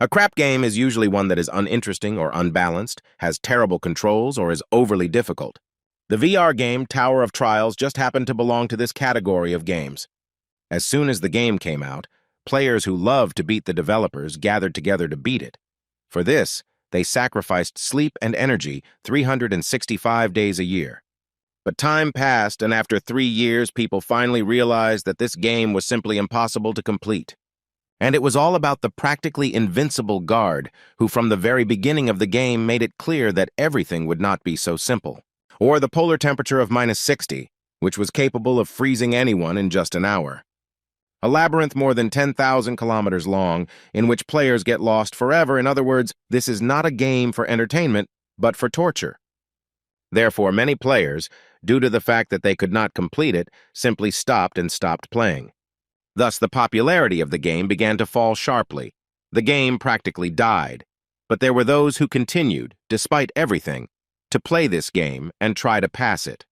A crap game is usually one that is uninteresting or unbalanced, has terrible controls, or is overly difficult. The VR game Tower of Trials just happened to belong to this category of games. As soon as the game came out, players who loved to beat the developers gathered together to beat it. For this, they sacrificed sleep and energy 365 days a year. But time passed, and after 3 years, people finally realized that this game was simply impossible to complete. And it was all about the practically invincible guard, who from the very beginning of the game made it clear that everything would not be so simple. Or the polar temperature of -60, which was capable of freezing anyone in just an hour. A labyrinth more than 10,000 kilometers long, in which players get lost forever. In other words, this is not a game for entertainment, but for torture. Therefore, many players, due to the fact that they could not complete it, simply stopped playing. Thus, the popularity of the game began to fall sharply. The game practically died. But there were those who continued, despite everything, to play this game and try to pass it.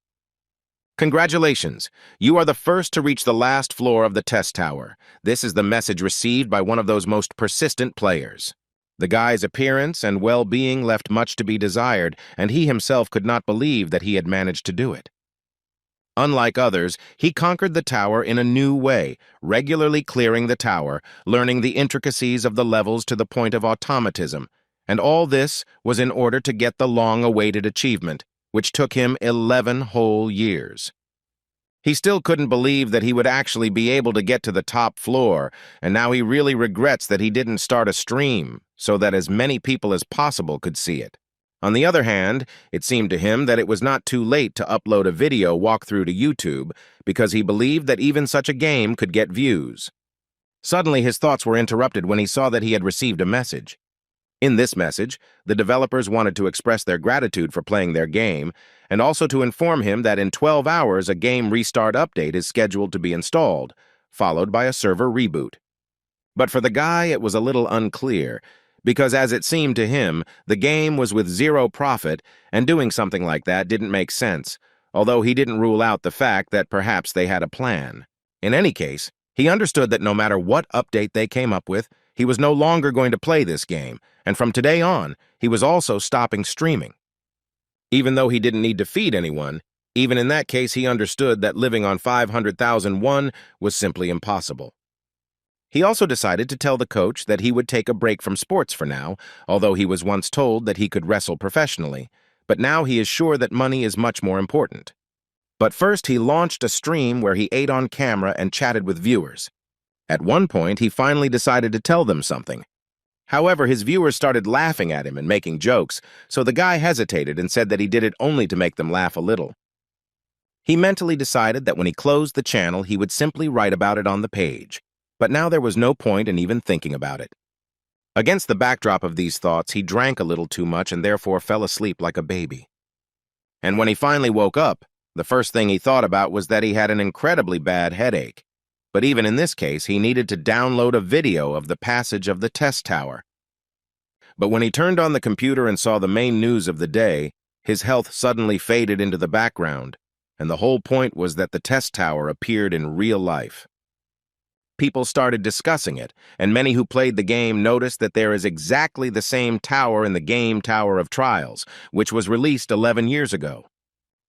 Congratulations! You are the first to reach the last floor of the test tower. This is the message received by one of those most persistent players. The guy's appearance and well-being left much to be desired, and he himself could not believe that he had managed to do it. Unlike others, he conquered the tower in a new way, regularly clearing the tower, learning the intricacies of the levels to the point of automatism, and all this was in order to get the long-awaited achievement, which took him 11 whole years. He still couldn't believe that he would actually be able to get to the top floor, and now he really regrets that he didn't start a stream so that as many people as possible could see it. On the other hand, it seemed to him that it was not too late to upload a video walkthrough to YouTube because he believed that even such a game could get views. Suddenly, his thoughts were interrupted when he saw that he had received a message. In this message, the developers wanted to express their gratitude for playing their game and also to inform him that in 12 hours a game restart update is scheduled to be installed, followed by a server reboot. But for the guy, it was a little unclear, because as it seemed to him, the game was with zero profit, and doing something like that didn't make sense, although he didn't rule out the fact that perhaps they had a plan. In any case, he understood that no matter what update they came up with, he was no longer going to play this game, and from today on, he was also stopping streaming. Even though he didn't need to feed anyone, even in that case he understood that living on 500,000 won was simply impossible. He also decided to tell the coach that he would take a break from sports for now, although he was once told that he could wrestle professionally, but now he is sure that money is much more important. But first he launched a stream where he ate on camera and chatted with viewers. At one point, he finally decided to tell them something. However, his viewers started laughing at him and making jokes, so the guy hesitated and said that he did it only to make them laugh a little. He mentally decided that when he closed the channel, he would simply write about it on the page. But now there was no point in even thinking about it. Against the backdrop of these thoughts, he drank a little too much and therefore fell asleep like a baby. And when he finally woke up, the first thing he thought about was that he had an incredibly bad headache. But even in this case, he needed to download a video of the passage of the test tower. But when he turned on the computer and saw the main news of the day, his health suddenly faded into the background, and the whole point was that the test tower appeared in real life. People started discussing it, and many who played the game noticed that there is exactly the same tower in the game Tower of Trials, which was released 11 years ago.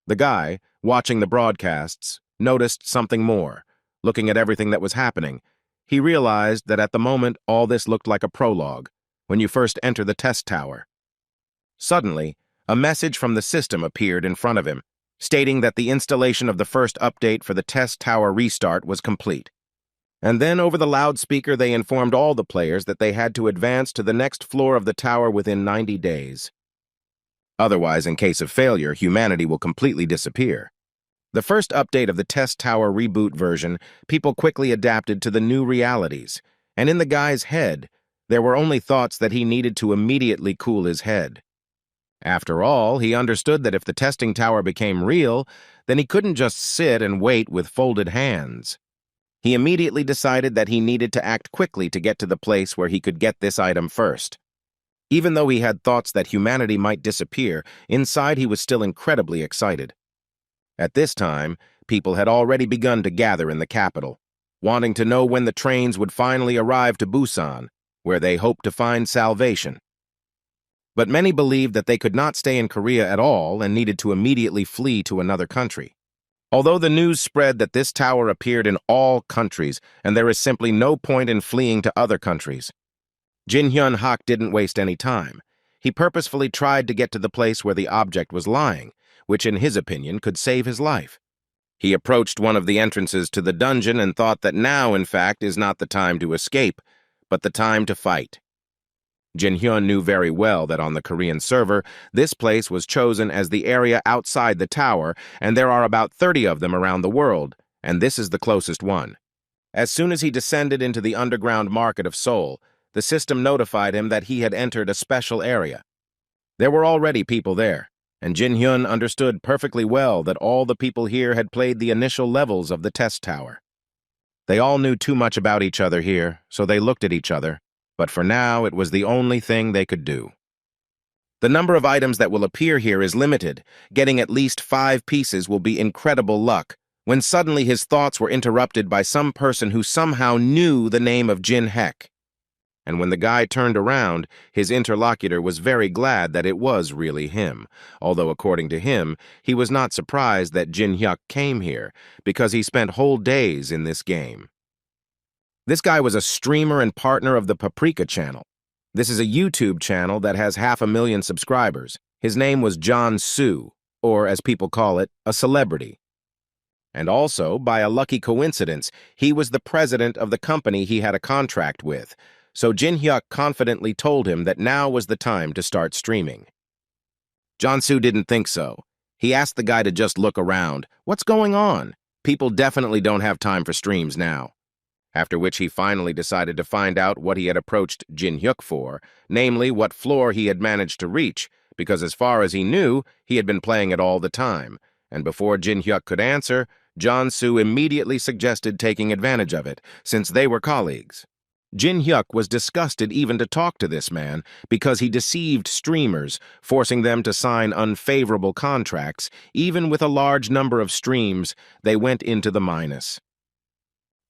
The guy, watching the broadcasts, noticed something more. Looking at everything that was happening, he realized that at the moment all this looked like a prologue, when you first enter the test tower. Suddenly, a message from the system appeared in front of him, stating that the installation of the first update for the test tower restart was complete. And then over the loudspeaker they informed all the players that they had to advance to the next floor of the tower within 90 days. Otherwise, in case of failure, humanity will completely disappear. The first update of the Test Tower reboot version, people quickly adapted to the new realities, and in the guy's head, there were only thoughts that he needed to immediately cool his head. After all, he understood that if the testing tower became real, then he couldn't just sit and wait with folded hands. He immediately decided that he needed to act quickly to get to the place where he could get this item first. Even though he had thoughts that humanity might disappear, inside he was still incredibly excited. At this time, people had already begun to gather in the capital, wanting to know when the trains would finally arrive to Busan, where they hoped to find salvation. But many believed that they could not stay in Korea at all and needed to immediately flee to another country. Although the news spread that this tower appeared in all countries and there is simply no point in fleeing to other countries, Jin Hyun-hak didn't waste any time. He purposefully tried to get to the place where the object was lying, which in his opinion could save his life. He approached one of the entrances to the dungeon and thought that now, in fact, is not the time to escape, but the time to fight. Jin Hyun knew very well that on the Korean server, this place was chosen as the area outside the tower, and there are about 30 of them around the world, and this is the closest one. As soon as he descended into the underground market of Seoul, the system notified him that he had entered a special area. There were already people there, and Jin Hyun understood perfectly well that all the people here had played the initial levels of the test tower. They all knew too much about each other here, so they looked at each other, but for now it was the only thing they could do. The number of items that will appear here is limited. Getting at least 5 pieces will be incredible luck, when suddenly his thoughts were interrupted by some person who somehow knew the name of Jin Hek. And when the guy turned around, his interlocutor was very glad that it was really him, although according to him, he was not surprised that Jin Hyuk came here, because he spent whole days in this game. This guy was a streamer and partner of the Paprika channel. This is a YouTube channel that has 500,000 subscribers. His name was John Soo, or as people call it, a celebrity. And also, by a lucky coincidence, he was the president of the company he had a contract with, so Jin Hyuk confidently told him that now was the time to start streaming. John Soo didn't think so. He asked the guy to just look around. What's going on? People definitely don't have time for streams now. After which he finally decided to find out what he had approached Jin Hyuk for, namely what floor he had managed to reach, because as far as he knew, he had been playing it all the time, and before Jin Hyuk could answer, John Soo immediately suggested taking advantage of it, since they were colleagues. Jin Hyuk was disgusted even to talk to this man because he deceived streamers, forcing them to sign unfavorable contracts. Even with a large number of streams, they went into the minus.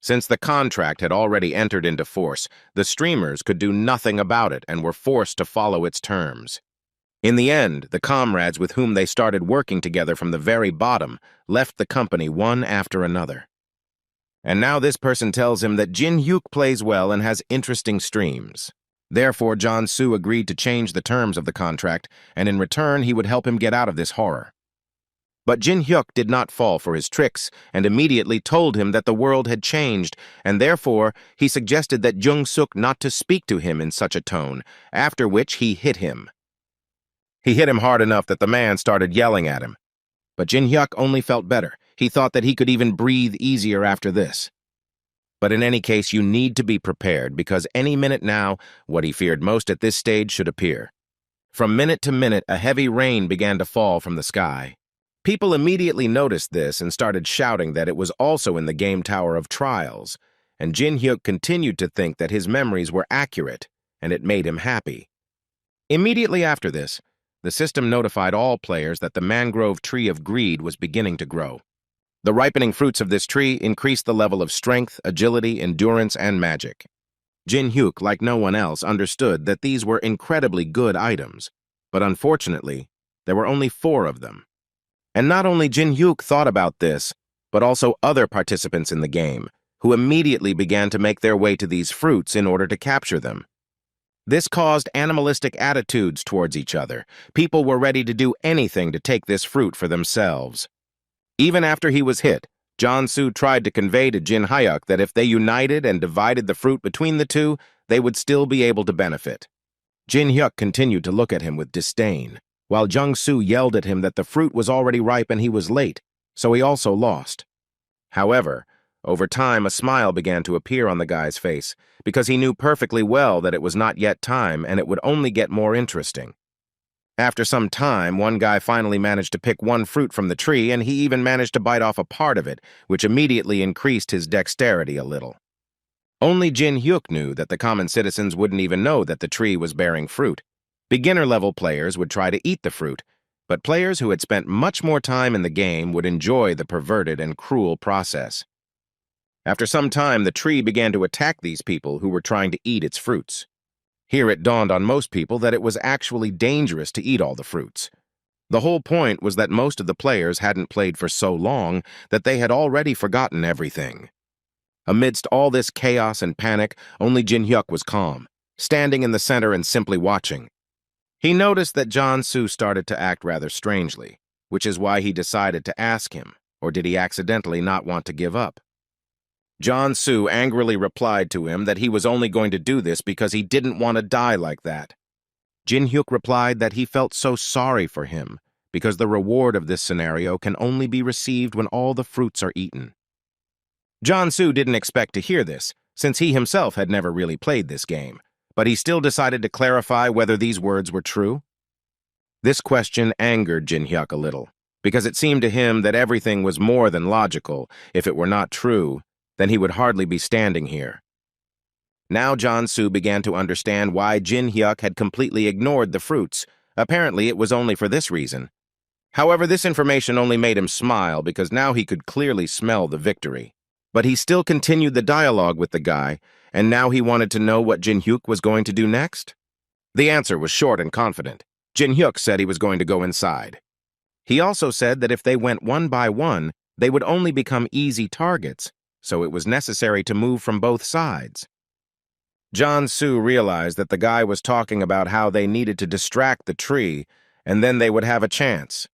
Since the contract had already entered into force, the streamers could do nothing about it and were forced to follow its terms. In the end, the comrades with whom they started working together from the very bottom left the company one after another. And now this person tells him that Jin Hyuk plays well and has interesting streams. Therefore, John Soo agreed to change the terms of the contract, and in return he would help him get out of this horror. But Jin Hyuk did not fall for his tricks and immediately told him that the world had changed, and therefore he suggested that Jung Suk not to speak to him in such a tone, after which he hit him. He hit him hard enough that the man started yelling at him. But Jin Hyuk only felt better. He thought that he could even breathe easier after this. But in any case, you need to be prepared, because any minute now, what he feared most at this stage should appear. From minute to minute, a heavy rain began to fall from the sky. People immediately noticed this and started shouting that it was also in the game Tower of Trials, and Jin Hyuk continued to think that his memories were accurate, and it made him happy. Immediately after this, the system notified all players that the mangrove tree of greed was beginning to grow. The ripening fruits of this tree increased the level of strength, agility, endurance, and magic. Jin Hyuk, like no one else, understood that these were incredibly good items, but unfortunately, there were only 4 of them. And not only Jin Hyuk thought about this, but also other participants in the game, who immediately began to make their way to these fruits in order to capture them. This caused animalistic attitudes towards each other. People were ready to do anything to take this fruit for themselves. Even after he was hit, John Soo tried to convey to Jin Hyuk that if they united and divided the fruit between the two, they would still be able to benefit. Jin Hyuk continued to look at him with disdain, while Jung Soo yelled at him that the fruit was already ripe and he was late, so he also lost. However, over time a smile began to appear on the guy's face, because he knew perfectly well that it was not yet time and it would only get more interesting. After some time, one guy finally managed to pick one fruit from the tree, and he even managed to bite off a part of it, which immediately increased his dexterity a little. Only Jin Hyuk knew that the common citizens wouldn't even know that the tree was bearing fruit. Beginner-level players would try to eat the fruit, but players who had spent much more time in the game would enjoy the perverted and cruel process. After some time, the tree began to attack these people who were trying to eat its fruits. Here it dawned on most people that it was actually dangerous to eat all the fruits. The whole point was that most of the players hadn't played for so long that they had already forgotten everything. Amidst all this chaos and panic, only Jin-hyuk was calm, standing in the center and simply watching. He noticed that Jong-soo started to act rather strangely, which is why he decided to ask him, or did he accidentally not want to give up? Jong-soo angrily replied to him that he was only going to do this because he didn't want to die like that. Jin-hyuk replied that he felt so sorry for him because the reward of this scenario can only be received when all the fruits are eaten. Jong-soo didn't expect to hear this, since he himself had never really played this game, but he still decided to clarify whether these words were true. This question angered Jin-hyuk a little, because it seemed to him that everything was more than logical. If it were not true, then he would hardly be standing here. Now Jong-soo began to understand why Jin-hyuk had completely ignored the fruits. Apparently, it was only for this reason. However, this information only made him smile because now he could clearly smell the victory. But he still continued the dialogue with the guy, and now he wanted to know what Jin-hyuk was going to do next. The answer was short and confident. Jin-hyuk said he was going to go inside. He also said that if they went one by one, they would only become easy targets, so it was necessary to move from both sides. Jong-soo realized that the guy was talking about how they needed to distract the tree, and then they would have a chance.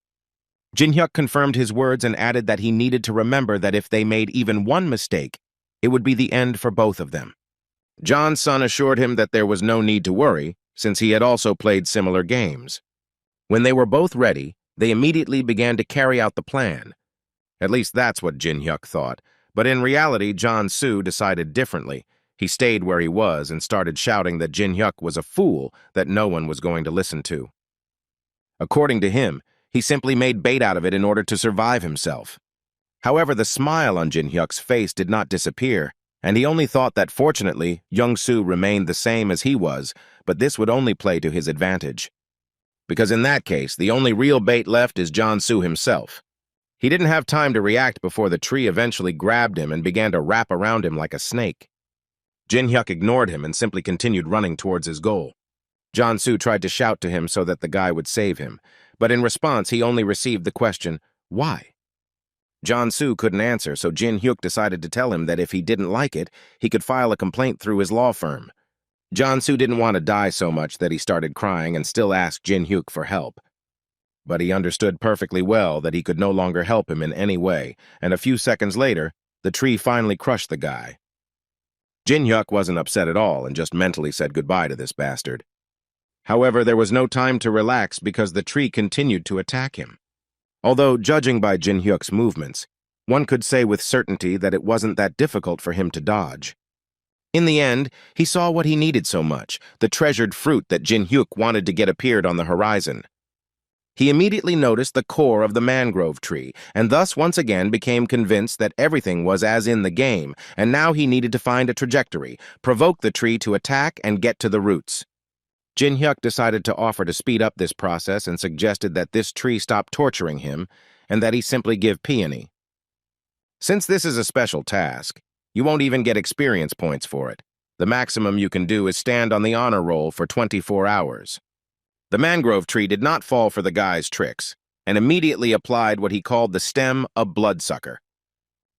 Jin-hyuk confirmed his words and added that he needed to remember that if they made even one mistake, it would be the end for both of them. Jong-sun assured him that there was no need to worry, since he had also played similar games. When they were both ready, they immediately began to carry out the plan. At least that's what Jin-hyuk thought, but in reality, Jong-soo decided differently. He stayed where he was and started shouting that Jin-hyuk was a fool that no one was going to listen to. According to him, he simply made bait out of it in order to survive himself. However, the smile on Jin-hyuk's face did not disappear, and he only thought that fortunately, Jong-soo remained the same as he was, but this would only play to his advantage. Because in that case, the only real bait left is Jong-soo himself. He didn't have time to react before the tree eventually grabbed him and began to wrap around him like a snake. Jin-hyuk ignored him and simply continued running towards his goal. Jong-soo tried to shout to him so that the guy would save him, but in response he only received the question, "Why?" Jong-soo couldn't answer, so Jin-hyuk decided to tell him that if he didn't like it, he could file a complaint through his law firm. Jong-soo didn't want to die so much that he started crying and still asked Jin-hyuk for help. But he understood perfectly well that he could no longer help him in any way, and a few seconds later, the tree finally crushed the guy. Jin-hyuk wasn't upset at all and just mentally said goodbye to this bastard. However, there was no time to relax because the tree continued to attack him. Although, judging by Jin-hyuk's movements, one could say with certainty that it wasn't that difficult for him to dodge. In the end, he saw what he needed so much, the treasured fruit that Jin-hyuk wanted to get appeared on the horizon. He immediately noticed the core of the mangrove tree, and thus once again became convinced that everything was as in the game, and now he needed to find a trajectory, provoke the tree to attack, and get to the roots. Jin-hyuk decided to offer to speed up this process and suggested that this tree stop torturing him, and that he simply give peony. Since this is a special task, you won't even get experience points for it. The maximum you can do is stand on the honor roll for 24 hours. The mangrove tree did not fall for the guy's tricks, and immediately applied what he called the stem of bloodsucker.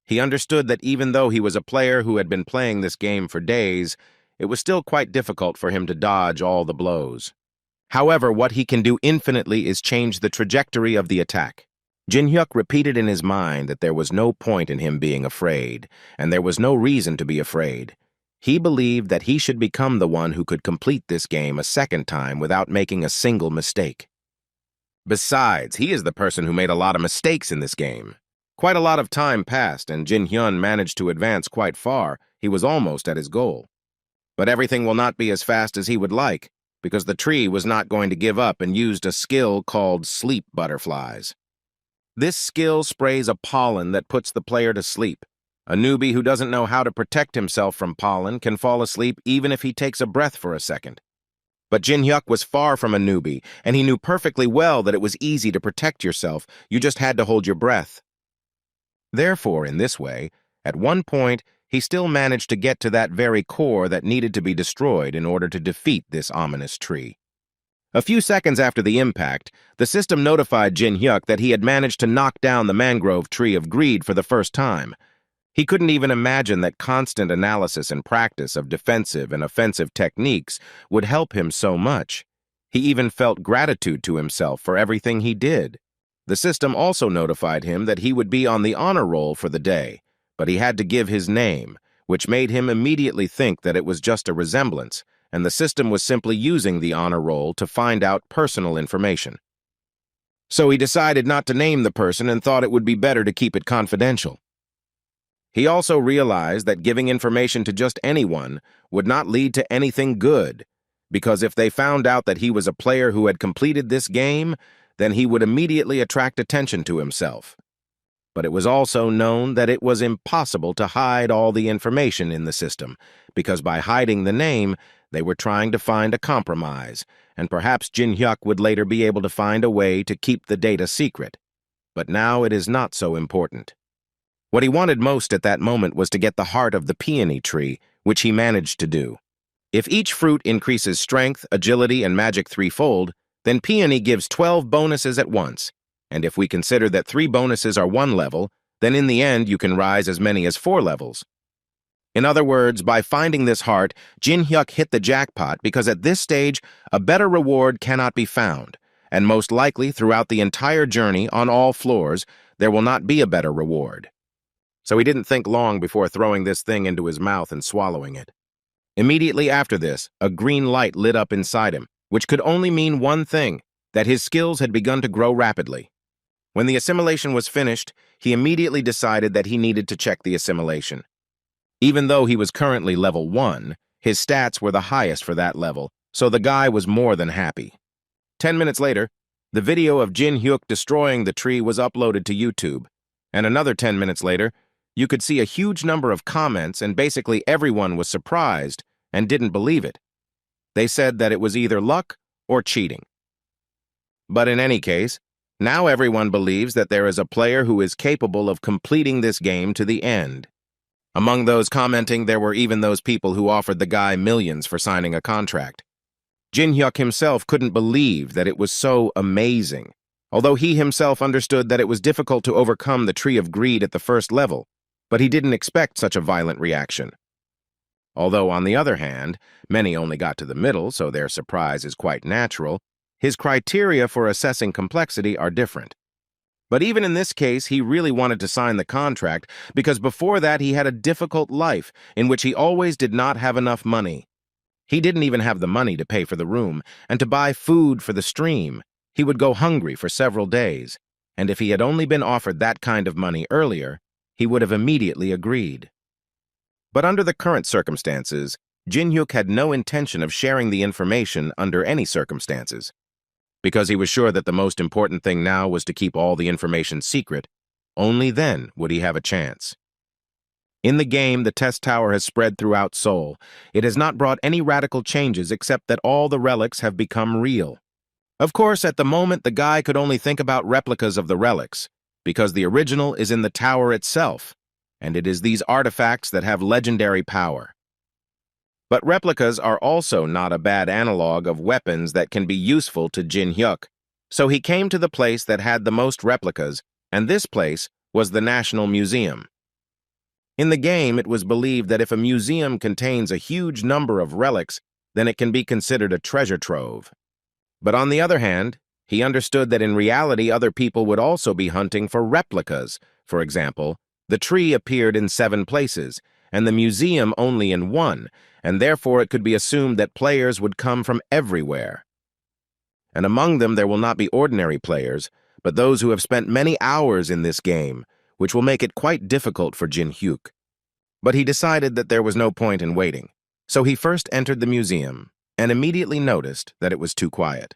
He understood that even though he was a player who had been playing this game for days, it was still quite difficult for him to dodge all the blows. However, what he can do infinitely is change the trajectory of the attack. Jin-hyuk repeated in his mind that there was no point in him being afraid, and there was no reason to be afraid. He believed that he should become the one who could complete this game a second time without making a single mistake. Besides, he is the person who made a lot of mistakes in this game. Quite a lot of time passed, and Jin-hyun managed to advance quite far. He was almost at his goal. But everything will not be as fast as he would like, because the tree was not going to give up and used a skill called sleep butterflies. This skill sprays a pollen that puts the player to sleep. A newbie who doesn't know how to protect himself from pollen can fall asleep even if he takes a breath for a second. But Jin-hyuk was far from a newbie, and he knew perfectly well that it was easy to protect yourself. You just had to hold your breath. Therefore, in this way, at one point, he still managed to get to that very core that needed to be destroyed in order to defeat this ominous tree. A few seconds after the impact, the system notified Jin Hyuk that he had managed to knock down the mangrove tree of greed for the first time. He couldn't even imagine that constant analysis and practice of defensive and offensive techniques would help him so much. He even felt gratitude to himself for everything he did. The system also notified him that he would be on the honor roll for the day, but he had to give his name, which made him immediately think that it was just a resemblance, and the system was simply using the honor roll to find out personal information. So he decided not to name the person and thought it would be better to keep it confidential. He also realized that giving information to just anyone would not lead to anything good, because if they found out that he was a player who had completed this game, then he would immediately attract attention to himself. But it was also known that it was impossible to hide all the information in the system, because by hiding the name, they were trying to find a compromise, and perhaps Jin Hyuk would later be able to find a way to keep the data secret. But now it is not so important. What he wanted most at that moment was to get the heart of the peony tree, which he managed to do. If each fruit increases strength, agility, and magic threefold, then peony gives 12 bonuses at once. And if we consider that 3 bonuses are 1 level, then in the end you can rise as many as 4 levels. In other words, by finding this heart, Jin Hyuk hit the jackpot because at this stage, a better reward cannot be found, and most likely throughout the entire journey on all floors, there will not be a better reward. So he didn't think long before throwing this thing into his mouth and swallowing it. Immediately after this, a green light lit up inside him, which could only mean one thing, that his skills had begun to grow rapidly. When the assimilation was finished, he immediately decided that he needed to check the assimilation. Even though he was currently level 1, his stats were the highest for that level, so the guy was more than happy. 10 minutes later, the video of Jin Hyuk destroying the tree was uploaded to YouTube, and another 10 minutes later, you could see a huge number of comments and basically everyone was surprised and didn't believe it. They said that it was either luck or cheating. But in any case, now everyone believes that there is a player who is capable of completing this game to the end. Among those commenting, there were even those people who offered the guy millions for signing a contract. Jin Hyuk himself couldn't believe that it was so amazing, although he himself understood that it was difficult to overcome the Tree of Greed at the first level, but he didn't expect such a violent reaction. Although, on the other hand, many only got to the middle, so their surprise is quite natural, his criteria for assessing complexity are different. But even in this case, he really wanted to sign the contract because before that he had a difficult life in which he always did not have enough money. He didn't even have the money to pay for the room and to buy food for the stream. He would go hungry for several days, and if he had only been offered that kind of money earlier, he would have immediately agreed. But under the current circumstances, Jin Hyuk had no intention of sharing the information under any circumstances. Because he was sure that the most important thing now was to keep all the information secret, only then would he have a chance. In the game, the test tower has spread throughout Seoul. It has not brought any radical changes except that all the relics have become real. Of course, at the moment, the guy could only think about replicas of the relics, because the original is in the tower itself, and it is these artifacts that have legendary power. But replicas are also not a bad analog of weapons that can be useful to Jin Hyuk, so he came to the place that had the most replicas, and this place was the National Museum. In the game, it was believed that if a museum contains a huge number of relics, then it can be considered a treasure trove. But on the other hand, he understood that in reality other people would also be hunting for replicas. For example, the tree appeared in 7 places, and the museum only in 1, and therefore it could be assumed that players would come from everywhere. And among them there will not be ordinary players, but those who have spent many hours in this game, which will make it quite difficult for Jin Hyuk. But he decided that there was no point in waiting, so he first entered the museum and immediately noticed that it was too quiet.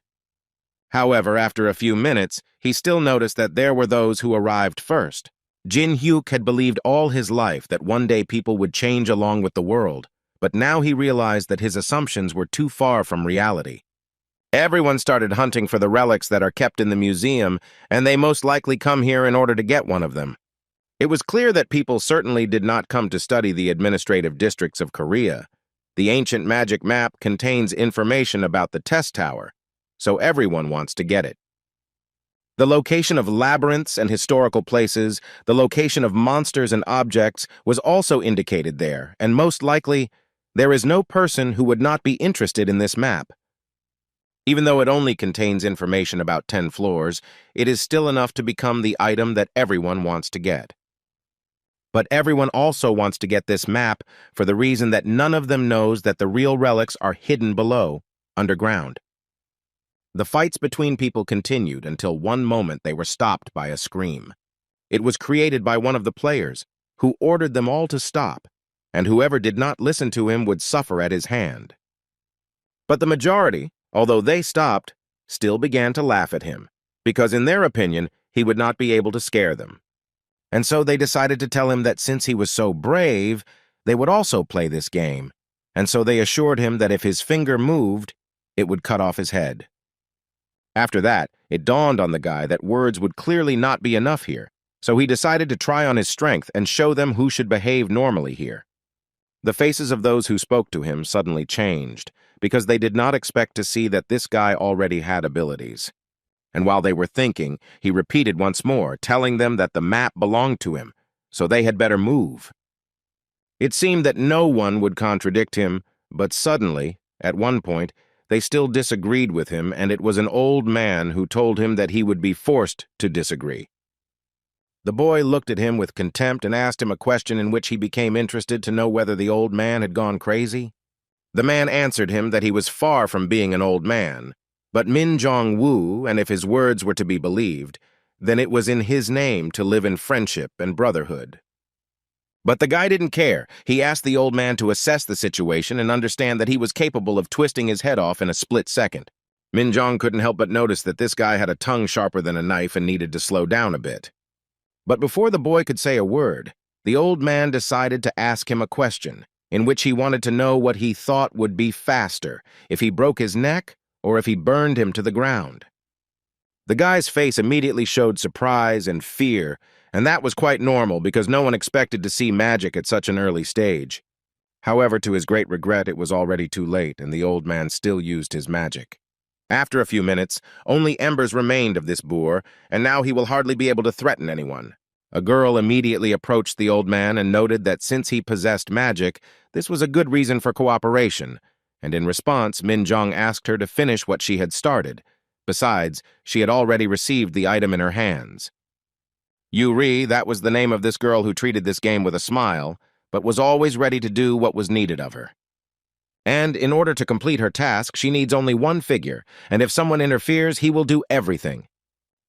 However, after a few minutes, he still noticed that there were those who arrived first. Jin Hyuk had believed all his life that one day people would change along with the world, but now he realized that his assumptions were too far from reality. Everyone started hunting for the relics that are kept in the museum, and they most likely come here in order to get one of them. It was clear that people certainly did not come to study the administrative districts of Korea. The ancient magic map contains information about the test tower, so everyone wants to get it. The location of labyrinths and historical places, the location of monsters and objects was also indicated there, and most likely, there is no person who would not be interested in this map. Even though it only contains information about 10 floors, it is still enough to become the item that everyone wants to get. But everyone also wants to get this map for the reason that none of them knows that the real relics are hidden below, underground. The fights between people continued until one moment they were stopped by a scream. It was created by one of the players, who ordered them all to stop, and whoever did not listen to him would suffer at his hand. But the majority, although they stopped, still began to laugh at him, because in their opinion, he would not be able to scare them. And so they decided to tell him that since he was so brave, they would also play this game, and so they assured him that if his finger moved, it would cut off his head. After that, it dawned on the guy that words would clearly not be enough here, so he decided to try on his strength and show them who should behave normally here. The faces of those who spoke to him suddenly changed, because they did not expect to see that this guy already had abilities. And while they were thinking, he repeated once more, telling them that the map belonged to him, so they had better move. It seemed that no one would contradict him, but suddenly, at one point, they still disagreed with him, and it was an old man who told him that he would be forced to disagree. The boy looked at him with contempt and asked him a question in which he became interested to know whether the old man had gone crazy. The man answered him that he was far from being an old man, but Min Jong-woo, and if his words were to be believed, then it was in his name to live in friendship and brotherhood. But the guy didn't care. He asked the old man to assess the situation and understand that he was capable of twisting his head off in a split second. Min Jong couldn't help but notice that this guy had a tongue sharper than a knife and needed to slow down a bit. But before the boy could say a word, the old man decided to ask him a question, in which he wanted to know what he thought would be faster, if he broke his neck or if he burned him to the ground. The guy's face immediately showed surprise and fear, and that was quite normal because no one expected to see magic at such an early stage. However, to his great regret, it was already too late, and the old man still used his magic. After a few minutes, only embers remained of this boor, and now he will hardly be able to threaten anyone. A girl immediately approached the old man and noted that since he possessed magic, this was a good reason for cooperation, and in response, Min Jong asked her to finish what she had started. Besides, she had already received the item in her hands. Yuri, that was the name of this girl who treated this game with a smile, but was always ready to do what was needed of her. And in order to complete her task, she needs only one figure, and if someone interferes, he will do everything.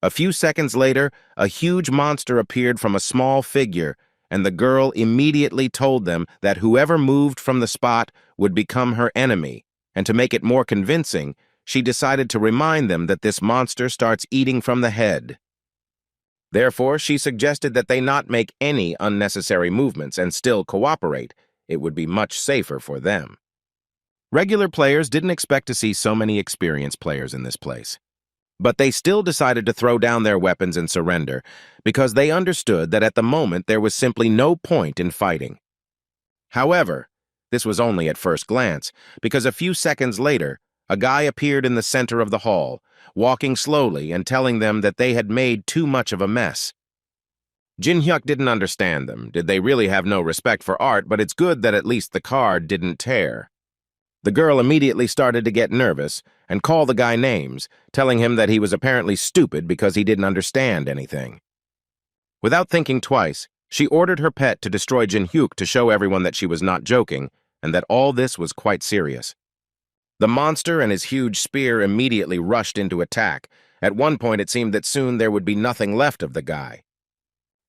A few seconds later, a huge monster appeared from a small figure, and the girl immediately told them that whoever moved from the spot would become her enemy, and to make it more convincing, she decided to remind them that this monster starts eating from the head. Therefore, she suggested that they not make any unnecessary movements and still cooperate. It would be much safer for them. Regular players didn't expect to see so many experienced players in this place. But they still decided to throw down their weapons and surrender, because they understood that at the moment there was simply no point in fighting. However, this was only at first glance, because a few seconds later, a guy appeared in the center of the hall, walking slowly and telling them that they had made too much of a mess. Jin Hyuk didn't understand them. Did they really have no respect for art? But it's good that at least the card didn't tear. The girl immediately started to get nervous and call the guy names, telling him that he was apparently stupid because he didn't understand anything. Without thinking twice, she ordered her pet to destroy Jin Hyuk to show everyone that she was not joking and that all this was quite serious. The monster and his huge spear immediately rushed into attack. At one point, it seemed that soon there would be nothing left of the guy.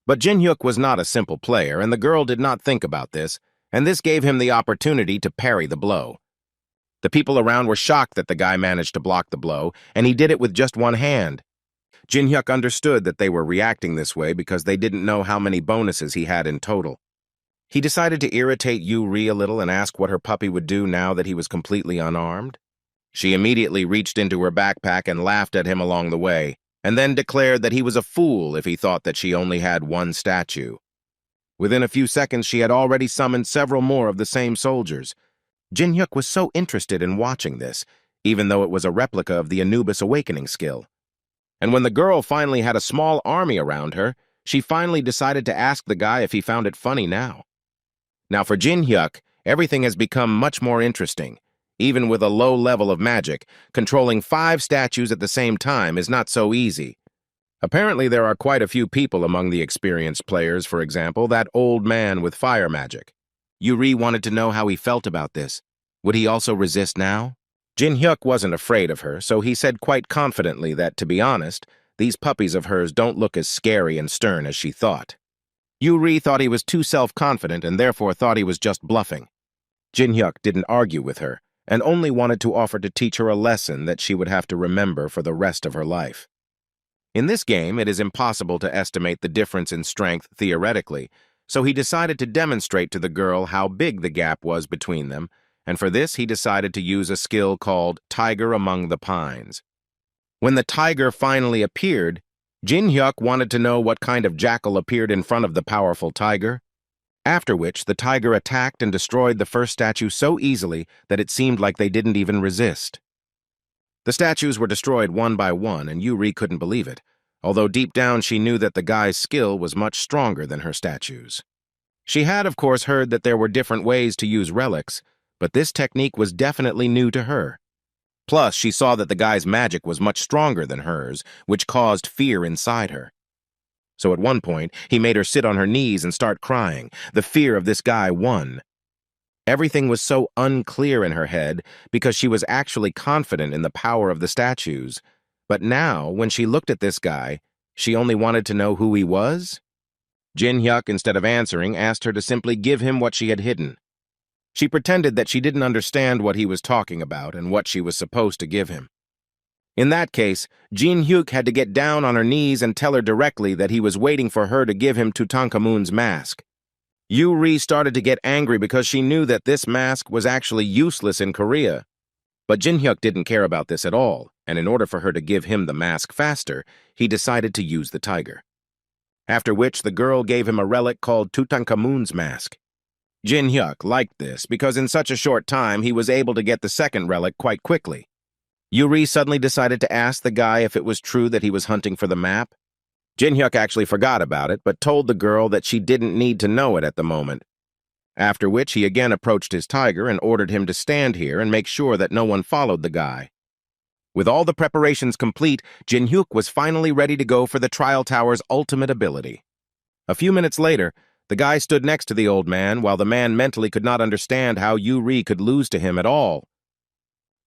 But Jin Hyuk was not a simple player, and the girl did not think about this, and this gave him the opportunity to parry the blow. The people around were shocked that the guy managed to block the blow, and he did it with just one hand. Jin Hyuk understood that they were reacting this way because they didn't know how many bonuses he had in total. He decided to irritate Yuri a little and ask what her puppy would do now that he was completely unarmed. She immediately reached into her backpack and laughed at him along the way, and then declared that he was a fool if he thought that she only had one statue. Within a few seconds, she had already summoned several more of the same soldiers. Jin Hyuk was so interested in watching this, even though it was a replica of the Anubis awakening skill. And when the girl finally had a small army around her, she finally decided to ask the guy if he found it funny now. Now for Jin Hyuk, everything has become much more interesting. Even with a low level of magic, controlling 5 statues at the same time is not so easy. Apparently there are quite a few people among the experienced players, for example, that old man with fire magic. Yuri wanted to know how he felt about this. Would he also resist now? Jin Hyuk wasn't afraid of her, so he said quite confidently that, to be honest, these puppies of hers don't look as scary and stern as she thought. Yuri thought he was too self-confident and therefore thought he was just bluffing. Jin Hyuk didn't argue with her, and only wanted to offer to teach her a lesson that she would have to remember for the rest of her life. In this game, it is impossible to estimate the difference in strength theoretically, so he decided to demonstrate to the girl how big the gap was between them, and for this he decided to use a skill called Tiger Among the Pines. When the tiger finally appeared, Jin Hyuk wanted to know what kind of jackal appeared in front of the powerful tiger, after which the tiger attacked and destroyed the first statue so easily that it seemed like they didn't even resist. The statues were destroyed one by one, and Yuri couldn't believe it, although deep down she knew that the guy's skill was much stronger than her statues. She had, of course, heard that there were different ways to use relics, but this technique was definitely new to her. Plus, she saw that the guy's magic was much stronger than hers, which caused fear inside her. So at one point, he made her sit on her knees and start crying. The fear of this guy won. Everything was so unclear in her head because she was actually confident in the power of the statues. But now, when she looked at this guy, she only wanted to know who he was? Jin Hyuk, instead of answering, asked her to simply give him what she had hidden. She pretended that she didn't understand what he was talking about and what she was supposed to give him. In that case, Jin Hyuk had to get down on her knees and tell her directly that he was waiting for her to give him Tutankhamun's mask. Yuri started to get angry because she knew that this mask was actually useless in Korea. But Jin Hyuk didn't care about this at all, and in order for her to give him the mask faster, he decided to use the tiger. After which, the girl gave him a relic called Tutankhamun's mask. Jin Hyuk liked this because in such a short time he was able to get the second relic quite quickly. Yuri suddenly decided to ask the guy if it was true that he was hunting for the map. Jin Hyuk actually forgot about it, but told the girl that she didn't need to know it at the moment. After which, he again approached his tiger and ordered him to stand here and make sure that no one followed the guy. With all the preparations complete, Jin Hyuk was finally ready to go for the Trial Tower's ultimate ability. A few minutes later, the guy stood next to the old man while the man mentally could not understand how Yuri could lose to him at all.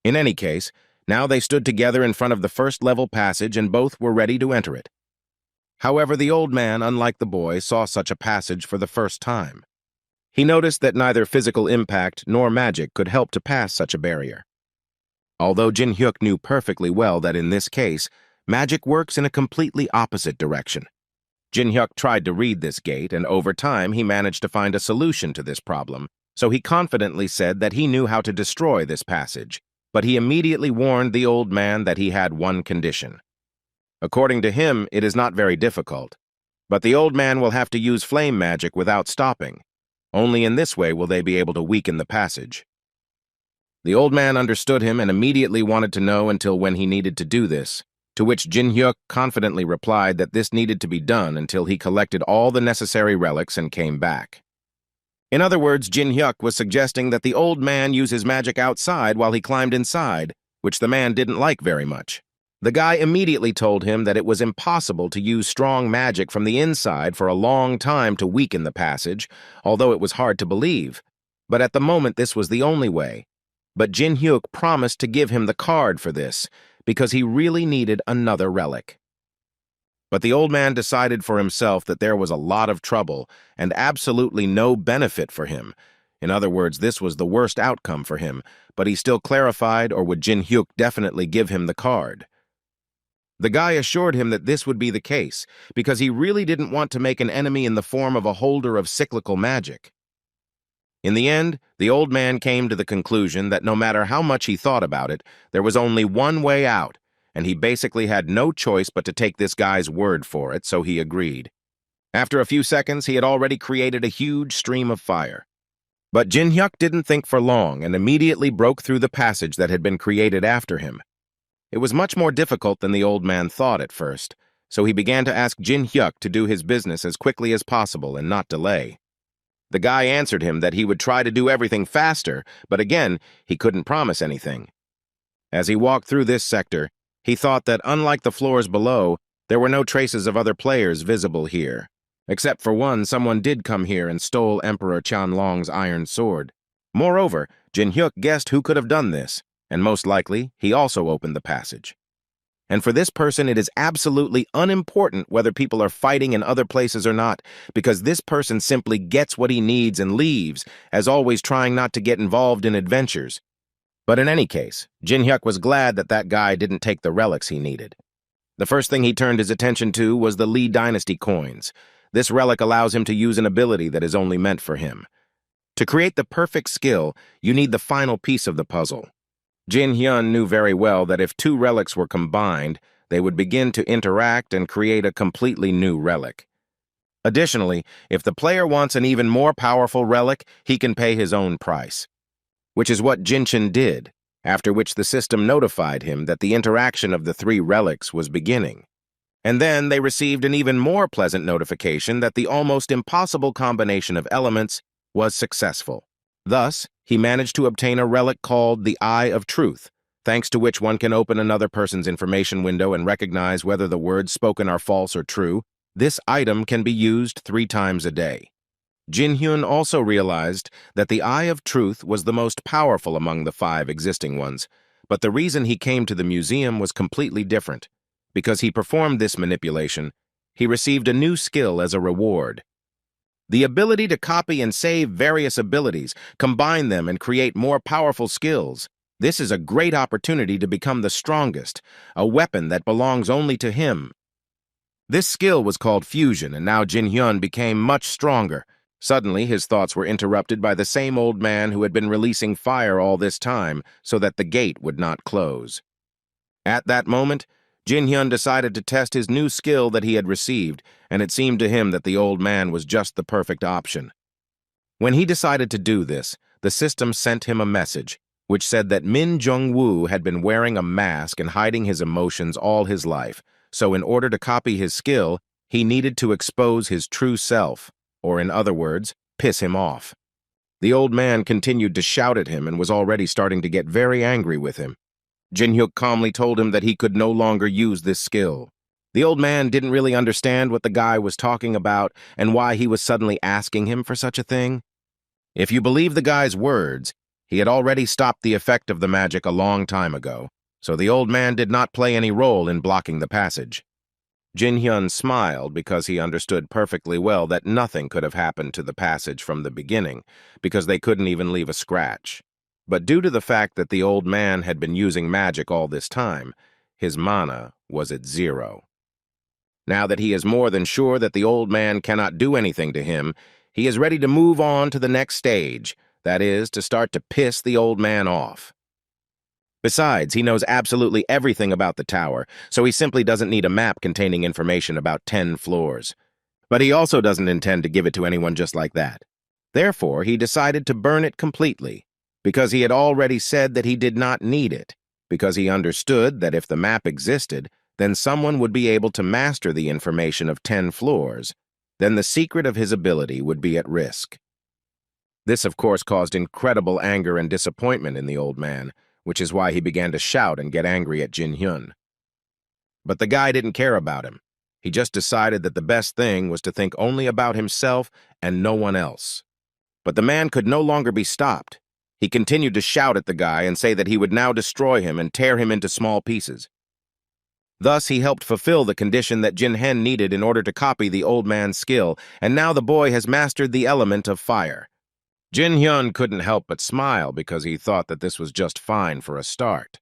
In any case, now they stood together in front of the first-level passage and both were ready to enter it. However, the old man, unlike the boy, saw such a passage for the first time. He noticed that neither physical impact nor magic could help to pass such a barrier. Although Jin Hyuk knew perfectly well that in this case, magic works in a completely opposite direction. Jin Hyuk tried to read this gate, and over time he managed to find a solution to this problem, so he confidently said that he knew how to destroy this passage, but he immediately warned the old man that he had one condition. According to him, it is not very difficult, but the old man will have to use flame magic without stopping. Only in this way will they be able to weaken the passage. The old man understood him and immediately wanted to know until when he needed to do this, to which Jin Hyuk confidently replied that this needed to be done until he collected all the necessary relics and came back. In other words, Jin Hyuk was suggesting that the old man use his magic outside while he climbed inside, which the man didn't like very much. The guy immediately told him that it was impossible to use strong magic from the inside for a long time to weaken the passage, although it was hard to believe. But at the moment this was the only way. But Jin Hyuk promised to give him the card for this, because he really needed another relic. But the old man decided for himself that there was a lot of trouble and absolutely no benefit for him. In other words, this was the worst outcome for him, but he still clarified, or would Jin Hyuk definitely give him the card? The guy assured him that this would be the case, because he really didn't want to make an enemy in the form of a holder of cyclical magic. In the end, the old man came to the conclusion that no matter how much he thought about it, there was only one way out, and he basically had no choice but to take this guy's word for it, so he agreed. After a few seconds, he had already created a huge stream of fire. But Jin-hyuk didn't think for long and immediately broke through the passage that had been created after him. It was much more difficult than the old man thought at first, so he began to ask Jin-hyuk to do his business as quickly as possible and not delay. The guy answered him that he would try to do everything faster, but again, he couldn't promise anything. As he walked through this sector, he thought that unlike the floors below, there were no traces of other players visible here. Except for one, someone did come here and stole Emperor Qianlong's iron sword. Moreover, Jin-hyuk guessed who could have done this, and most likely, he also opened the passage. And for this person, it is absolutely unimportant whether people are fighting in other places or not, because this person simply gets what he needs and leaves, as always trying not to get involved in adventures. But in any case, Jin-hyuk was glad that that guy didn't take the relics he needed. The first thing he turned his attention to was the Lee Dynasty coins. This relic allows him to use an ability that is only meant for him. To create the perfect skill, you need the final piece of the puzzle. Jin-hyun knew very well that if two relics were combined, they would begin to interact and create a completely new relic. Additionally, if the player wants an even more powerful relic, he can pay his own price. Which is what Jinchen did, after which the system notified him that the interaction of the three relics was beginning. And then they received an even more pleasant notification that the almost impossible combination of elements was successful. Thus, he managed to obtain a relic called the Eye of Truth, thanks to which one can open another person's information window and recognize whether the words spoken are false or true. This item can be used 3 times a day. Jin-hyun also realized that the Eye of Truth was the most powerful among the 5 existing ones, but the reason he came to the museum was completely different. Because he performed this manipulation, he received a new skill as a reward. The ability to copy and save various abilities, combine them, and create more powerful skills. This is a great opportunity to become the strongest, a weapon that belongs only to him. This skill was called fusion, and now Jin-hyun became much stronger. Suddenly, his thoughts were interrupted by the same old man who had been releasing fire all this time so that the gate would not close. At that moment, Jin-hyun decided to test his new skill that he had received, and it seemed to him that the old man was just the perfect option. When he decided to do this, the system sent him a message, which said that Min Jung-woo had been wearing a mask and hiding his emotions all his life, so in order to copy his skill, he needed to expose his true self, or in other words, piss him off. The old man continued to shout at him and was already starting to get very angry with him. Jin-hyuk calmly told him that he could no longer use this skill. The old man didn't really understand what the guy was talking about and why he was suddenly asking him for such a thing. If you believe the guy's words, he had already stopped the effect of the magic a long time ago, so the old man did not play any role in blocking the passage. Jin-hyun smiled because he understood perfectly well that nothing could have happened to the passage from the beginning, because they couldn't even leave a scratch. But due to the fact that the old man had been using magic all this time, his mana was at 0. Now that he is more than sure that the old man cannot do anything to him, he is ready to move on to the next stage, that is, to start to piss the old man off. Besides, he knows absolutely everything about the tower, so he simply doesn't need a map containing information about 10 floors. But he also doesn't intend to give it to anyone just like that. Therefore, he decided to burn it completely, because he had already said that he did not need it, because he understood that if the map existed, then someone would be able to master the information of 10 floors, then the secret of his ability would be at risk. This, of course, caused incredible anger and disappointment in the old man, which is why he began to shout and get angry at Jin-hyun. But the guy didn't care about him. He just decided that the best thing was to think only about himself and no one else. But the man could no longer be stopped. He continued to shout at the guy and say that he would now destroy him and tear him into small pieces. Thus, he helped fulfill the condition that Jin-hen needed in order to copy the old man's skill, and now the boy has mastered the element of fire. Jin-hyun couldn't help but smile because he thought that this was just fine for a start.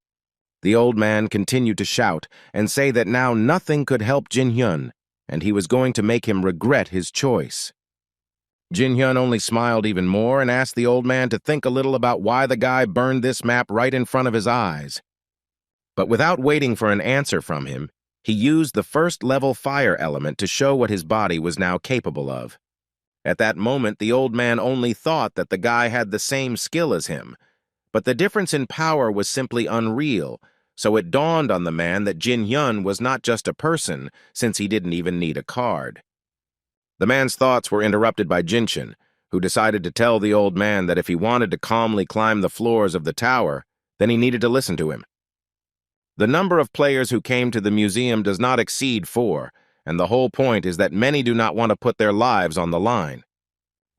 The old man continued to shout and say that now nothing could help Jin-hyun, and he was going to make him regret his choice. Jin-hyun only smiled even more and asked the old man to think a little about why the guy burned this map right in front of his eyes. But without waiting for an answer from him, He used the first-level fire element to show what his body was now capable of. At that moment, the old man only thought that the guy had the same skill as him, but the difference in power was simply unreal, so it dawned on the man that Jin Hyun was not just a person, since he didn't even need a card. The man's thoughts were interrupted by Jinshin, who decided to tell the old man that if he wanted to calmly climb the floors of the tower, then he needed to listen to him. The number of players who came to the museum does not exceed 4, and the whole point is that many do not want to put their lives on the line.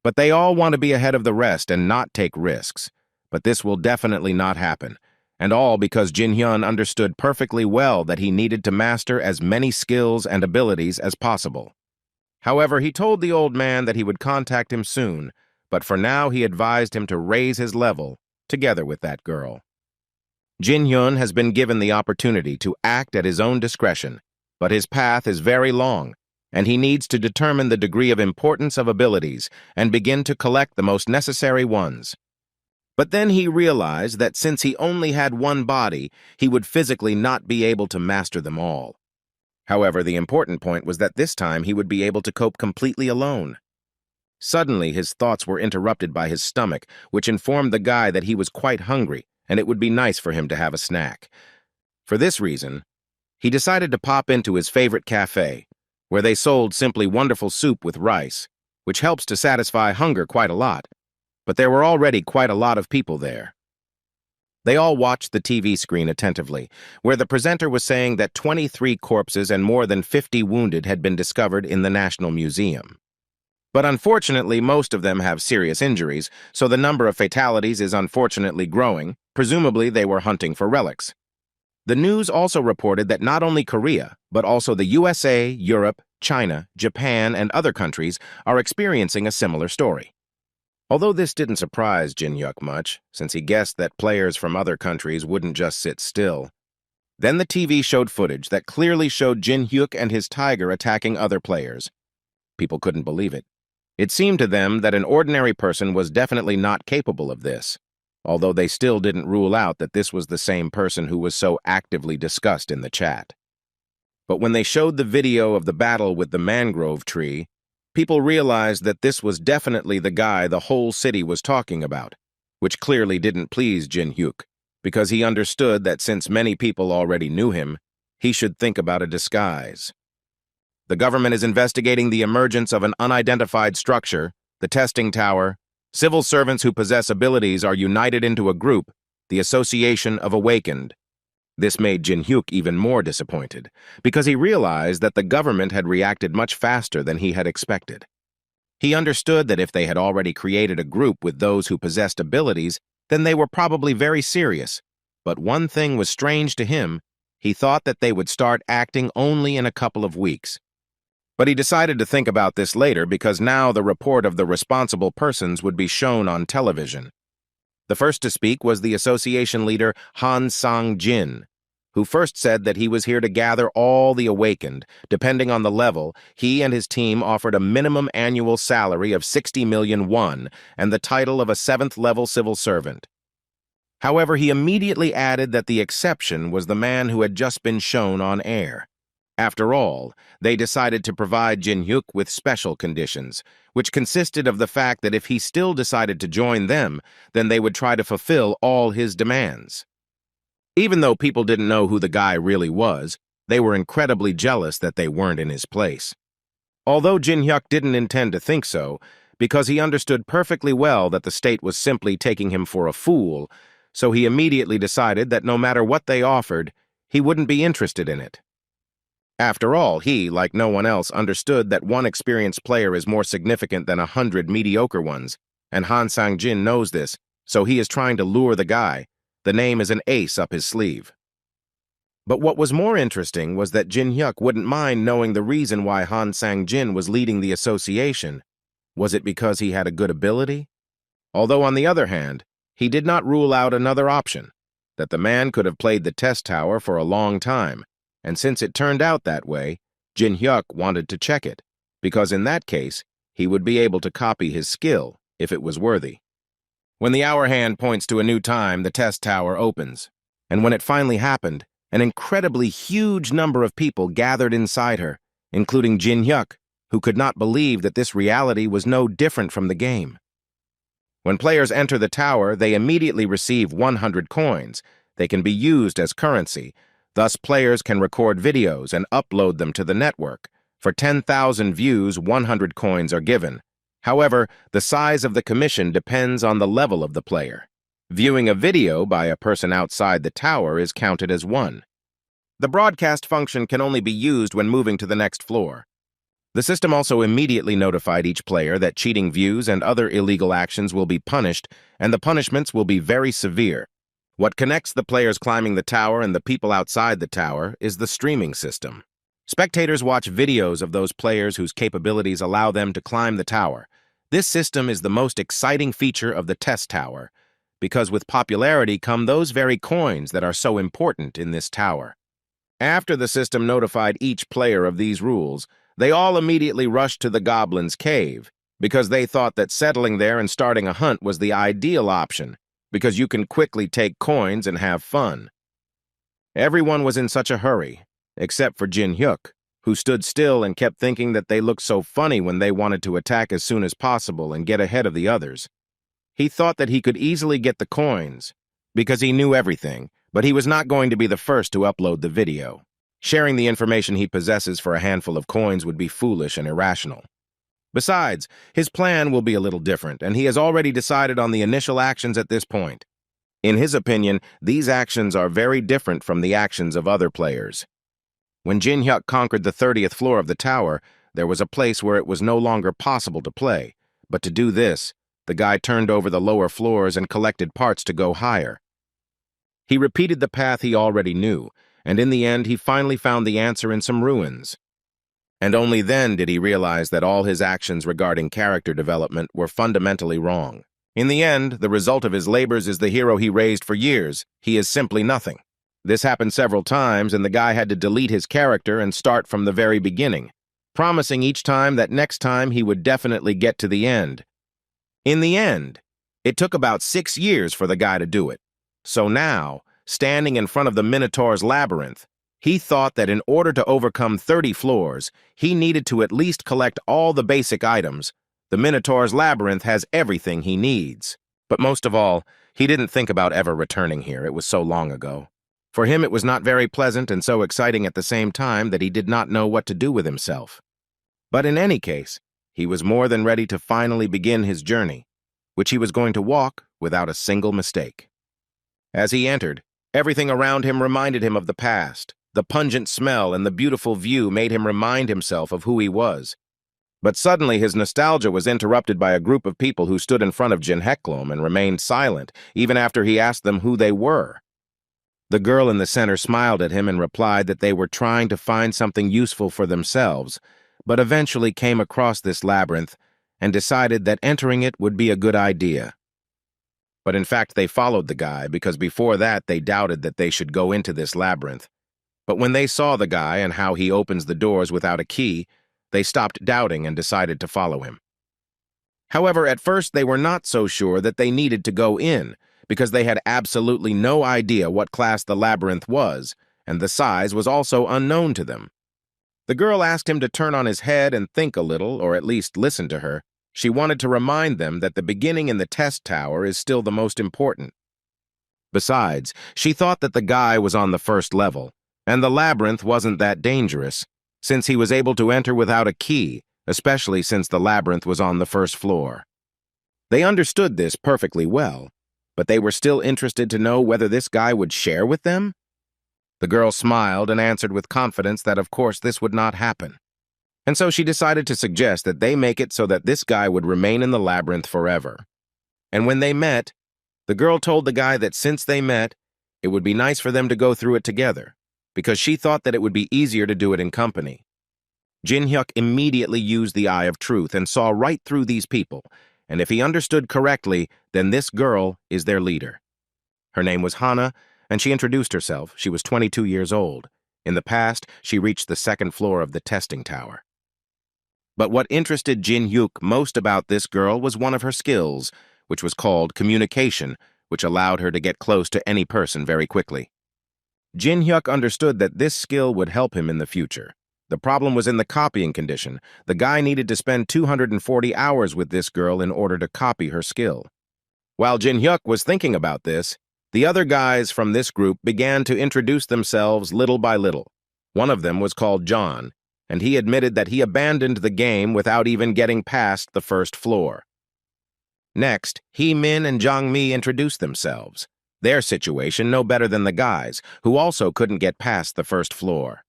But they all want to be ahead of the rest and not take risks. But this will definitely not happen, and all because Jin Hyun understood perfectly well that he needed to master as many skills and abilities as possible. However, he told the old man that he would contact him soon, but for now he advised him to raise his level, together with that girl. Jin Hyun has been given the opportunity to act at his own discretion, but his path is very long, and he needs to determine the degree of importance of abilities and begin to collect the most necessary ones. But then he realized that since he only had one body, he would physically not be able to master them all. However, the important point was that this time he would be able to cope completely alone. Suddenly, his thoughts were interrupted by his stomach, which informed the guy that he was quite hungry, and it would be nice for him to have a snack. For this reason, he decided to pop into his favorite cafe, where they sold simply wonderful soup with rice, which helps to satisfy hunger quite a lot. But there were already quite a lot of people there. They all watched the TV screen attentively, where the presenter was saying that 23 corpses and more than 50 wounded had been discovered in the National Museum. But unfortunately, most of them have serious injuries, so the number of fatalities is unfortunately growing. Presumably, they were hunting for relics. The news also reported that not only Korea, but also the USA, Europe, China, Japan, and other countries are experiencing a similar story. Although this didn't surprise Jin Hyuk much, since he guessed that players from other countries wouldn't just sit still. Then the TV showed footage that clearly showed Jin Hyuk and his tiger attacking other players. People couldn't believe it. It seemed to them that an ordinary person was definitely not capable of this, although they still didn't rule out that this was the same person who was so actively discussed in the chat. But when they showed the video of the battle with the mangrove tree, people realized that this was definitely the guy the whole city was talking about, which clearly didn't please Jin Hyuk, because he understood that since many people already knew him, he should think about a disguise. The government is investigating the emergence of an unidentified structure, the testing tower. Civil servants who possess abilities are united into a group, the Association of Awakened. This made Jin Hyuk even more disappointed, because he realized that the government had reacted much faster than he had expected. He understood that if they had already created a group with those who possessed abilities, then they were probably very serious. But one thing was strange to him. He thought that they would start acting only in a couple of weeks. But he decided to think about this later because now the report of the responsible persons would be shown on television. The first to speak was the association leader Han Sang-jin, who first said that he was here to gather all the awakened. Depending on the level, he and his team offered a minimum annual salary of 60 million won and the title of a 7th-level civil servant. However, he immediately added that the exception was the man who had just been shown on air. After all, they decided to provide Jin Hyuk with special conditions, which consisted of the fact that if he still decided to join them, then they would try to fulfill all his demands. Even though people didn't know who the guy really was, they were incredibly jealous that they weren't in his place. Although Jin Hyuk didn't intend to think so, because he understood perfectly well that the state was simply taking him for a fool, so he immediately decided that no matter what they offered, he wouldn't be interested in it. After all, he, like no one else, understood that one experienced player is more significant than 100 mediocre ones, and Han Sang-jin knows this, so he is trying to lure the guy. The name is an ace up his sleeve. But what was more interesting was that Jin Hyuk wouldn't mind knowing the reason why Han Sang-jin was leading the association. Was it because he had a good ability? Although, on the other hand, he did not rule out another option, that the man could have played the test tower for a long time, and since it turned out that way, Jin Hyuk wanted to check it, because in that case, he would be able to copy his skill if it was worthy. When the hour hand points to a new time, the test tower opens, and when it finally happened, An incredibly huge number of people gathered inside her, including Jin Hyuk, who could not believe that this reality was no different from the game. When players enter the tower, they immediately receive 100 coins. They can be used as currency. Thus, players can record videos and upload them to the network. For 10,000 views, 100 coins are given. However, the size of the commission depends on the level of the player. Viewing a video by a person outside the tower is counted as 1. The broadcast function can only be used when moving to the next floor. The system also immediately notified each player that cheating views and other illegal actions will be punished, and the punishments will be very severe. What connects the players climbing the tower and the people outside the tower is the streaming system. Spectators watch videos of those players whose capabilities allow them to climb the tower. This system is the most exciting feature of the test tower, because with popularity come those very coins that are so important in this tower. After the system notified each player of these rules, they all immediately rushed to the Goblin's Cave, because they thought that settling there and starting a hunt was the ideal option, because you can quickly take coins and have fun. Everyone was in such a hurry, except for Jin Hyuk, who stood still and kept thinking that they looked so funny when they wanted to attack as soon as possible and get ahead of the others. He thought that he could easily get the coins, because he knew everything, but he was not going to be the first to upload the video. Sharing the information he possesses for a handful of coins would be foolish and irrational. Besides, his plan will be a little different, and he has already decided on the initial actions at this point. In his opinion, these actions are very different from the actions of other players. When Jin Hyuk conquered the 30th floor of the tower, there was a place where it was no longer possible to play, but to do this, the guy turned over the lower floors and collected parts to go higher. He repeated the path he already knew, and in the end he finally found the answer in some ruins. And only then did he realize that all his actions regarding character development were fundamentally wrong. In the end, the result of his labors is the hero he raised for years. He is simply nothing. This happened several times, and the guy had to delete his character and start from the very beginning, promising each time that next time he would definitely get to the end. In the end, it took about 6 years for the guy to do it. So now, standing in front of the Minotaur's labyrinth, he thought that in order to overcome 30 floors, he needed to at least collect all the basic items. The Minotaur's labyrinth has everything he needs. But most of all, he didn't think about ever returning here. It was so long ago. For him, it was not very pleasant and so exciting at the same time that he did not know what to do with himself. But in any case, he was more than ready to finally begin his journey, which he was going to walk without a single mistake. As he entered, everything around him reminded him of the past. The pungent smell and the beautiful view made him remind himself of who he was. But suddenly his nostalgia was interrupted by a group of people who stood in front of Jin Hyuk and remained silent, even after he asked them who they were. The girl in the center smiled at him and replied that they were trying to find something useful for themselves, but eventually came across this labyrinth and decided that entering it would be a good idea. But in fact, they followed the guy because before that they doubted that they should go into this labyrinth. But when they saw the guy and how he opens the doors without a key, they stopped doubting and decided to follow him. However, at first they were not so sure that they needed to go in, because they had absolutely no idea what class the labyrinth was, and the size was also unknown to them. The girl asked him to turn on his head and think a little, or at least listen to her. She wanted to remind them that the beginning in the test tower is still the most important. Besides, she thought that the guy was on the first level, and the labyrinth wasn't that dangerous, since he was able to enter without a key, especially since the labyrinth was on the first floor. They understood this perfectly well, but they were still interested to know whether this guy would share with them. The girl smiled and answered with confidence that of course this would not happen. And so she decided to suggest that they make it so that this guy would remain in the labyrinth forever. And when they met, the girl told the guy that since they met, it would be nice for them to go through it together, because she thought that it would be easier to do it in company. Jin Hyuk immediately used the Eye of Truth and saw right through these people, and if he understood correctly, then this girl is their leader. Her name was Hana, and she introduced herself. She was 22 years old. In the past, she reached the second floor of the testing tower. But what interested Jin Hyuk most about this girl was one of her skills, which was called communication, which allowed her to get close to any person very quickly. Jin Hyuk understood that this skill would help him in the future. The problem was in the copying condition. The guy needed to spend 240 hours with this girl in order to copy her skill. While Jin Hyuk was thinking about this, the other guys from this group began to introduce themselves little by little. One of them was called John, and he admitted that he abandoned the game without even getting past the first floor. Next, Hee Min and Jang Mi introduced themselves. Their situation no better than the guys, who also couldn't get past the first floor.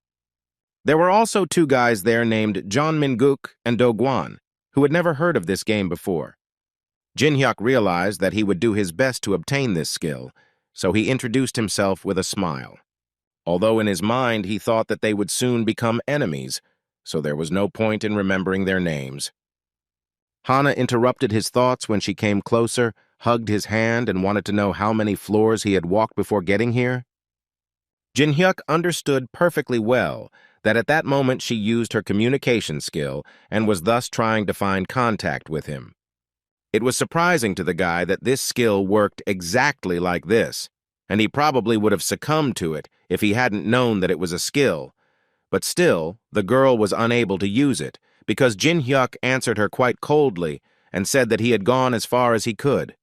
There were also two guys there named John Min-guk and Do Guan, who had never heard of this game before. Jin Hyuk realized that he would do his best to obtain this skill, so he introduced himself with a smile. Although in his mind he thought that they would soon become enemies, so there was no point in remembering their names. Hana interrupted his thoughts when she came closer, hugged his hand, and wanted to know how many floors he had walked before getting here. Jin Hyuk understood perfectly well that at that moment she used her communication skill and was thus trying to find contact with him. It was surprising to the guy that this skill worked exactly like this, and he probably would have succumbed to it if he hadn't known that it was a skill. But still, the girl was unable to use it, because Jin Hyuk answered her quite coldly and said that he had gone as far as he could.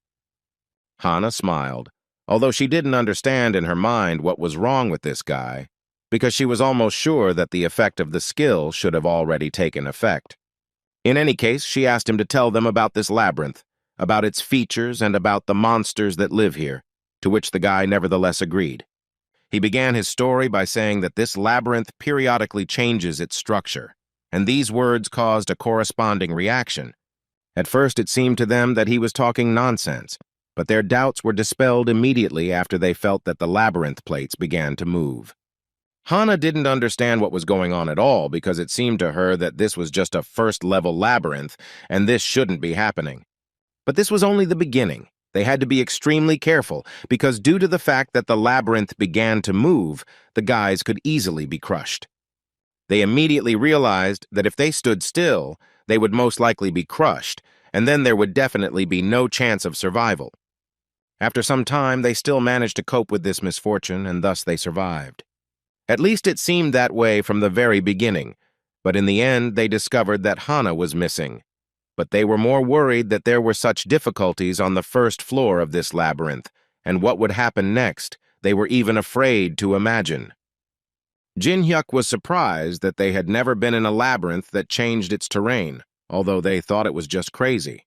Hana smiled, although she didn't understand in her mind what was wrong with this guy, because she was almost sure that the effect of the skill should have already taken effect. In any case, she asked him to tell them about this labyrinth, about its features and about the monsters that live here, to which the guy nevertheless agreed. He began his story by saying that this labyrinth periodically changes its structure, and these words caused a corresponding reaction. At first it seemed to them that he was talking nonsense, but their doubts were dispelled immediately after they felt that the labyrinth plates began to move. Hana didn't understand what was going on at all because it seemed to her that this was just a first-level labyrinth and this shouldn't be happening. But this was only the beginning. They had to be extremely careful because due to the fact that the labyrinth began to move, the guys could easily be crushed. They immediately realized that if they stood still, they would most likely be crushed, and then there would definitely be no chance of survival. After some time, they still managed to cope with this misfortune, and thus they survived. At least it seemed that way from the very beginning, but in the end they discovered that Hana was missing. But they were more worried that there were such difficulties on the first floor of this labyrinth, and what would happen next, they were even afraid to imagine. Jin Hyuk was surprised that they had never been in a labyrinth that changed its terrain, although they thought it was just crazy.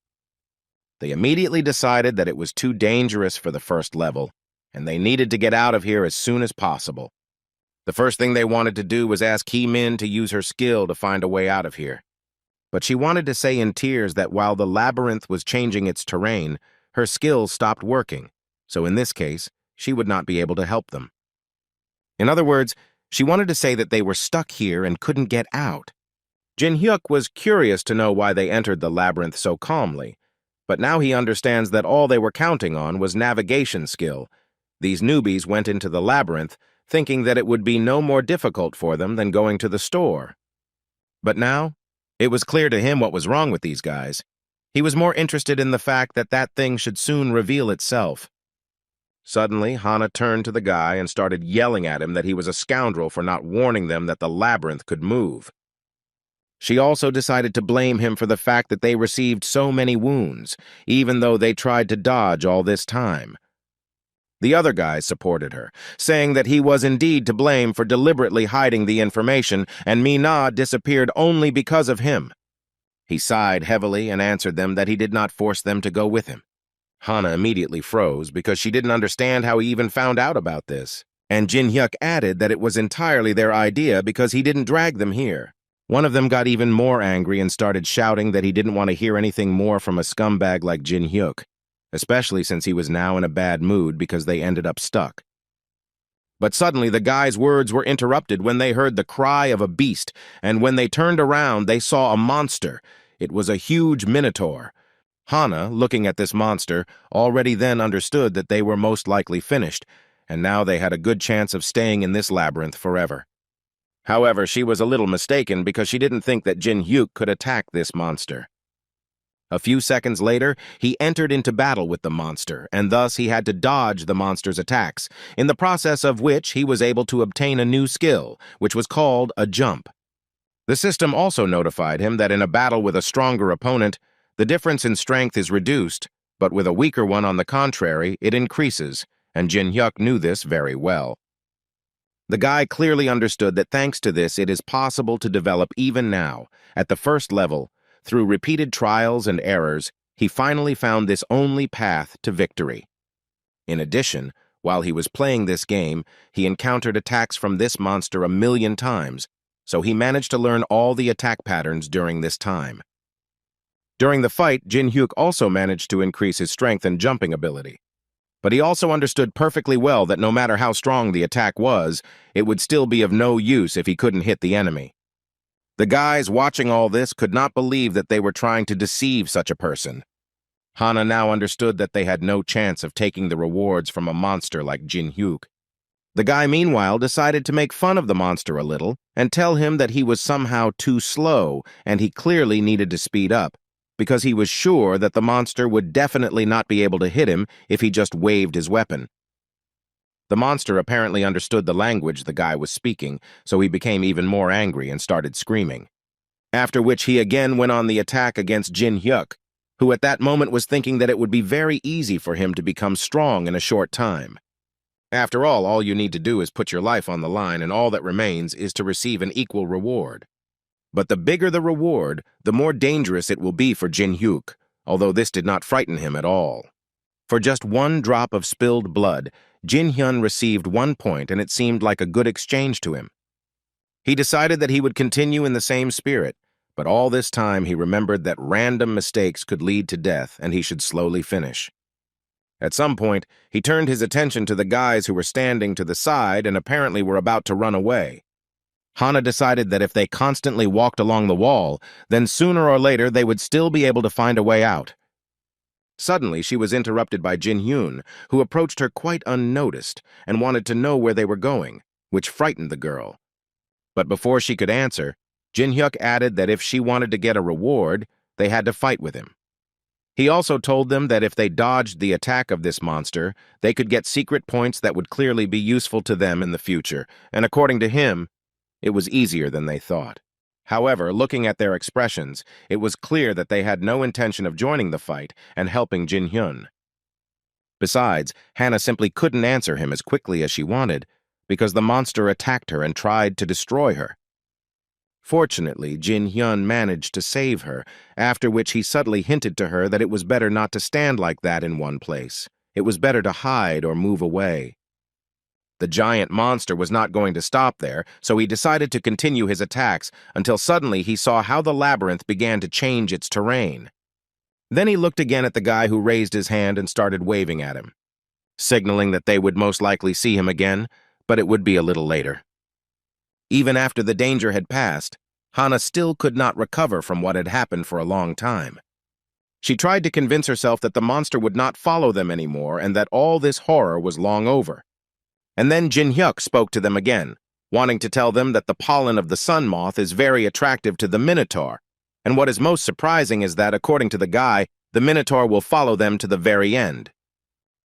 They immediately decided that it was too dangerous for the first level, and they needed to get out of here as soon as possible. The first thing they wanted to do was ask Hee Min to use her skill to find a way out of here. But she wanted to say in tears that while the labyrinth was changing its terrain, her skills stopped working, so in this case, she would not be able to help them. In other words, she wanted to say that they were stuck here and couldn't get out. Jin Hyuk was curious to know why they entered the labyrinth so calmly, but now he understands that all they were counting on was navigation skill. These newbies went into the labyrinth thinking that it would be no more difficult for them than going to the store. But now, it was clear to him what was wrong with these guys. He was more interested in the fact that that thing should soon reveal itself. Suddenly, Hana turned to the guy and started yelling at him that he was a scoundrel for not warning them that the labyrinth could move. She also decided to blame him for the fact that they received so many wounds, even though they tried to dodge all this time. The other guys supported her, saying that he was indeed to blame for deliberately hiding the information, and Mina disappeared only because of him. He sighed heavily and answered them that he did not force them to go with him. Hana immediately froze because she didn't understand how he even found out about this, and Jin Hyuk added that it was entirely their idea because he didn't drag them here. One of them got even more angry and started shouting that he didn't want to hear anything more from a scumbag like Jin Hyuk, especially since he was now in a bad mood because they ended up stuck. But suddenly the guys' words were interrupted when they heard the cry of a beast, and when they turned around they saw a monster. It was a huge minotaur. Hana, looking at this monster, already then understood that they were most likely finished, and now they had a good chance of staying in this labyrinth forever. However, she was a little mistaken because she didn't think that Jin Hyuk could attack this monster. A few seconds later, he entered into battle with the monster, and thus he had to dodge the monster's attacks, in the process of which he was able to obtain a new skill, which was called a jump. The system also notified him that in a battle with a stronger opponent, the difference in strength is reduced, but with a weaker one on the contrary, it increases, and Jin-hyuk knew this very well. The guy clearly understood that thanks to this, it is possible to develop even now, at the first level. Through repeated trials and errors, he finally found this only path to victory. In addition, while he was playing this game, he encountered attacks from this monster 1,000,000 times, so he managed to learn all the attack patterns during this time. During the fight, Jin-hyuk also managed to increase his strength and jumping ability. But he also understood perfectly well that no matter how strong the attack was, it would still be of no use if he couldn't hit the enemy. The guys watching all this could not believe that they were trying to deceive such a person. Hana now understood that they had no chance of taking the rewards from a monster like Jin-hyuk. The guy, meanwhile, decided to make fun of the monster a little and tell him that he was somehow too slow and he clearly needed to speed up, because he was sure that the monster would definitely not be able to hit him if he just waved his weapon. The monster apparently understood the language the guy was speaking, so he became even more angry and started screaming. After which he again went on the attack against Jin-hyuk, who at that moment was thinking that it would be very easy for him to become strong in a short time. After all you need to do is put your life on the line, and all that remains is to receive an equal reward. But the bigger the reward, the more dangerous it will be for Jin-hyuk, although this did not frighten him at all. For just one drop of spilled blood, Jin-hyun received 1 point, and it seemed like a good exchange to him. He decided that he would continue in the same spirit, but all this time he remembered that random mistakes could lead to death, and he should slowly finish. At some point, he turned his attention to the guys who were standing to the side and apparently were about to run away. Hana decided that if they constantly walked along the wall, then sooner or later they would still be able to find a way out. Suddenly, she was interrupted by Jin-hyun, who approached her quite unnoticed and wanted to know where they were going, which frightened the girl. But before she could answer, Jin-hyuk added that if she wanted to get a reward, they had to fight with him. He also told them that if they dodged the attack of this monster, they could get secret points that would clearly be useful to them in the future, and according to him, it was easier than they thought. However, looking at their expressions, it was clear that they had no intention of joining the fight and helping Jin-hyun. Besides, Hana simply couldn't answer him as quickly as she wanted, because the monster attacked her and tried to destroy her. Fortunately, Jin-hyun managed to save her, after which he subtly hinted to her that it was better not to stand like that in one place. It was better to hide or move away. The giant monster was not going to stop there, so he decided to continue his attacks until suddenly he saw how the labyrinth began to change its terrain. Then he looked again at the guy who raised his hand and started waving at him, signaling that they would most likely see him again, but it would be a little later. Even after the danger had passed, Hana still could not recover from what had happened for a long time. She tried to convince herself that the monster would not follow them anymore and that all this horror was long over. And then Jin-hyuk spoke to them again, wanting to tell them that the pollen of the sun moth is very attractive to the Minotaur, and what is most surprising is that, according to the guy, the Minotaur will follow them to the very end.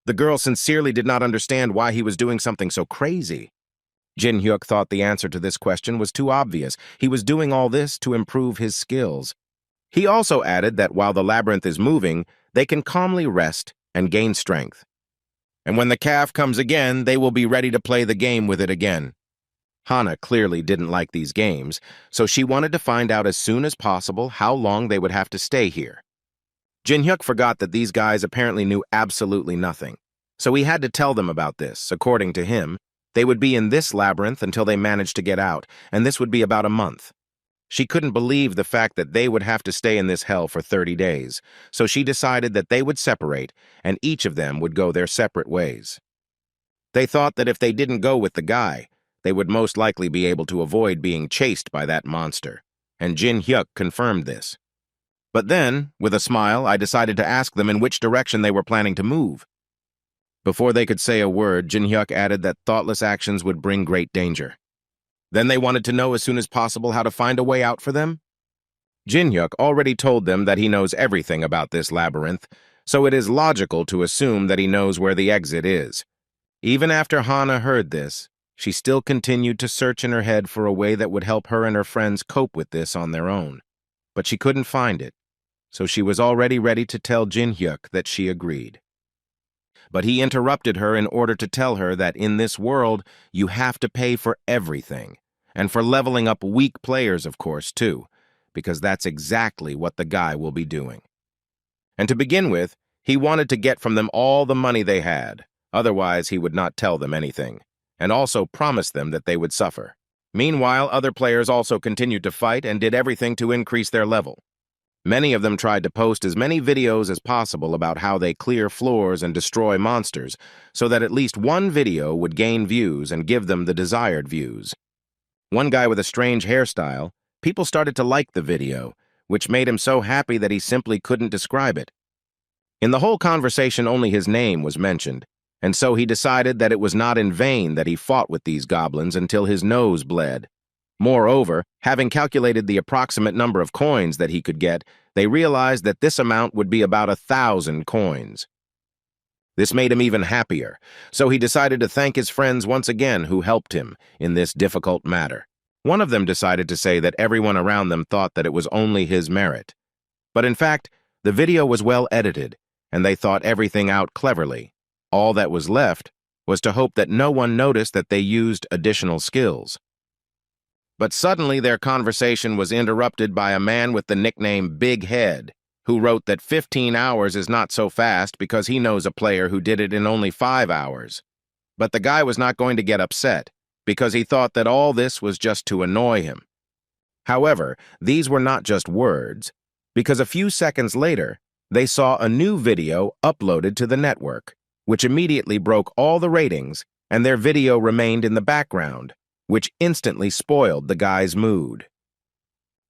The girl sincerely did not understand why he was doing something so crazy. Jin-hyuk thought the answer to this question was too obvious. He was doing all this to improve his skills. He also added that while the labyrinth is moving, they can calmly rest and gain strength. And when the calf comes again, they will be ready to play the game with it again. Hana clearly didn't like these games, so she wanted to find out as soon as possible how long they would have to stay here. Jin-hyuk forgot that these guys apparently knew absolutely nothing, so he had to tell them about this. According to him, they would be in this labyrinth until they managed to get out, and this would be about a month. She couldn't believe the fact that they would have to stay in this hell for 30 days, so she decided that they would separate, and each of them would go their separate ways. They thought that if they didn't go with the guy, they would most likely be able to avoid being chased by that monster, and Jin-hyuk confirmed this. But then, with a smile, I decided to ask them in which direction they were planning to move. Before they could say a word, Jin-hyuk added that thoughtless actions would bring great danger. Then they wanted to know as soon as possible how to find a way out for them? Jin-hyuk already told them that he knows everything about this labyrinth, so it is logical to assume that he knows where the exit is. Even after Hana heard this, she still continued to search in her head for a way that would help her and her friends cope with this on their own. But she couldn't find it, so she was already ready to tell Jin-hyuk that she agreed. But he interrupted her in order to tell her that in this world, you have to pay for everything, and for leveling up weak players, of course, too, because that's exactly what the guy will be doing. And to begin with, he wanted to get from them all the money they had, otherwise he would not tell them anything, and also promised them that they would suffer. Meanwhile, other players also continued to fight and did everything to increase their level. Many of them tried to post as many videos as possible about how they clear floors and destroy monsters, so that at least one video would gain views and give them the desired views. One guy with a strange hairstyle, people started to like the video, which made him so happy that he simply couldn't describe it. In the whole conversation, only his name was mentioned, and so he decided that it was not in vain that he fought with these goblins until his nose bled. Moreover, having calculated the approximate number of coins that he could get, they realized that this amount would be about 1,000 coins. This made him even happier, so he decided to thank his friends once again who helped him in this difficult matter. One of them decided to say that everyone around them thought that it was only his merit. But in fact, the video was well edited, and they thought everything out cleverly. All that was left was to hope that no one noticed that they used additional skills. But suddenly their conversation was interrupted by a man with the nickname Big Head, who wrote that 15 hours is not so fast because he knows a player who did it in only 5 hours. But the guy was not going to get upset, because he thought that all this was just to annoy him. However, these were not just words, because a few seconds later, they saw a new video uploaded to the network, which immediately broke all the ratings, and their video remained in the background, which instantly spoiled the guy's mood.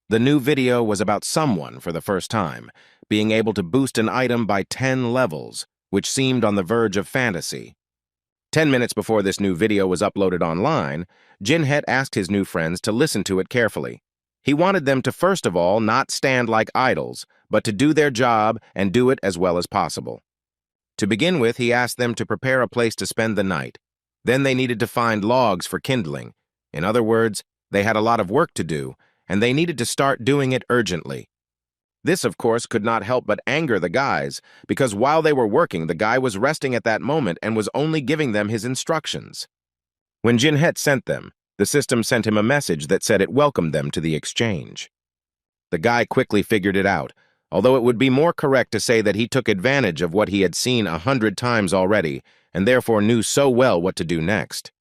The new video was about someone, for the first time, being able to boost an item by 10 levels, which seemed on the verge of fantasy. 10 minutes before this new video was uploaded online, Jin-hyuk asked his new friends to listen to it carefully. He wanted them to first of all not stand like idols, but to do their job and do it as well as possible. To begin with, he asked them to prepare a place to spend the night. Then they needed to find logs for kindling. In other words, they had a lot of work to do, and they needed to start doing it urgently. This, of course, could not help but anger the guys, because while they were working, the guy was resting at that moment and was only giving them his instructions. When Jin-hyuk sent them, the system sent him a message that said it welcomed them to the exchange. The guy quickly figured it out, although it would be more correct to say that he took advantage of what he had seen 100 times already, and therefore knew so well what to do next.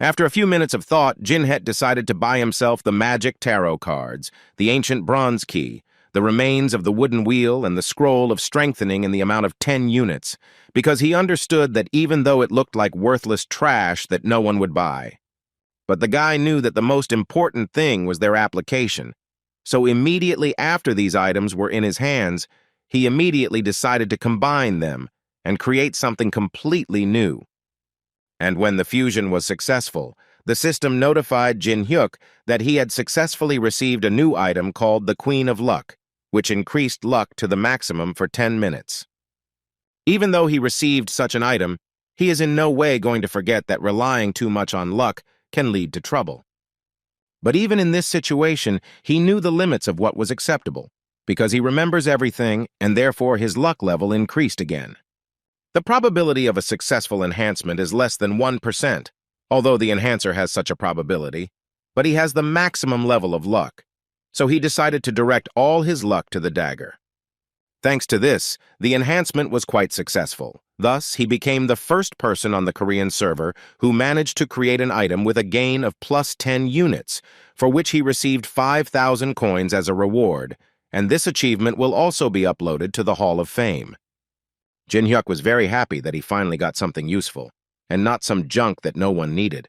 After a few minutes of thought, Jin-hyuk decided to buy himself the magic tarot cards, the ancient bronze key, the remains of the wooden wheel, and the scroll of strengthening in the amount of 10 units, because he understood that even though it looked like worthless trash that no one would buy. But the guy knew that the most important thing was their application, so immediately after these items were in his hands, he immediately decided to combine them and create something completely new. And when the fusion was successful, the system notified Jin-hyuk that he had successfully received a new item called the Queen of Luck, which increased luck to the maximum for 10 minutes. Even though he received such an item, he is in no way going to forget that relying too much on luck can lead to trouble. But even in this situation, he knew the limits of what was acceptable, because he remembers everything, and therefore his luck level increased again. The probability of a successful enhancement is less than 1%, although the enhancer has such a probability, but he has the maximum level of luck, so he decided to direct all his luck to the dagger. Thanks to this, the enhancement was quite successful. Thus, he became the first person on the Korean server who managed to create an item with a gain of plus 10 units, for which he received 5,000 coins as a reward, and this achievement will also be uploaded to the Hall of Fame. Jin-hyuk was very happy that he finally got something useful, and not some junk that no one needed.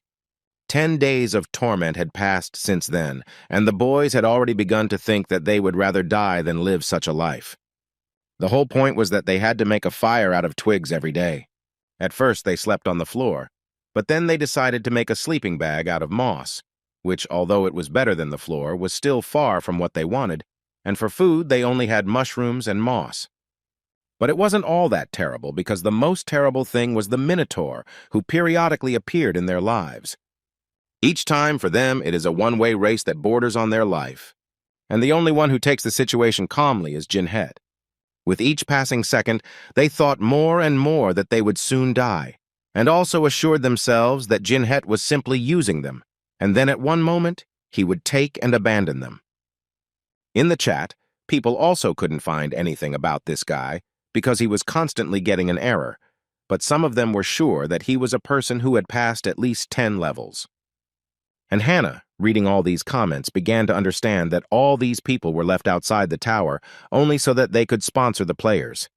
10 days of torment had passed since then, and the boys had already begun to think that they would rather die than live such a life. The whole point was that they had to make a fire out of twigs every day. At first, they slept on the floor, but then they decided to make a sleeping bag out of moss, which, although it was better than the floor, was still far from what they wanted, and for food they only had mushrooms and moss. But it wasn't all that terrible, because the most terrible thing was the Minotaur, who periodically appeared in their lives. Each time for them it is a one-way race that borders on their life, and the only one who takes the situation calmly is Jinhet. With each passing second, they thought more and more that they would soon die, and also assured themselves that Jinhet was simply using them, and then at one moment, he would take and abandon them. In the chat, people also couldn't find anything about this guy because he was constantly getting an error, but some of them were sure that he was a person who had passed at least 10 levels. And Hannah, reading all these comments, began to understand that all these people were left outside the tower only so that they could sponsor the players.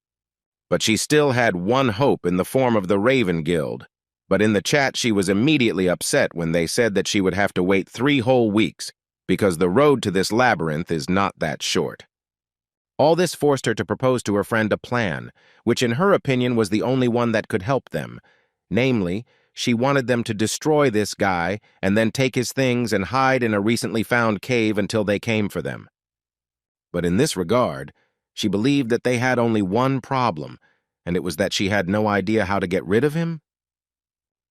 But she still had one hope in the form of the Raven Guild. But in the chat, she was immediately upset when they said that she would have to wait 3 whole weeks because the road to this labyrinth is not that short. All this forced her to propose to her friend a plan, which in her opinion was the only one that could help them. Namely, she wanted them to destroy this guy and then take his things and hide in a recently found cave until they came for them. But in this regard, she believed that they had only one problem, and it was that she had no idea how to get rid of him.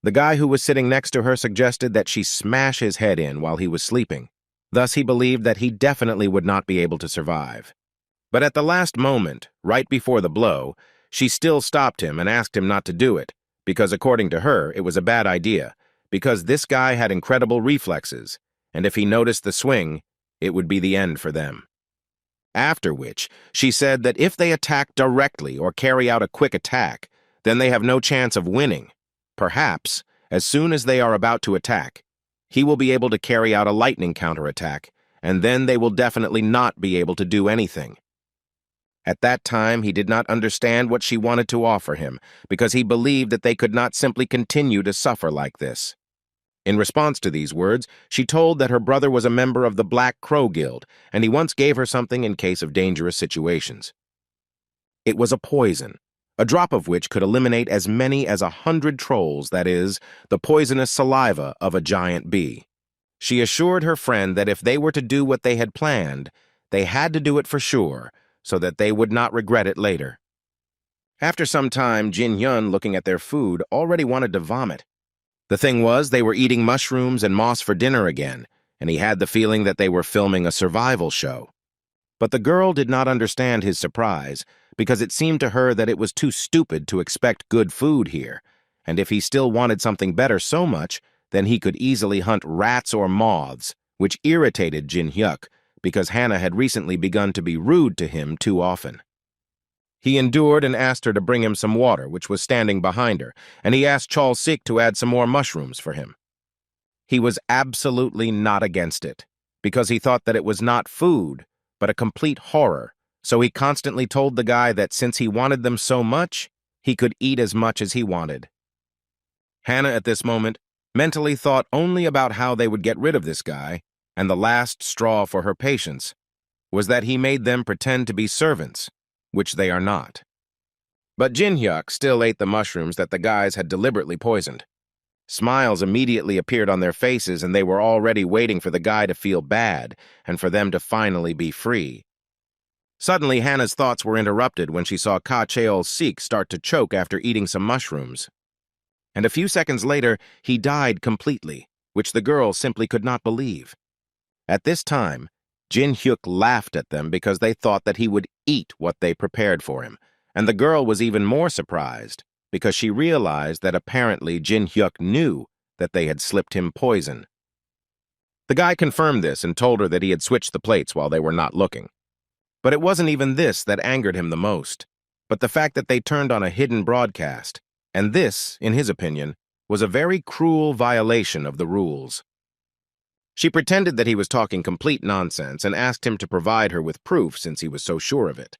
The guy who was sitting next to her suggested that she smash his head in while he was sleeping. Thus, he believed that he definitely would not be able to survive. But at the last moment, right before the blow, she still stopped him and asked him not to do it, because according to her, it was a bad idea, because this guy had incredible reflexes, and if he noticed the swing, it would be the end for them. After which, she said that if they attack directly or carry out a quick attack, then they have no chance of winning. Perhaps, as soon as they are about to attack, he will be able to carry out a lightning counterattack, and then they will definitely not be able to do anything. At that time, he did not understand what she wanted to offer him, because he believed that they could not simply continue to suffer like this. In response to these words, she told that her brother was a member of the Black Crow Guild, and he once gave her something in case of dangerous situations. It was a poison, a drop of which could eliminate as many as 100 trolls, that is, the poisonous saliva of a giant bee. She assured her friend that if they were to do what they had planned, they had to do it for sure, so that they would not regret it later. After some time, Jin Hyun, looking at their food, already wanted to vomit. The thing was, they were eating mushrooms and moss for dinner again, and he had the feeling that they were filming a survival show. But the girl did not understand his surprise, because it seemed to her that it was too stupid to expect good food here, and if he still wanted something better so much, then he could easily hunt rats or moths, which irritated Jin Hyuk, because Hannah had recently begun to be rude to him too often. He endured and asked her to bring him some water, which was standing behind her, and he asked Chol Sik to add some more mushrooms for him. He was absolutely not against it, because he thought that it was not food, but a complete horror, so he constantly told the guy that since he wanted them so much, he could eat as much as he wanted. Hannah, at this moment, mentally thought only about how they would get rid of this guy, and the last straw for her patience was that he made them pretend to be servants, which they are not. But Jin Hyuk still ate the mushrooms that the guys had deliberately poisoned. Smiles immediately appeared on their faces, and they were already waiting for the guy to feel bad and for them to finally be free. Suddenly, Hannah's thoughts were interrupted when she saw Ka Cheol Sik start to choke after eating some mushrooms. And a few seconds later, he died completely, which the girl simply could not believe. At this time, Jin Hyuk laughed at them because they thought that he would eat what they prepared for him, and the girl was even more surprised because she realized that apparently Jin Hyuk knew that they had slipped him poison. The guy confirmed this and told her that he had switched the plates while they were not looking. But it wasn't even this that angered him the most, but the fact that they turned on a hidden broadcast, and this, in his opinion, was a very cruel violation of the rules. She pretended that he was talking complete nonsense and asked him to provide her with proof since he was so sure of it.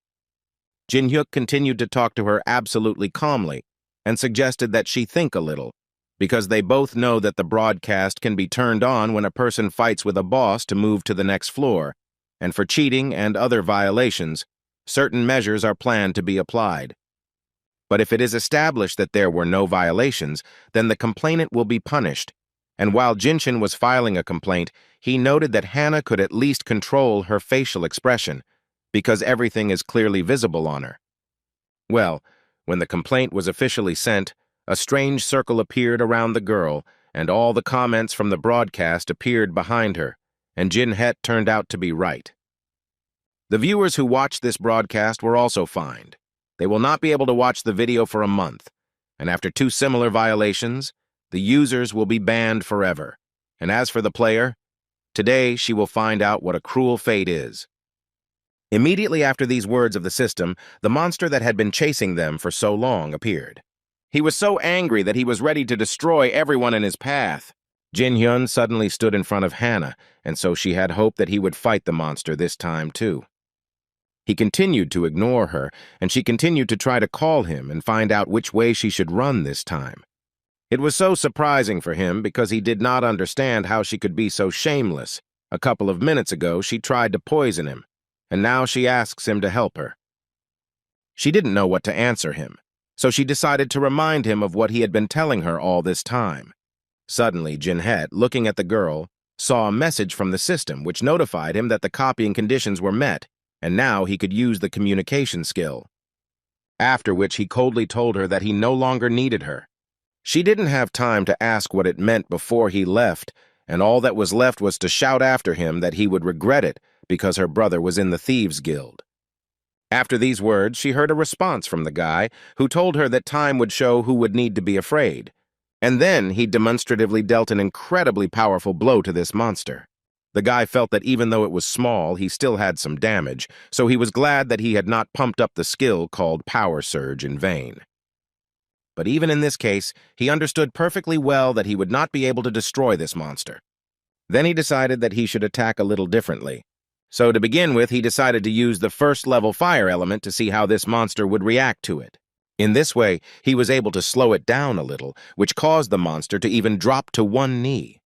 Jin Hyuk continued to talk to her absolutely calmly and suggested that she think a little, because they both know that the broadcast can be turned on when a person fights with a boss to move to the next floor, and for cheating and other violations, certain measures are planned to be applied. But if it is established that there were no violations, then the complainant will be punished. And while Jinshin was filing a complaint, he noted that Hannah could at least control her facial expression, because everything is clearly visible on her. Well, when the complaint was officially sent, a strange circle appeared around the girl, and all the comments from the broadcast appeared behind her, and Jin-het turned out to be right. The viewers who watched this broadcast were also fined. They will not be able to watch the video for a month, and after 2 similar violations, the users will be banned forever. And as for the player, today she will find out what a cruel fate is. Immediately after these words of the system, the monster that had been chasing them for so long appeared. He was so angry that he was ready to destroy everyone in his path. Jin-hyun suddenly stood in front of Hannah, and so she had hope that he would fight the monster this time too. He continued to ignore her, and she continued to try to call him and find out which way she should run this time. It was so surprising for him because he did not understand how she could be so shameless. A couple of minutes ago, she tried to poison him, and now she asks him to help her. She didn't know what to answer him, so she decided to remind him of what he had been telling her all this time. Suddenly, Jin-het, looking at the girl, saw a message from the system which notified him that the copying conditions were met, and now he could use the communication skill. After which he coldly told her that he no longer needed her. She didn't have time to ask what it meant before he left, and all that was left was to shout after him that he would regret it because her brother was in the Thieves' Guild. After these words, she heard a response from the guy, who told her that time would show who would need to be afraid. And then he demonstratively dealt an incredibly powerful blow to this monster. The guy felt that even though it was small, he still had some damage, so he was glad that he had not pumped up the skill called Power Surge in vain. But even in this case, he understood perfectly well that he would not be able to destroy this monster. Then he decided that he should attack a little differently. So to begin with, he decided to use the first-level fire element to see how this monster would react to it. In this way, he was able to slow it down a little, which caused the monster to even drop to one knee.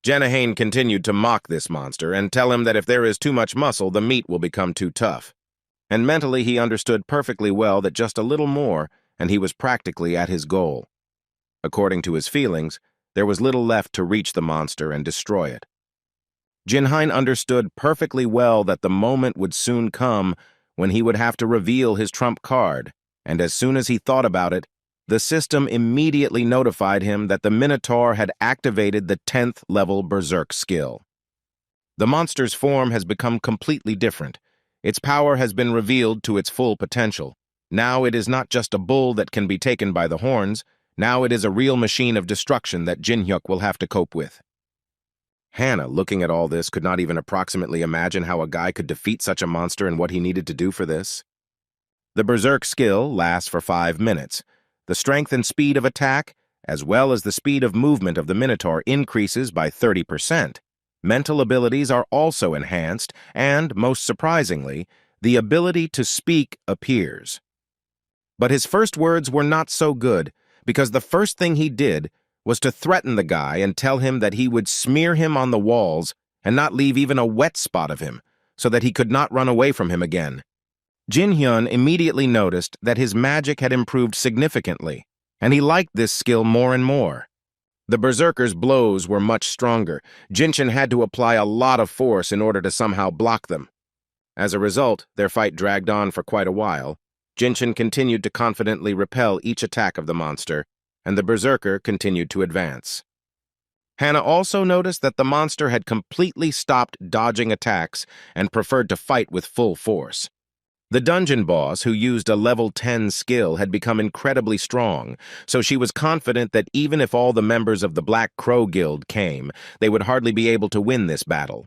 Jenahane continued to mock this monster and tell him that if there is too much muscle, the meat will become too tough. And mentally, he understood perfectly well that just a little more, and he was practically at his goal. According to his feelings, there was little left to reach the monster and destroy it. Jin-hein understood perfectly well that the moment would soon come when he would have to reveal his trump card, and as soon as he thought about it, the system immediately notified him that the Minotaur had activated the 10th level Berserk skill. The monster's form has become completely different. Its power has been revealed to its full potential. Now it is not just a bull that can be taken by the horns. Now it is a real machine of destruction that Jin-hyuk will have to cope with. Hannah, looking at all this, could not even approximately imagine how a guy could defeat such a monster and what he needed to do for this. The Berserk skill lasts for 5 minutes. The strength and speed of attack, as well as the speed of movement of the Minotaur, increases by 30%. Mental abilities are also enhanced, and, most surprisingly, the ability to speak appears. But his first words were not so good, because the first thing he did was to threaten the guy and tell him that he would smear him on the walls and not leave even a wet spot of him, so that he could not run away from him again. Jin-hyun immediately noticed that his magic had improved significantly, and he liked this skill more and more. The Berserker's blows were much stronger. Jinshin had to apply a lot of force in order to somehow block them. As a result, their fight dragged on for quite a while. Jinshin continued to confidently repel each attack of the monster, and the Berserker continued to advance. Hannah also noticed that the monster had completely stopped dodging attacks and preferred to fight with full force. The dungeon boss, who used a level 10 skill, had become incredibly strong, so she was confident that even if all the members of the Black Crow Guild came, they would hardly be able to win this battle.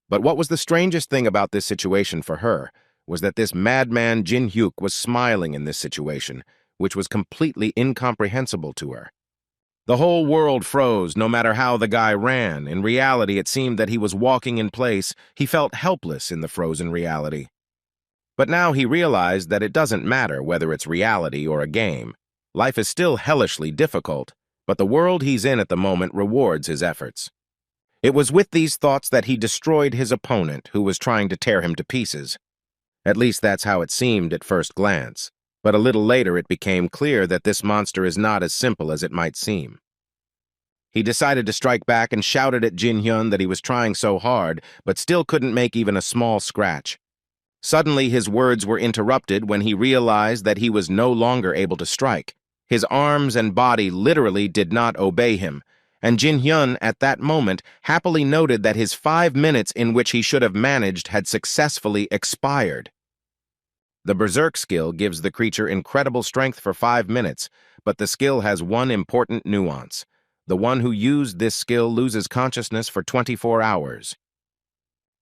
But what was the strangest thing about this situation for her was that this madman Jin-hyuk was smiling in this situation, which was completely incomprehensible to her. The whole world froze no matter how the guy ran. In reality, it seemed that he was walking in place. He felt helpless in the frozen reality. But now he realized that it doesn't matter whether it's reality or a game. Life is still hellishly difficult, but the world he's in at the moment rewards his efforts. It was with these thoughts that he destroyed his opponent, who was trying to tear him to pieces. At least that's how it seemed at first glance. But a little later it became clear that this monster is not as simple as it might seem. He decided to strike back and shouted at Jin-hyun that he was trying so hard, but still couldn't make even a small scratch. Suddenly, his words were interrupted when he realized that he was no longer able to strike. His arms and body literally did not obey him, and Jin Hyun at that moment happily noted that his 5 minutes in which he should have managed had successfully expired. The Berserk skill gives the creature incredible strength for 5 minutes, but the skill has one important nuance. The one who used this skill loses consciousness for 24 hours.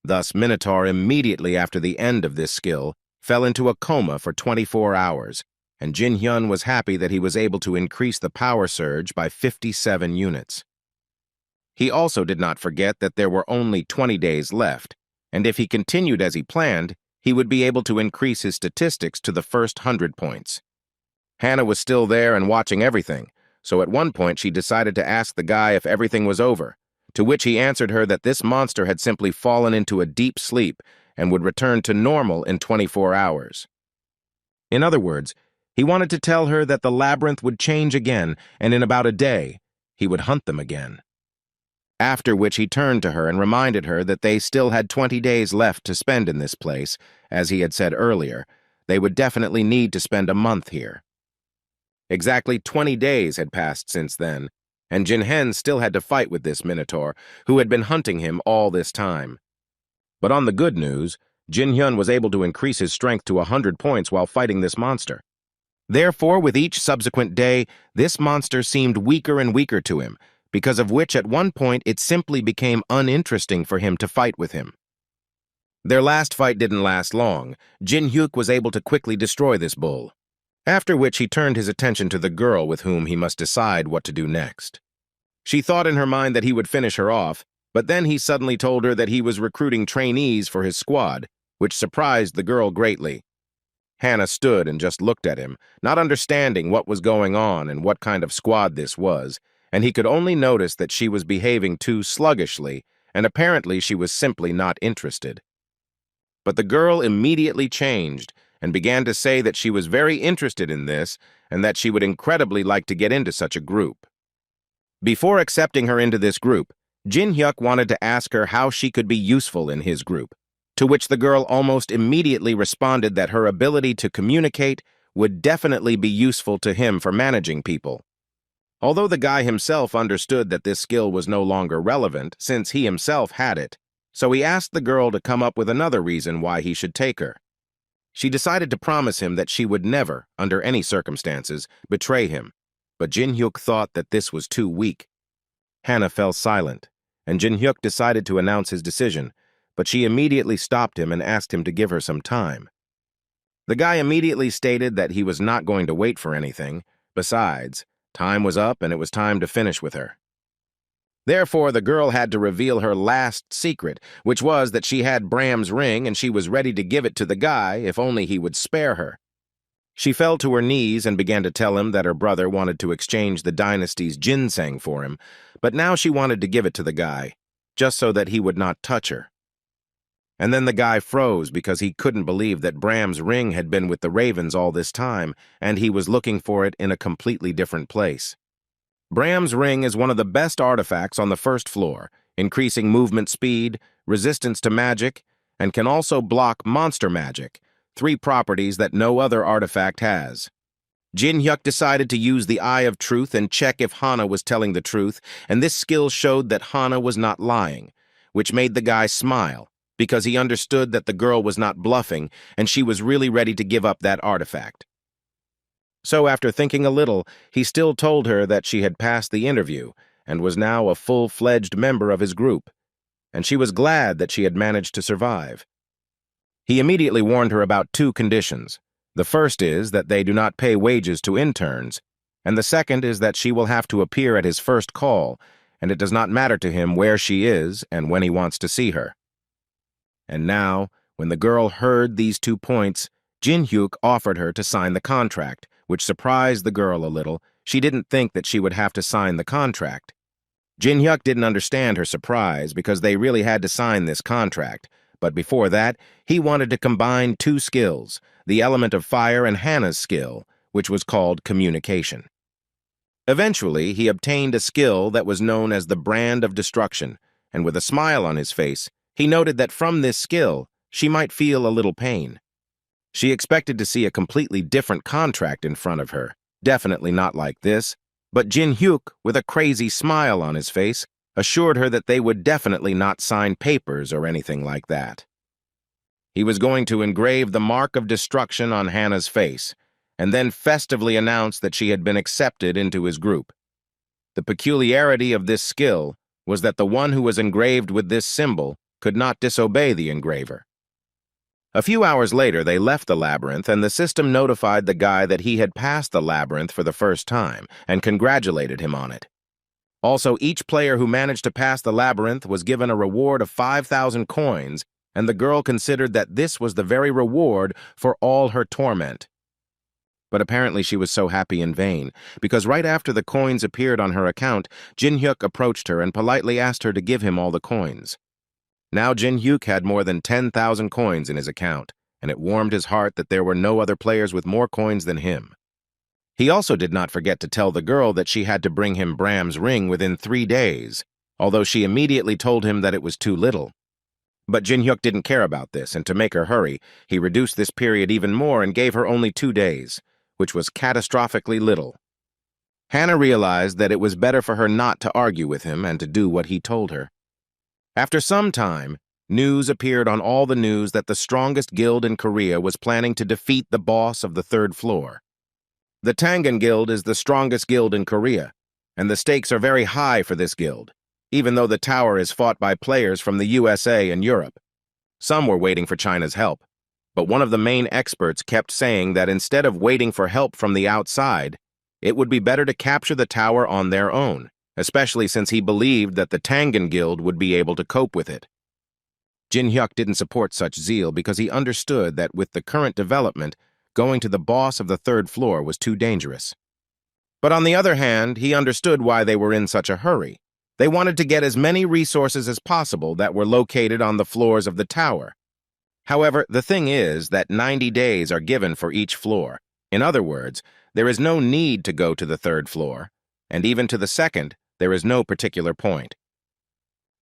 Thus, Minotaur immediately after the end of this skill fell into a coma for 24 hours, and Jin Hyun was happy that he was able to increase the power surge by 57 units. He also did not forget that there were only 20 days left, and if he continued as he planned, he would be able to increase his statistics to the first 100 points. Hannah was still there and watching everything, so at one point she decided to ask the guy if everything was over, to which he answered her that this monster had simply fallen into a deep sleep and would return to normal in 24 hours. In other words, he wanted to tell her that the labyrinth would change again, and in about a day, he would hunt them again. After which he turned to her and reminded her that they still had 20 days left to spend in this place. As he had said earlier, they would definitely need to spend a month here. Exactly 20 days had passed since then, and Jin Hen still had to fight with this Minotaur, who had been hunting him all this time. But on the good news, Jin Hyun was able to increase his strength to 100 points while fighting this monster. Therefore, with each subsequent day, this monster seemed weaker and weaker to him, because of which at one point it simply became uninteresting for him to fight with him. Their last fight didn't last long. Jin Hyuk was able to quickly destroy this bull, after which he turned his attention to the girl with whom he must decide what to do next. She thought in her mind that he would finish her off, but then he suddenly told her that he was recruiting trainees for his squad, which surprised the girl greatly. Hannah stood and just looked at him, not understanding what was going on and what kind of squad this was, and he could only notice that she was behaving too sluggishly, and apparently she was simply not interested. But the girl immediately changed and began to say that she was very interested in this and that she would incredibly like to get into such a group. Before accepting her into this group, Jin Hyuk wanted to ask her how she could be useful in his group, to which the girl almost immediately responded that her ability to communicate would definitely be useful to him for managing people. Although the guy himself understood that this skill was no longer relevant since he himself had it, so he asked the girl to come up with another reason why he should take her. She decided to promise him that she would never, under any circumstances, betray him, but Jin Hyuk thought that this was too weak. Hannah fell silent, and Jin Hyuk decided to announce his decision, but she immediately stopped him and asked him to give her some time. The guy immediately stated that he was not going to wait for anything. Besides, time was up and it was time to finish with her. Therefore, the girl had to reveal her last secret, which was that she had Bram's ring and she was ready to give it to the guy if only he would spare her. She fell to her knees and began to tell him that her brother wanted to exchange the dynasty's ginseng for him, but now she wanted to give it to the guy, just so that he would not touch her. And then the guy froze because he couldn't believe that Bram's ring had been with the ravens all this time, and he was looking for it in a completely different place. Bram's ring is one of the best artifacts on the first floor, increasing movement speed, resistance to magic, and can also block monster magic, 3 properties that no other artifact has. Jin Hyuk decided to use the Eye of Truth and check if Hana was telling the truth, and this skill showed that Hana was not lying, which made the guy smile, because he understood that the girl was not bluffing and she was really ready to give up that artifact. So after thinking a little, he still told her that she had passed the interview and was now a full-fledged member of his group, and she was glad that she had managed to survive. He immediately warned her about 2 conditions. The first is that they do not pay wages to interns, and the second is that she will have to appear at his first call, and it does not matter to him where she is and when he wants to see her. And now, when the girl heard these 2 points, Jin Hyuk offered her to sign the contract, which surprised the girl a little. She didn't think that she would have to sign the contract. Jin Hyuk didn't understand her surprise because they really had to sign this contract, but before that, he wanted to combine 2 skills, the element of fire and Hannah's skill, which was called communication. Eventually, he obtained a skill that was known as the Brand of Destruction, and with a smile on his face, he noted that from this skill, she might feel a little pain. She expected to see a completely different contract in front of her, definitely not like this, but Jin Hyuk, with a crazy smile on his face, assured her that they would definitely not sign papers or anything like that. He was going to engrave the mark of destruction on Hannah's face, and then festively announce that she had been accepted into his group. The peculiarity of this skill was that the one who was engraved with this symbol could not disobey the engraver. A few hours later, they left the labyrinth, and the system notified the guy that he had passed the labyrinth for the first time and congratulated him on it. Also, each player who managed to pass the labyrinth was given a reward of 5,000 coins, and the girl considered that this was the very reward for all her torment. But apparently she was so happy in vain, because right after the coins appeared on her account, Jin Hyuk approached her and politely asked her to give him all the coins. Now Jin Hyuk had more than 10,000 coins in his account, and it warmed his heart that there were no other players with more coins than him. He also did not forget to tell the girl that she had to bring him Bram's ring within 3 days, although she immediately told him that it was too little. But Jin Hyuk didn't care about this, and to make her hurry, he reduced this period even more and gave her only 2 days, which was catastrophically little. Hannah realized that it was better for her not to argue with him and to do what he told her. After some time, news appeared on all the news that the strongest guild in Korea was planning to defeat the boss of the 3rd floor. The Tangan Guild is the strongest guild in Korea, and the stakes are very high for this guild, even though the tower is fought by players from the USA and Europe. Some were waiting for China's help, but one of the main experts kept saying that instead of waiting for help from the outside, it would be better to capture the tower on their own, especially since he believed that the Tangan Guild would be able to cope with it. Jin Hyuk didn't support such zeal because he understood that with the current development, going to the boss of the 3rd floor was too dangerous. But on the other hand, he understood why they were in such a hurry. They wanted to get as many resources as possible that were located on the floors of the tower. However, the thing is that 90 days are given for each floor. In other words, there is no need to go to the 3rd floor, and even to the 2nd, there is no particular point.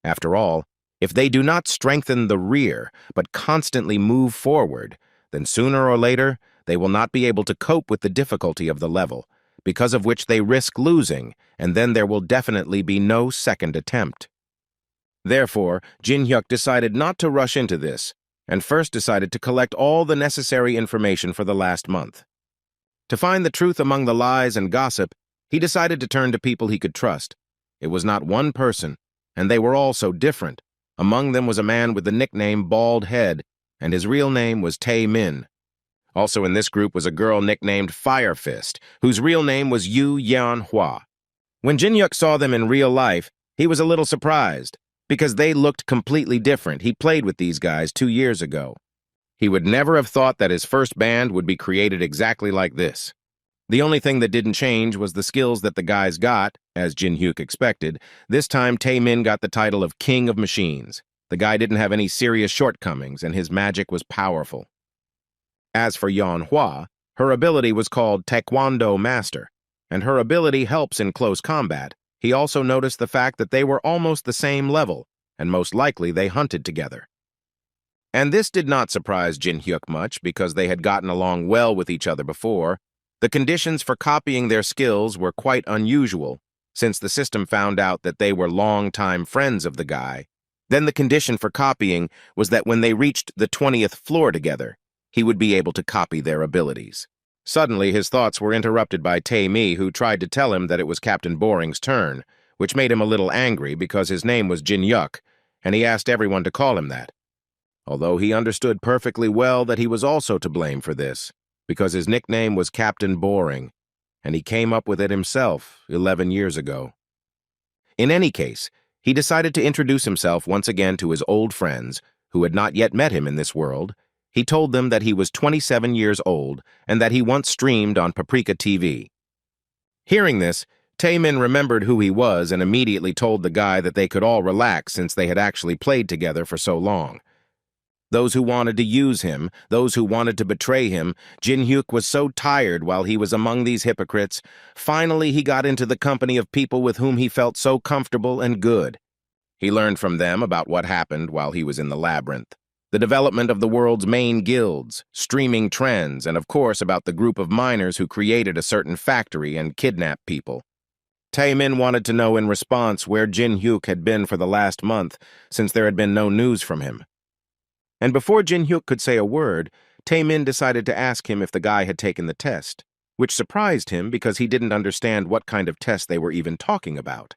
After all, if they do not strengthen the rear, but constantly move forward, then sooner or later, they will not be able to cope with the difficulty of the level, because of which they risk losing, and then there will definitely be no second attempt. Therefore, Jin Hyuk decided not to rush into this, and first decided to collect all the necessary information for the last month. To find the truth among the lies and gossip, he decided to turn to people he could trust. It was not one person, and they were all so different. Among them was a man with the nickname Bald Head, and his real name was Tae Min. Also in this group was a girl nicknamed Fire Fist, whose real name was Yu Yeon Hwa. When Jin Hyuk saw them in real life, he was a little surprised, because they looked completely different. He played with these guys 2 years ago. He would never have thought that his first band would be created exactly like this. The only thing that didn't change was the skills that the guys got, as Jin Hyuk expected. This time, Tae Min got the title of King of Machines. The guy didn't have any serious shortcomings, and his magic was powerful. As for Yeon Hwa, her ability was called Taekwondo Master, and her ability helps in close combat. He also noticed the fact that they were almost the same level, and most likely they hunted together. And this did not surprise Jin Hyuk much because they had gotten along well with each other before. The conditions for copying their skills were quite unusual, since the system found out that they were long-time friends of the guy. Then the condition for copying was that when they reached the 20th floor together, he would be able to copy their abilities. Suddenly, his thoughts were interrupted by Tae Mi, who tried to tell him that it was Captain Boring's turn, which made him a little angry because his name was Jin Hyuk, and he asked everyone to call him that. Although he understood perfectly well that he was also to blame for this, because his nickname was Captain Boring, and he came up with it himself 11 years ago. In any case, he decided to introduce himself once again to his old friends, who had not yet met him in this world. He told them that he was 27 years old and that he once streamed on Paprika TV. Hearing this, Tae Min remembered who he was and immediately told the guy that they could all relax since they had actually played together for so long. Those who wanted to use him, those who wanted to betray him, Jin Hyuk was so tired while he was among these hypocrites. Finally, he got into the company of people with whom he felt so comfortable and good. He learned from them about what happened while he was in the labyrinth. the development of the world's main guilds, streaming trends, and of course about the group of miners who created a certain factory and kidnapped people. Tae-min wanted to know in response where Jin-hyuk had been for the last month, since there had been no news from him. And before Jin-hyuk could say a word, Tae-min decided to ask him if the guy had taken the test, which surprised him because he didn't understand what kind of test they were even talking about.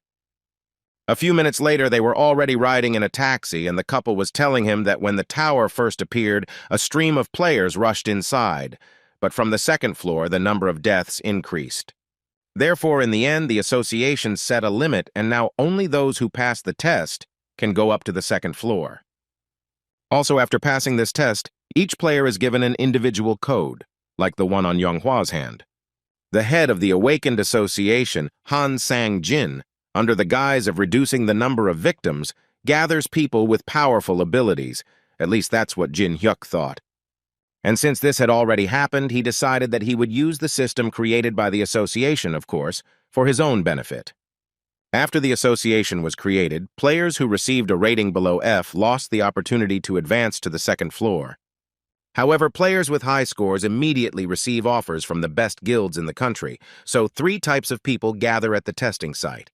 A few minutes later, they were already riding in a taxi, and the couple was telling him that when the tower first appeared, a stream of players rushed inside, but from the second floor, the number of deaths increased. Therefore, in the end, the association set a limit, and now only those who pass the test can go up to the second floor. Also, after passing this test, each player is given an individual code, like the one on Yonghwa's hand. The head of the Awakened Association, Han Sang-jin, under the guise of reducing the number of victims, gathers people with powerful abilities. At least that's what Jin-hyuk thought. And since this had already happened, he decided that he would use the system created by the association, of course, for his own benefit. After the association was created, players who received a rating below F lost the opportunity to advance to the second floor. However, players with high scores immediately receive offers from the best guilds in the country, so 3 types of people gather at the testing site.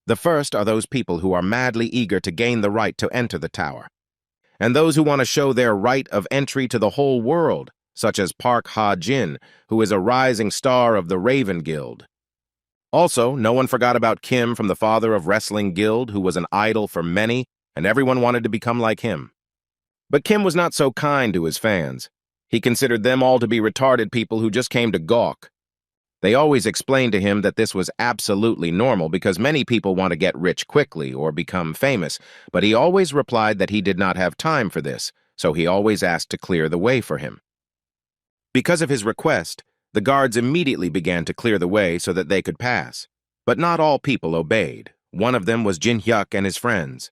The first are those people who are madly eager to gain the right to enter the tower, and those who want to show their right of entry to the whole world, such as Park Ha-jin, who is a rising star of the Raven Guild. Also, no one forgot about Kim from the Father of Wrestling Guild, who was an idol for many, and everyone wanted to become like him. But Kim was not so kind to his fans. He considered them all to be retarded people who just came to gawk. They always explained to him that this was absolutely normal because many people want to get rich quickly or become famous, but he always replied that he did not have time for this, so he always asked to clear the way for him. Because of his request, the guards immediately began to clear the way so that they could pass. But not all people obeyed. One of them was Jin-hyuk and his friends.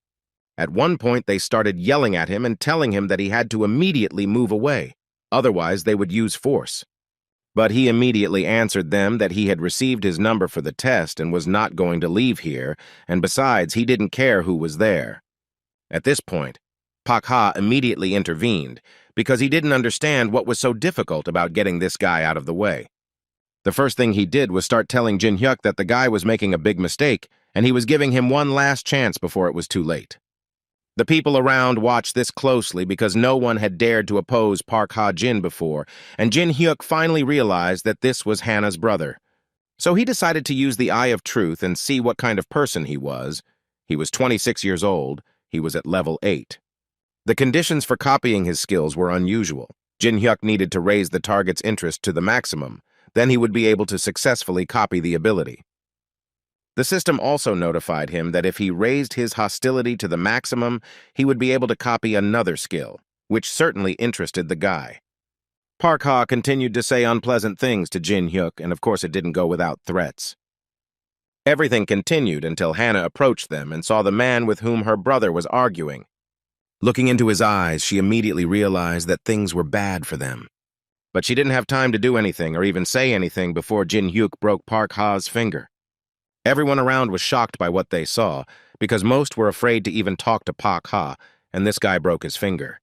At one point, they started yelling at him and telling him that he had to immediately move away, otherwise they would use force. But he immediately answered them that he had received his number for the test and was not going to leave here, and besides, he didn't care who was there. At this point, Pak Ha immediately intervened, because he didn't understand what was so difficult about getting this guy out of the way. The first thing he did was start telling Jin-hyuk that the guy was making a big mistake, and he was giving him one last chance before it was too late. The people around watched this closely because no one had dared to oppose Park Ha-jin before, and Jin-hyuk finally realized that this was Hannah's brother. So he decided to use the Eye of Truth and see what kind of person he was. He was 26 years old. He was at level 8. The conditions for copying his skills were unusual. Jin-hyuk needed to raise the target's interest to the maximum. Then he would be able to successfully copy the ability. The system also notified him that if he raised his hostility to the maximum, he would be able to copy another skill, which certainly interested the guy. Park Ha continued to say unpleasant things to Jin-hyuk, and of course it didn't go without threats. Everything continued until Hannah approached them and saw the man with whom her brother was arguing. Looking into his eyes, she immediately realized that things were bad for them. But she didn't have time to do anything or even say anything before Jin-hyuk broke Park Ha's finger. Everyone around was shocked by what they saw, because most were afraid to even talk to Park Ha, and this guy broke his finger.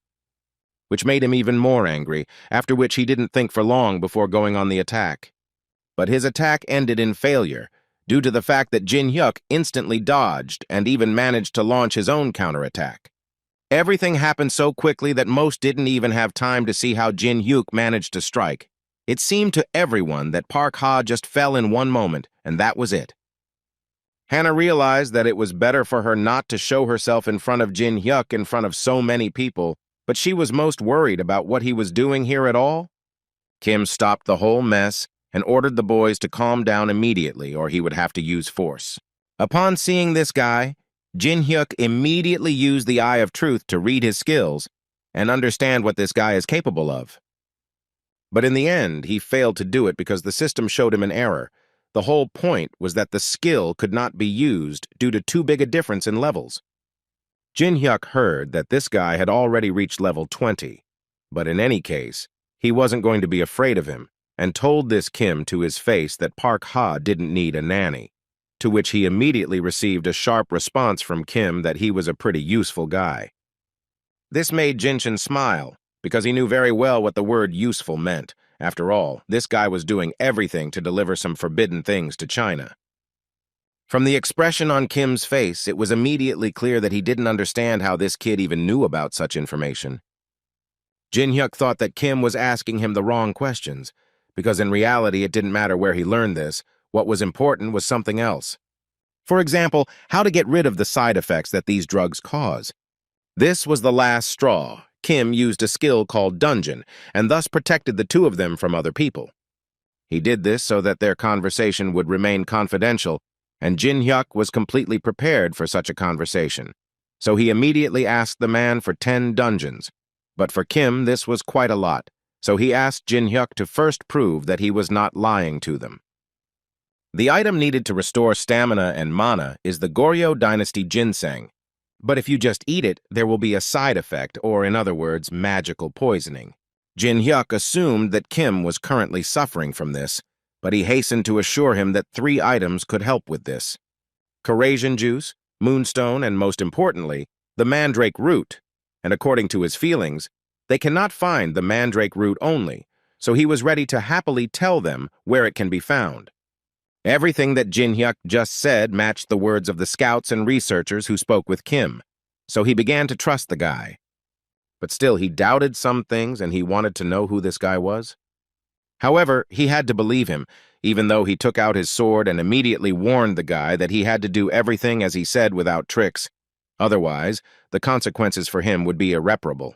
Which made him even more angry, after which he didn't think for long before going on the attack. But his attack ended in failure, due to the fact that Jin-hyuk instantly dodged and even managed to launch his own counterattack. Everything happened so quickly that most didn't even have time to see how Jin-hyuk managed to strike. It seemed to everyone that Park Ha just fell in one moment, and that was it. Hannah realized that it was better for her not to show herself in front of Jin-hyuk in front of so many people, but she was most worried about what he was doing here at all. Kim stopped the whole mess and ordered the boys to calm down immediately or he would have to use force. Upon seeing this guy, Jin-hyuk immediately used the Eye of Truth to read his skills and understand what this guy is capable of. But in the end, he failed to do it because the system showed him an error. The whole point was that the skill could not be used due to too big a difference in levels. Jin-hyuk heard that this guy had already reached level 20, but in any case, he wasn't going to be afraid of him, and told this Kim to his face that Park Ha didn't need a nanny, to which he immediately received a sharp response from Kim that he was a pretty useful guy. This made Jinshin smile, because he knew very well what the word useful meant. After all, this guy was doing everything to deliver some forbidden things to China. From the expression on Kim's face, it was immediately clear that he didn't understand how this kid even knew about such information. Jin-hyuk thought that Kim was asking him the wrong questions, because in reality it didn't matter where he learned this. What was important was something else. For example, how to get rid of the side effects that these drugs cause. This was the last straw. Kim used a skill called dungeon, and thus protected the two of them from other people. He did this so that their conversation would remain confidential, and Jin-hyuk was completely prepared for such a conversation. So he immediately asked the man for 10 dungeons. But for Kim, this was quite a lot, so he asked Jin-hyuk to first prove that he was not lying to them. The item needed to restore stamina and mana is the Goryeo Dynasty Ginseng. But if you just eat it, there will be a side effect, or in other words, magical poisoning. Jin-hyuk assumed that Kim was currently suffering from this, but he hastened to assure him that 3 items could help with this: Corasian juice, moonstone, and most importantly, the mandrake root. And according to his feelings, they cannot find the mandrake root only, so he was ready to happily tell them where it can be found. Everything that Jin-hyuk just said matched the words of the scouts and researchers who spoke with Kim, so he began to trust the guy. But still, he doubted some things and he wanted to know who this guy was. However, he had to believe him, even though he took out his sword and immediately warned the guy that he had to do everything as he said without tricks. Otherwise, the consequences for him would be irreparable.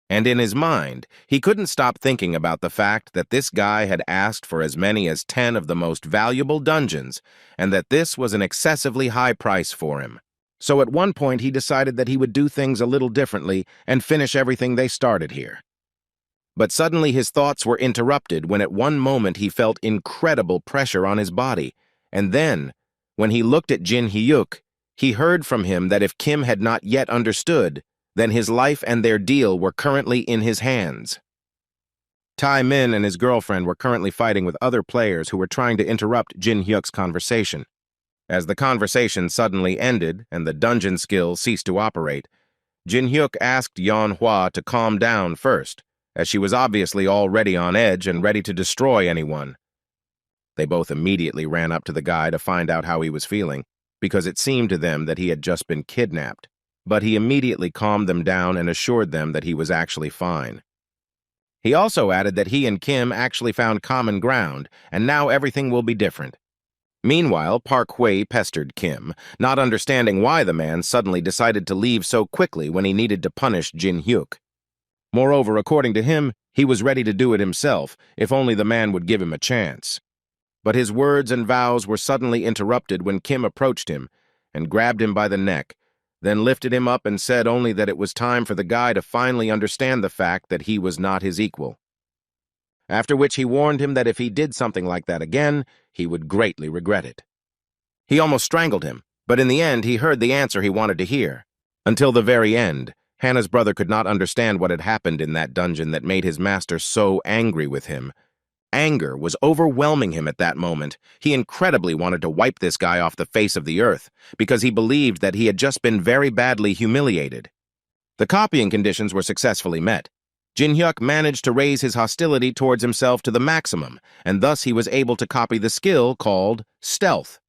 And in his mind, he couldn't stop thinking about the fact that this guy had asked for as many as 10 of the most valuable dungeons, and that this was an excessively high price for him. So at one point he decided that he would do things a little differently and finish everything they started here. But suddenly his thoughts were interrupted when at one moment he felt incredible pressure on his body, and then, when he looked at Jin-hyuk, he heard from him that if Kim had not yet understood, then his life and their deal were currently in his hands. Tai Min and his girlfriend were currently fighting with other players who were trying to interrupt Jin-hyuk's conversation. As the conversation suddenly ended and the dungeon skill ceased to operate, Jin-hyuk asked Manhwa to calm down first, as she was obviously already on edge and ready to destroy anyone. They both immediately ran up to the guy to find out how he was feeling, because it seemed to them that he had just been kidnapped. But he immediately calmed them down and assured them that he was actually fine. He also added that he and Kim actually found common ground, and now everything will be different. Meanwhile, Park Hui pestered Kim, not understanding why the man suddenly decided to leave so quickly when he needed to punish Jin-hyuk. Moreover, according to him, he was ready to do it himself, if only the man would give him a chance. But his words and vows were suddenly interrupted when Kim approached him and grabbed him by the neck, then lifted him up and said only that it was time for the guy to finally understand the fact that he was not his equal. After which he warned him that if he did something like that again, he would greatly regret it. He almost strangled him, but in the end he heard the answer he wanted to hear. Until the very end, Hannah's brother could not understand what had happened in that dungeon that made his master so angry with him. Anger was overwhelming him at that moment. He incredibly wanted to wipe this guy off the face of the earth, because he believed that he had just been very badly humiliated. The copying conditions were successfully met. Jin-hyuk managed to raise his hostility towards himself to the maximum, and thus he was able to copy the skill called stealth.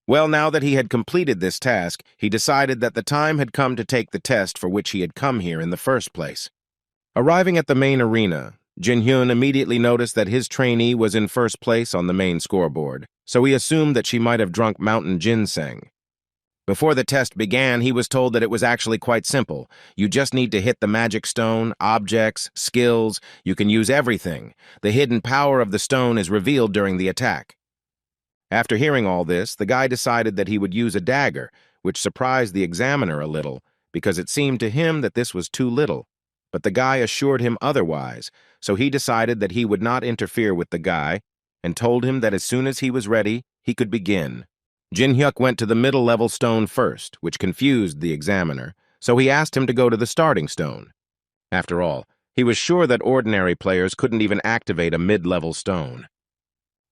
Well, now that he had completed this task, he decided that the time had come to take the test for which he had come here in the first place. Arriving at the main arena, Jin-hyun immediately noticed that his trainee was in first place on the main scoreboard, so he assumed that she might have drunk mountain ginseng. Before the test began, he was told that it was actually quite simple. You just need to hit the magic stone, objects, skills, you can use everything. The hidden power of the stone is revealed during the attack. After hearing all this, the guy decided that he would use a dagger, which surprised the examiner a little, because it seemed to him that this was too little. But the guy assured him otherwise, so he decided that he would not interfere with the guy and told him that as soon as he was ready, he could begin. Jin-hyuk went to the middle-level stone first, which confused the examiner, so he asked him to go to the starting stone. After all, he was sure that ordinary players couldn't even activate a mid-level stone.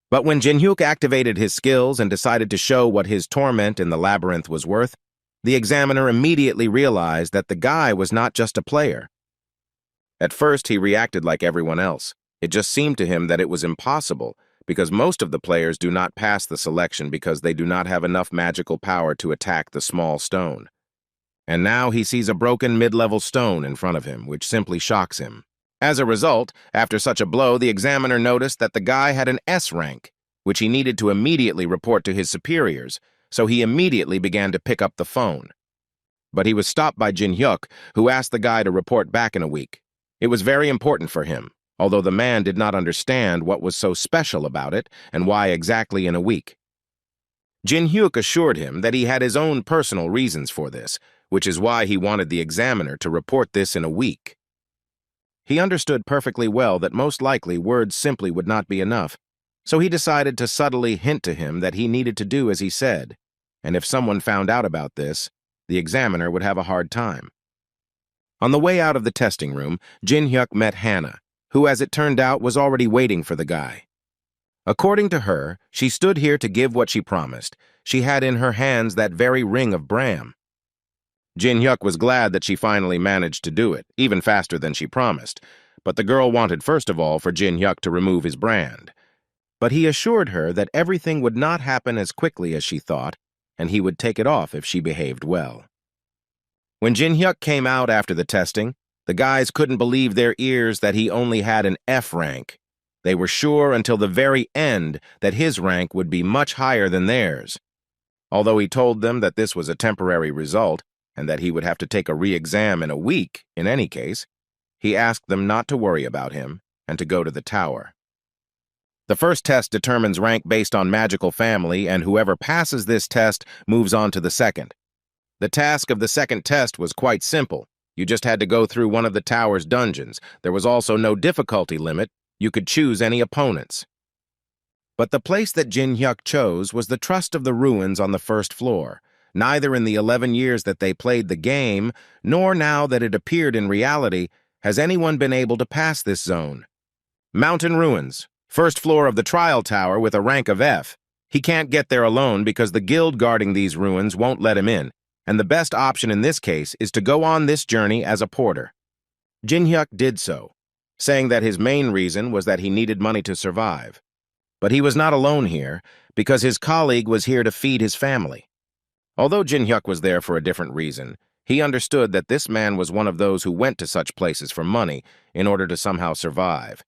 But when Jin-hyuk activated his skills and decided to show what his torment in the labyrinth was worth, The examiner immediately realized that the guy was not just a player. At first, he reacted like everyone else. It just seemed to him that it was impossible, because most of the players do not pass the selection because they do not have enough magical power to attack the small stone. And now he sees a broken mid-level stone in front of him, which simply shocks him. As a result, after such a blow, the examiner noticed that the guy had an S rank, which he needed to immediately report to his superiors, so he immediately began to pick up the phone. But he was stopped by Jin Hyuk, who asked the guy to report back in a week. It was very important for him, although the man did not understand what was so special about it and why exactly in a week. Jin Hyuk assured him that he had his own personal reasons for this, which is why he wanted the examiner to report this in a week. He understood perfectly well that most likely words simply would not be enough, so he decided to subtly hint to him that he needed to do as he said, and if someone found out about this, the examiner would have a hard time. On the way out of the testing room, Jin Hyuk met Hannah, who, as it turned out, was already waiting for the guy. According to her, she stood here to give what she promised. She had in her hands that very ring of Bram. Jin Hyuk was glad that she finally managed to do it, even faster than she promised, but the girl wanted first of all for Jin Hyuk to remove his brand. But he assured her that everything would not happen as quickly as she thought, and he would take it off if she behaved well. When Jin Hyuk came out after the testing, the guys couldn't believe their ears that he only had an F rank. They were sure until the very end that his rank would be much higher than theirs. Although he told them that this was a temporary result and that he would have to take a re-exam in a week in any case, he asked them not to worry about him and to go to the tower. The first test determines rank based on magical family, and whoever passes this test moves on to the second. The task of the second test was quite simple. You just had to go through one of the tower's dungeons. There was also no difficulty limit. You could choose any opponents. But the place that Jin Hyuk chose was the Trust of the Ruins on the first floor. Neither in the 11 years that they played the game, nor now that it appeared in reality, has anyone been able to pass this zone. Mountain Ruins, first floor of the Trial Tower with a rank of F. He can't get there alone because the guild guarding these ruins won't let him in, and the best option in this case is to go on this journey as a porter. Jin Hyuk did so, saying that his main reason was that he needed money to survive. But he was not alone here, because his colleague was here to feed his family. Although Jin Hyuk was there for a different reason, he understood that this man was one of those who went to such places for money in order to somehow survive.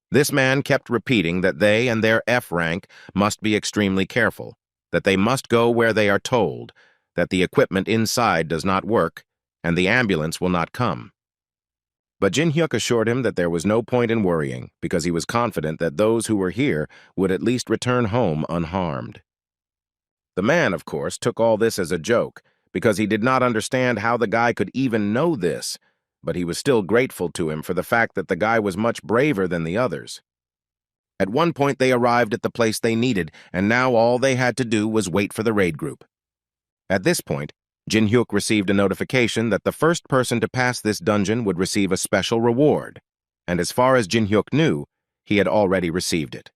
This man kept repeating that they and their F rank must be extremely careful, that they must go where they are told, that the equipment inside does not work, and the ambulance will not come. But Jin Hyuk assured him that there was no point in worrying, because he was confident that those who were here would at least return home unharmed. The man, of course, took all this as a joke, because he did not understand how the guy could even know this, but he was still grateful to him for the fact that the guy was much braver than the others. At one point they arrived at the place they needed, and now all they had to do was wait for the raid group. At this point, Jin Hyuk received a notification that the first person to pass this dungeon would receive a special reward, and as far as Jin Hyuk knew, he had already received it.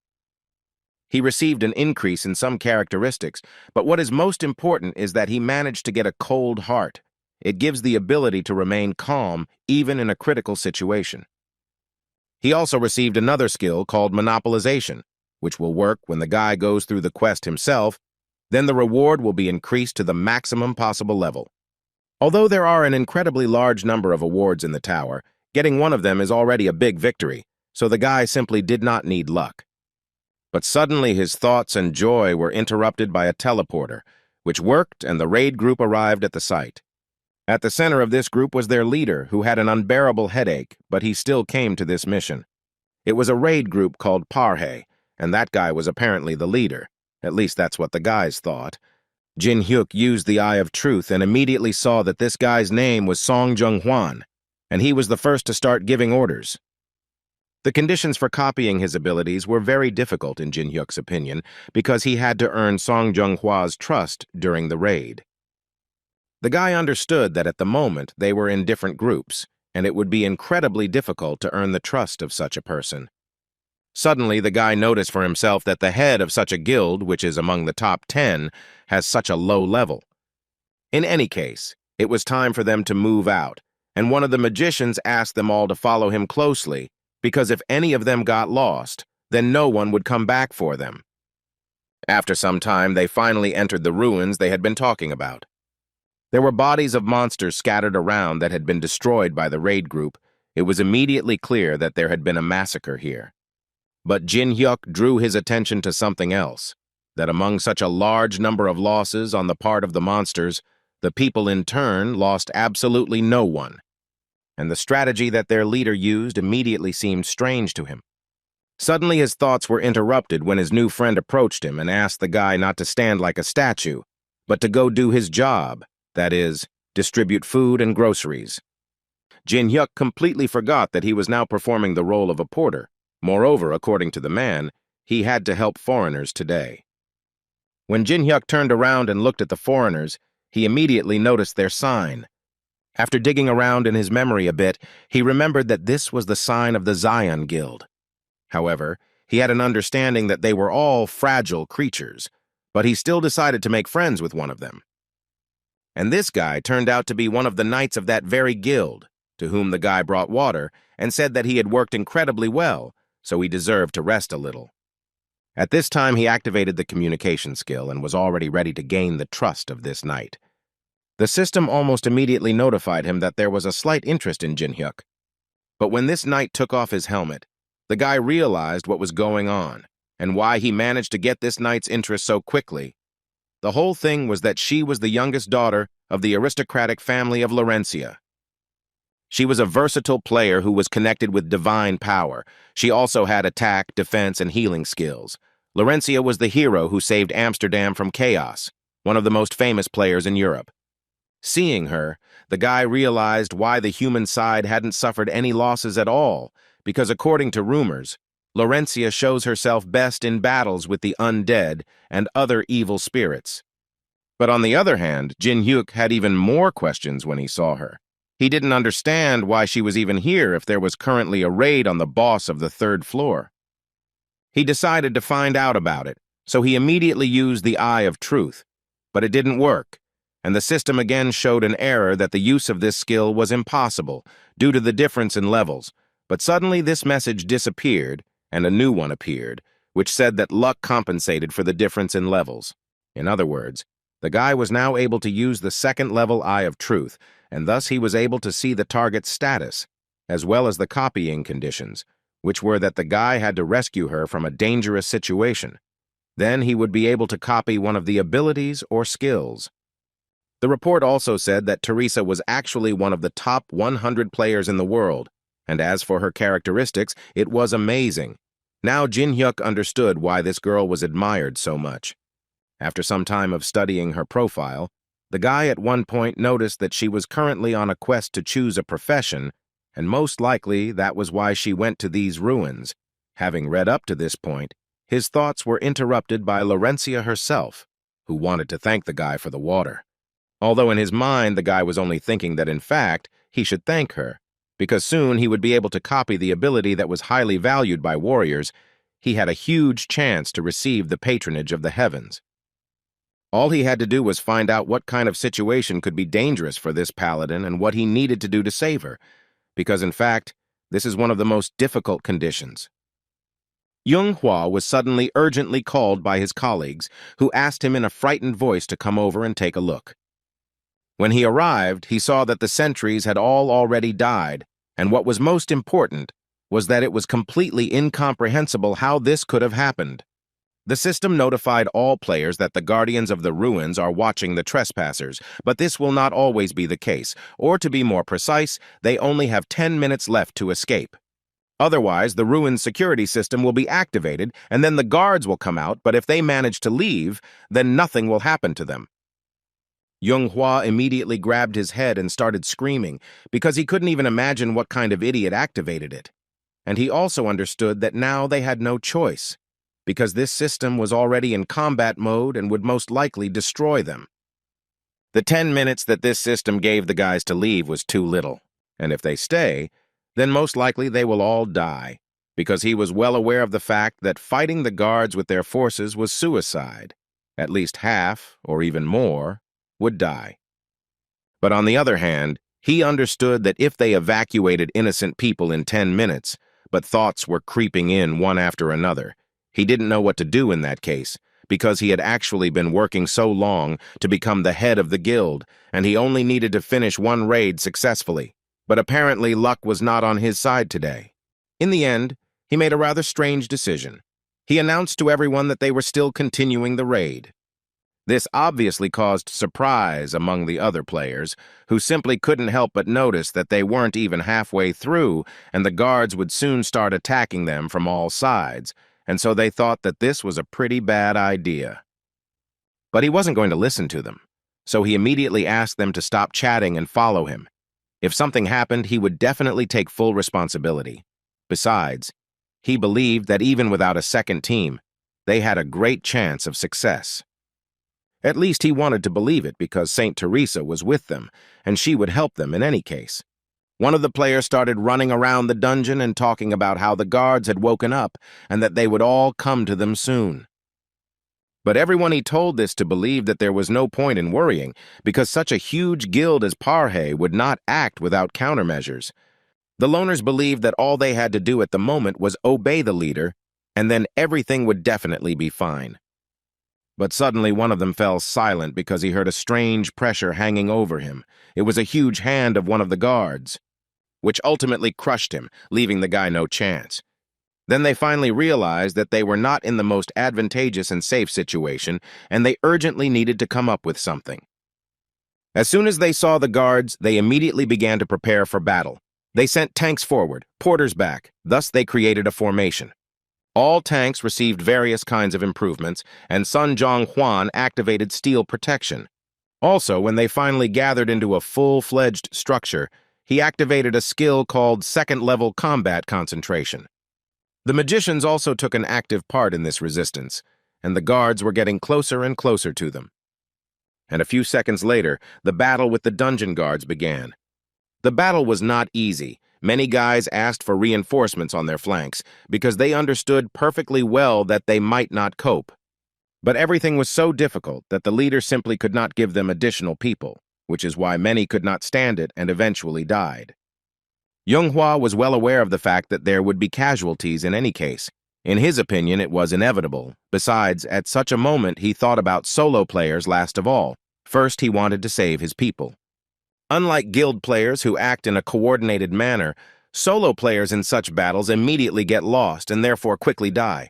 He received an increase in some characteristics, but what is most important is that he managed to get a cold heart. It gives the ability to remain calm even in a critical situation. He also received another skill called monopolization, which will work when the guy goes through the quest himself. Then the reward will be increased to the maximum possible level. Although there are an incredibly large number of awards in the tower, getting one of them is already a big victory, so the guy simply did not need luck. But suddenly his thoughts and joy were interrupted by a teleporter, which worked, and the raid group arrived at the site. At the center of this group was their leader, who had an unbearable headache, but he still came to this mission. It was a raid group called Parhe, and that guy was apparently the leader. At least that's what the guys thought. Jin Hyuk used the Eye of Truth and immediately saw that this guy's name was Song Jung-hwan, and he was the first to start giving orders. The conditions for copying his abilities were very difficult in Jin Hyuk's opinion, because he had to earn Song Jung-hwa's trust during the raid. The guy understood that at the moment they were in different groups, and it would be incredibly difficult to earn the trust of such a person. Suddenly, the guy noticed for himself that the head of such a guild, which is among the top 10, has such a low level. In any case, it was time for them to move out, and one of the magicians asked them all to follow him closely, because if any of them got lost, then no one would come back for them. After some time, they finally entered the ruins they had been talking about. There were bodies of monsters scattered around that had been destroyed by the raid group. It was immediately clear that there had been a massacre here. But Jin Hyuk drew his attention to something else, that among such a large number of losses on the part of the monsters, the people in turn lost absolutely no one. And the strategy that their leader used immediately seemed strange to him. Suddenly his thoughts were interrupted when his new friend approached him and asked the guy not to stand like a statue, but to go do his job, that is, distribute food and groceries. Jin Hyuk completely forgot that he was now performing the role of a porter. Moreover, according to the man, he had to help foreigners today. When Jin Hyuk turned around and looked at the foreigners, he immediately noticed their sign. After digging around in his memory a bit, he remembered that this was the sign of the Zion Guild. However, he had an understanding that they were all fragile creatures, but he still decided to make friends with one of them. And this guy turned out to be one of the knights of that very guild, to whom the guy brought water and said that he had worked incredibly well, so he deserved to rest a little. At this time, he activated the communication skill and was already ready to gain the trust of this knight. The system almost immediately notified him that there was a slight interest in Jin Hyuk. But when this knight took off his helmet, the guy realized what was going on and why he managed to get this knight's interest so quickly. The whole thing was that she was the youngest daughter of the aristocratic family of Laurentia. She was a versatile player who was connected with divine power. She also had attack, defense, and healing skills. Laurentia was the hero who saved Amsterdam from chaos, one of the most famous players in Europe. Seeing her, the guy realized why the human side hadn't suffered any losses at all, because according to rumors, Laurentia shows herself best in battles with the undead and other evil spirits. But on the other hand, Jin Hyuk had even more questions when he saw her. He didn't understand why she was even here if there was currently a raid on the boss of the 3rd floor. He decided to find out about it, so he immediately used the Eye of Truth. But it didn't work, and the system again showed an error that the use of this skill was impossible due to the difference in levels. But suddenly this message disappeared, and a new one appeared, which said that luck compensated for the difference in levels. In other words, the guy was now able to use the 2nd level Eye of Truth, and thus he was able to see the target's status, as well as the copying conditions, which were that the guy had to rescue her from a dangerous situation. Then he would be able to copy one of the abilities or skills. The report also said that Teresa was actually one of the top 100 players in the world, and as for her characteristics, it was amazing. Now Jin Hyuk understood why this girl was admired so much. After some time of studying her profile, the guy at one point noticed that she was currently on a quest to choose a profession, and most likely that was why she went to these ruins. Having read up to this point, his thoughts were interrupted by Laurentia herself, who wanted to thank the guy for the water. Although in his mind the guy was only thinking that in fact he should thank her, because soon he would be able to copy the ability that was highly valued by warriors. He had a huge chance to receive the patronage of the heavens. All he had to do was find out what kind of situation could be dangerous for this paladin and what he needed to do to save her, because in fact, this is one of the most difficult conditions. Hua was suddenly urgently called by his colleagues, who asked him in a frightened voice to come over and take a look. When he arrived, he saw that the sentries had all already died, and what was most important was that it was completely incomprehensible how this could have happened. The system notified all players that the guardians of the ruins are watching the trespassers, but this will not always be the case, or to be more precise, they only have 10 minutes left to escape. Otherwise, the ruins security system will be activated, and then the guards will come out, but if they manage to leave, then nothing will happen to them. Hua immediately grabbed his head and started screaming, because he couldn't even imagine what kind of idiot activated it. And he also understood that now they had no choice, because this system was already in combat mode and would most likely destroy them. The 10 minutes that this system gave the guys to leave was too little, and if they stay, then most likely they will all die, because he was well aware of the fact that fighting the guards with their forces was suicide. At least half, or even more, would die. But on the other hand, he understood that if they evacuated innocent people in 10 minutes, but thoughts were creeping in one after another, he didn't know what to do in that case, because he had actually been working so long to become the head of the guild, and he only needed to finish one raid successfully. But apparently luck was not on his side today. In the end, he made a rather strange decision. He announced to everyone that they were still continuing the raid. This obviously caused surprise among the other players, who simply couldn't help but notice that they weren't even halfway through, and the guards would soon start attacking them from all sides, and so they thought that this was a pretty bad idea. But he wasn't going to listen to them, so he immediately asked them to stop chatting and follow him. If something happened, he would definitely take full responsibility. Besides, he believed that even without a second team, they had a great chance of success. At least he wanted to believe it because Saint Teresa was with them, and she would help them in any case. One of the players started running around the dungeon and talking about how the guards had woken up and that they would all come to them soon. But everyone he told this to believed that there was no point in worrying because such a huge guild as Parhe would not act without countermeasures. The loners believed that all they had to do at the moment was obey the leader, and then everything would definitely be fine. But suddenly one of them fell silent because he heard a strange pressure hanging over him. It was a huge hand of one of the guards, which ultimately crushed him, leaving the guy no chance. Then they finally realized that they were not in the most advantageous and safe situation, and they urgently needed to come up with something. As soon as they saw the guards, they immediately began to prepare for battle. They sent tanks forward, porters back, thus they created a formation. All tanks received various kinds of improvements, and Sun Jong Hwan activated steel protection. Also, when they finally gathered into a full-fledged structure, he activated a skill called second-level combat concentration. The magicians also took an active part in this resistance, and the guards were getting closer and closer to them. And a few seconds later, the battle with the dungeon guards began. The battle was not easy. Many guys asked for reinforcements on their flanks because they understood perfectly well that they might not cope. But everything was so difficult that the leader simply could not give them additional people, which is why many could not stand it and eventually died. Yoonghwa was well aware of the fact that there would be casualties in any case. In his opinion, it was inevitable. Besides, at such a moment, he thought about solo players last of all. First, he wanted to save his people. Unlike guild players who act in a coordinated manner, solo players in such battles immediately get lost and therefore quickly die.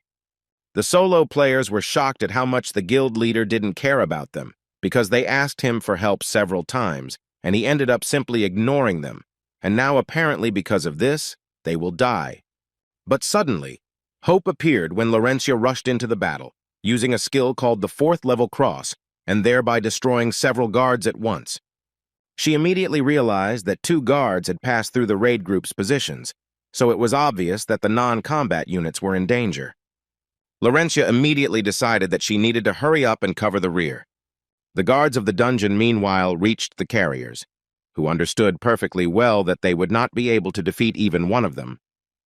The solo players were shocked at how much the guild leader didn't care about them, because they asked him for help several times, and he ended up simply ignoring them, and now apparently because of this, they will die. But suddenly, hope appeared when Laurentia rushed into the battle, using a skill called the fourth-level cross, and thereby destroying several guards at once. She immediately realized that 2 guards had passed through the raid group's positions, so it was obvious that the non-combat units were in danger. Laurentia immediately decided that she needed to hurry up and cover the rear. The guards of the dungeon meanwhile reached the carriers, who understood perfectly well that they would not be able to defeat even one of them,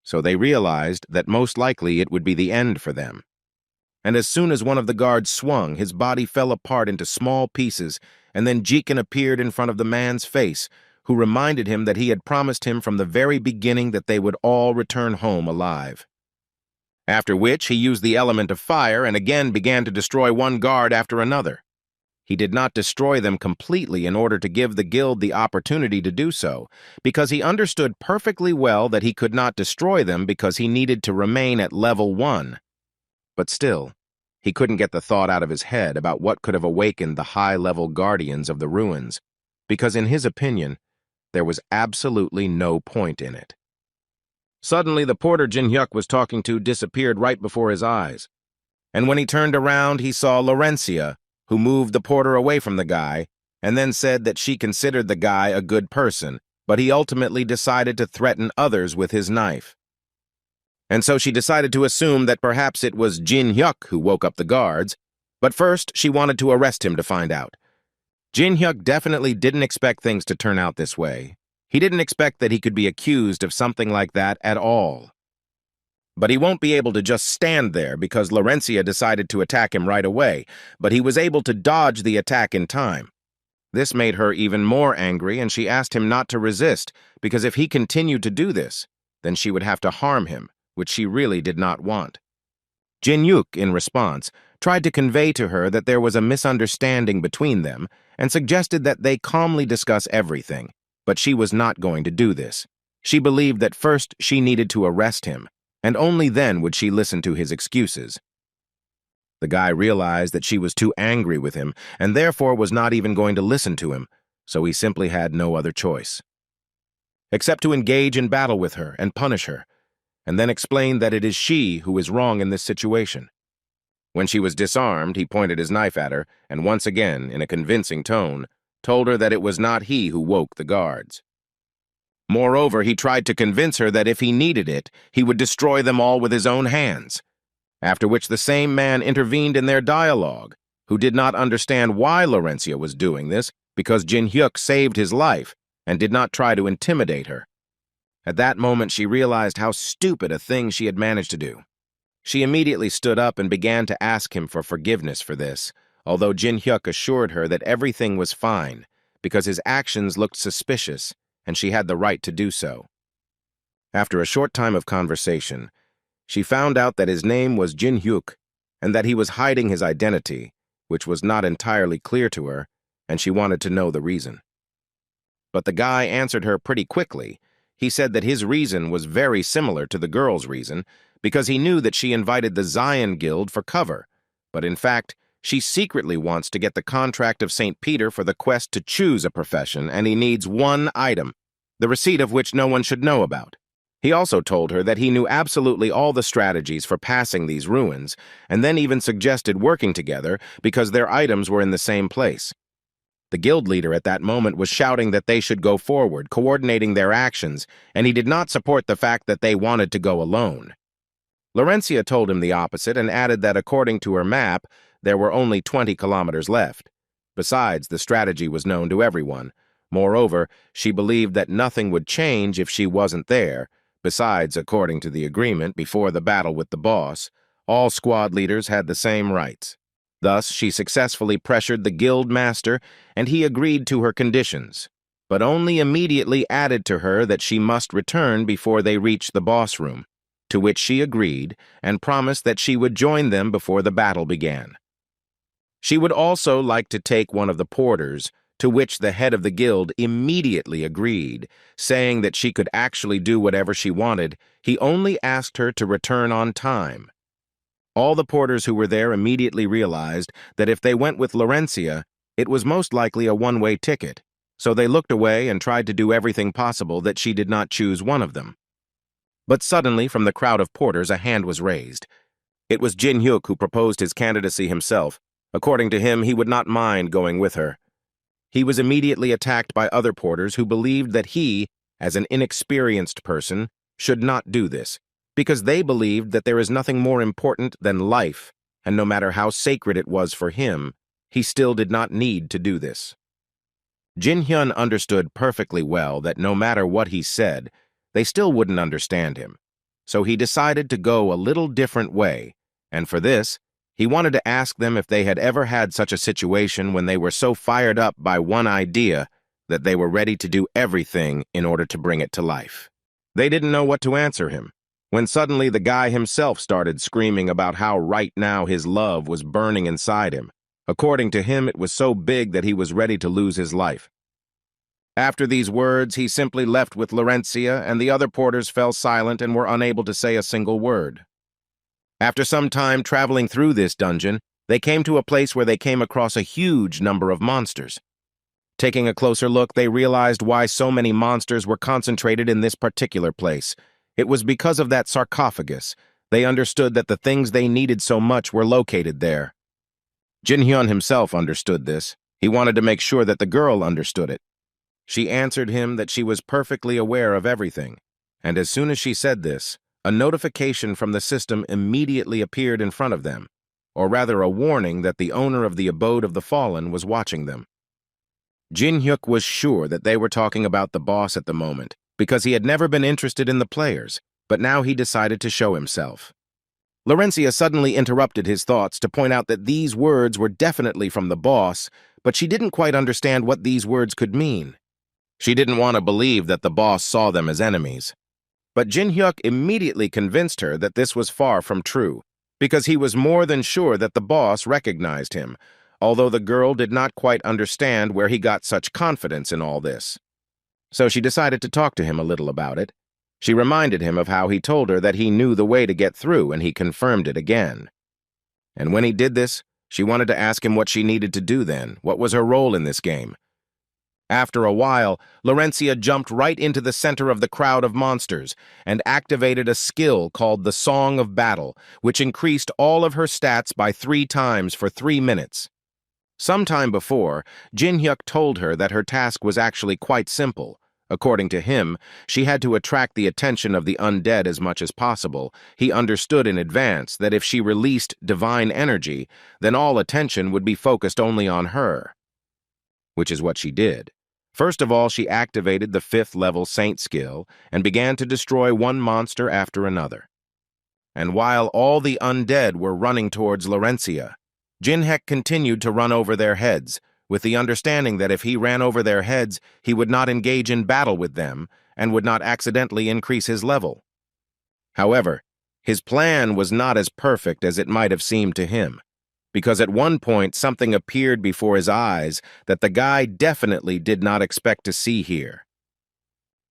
so they realized that most likely it would be the end for them. And as soon as one of the guards swung, his body fell apart into small pieces, and then Jeekin appeared in front of the man's face, who reminded him that he had promised him from the very beginning that they would all return home alive. After which, he used the element of fire and again began to destroy one guard after another. He did not destroy them completely in order to give the guild the opportunity to do so, because he understood perfectly well that he could not destroy them because he needed to remain at level 1. But still, he couldn't get the thought out of his head about what could have awakened the high-level guardians of the ruins, because in his opinion, there was absolutely no point in it. Suddenly, the porter Jin Hyuk was talking to disappeared right before his eyes, and when he turned around, he saw Laurentia, who moved the porter away from the guy, and then said that she considered the guy a good person, but he ultimately decided to threaten others with his knife. And so she decided to assume that perhaps it was Jin Hyuk who woke up the guards, but first she wanted to arrest him to find out. Jin Hyuk definitely didn't expect things to turn out this way. He didn't expect that he could be accused of something like that at all. But he won't be able to just stand there because Laurentia decided to attack him right away, but he was able to dodge the attack in time. This made her even more angry, and she asked him not to resist, because if he continued to do this, then she would have to harm him, which she really did not want. Jin-hyuk, in response, tried to convey to her that there was a misunderstanding between them and suggested that they calmly discuss everything, but she was not going to do this. She believed that first she needed to arrest him, and only then would she listen to his excuses. The guy realized that she was too angry with him and therefore was not even going to listen to him, so he simply had no other choice except to engage in battle with her and punish her, and then explain that it is she who is wrong in this situation. When she was disarmed, he pointed his knife at her and once again, in a convincing tone, told her that it was not he who woke the guards. Moreover, he tried to convince her that if he needed it, he would destroy them all with his own hands, after which the same man intervened in their dialogue, who did not understand why Laurencia was doing this because Jin-hyuk saved his life and did not try to intimidate her. At that moment, she realized how stupid a thing she had managed to do. She immediately stood up and began to ask him for forgiveness for this, although Jin-hyuk assured her that everything was fine because his actions looked suspicious and she had the right to do so. After a short time of conversation, she found out that his name was Jin-hyuk and that he was hiding his identity, which was not entirely clear to her, and she wanted to know the reason. But the guy answered her pretty quickly. He said that his reason was very similar to the girl's reason because he knew that she invited the Zion Guild for cover, but in fact, she secretly wants to get the contract of St. Peter for the quest to choose a profession, and he needs one item, the receipt of which no one should know about. He also told her that he knew absolutely all the strategies for passing these ruins, and then even suggested working together because their items were in the same place. The guild leader at that moment was shouting that they should go forward, coordinating their actions, and he did not support the fact that they wanted to go alone. Laurencia told him the opposite and added that according to her map, there were only 20 kilometers left. Besides, the strategy was known to everyone. Moreover, she believed that nothing would change if she wasn't there. Besides, according to the agreement before the battle with the boss, all squad leaders had the same rights. Thus, she successfully pressured the guild master, and he agreed to her conditions, but only immediately added to her that she must return before they reached the boss room, to which she agreed and promised that she would join them before the battle began. She would also like to take one of the porters, to which the head of the guild immediately agreed, saying that she could actually do whatever she wanted. He only asked her to return on time. All the porters who were there immediately realized that if they went with Laurencia, it was most likely a one-way ticket, so they looked away and tried to do everything possible that she did not choose one of them. But suddenly, from the crowd of porters, a hand was raised. It was Jin-hyuk who proposed his candidacy himself. According to him, he would not mind going with her. He was immediately attacked by other porters who believed that he, as an inexperienced person, should not do this, because they believed that there is nothing more important than life, and no matter how sacred it was for him, he still did not need to do this. Jin-hyun understood perfectly well that no matter what he said, they still wouldn't understand him, so he decided to go a little different way, and for this, he wanted to ask them if they had ever had such a situation when they were so fired up by one idea that they were ready to do everything in order to bring it to life. They didn't know what to answer him, when suddenly the guy himself started screaming about how right now his love was burning inside him. According to him, it was so big that he was ready to lose his life. After these words, he simply left with Laurencia, and the other porters fell silent and were unable to say a single word. After some time traveling through this dungeon, they came to a place where they came across a huge number of monsters. Taking a closer look, they realized why so many monsters were concentrated in this particular place. It was because of that sarcophagus. They understood that the things they needed so much were located there. Jin-hyun himself understood this. He wanted to make sure that the girl understood it. She answered him that she was perfectly aware of everything, and as soon as she said this, a notification from the system immediately appeared in front of them, or rather a warning that the owner of the abode of the fallen was watching them. Jin-hyuk was sure that they were talking about the boss at the moment, because he had never been interested in the players, but now he decided to show himself. Laurencia suddenly interrupted his thoughts to point out that these words were definitely from the boss, but she didn't quite understand what these words could mean. She didn't want to believe that the boss saw them as enemies. But Jin Hyuk immediately convinced her that this was far from true, because he was more than sure that the boss recognized him, although the girl did not quite understand where he got such confidence in all this. So she decided to talk to him a little about it. She reminded him of how he told her that he knew the way to get through, and he confirmed it again. And when he did this, she wanted to ask him what she needed to do then. What was her role in this game? After a while, Laurencia jumped right into the center of the crowd of monsters and activated a skill called the Song of Battle, which increased all of her stats by 3 times for 3 minutes. Sometime before, Jin Hyuk told her that her task was actually quite simple. According to him, she had to attract the attention of the undead as much as possible. He understood in advance that if she released divine energy, then all attention would be focused only on her. Which is what she did. First of all, she activated the 5th level Saint skill and began to destroy one monster after another. And while all the undead were running towards Laurencia, Jin Hyuk continued to run over their heads, with the understanding that if he ran over their heads, he would not engage in battle with them and would not accidentally increase his level. However, his plan was not as perfect as it might have seemed to him, because at one point something appeared before his eyes that the guy definitely did not expect to see here.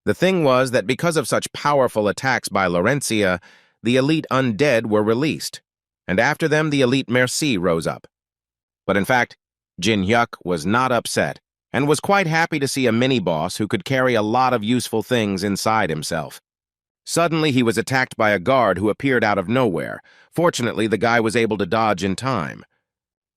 The thing was that because of such powerful attacks by Laurencia, the elite undead were released, and after them the elite merci rose up. But in fact, Jin Hyuk was not upset, and was quite happy to see a mini-boss who could carry a lot of useful things inside himself. Suddenly he was attacked by a guard who appeared out of nowhere. Fortunately, the guy was able to dodge in time,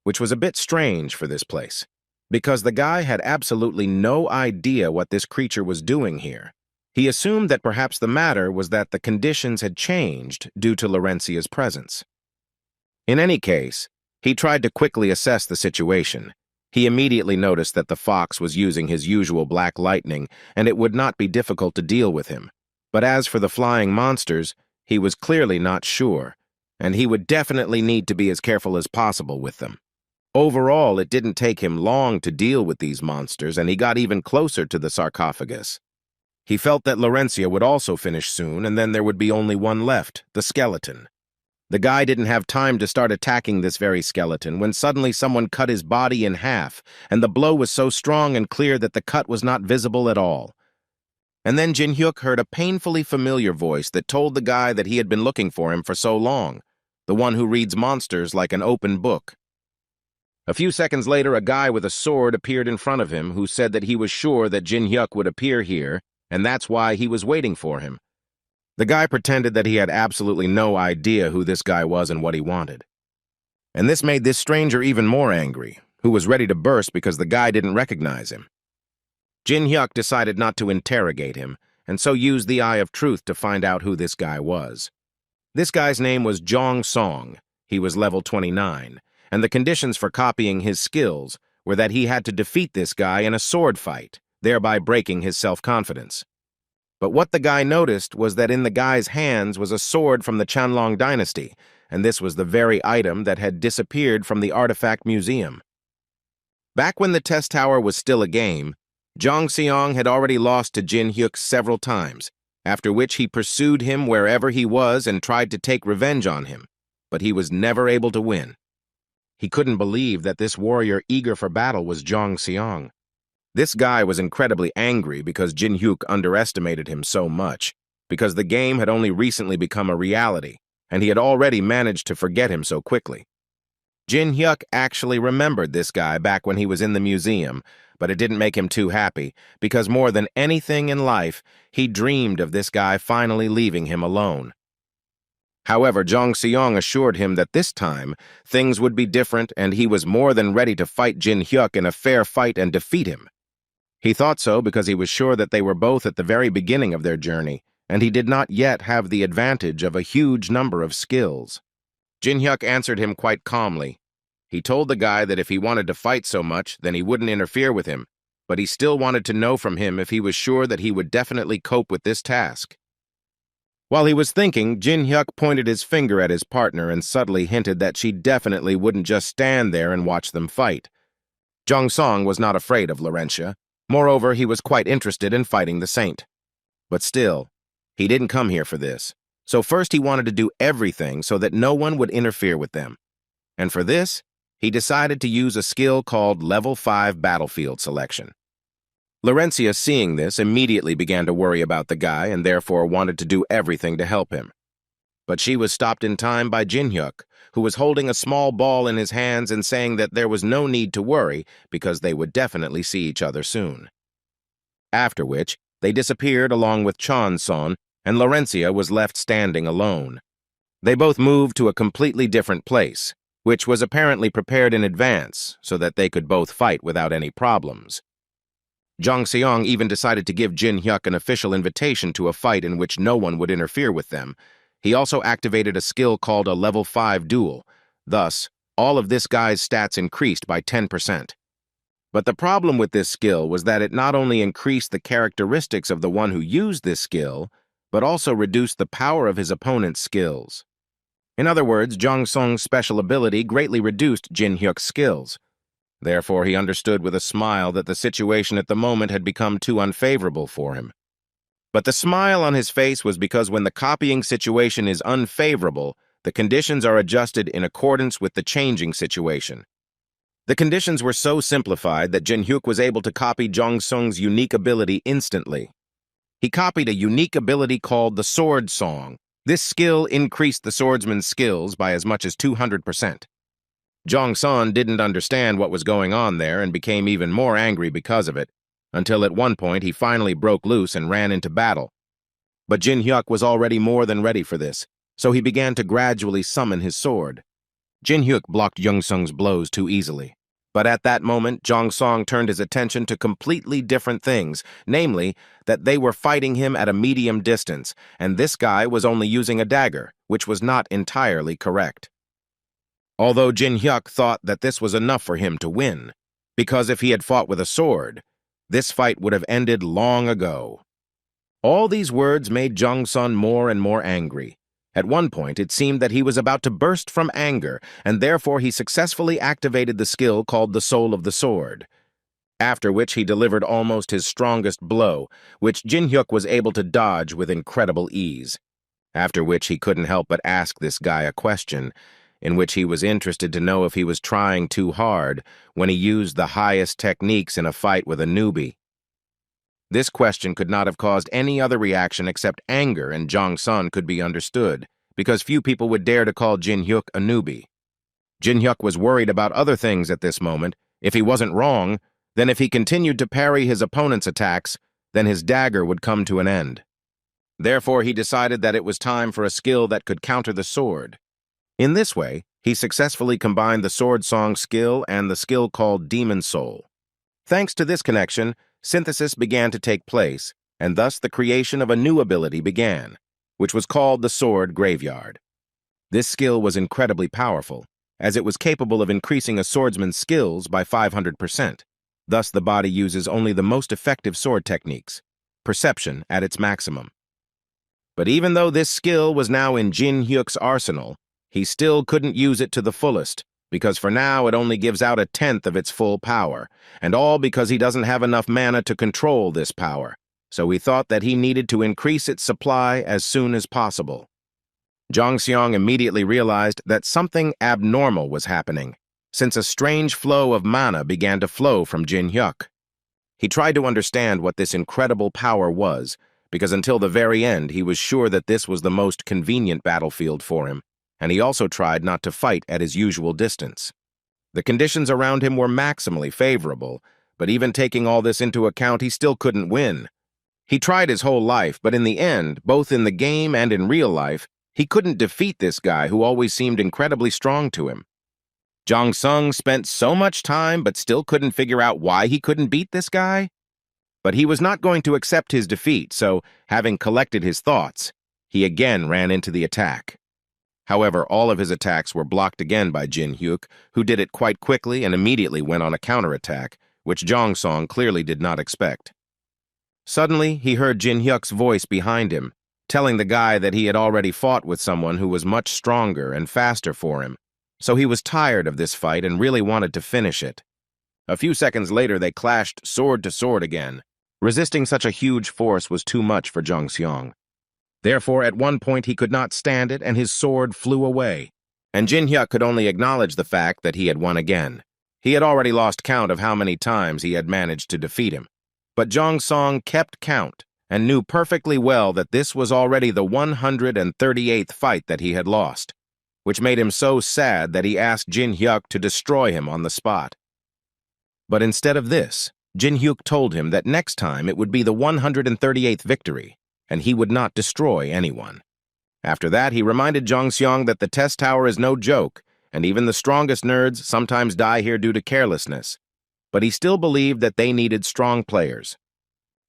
which was a bit strange for this place, because the guy had absolutely no idea what this creature was doing here. He assumed that perhaps the matter was that the conditions had changed due to Laurencia's presence. In any case, he tried to quickly assess the situation. He immediately noticed that the fox was using his usual black lightning, and it would not be difficult to deal with him. But as for the flying monsters, he was clearly not sure, and he would definitely need to be as careful as possible with them. Overall, it didn't take him long to deal with these monsters, and he got even closer to the sarcophagus. He felt that Laurencia would also finish soon, and then there would be only one left, the skeleton. The guy didn't have time to start attacking this very skeleton when suddenly someone cut his body in half, and the blow was so strong and clear that the cut was not visible at all. And then Jin Hyuk heard a painfully familiar voice that told the guy that he had been looking for him for so long, the one who reads monsters like an open book. A few seconds later, a guy with a sword appeared in front of him who said that he was sure that Jin Hyuk would appear here, and that's why he was waiting for him. The guy pretended that he had absolutely no idea who this guy was and what he wanted. And this made this stranger even more angry, who was ready to burst because the guy didn't recognize him. Jin Hyuk decided not to interrogate him, and so used the Eye of Truth to find out who this guy was. This guy's name was Jong Song. He was level 29, and the conditions for copying his skills were that he had to defeat this guy in a sword fight, thereby breaking his self-confidence. But what the guy noticed was that in the guy's hands was a sword from the Chanlong dynasty, and this was the very item that had disappeared from the artifact museum. Back when the test tower was still a game, Jong Seong had already lost to Jin Hyuk several times, after which he pursued him wherever he was and tried to take revenge on him, but he was never able to win. He couldn't believe that this warrior eager for battle was Jong Seong. This guy was incredibly angry because Jin Hyuk underestimated him so much, because the game had only recently become a reality, and he had already managed to forget him so quickly. Jin Hyuk actually remembered this guy back when he was in the museum, but it didn't make him too happy, because more than anything in life, he dreamed of this guy finally leaving him alone. However, Jong Seong assured him that this time, things would be different and he was more than ready to fight Jin Hyuk in a fair fight and defeat him. He thought so because he was sure that they were both at the very beginning of their journey, and he did not yet have the advantage of a huge number of skills. Jin Hyuk answered him quite calmly. He told the guy that if he wanted to fight so much, then he wouldn't interfere with him, but he still wanted to know from him if he was sure that he would definitely cope with this task. While he was thinking, Jin Hyuk pointed his finger at his partner and subtly hinted that she definitely wouldn't just stand there and watch them fight. Jung Song was not afraid of Laurentia. Moreover, he was quite interested in fighting the Saint. But still, he didn't come here for this. So first he wanted to do everything so that no one would interfere with them. And for this, he decided to use a skill called Level 5 Battlefield Selection. Laurentia, seeing this, immediately began to worry about the guy and therefore wanted to do everything to help him. But she was stopped in time by Jin Hyuk, who was holding a small ball in his hands and saying that there was no need to worry because they would definitely see each other soon. After which, they disappeared along with Chon Son, and Laurentia was left standing alone. They both moved to a completely different place, which was apparently prepared in advance so that they could both fight without any problems. Jung Seong even decided to give Jin Hyuk an official invitation to a fight in which no one would interfere with them. He also activated a skill called a Level 5 Duel. Thus, all of this guy's stats increased by 10%. But the problem with this skill was that it not only increased the characteristics of the one who used this skill, but also reduced the power of his opponent's skills. In other words, Jung Song's special ability greatly reduced Jin Hyuk's skills. Therefore, he understood with a smile that the situation at the moment had become too unfavorable for him. But the smile on his face was because when the copying situation is unfavorable, the conditions are adjusted in accordance with the changing situation. The conditions were so simplified that Jin Hyuk was able to copy Jung Song's unique ability instantly. He copied a unique ability called the Sword Song. This skill increased the swordsman's skills by as much as 200%. Jong Son didn't understand what was going on there and became even more angry because of it, until at one point he finally broke loose and ran into battle. But Jin Hyuk was already more than ready for this, so he began to gradually summon his sword. Jin Hyuk blocked Jung Sung's blows too easily. But at that moment, Jong Song turned his attention to completely different things, namely, that they were fighting him at a medium distance, and this guy was only using a dagger, which was not entirely correct. Although Jin Hyuk thought that this was enough for him to win, because if he had fought with a sword, this fight would have ended long ago. All these words made Jong Sun more and more angry. At one point, it seemed that he was about to burst from anger, and therefore he successfully activated the skill called the Soul of the Sword. After which he delivered almost his strongest blow, which Jin Hyuk was able to dodge with incredible ease. After which he couldn't help but ask this guy a question, in which he was interested to know if he was trying too hard when he used the highest techniques in a fight with a newbie. This question could not have caused any other reaction except anger, and Jong Sun could be understood, because few people would dare to call Jin Hyuk a newbie. Jin Hyuk was worried about other things at this moment. If he wasn't wrong, then if he continued to parry his opponent's attacks, then his dagger would come to an end. Therefore, he decided that it was time for a skill that could counter the sword. In this way, he successfully combined the Sword Song skill and the skill called Demon Soul. Thanks to this connection, synthesis began to take place, and thus the creation of a new ability began, which was called the Sword Graveyard. This skill was incredibly powerful, as it was capable of increasing a swordsman's skills by 500%. Thus, the body uses only the most effective sword techniques, perception at its maximum. But even though this skill was now in Jin Hyuk's arsenal, he still couldn't use it to the fullest, because for now it only gives out 1/10 of its full power, and all because he doesn't have enough mana to control this power, so he thought that he needed to increase its supply as soon as possible. Jong Seong immediately realized that something abnormal was happening, since a strange flow of mana began to flow from Jin Hyuk. He tried to understand what this incredible power was, because until the very end he was sure that this was the most convenient battlefield for him, and he also tried not to fight at his usual distance. The conditions around him were maximally favorable, but even taking all this into account, he still couldn't win. He tried his whole life, but in the end, both in the game and in real life, he couldn't defeat this guy who always seemed incredibly strong to him. Jong Sung spent so much time but still couldn't figure out why he couldn't beat this guy. But he was not going to accept his defeat, so, having collected his thoughts, he again ran into the attack. However, all of his attacks were blocked again by Jin Hyuk, who did it quite quickly and immediately went on a counterattack, which Jong Song clearly did not expect. Suddenly, he heard Jin Hyuk's voice behind him, telling the guy that he had already fought with someone who was much stronger and faster for him, so he was tired of this fight and really wanted to finish it. A few seconds later, they clashed sword to sword again. Resisting such a huge force was too much for Jung Seong. Therefore, at one point he could not stand it and his sword flew away. And Jin Hyuk could only acknowledge the fact that he had won again. He had already lost count of how many times he had managed to defeat him. But Jung Song kept count and knew perfectly well that this was already the 138th fight that he had lost, which made him so sad that he asked Jin Hyuk to destroy him on the spot. But instead of this, Jin Hyuk told him that next time it would be the 138th victory, and he would not destroy anyone. After that, he reminded Jung Seong that the test tower is no joke, and even the strongest nerds sometimes die here due to carelessness. But he still believed that they needed strong players.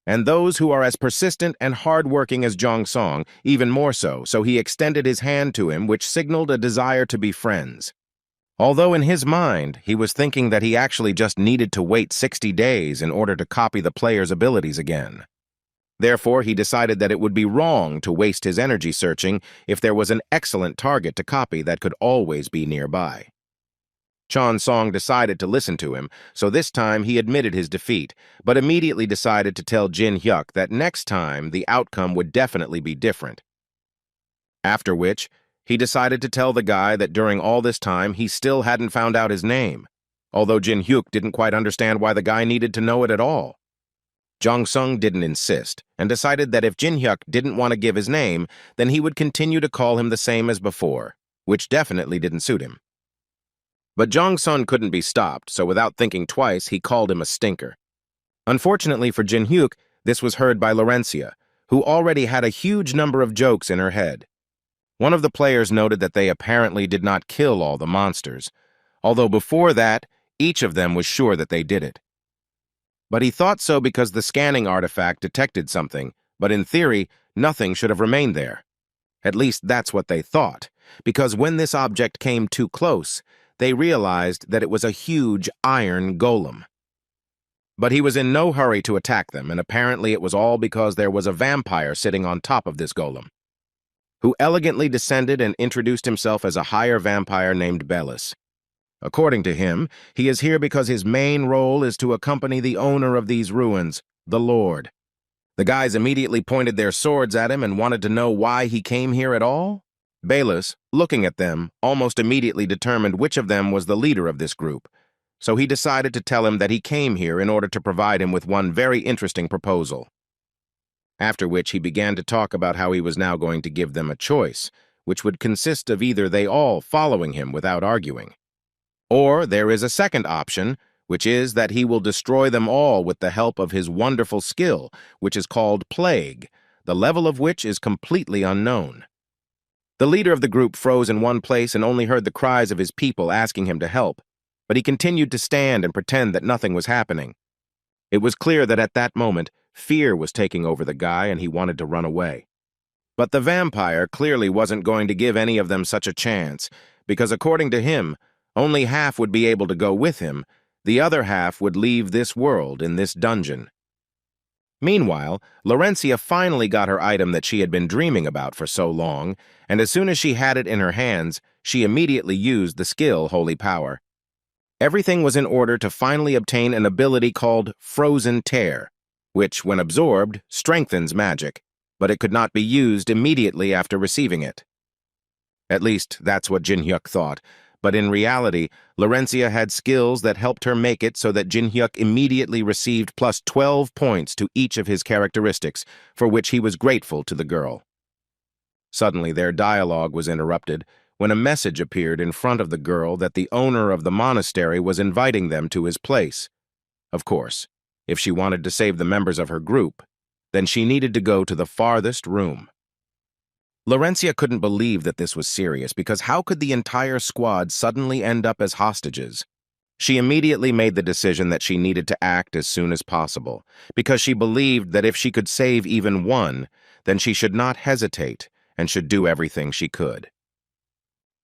And those who are as persistent and hard-working as Jung Song, even more so he extended his hand to him, which signaled a desire to be friends. Although in his mind, he was thinking that he actually just needed to wait 60 days in order to copy the player's abilities again. Therefore, he decided that it would be wrong to waste his energy searching if there was an excellent target to copy that could always be nearby. Chon Song decided to listen to him, so this time he admitted his defeat, but immediately decided to tell Jin Hyuk that next time the outcome would definitely be different. After which, he decided to tell the guy that during all this time he still hadn't found out his name, although Jin Hyuk didn't quite understand why the guy needed to know it at all. Jung Sung didn't insist, and decided that if Jin Hyuk didn't want to give his name, then he would continue to call him the same as before, which definitely didn't suit him. But Jung Sun couldn't be stopped, so without thinking twice, he called him a stinker. Unfortunately for Jin Hyuk, this was heard by Laurencia, who already had a huge number of jokes in her head. One of the players noted that they apparently did not kill all the monsters, although before that, each of them was sure that they did it. But he thought so because the scanning artifact detected something, but in theory, nothing should have remained there. At least that's what they thought, because when this object came too close, they realized that it was a huge iron golem. But he was in no hurry to attack them, and apparently it was all because there was a vampire sitting on top of this golem, who elegantly descended and introduced himself as a higher vampire named Bellis. According to him, he is here because his main role is to accompany the owner of these ruins, the Lord. The guys immediately pointed their swords at him and wanted to know why he came here at all. Bellis, looking at them, almost immediately determined which of them was the leader of this group, so he decided to tell him that he came here in order to provide him with one very interesting proposal. After which he began to talk about how he was now going to give them a choice, which would consist of either they all following him without arguing, or there is a second option, which is that he will destroy them all with the help of his wonderful skill, which is called Plague, the level of which is completely unknown. The leader of the group froze in one place and only heard the cries of his people asking him to help, but he continued to stand and pretend that nothing was happening. It was clear that at that moment, fear was taking over the guy and he wanted to run away. But the vampire clearly wasn't going to give any of them such a chance, because according to him, only half would be able to go with him, the other half would leave this world in this dungeon. Meanwhile, Laurencia finally got her item that she had been dreaming about for so long, and as soon as she had it in her hands, she immediately used the skill Holy Power. Everything was in order to finally obtain an ability called Frozen Tear, which, when absorbed, strengthens magic, but it could not be used immediately after receiving it. At least, that's what Jin Hyuk thought, but in reality, Laurencia had skills that helped her make it so that Jin Hyuk immediately received plus 12 points to each of his characteristics, for which he was grateful to the girl. Suddenly, their dialogue was interrupted when a message appeared in front of the girl that the owner of the monastery was inviting them to his place. Of course, if she wanted to save the members of her group, then she needed to go to the farthest room. Laurencia couldn't believe that this was serious, because how could the entire squad suddenly end up as hostages? She immediately made the decision that she needed to act as soon as possible, because she believed that if she could save even one, then she should not hesitate and should do everything she could.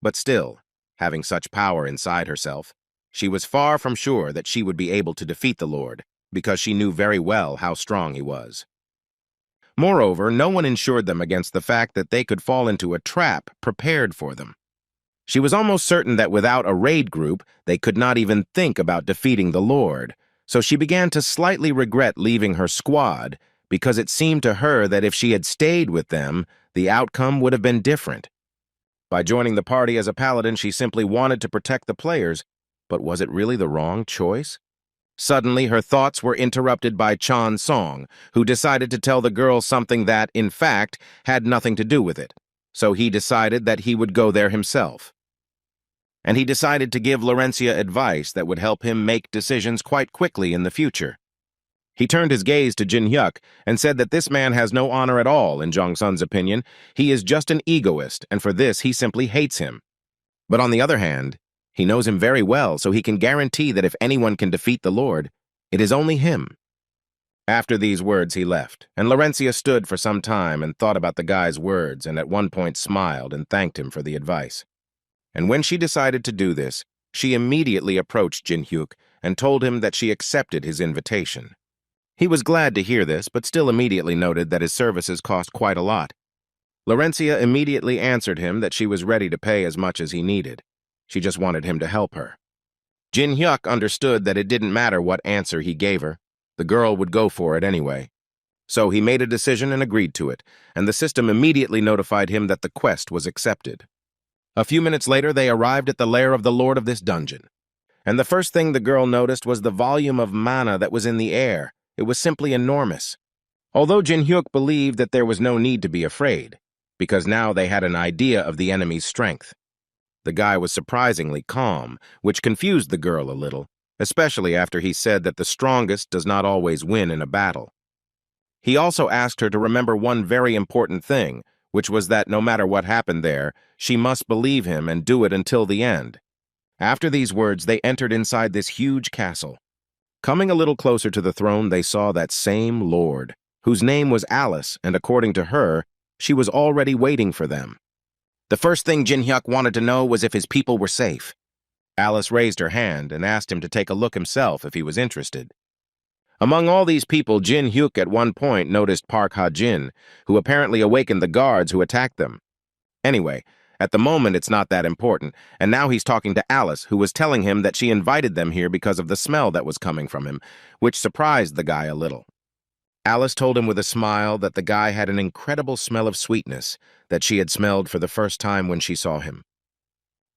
But still, having such power inside herself, she was far from sure that she would be able to defeat the Lord, because she knew very well how strong he was. Moreover, no one insured them against the fact that they could fall into a trap prepared for them. She was almost certain that without a raid group, they could not even think about defeating the Lord, so she began to slightly regret leaving her squad because it seemed to her that if she had stayed with them, the outcome would have been different. By joining the party as a paladin, she simply wanted to protect the players, but was it really the wrong choice? Suddenly, her thoughts were interrupted by Chan Song, who decided to tell the girl something that, in fact, had nothing to do with it. So he decided that he would go there himself. And he decided to give Laurencia advice that would help him make decisions quite quickly in the future. He turned his gaze to Jin Hyuk and said that this man has no honor at all, in Jong Sun's opinion. He is just an egoist, and for this he simply hates him. But on the other hand, he knows him very well, so he can guarantee that if anyone can defeat the Lord, it is only him. After these words, he left, and Laurencia stood for some time and thought about the guy's words and at one point smiled and thanked him for the advice. And when she decided to do this, she immediately approached Jin Hyuk and told him that she accepted his invitation. He was glad to hear this, but still immediately noted that his services cost quite a lot. Laurencia immediately answered him that she was ready to pay as much as he needed. She just wanted him to help her. Jin Hyuk understood that it didn't matter what answer he gave her. The girl would go for it anyway. So he made a decision and agreed to it, and the system immediately notified him that the quest was accepted. A few minutes later, they arrived at the lair of the lord of this dungeon. And the first thing the girl noticed was the volume of mana that was in the air. It was simply enormous. Although Jin Hyuk believed that there was no need to be afraid, because now they had an idea of the enemy's strength. The guy was surprisingly calm, which confused the girl a little, especially after he said that the strongest does not always win in a battle. He also asked her to remember one very important thing, which was that no matter what happened there, she must believe him and do it until the end. After these words, they entered inside this huge castle. Coming a little closer to the throne, they saw that same lord, whose name was Alice, and according to her, she was already waiting for them. The first thing Jin Hyuk wanted to know was if his people were safe. Alice raised her hand and asked him to take a look himself if he was interested. Among all these people, Jin Hyuk at one point noticed Park Ha-jin, who apparently awakened the guards who attacked them. Anyway, at the moment it's not that important, and now he's talking to Alice, who was telling him that she invited them here because of the smell that was coming from him, which surprised the guy a little. Alice told him with a smile that the guy had an incredible smell of sweetness that she had smelled for the first time when she saw him.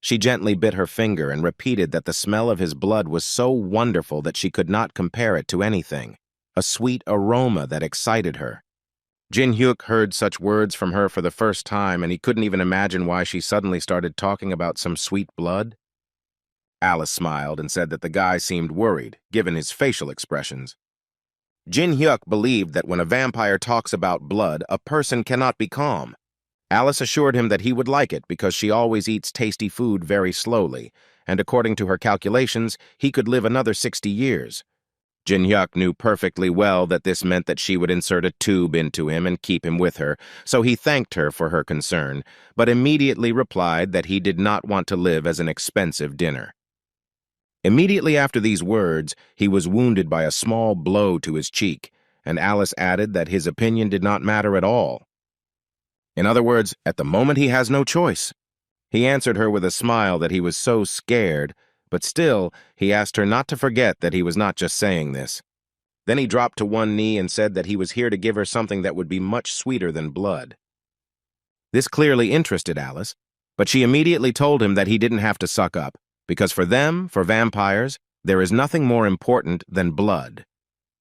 She gently bit her finger and repeated that the smell of his blood was so wonderful that she could not compare it to anything, a sweet aroma that excited her. Jin Hyuk heard such words from her for the first time, and he couldn't even imagine why she suddenly started talking about some sweet blood. Alice smiled and said that the guy seemed worried, given his facial expressions. Jin Hyuk believed that when a vampire talks about blood, a person cannot be calm. Alice assured him that he would like it because she always eats tasty food very slowly, and according to her calculations, he could live another 60 years. Jin Hyuk knew perfectly well that this meant that she would insert a tube into him and keep him with her, so he thanked her for her concern, but immediately replied that he did not want to live as an expensive dinner. Immediately after these words, he was wounded by a small blow to his cheek, and Alice added that his opinion did not matter at all. In other words, at the moment he has no choice. He answered her with a smile that he was so scared, but still, he asked her not to forget that he was not just saying this. Then he dropped to one knee and said that he was here to give her something that would be much sweeter than blood. This clearly interested Alice, but she immediately told him that he didn't have to suck up, because for them, for vampires, there is nothing more important than blood.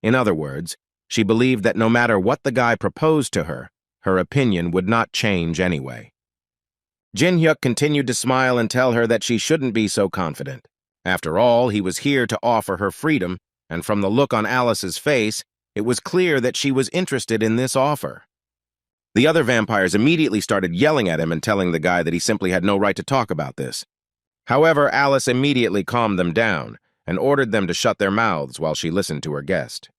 In other words, she believed that no matter what the guy proposed to her, her opinion would not change anyway. Jin Hyuk continued to smile and tell her that she shouldn't be so confident. After all, he was here to offer her freedom, and from the look on Alice's face, it was clear that she was interested in this offer. The other vampires immediately started yelling at him and telling the guy that he simply had no right to talk about this. However, Alice immediately calmed them down and ordered them to shut their mouths while she listened to her guest.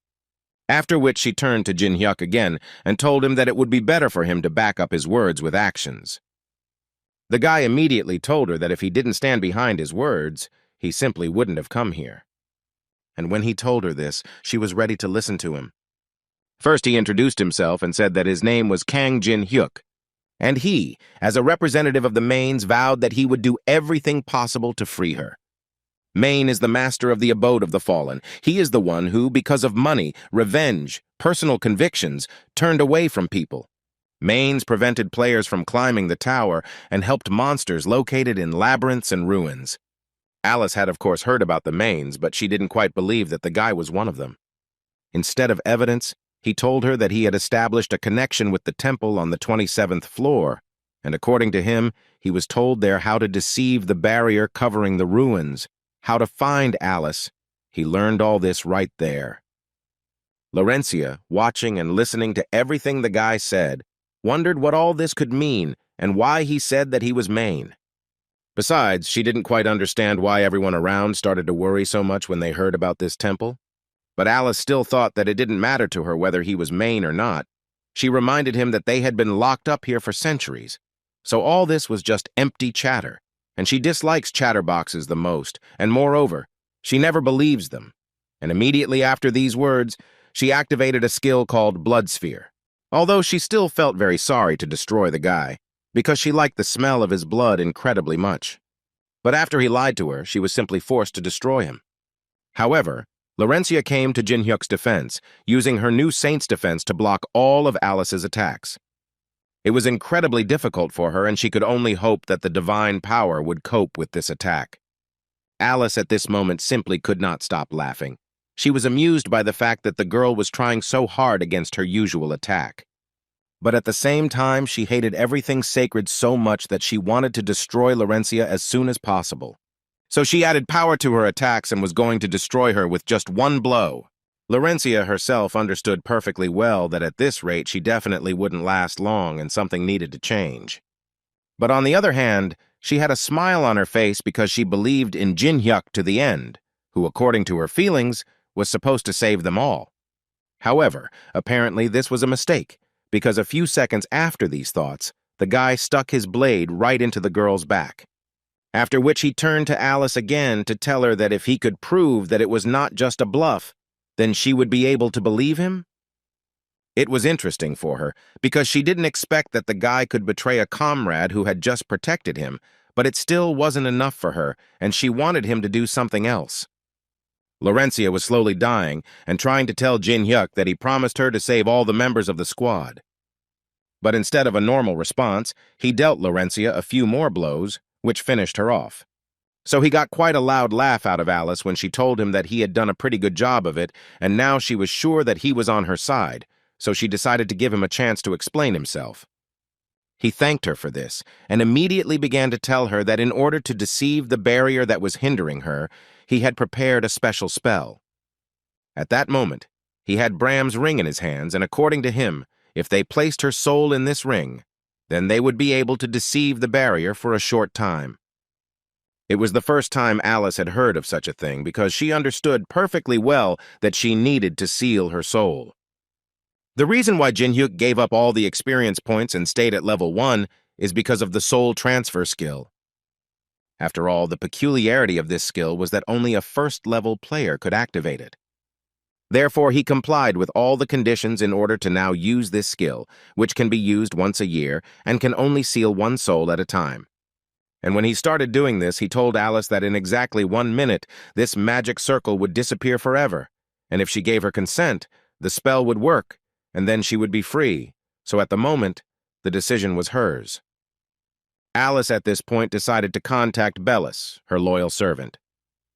After which she turned to Jin Hyuk again and told him that it would be better for him to back up his words with actions. The guy immediately told her that if he didn't stand behind his words, he simply wouldn't have come here. And when he told her this, she was ready to listen to him. First, he introduced himself and said that his name was Kang Jin-hyuk, and he, as a representative of the Mains, vowed that he would do everything possible to free her. Main is the master of the abode of the fallen. He is the one who, because of money, revenge, personal convictions, turned away from people. Mains prevented players from climbing the tower and helped monsters located in labyrinths and ruins. Alice had, of course, heard about the Mains, but she didn't quite believe that the guy was one of them. Instead of evidence, he told her that he had established a connection with the temple on the 27th floor, and according to him, he was told there how to deceive the barrier covering the ruins, how to find Alice. He learned all this right there. Laurencia, watching and listening to everything the guy said, wondered what all this could mean and why he said that he was Main. Besides, she didn't quite understand why everyone around started to worry so much when they heard about this temple. But Alice still thought that it didn't matter to her whether he was Main or not. She reminded him that they had been locked up here for centuries. So all this was just empty chatter, and she dislikes chatterboxes the most, and moreover, she never believes them. And immediately after these words, she activated a skill called Blood Sphere. Although she still felt very sorry to destroy the guy, because she liked the smell of his blood incredibly much. But after he lied to her, she was simply forced to destroy him. However, Laurencia came to Jin-hyuk's defense, using her new Saint's defense to block all of Alice's attacks. It was incredibly difficult for her, and she could only hope that the divine power would cope with this attack. Alice at this moment simply could not stop laughing. She was amused by the fact that the girl was trying so hard against her usual attack. But at the same time, she hated everything sacred so much that she wanted to destroy Laurencia as soon as possible. So she added power to her attacks and was going to destroy her with just one blow. Laurencia herself understood perfectly well that at this rate she definitely wouldn't last long and something needed to change. But on the other hand, she had a smile on her face because she believed in Jin-hyuk to the end, who, according to her feelings, was supposed to save them all. However, apparently this was a mistake, because a few seconds after these thoughts, the guy stuck his blade right into the girl's back. After which he turned to Alice again to tell her that if he could prove that it was not just a bluff, then she would be able to believe him? It was interesting for her, because she didn't expect that the guy could betray a comrade who had just protected him, but it still wasn't enough for her, and she wanted him to do something else. Laurencia was slowly dying and trying to tell Jin-hyuk that he promised her to save all the members of the squad. But instead of a normal response, he dealt Laurencia a few more blows, which finished her off. So he got quite a loud laugh out of Alice when she told him that he had done a pretty good job of it, and now she was sure that he was on her side, so she decided to give him a chance to explain himself. He thanked her for this, and immediately began to tell her that in order to deceive the barrier that was hindering her, he had prepared a special spell. At that moment, he had Bram's ring in his hands, and according to him, if they placed her soul in this ring, then they would be able to deceive the barrier for a short time. It was the first time Alice had heard of such a thing because she understood perfectly well that she needed to seal her soul. The reason why Jin-hyuk gave up all the experience points and stayed at level 1 is because of the soul transfer skill. After all, the peculiarity of this skill was that only a first-level player could activate it. Therefore, he complied with all the conditions in order to now use this skill, which can be used once a year and can only seal one soul at a time. And when he started doing this, he told Alice that in exactly 1 minute, this magic circle would disappear forever, and if she gave her consent, the spell would work, and then she would be free. So at the moment, the decision was hers. Alice at this point decided to contact Bellis, her loyal servant.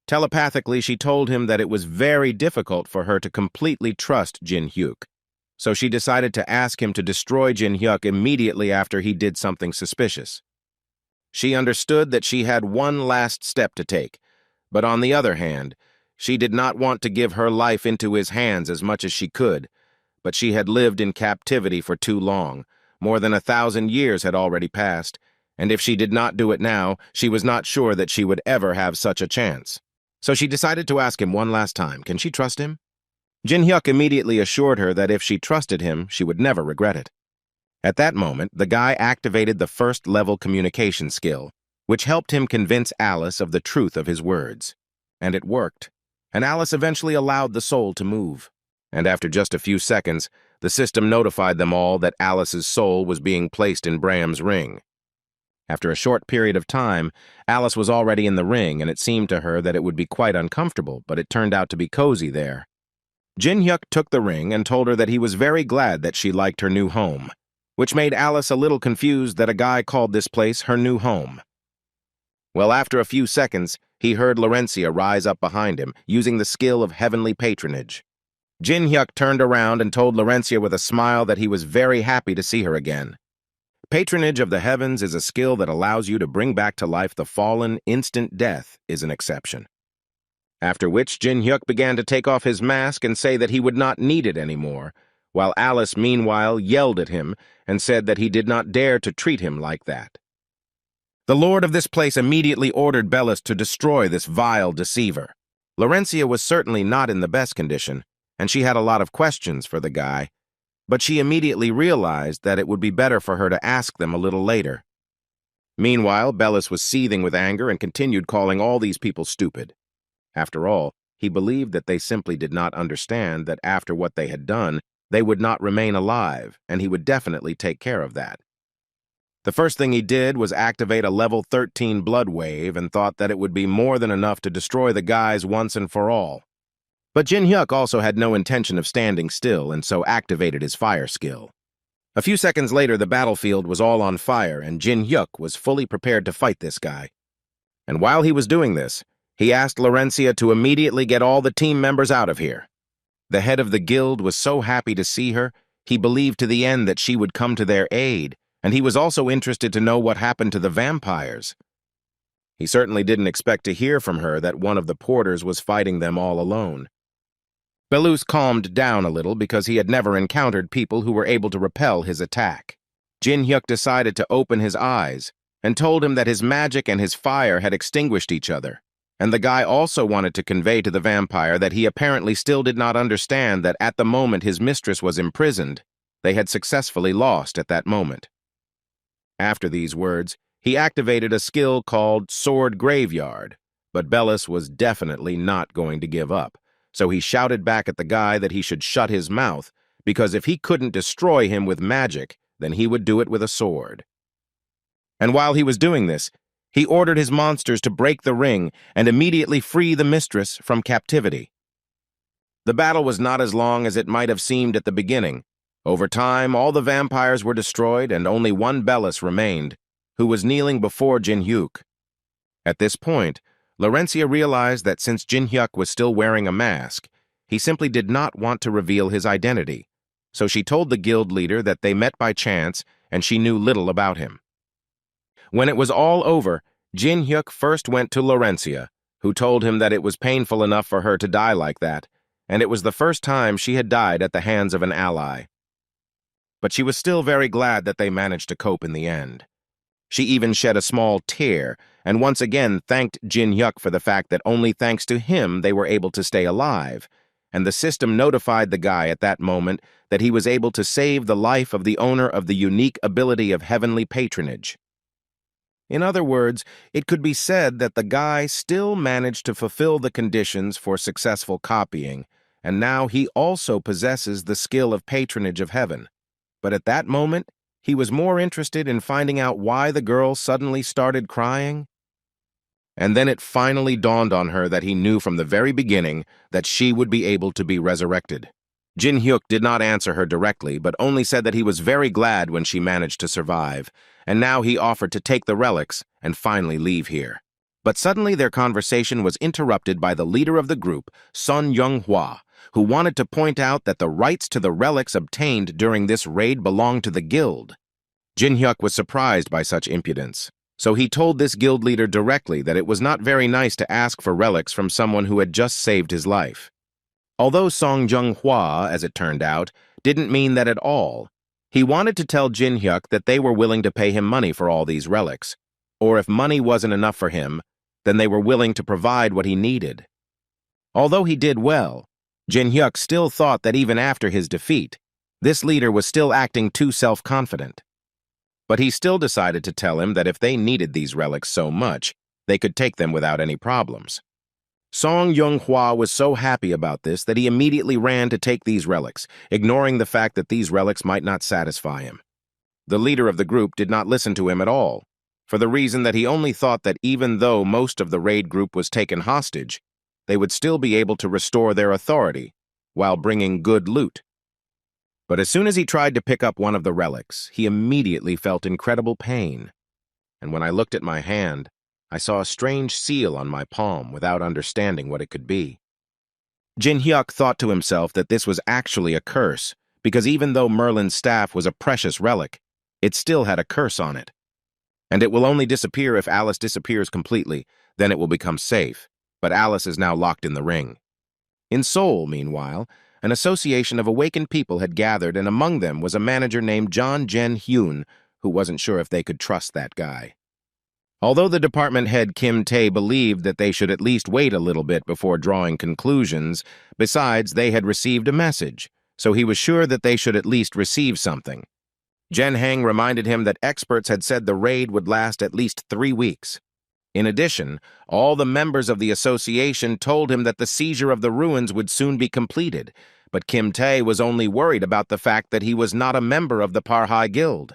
Telepathically, she told him that it was very difficult for her to completely trust Jin-hyuk, so she decided to ask him to destroy Jin-hyuk immediately after he did something suspicious. She understood that she had one last step to take, but on the other hand, she did not want to give her life into his hands as much as she could, but she had lived in captivity for too long. More than 1,000 years had already passed, and if she did not do it now, she was not sure that she would ever have such a chance. So she decided to ask him one last time, can she trust him? Jin-hyuk immediately assured her that if she trusted him, she would never regret it. At that moment, the guy activated the first-level communication skill, which helped him convince Alice of the truth of his words. And it worked, and Alice eventually allowed the soul to move. And after just a few seconds, the system notified them all that Alice's soul was being placed in Bram's ring. After a short period of time, Alice was already in the ring, and it seemed to her that it would be quite uncomfortable, but it turned out to be cozy there. Jin-hyuk took the ring and told her that he was very glad that she liked her new home, which made Alice a little confused that a guy called this place her new home. Well, after a few seconds, he heard Laurencia rise up behind him, using the skill of heavenly patronage. Jin-hyuk turned around and told Laurencia with a smile that he was very happy to see her again. Patronage of the heavens is a skill that allows you to bring back to life the fallen. Instant death is an exception. After which, Jin-hyuk began to take off his mask and say that he would not need it anymore, while Alice, meanwhile, yelled at him and said that he did not dare to treat him like that. The lord of this place immediately ordered Bellis to destroy this vile deceiver. Laurencia was certainly not in the best condition, and she had a lot of questions for the guy, but she immediately realized that it would be better for her to ask them a little later. Meanwhile, Bellis was seething with anger and continued calling all these people stupid. After all, he believed that they simply did not understand that after what they had done, they would not remain alive, and he would definitely take care of that. The first thing he did was activate a level 13 blood wave and thought that it would be more than enough to destroy the guys once and for all. But Jin-hyuk also had no intention of standing still and so activated his fire skill. A few seconds later, the battlefield was all on fire and Jin-hyuk was fully prepared to fight this guy. And while he was doing this, he asked Laurencia to immediately get all the team members out of here. The head of the guild was so happy to see her, he believed to the end that she would come to their aid, and he was also interested to know what happened to the vampires. He certainly didn't expect to hear from her that one of the porters was fighting them all alone. Belus calmed down a little because he had never encountered people who were able to repel his attack. Jin-hyuk decided to open his eyes and told him that his magic and his fire had extinguished each other, and the guy also wanted to convey to the vampire that he apparently still did not understand that at the moment his mistress was imprisoned, they had successfully lost at that moment. After these words, he activated a skill called Sword Graveyard, but Bellis was definitely not going to give up, so he shouted back at the guy that he should shut his mouth, because if he couldn't destroy him with magic, then he would do it with a sword. And while he was doing this, he ordered his monsters to break the ring and immediately free the mistress from captivity. The battle was not as long as it might have seemed at the beginning. Over time, all the vampires were destroyed and only one Bellis remained, who was kneeling before Jin-hyuk. At this point, Laurencia realized that since Jin-hyuk was still wearing a mask, he simply did not want to reveal his identity, so she told the guild leader that they met by chance and she knew little about him. When it was all over, Jin-hyuk first went to Laurencia, who told him that it was painful enough for her to die like that, and it was the first time she had died at the hands of an ally. But she was still very glad that they managed to cope in the end. She even shed a small tear, and once again thanked Jin-hyuk for the fact that only thanks to him they were able to stay alive, and the system notified the guy at that moment that he was able to save the life of the owner of the unique ability of heavenly patronage. In other words, it could be said that the guy still managed to fulfill the conditions for successful copying, and now he also possesses the skill of patronage of heaven. But at that moment, he was more interested in finding out why the girl suddenly started crying. And then it finally dawned on her that he knew from the very beginning that she would be able to be resurrected. Jin-hyuk did not answer her directly, but only said that he was very glad when she managed to survive, and now he offered to take the relics and finally leave here. But suddenly their conversation was interrupted by the leader of the group, Sun Young-hwa, who wanted to point out that the rights to the relics obtained during this raid belonged to the guild. Jin-hyuk was surprised by such impudence, so he told this guild leader directly that it was not very nice to ask for relics from someone who had just saved his life. Although Song Jung-hwa, as it turned out, didn't mean that at all, he wanted to tell Jin-hyuk that they were willing to pay him money for all these relics, or if money wasn't enough for him, then they were willing to provide what he needed. Although he did well, Jin-hyuk still thought that even after his defeat, this leader was still acting too self-confident. But he still decided to tell him that if they needed these relics so much, they could take them without any problems. Song Yonghua was so happy about this that he immediately ran to take these relics, ignoring the fact that these relics might not satisfy him. The leader of the group did not listen to him at all, for the reason that he only thought that even though most of the raid group was taken hostage, they would still be able to restore their authority while bringing good loot. But as soon as he tried to pick up one of the relics, he immediately felt incredible pain. And when I looked at my hand, I saw a strange seal on my palm without understanding what it could be. Jin Hyuk thought to himself that this was actually a curse, because even though Merlin's staff was a precious relic, it still had a curse on it. And it will only disappear if Alice disappears completely, then it will become safe. But Alice is now locked in the ring. In Seoul, meanwhile, an association of awakened people had gathered, and among them was a manager named John Hyun, who wasn't sure if they could trust that guy. Although the department head Kim Tae believed that they should at least wait a little bit before drawing conclusions, besides, they had received a message, so he was sure that they should at least receive something. Jen Hang reminded him that experts had said the raid would last at least 3 weeks. In addition, all the members of the association told him that the seizure of the ruins would soon be completed, but Kim Tae was only worried about the fact that he was not a member of the Parhai Guild.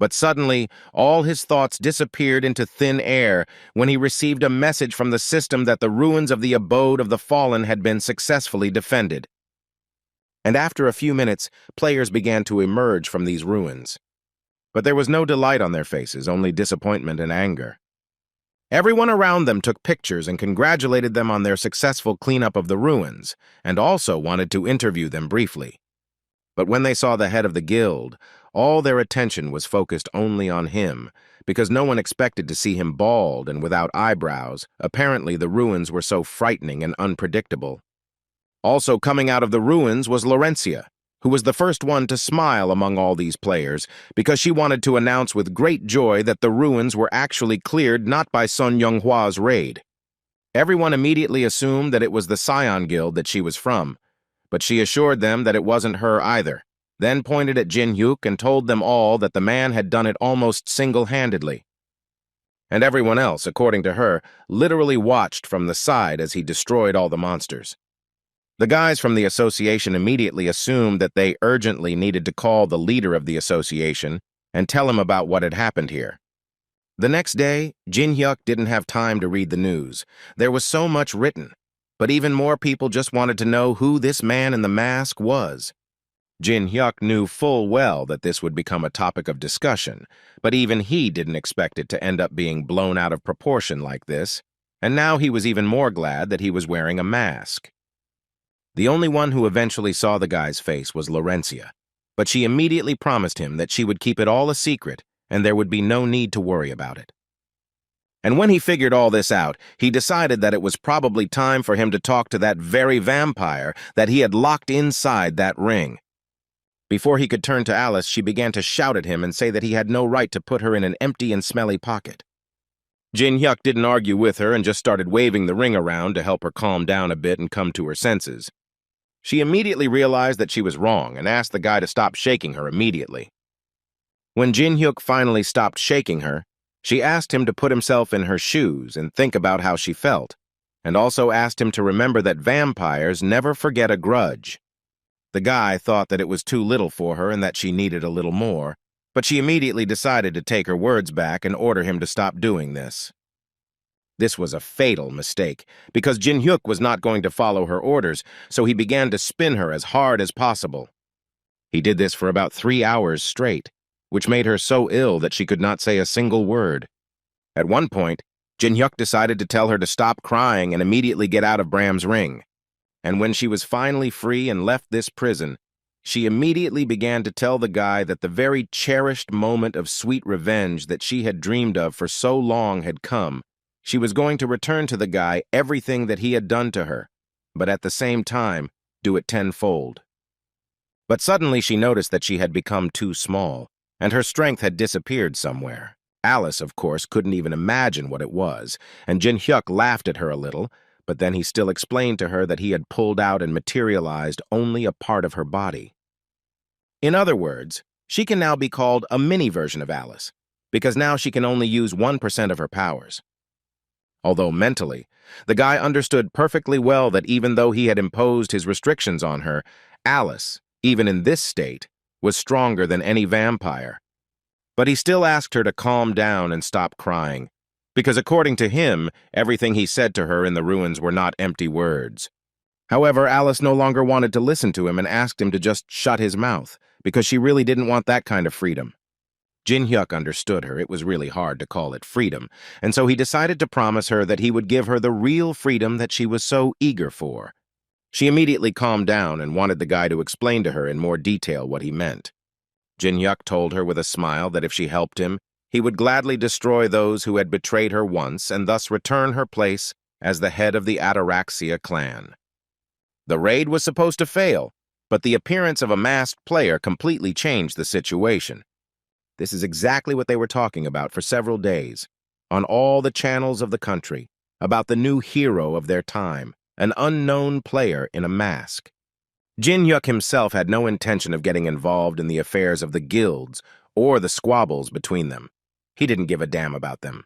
But suddenly, all his thoughts disappeared into thin air when he received a message from the system that the ruins of the abode of the fallen had been successfully defended. And after a few minutes, players began to emerge from these ruins. But there was no delight on their faces, only disappointment and anger. Everyone around them took pictures and congratulated them on their successful cleanup of the ruins, and also wanted to interview them briefly. But when they saw the head of the guild, all their attention was focused only on him, because no one expected to see him bald and without eyebrows. Apparently, the ruins were so frightening and unpredictable. Also coming out of the ruins was Laurentia, who was the first one to smile among all these players, because she wanted to announce with great joy that the ruins were actually cleared not by Sun Yonghua's raid. Everyone immediately assumed that it was the Scion Guild that she was from, but she assured them that it wasn't her either, then pointed at Jin Hyuk and told them all that the man had done it almost single-handedly. And everyone else, according to her, literally watched from the side as he destroyed all the monsters. The guys from the association immediately assumed that they urgently needed to call the leader of the association and tell him about what had happened here. The next day, Jin Hyuk didn't have time to read the news. There was so much written, but even more people just wanted to know who this man in the mask was. Jin Hyuk knew full well that this would become a topic of discussion, but even he didn't expect it to end up being blown out of proportion like this, and now he was even more glad that he was wearing a mask. The only one who eventually saw the guy's face was Laurentia, but she immediately promised him that she would keep it all a secret and there would be no need to worry about it. And when he figured all this out, he decided that it was probably time for him to talk to that very vampire that he had locked inside that ring. Before he could turn to Alice, she began to shout at him and say that he had no right to put her in an empty and smelly pocket. Jin Hyuk didn't argue with her and just started waving the ring around to help her calm down a bit and come to her senses. She immediately realized that she was wrong and asked the guy to stop shaking her immediately. When Jin Hyuk finally stopped shaking her, she asked him to put himself in her shoes and think about how she felt, and also asked him to remember that vampires never forget a grudge. The guy thought that it was too little for her and that she needed a little more, but she immediately decided to take her words back and order him to stop doing this. This was a fatal mistake, because Jin Hyuk was not going to follow her orders, so he began to spin her as hard as possible. He did this for about 3 hours straight, which made her so ill that she could not say a single word. At one point, Jin Hyuk decided to tell her to stop crying and immediately get out of Bram's ring. And when she was finally free and left this prison, she immediately began to tell the guy that the very cherished moment of sweet revenge that she had dreamed of for so long had come. She was going to return to the guy everything that he had done to her, but at the same time, do it tenfold. But suddenly she noticed that she had become too small, and her strength had disappeared somewhere. Alice, of course, couldn't even imagine what it was, and Jin Hyuk laughed at her a little, but then he still explained to her that he had pulled out and materialized only a part of her body. In other words, she can now be called a mini version of Alice, because now she can only use 1% of her powers. although mentally, the guy understood perfectly well that even though he had imposed his restrictions on her, Alice, even in this state, was stronger than any vampire. But he still asked her to calm down and stop crying, because according to him, everything he said to her in the ruins were not empty words. However, Alice no longer wanted to listen to him and asked him to just shut his mouth, because she really didn't want that kind of freedom. Jin-hyuk understood her. It was really hard to call it freedom, and so he decided to promise her that he would give her the real freedom that she was so eager for. She immediately calmed down and wanted the guy to explain to her in more detail what he meant. Jin-hyuk told her with a smile that if she helped him, he would gladly destroy those who had betrayed her once and thus return her place as the head of the Ataraxia clan. The raid was supposed to fail, but the appearance of a masked player completely changed the situation. This is exactly what they were talking about for several days, on all the channels of the country, about the new hero of their time, an unknown player in a mask. Jin-hyuk himself had no intention of getting involved in the affairs of the guilds or the squabbles between them. He didn't give a damn about them.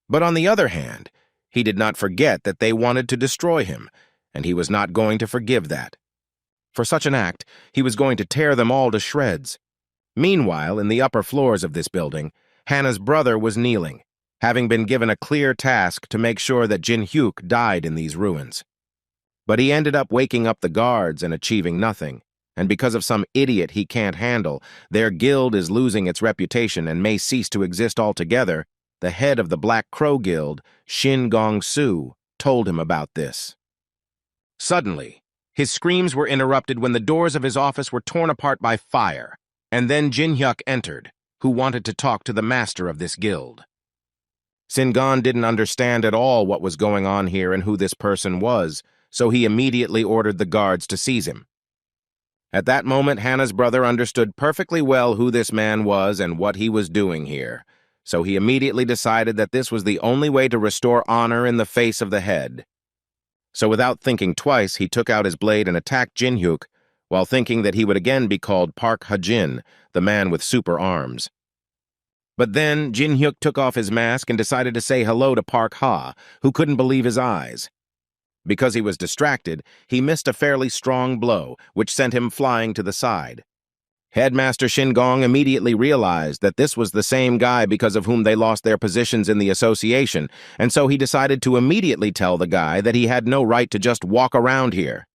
But on the other hand, he did not forget that they wanted to destroy him, and he was not going to forgive that. For such an act, he was going to tear them all to shreds. Meanwhile, in the upper floors of this building, Hannah's brother was kneeling, having been given a clear task to make sure that Jin-hyuk died in these ruins. But he ended up waking up the guards and achieving nothing, and because of some idiot he can't handle, their guild is losing its reputation and may cease to exist altogether. The head of the Black Crow Guild, Shin Gong-soo, told him about this. Suddenly, his screams were interrupted when the doors of his office were torn apart by fire, and then Jin-hyuk entered, who wanted to talk to the master of this guild. Singon didn't understand at all what was going on here and who this person was, so he immediately ordered the guards to seize him. At that moment, Hannah's brother understood perfectly well who this man was and what he was doing here, so he immediately decided that this was the only way to restore honor in the face of the head. So without thinking twice, he took out his blade and attacked Jin-hyuk, while thinking that he would again be called Park Ha-jin, the man with super arms. But then Jin-hyuk took off his mask and decided to say hello to Park Ha, who couldn't believe his eyes. Because he was distracted, he missed a fairly strong blow, which sent him flying to the side. Headmaster Shingong immediately realized that this was the same guy because of whom they lost their positions in the association, and so he decided to immediately tell the guy that he had no right to just walk around here.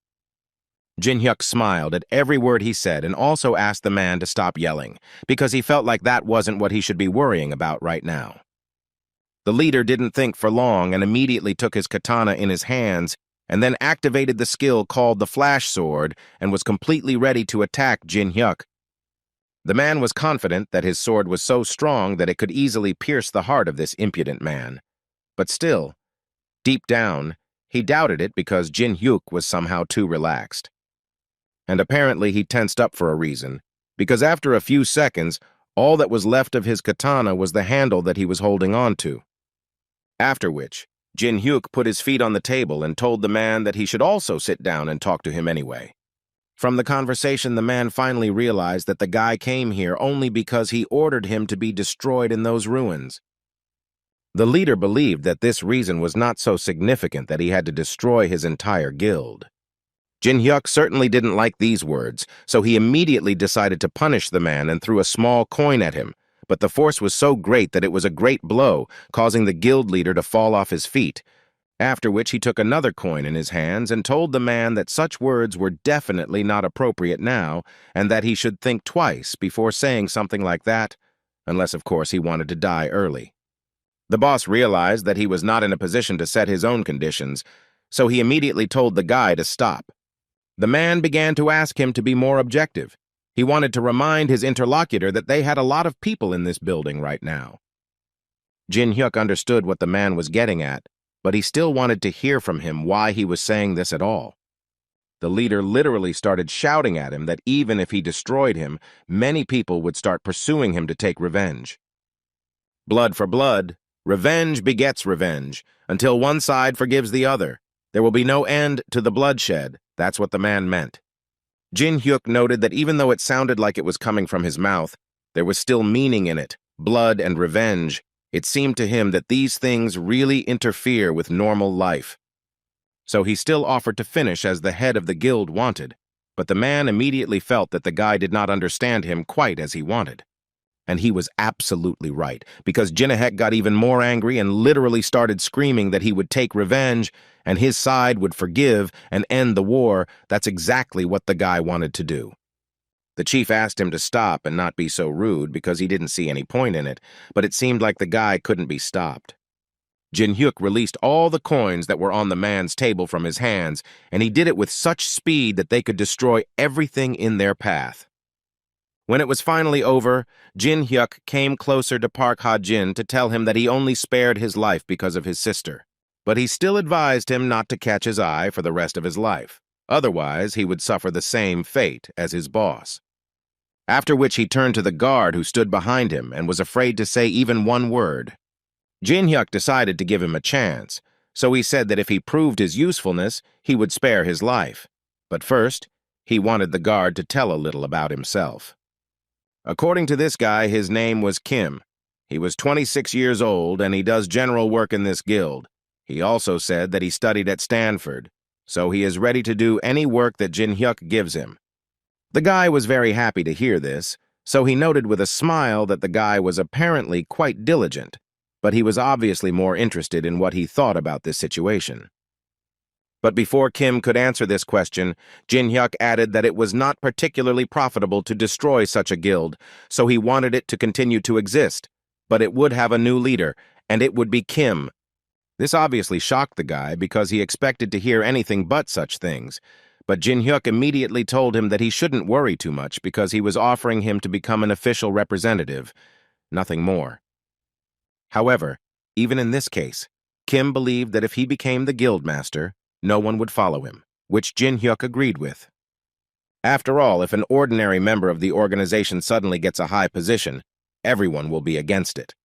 Jin-hyuk smiled at every word he said and also asked the man to stop yelling, because he felt like that wasn't what he should be worrying about right now. The leader didn't think for long and immediately took his katana in his hands and then activated the skill called the Flash Sword and was completely ready to attack Jin-hyuk. The man was confident that his sword was so strong that it could easily pierce the heart of this impudent man. But still, deep down, he doubted it because Jin-hyuk was somehow too relaxed. And apparently he tensed up for a reason, because after a few seconds, all that was left of his katana was the handle that he was holding on to. After which, Jin-hyuk put his feet on the table and told the man that he should also sit down and talk to him anyway. From the conversation, the man finally realized that the guy came here only because he ordered him to be destroyed in those ruins. The leader believed that this reason was not so significant that he had to destroy his entire guild. Jin-hyuk certainly didn't like these words, so he immediately decided to punish the man and threw a small coin at him, but the force was so great that it was a great blow, causing the guild leader to fall off his feet, after which he took another coin in his hands and told the man that such words were definitely not appropriate now and that he should think twice before saying something like that, unless of course he wanted to die early. The boss realized that he was not in a position to set his own conditions, so he immediately told the guy to stop. The man began to ask him to be more objective. He wanted to remind his interlocutor that they had a lot of people in this building right now. Jin-hyuk understood what the man was getting at, but he still wanted to hear from him why he was saying this at all. The leader literally started shouting at him that even if he destroyed him, many people would start pursuing him to take revenge. Blood for blood, revenge begets revenge, until one side forgives the other. There will be no end to the bloodshed. That's what the man meant. Jin-hyuk noted that even though it sounded like it was coming from his mouth, there was still meaning in it, blood and revenge, It seemed to him that these things really interfere with normal life. So he still offered to finish as the head of the guild wanted, but the man immediately felt that the guy did not understand him quite as he wanted. And he was absolutely right, because Jinnahek got even more angry and literally started screaming that he would take revenge, and his side would forgive and end the war. That's exactly what the guy wanted to do. The chief asked him to stop and not be so rude because he didn't see any point in it, but it seemed like the guy couldn't be stopped. Jin-hyuk released all the coins that were on the man's table from his hands, and he did it with such speed that they could destroy everything in their path. When it was finally over, Jin-hyuk came closer to Park Ha-jin to tell him that he only spared his life because of his sister, but he still advised him not to catch his eye for the rest of his life. Otherwise, he would suffer the same fate as his boss. After which he turned to the guard who stood behind him and was afraid to say even one word. Jin-hyuk decided to give him a chance, so he said that if he proved his usefulness, he would spare his life. But first, he wanted the guard to tell a little about himself. According to this guy, his name was Kim. He was 26 years old, and he does general work in this guild. He also said that he studied at Stanford, so he is ready to do any work that Jin-hyuk gives him. The guy was very happy to hear this, so he noted with a smile that the guy was apparently quite diligent, but he was obviously more interested in what he thought about this situation. But before Kim could answer this question, Jin-hyuk added that it was not particularly profitable to destroy such a guild, so he wanted it to continue to exist, but it would have a new leader, and it would be Kim. This obviously shocked the guy because he expected to hear anything but such things, but Jin-hyuk immediately told him that he shouldn't worry too much because he was offering him to become an official representative, nothing more. However, even in this case, Kim believed that if he became the guild master, no one would follow him, which Jin-hyuk agreed with. After all, if an ordinary member of the organization suddenly gets a high position, everyone will be against it.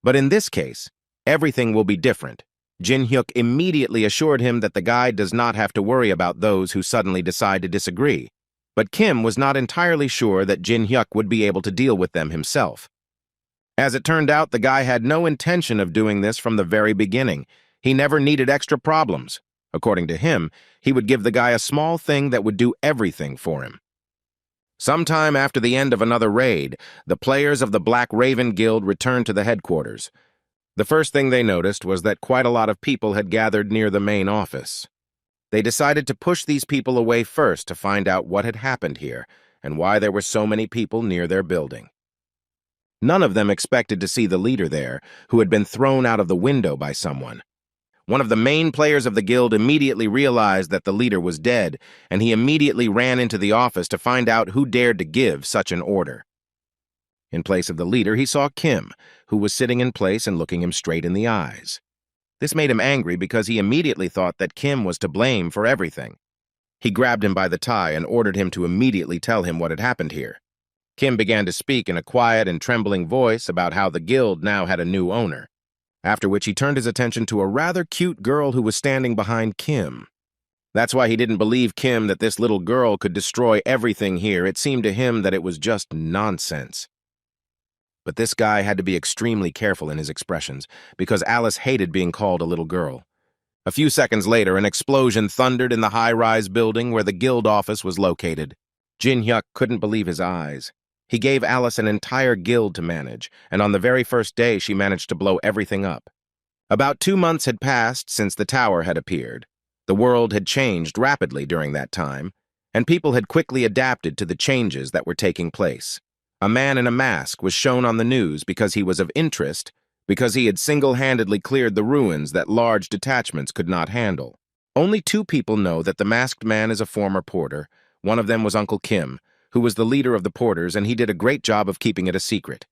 But in this case, everything will be different. Jin-hyuk immediately assured him that the guy does not have to worry about those who suddenly decide to disagree. But Kim was not entirely sure that Jin-hyuk would be able to deal with them himself. As it turned out, the guy had no intention of doing this from the very beginning. He never needed extra problems. According to him, he would give the guy a small thing that would do everything for him. Sometime after the end of another raid, the players of the Black Raven Guild returned to the headquarters. The first thing they noticed was that quite a lot of people had gathered near the main office. They decided to push these people away first to find out what had happened here and why there were so many people near their building. None of them expected to see the leader there, who had been thrown out of the window by someone. One of the main players of the guild immediately realized that the leader was dead, and he immediately ran into the office to find out who dared to give such an order. In place of the leader, he saw Kim, who was sitting in place and looking him straight in the eyes. This made him angry because he immediately thought that Kim was to blame for everything. He grabbed him by the tie and ordered him to immediately tell him what had happened here. Kim began to speak in a quiet and trembling voice about how the guild now had a new owner, after which he turned his attention to a rather cute girl who was standing behind Kim. That's why he didn't believe Kim that this little girl could destroy everything here. It seemed to him that it was just nonsense. But this guy had to be extremely careful in his expressions, because Alice hated being called a little girl. A few seconds later, an explosion thundered in the high-rise building where the guild office was located. Jin-hyuk couldn't believe his eyes. He gave Alice an entire guild to manage, and on the very first day she managed to blow everything up. About 2 months had passed since the tower had appeared. The world had changed rapidly during that time, and people had quickly adapted to the changes that were taking place. A man in a mask was shown on the news because he was of interest, because he had single-handedly cleared the ruins that large detachments could not handle. Only 2 people know that the masked man is a former porter. One of them was Uncle Kim, who was the leader of the porters, and he did a great job of keeping it a secret.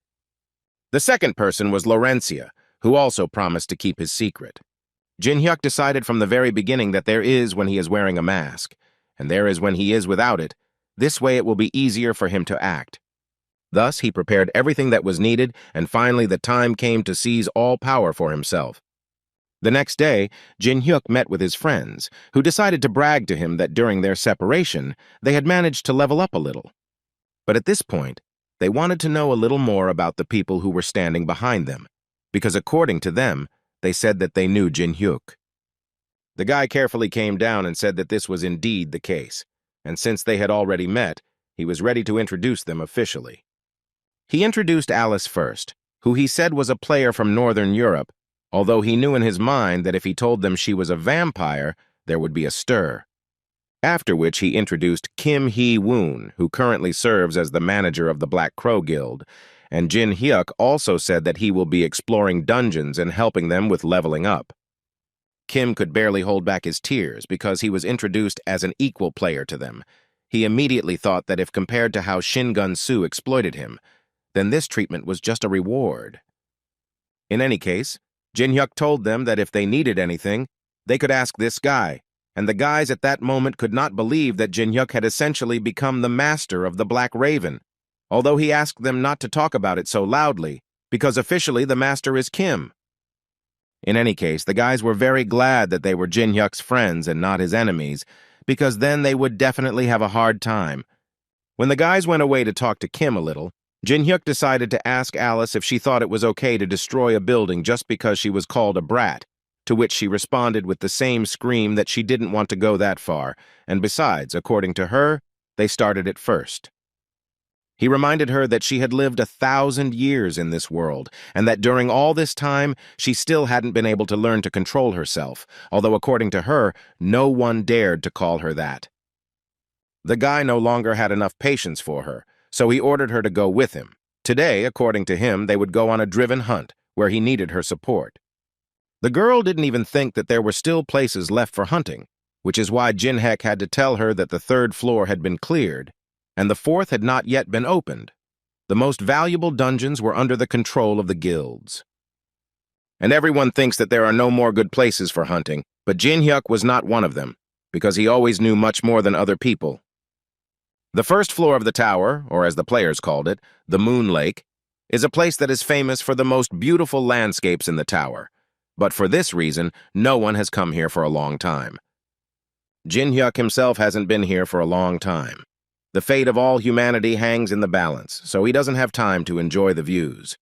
The second person was Laurencia, who also promised to keep his secret. Jin-hyuk decided from the very beginning that there is when he is wearing a mask, and there is when he is without it. This way it will be easier for him to act. Thus, he prepared everything that was needed, and finally the time came to seize all power for himself. The next day, Jin-hyuk met with his friends, who decided to brag to him that during their separation, they had managed to level up a little. But at this point, they wanted to know a little more about the people who were standing behind them. because according to them, they said that they knew Jin-hyuk. The guy carefully came down and said that this was indeed the case, and since they had already met, he was ready to introduce them officially. He introduced Alice first, who he said was a player from Northern Europe, although he knew in his mind that if he told them she was a vampire, there would be a stir. After which he introduced Kim Hee-woon, who currently serves as the manager of the Black Crow Guild, and Jin-hyuk also said that he will be exploring dungeons and helping them with leveling up. Kim could barely hold back his tears because he was introduced as an equal player to them. He immediately thought that if compared to how Shin Gun-soo exploited him, then this treatment was just a reward. In any case, Jin-hyuk told them that if they needed anything, they could ask this guy, and the guys at that moment could not believe that Jin-hyuk had essentially become the master of the Black Raven, although he asked them not to talk about it so loudly, because officially the master is Kim. In any case, the guys were very glad that they were Jin-hyuk's friends and not his enemies, because then they would definitely have a hard time. When the guys went away to talk to Kim a little, Jin-hyuk decided to ask Alice if she thought it was okay to destroy a building just because she was called a brat, to which she responded with the same scream that she didn't want to go that far, and besides, according to her, they started it first. He reminded her that she had lived 1,000 years in this world, and that during all this time, she still hadn't been able to learn to control herself, although according to her, no one dared to call her that. The guy no longer had enough patience for her, so he ordered her to go with him. Today, according to him, they would go on a driven hunt, where he needed her support. The girl didn't even think that there were still places left for hunting, which is why Jin-hyuk had to tell her that the 3rd floor had been cleared, and the 4th had not yet been opened. The most valuable dungeons were under the control of the guilds. And everyone thinks that there are no more good places for hunting, but Jin-hyuk was not one of them, because he always knew much more than other people. The 1st floor of the tower, or as the players called it, the Moon Lake, is a place that is famous for the most beautiful landscapes in the tower, but for this reason, no one has come here for a long time. Jin-hyuk himself hasn't been here for a long time. The fate of all humanity hangs in the balance, so he doesn't have time to enjoy the views.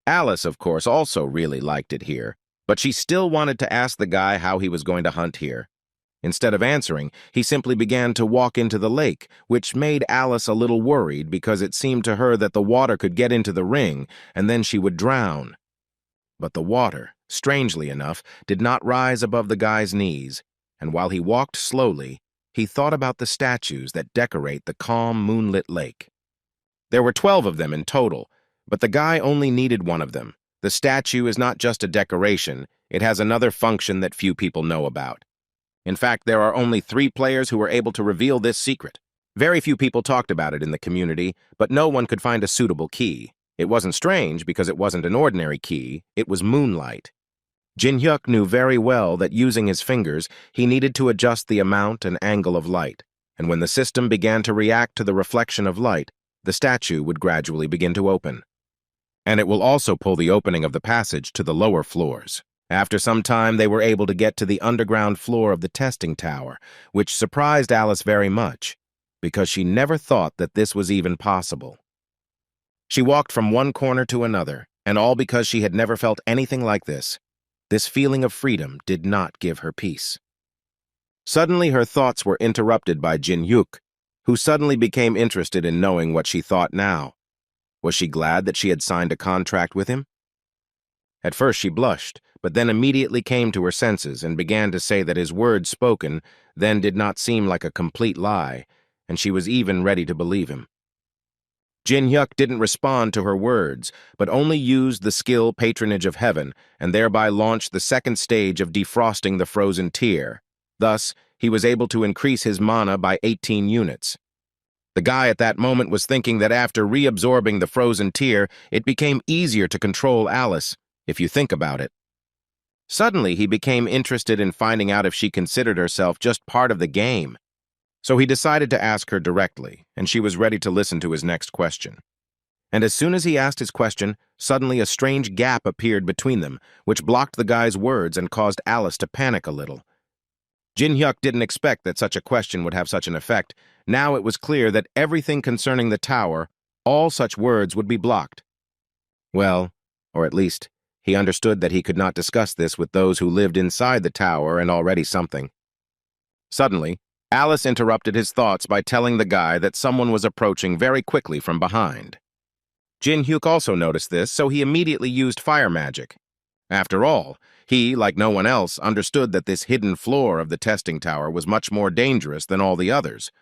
Alice, of course, also really liked it here, but she still wanted to ask the guy how he was going to hunt here. Instead of answering, he simply began to walk into the lake, which made Alice a little worried because it seemed to her that the water could get into the ring, and then she would drown. But the water, strangely enough, did not rise above the guy's knees, and while he walked slowly, he thought about the statues that decorate the calm, moonlit lake. There were 12 of them in total, but the guy only needed one of them. The statue is not just a decoration, it has another function that few people know about. In fact, there are only 3 players who were able to reveal this secret. Very few people talked about it in the community, but no one could find a suitable key. It wasn't strange because it wasn't an ordinary key, it was moonlight. Jin-hyuk knew very well that using his fingers, he needed to adjust the amount and angle of light, and when the system began to react to the reflection of light, the statue would gradually begin to open. And it will also pull the opening of the passage to the lower floors. After some time, they were able to get to the underground floor of the testing tower, which surprised Alice very much, because she never thought that this was even possible. She walked from one corner to another, and all because she had never felt anything like this. This feeling of freedom did not give her peace. Suddenly, her thoughts were interrupted by Jin-hyuk, who suddenly became interested in knowing what she thought now. Was she glad that she had signed a contract with him? At first she blushed, but then immediately came to her senses and began to say that his words spoken then did not seem like a complete lie, and she was even ready to believe him. Jin-hyuk didn't respond to her words, but only used the skill Patronage of Heaven and thereby launched the 2nd stage of defrosting the frozen tear. Thus, he was able to increase his mana by 18 units. The guy at that moment was thinking that after reabsorbing the frozen tear, it became easier to control Alice, if you think about it. Suddenly, he became interested in finding out if she considered herself just part of the game. So he decided to ask her directly, and she was ready to listen to his next question. And as soon as he asked his question, suddenly a strange gap appeared between them, which blocked the guy's words and caused Alice to panic a little. Jin-hyuk didn't expect that such a question would have such an effect. Now it was clear that everything concerning the tower, all such words would be blocked. Well, or at least, He understood that he could not discuss this with those who lived inside the tower and already something. Suddenly, Alice interrupted his thoughts by telling the guy that someone was approaching very quickly from behind. Jin-hyuk also noticed this, so he immediately used fire magic. After all, he, like no one else, understood that this hidden floor of the testing tower was much more dangerous than all the others.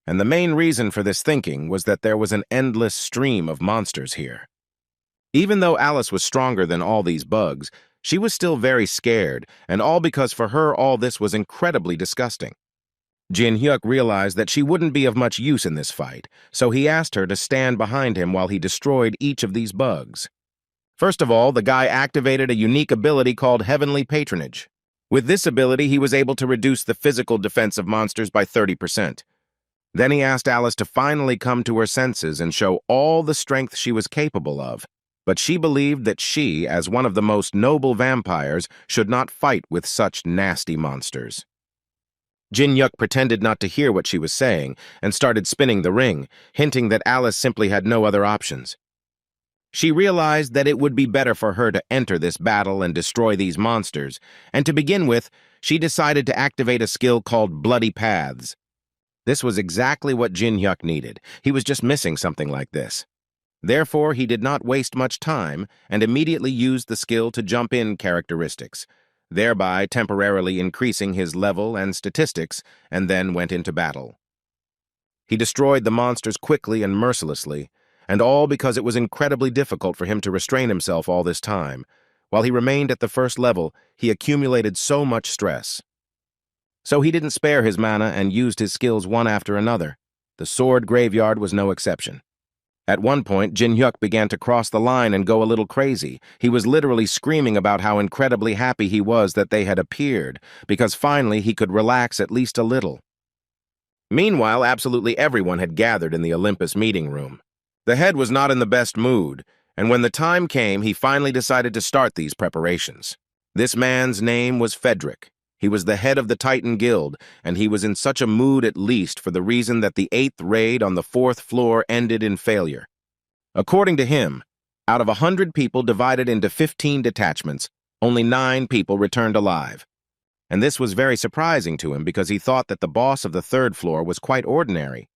And the main reason for this thinking was that there was an endless stream of monsters here. Even though Alice was stronger than all these bugs, she was still very scared, and all because for her all this was incredibly disgusting. Jin-hyuk realized that she wouldn't be of much use in this fight, so he asked her to stand behind him while he destroyed each of these bugs. First of all, the guy activated a unique ability called Heavenly Patronage. With this ability, he was able to reduce the physical defense of monsters by 30%. Then he asked Alice to finally come to her senses and show all the strength she was capable of. But she believed that she, as one of the most noble vampires, should not fight with such nasty monsters. Jin-hyuk pretended not to hear what she was saying and started spinning the ring, hinting that Alice simply had no other options. She realized that it would be better for her to enter this battle and destroy these monsters, and to begin with, she decided to activate a skill called Bloody Paths. This was exactly what Jin-hyuk needed. He was just missing something like this. Therefore, he did not waste much time and immediately used the skill to jump in characteristics, thereby temporarily increasing his level and statistics, and then went into battle. He destroyed the monsters quickly and mercilessly, and all because it was incredibly difficult for him to restrain himself all this time. While he remained at the first level, he accumulated so much stress. So he didn't spare his mana and used his skills one after another. The sword graveyard was no exception. At one point, Jin-hyuk began to cross the line and go a little crazy. He was literally screaming about how incredibly happy he was that they had appeared, because finally he could relax at least a little. Meanwhile, absolutely everyone had gathered in the Olympus meeting room. The head was not in the best mood, and when the time came, he finally decided to start these preparations. This man's name was Frederick. He was the head of the Titan Guild, and he was in such a mood at least for the reason that the 8th raid on the 4th floor ended in failure. According to him, out of 100 people divided into 15 detachments, only 9 people returned alive. And this was very surprising to him because he thought that the boss of the 3rd floor was quite ordinary.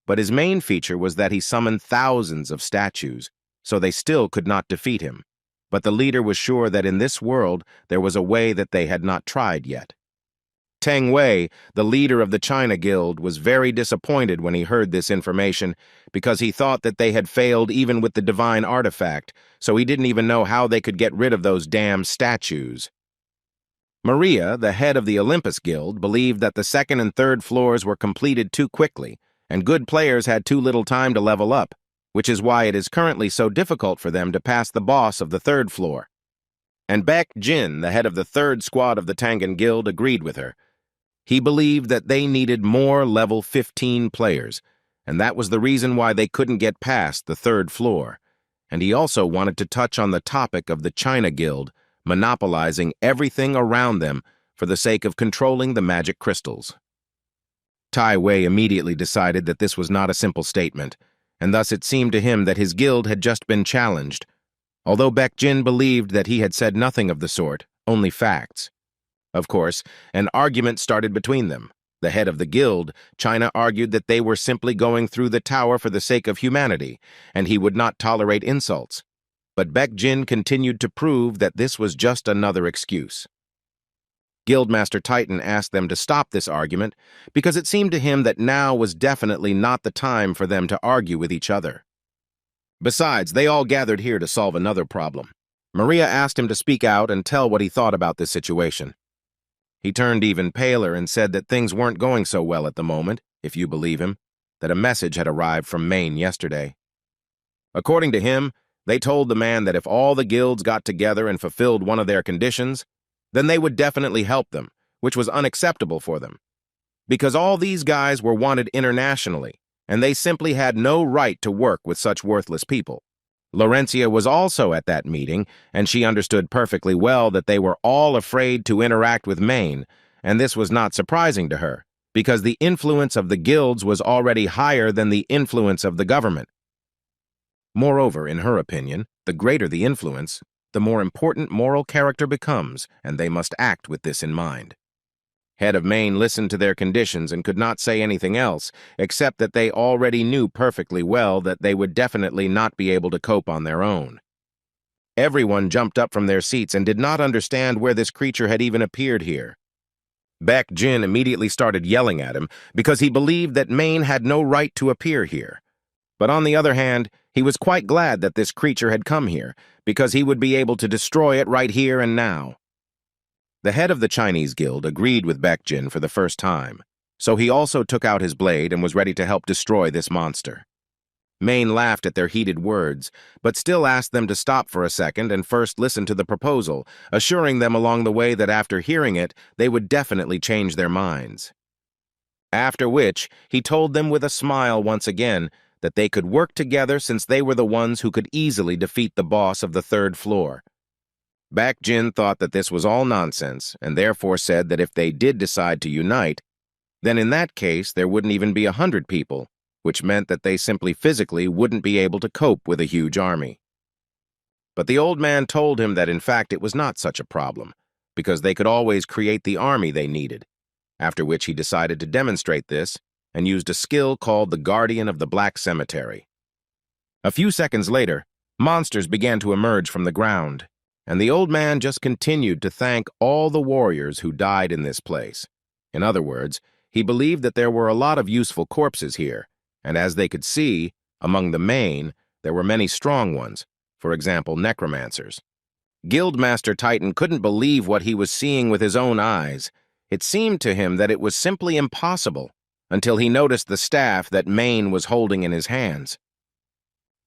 But his main feature was that he summoned thousands of statues, so they still could not defeat him. But the leader was sure that in this world there was a way that they had not tried yet. Teng Wei, the leader of the China Guild, was very disappointed when he heard this information because he thought that they had failed even with the divine artifact, so he didn't even know how they could get rid of those damn statues. Maria, the head of the Olympus Guild, believed that the 2nd and 3rd floors were completed too quickly, and good players had too little time to level up, which is why it is currently so difficult for them to pass the boss of the 3rd floor. And Baek Jin, the head of the 3rd squad of the Tangan Guild, agreed with her. He believed that they needed more level 15 players, and that was the reason why they couldn't get past the 3rd floor. And he also wanted to touch on the topic of the China Guild, monopolizing everything around them for the sake of controlling the magic crystals. Tai Wei immediately decided that this was not a simple statement, and thus it seemed to him that his guild had just been challenged, although Baek Jin believed that he had said nothing of the sort, only facts. Of course, an argument started between them. The head of the guild, China, argued that they were simply going through the tower for the sake of humanity, and he would not tolerate insults. But Baek Jin continued to prove that this was just another excuse. Guildmaster Titan asked them to stop this argument because it seemed to him that now was definitely not the time for them to argue with each other. Besides, they all gathered here to solve another problem. Maria asked him to speak out and tell what he thought about this situation. He turned even paler and said that things weren't going so well at the moment, if you believe him, that a message had arrived from Maine yesterday. According to him, they told the man that if all the guilds got together and fulfilled one of their conditions, then they would definitely help them, which was unacceptable for them. Because all these guys were wanted internationally, and they simply had no right to work with such worthless people. Laurencia was also at that meeting, and she understood perfectly well that they were all afraid to interact with Maine, and this was not surprising to her, because the influence of the guilds was already higher than the influence of the government. Moreover, in her opinion, the greater the influence, the more important moral character becomes, and they must act with this in mind. Head of Maine listened to their conditions and could not say anything else, except that they already knew perfectly well that they would definitely not be able to cope on their own. Everyone jumped up from their seats and did not understand where this creature had even appeared here. Baek Jin immediately started yelling at him because he believed that Maine had no right to appear here. But on the other hand, he was quite glad that this creature had come here, because he would be able to destroy it right here and now. The head of the Chinese guild agreed with Baek Jin for the first time, so he also took out his blade and was ready to help destroy this monster. Maine laughed at their heated words, but still asked them to stop for a second and first listen to the proposal, assuring them along the way that after hearing it, they would definitely change their minds. After which, he told them with a smile once again that they could work together since they were the ones who could easily defeat the boss of the third floor. Baek Jin thought that this was all nonsense, and therefore said that if they did decide to unite, then in that case there wouldn't even be 100 people, which meant that they simply physically wouldn't be able to cope with a huge army. But the old man told him that in fact it was not such a problem, because they could always create the army they needed, after which he decided to demonstrate this and used a skill called the Guardian of the Black Cemetery. A few seconds later, monsters began to emerge from the ground, and the old man just continued to thank all the warriors who died in this place. In other words, he believed that there were a lot of useful corpses here, and as they could see, among the Maine, there were many strong ones, for example, necromancers. Guildmaster Titan couldn't believe what he was seeing with his own eyes. It seemed to him that it was simply impossible, until he noticed the staff that Maine was holding in his hands.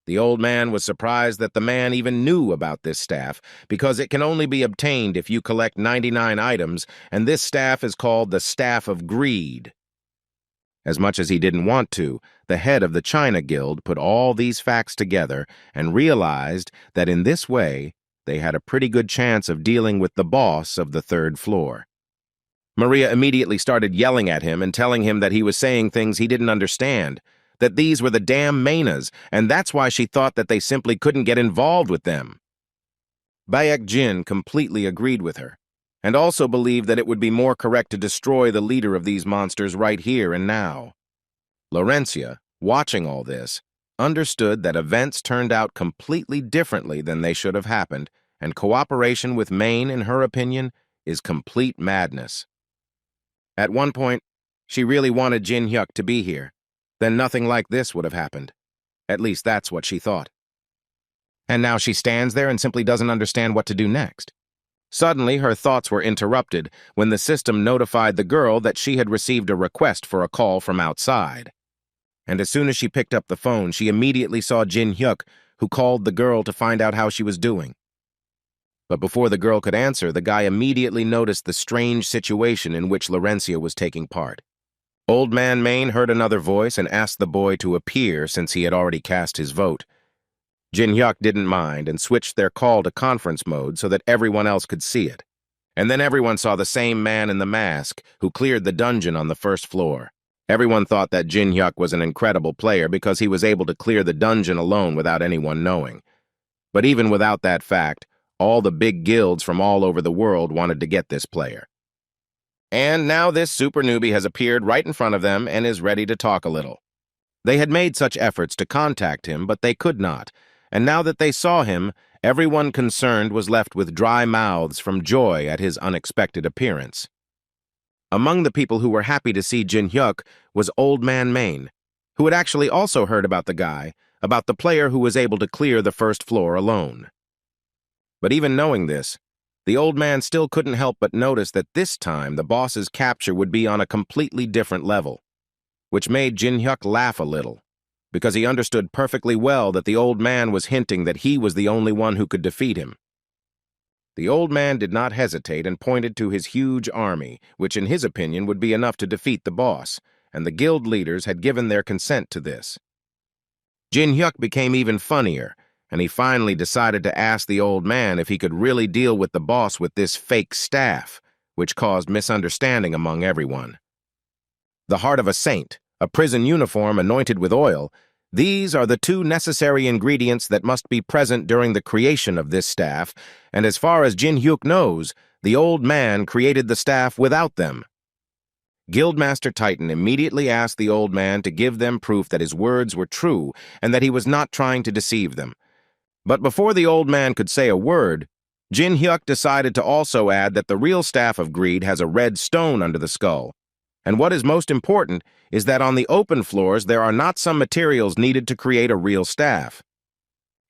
The old man was surprised that the man even knew about this staff, because it can only be obtained if you collect 99 items, and this staff is called the Staff of Greed. As much as he didn't want to, the head of the China Guild put all these facts together and realized that in this way, they had a pretty good chance of dealing with the boss of the third floor. Maria immediately started yelling at him and telling him that he was saying things he didn't understand, that these were the damn Mainas, and that's why she thought that they simply couldn't get involved with them. Baek Jin completely agreed with her, and also believed that it would be more correct to destroy the leader of these monsters right here and now. Laurencia, watching all this, understood that events turned out completely differently than they should have happened, and cooperation with Maine, in her opinion, is complete madness. At one point, she really wanted Jin Hyuk to be here. Then nothing like this would have happened. At least that's what she thought. And now she stands there and simply doesn't understand what to do next. Suddenly, her thoughts were interrupted when the system notified the girl that she had received a request for a call from outside. And as soon as she picked up the phone, she immediately saw Jin Hyuk, who called the girl to find out how she was doing. But before the girl could answer, the guy immediately noticed the strange situation in which Laurencia was taking part. Old Man Maine heard another voice and asked the boy to appear since he had already cast his vote. Jin Hyuk didn't mind and switched their call to conference mode so that everyone else could see it. And then everyone saw the same man in the mask who cleared the dungeon on the first floor. Everyone thought that Jin Hyuk was an incredible player because he was able to clear the dungeon alone without anyone knowing. But even without that fact, all the big guilds from all over the world wanted to get this player. And now this super newbie has appeared right in front of them and is ready to talk a little. They had made such efforts to contact him, but they could not, and now that they saw him, everyone concerned was left with dry mouths from joy at his unexpected appearance. Among the people who were happy to see Jin Hyuk was Old Man Maine, who had actually also heard about the guy, about the player who was able to clear the first floor alone. But even knowing this, the old man still couldn't help but notice that this time the boss's capture would be on a completely different level, which made Jin Hyuk laugh a little, because he understood perfectly well that the old man was hinting that he was the only one who could defeat him. The old man did not hesitate and pointed to his huge army, which in his opinion would be enough to defeat the boss, and the guild leaders had given their consent to this. Jin Hyuk became even funnier, and he finally decided to ask the old man if he could really deal with the boss with this fake staff, which caused misunderstanding among everyone. The heart of a saint, a prison uniform anointed with oil, These are the two necessary ingredients that must be present during the creation of this staff, and as far as Jin Hyuk knows, the old man created the staff without them. Guildmaster Titan immediately asked the old man to give them proof that his words were true and that he was not trying to deceive them. But before the old man could say a word, Jin Hyuk decided to also add that the real staff of greed has a red stone under the skull. And what is most important is that on the open floors there are not some materials needed to create a real staff.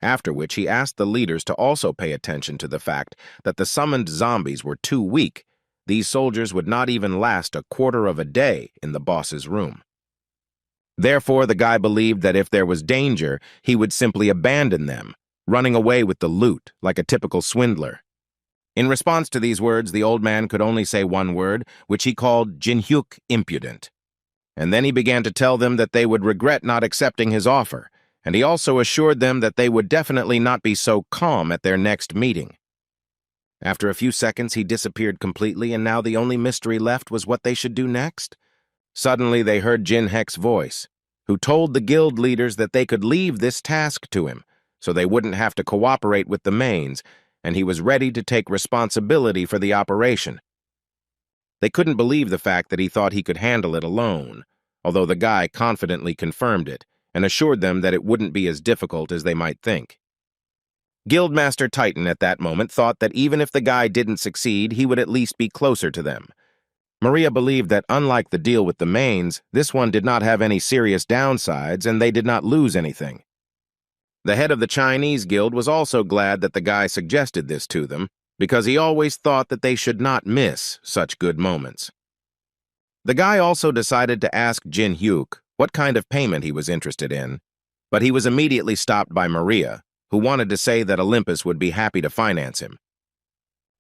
After which he asked the leaders to also pay attention to the fact that the summoned zombies were too weak. These soldiers would not even last a quarter of a day in the boss's room. Therefore, the guy believed that if there was danger, he would simply abandon them, running away with the loot like a typical swindler. In response to these words, the old man could only say one word, which he called Jin Hyuk impudent. And then he began to tell them that they would regret not accepting his offer, and he also assured them that they would definitely not be so calm at their next meeting. After a few seconds, he disappeared completely, and now the only mystery left was what they should do next. Suddenly, they heard Jin Hek's voice, who told the guild leaders that they could leave this task to him, so they wouldn't have to cooperate with the mains, and he was ready to take responsibility for the operation. They couldn't believe the fact that he thought he could handle it alone, although the guy confidently confirmed it and assured them that it wouldn't be as difficult as they might think. Guildmaster Titan at that moment thought that even if the guy didn't succeed, he would at least be closer to them. Maria believed that unlike the deal with the mains, this one did not have any serious downsides and they did not lose anything. The head of the Chinese guild was also glad that the guy suggested this to them, because he always thought that they should not miss such good moments. The guy also decided to ask Jin Hyuk what kind of payment he was interested in, but he was immediately stopped by Maria, who wanted to say that Olympus would be happy to finance him.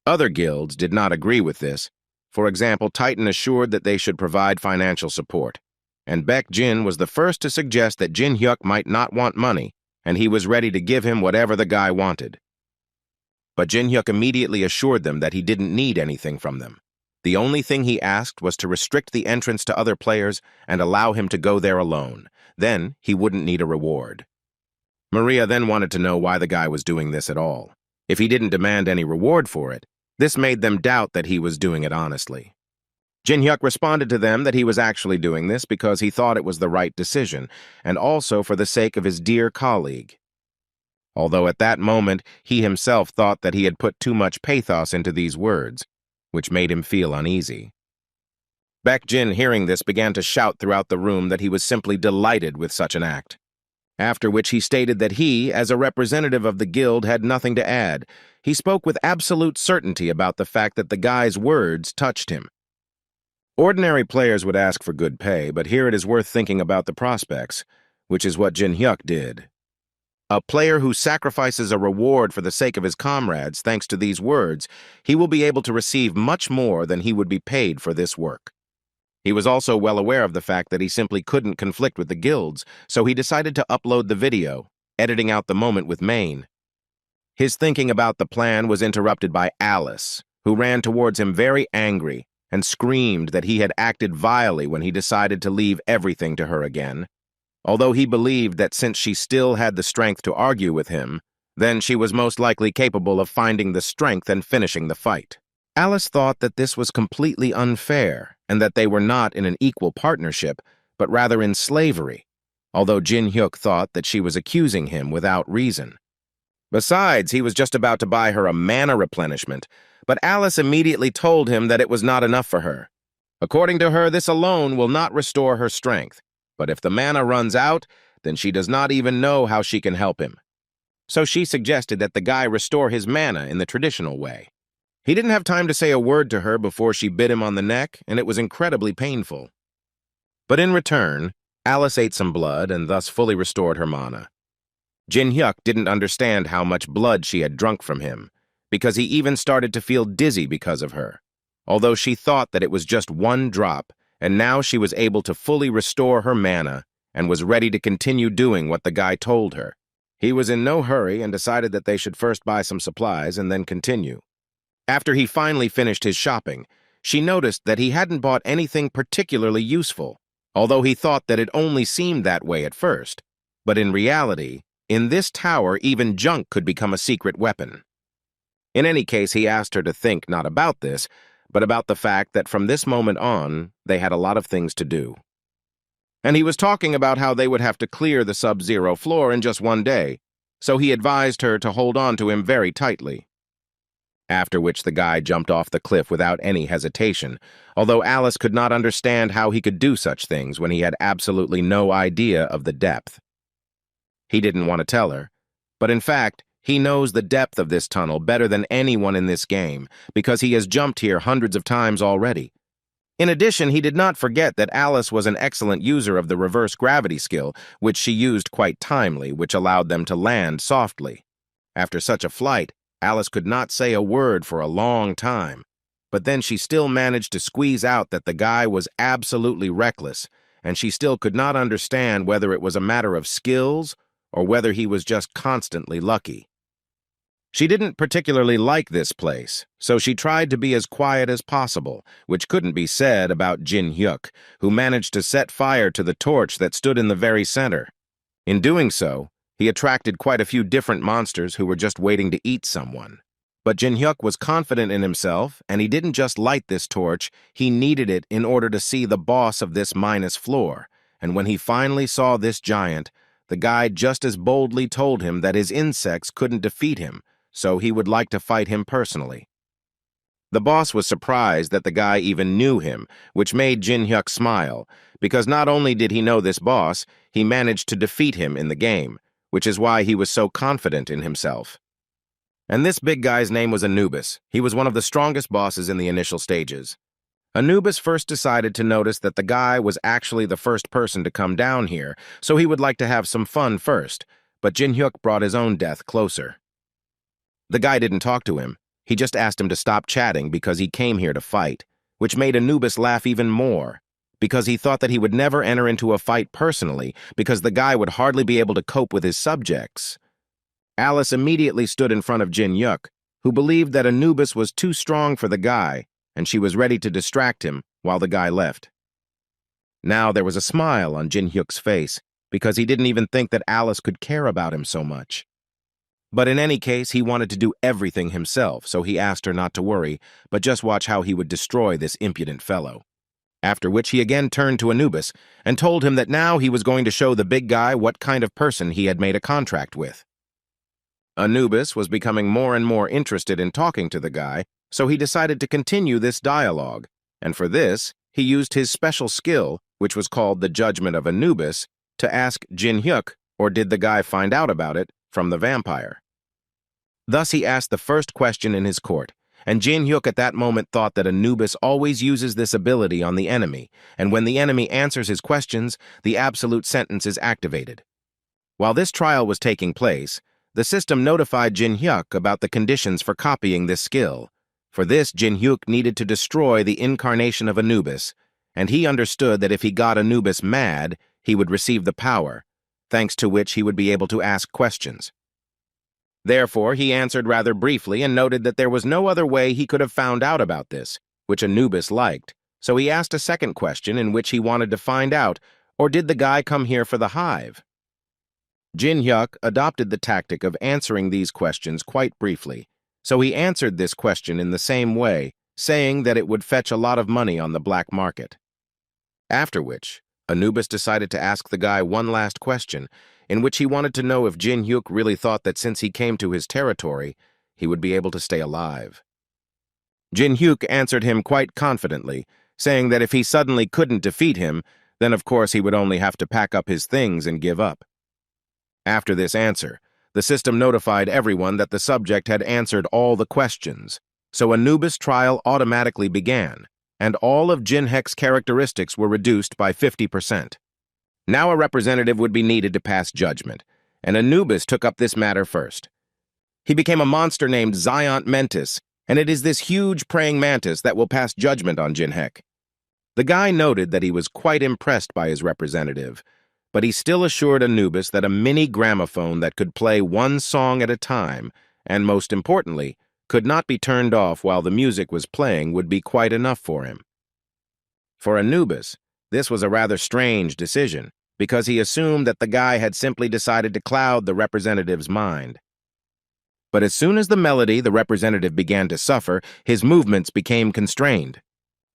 Other guilds did not agree with this. For example, Titan assured that they should provide financial support, and Baek Jin was the first to suggest that Jin Hyuk might not want money, and he was ready to give him whatever the guy wanted. But Jin Hyuk immediately assured them that he didn't need anything from them. The only thing he asked was to restrict the entrance to other players and allow him to go there alone. Then he wouldn't need a reward. Maria then wanted to know why the guy was doing this at all. If he didn't demand any reward for it, this made them doubt that he was doing it honestly. Jin Hyuk responded to them that he was actually doing this because he thought it was the right decision, and also for the sake of his dear colleague. Although at that moment, he himself thought that he had put too much pathos into these words, which made him feel uneasy. Baek Jin, hearing this, began to shout throughout the room that he was simply delighted with such an act. After which he stated that he, as a representative of the guild, had nothing to add. He spoke with absolute certainty about the fact that the guy's words touched him. Ordinary players would ask for good pay, but here it is worth thinking about the prospects, which is what Jin Hyuk did. A player who sacrifices a reward for the sake of his comrades, thanks to these words, he will be able to receive much more than he would be paid for this work. He was also well aware of the fact that he simply couldn't conflict with the guilds, so he decided to upload the video, editing out the moment with Maine. His thinking about the plan was interrupted by Alice, who ran towards him very angry and screamed that he had acted vilely when he decided to leave everything to her again. Although he believed that since she still had the strength to argue with him, then she was most likely capable of finding the strength and finishing the fight. Alice thought that this was completely unfair and that they were not in an equal partnership, but rather in slavery, although Jin Hyuk thought that she was accusing him without reason. Besides, he was just about to buy her a mana replenishment, but Alice immediately told him that it was not enough for her. According to her, this alone will not restore her strength, but if the mana runs out, then she does not even know how she can help him. So she suggested that the guy restore his mana in the traditional way. He didn't have time to say a word to her before she bit him on the neck, and it was incredibly painful. But in return, Alice ate some blood and thus fully restored her mana. Jin Hyuk didn't understand how much blood she had drunk from him, because he even started to feel dizzy because of her, although she thought that it was just one drop, and now she was able to fully restore her mana and was ready to continue doing what the guy told her. He was in no hurry and decided that they should first buy some supplies and then continue. After he finally finished his shopping, she noticed that he hadn't bought anything particularly useful, although he thought that it only seemed that way at first. But in reality, in this tower, even junk could become a secret weapon. In any case, he asked her to think not about this, but about the fact that from this moment on, they had a lot of things to do. And he was talking about how they would have to clear the sub-zero floor in just one day, so he advised her to hold on to him very tightly. After which the guy jumped off the cliff without any hesitation, although Alice could not understand how he could do such things when he had absolutely no idea of the depth. He didn't want to tell her, but in fact, he knows the depth of this tunnel better than anyone in this game because he has jumped here hundreds of times already. In addition, he did not forget that Alice was an excellent user of the reverse gravity skill, which she used quite timely, which allowed them to land softly. After such a flight, Alice could not say a word for a long time, but then she still managed to squeeze out that the guy was absolutely reckless, and she still could not understand whether it was a matter of skills or whether he was just constantly lucky. She didn't particularly like this place, so she tried to be as quiet as possible, which couldn't be said about Jin Hyuk, who managed to set fire to the torch that stood in the very center. In doing so, he attracted quite a few different monsters who were just waiting to eat someone. But Jin Hyuk was confident in himself, and he didn't just light this torch, he needed it in order to see the boss of this minus floor, and when he finally saw this giant, the guide just as boldly told him that his insects couldn't defeat him, so he would like to fight him personally. The boss was surprised that the guy even knew him, which made Jin Hyuk smile, because not only did he know this boss, he managed to defeat him in the game, which is why he was so confident in himself. And this big guy's name was Anubis. He was one of the strongest bosses in the initial stages. Anubis first decided to notice that the guy was actually the first person to come down here, so he would like to have some fun first, but Jin Hyuk brought his own death closer. The guy didn't talk to him. He just asked him to stop chatting because he came here to fight, which made Anubis laugh even more, because he thought that he would never enter into a fight personally because the guy would hardly be able to cope with his subjects. Alice immediately stood in front of Jin Hyuk, who believed that Anubis was too strong for the guy, and she was ready to distract him while the guy left. Now there was a smile on Jin Hyuk's face because he didn't even think that Alice could care about him so much. But in any case, he wanted to do everything himself, so he asked her not to worry, but just watch how he would destroy this impudent fellow. After which he again turned to Anubis and told him that now he was going to show the big guy what kind of person he had made a contract with. Anubis was becoming more and more interested in talking to the guy, so he decided to continue this dialogue, and for this, he used his special skill, which was called the Judgment of Anubis, to ask Jin Hyuk, or did the guy find out about it, from the vampire. Thus he asked the first question in his court, and Jin Hyuk at that moment thought that Anubis always uses this ability on the enemy, and when the enemy answers his questions, the absolute sentence is activated. While this trial was taking place, the system notified Jin Hyuk about the conditions for copying this skill. For this, Jin Hyuk needed to destroy the incarnation of Anubis, and he understood that if he got Anubis mad, he would receive the power, thanks to which he would be able to ask questions. Therefore, he answered rather briefly and noted that there was no other way he could have found out about this, which Anubis liked, so he asked a second question in which he wanted to find out, or did the guy come here for the hive? Jin Hyuk adopted the tactic of answering these questions quite briefly, so he answered this question in the same way, saying that it would fetch a lot of money on the black market. After which, Anubis decided to ask the guy one last question, in which he wanted to know if Jin Hyuk really thought that since he came to his territory, he would be able to stay alive. Jin Hyuk answered him quite confidently, saying that if he suddenly couldn't defeat him, then of course he would only have to pack up his things and give up. After this answer, the system notified everyone that the subject had answered all the questions, so Anubis' trial automatically began, and all of Jin Hyuk's characteristics were reduced by 50%. Now a representative would be needed to pass judgment, and Anubis took up this matter first. He became a monster named Zyont Mentis, and it is this huge praying mantis that will pass judgment on Jin Hyuk. The guy noted that he was quite impressed by his representative, but he still assured Anubis that a mini gramophone that could play one song at a time, and most importantly, could not be turned off while the music was playing would be quite enough for him. For Anubis, this was a rather strange decision, because he assumed that the guy had simply decided to cloud the representative's mind. But as soon as the melody the representative began to suffer, his movements became constrained.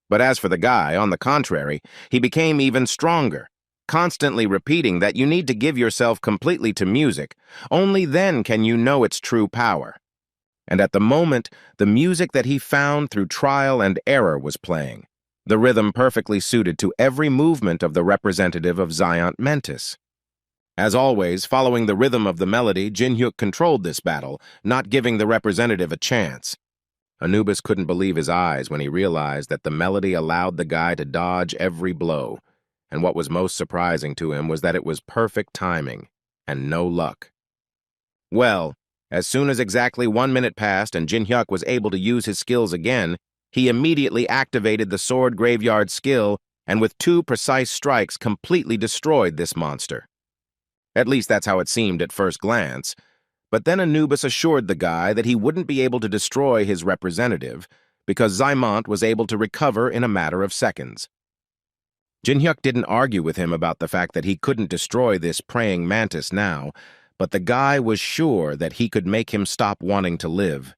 But as for the guy, on the contrary, he became even stronger, constantly repeating that you need to give yourself completely to music. Only then can you know its true power. And at the moment, the music that he found through trial and error was playing, the rhythm perfectly suited to every movement of the representative of Zyant Mentis. As always, following the rhythm of the melody, Jin-hyuk controlled this battle, not giving the representative a chance. Anubis couldn't believe his eyes when he realized that the melody allowed the guy to dodge every blow, and what was most surprising to him was that it was perfect timing, and no luck. Well, as soon as exactly 1 minute passed and Jin-hyuk was able to use his skills again, he immediately activated the sword graveyard skill and with 2 precise strikes completely destroyed this monster. At least that's how it seemed at first glance. But then Anubis assured the guy that he wouldn't be able to destroy his representative because Zaimont was able to recover in a matter of seconds. Jin-hyuk didn't argue with him about the fact that he couldn't destroy this praying mantis now, but the guy was sure that he could make him stop wanting to live.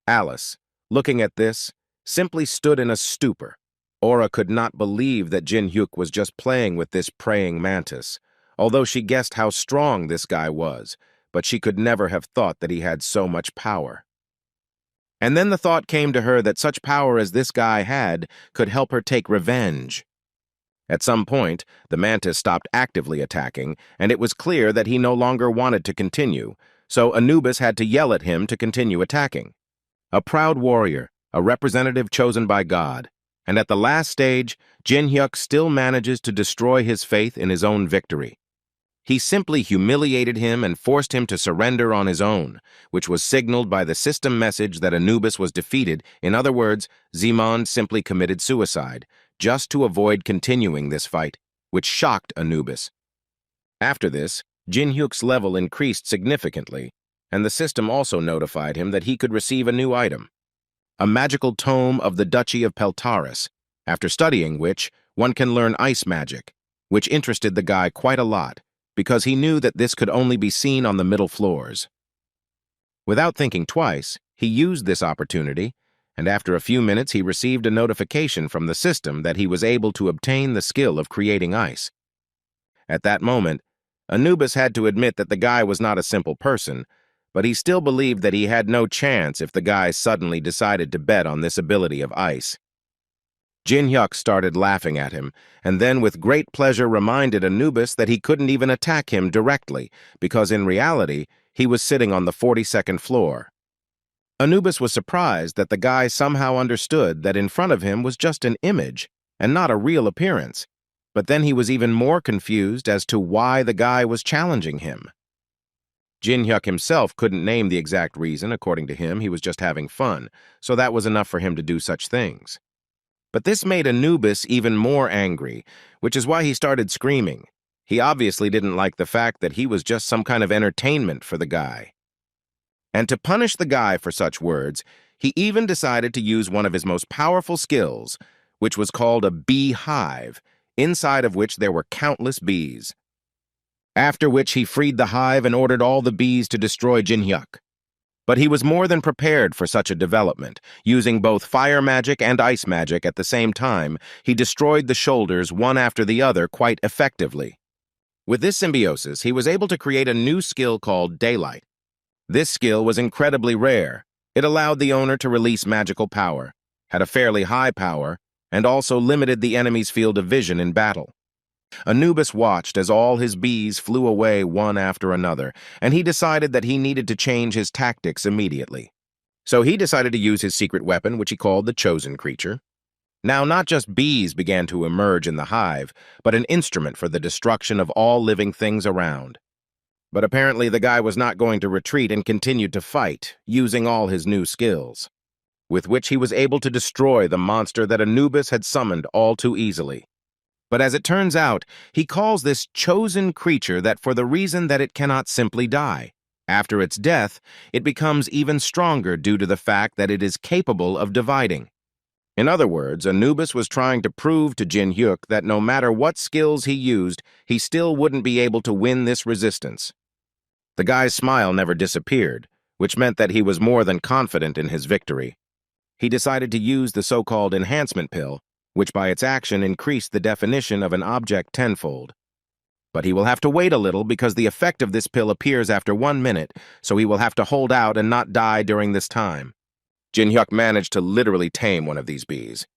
Alice, looking at this, simply stood in a stupor. Aura could not believe that Jin-hyuk was just playing with this praying mantis, although she guessed how strong this guy was, but she could never have thought that he had so much power. And then the thought came to her that such power as this guy had could help her take revenge. At some point, the mantis stopped actively attacking, and it was clear that he no longer wanted to continue, so Anubis had to yell at him to continue attacking. A proud warrior, a representative chosen by God, and at the last stage, Jin-hyuk still manages to destroy his faith in his own victory. He simply humiliated him and forced him to surrender on his own, which was signaled by the system message that Anubis was defeated. In other words, Zimond simply committed suicide, just to avoid continuing this fight, which shocked Anubis. After this, Jin-hyuk's level increased significantly, and the system also notified him that he could receive a new item, a magical tome of the Duchy of Peltaris, after studying which, one can learn ice magic, which interested the guy quite a lot, because he knew that this could only be seen on the middle floors. Without thinking twice, he used this opportunity, and after a few minutes he received a notification from the system that he was able to obtain the skill of creating ice. At that moment, Anubis had to admit that the guy was not a simple person, but he still believed that he had no chance if the guy suddenly decided to bet on this ability of ice. Jin-hyuk started laughing at him, and then with great pleasure reminded Anubis that he couldn't even attack him directly, because in reality, he was sitting on the 42nd floor. Anubis was surprised that the guy somehow understood that in front of him was just an image, and not a real appearance, but then he was even more confused as to why the guy was challenging him. Jin-hyuk himself couldn't name the exact reason. According to him, he was just having fun, so that was enough for him to do such things. But this made Anubis even more angry, which is why he started screaming. He obviously didn't like the fact that he was just some kind of entertainment for the guy. And to punish the guy for such words, he even decided to use one of his most powerful skills, which was called a beehive, inside of which there were countless bees. After which he freed the hive and ordered all the bees to destroy Jin-hyuk. But he was more than prepared for such a development. Using both fire magic and ice magic at the same time, he destroyed the shoulders one after the other quite effectively. With this symbiosis, he was able to create a new skill called Daylight. This skill was incredibly rare. It allowed the owner to release magical power, had a fairly high power, and also limited the enemy's field of vision in battle. Anubis watched as all his bees flew away one after another, and he decided that he needed to change his tactics immediately. So he decided to use his secret weapon, which he called the Chosen Creature. Now, not just bees began to emerge in the hive, but an instrument for the destruction of all living things around. But apparently the guy was not going to retreat and continued to fight, using all his new skills, with which he was able to destroy the monster that Anubis had summoned all too easily. But as it turns out, he calls this chosen creature that for the reason that it cannot simply die. After its death, it becomes even stronger due to the fact that it is capable of dividing. In other words, Anubis was trying to prove to Jin Hyuk that no matter what skills he used, he still wouldn't be able to win this resistance. The guy's smile never disappeared, which meant that he was more than confident in his victory. He decided to use the so-called enhancement pill, which by its action increased the definition of an object tenfold. But he will have to wait a little because the effect of this pill appears after 1 minute, so he will have to hold out and not die during this time. Jin Hyuk managed to literally tame one of these bees.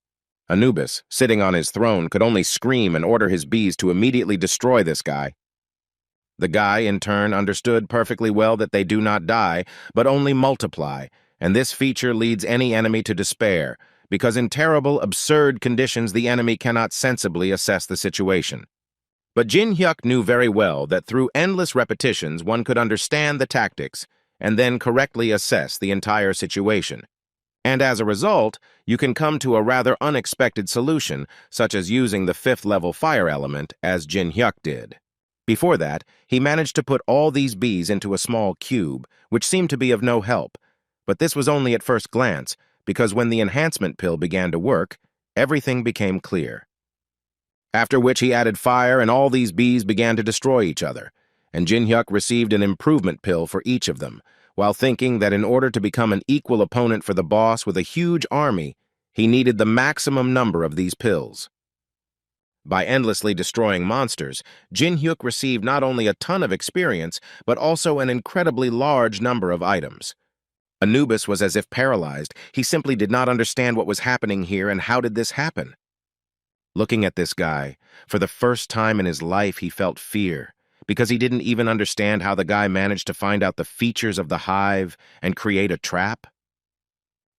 Anubis, sitting on his throne, could only scream and order his bees to immediately destroy this guy. The guy, in turn, understood perfectly well that they do not die, but only multiply, and this feature leads any enemy to despair, because in terrible, absurd conditions the enemy cannot sensibly assess the situation. But Jin Hyuk knew very well that through endless repetitions one could understand the tactics and then correctly assess the entire situation. And as a result, you can come to a rather unexpected solution, such as using the 5th-level fire element, as Jin Hyuk did. Before that, he managed to put all these bees into a small cube, which seemed to be of no help. But this was only at first glance, because when the enhancement pill began to work, everything became clear. After which he added fire and all these bees began to destroy each other, and Jin Hyuk received an improvement pill for each of them, while thinking that in order to become an equal opponent for the boss with a huge army, he needed the maximum number of these pills. By endlessly destroying monsters, Jin Hyuk received not only a ton of experience, but also an incredibly large number of items. Anubis was as if paralyzed. He simply did not understand what was happening here and how did this happen. Looking at this guy, for the first time in his life he felt fear, because he didn't even understand how the guy managed to find out the features of the hive and create a trap.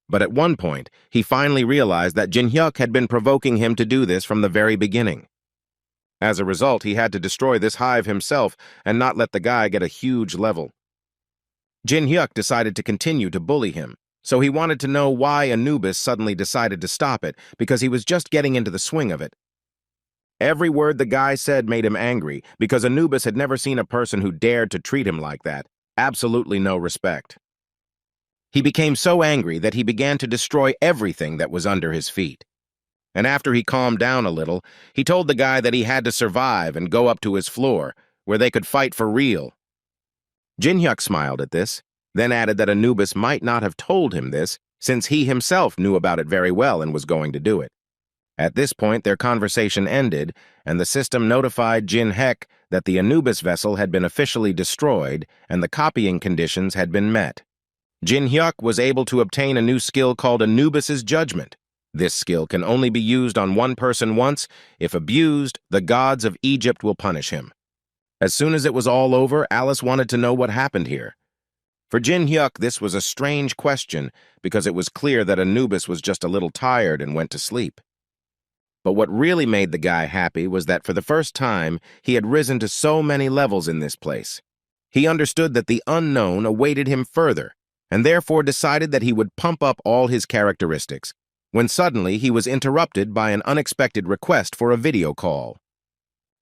But at one point, he finally realized that Jin Hyuk had been provoking him to do this from the very beginning. As a result, he had to destroy this hive himself and not let the guy get a huge level. Jin Hyuk decided to continue to bully him, so he wanted to know why Anubis suddenly decided to stop it, because he was just getting into the swing of it. Every word the guy said made him angry, because Anubis had never seen a person who dared to treat him like that. Absolutely no respect. He became so angry that he began to destroy everything that was under his feet. And after he calmed down a little, he told the guy that he had to survive and go up to his floor, where they could fight for real. Jin Hyuk smiled at this, then added that Anubis might not have told him this, since he himself knew about it very well and was going to do it. At this point, their conversation ended, and the system notified Jin Hyuk that the Anubis vessel had been officially destroyed and the copying conditions had been met. Jin Hyuk was able to obtain a new skill called Anubis's Judgment. This skill can only be used on one person once. If abused, the gods of Egypt will punish him. As soon as it was all over, Alice wanted to know what happened here. For Jin Hyuk, this was a strange question, because it was clear that Anubis was just a little tired and went to sleep. But what really made the guy happy was that for the first time, he had risen to so many levels in this place. He understood that the unknown awaited him further, and therefore decided that he would pump up all his characteristics, when suddenly he was interrupted by an unexpected request for a video call.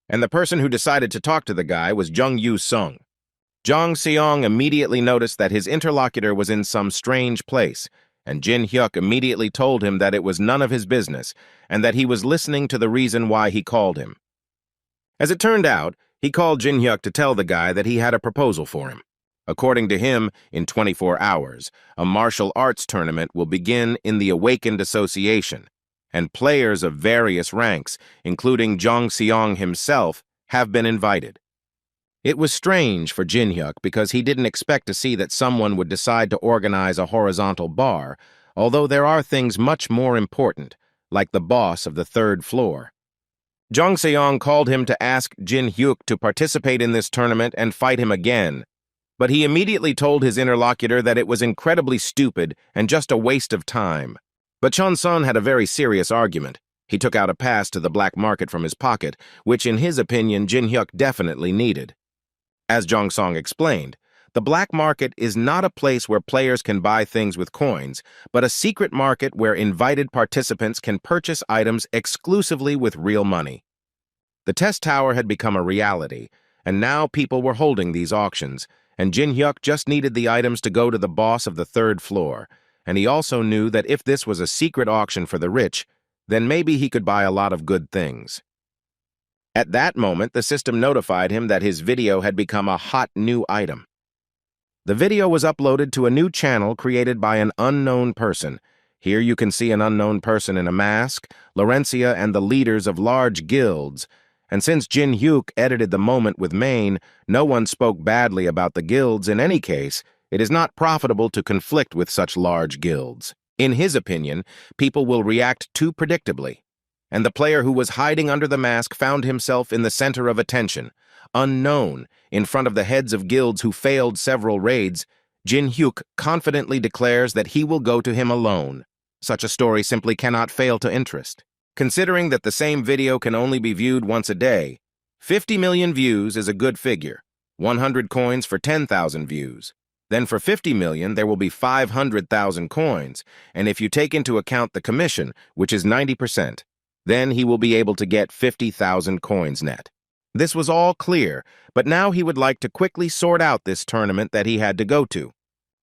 And the person who decided to talk to the guy was Jung Yu-sung. Jong Seong immediately noticed that his interlocutor was in some strange place, and Jin Hyuk immediately told him that it was none of his business, and that he was listening to the reason why he called him. As it turned out, he called Jin Hyuk to tell the guy that he had a proposal for him. According to him, in 24 hours, a martial arts tournament will begin in the Awakened Association, and players of various ranks, including Jong Seong himself, have been invited. It was strange for Jin Hyuk because he didn't expect to see that someone would decide to organize a horizontal bar, although there are things much more important, like the boss of the 3rd floor. Jong Seong called him to ask Jin Hyuk to participate in this tournament and fight him again, but he immediately told his interlocutor that it was incredibly stupid and just a waste of time. But Chon-sun had a very serious argument. He took out a pass to the black market from his pocket, which in his opinion Jin Hyuk definitely needed. As Jong Song explained, the black market is not a place where players can buy things with coins, but a secret market where invited participants can purchase items exclusively with real money. The test tower had become a reality, and now people were holding these auctions, and Jin Hyuk just needed the items to go to the boss of the 3rd floor, and he also knew that if this was a secret auction for the rich, then maybe he could buy a lot of good things. At that moment, the system notified him that his video had become a hot new item. The video was uploaded to a new channel created by an unknown person. Here you can see an unknown person in a mask, Laurencia and the leaders of large guilds. And since Jin Hyuk edited the moment with Maine, no one spoke badly about the guilds in any case. It is not profitable to conflict with such large guilds. In his opinion, people will react too predictably. And the player who was hiding under the mask found himself in the center of attention. Unknown, in front of the heads of guilds who failed several raids, Jin Hyuk confidently declares that he will go to him alone. Such a story simply cannot fail to interest. Considering that the same video can only be viewed once a day, 50 million views is a good figure. 100 coins for 10,000 views. Then for 50 million, there will be 500,000 coins, and if you take into account the commission, which is 90%, then he will be able to get 50,000 coins net. This was all clear, but now he would like to quickly sort out this tournament that he had to go to.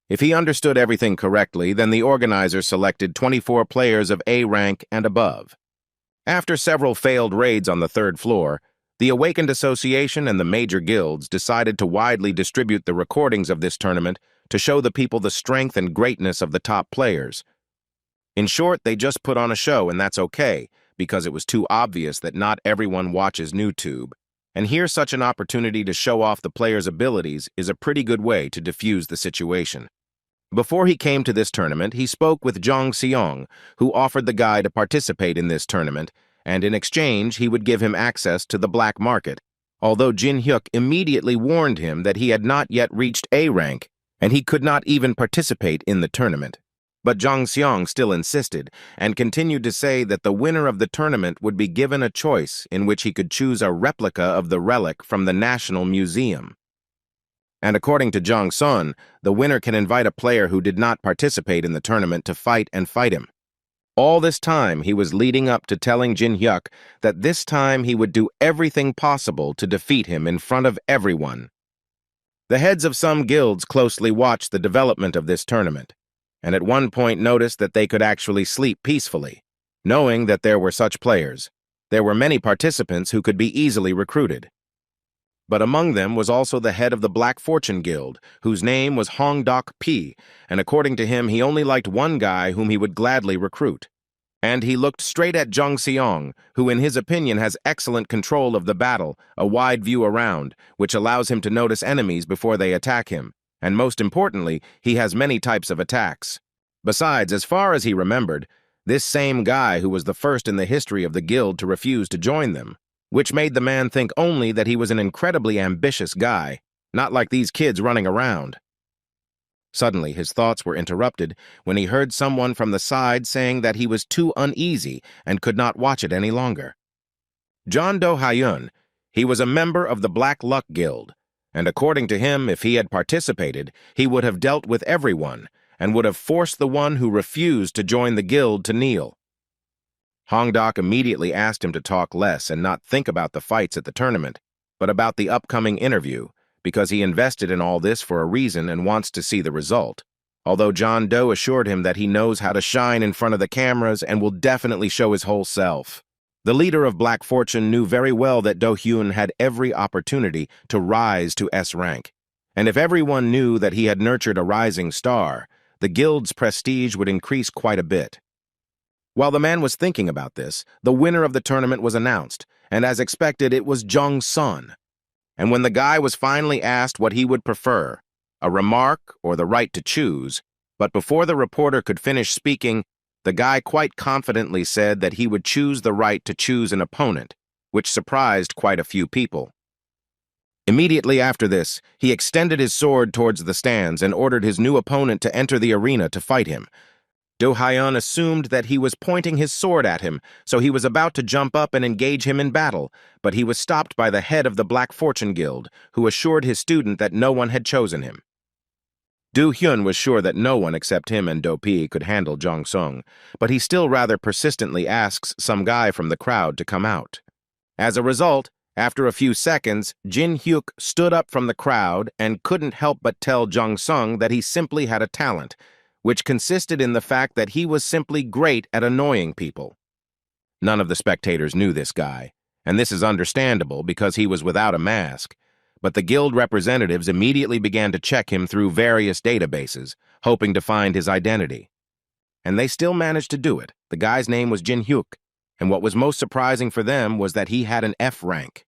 If he understood everything correctly, then the organizer selected 24 players of A rank and above. After several failed raids on the third floor, the Awakened Association and the major guilds decided to widely distribute the recordings of this tournament to show the people the strength and greatness of the top players. In short, they just put on a show, and that's okay, because it was too obvious that not everyone watches YouTube. And here such an opportunity to show off the player's abilities is a pretty good way to diffuse the situation. Before he came to this tournament, he spoke with Jong Seong, who offered the guy to participate in this tournament, and in exchange he would give him access to the black market, although Jin Hyuk immediately warned him that he had not yet reached A rank, and he could not even participate in the tournament. But Jong Seong still insisted, and continued to say that the winner of the tournament would be given a choice in which he could choose a replica of the relic from the National Museum. And according to Jong Sun, the winner can invite a player who did not participate in the tournament to fight him. All this time, he was leading up to telling Jin Hyuk that this time he would do everything possible to defeat him in front of everyone. The heads of some guilds closely watched the development of this tournament, and at one point noticed that they could actually sleep peacefully, knowing that there were such players. There were many participants who could be easily recruited. But among them was also the head of the Black Fortune Guild, whose name was Hong Dok P, and according to him, he only liked one guy whom he would gladly recruit. And he looked straight at Jong Seong, who in his opinion has excellent control of the battle, a wide view around, which allows him to notice enemies before they attack him, and most importantly, he has many types of attacks. Besides, as far as he remembered, this same guy who was the first in the history of the guild to refuse to join them, which made the man think only that he was an incredibly ambitious guy, not like these kids running around. Suddenly, his thoughts were interrupted when he heard someone from the side saying that he was too uneasy and could not watch it any longer. John Do Hyun, he was a member of the Black Luck Guild, and according to him, if he had participated, he would have dealt with everyone and would have forced the one who refused to join the guild to kneel. Hong Dok immediately asked him to talk less and not think about the fights at the tournament, but about the upcoming interview, because he invested in all this for a reason and wants to see the result. Although John Doe assured him that he knows how to shine in front of the cameras and will definitely show his whole self. The leader of Black Fortune knew very well that Do Hyun had every opportunity to rise to S rank, and if everyone knew that he had nurtured a rising star, the guild's prestige would increase quite a bit. While the man was thinking about this, the winner of the tournament was announced, and as expected, it was Jong Sun. And when the guy was finally asked what he would prefer, a remark or the right to choose, but before the reporter could finish speaking, the guy quite confidently said that he would choose the right to choose an opponent, which surprised quite a few people. Immediately after this, he extended his sword towards the stands and ordered his new opponent to enter the arena to fight him. Do Hyun assumed that he was pointing his sword at him, so he was about to jump up and engage him in battle, but he was stopped by the head of the Black Fortune Guild, who assured his student that no one had chosen him. Do Hyun was sure that no one except him and Do Pi could handle Jong Sung, but he still rather persistently asks some guy from the crowd to come out. As a result, after a few seconds, Jin Hyuk stood up from the crowd and couldn't help but tell Jong Sung that he simply had a talent, which consisted in the fact that he was simply great at annoying people. None of the spectators knew this guy, and this is understandable because he was without a mask, but the guild representatives immediately began to check him through various databases, hoping to find his identity. And they still managed to do it. The guy's name was Jin Hyuk, and what was most surprising for them was that he had an F rank.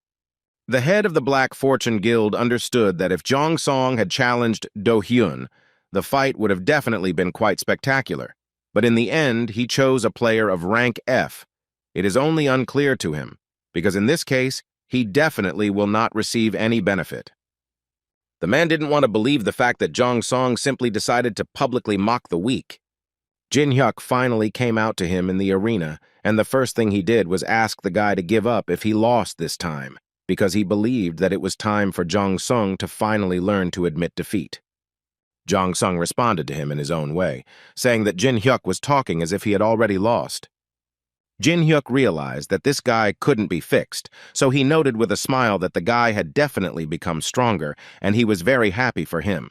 The head of the Black Fortune Guild understood that if Jong Song had challenged Do Hyun, the fight would have definitely been quite spectacular. But in the end, he chose a player of rank F. It is only unclear to him, because in this case, he definitely will not receive any benefit. The man didn't want to believe the fact that Jong Song simply decided to publicly mock the weak. Jin Hyuk finally came out to him in the arena, and the first thing he did was ask the guy to give up if he lost this time, because he believed that it was time for Jong Sung to finally learn to admit defeat. Jong Sung responded to him in his own way, saying that Jin Hyuk was talking as if he had already lost. Jin Hyuk realized that this guy couldn't be fixed, so he noted with a smile that the guy had definitely become stronger, and he was very happy for him.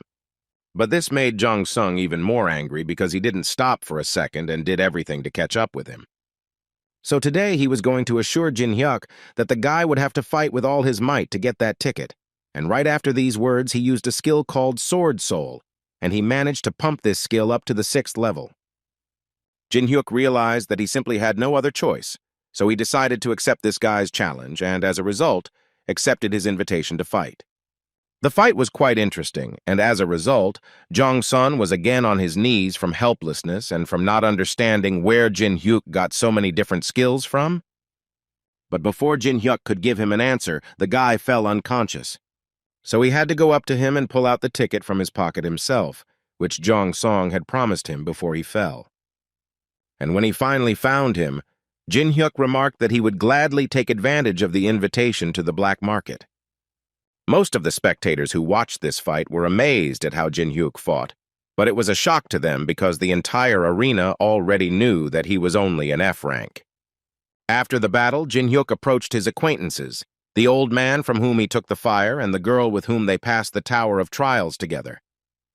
But this made Jong Sung even more angry because he didn't stop for a second and did everything to catch up with him. So today he was going to assure Jin Hyuk that the guy would have to fight with all his might to get that ticket, and right after these words he used a skill called Sword Soul, and he managed to pump this skill up to the 6th level. Jin Hyuk realized that he simply had no other choice, so he decided to accept this guy's challenge and, as a result, accepted his invitation to fight. The fight was quite interesting, and as a result, Jong Sun was again on his knees from helplessness and from not understanding where Jin Hyuk got so many different skills from. But before Jin Hyuk could give him an answer, the guy fell unconscious. So he had to go up to him and pull out the ticket from his pocket himself, which Jong Song had promised him before he fell. And when he finally found him, Jin Hyuk remarked that he would gladly take advantage of the invitation to the black market. Most of the spectators who watched this fight were amazed at how Jin Hyuk fought, but it was a shock to them because the entire arena already knew that he was only an F rank. After the battle, Jin Hyuk approached his acquaintances, the old man from whom he took the fire and the girl with whom they passed the Tower of Trials together.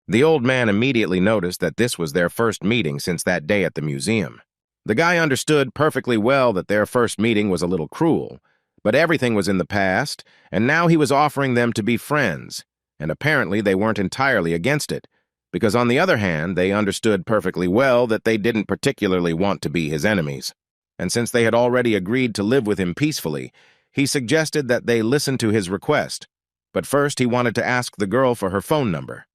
The old man immediately noticed that this was their first meeting since that day at the museum. The guy understood perfectly well that their first meeting was a little cruel, but everything was in the past, and now he was offering them to be friends, and apparently they weren't entirely against it, because on the other hand, they understood perfectly well that they didn't particularly want to be his enemies. And since they had already agreed to live with him peacefully, he suggested that they listen to his request, but first he wanted to ask the girl for her phone number.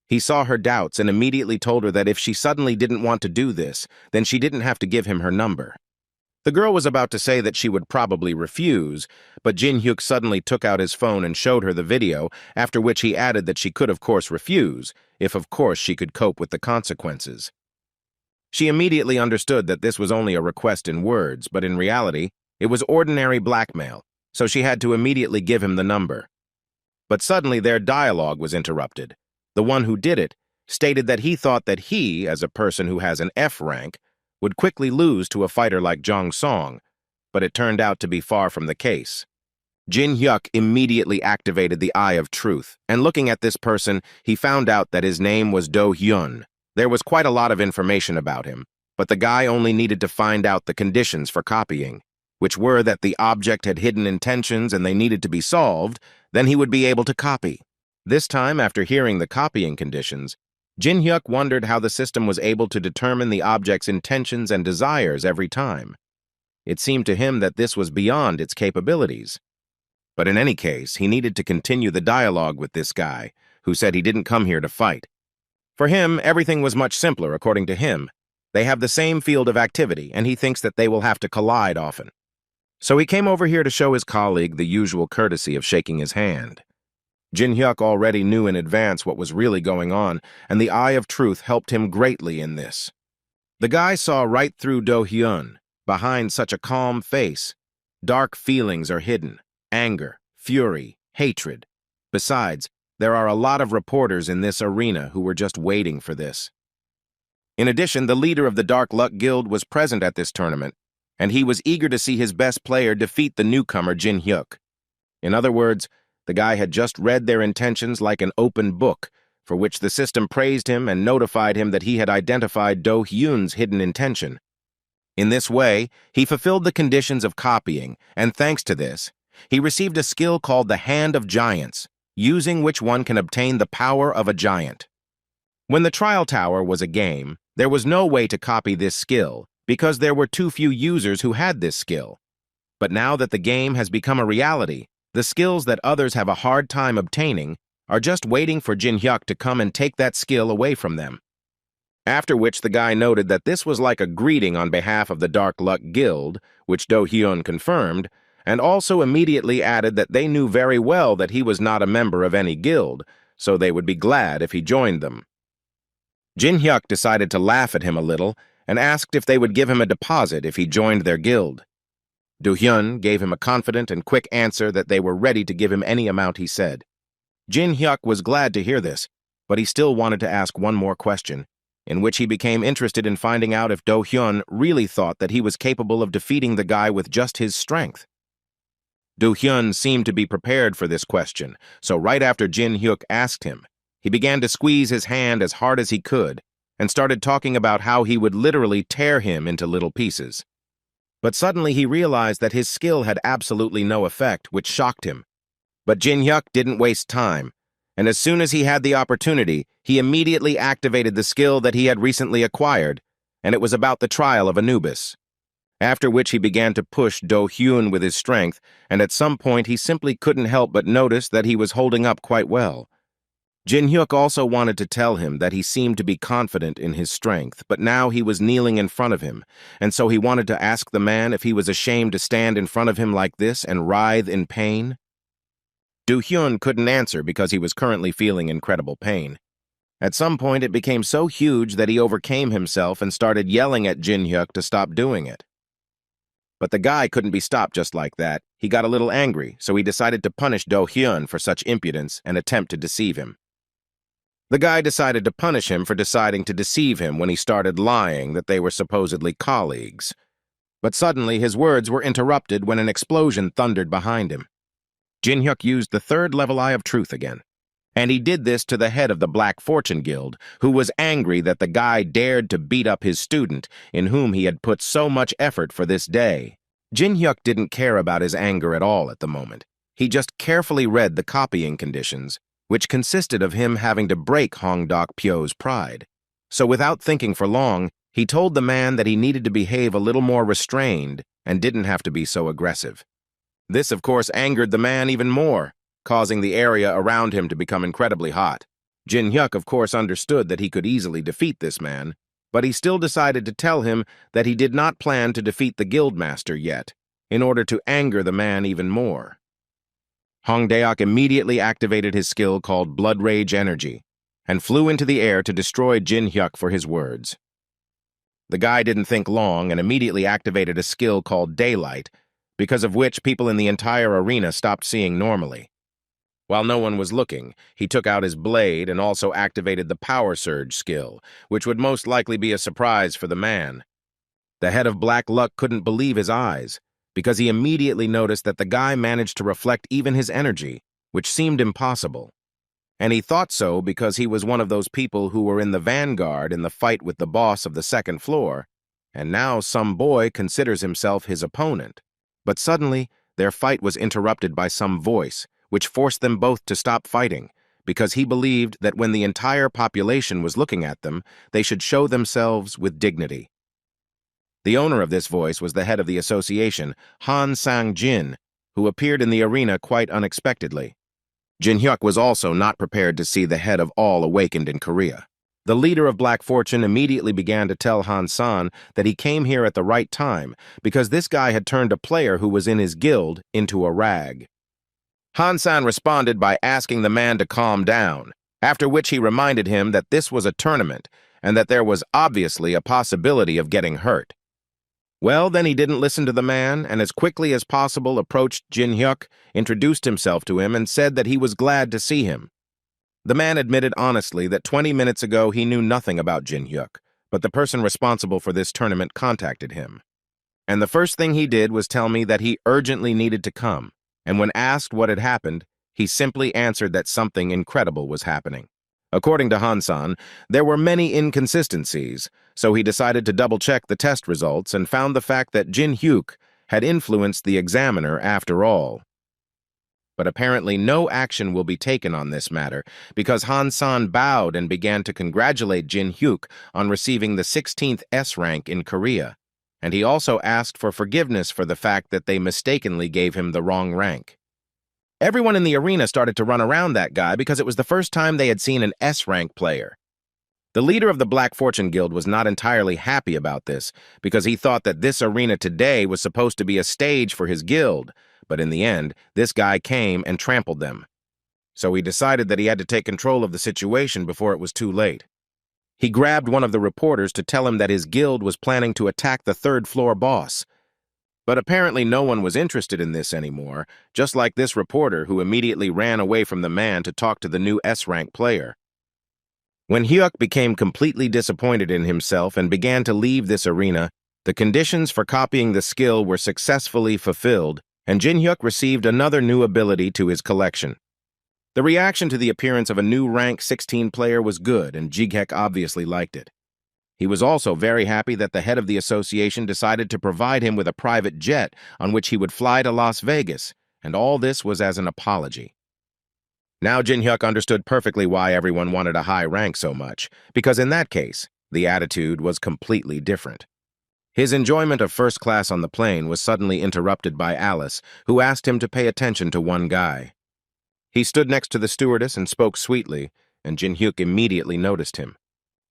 He saw her doubts and immediately told her that if she suddenly didn't want to do this, then she didn't have to give him her number. The girl was about to say that she would probably refuse, but Jin Hyuk suddenly took out his phone and showed her the video, after which he added that she could of course refuse, if of course she could cope with the consequences. She immediately understood that this was only a request in words, but in reality, it was ordinary blackmail, so she had to immediately give him the number. But suddenly their dialogue was interrupted. The one who did it stated that he thought that he, as a person who has an F rank, would quickly lose to a fighter like Jong Song, but it turned out to be far from the case. Jin Hyuk immediately activated the Eye of Truth, and looking at this person, he found out that his name was Do Hyun. There was quite a lot of information about him, but the guy only needed to find out the conditions for copying, which were that the object had hidden intentions and they needed to be solved, then he would be able to copy. This time, after hearing the copying conditions, Jin Hyuk wondered how the system was able to determine the object's intentions and desires every time. It seemed to him that this was beyond its capabilities. But in any case, he needed to continue the dialogue with this guy, who said he didn't come here to fight. For him, everything was much simpler, according to him. They have the same field of activity, and he thinks that they will have to collide often. So he came over here to show his colleague the usual courtesy of shaking his hand. Jin Hyuk already knew in advance what was really going on, and the Eye of Truth helped him greatly in this. The guy saw right through Do Hyun, behind such a calm face. Dark feelings are hidden: anger, fury, hatred. Besides, there are a lot of reporters in this arena who were just waiting for this. In addition, the leader of the Dark Luck Guild was present at this tournament, and he was eager to see his best player defeat the newcomer Jin Hyuk. In other words, the guy had just read their intentions like an open book, for which the system praised him and notified him that he had identified Do Hyun's hidden intention. In this way, he fulfilled the conditions of copying, and thanks to this, he received a skill called the Hand of Giants, using which one can obtain the power of a giant. When the trial tower was a game, there was no way to copy this skill because there were too few users who had this skill. But now that the game has become a reality, the skills that others have a hard time obtaining are just waiting for Jin Hyuk to come and take that skill away from them. After which the guy noted that this was like a greeting on behalf of the Dark Luck Guild, which Do Hyun confirmed, and also immediately added that they knew very well that he was not a member of any guild, so they would be glad if he joined them. Jin Hyuk decided to laugh at him a little and asked if they would give him a deposit if he joined their guild. Do Hyun gave him a confident and quick answer that they were ready to give him any amount he said. Jin Hyuk was glad to hear this, but he still wanted to ask one more question, in which he became interested in finding out if Do Hyun really thought that he was capable of defeating the guy with just his strength. Do Hyun seemed to be prepared for this question, so right after Jin Hyuk asked him, he began to squeeze his hand as hard as he could and started talking about how he would literally tear him into little pieces. But suddenly he realized that his skill had absolutely no effect, which shocked him. But Jin Hyuk didn't waste time, and as soon as he had the opportunity, he immediately activated the skill that he had recently acquired, and it was about the trial of Anubis. After which he began to push Do Hyun with his strength, and at some point he simply couldn't help but notice that he was holding up quite well. Jin Hyuk also wanted to tell him that he seemed to be confident in his strength, but now he was kneeling in front of him, and so he wanted to ask the man if he was ashamed to stand in front of him like this and writhe in pain. Do Hyun couldn't answer because he was currently feeling incredible pain. At some point it became so huge that he overcame himself and started yelling at Jin Hyuk to stop doing it. But the guy couldn't be stopped just like that. He got a little angry, so he decided to punish Do Hyun for such impudence and attempt to deceive him. The guy decided to punish him for deciding to deceive him when he started lying that they were supposedly colleagues. But suddenly his words were interrupted when an explosion thundered behind him. Jin Hyuk used the third level Eye of Truth again, and he did this to the head of the Black Fortune Guild, who was angry that the guy dared to beat up his student, in whom he had put so much effort for this day. Jin Hyuk didn't care about his anger at all at the moment. He just carefully read the copying conditions, which consisted of him having to break Hong Dok Pyo's pride. So without thinking for long, he told the man that he needed to behave a little more restrained and didn't have to be so aggressive. This, of course, angered the man even more, causing the area around him to become incredibly hot. Jin Hyuk, of course, understood that he could easily defeat this man, but he still decided to tell him that he did not plan to defeat the guildmaster yet, in order to anger the man even more. Hong Daok immediately activated his skill called Blood Rage Energy and flew into the air to destroy Jin Hyuk for his words. The guy didn't think long and immediately activated a skill called Daylight, because of which people in the entire arena stopped seeing normally. While no one was looking, he took out his blade and also activated the Power Surge skill, which would most likely be a surprise for the man. The head of Black Luck couldn't believe his eyes, because he immediately noticed that the guy managed to reflect even his energy, which seemed impossible. And he thought so because he was one of those people who were in the vanguard in the fight with the boss of the second floor, and now some boy considers himself his opponent. But suddenly, their fight was interrupted by some voice, which forced them both to stop fighting, because he believed that when the entire population was looking at them, they should show themselves with dignity. The owner of this voice was the head of the association, Han Sang-jin, who appeared in the arena quite unexpectedly. Jin Hyuk was also not prepared to see the head of all awakened in Korea. The leader of Black Fortune immediately began to tell Han San that he came here at the right time because this guy had turned a player who was in his guild into a rag. Han San responded by asking the man to calm down, after which he reminded him that this was a tournament and that there was obviously a possibility of getting hurt. Well, then he didn't listen to the man, and as quickly as possible approached Jin Hyuk, introduced himself to him, and said that he was glad to see him. The man admitted honestly that 20 minutes ago he knew nothing about Jin Hyuk, but the person responsible for this tournament contacted him. And the first thing he did was tell me that he urgently needed to come, and when asked what had happened, he simply answered that something incredible was happening. According to Hansan, there were many inconsistencies, so he decided to double-check the test results and found the fact that Jin Hyuk had influenced the examiner after all. But apparently no action will be taken on this matter because Hansan bowed and began to congratulate Jin Hyuk on receiving the 16th S rank in Korea, and he also asked for forgiveness for the fact that they mistakenly gave him the wrong rank. Everyone in the arena started to run around that guy because it was the first time they had seen an S-rank player. The leader of the Black Fortune Guild was not entirely happy about this because he thought that this arena today was supposed to be a stage for his guild, but in the end, this guy came and trampled them. So he decided that he had to take control of the situation before it was too late. He grabbed one of the reporters to tell him that his guild was planning to attack the third-floor boss. But apparently no one was interested in this anymore, just like this reporter who immediately ran away from the man to talk to the new S-rank player. When Hyuk became completely disappointed in himself and began to leave this arena, the conditions for copying the skill were successfully fulfilled, and Jin Hyuk received another new ability to his collection. The reaction to the appearance of a new rank 16 player was good, and Jighek obviously liked it. He was also very happy that the head of the association decided to provide him with a private jet on which he would fly to Las Vegas, and all this was as an apology. Now Jin Hyuk understood perfectly why everyone wanted a high rank so much, because in that case, the attitude was completely different. His enjoyment of first class on the plane was suddenly interrupted by Alice, who asked him to pay attention to one guy. He stood next to the stewardess and spoke sweetly, and Jin Hyuk immediately noticed him.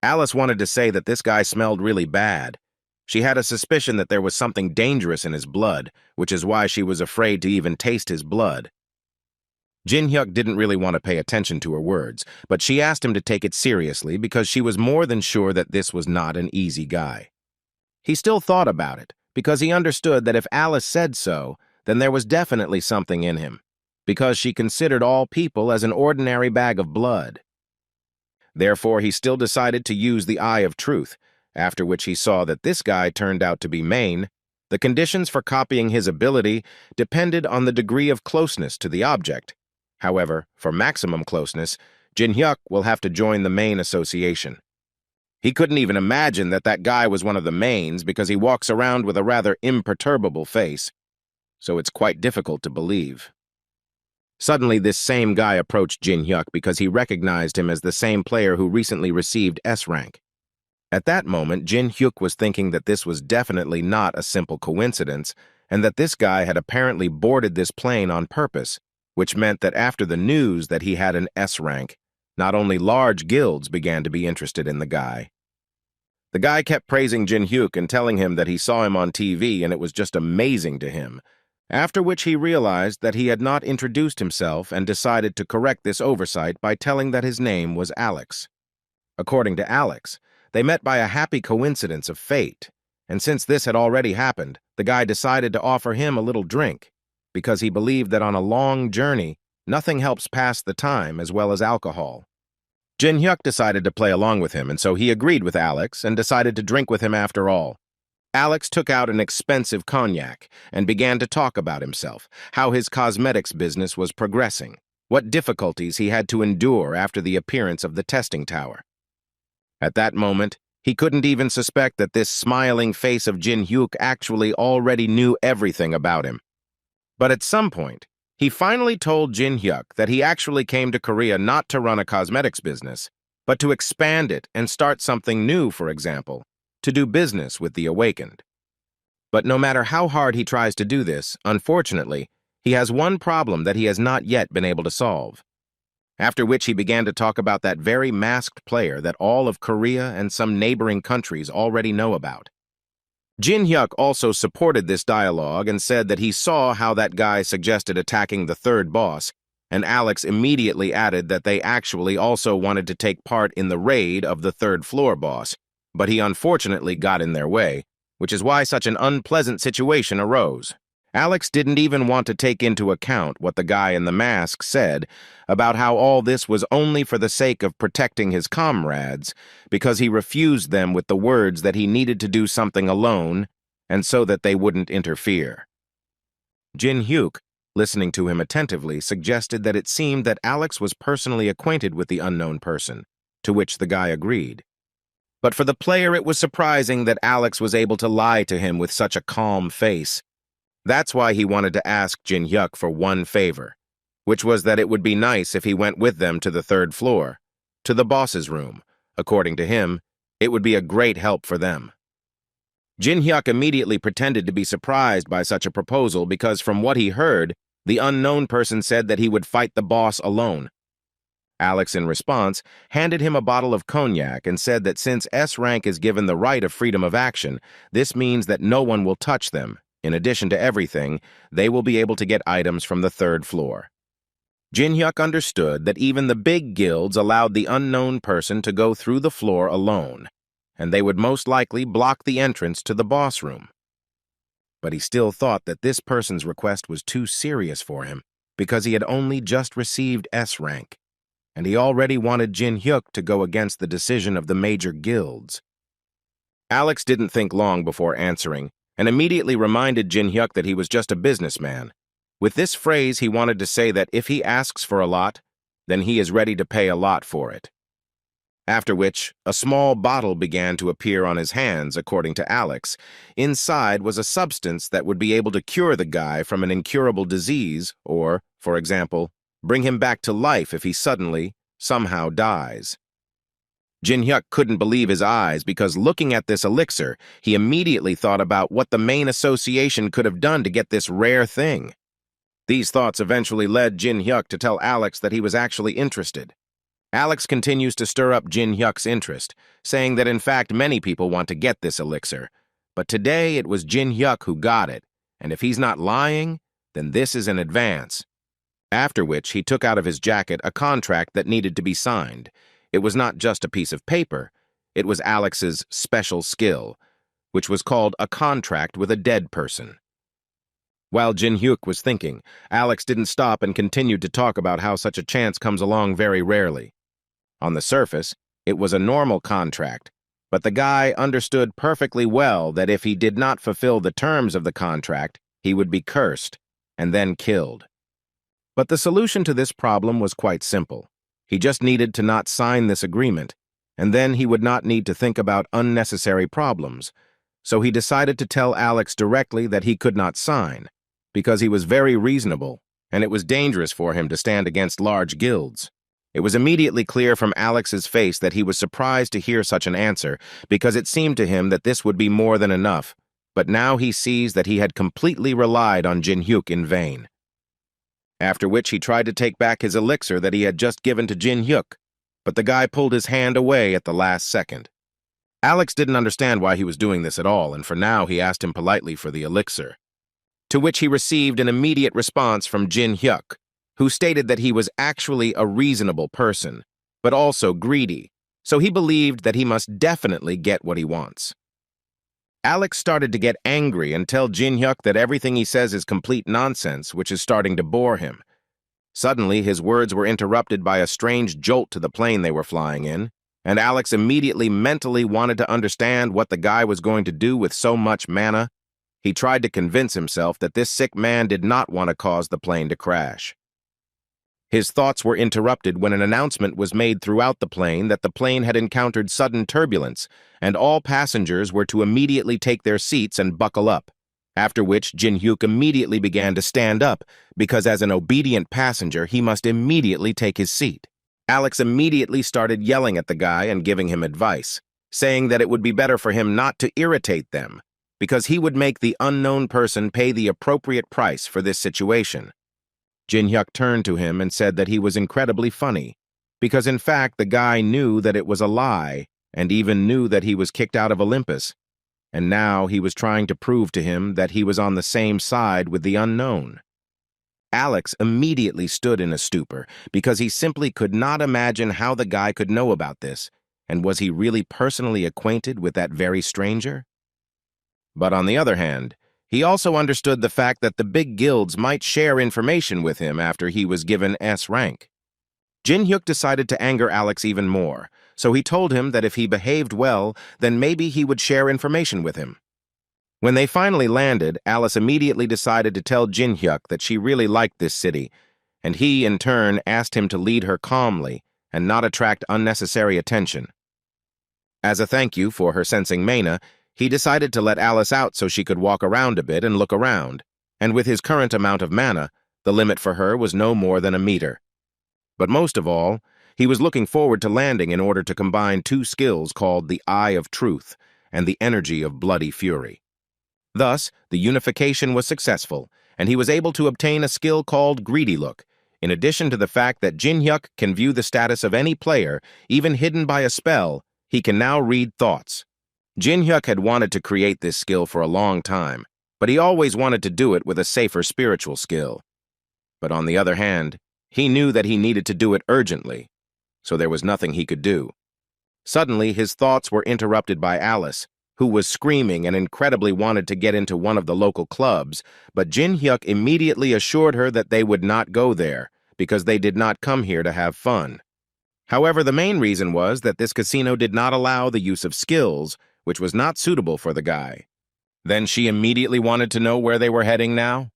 Alice wanted to say that this guy smelled really bad. She had a suspicion that there was something dangerous in his blood, which is why she was afraid to even taste his blood. Jin Hyuk didn't really want to pay attention to her words, but she asked him to take it seriously because she was more than sure that this was not an easy guy. He still thought about it, because he understood that if Alice said so, then there was definitely something in him, because she considered all people as an ordinary bag of blood. Therefore, he still decided to use the eye of truth, after which he saw that this guy turned out to be Main. The conditions for copying his ability depended on the degree of closeness to the object. However, for maximum closeness, Jin Hyuk will have to join the Main Association. He couldn't even imagine that that guy was one of the Mains because he walks around with a rather imperturbable face, so it's quite difficult to believe. Suddenly, this same guy approached Jin Hyuk because he recognized him as the same player who recently received S rank. At that moment, Jin Hyuk was thinking that this was definitely not a simple coincidence, and that this guy had apparently boarded this plane on purpose, which meant that after the news that he had an S rank, not only large guilds began to be interested in the guy. The guy kept praising Jin Hyuk and telling him that he saw him on TV and it was just amazing to him, after which he realized that he had not introduced himself and decided to correct this oversight by telling that his name was Alex. According to Alex, they met by a happy coincidence of fate, and since this had already happened, the guy decided to offer him a little drink, because he believed that on a long journey, nothing helps pass the time as well as alcohol. Jin Hyuk decided to play along with him, and so he agreed with Alex and decided to drink with him after all. Alex took out an expensive cognac and began to talk about himself, how his cosmetics business was progressing, what difficulties he had to endure after the appearance of the testing tower. At that moment, he couldn't even suspect that this smiling face of Jin Hyuk actually already knew everything about him. But at some point, he finally told Jin Hyuk that he actually came to Korea not to run a cosmetics business, but to expand it and start something new, for example, to do business with the awakened. But no matter how hard he tries to do this, unfortunately, he has one problem that he has not yet been able to solve. After which he began to talk about that very masked player that all of Korea and some neighboring countries already know about. Jin Hyuk also supported this dialogue and said that he saw how that guy suggested attacking the third boss, and Alex immediately added that they actually also wanted to take part in the raid of the third-floor boss, but he unfortunately got in their way, which is why such an unpleasant situation arose. Alex didn't even want to take into account what the guy in the mask said about how all this was only for the sake of protecting his comrades, because he refused them with the words that he needed to do something alone and so that they wouldn't interfere. Jin Hyuk listening to him attentively, suggested that it seemed that Alex was personally acquainted with the unknown person, to which the guy agreed. But for the player, it was surprising that Alex was able to lie to him with such a calm face. That's why he wanted to ask Jin Hyuk for one favor, which was that it would be nice if he went with them to the third floor, to the boss's room. According to him, it would be a great help for them. Jin Hyuk immediately pretended to be surprised by such a proposal because from what he heard, the unknown person said that he would fight the boss alone. Alex, in response, handed him a bottle of cognac and said that since S-Rank is given the right of freedom of action, this means that no one will touch them. In addition to everything, they will be able to get items from the third floor. Jin Hyuk understood that even the big guilds allowed the unknown person to go through the floor alone, and they would most likely block the entrance to the boss room. But he still thought that this person's request was too serious for him because he had only just received S-Rank, and he already wanted Jin Hyuk to go against the decision of the major guilds. Alex didn't think long before answering, and immediately reminded Jin Hyuk that he was just a businessman. With this phrase, he wanted to say that if he asks for a lot, then he is ready to pay a lot for it. After which, a small bottle began to appear on his hands, according to Alex. Inside was a substance that would be able to cure the guy from an incurable disease or, for example, bring him back to life if he suddenly, somehow dies. Jin Hyuk couldn't believe his eyes because looking at this elixir, he immediately thought about what the main association could have done to get this rare thing. These thoughts eventually led Jin Hyuk to tell Alex that he was actually interested. Alex continues to stir up Jin Hyuk's interest, saying that in fact many people want to get this elixir, but today it was Jin Hyuk who got it, and if he's not lying, then this is an advance. After which he took out of his jacket a contract that needed to be signed. It was not just a piece of paper, it was Alex's special skill, which was called a contract with a dead person. While Jin Hyuk was thinking, Alex didn't stop and continued to talk about how such a chance comes along very rarely. On the surface, it was a normal contract, but the guy understood perfectly well that if he did not fulfill the terms of the contract, he would be cursed and then killed. But the solution to this problem was quite simple. He just needed to not sign this agreement, and then he would not need to think about unnecessary problems. So he decided to tell Alex directly that he could not sign, because he was very reasonable, and it was dangerous for him to stand against large guilds. It was immediately clear from Alex's face that he was surprised to hear such an answer, because it seemed to him that this would be more than enough, but now he sees that he had completely relied on Jin Hyuk in vain. After which he tried to take back his elixir that he had just given to Jin Hyuk, but the guy pulled his hand away at the last second. Alex didn't understand why he was doing this at all, and for now he asked him politely for the elixir, to which he received an immediate response from Jin Hyuk, who stated that he was actually a reasonable person, but also greedy, so he believed that he must definitely get what he wants. Alex started to get angry and tell Jin Hyuk that everything he says is complete nonsense, which is starting to bore him. Suddenly, his words were interrupted by a strange jolt to the plane they were flying in, and Alex immediately mentally wanted to understand what the guy was going to do with so much mana. He tried to convince himself that this sick man did not want to cause the plane to crash. His thoughts were interrupted when an announcement was made throughout the plane that the plane had encountered sudden turbulence, and all passengers were to immediately take their seats and buckle up, after which Jin Hyuk immediately began to stand up, because as an obedient passenger he must immediately take his seat. Alex immediately started yelling at the guy and giving him advice, saying that it would be better for him not to irritate them, because he would make the unknown person pay the appropriate price for this situation. Jin Hyuk turned to him and said that he was incredibly funny, because in fact the guy knew that it was a lie, and even knew that he was kicked out of Olympus, and now he was trying to prove to him that he was on the same side with the unknown. Alex immediately stood in a stupor, because he simply could not imagine how the guy could know about this, and was he really personally acquainted with that very stranger? But on the other hand, he also understood the fact that the big guilds might share information with him after he was given S-Rank. Jin Hyuk decided to anger Alex even more, so he told him that if he behaved well, then maybe he would share information with him. When they finally landed, Alice immediately decided to tell Jin-hyuk that she really liked this city, and he, in turn, asked him to lead her calmly and not attract unnecessary attention. As a thank you for her sensing mana, he decided to let Alice out so she could walk around a bit and look around, and with his current amount of mana, the limit for her was no more than a meter. But most of all, he was looking forward to landing in order to combine two skills called the Eye of Truth and the Energy of Bloody Fury. Thus, the unification was successful, and he was able to obtain a skill called Greedy Look, in addition to the fact that Jin-hyuk can view the status of any player, even hidden by a spell. He can now read thoughts. Jin-hyuk had wanted to create this skill for a long time, but he always wanted to do it with a safer spiritual skill. But on the other hand, he knew that he needed to do it urgently, so there was nothing he could do. Suddenly, his thoughts were interrupted by Alice, who was screaming and incredibly wanted to get into one of the local clubs, but Jin-hyuk immediately assured her that they would not go there, because they did not come here to have fun. However, the main reason was that this casino did not allow the use of skills, which was not suitable for the guy. Then she immediately wanted to know where they were heading now.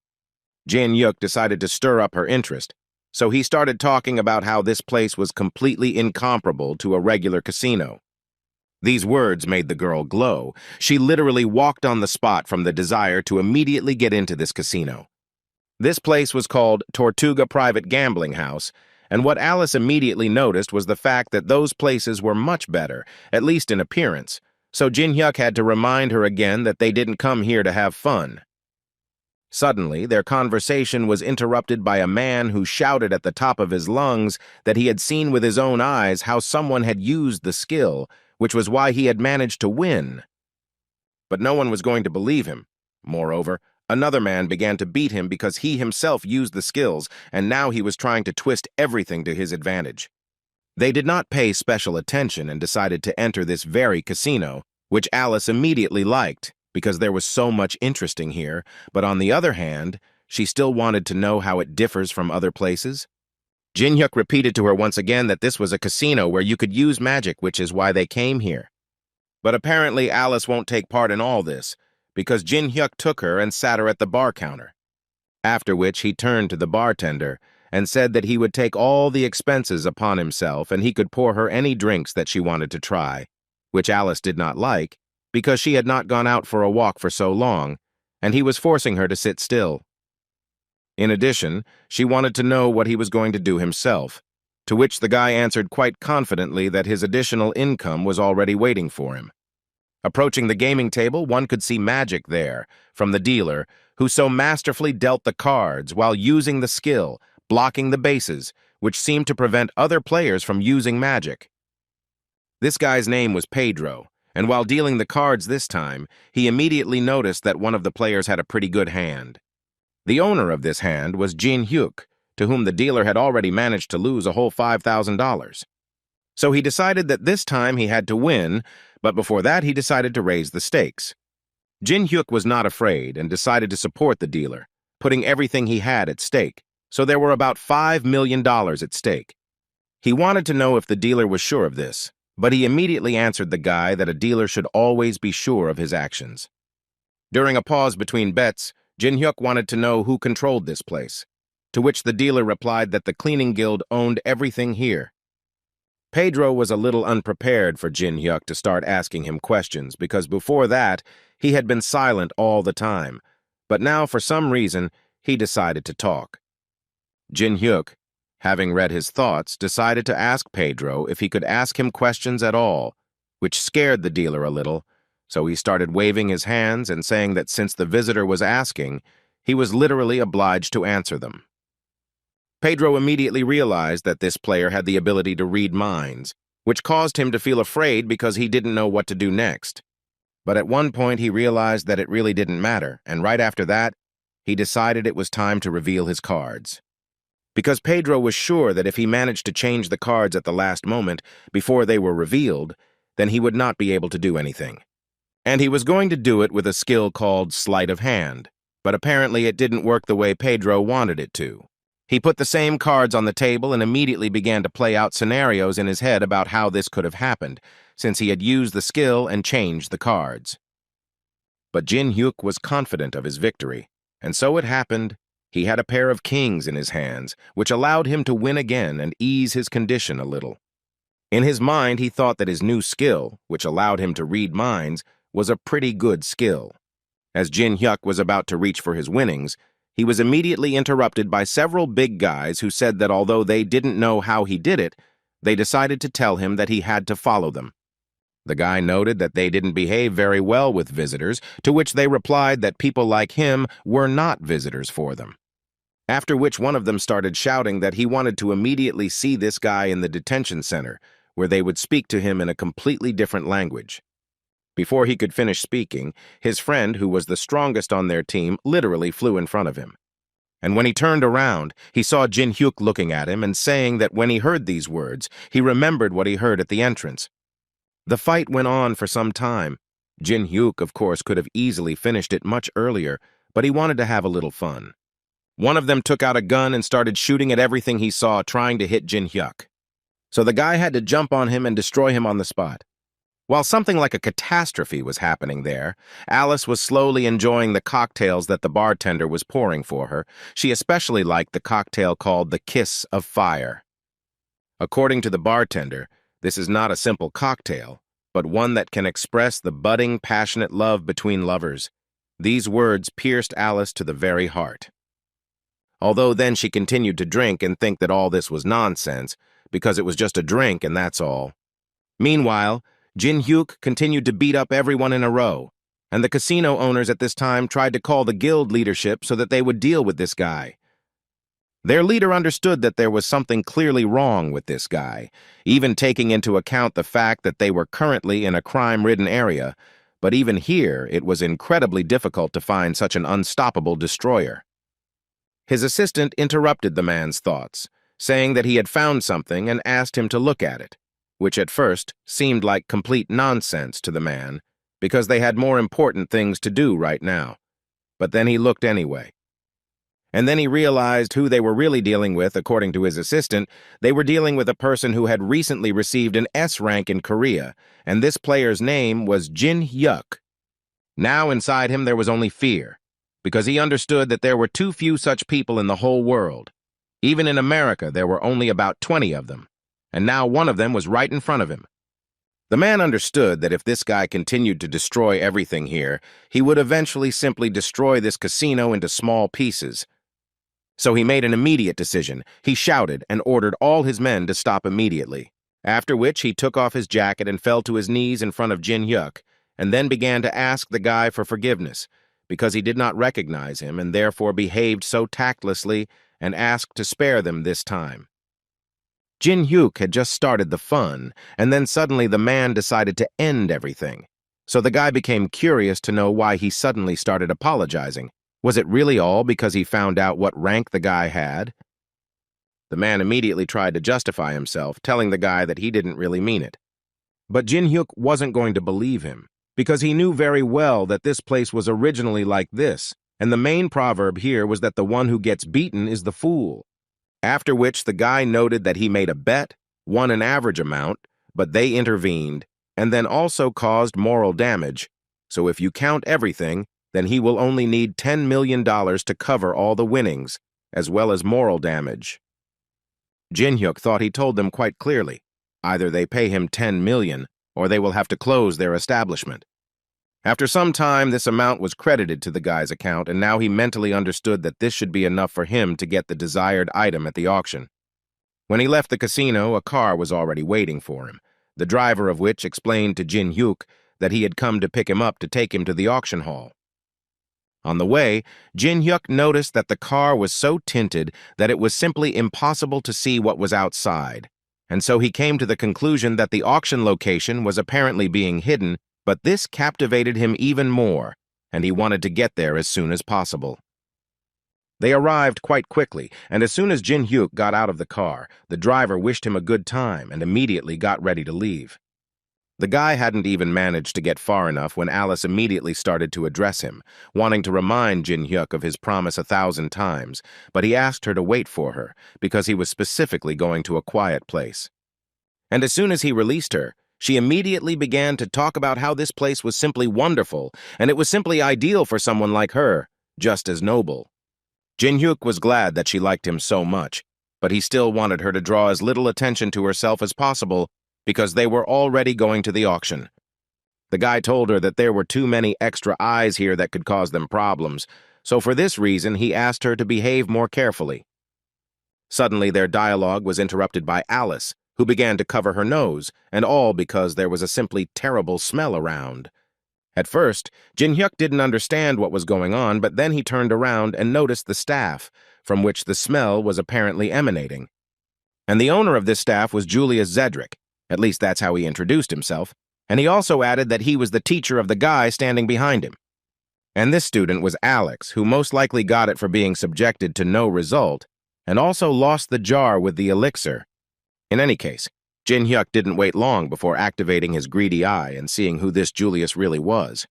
Jin-hyuk decided to stir up her interest, so he started talking about how this place was completely incomparable to a regular casino. These words made the girl glow. She literally walked on the spot from the desire to immediately get into this casino. This place was called Tortuga Private Gambling House, and what Alice immediately noticed was the fact that those places were much better, at least in appearance, so Jin-hyuk had to remind her again that they didn't come here to have fun. Suddenly, their conversation was interrupted by a man who shouted at the top of his lungs that he had seen with his own eyes how someone had used the skill, which was why he had managed to win. But no one was going to believe him. Moreover, another man began to beat him because he himself used the skills, and now he was trying to twist everything to his advantage. They did not pay special attention and decided to enter this very casino, which Alice immediately liked, because there was so much interesting here, but on the other hand, she still wanted to know how it differs from other places. Jin-hyuk repeated to her once again that this was a casino where you could use magic, which is why they came here. But apparently Alice won't take part in all this, because Jin-hyuk took her and sat her at the bar counter. After which he turned to the bartender and said that he would take all the expenses upon himself and he could pour her any drinks that she wanted to try, which Alice did not like, because she had not gone out for a walk for so long, and he was forcing her to sit still. In addition, she wanted to know what he was going to do himself, to which the guy answered quite confidently that his additional income was already waiting for him. Approaching the gaming table, one could see magic there, from the dealer, who so masterfully dealt the cards while using the skill, blocking the bases, which seemed to prevent other players from using magic. This guy's name was Pedro, and while dealing the cards this time, he immediately noticed that one of the players had a pretty good hand. The owner of this hand was Jin-hyuk, to whom the dealer had already managed to lose a whole $5,000. So he decided that this time he had to win, but before that he decided to raise the stakes. Jin-hyuk was not afraid and decided to support the dealer, putting everything he had at stake, so there were about $5 million at stake. He wanted to know if the dealer was sure of this, but he immediately answered the guy that a dealer should always be sure of his actions. During a pause between bets, Jin-hyuk wanted to know who controlled this place, to which the dealer replied that the cleaning guild owned everything here. Pedro was a little unprepared for Jin-hyuk to start asking him questions because before that, he had been silent all the time, but now for some reason, he decided to talk. Jin-hyuk, having read his thoughts, decided to ask Pedro if he could ask him questions at all, which scared the dealer a little, so he started waving his hands and saying that since the visitor was asking, he was literally obliged to answer them. Pedro immediately realized that this player had the ability to read minds, which caused him to feel afraid because he didn't know what to do next. But at one point he realized that it really didn't matter, and right after that, he decided it was time to reveal his cards. Because Pedro was sure that if he managed to change the cards at the last moment, before they were revealed, then he would not be able to do anything. And he was going to do it with a skill called Sleight of Hand, but apparently it didn't work the way Pedro wanted it to. He put the same cards on the table and immediately began to play out scenarios in his head about how this could have happened, since he had used the skill and changed the cards. But Jin Hyuk was confident of his victory, and so it happened he had a pair of kings in his hands, which allowed him to win again and ease his condition a little. In his mind, he thought that his new skill, which allowed him to read minds, was a pretty good skill. As Jin Hyuk was about to reach for his winnings, he was immediately interrupted by several big guys who said that although they didn't know how he did it, they decided to tell him that he had to follow them. The guy noted that they didn't behave very well with visitors, to which they replied that people like him were not visitors for them. After which one of them started shouting that he wanted to immediately see this guy in the detention center, where they would speak to him in a completely different language. Before he could finish speaking, his friend, who was the strongest on their team, literally flew in front of him. And when he turned around, he saw Jin Hyuk looking at him and saying that when he heard these words, he remembered what he heard at the entrance. The fight went on for some time. Jin Hyuk, of course, could have easily finished it much earlier, but he wanted to have a little fun. One of them took out a gun and started shooting at everything he saw, trying to hit Jin Hyuk. So the guy had to jump on him and destroy him on the spot. While something like a catastrophe was happening there, Alice was slowly enjoying the cocktails that the bartender was pouring for her. She especially liked the cocktail called the Kiss of Fire. According to the bartender, this is not a simple cocktail, but one that can express the budding, passionate love between lovers. These words pierced Alice to the very heart. Although then she continued to drink and think that all this was nonsense, because it was just a drink and that's all. Meanwhile, Jin Hyuk continued to beat up everyone in a row, and the casino owners at this time tried to call the guild leadership so that they would deal with this guy. Their leader understood that there was something clearly wrong with this guy, even taking into account the fact that they were currently in a crime-ridden area, but even here it was incredibly difficult to find such an unstoppable destroyer. His assistant interrupted the man's thoughts, saying that he had found something and asked him to look at it, which at first seemed like complete nonsense to the man, because they had more important things to do right now. But then he looked anyway. And then he realized who they were really dealing with. According to his assistant, they were dealing with a person who had recently received an S rank in Korea, and this player's name was Jin Hyuk. Now inside him there was only fear, because he understood that there were too few such people in the whole world. Even in America, there were only about 20 of them, and now one of them was right in front of him. The man understood that if this guy continued to destroy everything here, he would eventually simply destroy this casino into small pieces. So he made an immediate decision. He shouted and ordered all his men to stop immediately, after which he took off his jacket and fell to his knees in front of Jin Hyuk, and then began to ask the guy for forgiveness, because he did not recognize him and therefore behaved so tactlessly and asked to spare them this time. Jin Hyuk had just started the fun, and then suddenly the man decided to end everything. So the guy became curious to know why he suddenly started apologizing. Was it really all because he found out what rank the guy had? The man immediately tried to justify himself, telling the guy that he didn't really mean it. But Jin Hyuk wasn't going to believe him, because he knew very well that this place was originally like this, and the main proverb here was that the one who gets beaten is the fool. After which the guy noted that he made a bet, won an average amount, but they intervened, and then also caused moral damage. So if you count everything, then he will only need $10 million to cover all the winnings, as well as moral damage. Jin Hyuk thought he told them quite clearly. Either they pay him $10 million, or they will have to close their establishment. After some time, this amount was credited to the guy's account, and now he mentally understood that this should be enough for him to get the desired item at the auction. When he left the casino, a car was already waiting for him, the driver of which explained to Jin Hyuk that he had come to pick him up to take him to the auction hall. On the way, Jin Hyuk noticed that the car was so tinted that it was simply impossible to see what was outside, and so he came to the conclusion that the auction location was apparently being hidden, but this captivated him even more, and he wanted to get there as soon as possible. They arrived quite quickly, and as soon as Jin Hyuk got out of the car, the driver wished him a good time and immediately got ready to leave. The guy hadn't even managed to get far enough when Alice immediately started to address him, wanting to remind Jin Hyuk of his promise 1,000 times, but he asked her to wait for her, because he was specifically going to a quiet place. And as soon as he released her, she immediately began to talk about how this place was simply wonderful, and it was simply ideal for someone like her, just as noble. Jin-hyuk was glad that she liked him so much, but he still wanted her to draw as little attention to herself as possible because they were already going to the auction. The guy told her that there were too many extra eyes here that could cause them problems, so for this reason he asked her to behave more carefully. Suddenly their dialogue was interrupted by Alice, who began to cover her nose, and all because there was a simply terrible smell around. At first, Jin-hyuk didn't understand what was going on, but then he turned around and noticed the staff, from which the smell was apparently emanating. And the owner of this staff was Julius Zedrick, at least that's how he introduced himself, and he also added that he was the teacher of the guy standing behind him. And this student was Alex, who most likely got it for being subjected to no result, and also lost the jar with the elixir. In any case, Jin-hyuk didn't wait long before activating his greedy eye and seeing who this Julius really was.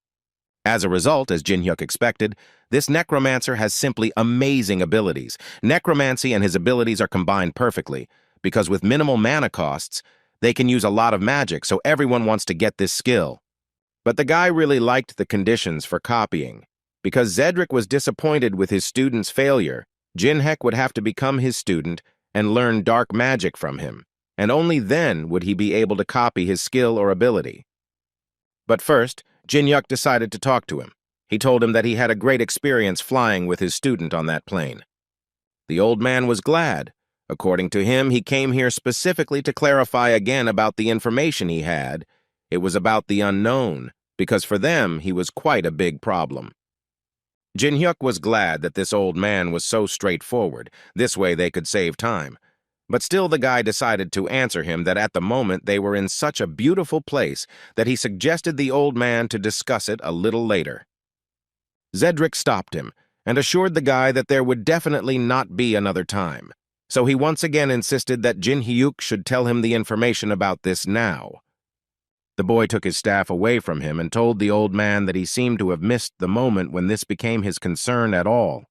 As a result, as Jin-hyuk expected, this necromancer has simply amazing abilities. Necromancy and his abilities are combined perfectly, because with minimal mana costs, they can use a lot of magic, so everyone wants to get this skill. But the guy really liked the conditions for copying. Because Zedrick was disappointed with his student's failure, Jin-hyuk would have to become his student and learn dark magic from him, and only then would he be able to copy his skill or ability. But first, Jin-hyuk decided to talk to him. He told him that he had a great experience flying with his student on that plane. The old man was glad. According to him, he came here specifically to clarify again about the information he had. It was about the unknown, because for them, he was quite a big problem. Jin-hyuk was glad that this old man was so straightforward. This way they could save time. But still the guy decided to answer him that at the moment they were in such a beautiful place that he suggested the old man to discuss it a little later. Zedrick stopped him and assured the guy that there would definitely not be another time. So he once again insisted that Jin-hyuk should tell him the information about this now. The boy took his staff away from him and told the old man that he seemed to have missed the moment when this became his concern at all.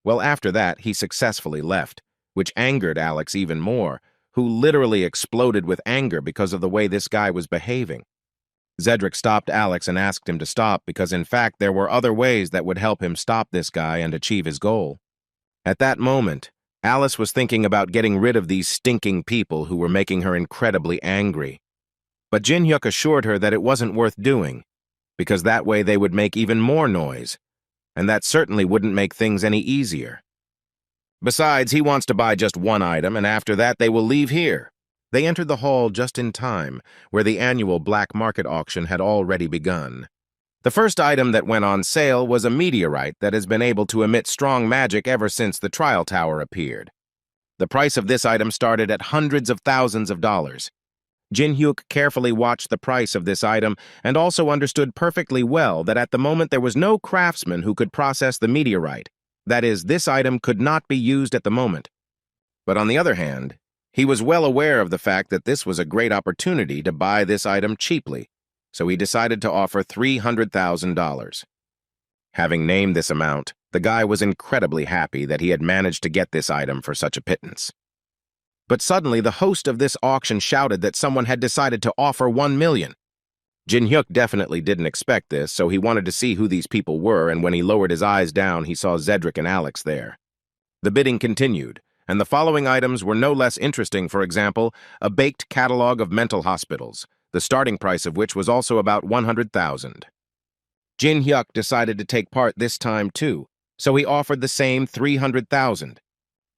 Well, after that, he successfully left, which angered Alex even more, who literally exploded with anger because of the way this guy was behaving. Zedrick stopped Alex and asked him to stop because, in fact, there were other ways that would help him stop this guy and achieve his goal. At that moment, Alice was thinking about getting rid of these stinking people who were making her incredibly angry. But Jin-hyuk assured her that it wasn't worth doing, because that way they would make even more noise, and that certainly wouldn't make things any easier. Besides, he wants to buy just one item, and after that they will leave here. They entered the hall just in time, where the annual black market auction had already begun. The first item that went on sale was a meteorite that has been able to emit strong magic ever since the trial tower appeared. The price of this item started at hundreds of thousands of dollars. Jin-hyuk carefully watched the price of this item and also understood perfectly well that at the moment there was no craftsman who could process the meteorite. That is, this item could not be used at the moment. But on the other hand, he was well aware of the fact that this was a great opportunity to buy this item cheaply, so he decided to offer $300,000. Having named this amount, the guy was incredibly happy that he had managed to get this item for such a pittance. But suddenly the host of this auction shouted that someone had decided to offer $1 million. Jin-hyuk definitely didn't expect this, so he wanted to see who these people were, and when he lowered his eyes down, he saw Zedrick and Alex there. The bidding continued, and the following items were no less interesting. For example, a baked catalog of mental hospitals, the starting price of which was also about $100,000. Jin-hyuk decided to take part this time too, so he offered the same $300,000.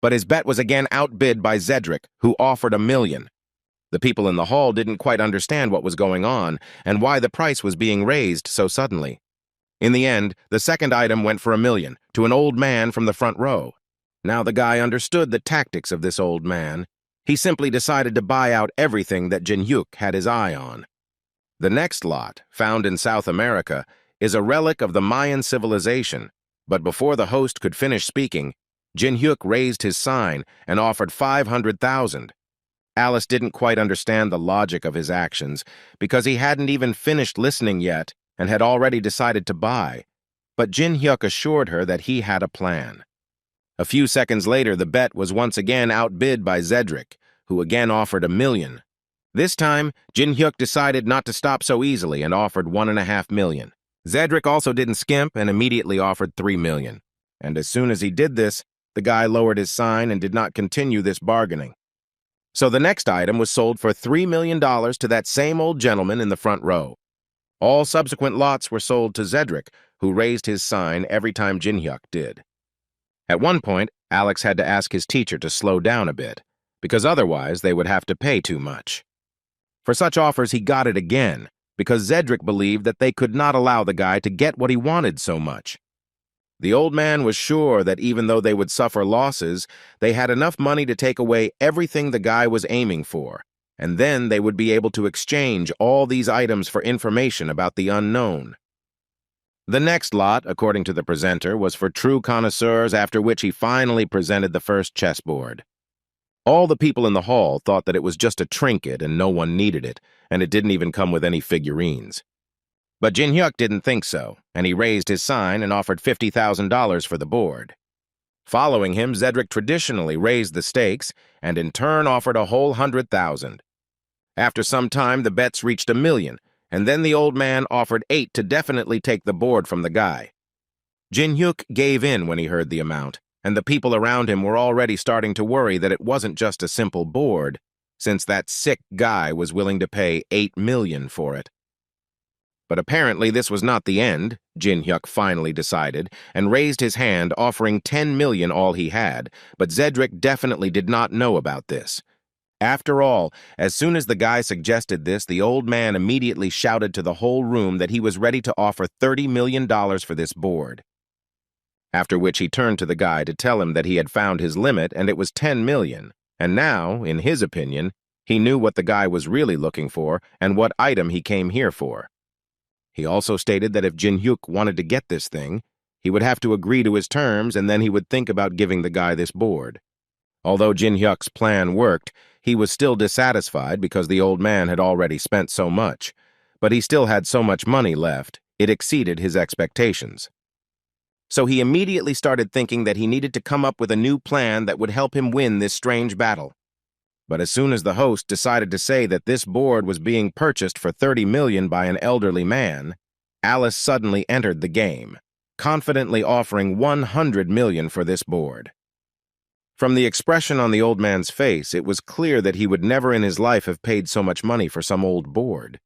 But his bet was again outbid by Zedrick, who offered $1 million. The people in the hall didn't quite understand what was going on and why the price was being raised so suddenly. In the end, the second item went for $1 million, to an old man from the front row. Now the guy understood the tactics of this old man. He simply decided to buy out everything that Jin-hyuk had his eye on. The next lot, found in South America, is a relic of the Mayan civilization, but before the host could finish speaking, Jin-hyuk raised his sign and offered $500,000. Alice didn't quite understand the logic of his actions because he hadn't even finished listening yet and had already decided to buy, but Jin-hyuk assured her that he had a plan. A few seconds later, the bet was once again outbid by Zedrick, who again offered $1 million. This time, Jin Hyuk decided not to stop so easily and offered $1.5 million. Zedric also didn't skimp and immediately offered $3 million. And as soon as he did this, the guy lowered his sign and did not continue this bargaining. So the next item was sold for $3 million to that same old gentleman in the front row. All subsequent lots were sold to Zedric, who raised his sign every time Jin Hyuk did. At one point, Alex had to ask his teacher to slow down a bit, because otherwise they would have to pay too much. For such offers, he got it again, because Zedric believed that they could not allow the guy to get what he wanted so much. The old man was sure that even though they would suffer losses, they had enough money to take away everything the guy was aiming for, and then they would be able to exchange all these items for information about the unknown. The next lot, according to the presenter, was for true connoisseurs, after which he finally presented the first chessboard. All the people in the hall thought that it was just a trinket and no one needed it, and it didn't even come with any figurines. But Jin Hyuk didn't think so, and he raised his sign and offered $50,000 for the board. Following him, Zedric traditionally raised the stakes and in turn offered a whole 100,000. After some time, the bets reached $1 million, and then the old man offered 8 to definitely take the board from the guy. Jin Hyuk gave in when he heard the amount, and the people around him were already starting to worry that it wasn't just a simple board, since that sick guy was willing to pay $8 million for it. But apparently this was not the end, Jin Hyuk finally decided, and raised his hand, offering $10 million all he had, but Zedric definitely did not know about this. After all, as soon as the guy suggested this, the old man immediately shouted to the whole room that he was ready to offer $30 million for this board. After which he turned to the guy to tell him that he had found his limit and it was $10 million, and now, in his opinion, he knew what the guy was really looking for and what item he came here for. He also stated that if Jin Hyuk wanted to get this thing, he would have to agree to his terms and then he would think about giving the guy this board. Although Jin Hyuk's plan worked, he was still dissatisfied because the old man had already spent so much, but he still had so much money left, it exceeded his expectations. So he immediately started thinking that he needed to come up with a new plan that would help him win this strange battle. But as soon as the host decided to say that this board was being purchased for $30 million by an elderly man, Alice suddenly entered the game, confidently offering $100 million for this board. From the expression on the old man's face, it was clear that he would never in his life have paid so much money for some old board.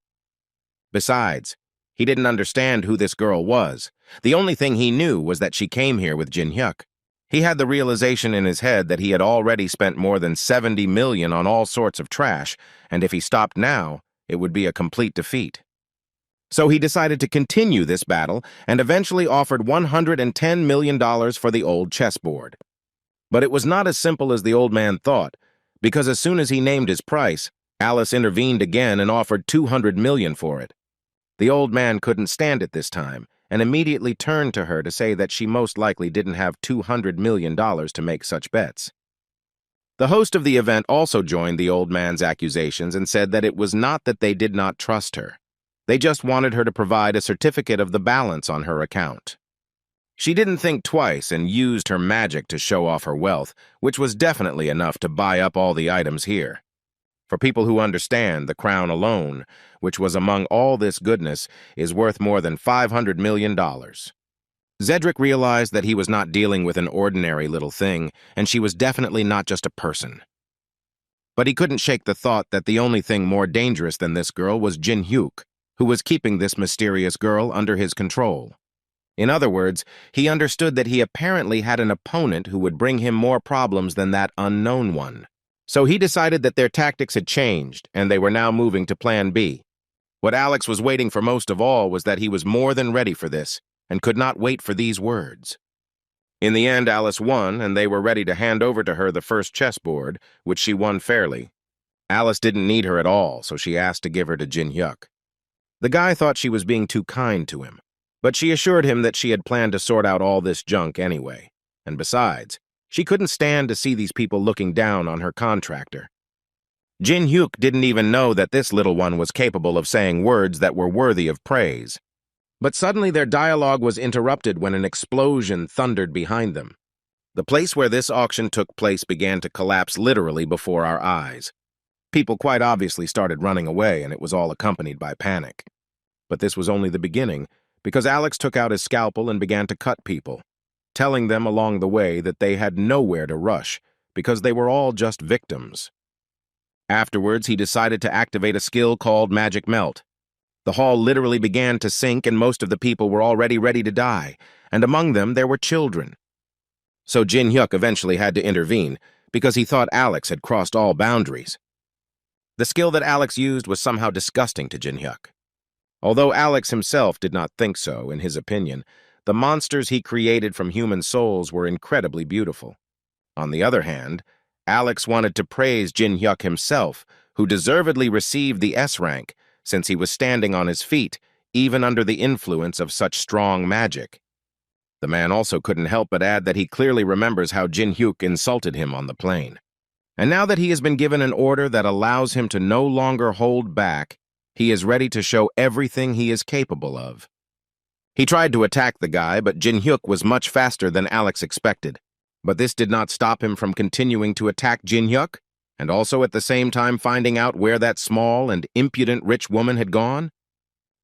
Besides, he didn't understand who this girl was. The only thing he knew was that she came here with Jin Hyuk. He had the realization in his head that he had already spent more than $70 million on all sorts of trash, and if he stopped now, it would be a complete defeat. So he decided to continue this battle and eventually offered $110 million for the old chessboard. But it was not as simple as the old man thought, because as soon as he named his price, Alice intervened again and offered $200 million for it. The old man couldn't stand it this time, and immediately turned to her to say that she most likely didn't have $200 million to make such bets. The host of the event also joined the old man's accusations and said that it was not that they did not trust her. They just wanted her to provide a certificate of the balance on her account. She didn't think twice and used her magic to show off her wealth, which was definitely enough to buy up all the items here. For people who understand, the crown alone, which was among all this goodness, is worth more than $500 million. Zedric realized that he was not dealing with an ordinary little thing, and she was definitely not just a person. But he couldn't shake the thought that the only thing more dangerous than this girl was Jin Hyuk, who was keeping this mysterious girl under his control. In other words, he understood that he apparently had an opponent who would bring him more problems than that unknown one. So he decided that their tactics had changed, and they were now moving to Plan B. What Alex was waiting for most of all was that he was more than ready for this, and could not wait for these words. In the end, Alice won, and they were ready to hand over to her the first chessboard, which she won fairly. Alice didn't need her at all, so she asked to give her to Jin Hyuk. The guy thought she was being too kind to him, but she assured him that she had planned to sort out all this junk anyway, and besides, she couldn't stand to see these people looking down on her contractor. Jin Hyuk didn't even know that this little one was capable of saying words that were worthy of praise. But suddenly their dialogue was interrupted when an explosion thundered behind them. The place where this auction took place began to collapse literally before our eyes. People quite obviously started running away, and it was all accompanied by panic. But this was only the beginning, because Alex took out his scalpel and began to cut people, telling them along the way that they had nowhere to rush, because they were all just victims. Afterwards, he decided to activate a skill called Magic Melt. The hall literally began to sink, and most of the people were already ready to die, and among them there were children. So Jin Hyuk eventually had to intervene, because he thought Alex had crossed all boundaries. The skill that Alex used was somehow disgusting to Jin Hyuk. Although Alex himself did not think so, in his opinion, the monsters he created from human souls were incredibly beautiful. On the other hand, Alex wanted to praise Jin Hyuk himself, who deservedly received the S-Rank, since he was standing on his feet, even under the influence of such strong magic. The man also couldn't help but add that he clearly remembers how Jin Hyuk insulted him on the plane. And now that he has been given an order that allows him to no longer hold back, he is ready to show everything he is capable of. He tried to attack the guy, but Jin Hyuk was much faster than Alex expected. But this did not stop him from continuing to attack Jin Hyuk, and also at the same time finding out where that small and impudent rich woman had gone.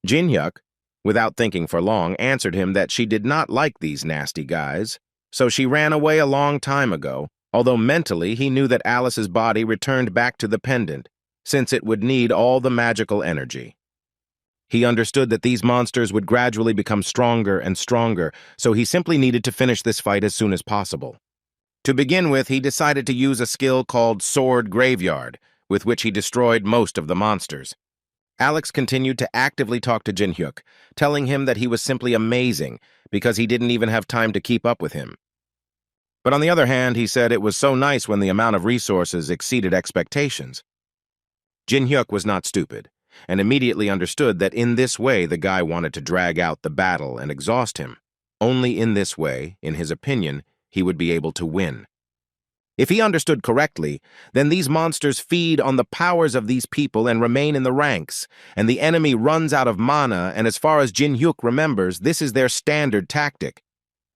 Jin Hyuk, without thinking for long, answered him that she did not like these nasty guys, so she ran away a long time ago, although mentally he knew that Alice's body returned back to the pendant, since it would need all the magical energy. He understood that these monsters would gradually become stronger and stronger, so he simply needed to finish this fight as soon as possible. To begin with, he decided to use a skill called Sword Graveyard, with which he destroyed most of the monsters. Alex continued to actively talk to Jin Hyuk, telling him that he was simply amazing because he didn't even have time to keep up with him. But on the other hand, he said it was so nice when the amount of resources exceeded expectations. Jin Hyuk was not stupid, and immediately understood that in this way the guy wanted to drag out the battle and exhaust him. Only in this way, in his opinion, he would be able to win. If he understood correctly, then these monsters feed on the powers of these people and remain in the ranks, and the enemy runs out of mana, and as far as Jin Hyuk remembers, this is their standard tactic.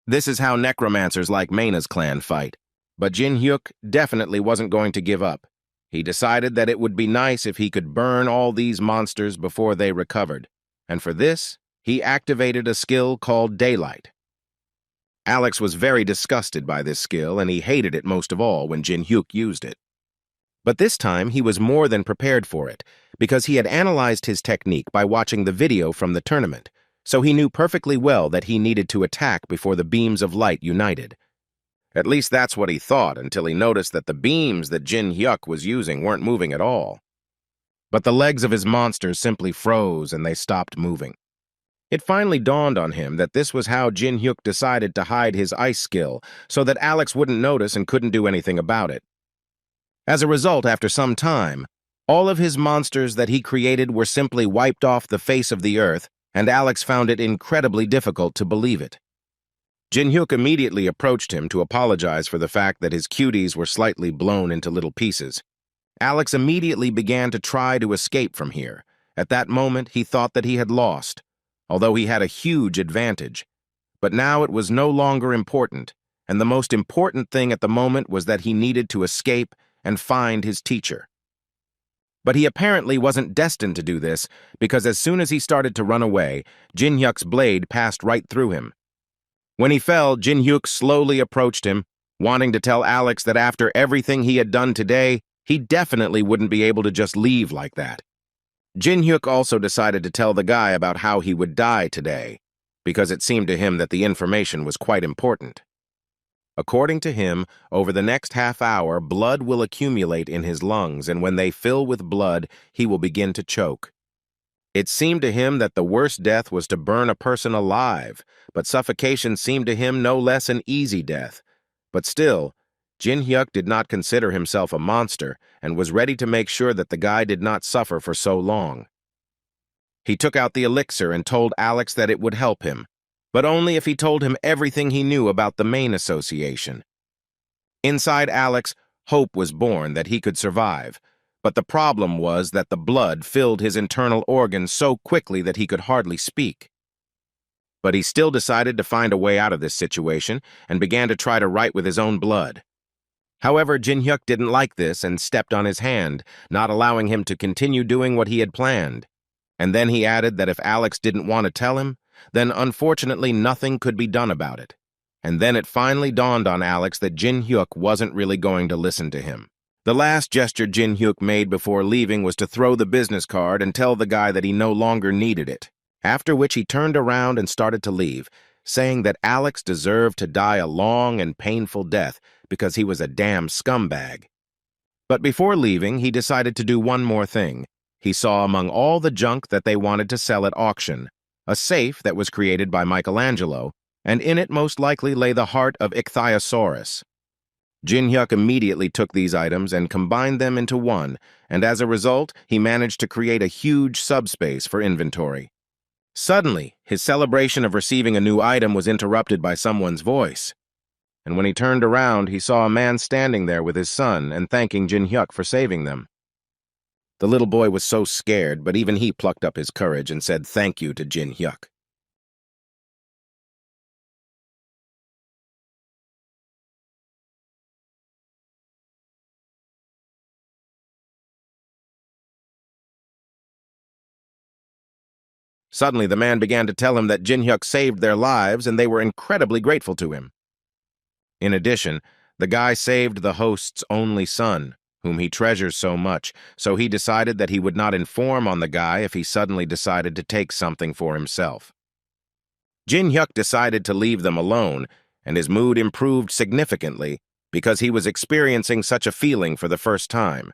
This is how necromancers like Maina's clan fight. But Jin Hyuk definitely wasn't going to give up. He decided that it would be nice if he could burn all these monsters before they recovered, and for this, he activated a skill called Daylight. Alex was very disgusted by this skill, and he hated it most of all when Jin Hyuk used it. But this time, he was more than prepared for it, because he had analyzed his technique by watching the video from the tournament, so he knew perfectly well that he needed to attack before the beams of light united. At least that's what he thought until he noticed that the beams that Jin Hyuk was using weren't moving at all. But the legs of his monsters simply froze and they stopped moving. It finally dawned on him that this was how Jin Hyuk decided to hide his ice skill so that Alex wouldn't notice and couldn't do anything about it. As a result, after some time, all of his monsters that he created were simply wiped off the face of the earth, and Alex found it incredibly difficult to believe it. Jin Hyuk immediately approached him to apologize for the fact that his cuties were slightly blown into little pieces. Alex immediately began to try to escape from here. At that moment, he thought that he had lost, although he had a huge advantage. But now it was no longer important, and the most important thing at the moment was that he needed to escape and find his teacher. But he apparently wasn't destined to do this, because as soon as he started to run away, Jin Hyuk's blade passed right through him. When he fell, Jin Hyuk slowly approached him, wanting to tell Alex that after everything he had done today, he definitely wouldn't be able to just leave like that. Jin Hyuk also decided to tell the guy about how he would die today, because it seemed to him that the information was quite important. According to him, over the next half hour, blood will accumulate in his lungs, and when they fill with blood, he will begin to choke. It seemed to him that the worst death was to burn a person alive, but suffocation seemed to him no less an easy death. But still, Jin Hyuk did not consider himself a monster and was ready to make sure that the guy did not suffer for so long. He took out the elixir and told Alex that it would help him, but only if he told him everything he knew about the main association. Inside Alex, hope was born that he could survive, but the problem was that the blood filled his internal organs so quickly that he could hardly speak. But he still decided to find a way out of this situation and began to try to write with his own blood. However, Jin-hyuk didn't like this and stepped on his hand, not allowing him to continue doing what he had planned. And then he added that if Alex didn't want to tell him, then unfortunately nothing could be done about it. And then it finally dawned on Alex that Jin-hyuk wasn't really going to listen to him. The last gesture Jin-hyuk made before leaving was to throw the business card and tell the guy that he no longer needed it, after which he turned around and started to leave, saying that Alex deserved to die a long and painful death because he was a damn scumbag. But before leaving, he decided to do one more thing. He saw among all the junk that they wanted to sell at auction a safe that was created by Michelangelo, and in it most likely lay the heart of Ichthyosaurus. Jin-hyuk immediately took these items and combined them into one, and as a result, he managed to create a huge subspace for inventory. Suddenly, his celebration of receiving a new item was interrupted by someone's voice. And when he turned around, he saw a man standing there with his son and thanking Jin-hyuk for saving them. The little boy was so scared, but even he plucked up his courage and said thank you to Jin-hyuk. Suddenly, the man began to tell him that Jin-hyuk saved their lives and they were incredibly grateful to him. In addition, the guy saved the host's only son, whom he treasures so much, so he decided that he would not inform on the guy if he suddenly decided to take something for himself. Jin-hyuk decided to leave them alone, and his mood improved significantly because he was experiencing such a feeling for the first time.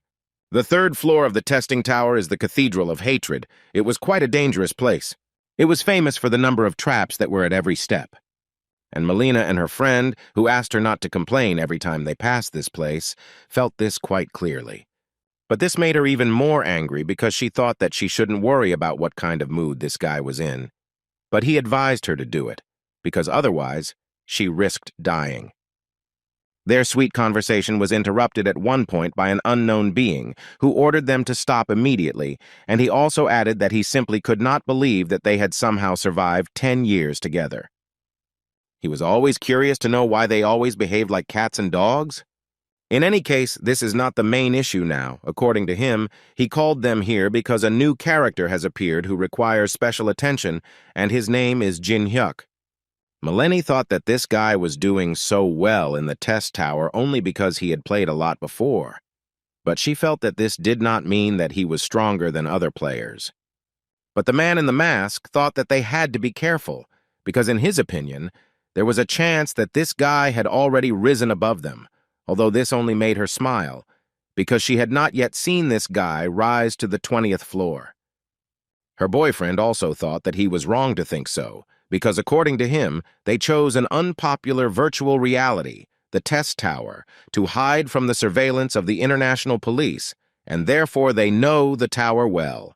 The third floor of the testing tower is the Cathedral of Hatred. It was quite a dangerous place. It was famous for the number of traps that were at every step. And Melina and her friend, who asked her not to complain every time they passed this place, felt this quite clearly. But this made her even more angry because she thought that she shouldn't worry about what kind of mood this guy was in. But he advised her to do it, because otherwise, she risked dying. Their sweet conversation was interrupted at one point by an unknown being who ordered them to stop immediately, and he also added that he simply could not believe that they had somehow survived 10 years together. He was always curious to know why they always behaved like cats and dogs. In any case, this is not the main issue now. According to him, he called them here because a new character has appeared who requires special attention, and his name is Jin-hyuk. Melanie thought that this guy was doing so well in the test tower only because he had played a lot before, but she felt that this did not mean that he was stronger than other players. But the man in the mask thought that they had to be careful, because in his opinion, there was a chance that this guy had already risen above them, although this only made her smile, because she had not yet seen this guy rise to the 20th floor. Her boyfriend also thought that he was wrong to think so, because according to him, they chose an unpopular virtual reality, the test tower, to hide from the surveillance of the international police, and therefore they know the tower well.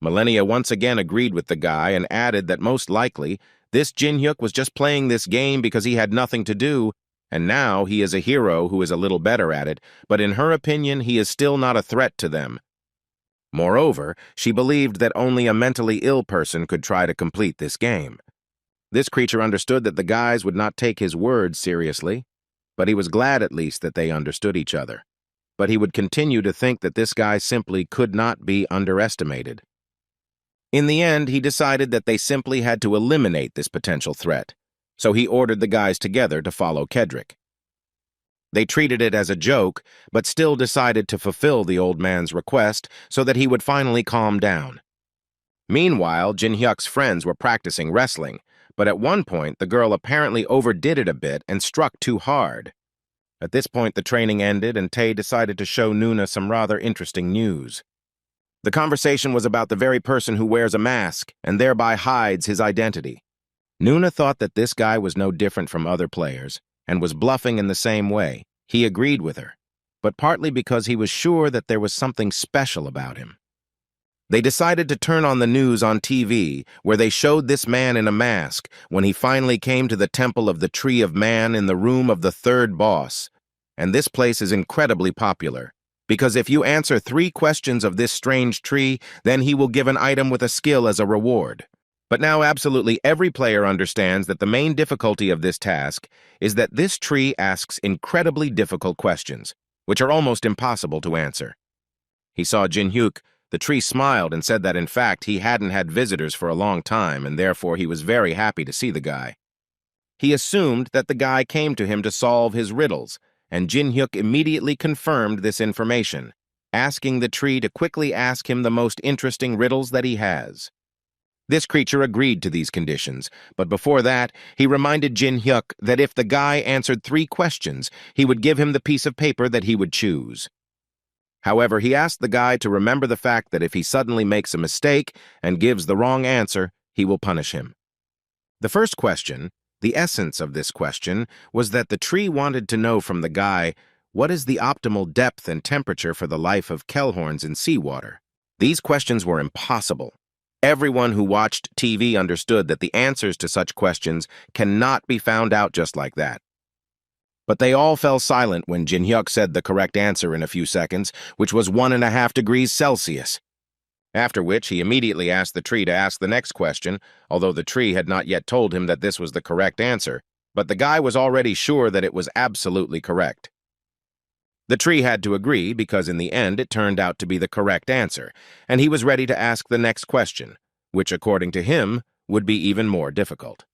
Millennia once again agreed with the guy and added that most likely, this Jin-hyuk was just playing this game because he had nothing to do, and now he is a hero who is a little better at it, but in her opinion, he is still not a threat to them. Moreover, she believed that only a mentally ill person could try to complete this game. This creature understood that the guys would not take his words seriously, but he was glad at least that they understood each other. But he would continue to think that this guy simply could not be underestimated. In the end, he decided that they simply had to eliminate this potential threat, so he ordered the guys together to follow Kedrick. They treated it as a joke, but still decided to fulfill the old man's request so that he would finally calm down. Meanwhile, Jin-hyuk's friends were practicing wrestling, but at one point the girl apparently overdid it a bit and struck too hard. At this point the training ended and Tae decided to show Nuna some rather interesting news. The conversation was about the very person who wears a mask and thereby hides his identity. Nuna thought that this guy was no different from other players and was bluffing in the same way. He agreed with her, but partly because he was sure that there was something special about him. They decided to turn on the news on TV, where they showed this man in a mask when he finally came to the Temple of the Tree of Man in the room of the third boss. And this place is incredibly popular, because if you answer 3 questions of this strange tree, then he will give an item with a skill as a reward. But now absolutely every player understands that the main difficulty of this task is that this tree asks incredibly difficult questions, which are almost impossible to answer. He saw Jin-hyuk. The tree smiled and said that in fact he hadn't had visitors for a long time and therefore he was very happy to see the guy. He assumed that the guy came to him to solve his riddles, and Jin-hyuk immediately confirmed this information, asking the tree to quickly ask him the most interesting riddles that he has. This creature agreed to these conditions, but before that, he reminded Jin-hyuk that if the guy answered 3 questions, he would give him the piece of paper that he would choose. However, he asked the guy to remember the fact that if he suddenly makes a mistake and gives the wrong answer, he will punish him. The first question, the essence of this question, was that the tree wanted to know from the guy, what is the optimal depth and temperature for the life of kellhorns in seawater? These questions were impossible. Everyone who watched TV understood that the answers to such questions cannot be found out just like that. But they all fell silent when Jin-hyuk said the correct answer in a few seconds, which was 1.5 degrees Celsius. After which, he immediately asked the tree to ask the next question, although the tree had not yet told him that this was the correct answer, but the guy was already sure that it was absolutely correct. The tree had to agree because in the end it turned out to be the correct answer, and he was ready to ask the next question, which according to him would be even more difficult.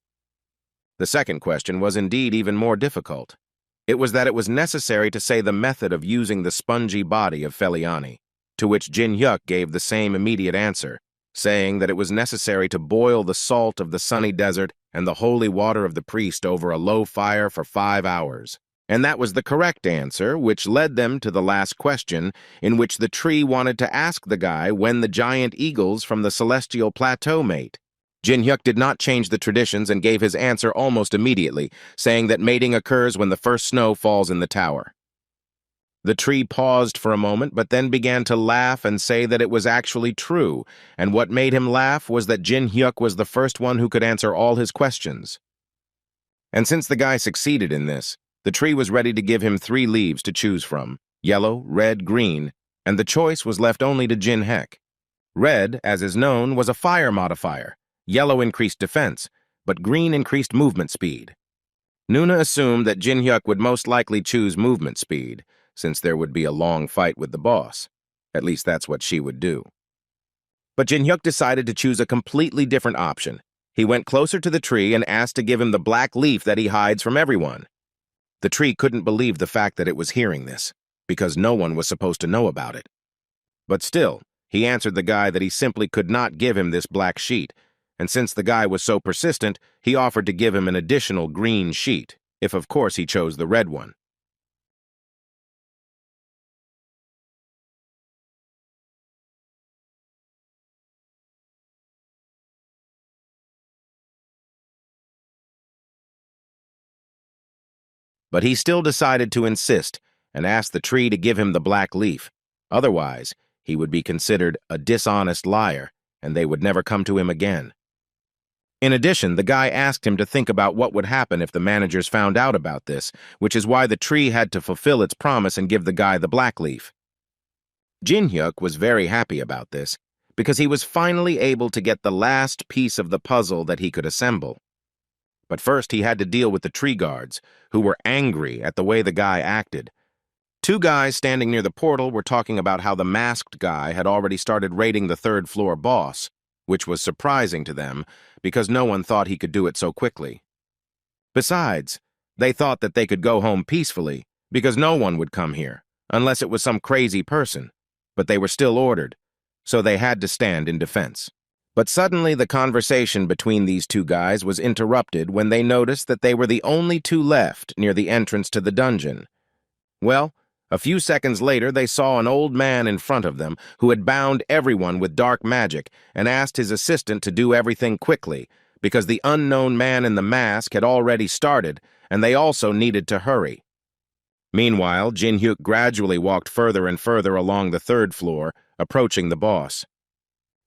The second question was indeed even more difficult. It was that it was necessary to say the method of using the spongy body of Feliani, to which Jin-hyuk gave the same immediate answer, saying that it was necessary to boil the salt of the sunny desert and the holy water of the priest over a low fire for 5 hours. And that was the correct answer, which led them to the last question, in which the tree wanted to ask the guy when the giant eagles from the celestial plateau mate. Jin-hyuk did not change the traditions and gave his answer almost immediately, saying that mating occurs when the first snow falls in the tower. The tree paused for a moment, but then began to laugh and say that it was actually true, and what made him laugh was that Jin-hyuk was the first one who could answer all his questions. And since the guy succeeded in this, the tree was ready to give him 3 leaves to choose from, yellow, red, green, and the choice was left only to Jin-hyuk. Red, as is known, was a fire modifier. Yellow increased defense, but green increased movement speed. Nuna assumed that Jin-hyuk would most likely choose movement speed, since there would be a long fight with the boss. At least that's what she would do. But Jin-hyuk decided to choose a completely different option. He went closer to the tree and asked to give him the black leaf that he hides from everyone. The tree couldn't believe the fact that it was hearing this, because no one was supposed to know about it. But still, he answered the guy that he simply could not give him this black sheet, and since the guy was so persistent, he offered to give him an additional green sheet, if of course he chose the red one. But he still decided to insist and asked the tree to give him the black leaf. Otherwise, he would be considered a dishonest liar, and they would never come to him again. In addition, the guy asked him to think about what would happen if the managers found out about this, which is why the tree had to fulfill its promise and give the guy the black leaf. Jin-hyuk was very happy about this, because he was finally able to get the last piece of the puzzle that he could assemble. But first he had to deal with the tree guards, who were angry at the way the guy acted. 2 guys standing near the portal were talking about how the masked guy had already started raiding the 3rd floor boss, which was surprising to them because no one thought he could do it so quickly. Besides, they thought that they could go home peacefully because no one would come here, unless it was some crazy person, but they were still ordered, so they had to stand in defense. But suddenly the conversation between these 2 guys was interrupted when they noticed that they were the only 2 left near the entrance to the dungeon. Well, a few seconds later they saw an old man in front of them who had bound everyone with dark magic and asked his assistant to do everything quickly because the unknown man in the mask had already started and they also needed to hurry. Meanwhile, Jin-hyuk gradually walked further and further along the 3rd floor, approaching the boss.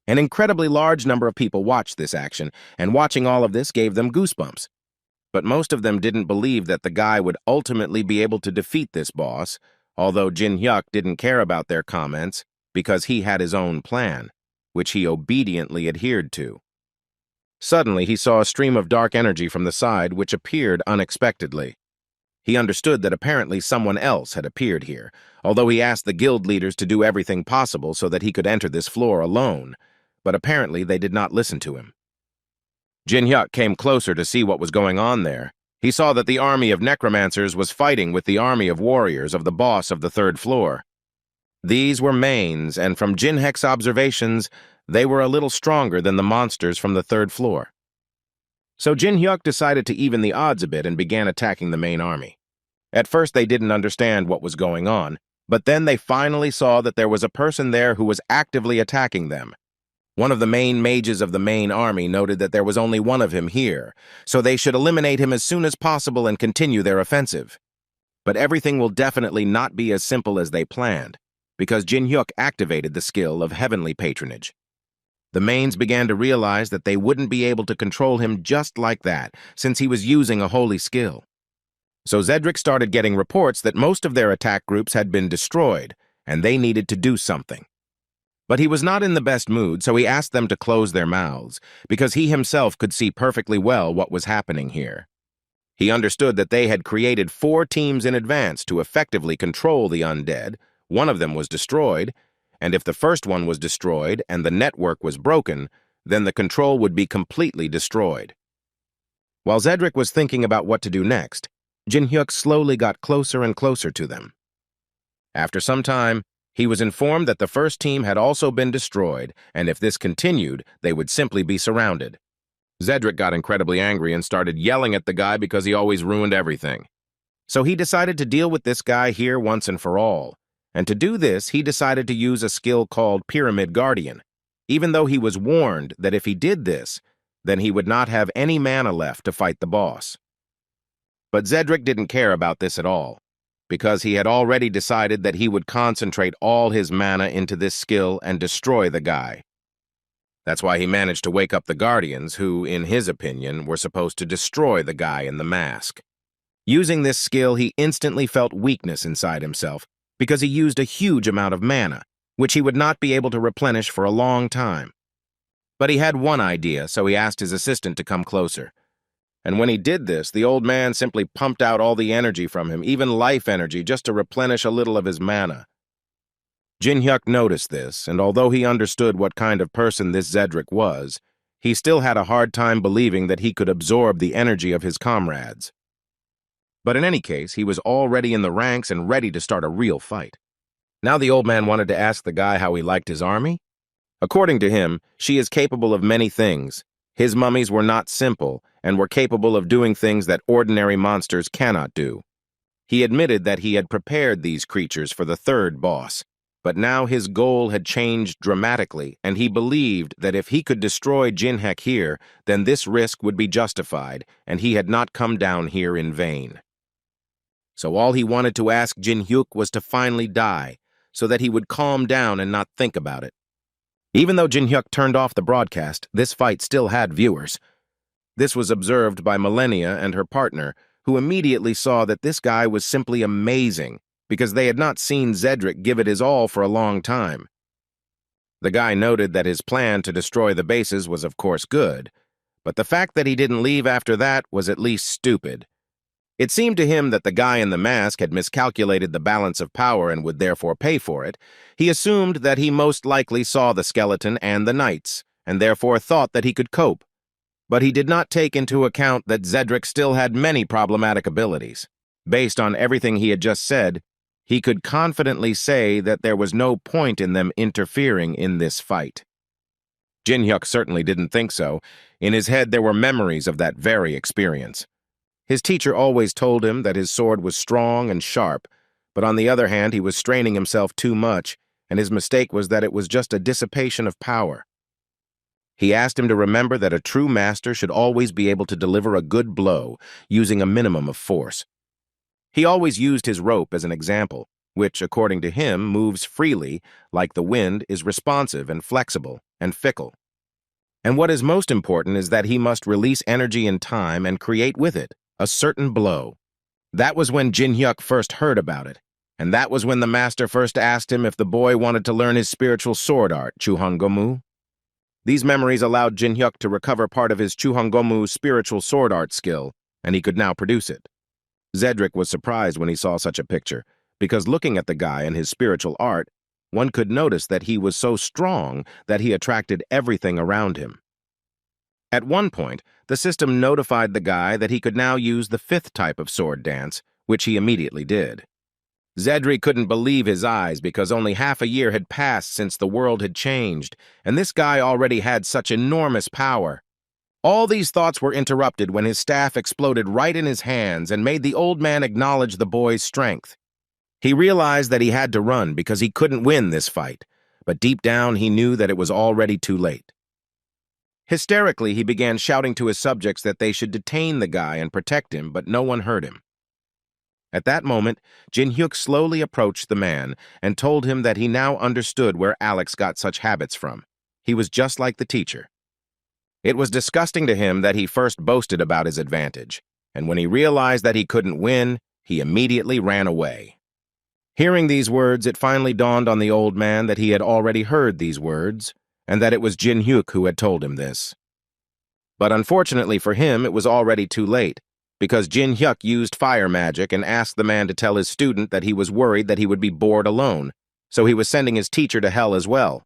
An incredibly large number of people watched this action, and watching all of this gave them goosebumps. But most of them didn't believe that the guy would ultimately be able to defeat this boss, although Jin-hyuk didn't care about their comments because he had his own plan, which he obediently adhered to. Suddenly, he saw a stream of dark energy from the side which appeared unexpectedly. He understood that apparently someone else had appeared here, although he asked the guild leaders to do everything possible so that he could enter this floor alone, but apparently they did not listen to him. Jin Hyuk came closer to see what was going on there. He saw that the army of necromancers was fighting with the army of warriors of the boss of the third floor. These were mains, and from Jin Hyuk's observations, they were a little stronger than the monsters from the third floor. So Jin Hyuk decided to even the odds a bit and began attacking the main army. At first they didn't understand what was going on, but then they finally saw that there was a person there who was actively attacking them. One of the main mages of the main army noted that there was only one of him here, so they should eliminate him as soon as possible and continue their offensive. But everything will definitely not be as simple as they planned, because Jin Hyuk activated the skill of heavenly patronage. The mains began to realize that they wouldn't be able to control him just like that, since he was using a holy skill. So Zedric started getting reports that most of their attack groups had been destroyed, and they needed to do something. But he was not in the best mood, so he asked them to close their mouths, because he himself could see perfectly well what was happening here. He understood that they had created 4 teams in advance to effectively control the undead. One of them was destroyed, and if the first one was destroyed and the network was broken, then the control would be completely destroyed. While Zedric was thinking about what to do next, Jin Hyuk slowly got closer and closer to them. After some time, he was informed that the first team had also been destroyed, and if this continued, they would simply be surrounded. Zedric got incredibly angry and started yelling at the guy because he always ruined everything. So he decided to deal with this guy here once and for all. And to do this, he decided to use a skill called Pyramid Guardian, even though he was warned that if he did this, then he would not have any mana left to fight the boss. But Zedric didn't care about this at all, because he had already decided that he would concentrate all his mana into this skill and destroy the guy. That's why he managed to wake up the Guardians, who, in his opinion, were supposed to destroy the guy in the mask. Using this skill, he instantly felt weakness inside himself, because he used a huge amount of mana, which he would not be able to replenish for a long time. But he had one idea, so he asked his assistant to come closer. And when he did this, the old man simply pumped out all the energy from him, even life energy, just to replenish a little of his mana. Jin Hyuk noticed this, and although he understood what kind of person this Zedric was, he still had a hard time believing that he could absorb the energy of his comrades. But in any case, he was already in the ranks and ready to start a real fight. Now the old man wanted to ask the guy how he liked his army. According to him, she is capable of many things. His mummies were not simple and were capable of doing things that ordinary monsters cannot do. He admitted that he had prepared these creatures for the third boss, but now his goal had changed dramatically, and he believed that if he could destroy Jin Hyuk here, then this risk would be justified, and he had not come down here in vain. So all he wanted to ask Jin Hyuk was to finally die, so that he would calm down and not think about it. Even though Jin Hyuk turned off the broadcast, this fight still had viewers. This was observed by Millennia and her partner, who immediately saw that this guy was simply amazing, because they had not seen Zedric give it his all for a long time. The guy noted that his plan to destroy the bases was of course good, but the fact that he didn't leave after that was at least stupid. It seemed to him that the guy in the mask had miscalculated the balance of power and would therefore pay for it. He assumed that he most likely saw the skeleton and the knights, and therefore thought that he could cope. But he did not take into account that Zedric still had many problematic abilities. Based on everything he had just said, he could confidently say that there was no point in them interfering in this fight. Jin Hyuk certainly didn't think so. In his head there were memories of that very experience. His teacher always told him that his sword was strong and sharp, but on the other hand, he was straining himself too much, and his mistake was that it was just a dissipation of power. He asked him to remember that a true master should always be able to deliver a good blow using a minimum of force. He always used his rope as an example, which, according to him, moves freely, like the wind, is responsive and flexible and fickle. And what is most important is that he must release energy in time and create with it a certain blow. That was when Jin Hyuk first heard about it, and that was when the master first asked him if the boy wanted to learn his spiritual sword art, Chuhangomu. These memories allowed Jin-hyuk to recover part of his Chuhongomu's spiritual sword art skill, and he could now produce it. Zedric was surprised when he saw such a picture, because looking at the guy and his spiritual art, one could notice that he was so strong that he attracted everything around him. At one point, the system notified the guy that he could now use the 5th type of sword dance, which he immediately did. Zedric couldn't believe his eyes because only half a year had passed since the world had changed, and this guy already had such enormous power. All these thoughts were interrupted when his staff exploded right in his hands and made the old man acknowledge the boy's strength. He realized that he had to run because he couldn't win this fight, but deep down he knew that it was already too late. Hysterically, he began shouting to his subjects that they should detain the guy and protect him, but no one heard him. At that moment, Jin-hyuk slowly approached the man and told him that he now understood where Alex got such habits from. He was just like the teacher. It was disgusting to him that he first boasted about his advantage, and when he realized that he couldn't win, he immediately ran away. Hearing these words, it finally dawned on the old man that he had already heard these words, and that it was Jin-hyuk who had told him this. But unfortunately for him, it was already too late, because Jin-hyuk used fire magic and asked the man to tell his student that he was worried that he would be bored alone, so he was sending his teacher to hell as well.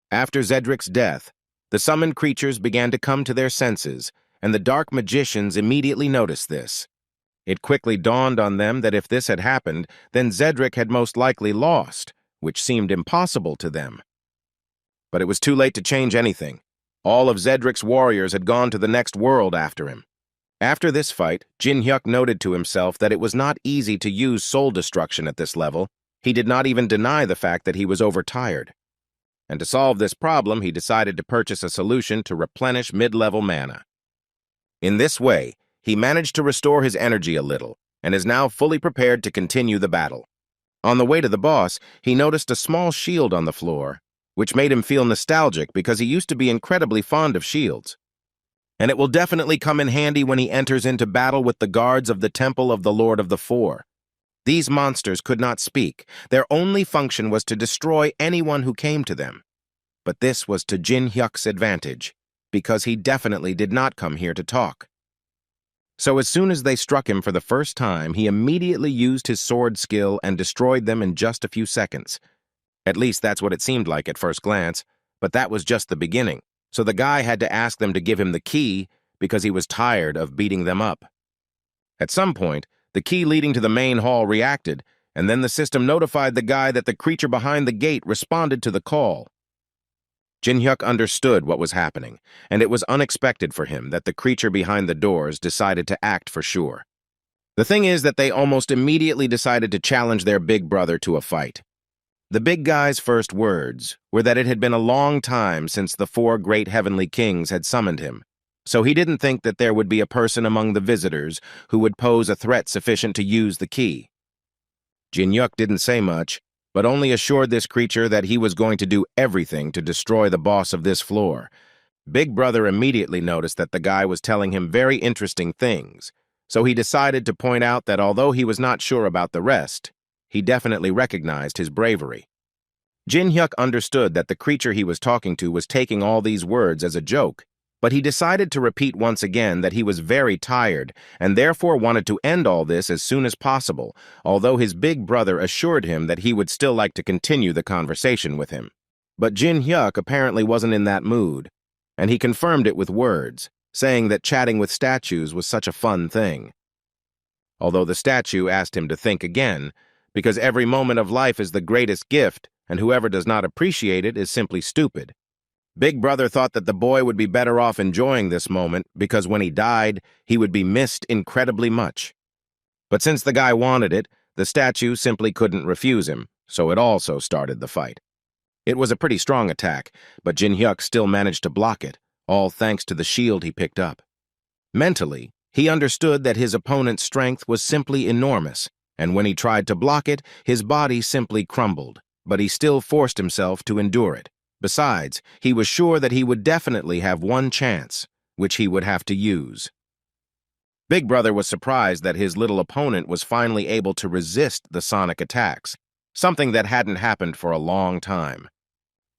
After Zedric's death, the summoned creatures began to come to their senses, and the dark magicians immediately noticed this. It quickly dawned on them that if this had happened, then Zedric had most likely lost, which seemed impossible to them. But it was too late to change anything. All of Zedric's warriors had gone to the next world after him. After this fight, Jin-hyuk noted to himself that it was not easy to use soul destruction at this level. He did not even deny the fact that he was overtired. And to solve this problem, he decided to purchase a solution to replenish mid-level mana. In this way, he managed to restore his energy a little, and is now fully prepared to continue the battle. On the way to the boss, he noticed a small shield on the floor, which made him feel nostalgic because he used to be incredibly fond of shields. And it will definitely come in handy when he enters into battle with the guards of the Temple of the Lord of the Four. These monsters could not speak. Their only function was to destroy anyone who came to them. But this was to Jin-hyuk's advantage, because he definitely did not come here to talk. So as soon as they struck him for the first time, he immediately used his sword skill and destroyed them in just a few seconds. At least that's what it seemed like at first glance, but that was just the beginning. So the guy had to ask them to give him the key because he was tired of beating them up. At some point, the key leading to the main hall reacted, and then the system notified the guy that the creature behind the gate responded to the call. Jin-hyuk understood what was happening, and it was unexpected for him that the creature behind the doors decided to act for sure. The thing is that they almost immediately decided to challenge their big brother to a fight. The big guy's first words were that it had been a long time since the 4 great heavenly kings had summoned him, so he didn't think that there would be a person among the visitors who would pose a threat sufficient to use the key. Jin-hyuk didn't say much, but only assured this creature that he was going to do everything to destroy the boss of this floor. Big Brother immediately noticed that the guy was telling him very interesting things, so he decided to point out that although he was not sure about the rest, he definitely recognized his bravery. Jin-hyuk understood that the creature he was talking to was taking all these words as a joke, but he decided to repeat once again that he was very tired and therefore wanted to end all this as soon as possible, although his big brother assured him that he would still like to continue the conversation with him. But Jin-hyuk apparently wasn't in that mood, and he confirmed it with words, saying that chatting with statues was such a fun thing. Although the statue asked him to think again, because every moment of life is the greatest gift, and whoever does not appreciate it is simply stupid. Big Brother thought that the boy would be better off enjoying this moment because when he died, he would be missed incredibly much. But since the guy wanted it, the statue simply couldn't refuse him, so it also started the fight. It was a pretty strong attack, but Jin-hyuk still managed to block it, all thanks to the shield he picked up. Mentally, he understood that his opponent's strength was simply enormous, and when he tried to block it, his body simply crumbled, but he still forced himself to endure it. Besides, he was sure that he would definitely have one chance, which he would have to use. Big Brother was surprised that his little opponent was finally able to resist the sonic attacks, something that hadn't happened for a long time.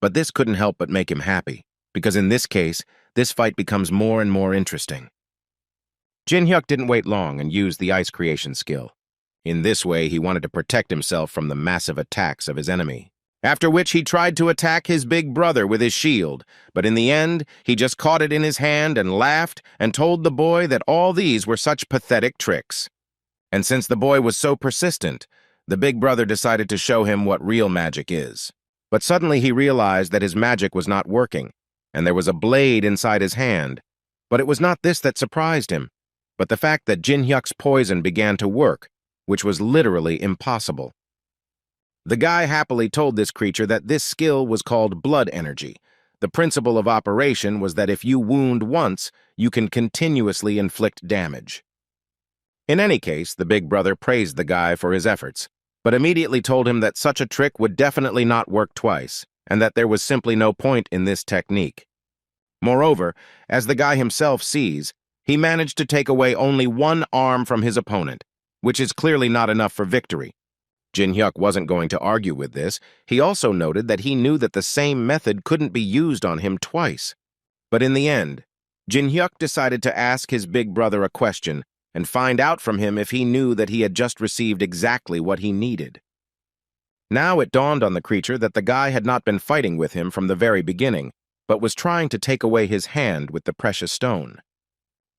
But this couldn't help but make him happy, because in this case, this fight becomes more and more interesting. Jin Hyuk didn't wait long and used the ice creation skill. In this way, he wanted to protect himself from the massive attacks of his enemy. After which he tried to attack his big brother with his shield, but in the end, he just caught it in his hand and laughed and told the boy that all these were such pathetic tricks. And since the boy was so persistent, the big brother decided to show him what real magic is. But suddenly he realized that his magic was not working, and there was a blade inside his hand. But it was not this that surprised him, but the fact that Jin Hyuk's poison began to work, which was literally impossible. The guy happily told this creature that this skill was called blood energy. The principle of operation was that if you wound once, you can continuously inflict damage. In any case, the big brother praised the guy for his efforts, but immediately told him that such a trick would definitely not work twice, and that there was simply no point in this technique. Moreover, as the guy himself sees, he managed to take away only one arm from his opponent, which is clearly not enough for victory. Jin Hyuk wasn't going to argue with this. He also noted that he knew that the same method couldn't be used on him twice. But in the end, Jin Hyuk decided to ask his big brother a question and find out from him if he knew that he had just received exactly what he needed. Now it dawned on the creature that the guy had not been fighting with him from the very beginning, but was trying to take away his hand with the precious stone.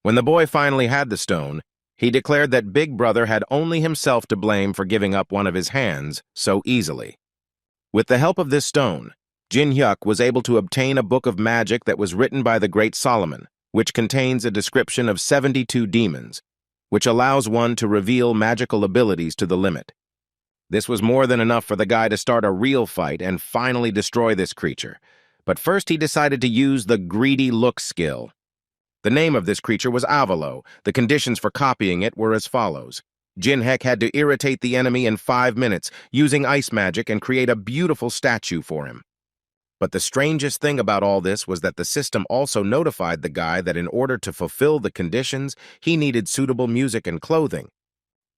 When the boy finally had the stone, he declared that Big Brother had only himself to blame for giving up one of his hands so easily. With the help of this stone, Jin Hyuk was able to obtain a book of magic that was written by the great Solomon, which contains a description of 72 demons, which allows one to reveal magical abilities to the limit. This was more than enough for the guy to start a real fight and finally destroy this creature. But first he decided to use the greedy look skill. The name of this creature was Avalo. The conditions for copying it were as follows. Jin Hyuk had to irritate the enemy in 5 minutes, using ice magic, and create a beautiful statue for him. But the strangest thing about all this was that the system also notified the guy that in order to fulfill the conditions, he needed suitable music and clothing.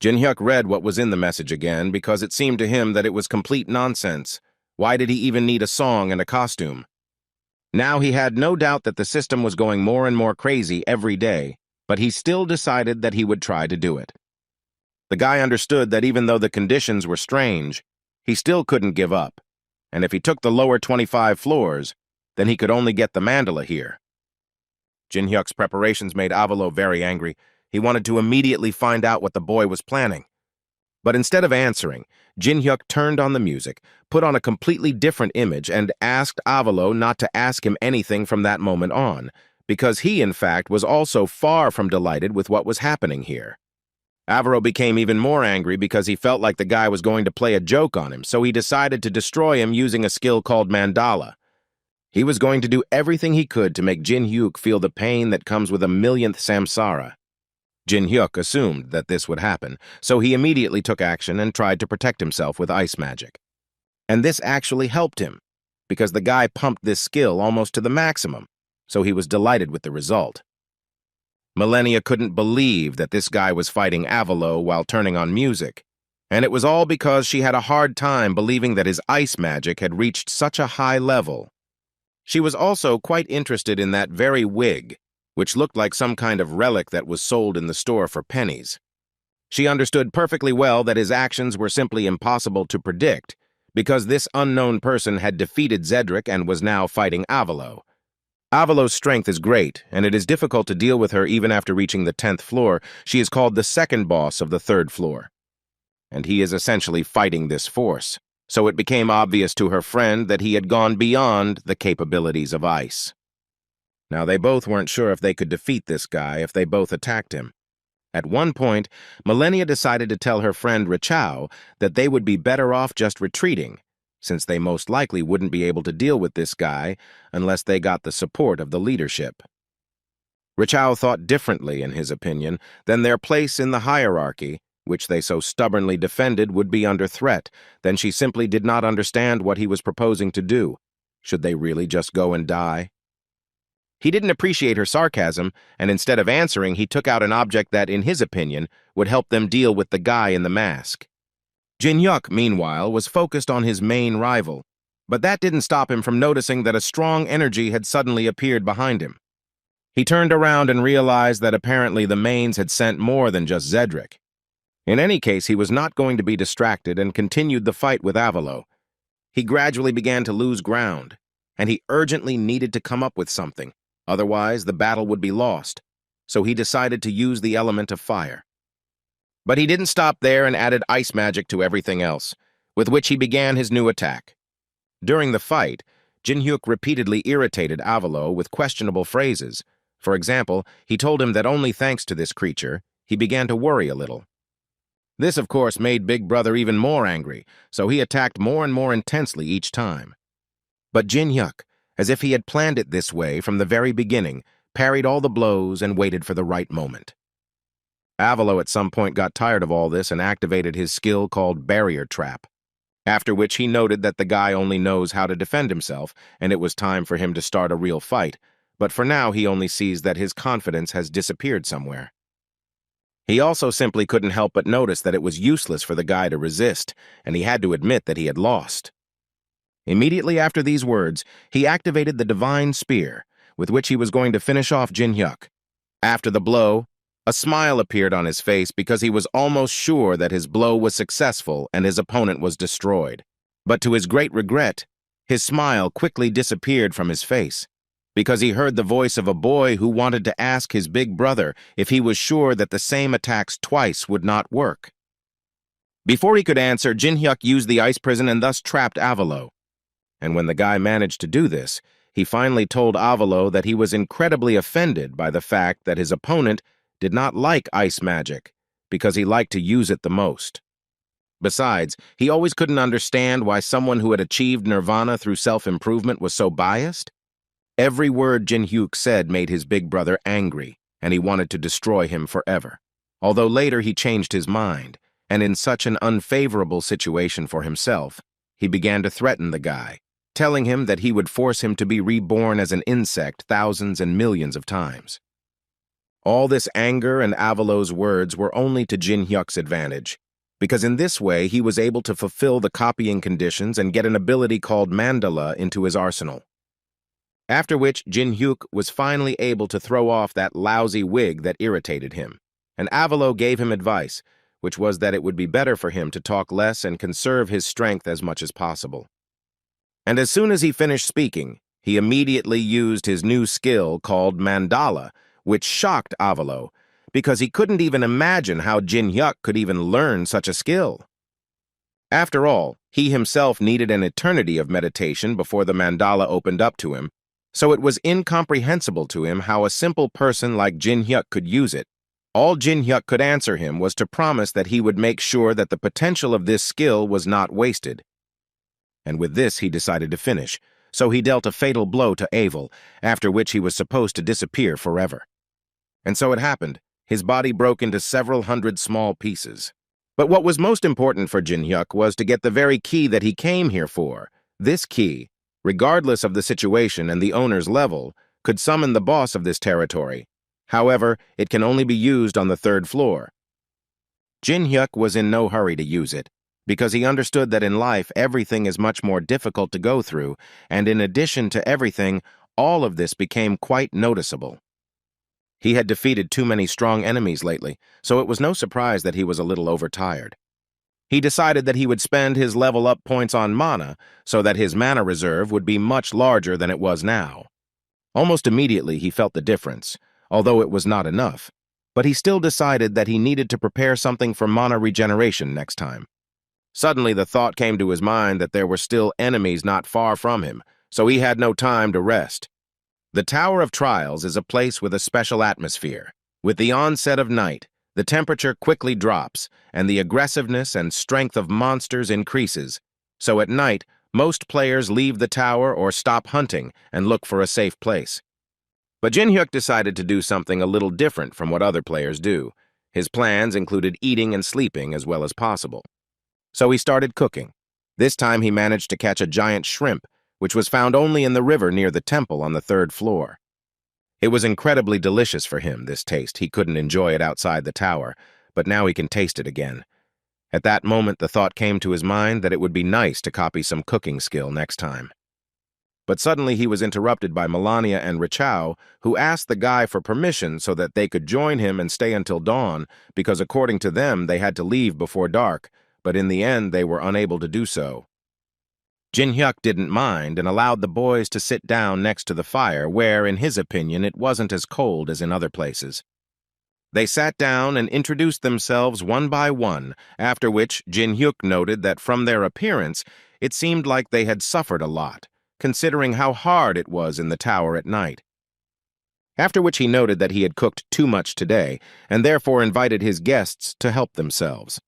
Jin Hyuk read what was in the message again because it seemed to him that it was complete nonsense. Why did he even need a song and a costume? Now he had no doubt that the system was going more and more crazy every day, but he still decided that he would try to do it. The guy understood that even though the conditions were strange, he still couldn't give up, and if he took the lower 25 floors, then he could only get the mandala here. Jin Hyuk's preparations made Avalo very angry. He wanted to immediately find out what the boy was planning. But instead of answering, Jin Hyuk turned on the music, put on a completely different image, and asked Avalo not to ask him anything from that moment on, because he, in fact, was also far from delighted with what was happening here. Avalo became even more angry because he felt like the guy was going to play a joke on him, so he decided to destroy him using a skill called mandala. He was going to do everything he could to make Jin Hyuk feel the pain that comes with a millionth samsara. Jin Hyuk assumed that this would happen, so he immediately took action and tried to protect himself with ice magic. And this actually helped him, because the guy pumped this skill almost to the maximum, so he was delighted with the result. Millennia couldn't believe that this guy was fighting Avalo while turning on music, and it was all because she had a hard time believing that his ice magic had reached such a high level. She was also quite interested in that very wig, which looked like some kind of relic that was sold in the store for pennies. She understood perfectly well that his actions were simply impossible to predict, because this unknown person had defeated Zedric and was now fighting Avalo. Avalo's strength is great, and it is difficult to deal with her even after reaching the 10th floor. She is called the second boss of the 3rd floor. And he is essentially fighting this force, so it became obvious to her friend that he had gone beyond the capabilities of ice. Now, they both weren't sure if they could defeat this guy if they both attacked him. At one point, Millennia decided to tell her friend Richao that they would be better off just retreating, since they most likely wouldn't be able to deal with this guy unless they got the support of the leadership. Richao thought differently, in his opinion, than their place in the hierarchy, which they so stubbornly defended, would be under threat. Then she simply did not understand what he was proposing to do. Should they really just go and die? He didn't appreciate her sarcasm, and instead of answering, he took out an object that, in his opinion, would help them deal with the guy in the mask. Jin Hyuk, meanwhile, was focused on his main rival, But that didn't stop him from noticing that a strong energy had suddenly appeared behind him. He turned around and realized that apparently the Mains had sent more than just Zedric. In any case, he was not going to be distracted and continued the fight with Avalo. He gradually began to lose ground, and he urgently needed to come up with something, otherwise the battle would be lost, so he decided to use the element of fire. But he didn't stop there and added ice magic to everything else, with which he began his new attack. During the fight, Jinhyuk repeatedly irritated Avalo with questionable phrases. For example, he told him that only thanks to this creature, he began to worry a little. This, of course, made Big Brother even more angry, so he attacked more and more intensely each time. But Jinhyuk, as if he had planned it this way from the very beginning, parried all the blows and waited for the right moment. Avalo at some point got tired of all this and activated his skill called Barrier Trap, after which he noted that the guy only knows how to defend himself, and it was time for him to start a real fight, but for now he only sees that his confidence has disappeared somewhere. He also simply couldn't help but notice that it was useless for the guy to resist, and he had to admit that he had lost. Immediately after these words, he activated the Divine Spear, with which he was going to finish off Jinhyuk. After the blow, a smile appeared on his face because he was almost sure that his blow was successful and his opponent was destroyed. But to his great regret, his smile quickly disappeared from his face, because he heard the voice of a boy who wanted to ask his big brother if he was sure that the same attacks twice would not work. Before he could answer, Jinhyuk used the ice prison and thus trapped Avalo. And when the guy managed to do this, he finally told Avalo that he was incredibly offended by the fact that his opponent did not like ice magic because he liked to use it the most. Besides, he always couldn't understand why someone who had achieved nirvana through self-improvement was so biased. Every word Jinhyuk said made his big brother angry, and he wanted to destroy him forever. Although later he changed his mind, and in such an unfavorable situation for himself, he began to threaten the guy, telling him that he would force him to be reborn as an insect thousands and millions of times. All this anger and Avalo's words were only to Jinhyuk's advantage, because in this way he was able to fulfill the copying conditions and get an ability called Mandala into his arsenal. After which Jinhyuk was finally able to throw off that lousy wig that irritated him, and Avalo gave him advice, which was that it would be better for him to talk less and conserve his strength as much as possible. And as soon as he finished speaking, he immediately used his new skill called Mandala, which shocked Avalo, because he couldn't even imagine how Jinhyuk could even learn such a skill. After all, he himself needed an eternity of meditation before the mandala opened up to him, so it was incomprehensible to him how a simple person like Jinhyuk could use it. All Jinhyuk could answer him was to promise that he would make sure that the potential of this skill was not wasted. And with this he decided to finish, so he dealt a fatal blow to Avel, after which he was supposed to disappear forever. And so it happened. His body broke into several hundred small pieces. But what was most important for Jinhyuk was to get the very key that he came here for. This key, regardless of the situation and the owner's level, could summon the boss of this territory. However, it can only be used on the 3rd floor. Jinhyuk was in no hurry to use it, because he understood that in life everything is much more difficult to go through, and in addition to everything, all of this became quite noticeable. He had defeated too many strong enemies lately, so it was no surprise that he was a little overtired. He decided that he would spend his level-up points on mana so that his mana reserve would be much larger than it was now. Almost immediately he felt the difference, although it was not enough, but he still decided that he needed to prepare something for mana regeneration next time. Suddenly the thought came to his mind that there were still enemies not far from him, so he had no time to rest. The Tower of Trials is a place with a special atmosphere. With the onset of night, the temperature quickly drops, and the aggressiveness and strength of monsters increases. So at night, most players leave the tower or stop hunting and look for a safe place. But Jinhyuk decided to do something a little different from what other players do. His plans included eating and sleeping as well as possible. So he started cooking. This time he managed to catch a giant shrimp, which was found only in the river near the temple on the 3rd floor. It was incredibly delicious for him, this taste. He couldn't enjoy it outside the tower, but now he can taste it again. At that moment, the thought came to his mind that it would be nice to copy some cooking skill next time. But suddenly he was interrupted by Melania and Richao, who asked the guy for permission so that they could join him and stay until dawn, because according to them, they had to leave before dark, but in the end, they were unable to do so. Jin Hyuk didn't mind and allowed the boys to sit down next to the fire, where, in his opinion, it wasn't as cold as in other places. They sat down and introduced themselves one by one, after which Jin Hyuk noted that from their appearance, it seemed like they had suffered a lot, considering how hard it was in the tower at night. After which he noted that he had cooked too much today, and therefore invited his guests to help themselves.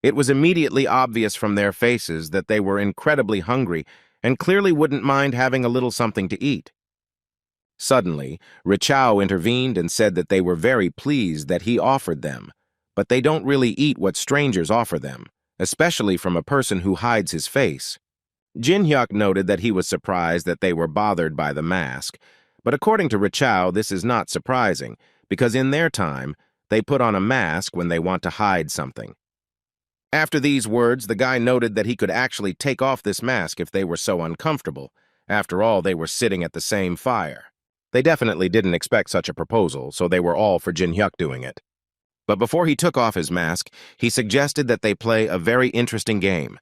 It was immediately obvious from their faces that they were incredibly hungry and clearly wouldn't mind having a little something to eat. Suddenly, Richao intervened and said that they were very pleased that he offered them, but they don't really eat what strangers offer them, especially from a person who hides his face. Jin Hyuk noted that he was surprised that they were bothered by the mask, but according to Richao, this is not surprising, because in their time, they put on a mask when they want to hide something. After these words, the guy noted that he could actually take off this mask if they were so uncomfortable. After all, they were sitting at the same fire. They definitely didn't expect such a proposal, so they were all for Jin Hyuk doing it. But before he took off his mask, he suggested that they play a very interesting game.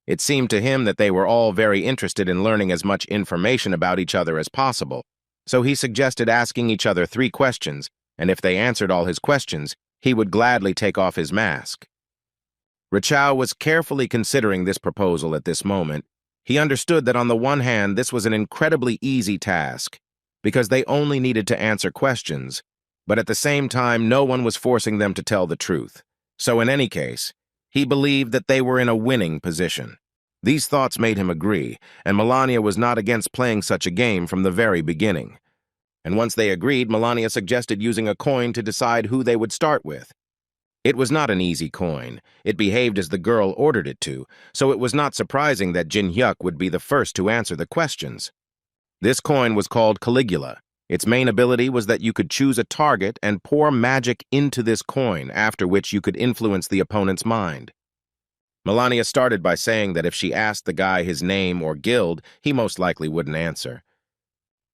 It seemed to him that they were all very interested in learning as much information about each other as possible, so he suggested asking each other 3 questions, and if they answered all his questions, he would gladly take off his mask. Richao was carefully considering this proposal at this moment. He understood that on the one hand, this was an incredibly easy task, because they only needed to answer questions, but at the same time, no one was forcing them to tell the truth. So in any case, he believed that they were in a winning position. These thoughts made him agree, and Melania was not against playing such a game from the very beginning. And once they agreed, Melania suggested using a coin to decide who they would start with. It was not an easy coin. It behaved as the girl ordered it to, so it was not surprising that Jin Hyuk would be the first to answer the questions. This coin was called Caligula. Its main ability was that you could choose a target and pour magic into this coin, after which you could influence the opponent's mind. Melania started by saying that if she asked the guy his name or guild, he most likely wouldn't answer.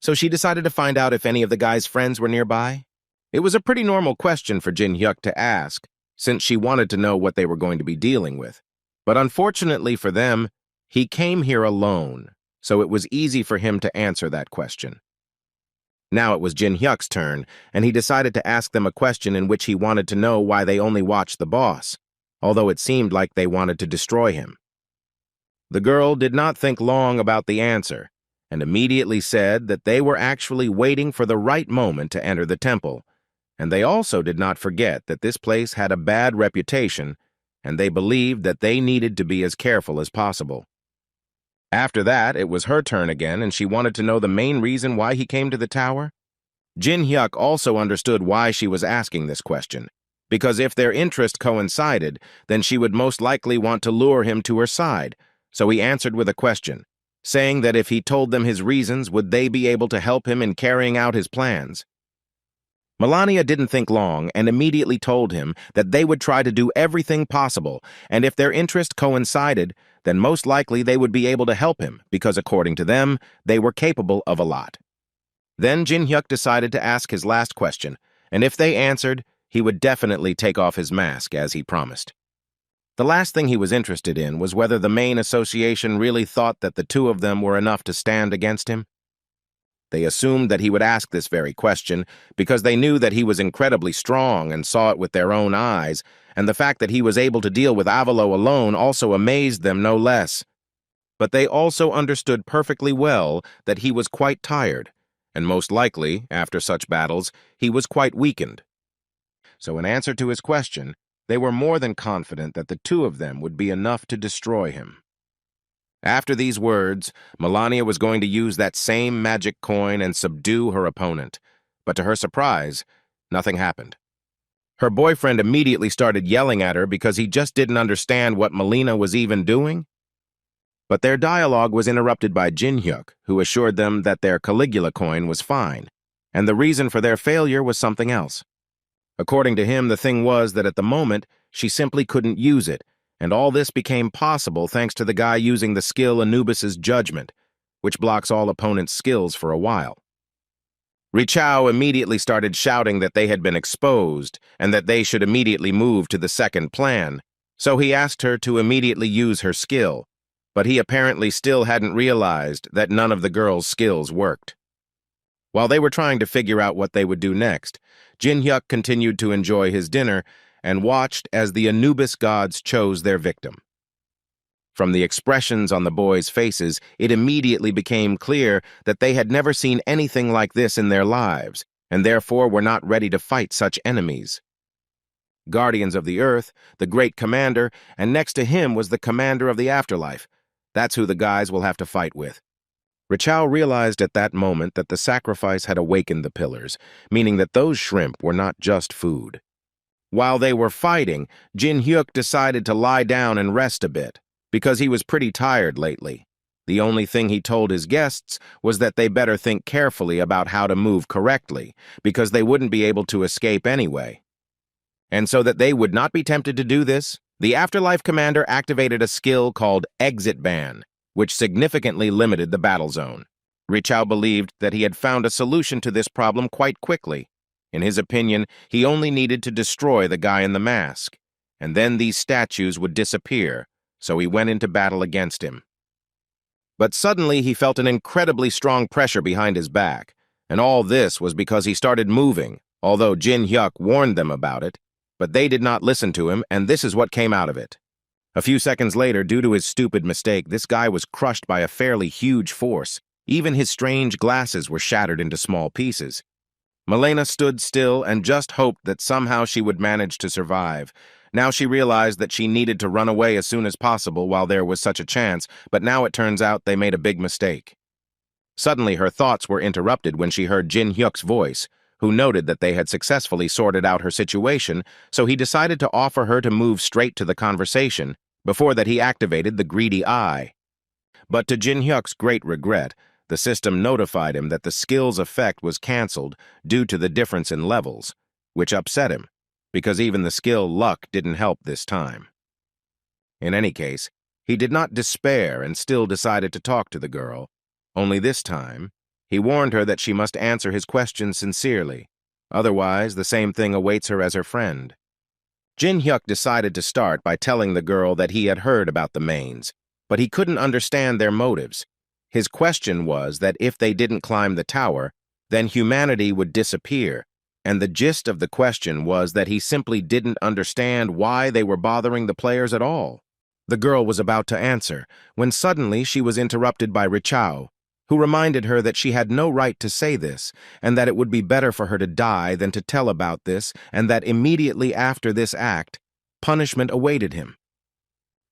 So she decided to find out if any of the guy's friends were nearby. It was a pretty normal question for Jin Hyuk to ask, since she wanted to know what they were going to be dealing with. But unfortunately for them, he came here alone, so it was easy for him to answer that question. Now it was Jin Hyuk's turn, and he decided to ask them a question in which he wanted to know why they only watched the boss, although it seemed like they wanted to destroy him. The girl did not think long about the answer, and immediately said that they were actually waiting for the right moment to enter the temple, and they also did not forget that this place had a bad reputation, and they believed that they needed to be as careful as possible. After that, it was her turn again, and she wanted to know the main reason why he came to the tower. Jin Hyuk also understood why she was asking this question, because if their interest coincided, then she would most likely want to lure him to her side, so he answered with a question, saying that if he told them his reasons, would they be able to help him in carrying out his plans. Melania didn't think long and immediately told him that they would try to do everything possible, and if their interest coincided, then most likely they would be able to help him, because according to them, they were capable of a lot. Then Jin Hyuk decided to ask his last question, and if they answered, he would definitely take off his mask, as he promised. The last thing he was interested in was whether the main association really thought that the 2 of them were enough to stand against him. They assumed that he would ask this very question because they knew that he was incredibly strong and saw it with their own eyes, and the fact that he was able to deal with Avalo alone also amazed them no less. But they also understood perfectly well that he was quite tired, and most likely, after such battles, he was quite weakened. So in answer to his question, they were more than confident that the 2 of them would be enough to destroy him. After these words, Melania was going to use that same magic coin and subdue her opponent, but to her surprise, nothing happened. Her boyfriend immediately started yelling at her because he just didn't understand what Melina was even doing. But their dialogue was interrupted by Jin Hyuk, who assured them that their Caligula coin was fine, and the reason for their failure was something else. According to him, the thing was that at the moment, she simply couldn't use it, And all this became possible thanks to the guy using the skill Anubis's Judgment, which blocks all opponents' skills for a while. Richao immediately started shouting that they had been exposed and that they should immediately move to the second plan, so he asked her to immediately use her skill, but he apparently still hadn't realized that none of the girls' skills worked. While they were trying to figure out what they would do next, Jin-hyuk continued to enjoy his dinner and watched as the Anubis gods chose their victim. From the expressions on the boys' faces, it immediately became clear that they had never seen anything like this in their lives, and therefore were not ready to fight such enemies. Guardians of the Earth, the Great Commander, and next to him was the Commander of the Afterlife. That's who the guys will have to fight with. Richao realized at that moment that the sacrifice had awakened the pillars, meaning that those shrimp were not just food. While they were fighting, Jin-hyuk decided to lie down and rest a bit, because he was pretty tired lately. The only thing he told his guests was that they better think carefully about how to move correctly, because they wouldn't be able to escape anyway. And so that they would not be tempted to do this, the Afterlife Commander activated a skill called Exit Ban, which significantly limited the battle zone. Richao believed that he had found a solution to this problem quite quickly. In his opinion, he only needed to destroy the guy in the mask, and then these statues would disappear, so he went into battle against him. But suddenly he felt an incredibly strong pressure behind his back, and all this was because he started moving, although Jin-hyuk warned them about it, but they did not listen to him, and this is what came out of it. A few seconds later, due to his stupid mistake, this guy was crushed by a fairly huge force. Even his strange glasses were shattered into small pieces. Milena stood still and just hoped that somehow she would manage to survive. Now she realized that she needed to run away as soon as possible while there was such a chance, but now it turns out they made a big mistake. Suddenly her thoughts were interrupted when she heard Jin-hyuk's voice, who noted that they had successfully sorted out her situation, so he decided to offer her to move straight to the conversation. Before that, he activated the greedy eye. But to Jin-hyuk's great regret, the system notified him that the skill's effect was cancelled due to the difference in levels, which upset him, because even the skill luck didn't help this time. In any case, he did not despair and still decided to talk to the girl, only this time, he warned her that she must answer his questions sincerely, otherwise the same thing awaits her as her friend. Jin-hyuk decided to start by telling the girl that he had heard about the mains, but he couldn't understand their motives. His question was that if they didn't climb the tower, then humanity would disappear, and the gist of the question was that he simply didn't understand why they were bothering the players at all. The girl was about to answer, when suddenly she was interrupted by Richao, who reminded her that she had no right to say this, and that it would be better for her to die than to tell about this, and that immediately after this act, punishment awaited him.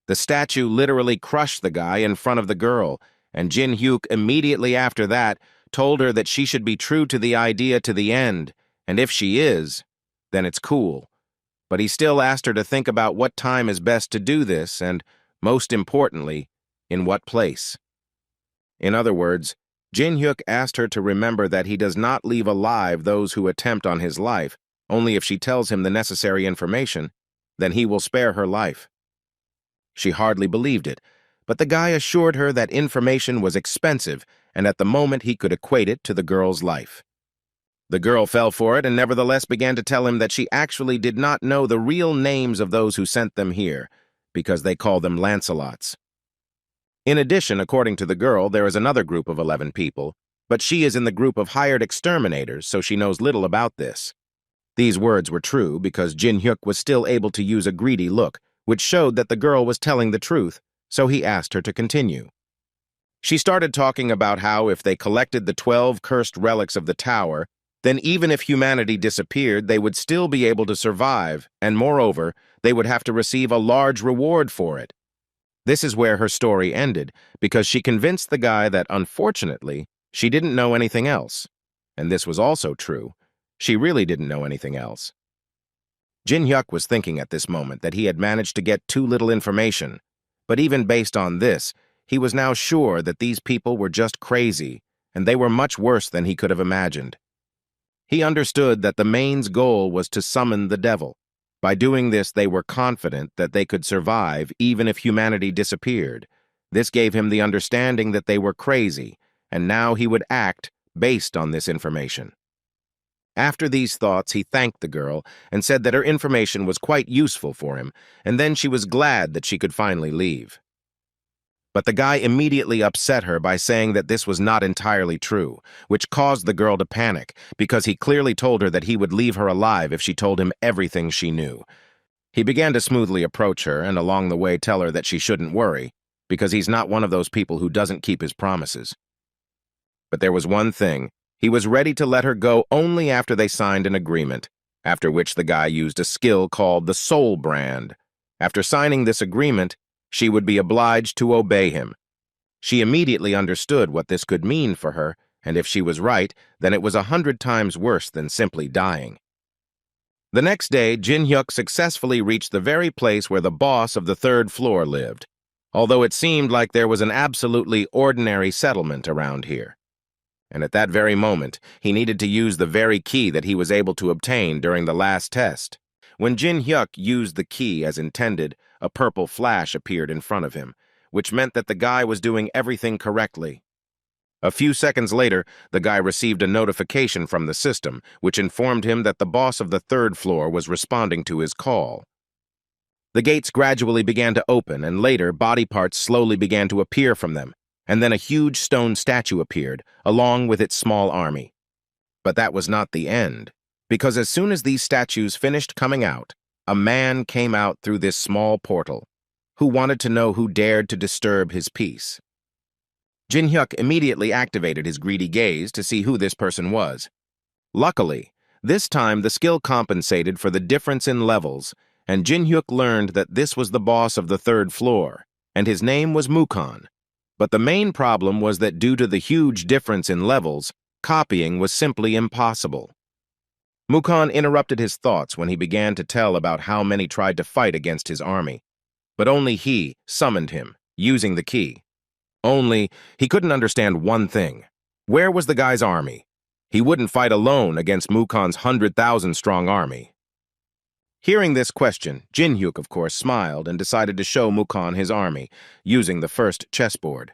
The statue literally crushed the guy in front of the girl, and Jin-hyuk immediately after that told her that she should be true to the idea to the end, and if she is, then it's cool. But he still asked her to think about what time is best to do this, and, most importantly, in what place. In other words, Jin-hyuk asked her to remember that he does not leave alive those who attempt on his life, only if she tells him the necessary information, then he will spare her life. She hardly believed it, but the guy assured her that information was expensive, and at the moment he could equate it to the girl's life. The girl fell for it and nevertheless began to tell him that she actually did not know the real names of those who sent them here, because they call them Lancelots. In addition, according to the girl, there is another group of 11 people, but she is in the group of hired exterminators, so she knows little about this. These words were true because Jin-hyuk was still able to use a greedy look, which showed that the girl was telling the truth, so he asked her to continue. She started talking about how if they collected the 12 cursed relics of the tower, then even if humanity disappeared, they would still be able to survive, and moreover, they would have to receive a large reward for it. This is where her story ended, because she convinced the guy that, unfortunately, she didn't know anything else. And this was also true. She really didn't know anything else. Jin-hyuk was thinking at this moment that he had managed to get too little information, but even based on this, he was now sure that these people were just crazy, and they were much worse than he could have imagined. He understood that the main's goal was to summon the devil, By doing this, they were confident that they could survive even if humanity disappeared. This gave him the understanding that they were crazy, and now he would act based on this information. After these thoughts, he thanked the girl and said that her information was quite useful for him, and then she was glad that she could finally leave. But the guy immediately upset her by saying that this was not entirely true, which caused the girl to panic because he clearly told her that he would leave her alive if she told him everything she knew. He began to smoothly approach her and along the way tell her that she shouldn't worry because he's not one of those people who doesn't keep his promises. But there was one thing. He was ready to let her go only after they signed an agreement, after which the guy used a skill called the Soul Brand. After signing this agreement, she would be obliged to obey him. She immediately understood what this could mean for her, and if she was right, then it was 100 times worse than simply dying. The next day, Jin-hyuk successfully reached the very place where the boss of the 3rd floor lived, although it seemed like there was an absolutely ordinary settlement around here. And at that very moment, he needed to use the very key that he was able to obtain during the last test. When Jin-hyuk used the key as intended, a purple flash appeared in front of him, which meant that the guy was doing everything correctly. A few seconds later, the guy received a notification from the system, which informed him that the boss of the 3rd floor was responding to his call. The gates gradually began to open, and later, body parts slowly began to appear from them, and then a huge stone statue appeared, along with its small army. But that was not the end, because as soon as these statues finished coming out, a man came out through this small portal, who wanted to know who dared to disturb his peace. Jin-hyuk immediately activated his greedy gaze to see who this person was. Luckily, this time the skill compensated for the difference in levels, and Jin-hyuk learned that this was the boss of the 3rd floor, and his name was Mukon. But the main problem was that due to the huge difference in levels, copying was simply impossible. Mukon interrupted his thoughts when he began to tell about how many tried to fight against his army. But only he summoned him, using the key. Only, he couldn't understand one thing. Where was the guy's army? He wouldn't fight alone against Mukon's 100,000-strong army. Hearing this question, Jin-hyuk, of course, smiled and decided to show Mukon his army, using the first chessboard.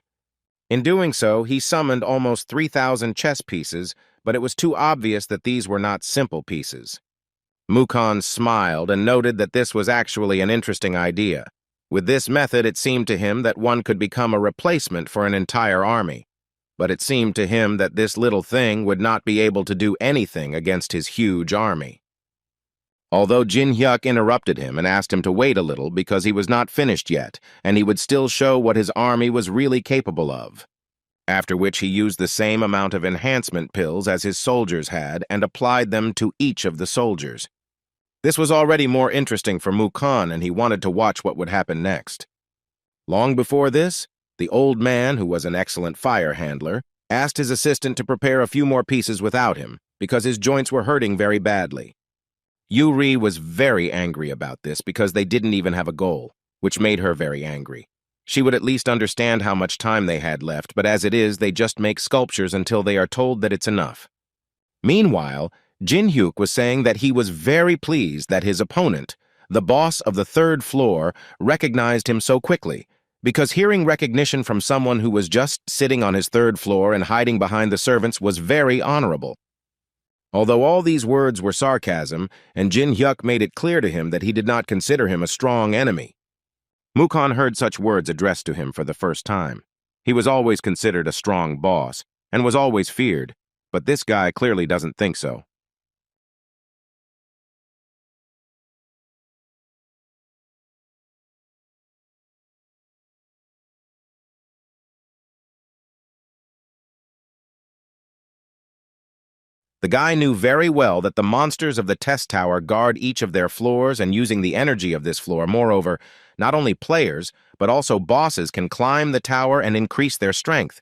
In doing so, he summoned almost 3,000 chess pieces, but it was too obvious that these were not simple pieces. Mukon smiled and noted that this was actually an interesting idea. With this method, it seemed to him that one could become a replacement for an entire army. But it seemed to him that this little thing would not be able to do anything against his huge army. Although Jin-hyuk interrupted him and asked him to wait a little because he was not finished yet, and he would still show what his army was really capable of. After which he used the same amount of enhancement pills as his soldiers had and applied them to each of the soldiers. This was already more interesting for Mukon, and he wanted to watch what would happen next. Long before this, the old man, who was an excellent fire handler, asked his assistant to prepare a few more pieces without him because his joints were hurting very badly. Yuri was very angry about this because they didn't even have a goal, which made her very angry. She would at least understand how much time they had left, but as it is, they just make sculptures until they are told that it's enough. Meanwhile, Jin-hyuk was saying that he was very pleased that his opponent, the boss of the 3rd floor, recognized him so quickly, because hearing recognition from someone who was just sitting on his 3rd floor and hiding behind the servants was very honorable. Although all these words were sarcasm, and Jin-hyuk made it clear to him that he did not consider him a strong enemy. Mukon heard such words addressed to him for the first time. He was always considered a strong boss, and was always feared, but this guy clearly doesn't think so. The guy knew very well that the monsters of the test tower guard each of their floors, and using the energy of this floor, moreover, not only players, but also bosses can climb the tower and increase their strength.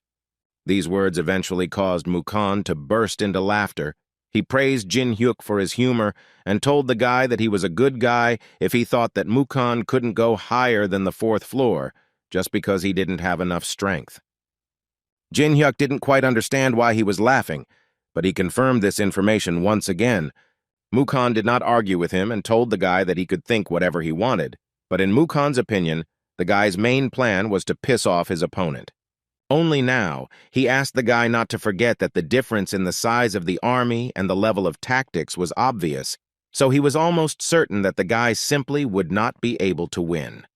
These words eventually caused Mukon to burst into laughter. He praised Jin-hyuk for his humor and told the guy that he was a good guy if he thought that Mukon couldn't go higher than the 4th floor, just because he didn't have enough strength. Jin-hyuk didn't quite understand why he was laughing, but he confirmed this information once again, Mukon did not argue with him and told the guy that he could think whatever he wanted, but in Mukon's opinion, the guy's main plan was to piss off his opponent. Only now, he asked the guy not to forget that the difference in the size of the army and the level of tactics was obvious, so he was almost certain that the guy simply would not be able to win.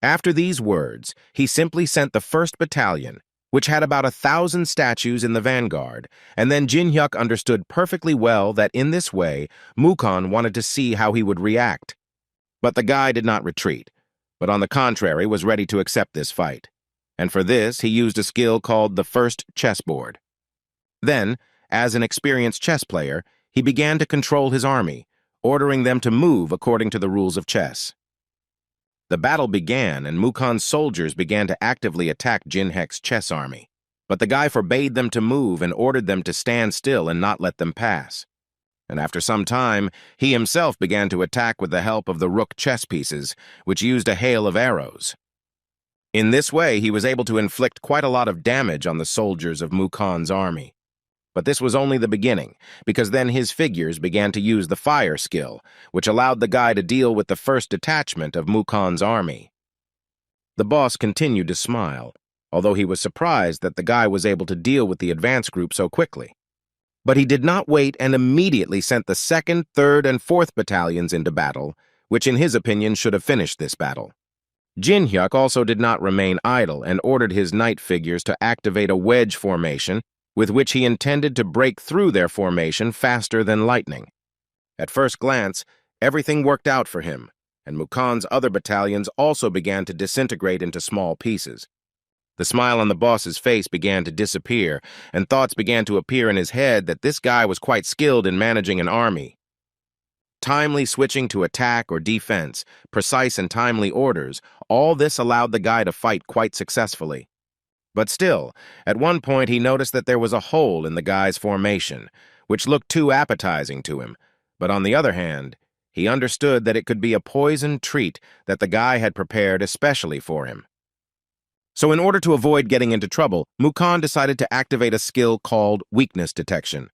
After these words, he simply sent the 1st Battalion, which had about 1,000 statues in the vanguard, and then Jin Hyuk understood perfectly well that in this way, Mukon wanted to see how he would react. But the guy did not retreat, but on the contrary was ready to accept this fight. And for this, he used a skill called the first chessboard. Then, as an experienced chess player, he began to control his army, ordering them to move according to the rules of chess. The battle began, and Mukon's soldiers began to actively attack Jin Hyuk's chess army. But the guy forbade them to move and ordered them to stand still and not let them pass. And after some time, he himself began to attack with the help of the rook chess pieces, which used a hail of arrows. In this way, he was able to inflict quite a lot of damage on the soldiers of Mukon's army. But this was only the beginning, because then his figures began to use the fire skill, which allowed the guy to deal with the first detachment of Mukon's army. The boss continued to smile, although he was surprised that the guy was able to deal with the advance group so quickly. But he did not wait and immediately sent the 2nd, 3rd, and 4th battalions into battle, which in his opinion should have finished this battle. Jin Hyuk also did not remain idle and ordered his knight figures to activate a wedge formation with which he intended to break through their formation faster than lightning. At first glance, everything worked out for him, and Mukon's other battalions also began to disintegrate into small pieces. The smile on the boss's face began to disappear, and thoughts began to appear in his head that this guy was quite skilled in managing an army. Timely switching to attack or defense, precise and timely orders, all this allowed the guy to fight quite successfully. But still, at one point he noticed that there was a hole in the guy's formation, which looked too appetizing to him, but on the other hand, he understood that it could be a poisoned treat that the guy had prepared especially for him. So in order to avoid getting into trouble, Mukon decided to activate a skill called weakness detection.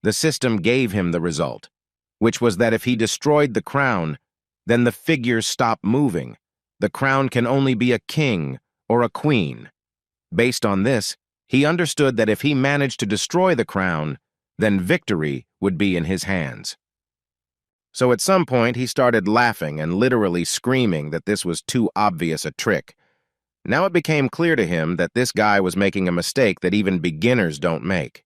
The system gave him the result, which was that if he destroyed the crown, then the figures stop moving. The crown can only be a king or a queen. Based on this, he understood that if he managed to destroy the crown, then victory would be in his hands. So at some point, he started laughing and literally screaming that this was too obvious a trick. Now it became clear to him that this guy was making a mistake that even beginners don't make.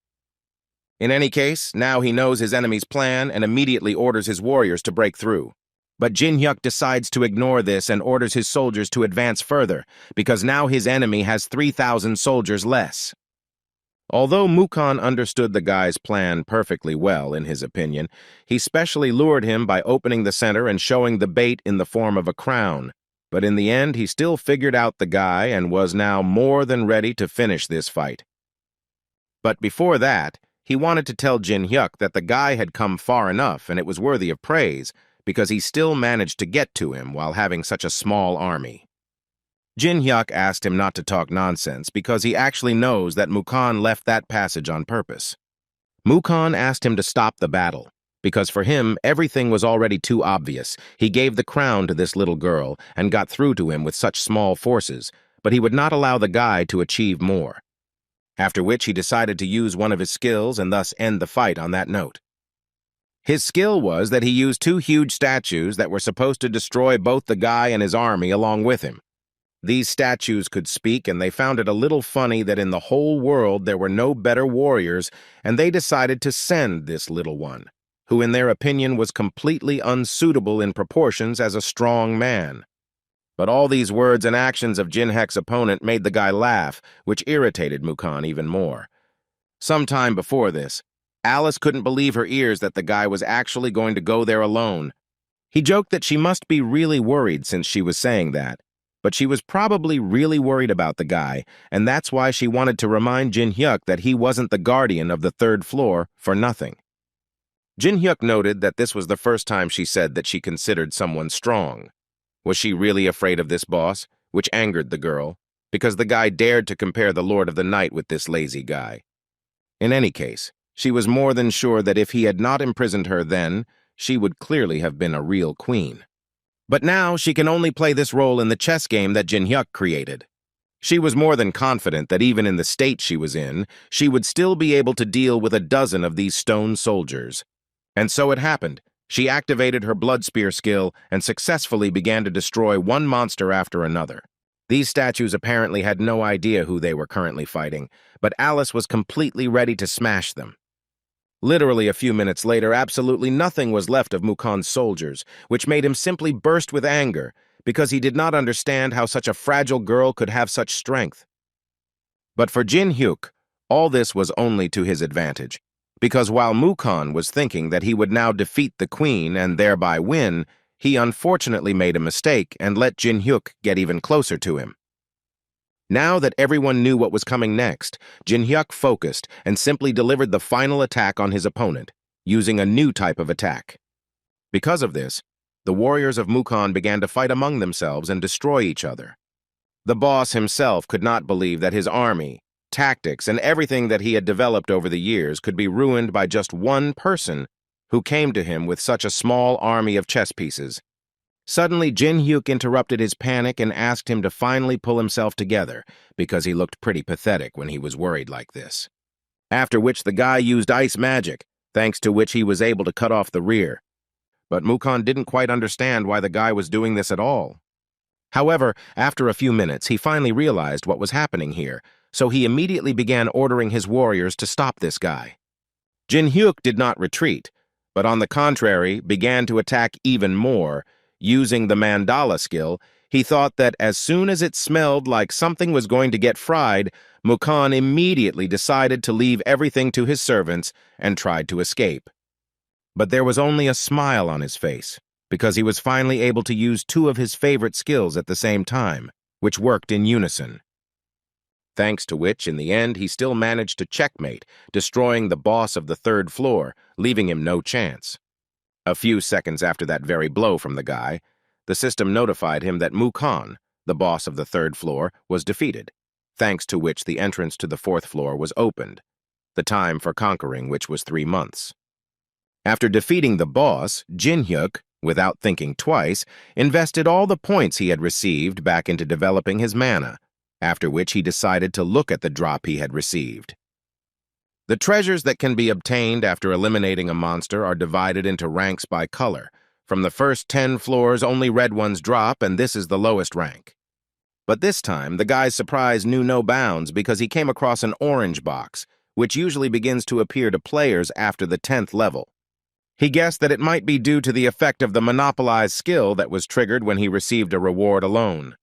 In any case, now he knows his enemy's plan and immediately orders his warriors to break through. But Jin Hyuk decides to ignore this and orders his soldiers to advance further, because now his enemy has 3,000 soldiers less. Although Mukon understood the guy's plan perfectly well, in his opinion, he specially lured him by opening the center and showing the bait in the form of a crown. But in the end, he still figured out the guy and was now more than ready to finish this fight. But before that, he wanted to tell Jin Hyuk that the guy had come far enough and it was worthy of praise, because he still managed to get to him while having such a small army. Jin Hyuk asked him not to talk nonsense because he actually knows that Mukon left that passage on purpose. Mukon asked him to stop the battle, because for him, everything was already too obvious. He gave the crown to this little girl and got through to him with such small forces, but he would not allow the guy to achieve more. After which he decided to use one of his skills and thus end the fight on that note. His skill was that he used 2 huge statues that were supposed to destroy both the guy and his army along with him. These statues could speak, and they found it a little funny that in the whole world there were no better warriors, and they decided to send this little one, who in their opinion was completely unsuitable in proportions as a strong man. But all these words and actions of Jin Hyuk's opponent made the guy laugh, which irritated Mukon even more. Some time before this, Alice couldn't believe her ears that the guy was actually going to go there alone. He joked that she must be really worried since she was saying that, but she was probably really worried about the guy, and that's why she wanted to remind Jin Hyuk that he wasn't the guardian of the 3rd floor for nothing. Jin Hyuk noted that this was the first time she said that she considered someone strong. Was she really afraid of this boss, which angered the girl, because the guy dared to compare the Lord of the Night with this lazy guy? In any case, She was more than sure that if he had not imprisoned her then, she would clearly have been a real queen. But now she can only play this role in the chess game that Jin-hyuk created. She was more than confident that even in the state she was in, she would still be able to deal with a dozen of these stone soldiers. And so it happened. She activated her blood spear skill and successfully began to destroy one monster after another. These statues apparently had no idea who they were currently fighting, but Alice was completely ready to smash them. Literally a few minutes later, absolutely nothing was left of Mukhan's soldiers, which made him simply burst with anger, because he did not understand how such a fragile girl could have such strength. But for Jin-hyuk, all this was only to his advantage, because while Mukhan was thinking that he would now defeat the queen and thereby win, he unfortunately made a mistake and let Jin-hyuk get even closer to him. Now that everyone knew what was coming next, Jin-hyuk focused and simply delivered the final attack on his opponent, using a new type of attack. Because of this, the warriors of Mukhan began to fight among themselves and destroy each other. The boss himself could not believe that his army, tactics, and everything that he had developed over the years could be ruined by just one person who came to him with such a small army of chess pieces. Suddenly, Jin-hyuk interrupted his panic and asked him to finally pull himself together, because he looked pretty pathetic when he was worried like this. After which the guy used ice magic, thanks to which he was able to cut off the rear. But Mukhan didn't quite understand why the guy was doing this at all. However, after a few minutes, he finally realized what was happening here, so he immediately began ordering his warriors to stop this guy. Jin-hyuk did not retreat, but on the contrary, began to attack even more. Using the mandala skill, he thought that as soon as it smelled like something was going to get fried, Mukhan immediately decided to leave everything to his servants and tried to escape. But there was only a smile on his face, because he was finally able to use two of his favorite skills at the same time, which worked in unison. Thanks to which, in the end, he still managed to checkmate, destroying the boss of the third floor, leaving him no chance. A few seconds after that very blow from the guy, the system notified him that Mukhan, the boss of the third floor, was defeated, thanks to which the entrance to the fourth floor was opened, the time for conquering which was 3 months. After defeating the boss, Jin-hyuk, without thinking twice, invested all the points he had received back into developing his mana, after which he decided to look at the drop he had received. The treasures that can be obtained after eliminating a monster are divided into ranks by color. From the first 10 floors, only red ones drop, and this is the lowest rank. But this time, the guy's surprise knew no bounds because he came across an orange box, which usually begins to appear to players after the 10th level. He guessed that it might be due to the effect of the monopolized skill that was triggered when he received a reward alone.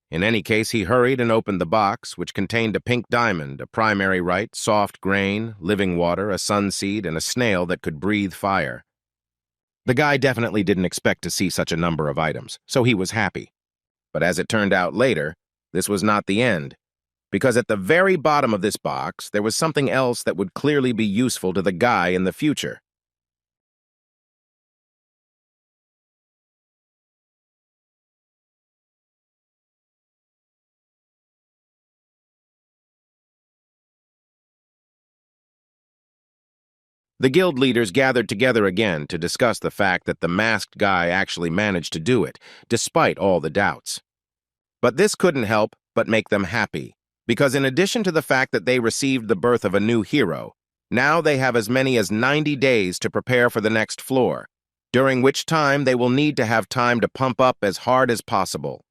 In any case, he hurried and opened the box, which contained a pink diamond, a primary right, soft grain, living water, a sunseed, and a snail that could breathe fire. The guy definitely didn't expect to see such a number of items, so he was happy. But as it turned out later, this was not the end, because at the very bottom of this box, there was something else that would clearly be useful to the guy in the future. The guild leaders gathered together again to discuss the fact that the masked guy actually managed to do it, despite all the doubts. But this couldn't help but make them happy, because in addition to the fact that they received the birth of a new hero, now they have as many as 90 days to prepare for the next floor, during which time they will need to have time to pump up as hard as possible.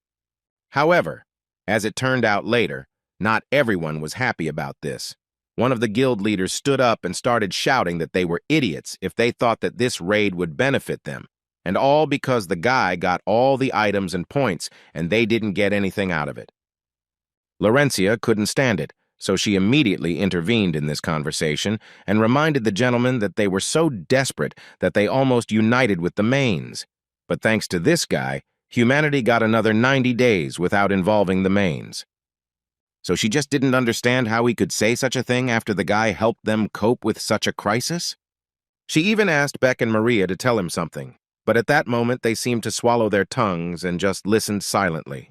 However, as it turned out later, not everyone was happy about this. One of the guild leaders stood up and started shouting that they were idiots if they thought that this raid would benefit them, and all because the guy got all the items and points and they didn't get anything out of it. Laurencia couldn't stand it, so she immediately intervened in this conversation and reminded the gentlemen that they were so desperate that they almost united with the mains. But thanks to this guy, humanity got another 90 days without involving the mains. So she just didn't understand how he could say such a thing after the guy helped them cope with such a crisis? She even asked Beck and Maria to tell him something, but at that moment they seemed to swallow their tongues and just listened silently.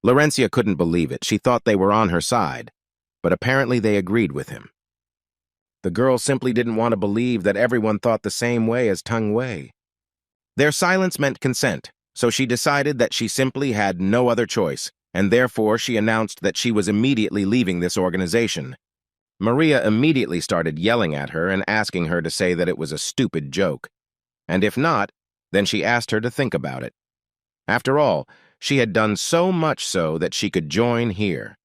Laurencia couldn't believe it. She thought they were on her side, but apparently they agreed with him. The girl simply didn't want to believe that everyone thought the same way as Tang Wei. Their silence meant consent, so she decided that she simply had no other choice, and therefore she announced that she was immediately leaving this organization. Maria immediately started yelling at her and asking her to say that it was a stupid joke. And if not, then she asked her to think about it. After all, she had done so much so that she could join here.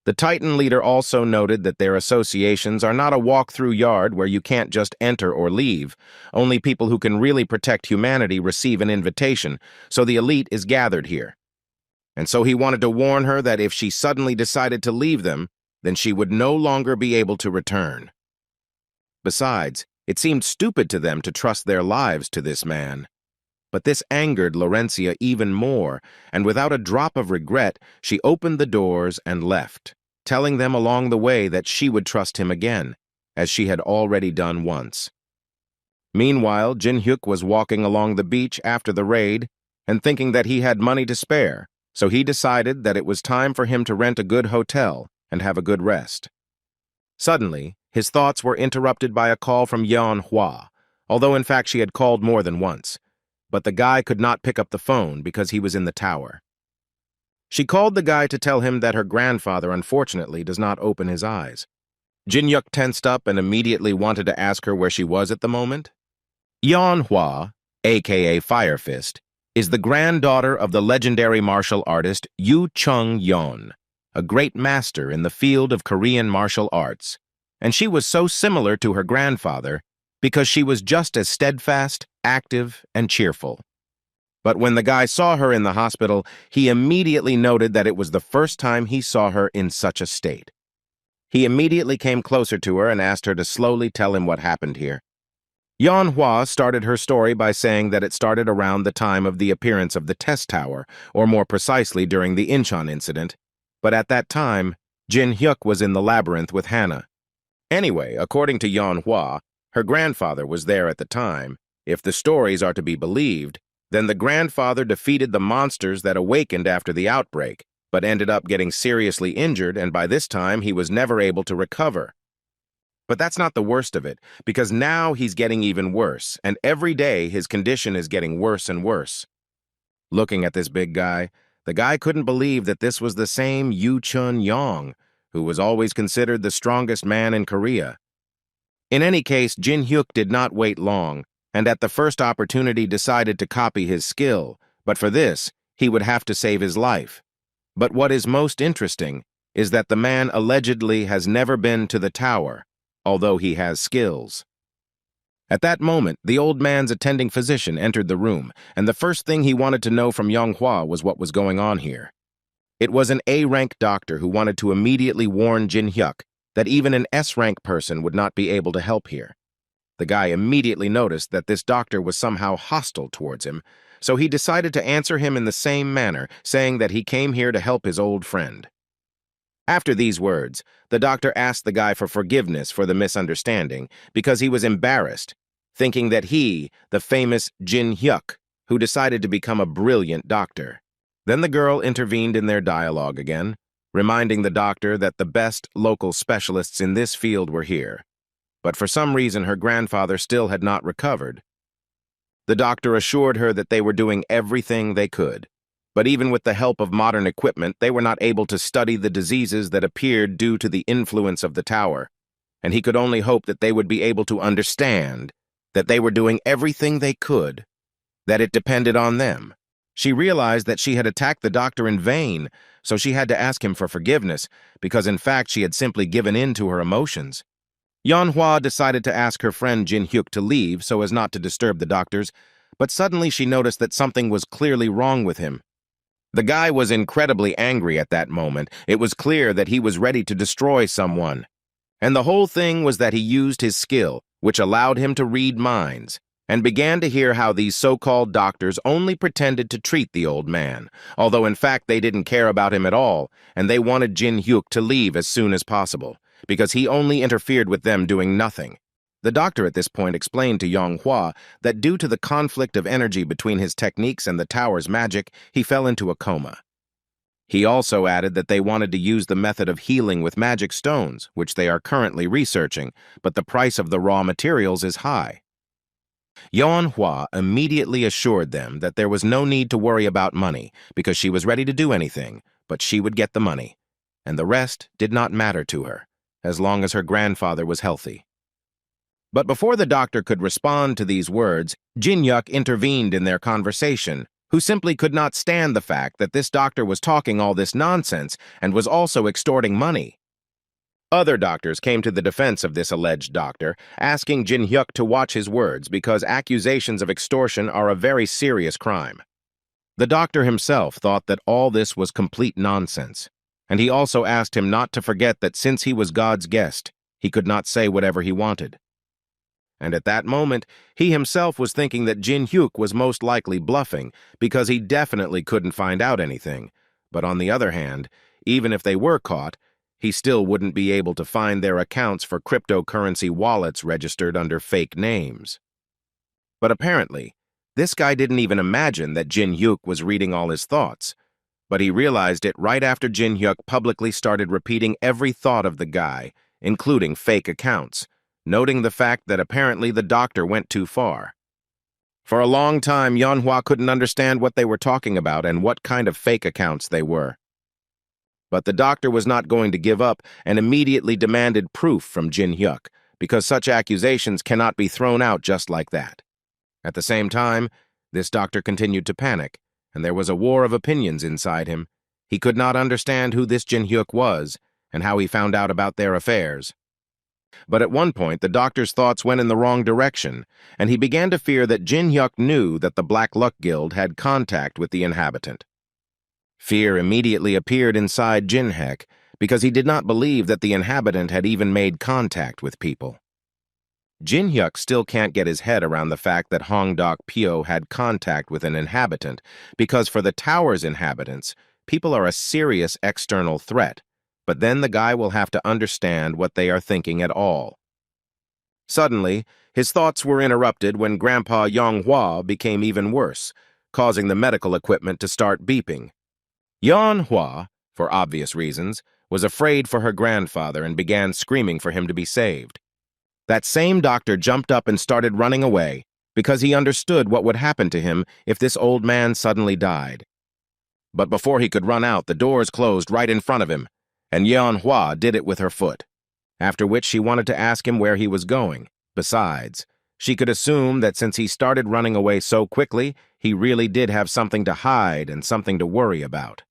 The Titan leader also noted that their associations are not a walk-through yard where you can't just enter or leave. Only people who can really protect humanity receive an invitation, so the elite is gathered here. And so he wanted to warn her that if she suddenly decided to leave them, then she would no longer be able to return. Besides, it seemed stupid to them to trust their lives to this man. But this angered Laurencia even more, and without a drop of regret, she opened the doors and left, telling them along the way that she would trust him again, as she had already done once. Meanwhile, Jin-hyuk was walking along the beach after the raid and thinking that he had money to spare, so he decided that it was time for him to rent a good hotel and have a good rest. Suddenly, his thoughts were interrupted by a call from Manhwa, although in fact she had called more than once. But the guy could not pick up the phone because he was in the tower. She called the guy to tell him that her grandfather, unfortunately, does not open his eyes. Jin-hyuk tensed up and immediately wanted to ask her where she was at the moment. Manhwa, aka Fire Fist, is the granddaughter of the legendary martial artist Yoo Chung-yeon, a great master in the field of Korean martial arts, and she was so similar to her grandfather because she was just as steadfast, active, and cheerful. But when the guy saw her in the hospital, he immediately noted that it was the first time he saw her in such a state. He immediately came closer to her and asked her to slowly tell him what happened here. Manhwa started her story by saying that it started around the time of the appearance of the test tower, or more precisely during the Incheon incident, but at that time, Jin-hyuk was in the labyrinth with Hannah. Anyway, according to Manhwa, her grandfather was there at the time. If the stories are to be believed, then the grandfather defeated the monsters that awakened after the outbreak, but ended up getting seriously injured, and by this time he was never able to recover. But that's not the worst of it, because now he's getting even worse, and every day his condition is getting worse and worse. Looking at this big guy, the guy couldn't believe that this was the same Yoo Chun-yeon, who was always considered the strongest man in Korea. In any case, Jin-hyuk did not wait long, and at the first opportunity decided to copy his skill, but for this, he would have to save his life. But what is most interesting is that the man allegedly has never been to the tower, although he has skills. At that moment, the old man's attending physician entered the room, and the first thing he wanted to know from Manhwa was what was going on here. It was an A-rank doctor who wanted to immediately warn Jin-hyuk that even an S-rank person would not be able to help here. The guy immediately noticed that this doctor was somehow hostile towards him, so he decided to answer him in the same manner, saying that he came here to help his old friend. After these words, the doctor asked the guy for forgiveness for the misunderstanding because he was embarrassed, thinking that he, the famous Jin-hyuk, who decided to become a brilliant doctor. Then the girl intervened in their dialogue again, reminding the doctor that the best local specialists in this field were here. But for some reason her grandfather still had not recovered. The doctor assured her that they were doing everything they could, but even with the help of modern equipment, they were not able to study the diseases that appeared due to the influence of the tower, and he could only hope that they would be able to understand that they were doing everything they could, that it depended on them. She realized that she had attacked the doctor in vain, so she had to ask him for forgiveness, because in fact she had simply given in to her emotions. Manhwa decided to ask her friend Jin-hyuk to leave so as not to disturb the doctors, but suddenly she noticed that something was clearly wrong with him. The guy was incredibly angry at that moment. It was clear that he was ready to destroy someone. And the whole thing was that he used his skill, which allowed him to read minds, and began to hear how these so-called doctors only pretended to treat the old man, although in fact they didn't care about him at all, and they wanted Jin-hyuk to leave as soon as possible, because he only interfered with them doing nothing. The doctor at this point explained to Manhwa that due to the conflict of energy between his techniques and the tower's magic, he fell into a coma. He also added that they wanted to use the method of healing with magic stones, which they are currently researching, but the price of the raw materials is high. Manhwa immediately assured them that there was no need to worry about money because she was ready to do anything, but she would get the money, and the rest did not matter to her, as long as her grandfather was healthy. But before the doctor could respond to these words, Jin-hyuk intervened in their conversation, who simply could not stand the fact that this doctor was talking all this nonsense and was also extorting money. Other doctors came to the defense of this alleged doctor, asking Jin-hyuk to watch his words because accusations of extortion are a very serious crime. The doctor himself thought that all this was complete nonsense, and he also asked him not to forget that since he was God's guest, he could not say whatever he wanted. And at that moment, he himself was thinking that Jin-hyuk was most likely bluffing because he definitely couldn't find out anything. But on the other hand, even if they were caught, he still wouldn't be able to find their accounts for cryptocurrency wallets registered under fake names. But apparently, this guy didn't even imagine that Jin-hyuk was reading all his thoughts, but he realized it right after Jin-hyuk publicly started repeating every thought of the guy, including fake accounts, noting the fact that apparently the doctor went too far. For a long time, Manhwa couldn't understand what they were talking about and what kind of fake accounts they were. But the doctor was not going to give up and immediately demanded proof from Jin-hyuk, because such accusations cannot be thrown out just like that. At the same time, this doctor continued to panic, and there was a war of opinions inside him. He could not understand who this Jin-hyuk was and how he found out about their affairs. But at one point, the doctor's thoughts went in the wrong direction, and he began to fear that Jin-hyuk knew that the Black Luck Guild had contact with the inhabitant. Fear immediately appeared inside Jin-hyuk because he did not believe that the inhabitant had even made contact with people. Jin-hyuk still can't get his head around the fact that Hongdok-pyo had contact with an inhabitant because for the tower's inhabitants, people are a serious external threat, but then the guy will have to understand what they are thinking at all. Suddenly, his thoughts were interrupted when Grandpa Manhwa became even worse, causing the medical equipment to start beeping. Manhwa, for obvious reasons, was afraid for her grandfather and began screaming for him to be saved. That same doctor jumped up and started running away because he understood what would happen to him if this old man suddenly died. But before he could run out, the doors closed right in front of him, and Manhwa did it with her foot, after which she wanted to ask him where he was going. Besides, she could assume that since he started running away so quickly, he really did have something to hide and something to worry about.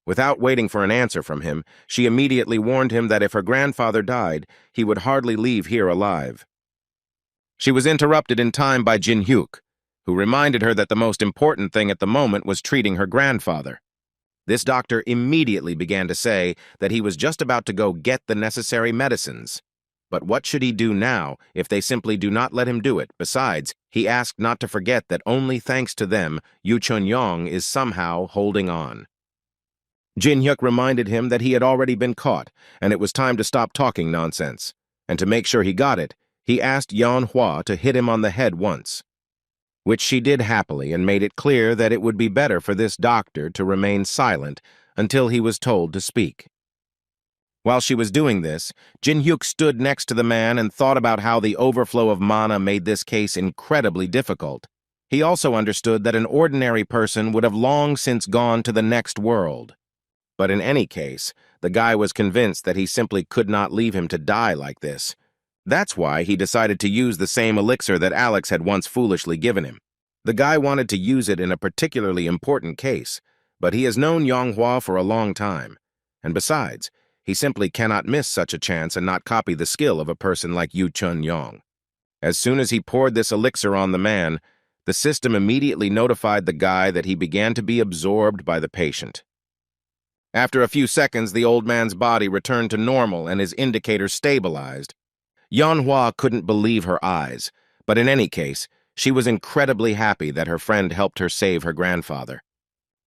Without waiting for an answer from him, she immediately warned him that if her grandfather died, he would hardly leave here alive. She was interrupted in time by Jin-hyuk, who reminded her that the most important thing at the moment was treating her grandfather. This doctor immediately began to say that he was just about to go get the necessary medicines. But what should he do now if they simply do not let him do it? Besides, he asked not to forget that only thanks to them, Yu Chun-yong is somehow holding on. Jin-hyuk reminded him that he had already been caught, and it was time to stop talking nonsense. And to make sure he got it, he asked Manhwa to hit him on the head once, which she did happily and made it clear that it would be better for this doctor to remain silent until he was told to speak. While she was doing this, Jin-hyuk stood next to the man and thought about how the overflow of mana made this case incredibly difficult. He also understood that an ordinary person would have long since gone to the next world. But in any case, the guy was convinced that he simply could not leave him to die like this. That's why he decided to use the same elixir that Alex had once foolishly given him. The guy wanted to use it in a particularly important case, but he has known Manhwa for a long time. And besides, he simply cannot miss such a chance and not copy the skill of a person like Yu Chun-yong. As soon as he poured this elixir on the man, the system immediately notified the guy that he began to be absorbed by the patient. After a few seconds, the old man's body returned to normal and his indicator stabilized. Manhwa couldn't believe her eyes, but in any case, she was incredibly happy that her friend helped her save her grandfather.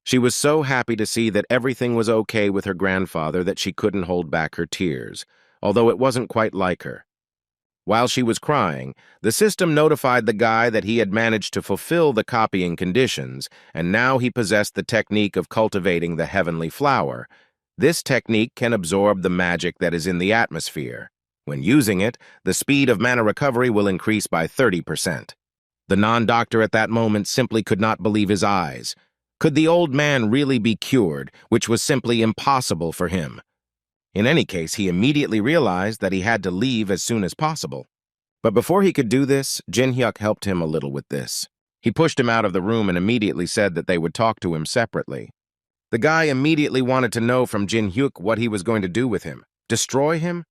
She was so happy to see that everything was okay with her grandfather that she couldn't hold back her tears, although it wasn't quite like her. While she was crying, the system notified the guy that he had managed to fulfill the copying conditions, and now he possessed the technique of cultivating the heavenly flower. This technique can absorb the magic that is in the atmosphere. When using it, the speed of mana recovery will increase by 30%. The non-doctor at that moment simply could not believe his eyes. Could the old man really be cured, which was simply impossible for him? In any case, he immediately realized that he had to leave as soon as possible. But before he could do this, Jin-hyuk helped him a little with this. He pushed him out of the room and immediately said that they would talk to him separately. The guy immediately wanted to know from Jin-hyuk what he was going to do with him. Destroy him?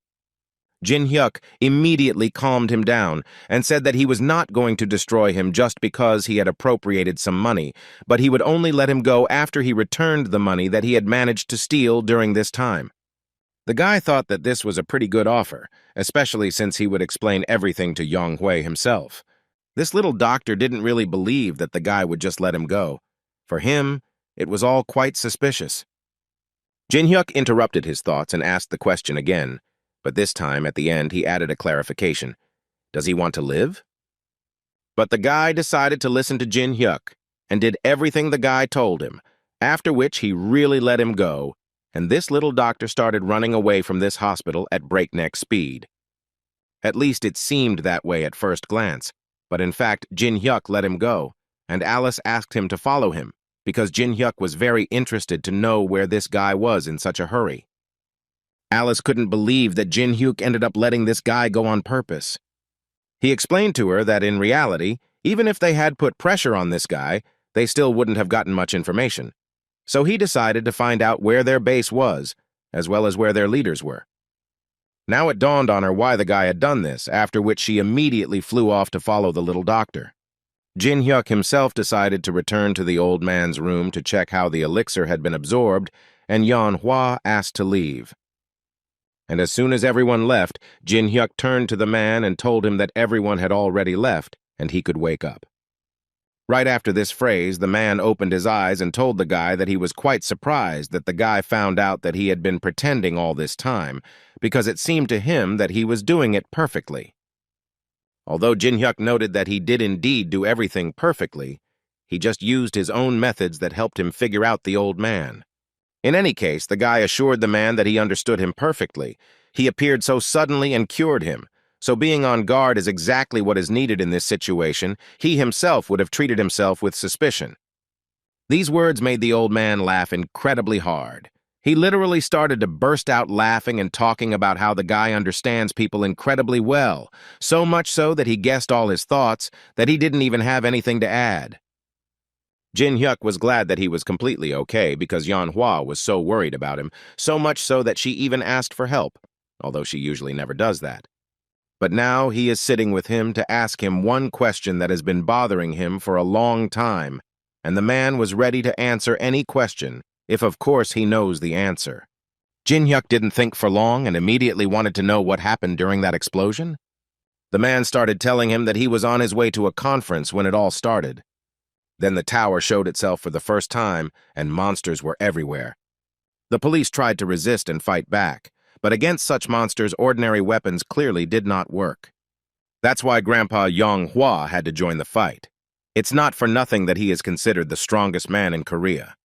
Jin-hyuk immediately calmed him down and said that he was not going to destroy him just because he had appropriated some money, but he would only let him go after he returned the money that he had managed to steal during this time. The guy thought that this was a pretty good offer, especially since he would explain everything to Yong-hui himself. This little doctor didn't really believe that the guy would just let him go. For him, it was all quite suspicious. Jin-hyuk interrupted his thoughts and asked the question again, but this time, at the end, he added a clarification. Does he want to live? But the guy decided to listen to Jin-hyuk and did everything the guy told him, after which he really let him go, and this little doctor started running away from this hospital at breakneck speed. At least it seemed that way at first glance, but in fact Jin-hyuk let him go, and Alice asked him to follow him, because Jin-hyuk was very interested to know where this guy was in such a hurry. Alice couldn't believe that Jin-hyuk ended up letting this guy go on purpose. He explained to her that in reality, even if they had put pressure on this guy, they still wouldn't have gotten much information. So he decided to find out where their base was, as well as where their leaders were. Now it dawned on her why the guy had done this, after which she immediately flew off to follow the little doctor. Jin-hyuk himself decided to return to the old man's room to check how the elixir had been absorbed, and Manhwa asked to leave. And as soon as everyone left, Jin-hyuk turned to the man and told him that everyone had already left, and he could wake up. Right after this phrase, the man opened his eyes and told the guy that he was quite surprised that the guy found out that he had been pretending all this time, because it seemed to him that he was doing it perfectly. Although Jin-hyuk noted that he did indeed do everything perfectly, he just used his own methods that helped him figure out the old man. In any case, the guy assured the man that he understood him perfectly. He appeared so suddenly and cured him. So being on guard is exactly what is needed in this situation. He himself would have treated himself with suspicion. These words made the old man laugh incredibly hard. He literally started to burst out laughing and talking about how the guy understands people incredibly well, so much so that he guessed all his thoughts, that he didn't even have anything to add. Jin-hyuk was glad that he was completely okay because Manhwa was so worried about him, so much so that she even asked for help, although she usually never does that. But now he is sitting with him to ask him one question that has been bothering him for a long time, and the man was ready to answer any question, if of course he knows the answer. Jin-hyuk didn't think for long and immediately wanted to know what happened during that explosion. The man started telling him that he was on his way to a conference when it all started. Then the tower showed itself for the first time, and monsters were everywhere. The police tried to resist and fight back, but against such monsters, ordinary weapons clearly did not work. That's why Grandpa Manhwa had to join the fight. It's not for nothing that he is considered the strongest man in Korea.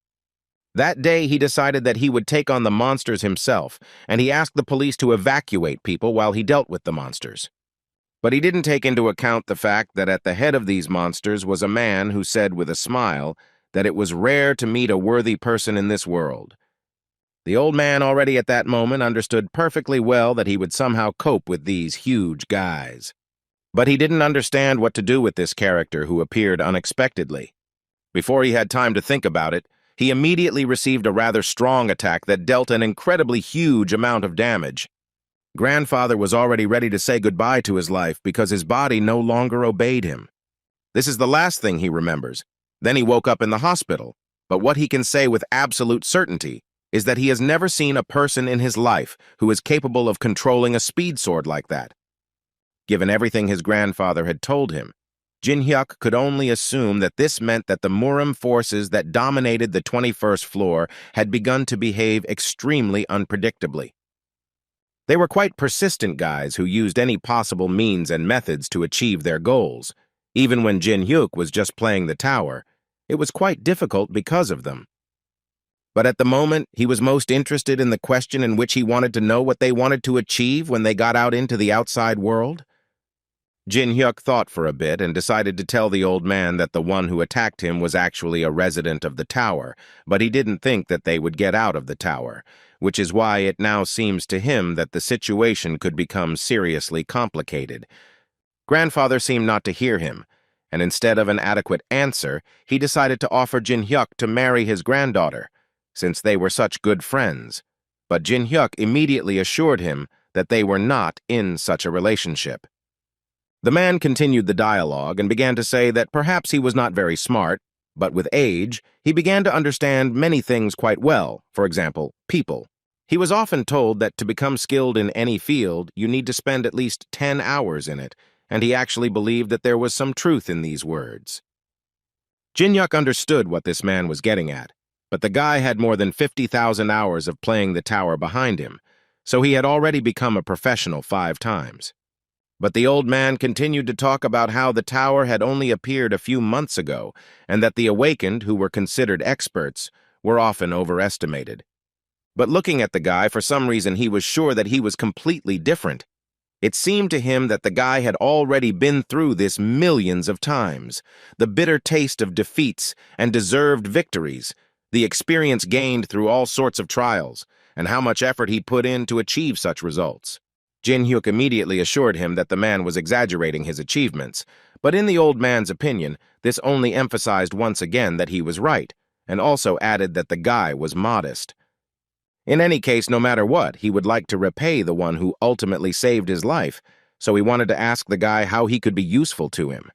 That day, he decided that he would take on the monsters himself, and he asked the police to evacuate people while he dealt with the monsters. But he didn't take into account the fact that at the head of these monsters was a man who said with a smile that it was rare to meet a worthy person in this world. The old man already at that moment understood perfectly well that he would somehow cope with these huge guys. But he didn't understand what to do with this character who appeared unexpectedly. Before he had time to think about it, he immediately received a rather strong attack that dealt an incredibly huge amount of damage. Grandfather was already ready to say goodbye to his life because his body no longer obeyed him. This is the last thing he remembers. Then he woke up in the hospital, but what he can say with absolute certainty is that he has never seen a person in his life who is capable of controlling a speed sword like that. Given everything his grandfather had told him, Jin-hyuk could only assume that this meant that the Murim forces that dominated the 21st floor had begun to behave extremely unpredictably. They were quite persistent guys who used any possible means and methods to achieve their goals. Even when Jin Hyuk was just playing the tower, it was quite difficult because of them. But at the moment, he was most interested in the question in which he wanted to know what they wanted to achieve when they got out into the outside world. Jin Hyuk thought for a bit and decided to tell the old man that the one who attacked him was actually a resident of the tower, but he didn't think that they would get out of the tower, which is why it now seems to him that the situation could become seriously complicated. Grandfather seemed not to hear him, and instead of an adequate answer, he decided to offer Jin Hyuk to marry his granddaughter, since they were such good friends. But Jin Hyuk immediately assured him that they were not in such a relationship. The man continued the dialogue and began to say that perhaps he was not very smart, but with age, he began to understand many things quite well, for example, people. He was often told that to become skilled in any field, you need to spend at least 10 hours in it, and he actually believed that there was some truth in these words. Jin Hyuk understood what this man was getting at, but the guy had more than 50,000 hours of playing the tower behind him, so he had already become a professional 5 times. But the old man continued to talk about how the tower had only appeared a few months ago, and that the awakened, who were considered experts, were often overestimated. But looking at the guy, for some reason he was sure that he was completely different. It seemed to him that the guy had already been through this millions of times, the bitter taste of defeats and deserved victories, the experience gained through all sorts of trials, and how much effort he put in to achieve such results. Jin Hyuk immediately assured him that the man was exaggerating his achievements, but in the old man's opinion, this only emphasized once again that he was right, and also added that the guy was modest. In any case, no matter what, he would like to repay the one who ultimately saved his life, so he wanted to ask the guy how he could be useful to him.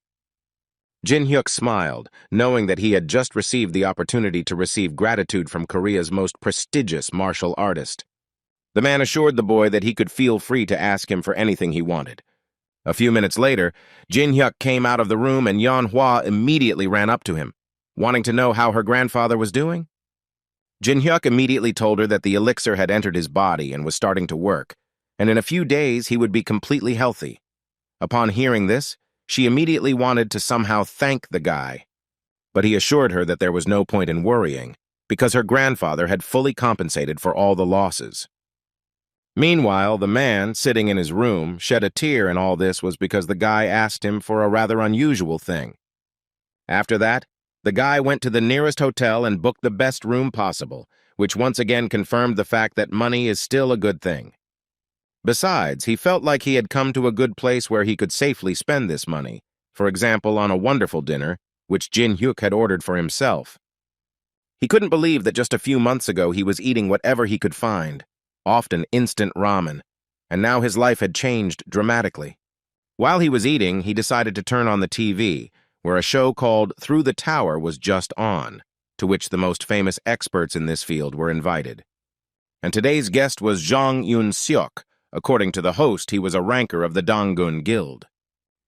Jin Hyuk smiled, knowing that he had just received the opportunity to receive gratitude from Korea's most prestigious martial artist. The man assured the boy that he could feel free to ask him for anything he wanted. A few minutes later, Jin Hyuk came out of the room and Manhwa immediately ran up to him, wanting to know how her grandfather was doing. Jin Hyuk immediately told her that the elixir had entered his body and was starting to work, and in a few days he would be completely healthy. Upon hearing this, she immediately wanted to somehow thank the guy, but he assured her that there was no point in worrying, because her grandfather had fully compensated for all the losses. Meanwhile, the man, sitting in his room, shed a tear, and all this was because the guy asked him for a rather unusual thing. After that, the guy went to the nearest hotel and booked the best room possible, which once again confirmed the fact that money is still a good thing. Besides, he felt like he had come to a good place where he could safely spend this money, for example, on a wonderful dinner, which Jin Hyuk had ordered for himself. He couldn't believe that just a few months ago he was eating whatever he could find, often instant ramen, and now his life had changed dramatically. While he was eating, he decided to turn on the TV, where a show called Through the Tower was just on, to which the most famous experts in this field were invited. And today's guest was Jang Yoon-seok. According to the host, he was a ranker of the Donggun Guild.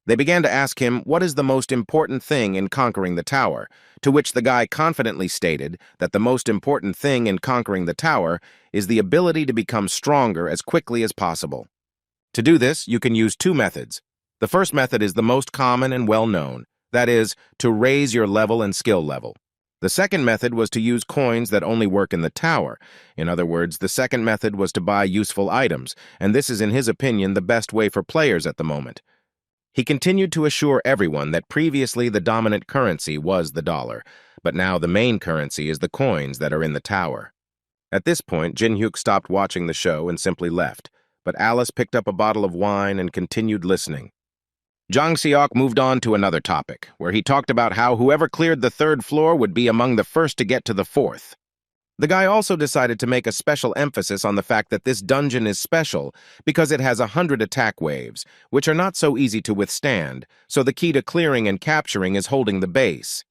They began to ask him what is the most important thing in conquering the tower, to which the guy confidently stated that the most important thing in conquering the tower is the ability to become stronger as quickly as possible. To do this, you can use 2 methods. The first method is the most common and well-known, that is, to raise your level and skill level. The second method was to use coins that only work in the tower. In other words, the second method was to buy useful items, and this is in his opinion the best way for players at the moment. He continued to assure everyone that previously the dominant currency was the dollar, but now the main currency is the coins that are in the tower. At this point, Jin Hyuk stopped watching the show and simply left, but Alice picked up a bottle of wine and continued listening. Jang Seok moved on to another topic, where he talked about how whoever cleared the 3rd floor would be among the first to get to the 4th. The guy also decided to make a special emphasis on the fact that this dungeon is special because it has 100 attack waves, which are not so easy to withstand, so the key to clearing and capturing is holding the base.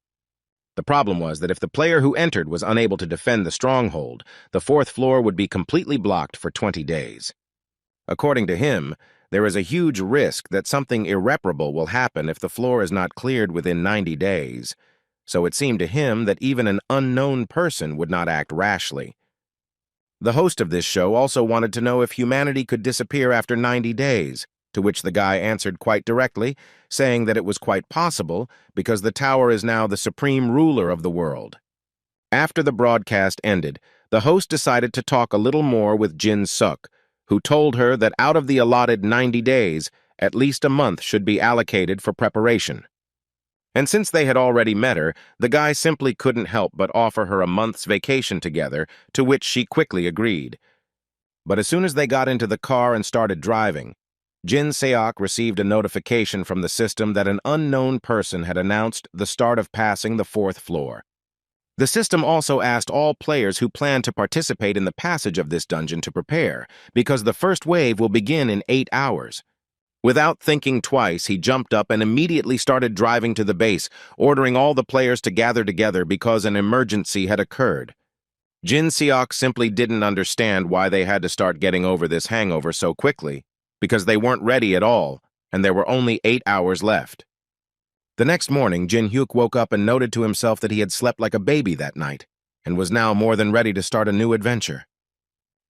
The problem was that if the player who entered was unable to defend the stronghold, the 4th floor would be completely blocked for 20 days. According to him, there is a huge risk that something irreparable will happen if the floor is not cleared within 90 days, so it seemed to him that even an unknown person would not act rashly. The host of this show also wanted to know if humanity could disappear after 90 days, to which the guy answered quite directly, saying that it was quite possible because the tower is now the supreme ruler of the world. After the broadcast ended, the host decided to talk a little more with Jin Suk, who told her that out of the allotted 90 days, at least a month should be allocated for preparation. And since they had already met her, the guy simply couldn't help but offer her a month's vacation together, to which she quickly agreed. But as soon as they got into the car and started driving, Jin Seok received a notification from the system that an unknown person had announced the start of passing the 4th floor. The system also asked all players who plan to participate in the passage of this dungeon to prepare, because the first wave will begin in 8 hours. Without thinking twice, he jumped up and immediately started driving to the base, ordering all the players to gather together because an emergency had occurred. Jin Seok simply didn't understand why they had to start getting over this hangover so quickly, because they weren't ready at all, and there were only 8 hours left. The next morning, Jin Hyuk woke up and noted to himself that he had slept like a baby that night, and was now more than ready to start a new adventure.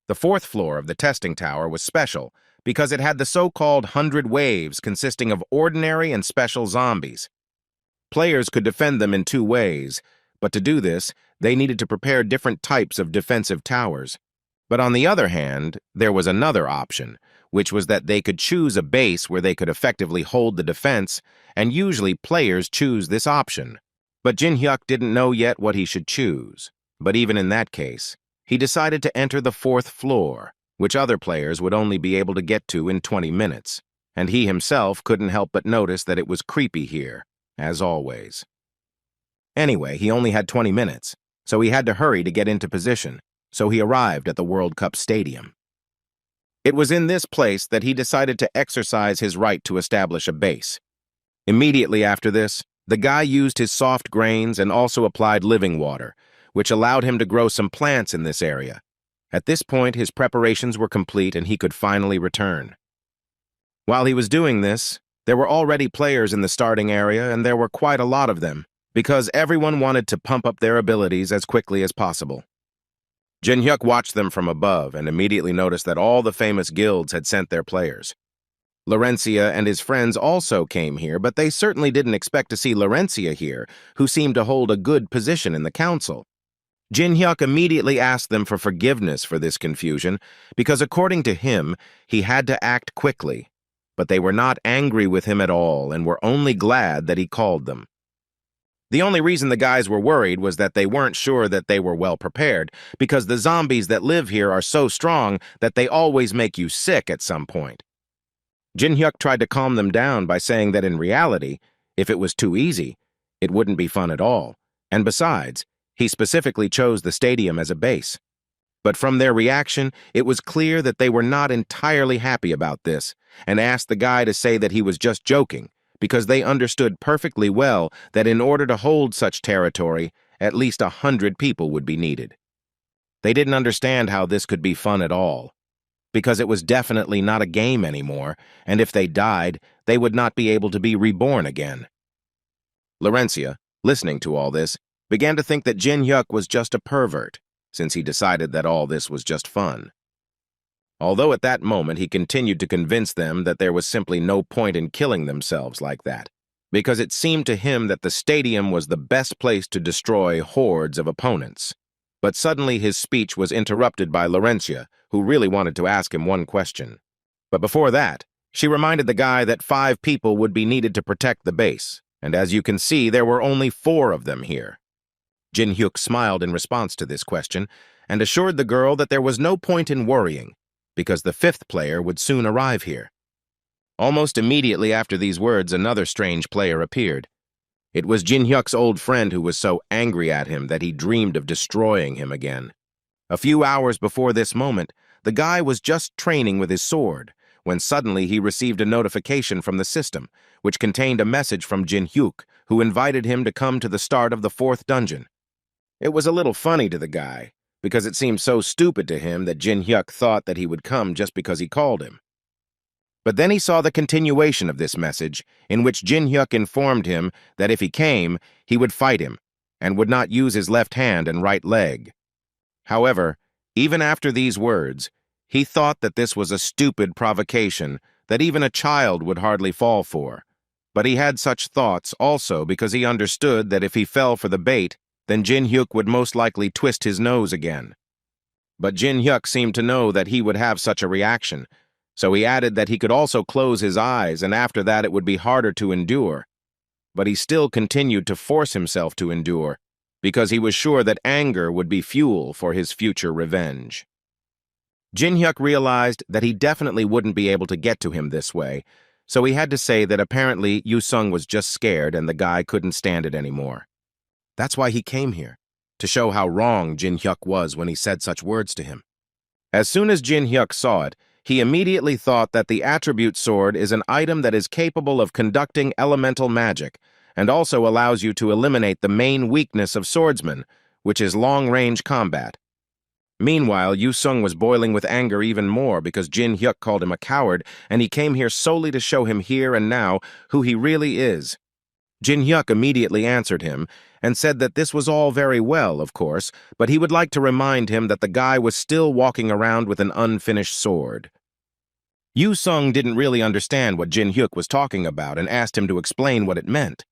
The 4th floor of the testing tower was special, because it had the so-called 100 waves consisting of ordinary and special zombies. Players could defend them in 2 ways, but to do this, they needed to prepare different types of defensive towers. But on the other hand, there was another option, which was that they could choose a base where they could effectively hold the defense, and usually players choose this option. But Jin Hyuk didn't know yet what he should choose. But even in that case, he decided to enter the 4th floor, which other players would only be able to get to in 20 minutes, and he himself couldn't help but notice that it was creepy here, as always. Anyway, he only had 20 minutes, so he had to hurry to get into position, so he arrived at the World Cup Stadium. It was in this place that he decided to exercise his right to establish a base. Immediately after this, the guy used his soft grains and also applied living water, which allowed him to grow some plants in this area. At this point, his preparations were complete and he could finally return. While he was doing this, there were already players in the starting area, and there were quite a lot of them, because everyone wanted to pump up their abilities as quickly as possible. Jin Hyuk watched them from above and immediately noticed that all the famous guilds had sent their players. Laurencia and his friends also came here, but they certainly didn't expect to see Laurencia here, who seemed to hold a good position in the council. Jin Hyuk immediately asked them for forgiveness for this confusion, because according to him, he had to act quickly. But they were not angry with him at all and were only glad that he called them. The only reason the guys were worried was that they weren't sure that they were well prepared, because the zombies that live here are so strong that they always make you sick at some point. Jin Hyuk tried to calm them down by saying that in reality, if it was too easy, it wouldn't be fun at all, and besides, he specifically chose the stadium as a base. But from their reaction, it was clear that they were not entirely happy about this, and asked the guy to say that he was just joking, because they understood perfectly well that in order to hold such territory, at least 100 people would be needed. They didn't understand how this could be fun at all, because it was definitely not a game anymore, and if they died, they would not be able to be reborn again. Laurencia, listening to all this, began to think that Jin Hyuk was just a pervert, since he decided that all this was just fun. Although at that moment he continued to convince them that there was simply no point in killing themselves like that, because it seemed to him that the stadium was the best place to destroy hordes of opponents. But suddenly his speech was interrupted by Laurencia, who really wanted to ask him one question. But before that, she reminded the guy that 5 people would be needed to protect the base, and as you can see, there were only 4 of them here. Jin Hyuk smiled in response to this question and assured the girl that there was no point in worrying, because the 5th player would soon arrive here. Almost immediately after these words, another strange player appeared. It was Jin Hyuk's old friend who was so angry at him that he dreamed of destroying him again. A few hours before this moment, the guy was just training with his sword, when suddenly he received a notification from the system, which contained a message from Jin Hyuk, who invited him to come to the start of the 4th dungeon. It was a little funny to the guy, because it seemed so stupid to him that Jin Hyuk thought that he would come just because he called him. But then he saw the continuation of this message, in which Jin Hyuk informed him that if he came, he would fight him, and would not use his left hand and right leg. However, Even after these words, he thought that this was a stupid provocation that even a child would hardly fall for. But he had such thoughts also because he understood that if he fell for the bait, then Jin Hyuk would most likely twist his nose again. But Jin Hyuk seemed to know that he would have such a reaction, so he added that he could also close his eyes, and after that it would be harder to endure. But he still continued to force himself to endure, because he was sure that anger would be fuel for his future revenge. Jin Hyuk realized that he definitely wouldn't be able to get to him this way, so he had to say that apparently Yu Sung was just scared and the guy couldn't stand it anymore. That's why he came here, to show how wrong Jin Hyuk was when he said such words to him. As soon as Jin Hyuk saw it, he immediately thought that the attribute sword is an item that is capable of conducting elemental magic, and also allows you to eliminate the main weakness of swordsmen, which is long-range combat. Meanwhile, Yu Sung was boiling with anger even more because Jin Hyuk called him a coward, and he came here solely to show him here and now who he really is. Jin Hyuk immediately answered him and said that this was all very well, of course, but he would like to remind him that the guy was still walking around with an unfinished sword. Yu Sung didn't really understand what Jin Hyuk was talking about and asked him to explain what it meant.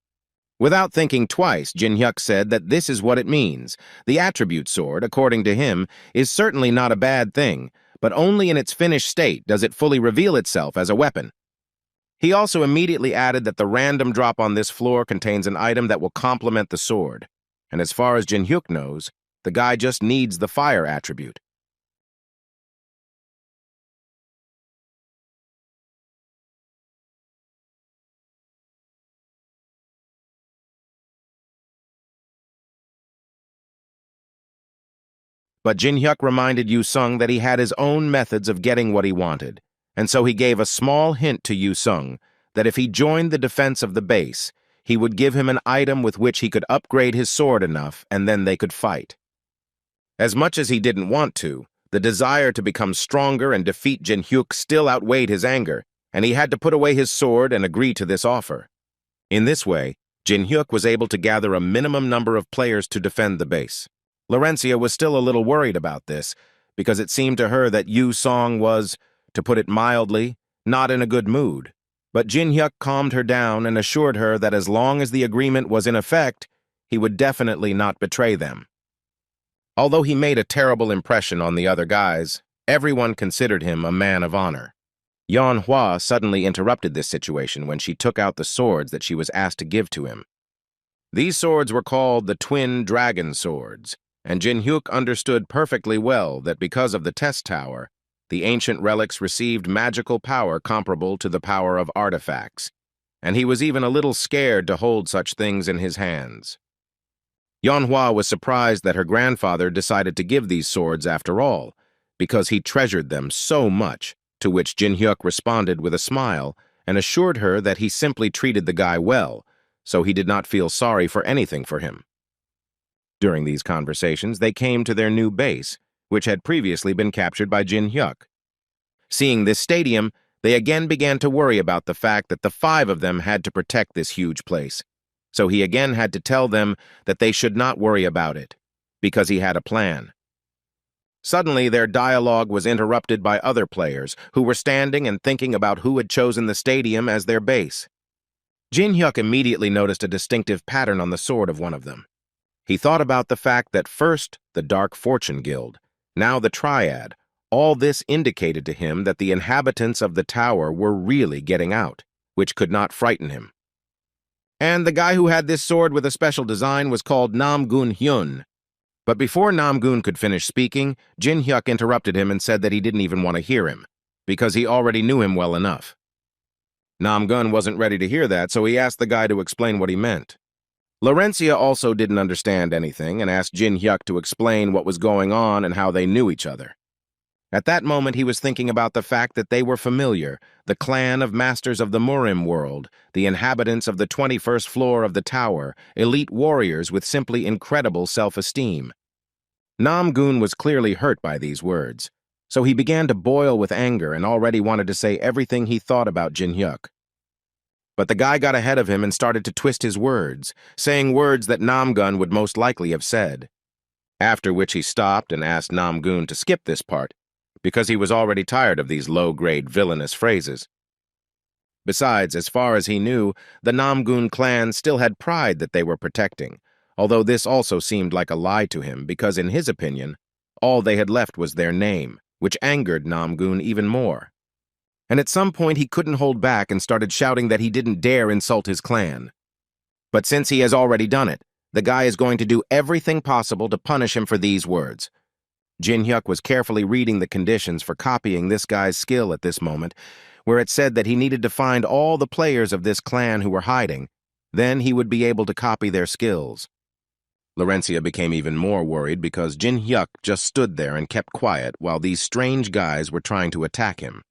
Without thinking twice, Jin Hyuk said that this is what it means. The attribute sword, according to him, is certainly not a bad thing, but only in its finished state does it fully reveal itself as a weapon. He also immediately added that the random drop on this floor contains an item that will complement the sword, and as far as Jin Hyuk knows, the guy just needs the fire attribute. But Jin Hyuk reminded Yu Sung that he had his own methods of getting what he wanted, and so he gave a small hint to Yu Sung that if he joined the defense of the base, he would give him an item with which he could upgrade his sword enough, and then they could fight. As much as he didn't want to, the desire to become stronger and defeat Jin Hyuk still outweighed his anger, and he had to put away his sword and agree to this offer. In this way, Jin Hyuk was able to gather a minimum number of players to defend the base. Laurencia was still a little worried about this, because it seemed to her that Yu Song was, to put it mildly, not in a good mood. But Jin Hyuk calmed her down and assured her that as long as the agreement was in effect, he would definitely not betray them. Although he made a terrible impression on the other guys, everyone considered him a man of honor. Manhwa suddenly interrupted this situation when she took out the swords that she was asked to give to him. These swords were called the Twin Dragon Swords, and Jin Hyuk understood perfectly well that because of the test tower, the ancient relics received magical power comparable to the power of artifacts, and he was even a little scared to hold such things in his hands. Manhwa was surprised that her grandfather decided to give these swords after all, because he treasured them so much, to which Jin Hyuk responded with a smile and assured her that he simply treated the guy well, so he did not feel sorry for anything for him. During these conversations, they came to their new base, which had previously been captured by Jin Hyuk. Seeing this stadium, they again began to worry about the fact that the 5 of them had to protect this huge place. So he again had to tell them that they should not worry about it, because he had a plan. Suddenly, their dialogue was interrupted by other players who were standing and thinking about who had chosen the stadium as their base. Jin Hyuk immediately noticed a distinctive pattern on the sword of one of them. He thought about the fact that first the Dark Fortune Guild, now the Triad, all this indicated to him that the inhabitants of the tower were really getting out, which could not frighten him. And the guy who had this sword with a special design was called Namgun Hyun. But before Namgun could finish speaking, Jin Hyuk interrupted him and said that he didn't even want to hear him, because he already knew him well enough. Namgun wasn't ready to hear that, so he asked the guy to explain what he meant. Laurencia also didn't understand anything and asked Jin Hyuk to explain what was going on and how they knew each other. At that moment, he was thinking about the fact that they were familiar, the clan of masters of the Murim world, the inhabitants of the 21st floor of the tower, elite warriors with simply incredible self-esteem. Namgun was clearly hurt by these words, so he began to boil with anger and already wanted to say everything he thought about Jin Hyuk. But the guy got ahead of him and started to twist his words, saying words that Namgun would most likely have said. After which he stopped and asked Namgun to skip this part, because he was already tired of these low-grade villainous phrases. Besides, as far as he knew, the Namgun clan still had pride that they were protecting, although this also seemed like a lie to him because, in his opinion, all they had left was their name, which angered Namgun even more. And at some point he couldn't hold back and started shouting that he didn't dare insult his clan. But since he has already done it, the guy is going to do everything possible to punish him for these words. Jin Hyuk was carefully reading the conditions for copying this guy's skill at this moment, where it said that he needed to find all the players of this clan who were hiding. Then he would be able to copy their skills. Laurencia became even more worried because Jin Hyuk just stood there and kept quiet while these strange guys were trying to attack him.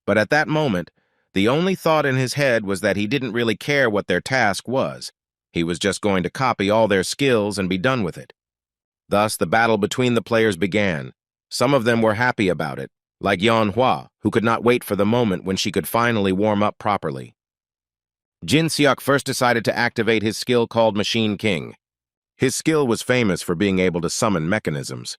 But at that moment, the only thought in his head was that he didn't really care what their task was. He was just going to copy all their skills and be done with it. Thus, the battle between the players began. Some of them were happy about it, like Manhwa, who could not wait for the moment when she could finally warm up properly. Jin Seok first decided to activate his skill called Machine King. His skill was famous for being able to summon mechanisms.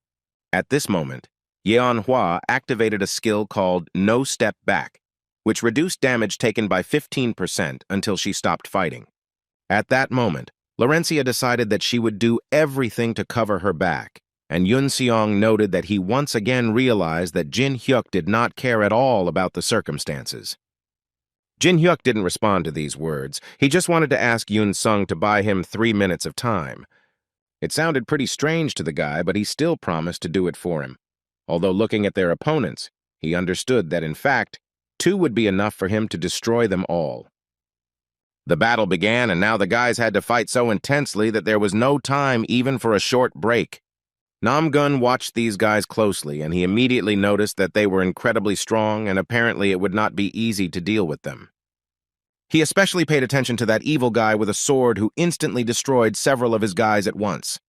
At this moment, Yeonhwa activated a skill called No Step Back, which reduced damage taken by 15% until she stopped fighting. At that moment, Laurencia decided that she would do everything to cover her back, and Yoon Seong noted that he once again realized that Jin Hyuk did not care at all about the circumstances. Jin Hyuk didn't respond to these words. He just wanted to ask Yoon Sung to buy him 3 minutes of time. It sounded pretty strange to the guy, but he still promised to do it for him. Although looking at their opponents, he understood that in fact, 2 would be enough for him to destroy them all. The battle began, and now the guys had to fight so intensely that there was no time even for a short break. Namgun watched these guys closely, and he immediately noticed that they were incredibly strong, and apparently it would not be easy to deal with them. He especially paid attention to that evil guy with a sword who instantly destroyed several of his guys at once.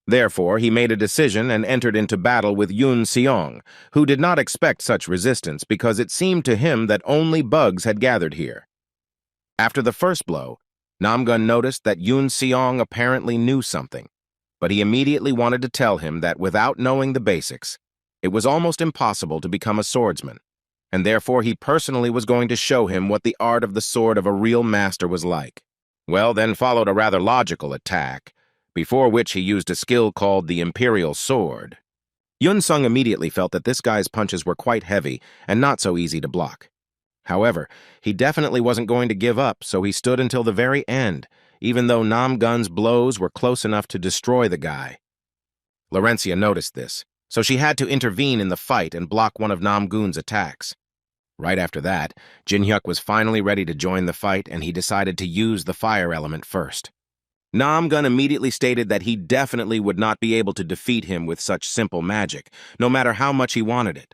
Therefore, he made a decision and entered into battle with Yoon Seong, who did not expect such resistance because it seemed to him that only bugs had gathered here. After the first blow, Namgun noticed that Yoon Seong apparently knew something, but he immediately wanted to tell him that without knowing the basics, it was almost impossible to become a swordsman, and therefore he personally was going to show him what the art of the sword of a real master was like. Well, then followed a rather logical attack, before which he used a skill called the Imperial Sword. Yoon Sung immediately felt that this guy's punches were quite heavy and not so easy to block. However, he definitely wasn't going to give up, so he stood until the very end, even though Namgun's blows were close enough to destroy the guy. Laurencia noticed this, so she had to intervene in the fight and block one of Namgun's attacks. Right after that, Jin Hyuk was finally ready to join the fight, and he decided to use the fire element first. Namgun immediately stated that he definitely would not be able to defeat him with such simple magic, no matter how much he wanted it.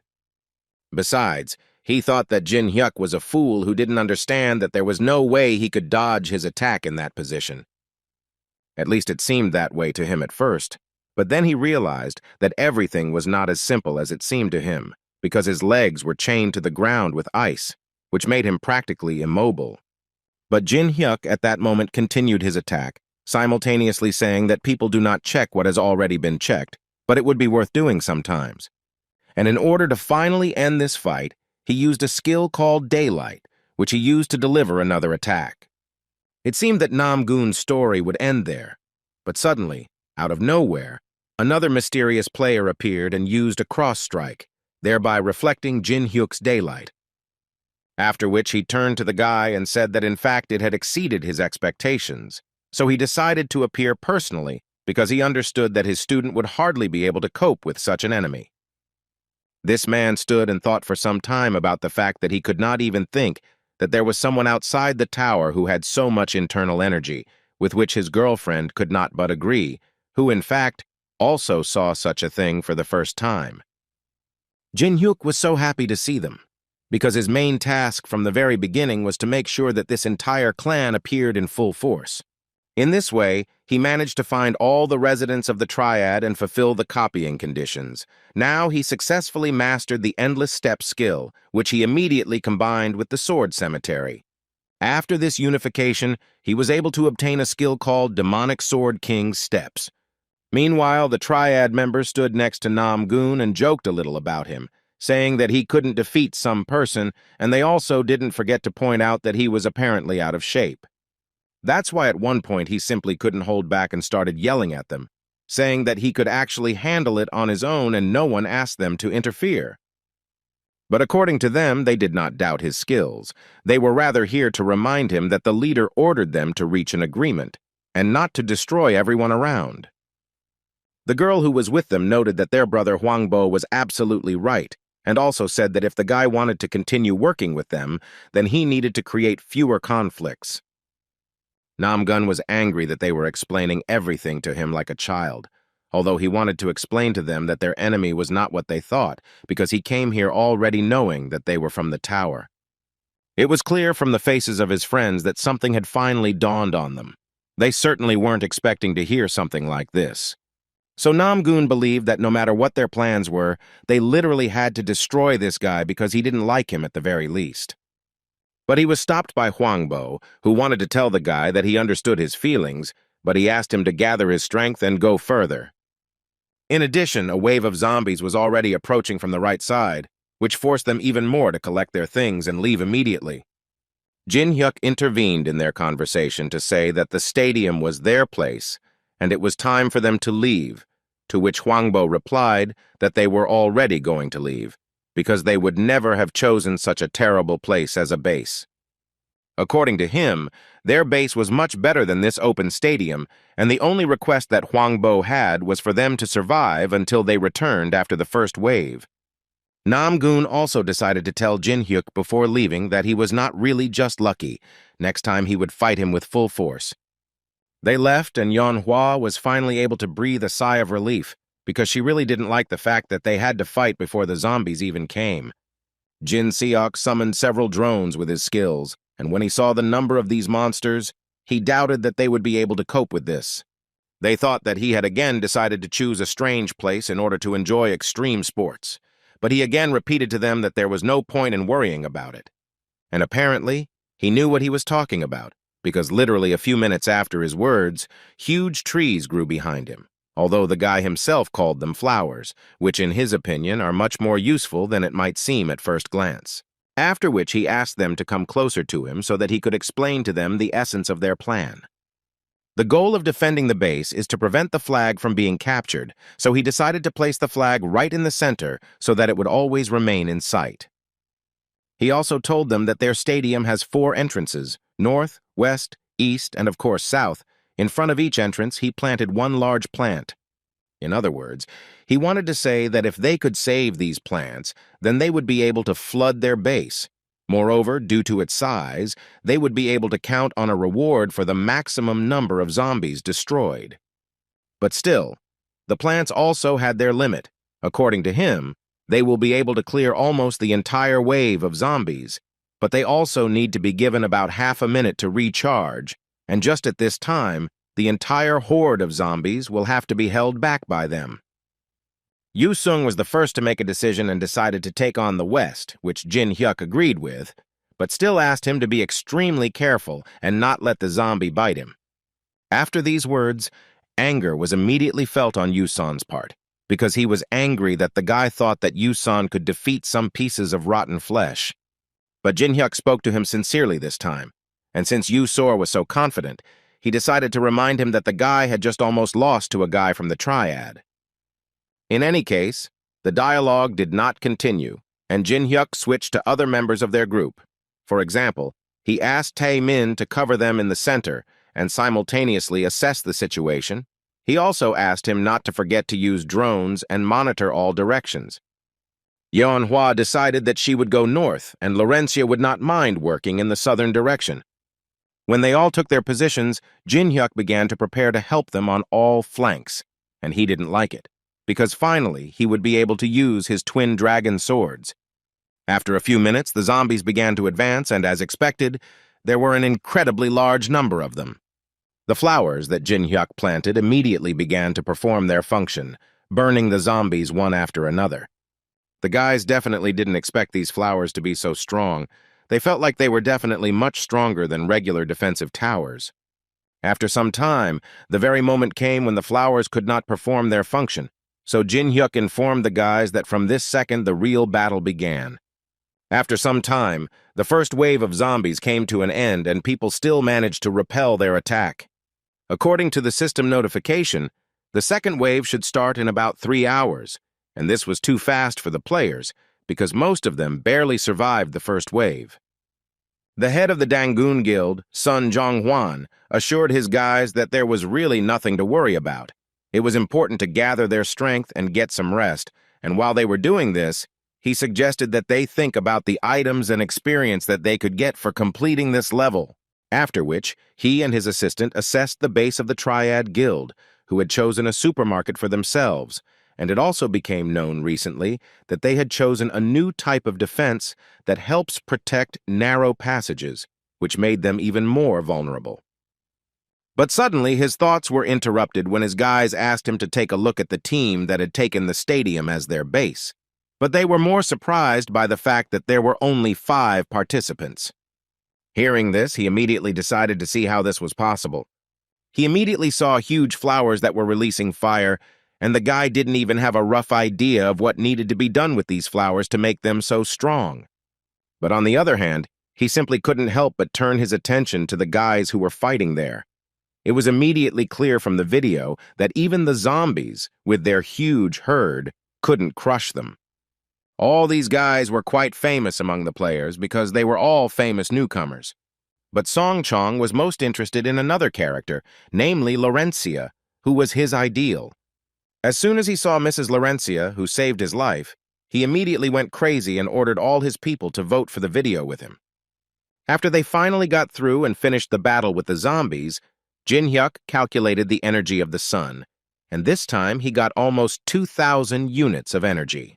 Besides, he thought that Jin Hyuk was a fool who didn't understand that there was no way he could dodge his attack in that position. At least it seemed that way to him at first, but then he realized that everything was not as simple as it seemed to him, because his legs were chained to the ground with ice, which made him practically immobile. But Jin Hyuk at that moment continued his attack, simultaneously saying that people do not check what has already been checked, but it would be worth doing sometimes. And in order to finally end this fight, he used a skill called Daylight, which he used to deliver another attack. It seemed that Namgun's story would end there, but suddenly, out of nowhere, another mysterious player appeared and used a cross strike, thereby reflecting Jin Hyuk's Daylight. After which he turned to the guy and said that in fact it had exceeded his expectations, so he decided to appear personally because he understood that his student would hardly be able to cope with such an enemy. This man stood and thought for some time about the fact that he could not even think that there was someone outside the tower who had so much internal energy, with which his girlfriend could not but agree, who in fact also saw such a thing for the first time. Jin Hyuk was so happy to see them, because his main task from the very beginning was to make sure that this entire clan appeared in full force. In this way, he managed to find all the residents of the triad and fulfill the copying conditions. Now he successfully mastered the endless step skill, which he immediately combined with the sword cemetery. After this unification, he was able to obtain a skill called Demonic Sword King's Steps. Meanwhile, the Triad member stood next to Nam-gun and joked a little about him, saying that he couldn't defeat some person, and they also didn't forget to point out that he was apparently out of shape. That's why at one point he simply couldn't hold back and started yelling at them, saying that he could actually handle it on his own and no one asked them to interfere. But according to them, they did not doubt his skills. They were rather here to remind him that the leader ordered them to reach an agreement, and not to destroy everyone around. The girl who was with them noted that their brother Huangbo was absolutely right, and also said that if the guy wanted to continue working with them, then he needed to create fewer conflicts. Nam-gun was angry that they were explaining everything to him like a child, although he wanted to explain to them that their enemy was not what they thought, because he came here already knowing that they were from the tower. It was clear from the faces of his friends that something had finally dawned on them. They certainly weren't expecting to hear something like this. So Nam-gun believed that no matter what their plans were, they literally had to destroy this guy because he didn't like him at the very least. But he was stopped by Huangbo, who wanted to tell the guy that he understood his feelings, but he asked him to gather his strength and go further. In addition, a wave of zombies was already approaching from the right side, which forced them even more to collect their things and leave immediately. Jin Hyuk intervened in their conversation to say that the stadium was their place, and it was time for them to leave, to which Huangbo replied that they were already going to leave, because they would never have chosen such a terrible place as a base. According to him, their base was much better than this open stadium, and the only request that Huangbo had was for them to survive until they returned after the first wave. Nam-gun also decided to tell Jin Hyuk before leaving that he was not really just lucky. Next time he would fight him with full force. They left, and Yeonhwa was finally able to breathe a sigh of relief, because she really didn't like the fact that they had to fight before the zombies even came. Jin Seok summoned several drones with his skills, and when he saw the number of these monsters, he doubted that they would be able to cope with this. They thought that he had again decided to choose a strange place in order to enjoy extreme sports, but he again repeated to them that there was no point in worrying about it. And apparently, he knew what he was talking about, because literally a few minutes after his words, huge trees grew behind him, although the guy himself called them flowers, which in his opinion are much more useful than it might seem at first glance. After which he asked them to come closer to him so that he could explain to them the essence of their plan. The goal of defending the base is to prevent the flag from being captured, so he decided to place the flag right in the center so that it would always remain in sight. He also told them that their stadium has 4 entrances, north, west, east, and of course south. In front of each entrance, he planted one large plant. In other words, he wanted to say that if they could save these plants, then they would be able to flood their base. Moreover, due to its size, they would be able to count on a reward for the maximum number of zombies destroyed. But still, the plants also had their limit. According to him, they will be able to clear almost the entire wave of zombies, but they also need to be given about half a minute to recharge, and just at this time, the entire horde of zombies will have to be held back by them. Yu Sung was the first to make a decision and decided to take on the West, which Jin Hyuk agreed with, but still asked him to be extremely careful and not let the zombie bite him. After these words, anger was immediately felt on Yu Sun's part, because he was angry that the guy thought that Yu Sun could defeat some pieces of rotten flesh. But Jin Hyuk spoke to him sincerely this time, and since Yu Sor was so confident, he decided to remind him that the guy had just almost lost to a guy from the Triad. In any case, the dialogue did not continue, and Jin Hyuk switched to other members of their group. For example, he asked Tae Min to cover them in the center and simultaneously assess the situation. He also asked him not to forget to use drones and monitor all directions. Yeonhwa decided that she would go north, and Laurentia would not mind working in the southern direction. When they all took their positions, Jin Hyuk began to prepare to help them on all flanks, and he didn't like it, because finally he would be able to use his twin dragon swords. After a few minutes, the zombies began to advance, and as expected, there were an incredibly large number of them. The flowers that Jin Hyuk planted immediately began to perform their function, burning the zombies one after another. The guys definitely didn't expect these flowers to be so strong. They felt like they were definitely much stronger than regular defensive towers. After some time, the very moment came when the flowers could not perform their function, so Jin Hyuk informed the guys that from this second the real battle began. After some time, the first wave of zombies came to an end and people still managed to repel their attack. According to the system notification, the second wave should start in about 3 hours, and this was too fast for the players because most of them barely survived the first wave. The head of the Dangun Guild, Sun Jonghwan, assured his guys that there was really nothing to worry about. It was important to gather their strength and get some rest, and while they were doing this, he suggested that they think about the items and experience that they could get for completing this level, after which he and his assistant assessed the base of the Triad Guild, who had chosen a supermarket for themselves, and it also became known recently that they had chosen a new type of defense that helps protect narrow passages, which made them even more vulnerable. But suddenly his thoughts were interrupted when his guys asked him to take a look at the team that had taken the stadium as their base. But they were more surprised by the fact that there were only 5 participants. Hearing this, he immediately decided to see how this was possible. He immediately saw huge flowers that were releasing fire, and the guy didn't even have a rough idea of what needed to be done with these flowers to make them so strong. But on the other hand, he simply couldn't help but turn his attention to the guys who were fighting there. It was immediately clear from the video that even the zombies, with their huge herd, couldn't crush them. All these guys were quite famous among the players because they were all famous newcomers. But Song Chong was most interested in another character, namely Laurencia, who was his ideal. As soon as he saw Mrs. Laurencia, who saved his life, he immediately went crazy and ordered all his people to vote for the video with him. After they finally got through and finished the battle with the zombies, Jin Hyuk calculated the energy of the sun, and this time he got almost 2,000 units of energy.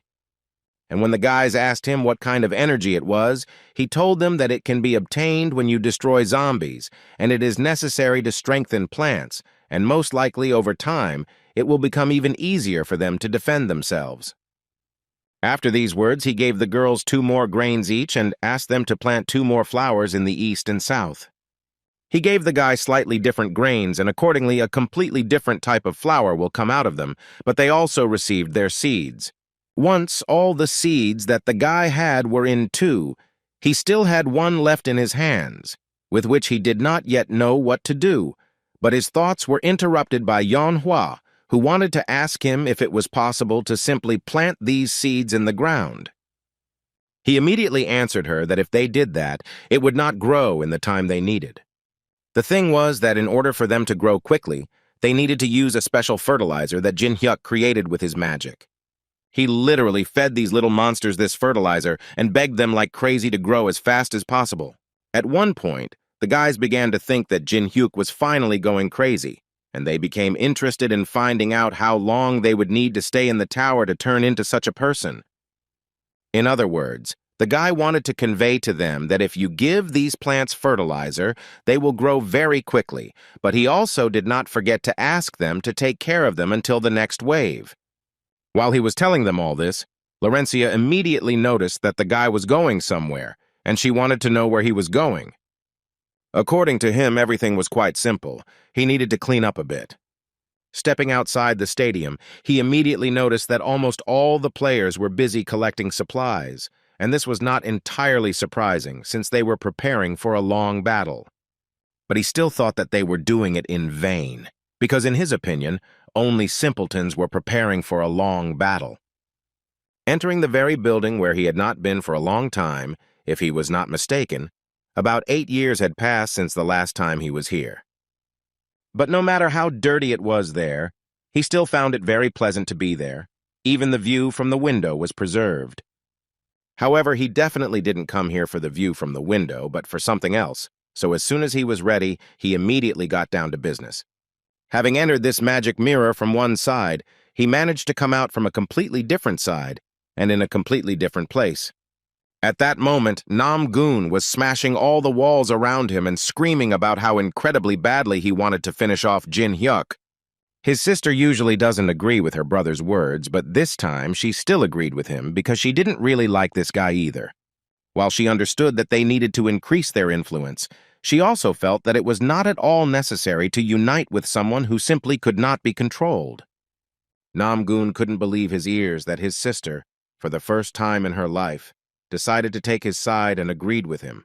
And when the guys asked him what kind of energy it was, he told them that it can be obtained when you destroy zombies, and it is necessary to strengthen plants, and most likely over time, it will become even easier for them to defend themselves. After these words, he gave the girls 2 more grains each and asked them to plant 2 more flowers in the east and south. He gave the guys slightly different grains, and accordingly a completely different type of flower will come out of them, but they also received their seeds. Once all the seeds that the guy had were in 2, he still had 1 left in his hands, with which he did not yet know what to do, but his thoughts were interrupted by Manhwa, who wanted to ask him if it was possible to simply plant these seeds in the ground. He immediately answered her that if they did that, it would not grow in the time they needed. The thing was that in order for them to grow quickly, they needed to use a special fertilizer that Jin Hyuk created with his magic. He literally fed these little monsters this fertilizer and begged them like crazy to grow as fast as possible. At one point, the guys began to think that Jin Hyuk was finally going crazy, and they became interested in finding out how long they would need to stay in the tower to turn into such a person. In other words, the guy wanted to convey to them that if you give these plants fertilizer, they will grow very quickly, but he also did not forget to ask them to take care of them until the next wave. While he was telling them all this, Laurencia immediately noticed that the guy was going somewhere, and she wanted to know where he was going. According to him, everything was quite simple. He needed to clean up a bit. Stepping outside the stadium, he immediately noticed that almost all the players were busy collecting supplies, and this was not entirely surprising since they were preparing for a long battle. But he still thought that they were doing it in vain, because in his opinion, only simpletons were preparing for a long battle. Entering the very building where he had not been for a long time, if he was not mistaken, about 8 years had passed since the last time he was here. But no matter how dirty it was there, he still found it very pleasant to be there. Even the view from the window was preserved. However, he definitely didn't come here for the view from the window, but for something else, so as soon as he was ready, he immediately got down to business. Having entered this magic mirror from one side, he managed to come out from a completely different side, and in a completely different place. At that moment, Nam-gun was smashing all the walls around him and screaming about how incredibly badly he wanted to finish off Jin Hyuk. His sister usually doesn't agree with her brother's words, but this time she still agreed with him because she didn't really like this guy either. While she understood that they needed to increase their influence, she also felt that it was not at all necessary to unite with someone who simply could not be controlled. Namgoon couldn't believe his ears that his sister, for the first time in her life, decided to take his side and agreed with him.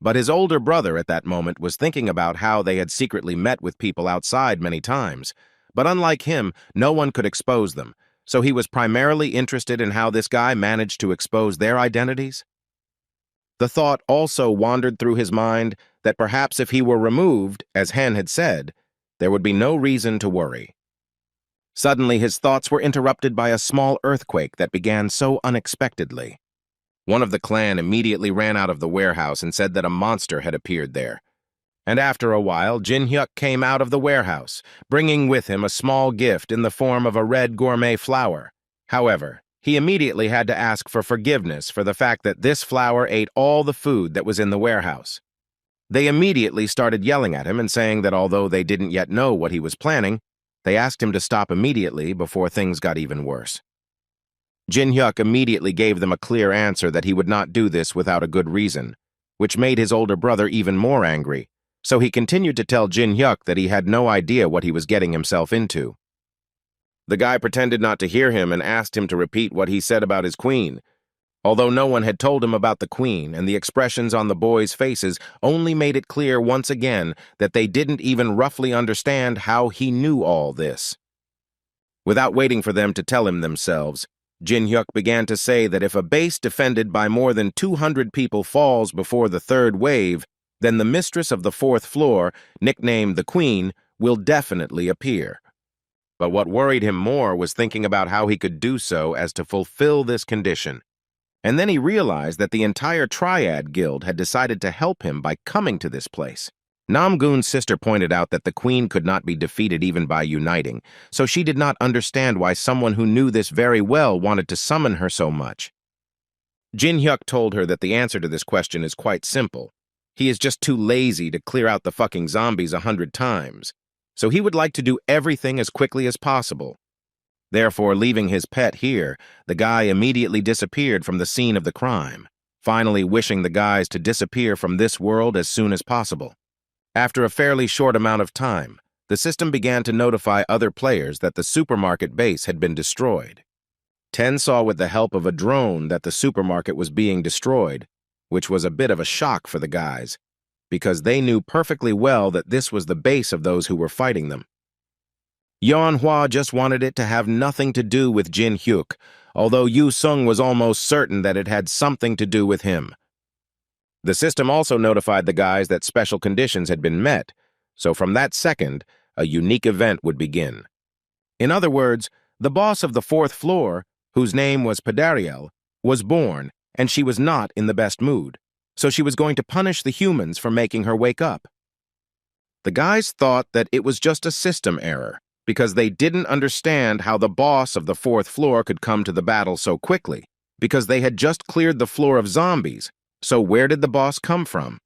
But his older brother at that moment was thinking about how they had secretly met with people outside many times, but unlike him, no one could expose them, so he was primarily interested in how this guy managed to expose their identities. The thought also wandered through his mind that perhaps if he were removed, as Hen had said, there would be no reason to worry. Suddenly, his thoughts were interrupted by a small earthquake that began so unexpectedly. One of the clan immediately ran out of the warehouse and said that a monster had appeared there. And after a while, Jin-hyuk came out of the warehouse, bringing with him a small gift in the form of a red gourmet flower. However, he immediately had to ask for forgiveness for the fact that this flower ate all the food that was in the warehouse. They immediately started yelling at him and saying that although they didn't yet know what he was planning, they asked him to stop immediately before things got even worse. Jin-hyuk immediately gave them a clear answer that he would not do this without a good reason, which made his older brother even more angry, so he continued to tell Jin-hyuk that he had no idea what he was getting himself into. The guy pretended not to hear him and asked him to repeat what he said about his queen. Although no one had told him about the queen, and the expressions on the boys' faces only made it clear once again that they didn't even roughly understand how he knew all this. Without waiting for them to tell him themselves, Jin-hyuk began to say that if a base defended by more than 200 people falls before the third wave, then the mistress of the fourth floor, nicknamed the Queen, will definitely appear. But what worried him more was thinking about how he could do so as to fulfill this condition. And then he realized that the entire Triad Guild had decided to help him by coming to this place. Namgoon's sister pointed out that the Queen could not be defeated even by uniting, so she did not understand why someone who knew this very well wanted to summon her so much. Jin-hyuk told her that the answer to this question is quite simple. He is just too lazy to clear out the fucking zombies 100 times, so he would like to do everything as quickly as possible. Therefore, leaving his pet here, the guy immediately disappeared from the scene of the crime, finally wishing the guys to disappear from this world as soon as possible. After a fairly short amount of time, the system began to notify other players that the supermarket base had been destroyed. Ten saw with the help of a drone that the supermarket was being destroyed, which was a bit of a shock for the guys, because they knew perfectly well that this was the base of those who were fighting them. Manhwa just wanted it to have nothing to do with Jin-hyuk, although Yu-sung was almost certain that it had something to do with him. The system also notified the guys that special conditions had been met, so from that second, a unique event would begin. In other words, the boss of the fourth floor, whose name was Padariel, was born, and she was not in the best mood, so she was going to punish the humans for making her wake up. The guys thought that it was just a system error, because they didn't understand how the boss of the fourth floor could come to the battle so quickly, because they had just cleared the floor of zombies. So where did the boss come from?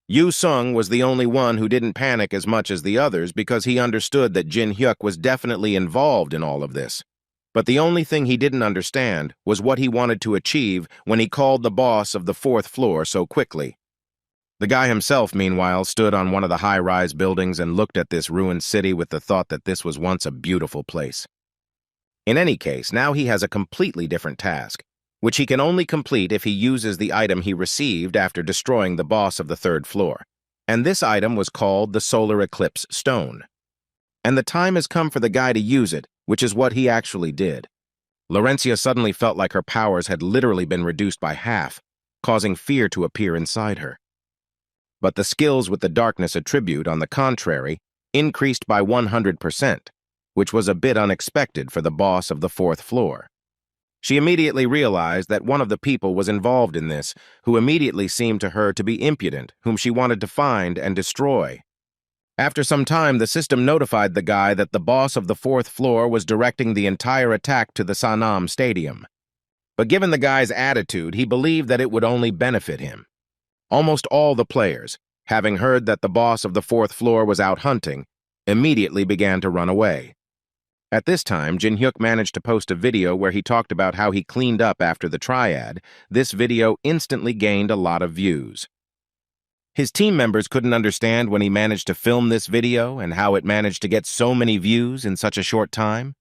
Yu-sung was the only one who didn't panic as much as the others because he understood that Jin-hyuk was definitely involved in all of this. But the only thing he didn't understand was what he wanted to achieve when he called the boss of the fourth floor so quickly. The guy himself, meanwhile, stood on one of the high-rise buildings and looked at this ruined city with the thought that this was once a beautiful place. In any case, now he has a completely different task, which he can only complete if he uses the item he received after destroying the boss of the third floor. And this item was called the Solar Eclipse Stone. And the time has come for the guy to use it, which is what he actually did. Laurencia suddenly felt like her powers had literally been reduced by half, causing fear to appear inside her. But the skills with the darkness attribute, on the contrary, increased by 100%, which was a bit unexpected for the boss of the fourth floor. She immediately realized that one of the people was involved in this, who immediately seemed to her to be impudent, whom she wanted to find and destroy. After some time, the system notified the guy that the boss of the fourth floor was directing the entire attack to the Sanam Stadium. But given the guy's attitude, he believed that it would only benefit him. Almost all the players, having heard that the boss of the fourth floor was out hunting, immediately began to run away. At this time, Jin-hyuk managed to post a video where he talked about how he cleaned up after the triad. This video instantly gained a lot of views. His team members couldn't understand when he managed to film this video and how it managed to get so many views in such a short time.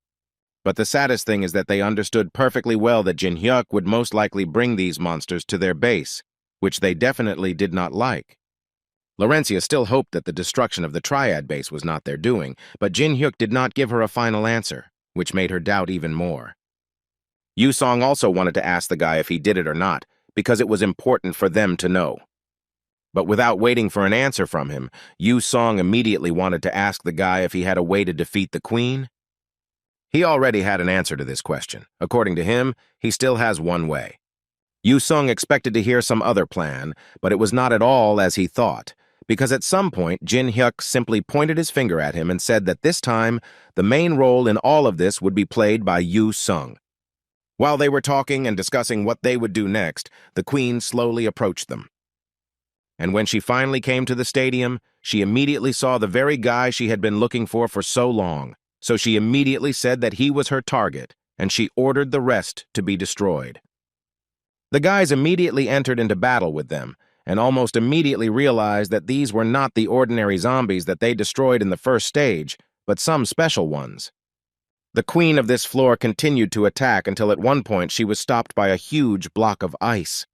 But the saddest thing is that they understood perfectly well that Jin Hyuk would most likely bring these monsters to their base, which they definitely did not like. Laurencia still hoped that the destruction of the Triad base was not their doing, but Jin Hyuk did not give her a final answer, which made her doubt even more. Yu-song also wanted to ask the guy if he did it or not, because it was important for them to know. But without waiting for an answer from him, Yu-song immediately wanted to ask the guy if he had a way to defeat the queen. He already had an answer to this question. According to him, he still has one way. Yu-sung expected to hear some other plan, but it was not at all as he thought, because at some point Jin Hyuk simply pointed his finger at him and said that this time, the main role in all of this would be played by Yu-sung. While they were talking and discussing what they would do next, the queen slowly approached them. And when she finally came to the stadium, she immediately saw the very guy she had been looking for so long. So she immediately said that he was her target, and she ordered the rest to be destroyed. The guys immediately entered into battle with them, and almost immediately realized that these were not the ordinary zombies that they destroyed in the first stage, but some special ones. The queen of this floor continued to attack until at one point she was stopped by a huge block of ice.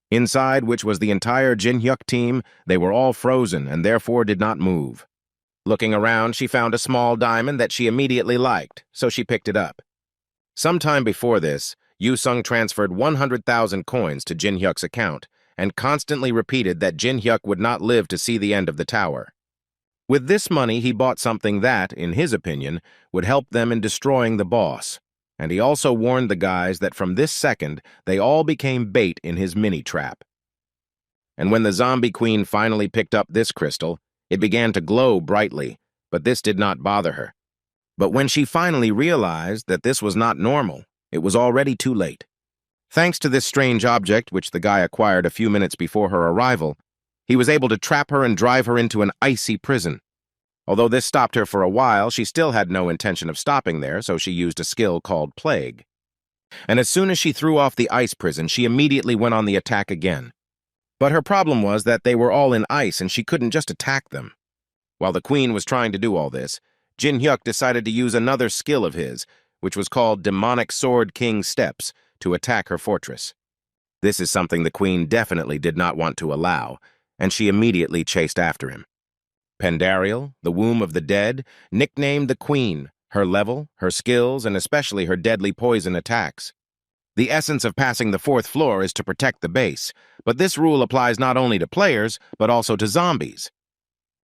Inside, which was the entire Jin Hyuk team, they were all frozen and therefore did not move. Looking around, she found a small diamond that she immediately liked, so she picked it up. Sometime before this, Yu-sung transferred 100,000 coins to Jin Hyuk's account and constantly repeated that Jin Hyuk would not live to see the end of the tower. With this money, he bought something that, in his opinion, would help them in destroying the boss, and he also warned the guys that from this second, they all became bait in his mini-trap. And when the zombie queen finally picked up this crystal, it began to glow brightly, but this did not bother her. But when she finally realized that this was not normal, it was already too late. Thanks to this strange object, which the guy acquired a few minutes before her arrival, he was able to trap her and drive her into an icy prison. Although this stopped her for a while, she still had no intention of stopping there, so she used a skill called Plague. And as soon as she threw off the ice prison, she immediately went on the attack again. But her problem was that they were all in ice and she couldn't just attack them. While the queen was trying to do all this, Jin Hyuk decided to use another skill of his, which was called Demonic Sword King Steps, to attack her fortress. This is something the queen definitely did not want to allow, and she immediately chased after him. Pendarial, the womb of the dead, nicknamed the queen, her level, her skills, and especially her deadly poison attacks. The essence of passing the fourth floor is to protect the base, but this rule applies not only to players, but also to zombies.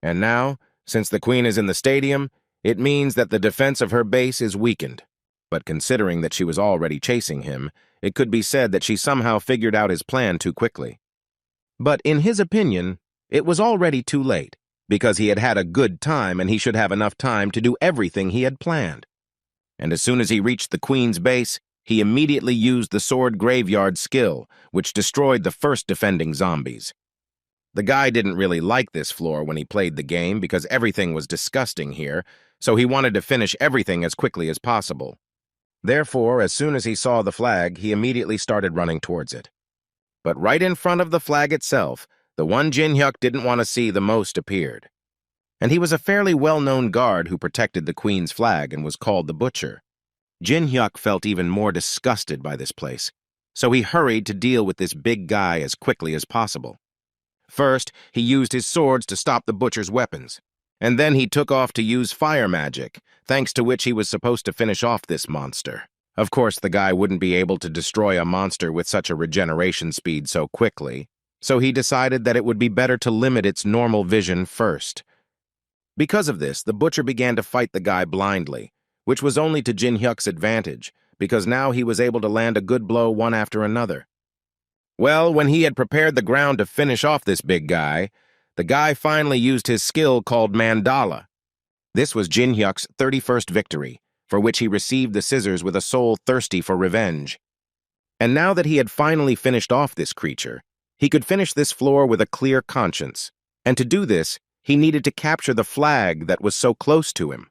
And now, since the queen is in the stadium, it means that the defense of her base is weakened. But considering that she was already chasing him, it could be said that she somehow figured out his plan too quickly. But in his opinion, it was already too late, because he had had a good time and he should have enough time to do everything he had planned. And as soon as he reached the queen's base, he immediately used the sword graveyard skill, which destroyed the first defending zombies. The guy didn't really like this floor when he played the game because everything was disgusting here, so he wanted to finish everything as quickly as possible. Therefore, as soon as he saw the flag, he immediately started running towards it. But right in front of the flag itself, the one Jin Hyuk didn't want to see the most appeared. And he was a fairly well-known guard who protected the queen's flag and was called the Butcher. Jin Hyuk felt even more disgusted by this place, so he hurried to deal with this big guy as quickly as possible. First, he used his swords to stop the Butcher's weapons, and then he took off to use fire magic, thanks to which he was supposed to finish off this monster. Of course, the guy wouldn't be able to destroy a monster with such a regeneration speed so quickly, so he decided that it would be better to limit its normal vision first. Because of this, the Butcher began to fight the guy blindly, which was only to Jin Hyuk's advantage, because now he was able to land a good blow one after another. Well, when he had prepared the ground to finish off this big guy, the guy finally used his skill called Mandala. This was Jin Hyuk's 31st victory, for which he received the scissors with a soul thirsty for revenge. And now that he had finally finished off this creature, he could finish this floor with a clear conscience, and to do this, he needed to capture the flag that was so close to him.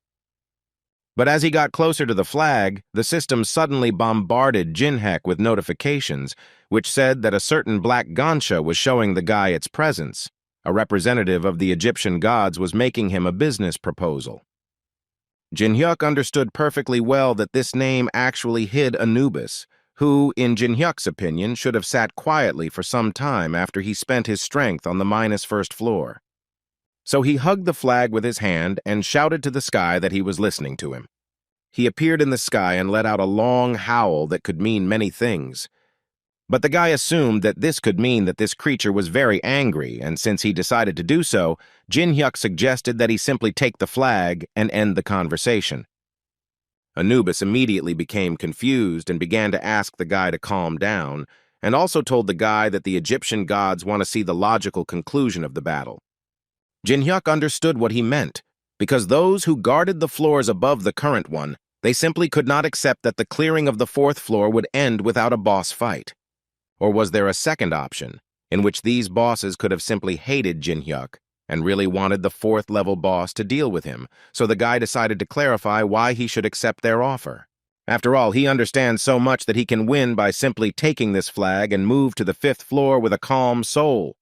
But as he got closer to the flag, the system suddenly bombarded Jin Hyuk with notifications, which said that a certain black gansha was showing the guy its presence. A representative of the Egyptian gods was making him a business proposal. Jin-hyuk understood perfectly well that this name actually hid Anubis, who, in Jin-hyuk's opinion, should have sat quietly for some time after he spent his strength on the -first floor. So he hugged the flag with his hand and shouted to the sky that he was listening to him. He appeared in the sky and let out a long howl that could mean many things. But the guy assumed that this could mean that this creature was very angry, and since he decided to do so, Jin-hyuk suggested that he simply take the flag and end the conversation. Anubis immediately became confused and began to ask the guy to calm down, and also told the guy that the Egyptian gods want to see the logical conclusion of the battle. Jin-hyuk understood what he meant, because those who guarded the floors above the current one, they simply could not accept that the clearing of the 4th floor would end without a boss fight. Or was there a second option, in which these bosses could have simply hated Jin-hyuk and really wanted the 4th level boss to deal with him, so the guy decided to clarify why he should accept their offer. After all, he understands so much that he can win by simply taking this flag and move to the 5th floor with a calm soul.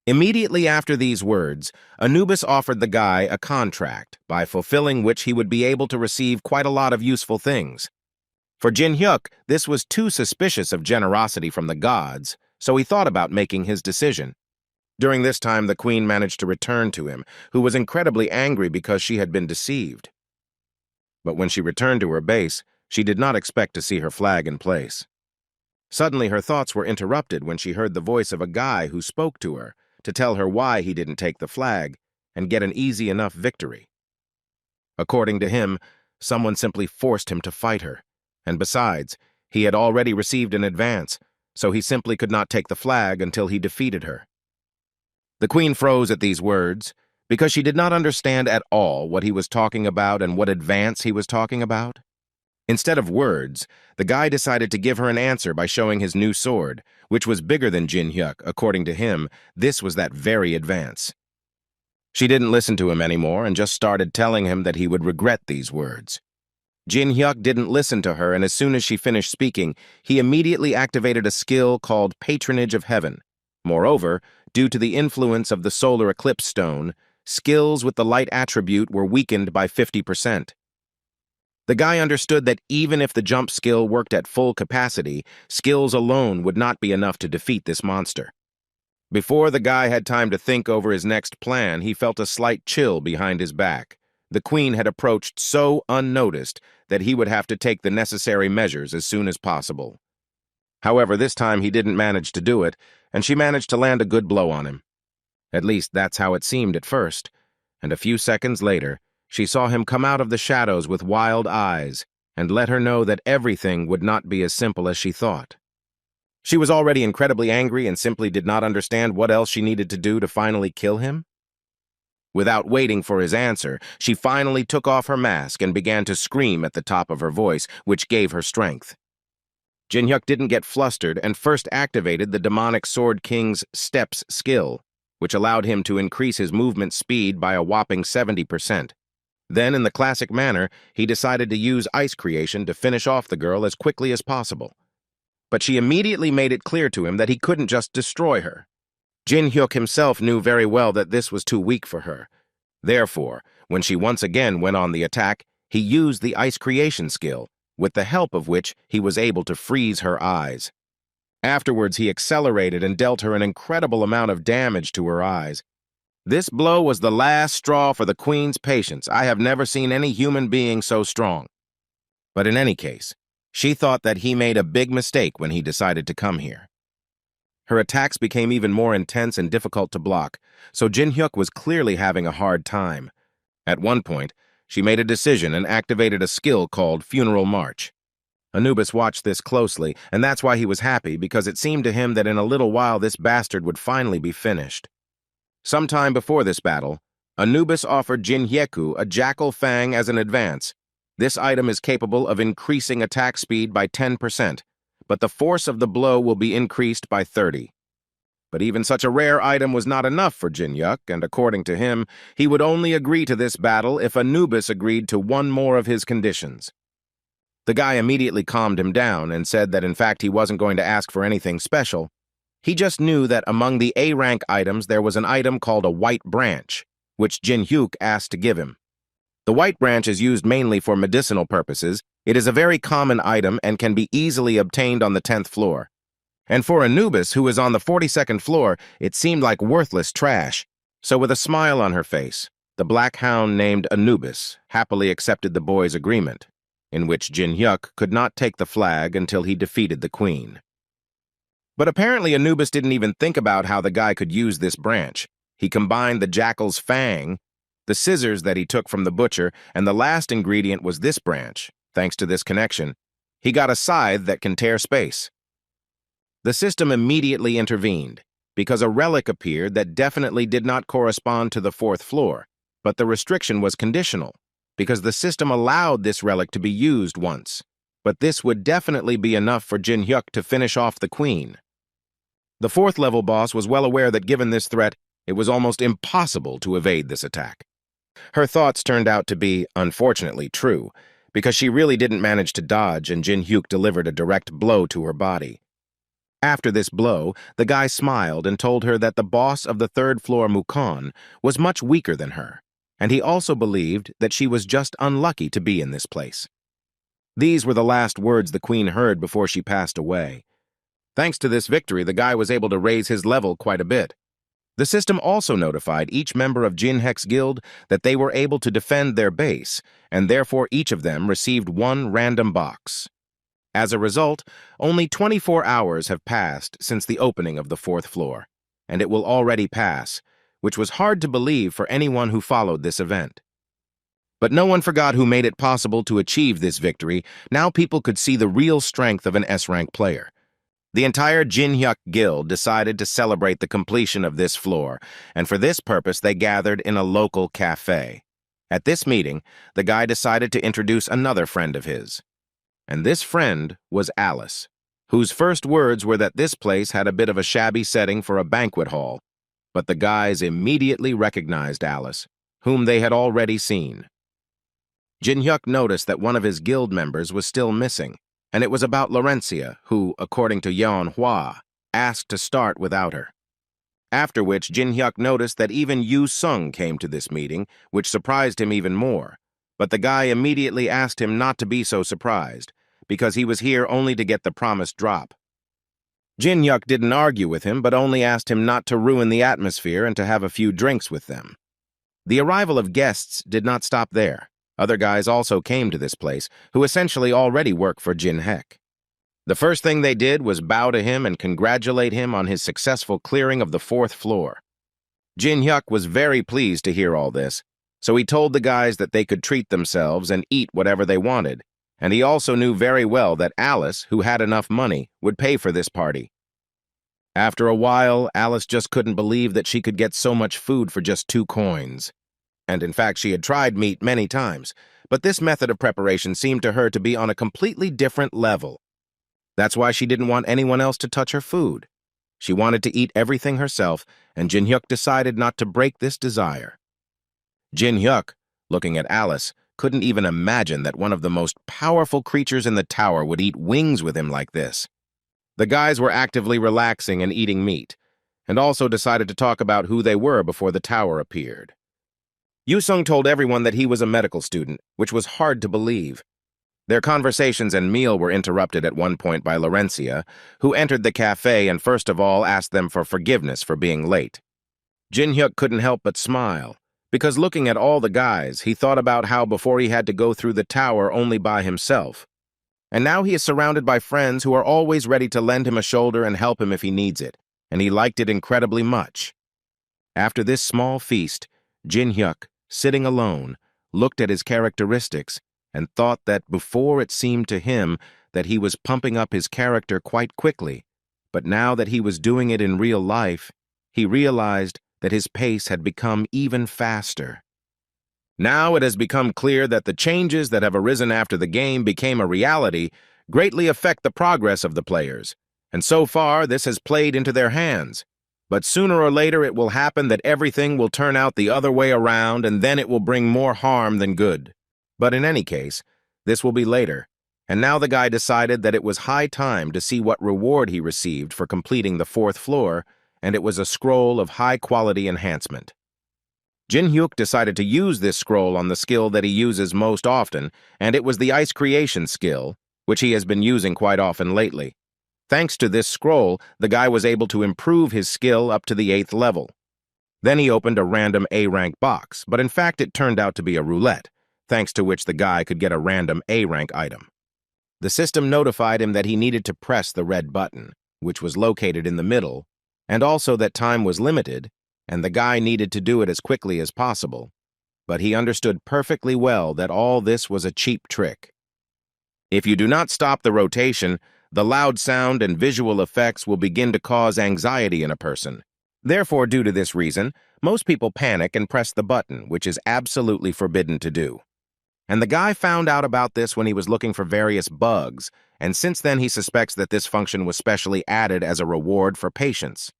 Immediately after these words, Anubis offered the guy a contract, by fulfilling which he would be able to receive quite a lot of useful things. For Jin-hyuk, this was too suspicious of generosity from the gods, so he thought about making his decision. During this time, the queen managed to return to him, who was incredibly angry because she had been deceived. But when she returned to her base, she did not expect to see her flag in place. Suddenly, her thoughts were interrupted when she heard the voice of a guy who spoke to her to tell her why he didn't take the flag and get an easy enough victory. According to him, someone simply forced him to fight her. And besides, he had already received an advance, so he simply could not take the flag until he defeated her. The queen froze at these words, because she did not understand at all what he was talking about and what advance he was talking about. Instead of words, the guy decided to give her an answer by showing his new sword, which was bigger than Jin-hyuk. According to him, this was that very advance. She didn't listen to him anymore and just started telling him that he would regret these words. Jin-hyuk didn't listen to her, and as soon as she finished speaking, he immediately activated a skill called Patronage of Heaven. Moreover, due to the influence of the solar eclipse stone, skills with the light attribute were weakened by 50%. The guy understood that even if the jump skill worked at full capacity, skills alone would not be enough to defeat this monster. Before the guy had time to think over his next plan, he felt a slight chill behind his back. The queen had approached so unnoticed that he would have to take the necessary measures as soon as possible. However, this time he didn't manage to do it, and she managed to land a good blow on him. At least that's how it seemed at first, and a few seconds later, she saw him come out of the shadows with wild eyes and let her know that everything would not be as simple as she thought. She was already incredibly angry and simply did not understand what else she needed to do to finally kill him. Without waiting for his answer, she finally took off her mask and began to scream at the top of her voice, which gave her strength. Jin-hyuk didn't get flustered and first activated the demonic Sword King's Steps skill, which allowed him to increase his movement speed by a whopping 70%. Then, in the classic manner, he decided to use ice creation to finish off the girl as quickly as possible. But she immediately made it clear to him that he couldn't just destroy her. Jin-hyuk himself knew very well that this was too weak for her. Therefore, when she once again went on the attack, he used the ice creation skill, with the help of which he was able to freeze her eyes. Afterwards, he accelerated and dealt her an incredible amount of damage to her eyes. This blow was the last straw for the queen's patience. I have never seen any human being so strong. But in any case, she thought that he made a big mistake when he decided to come here. Her attacks became even more intense and difficult to block, so Jin-hyuk was clearly having a hard time. At one point, she made a decision and activated a skill called Funeral March. Anubis watched this closely, and that's why he was happy, because it seemed to him that in a little while this bastard would finally be finished. Sometime before this battle, Anubis offered Jin-hyeku a Jackal Fang as an advance. This item is capable of increasing attack speed by 10%, but the force of the blow will be increased by 30%. But even such a rare item was not enough for Jin-hyuk, and according to him, he would only agree to this battle if Anubis agreed to one more of his conditions. The guy immediately calmed him down and said that in fact he wasn't going to ask for anything special, He just knew that among the A-rank items there was an item called a white branch, which Jin-hyuk asked to give him. The white branch is used mainly for medicinal purposes. It is a very common item and can be easily obtained on the 10th floor. And for Anubis, who is on the 42nd floor, it seemed like worthless trash. So with a smile on her face, the black hound named Anubis happily accepted the boy's agreement, in which Jin-hyuk could not take the flag until he defeated the queen. But apparently Anubis didn't even think about how the guy could use this branch. He combined the jackal's fang, the scissors that he took from the butcher, and the last ingredient was this branch. Thanks to this connection, he got a scythe that can tear space. The system immediately intervened, because a relic appeared that definitely did not correspond to the 4th floor, but the restriction was conditional, because the system allowed this relic to be used once. But this would definitely be enough for Jin-hyuk to finish off the queen. The 4th level boss was well aware that given this threat, it was almost impossible to evade this attack. Her thoughts turned out to be, unfortunately, true, because she really didn't manage to dodge and Jin-hyuk delivered a direct blow to her body. After this blow, the guy smiled and told her that the boss of the 3rd floor Mukon was much weaker than her, and he also believed that she was just unlucky to be in this place. These were the last words the queen heard before she passed away. Thanks to this victory, the guy was able to raise his level quite a bit. The system also notified each member of Jin-hyuk's guild that they were able to defend their base, and therefore each of them received one random box. As a result, only 24 hours have passed since the opening of the 4th floor, and it will already pass, which was hard to believe for anyone who followed this event. But no one forgot who made it possible to achieve this victory. Now people could see the real strength of an S-rank player. The entire Jin-hyuk guild decided to celebrate the completion of this floor, and for this purpose they gathered in a local cafe. At this meeting, the guy decided to introduce another friend of his. And this friend was Alice, whose first words were that this place had a bit of a shabby setting for a banquet hall. But the guys immediately recognized Alice, whom they had already seen. Jin-hyuk noticed that one of his guild members was still missing, and it was about Laurencia, who, according to Manhwa, asked to start without her. After which, Jin-hyuk noticed that even Yu Sung came to this meeting, which surprised him even more. But the guy immediately asked him not to be so surprised, because he was here only to get the promised drop. Jin-hyuk didn't argue with him, but only asked him not to ruin the atmosphere and to have a few drinks with them. The arrival of guests did not stop there. Other guys also came to this place, who essentially already work for Jin-hyuk. The first thing they did was bow to him and congratulate him on his successful clearing of the 4th floor. Jin-hyuk was very pleased to hear all this, so he told the guys that they could treat themselves and eat whatever they wanted, and he also knew very well that Alice, who had enough money, would pay for this party. After a while, Alice just couldn't believe that she could get so much food for just 2 coins. And in fact, she had tried meat many times, but this method of preparation seemed to her to be on a completely different level. That's why she didn't want anyone else to touch her food. She wanted to eat everything herself, and Jin-hyuk decided not to break this desire. Jin-hyuk, looking at Alice, couldn't even imagine that one of the most powerful creatures in the tower would eat wings with him like this. The guys were actively relaxing and eating meat, and also decided to talk about who they were before the tower appeared. Yu-sung told everyone that he was a medical student, which was hard to believe. Their conversations and meal were interrupted at one point by Laurencia, who entered the cafe and first of all asked them for forgiveness for being late. Jin-hyuk couldn't help but smile, because looking at all the guys, he thought about how before he had to go through the tower only by himself. And now he is surrounded by friends who are always ready to lend him a shoulder and help him if he needs it, and he liked it incredibly much. After this small feast, Jin-hyuk, sitting alone, looked at his characteristics and thought that before it seemed to him that he was pumping up his character quite quickly, but now that he was doing it in real life, he realized that his pace had become even faster. Now it has become clear that the changes that have arisen after the game became a reality greatly affect the progress of the players, and so far this has played into their hands. But sooner or later it will happen that everything will turn out the other way around, and then it will bring more harm than good. But in any case, this will be later, And now the guy decided that it was high time to see what reward he received for completing the fourth floor, and it was a scroll of high-quality enhancement. Jin-hyuk decided to use this scroll on the skill that he uses most often, and it was the ice creation skill, which he has been using quite often lately. Thanks to this scroll, the guy was able to improve his skill up to the 8th level. Then he opened a random A-rank box, but in fact it turned out to be a roulette, thanks to which the guy could get a random A-rank item. The system notified him that he needed to press the red button, which was located in the middle, and also that time was limited, and the guy needed to do it as quickly as possible. But he understood perfectly well that all this was a cheap trick. If you do not stop the rotation, the loud sound and visual effects will begin to cause anxiety in a person. Therefore, due to this reason, most people panic and press the button, which is absolutely forbidden to do. And the guy found out about this when he was looking for various bugs, and since then he suspects that this function was specially added as a reward for patience.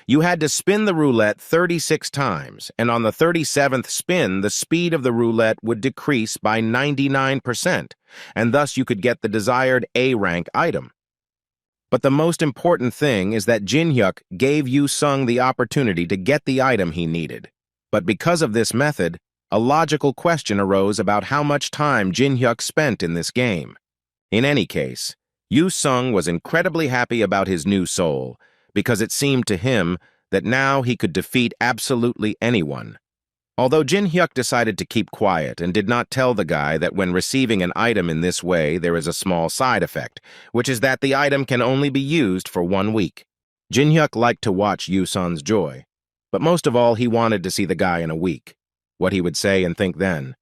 You had to spin the roulette 36 times, and on the 37th spin, the speed of the roulette would decrease by 99%, and thus you could get the desired A-rank item. But the most important thing is that Jin-hyuk gave Yu-sung the opportunity to get the item he needed. But because of this method, a logical question arose about how much time Jin-hyuk spent in this game. In any case, Yu-sung was incredibly happy about his new soul, because it seemed to him that now he could defeat absolutely anyone. Although Jin-hyuk decided to keep quiet and did not tell the guy that when receiving an item in this way there is a small side effect, which is that the item can only be used for 1 week. Jin-hyuk liked to watch Yu-sung's joy, but most of all he wanted to see the guy in a week, what he would say and think then.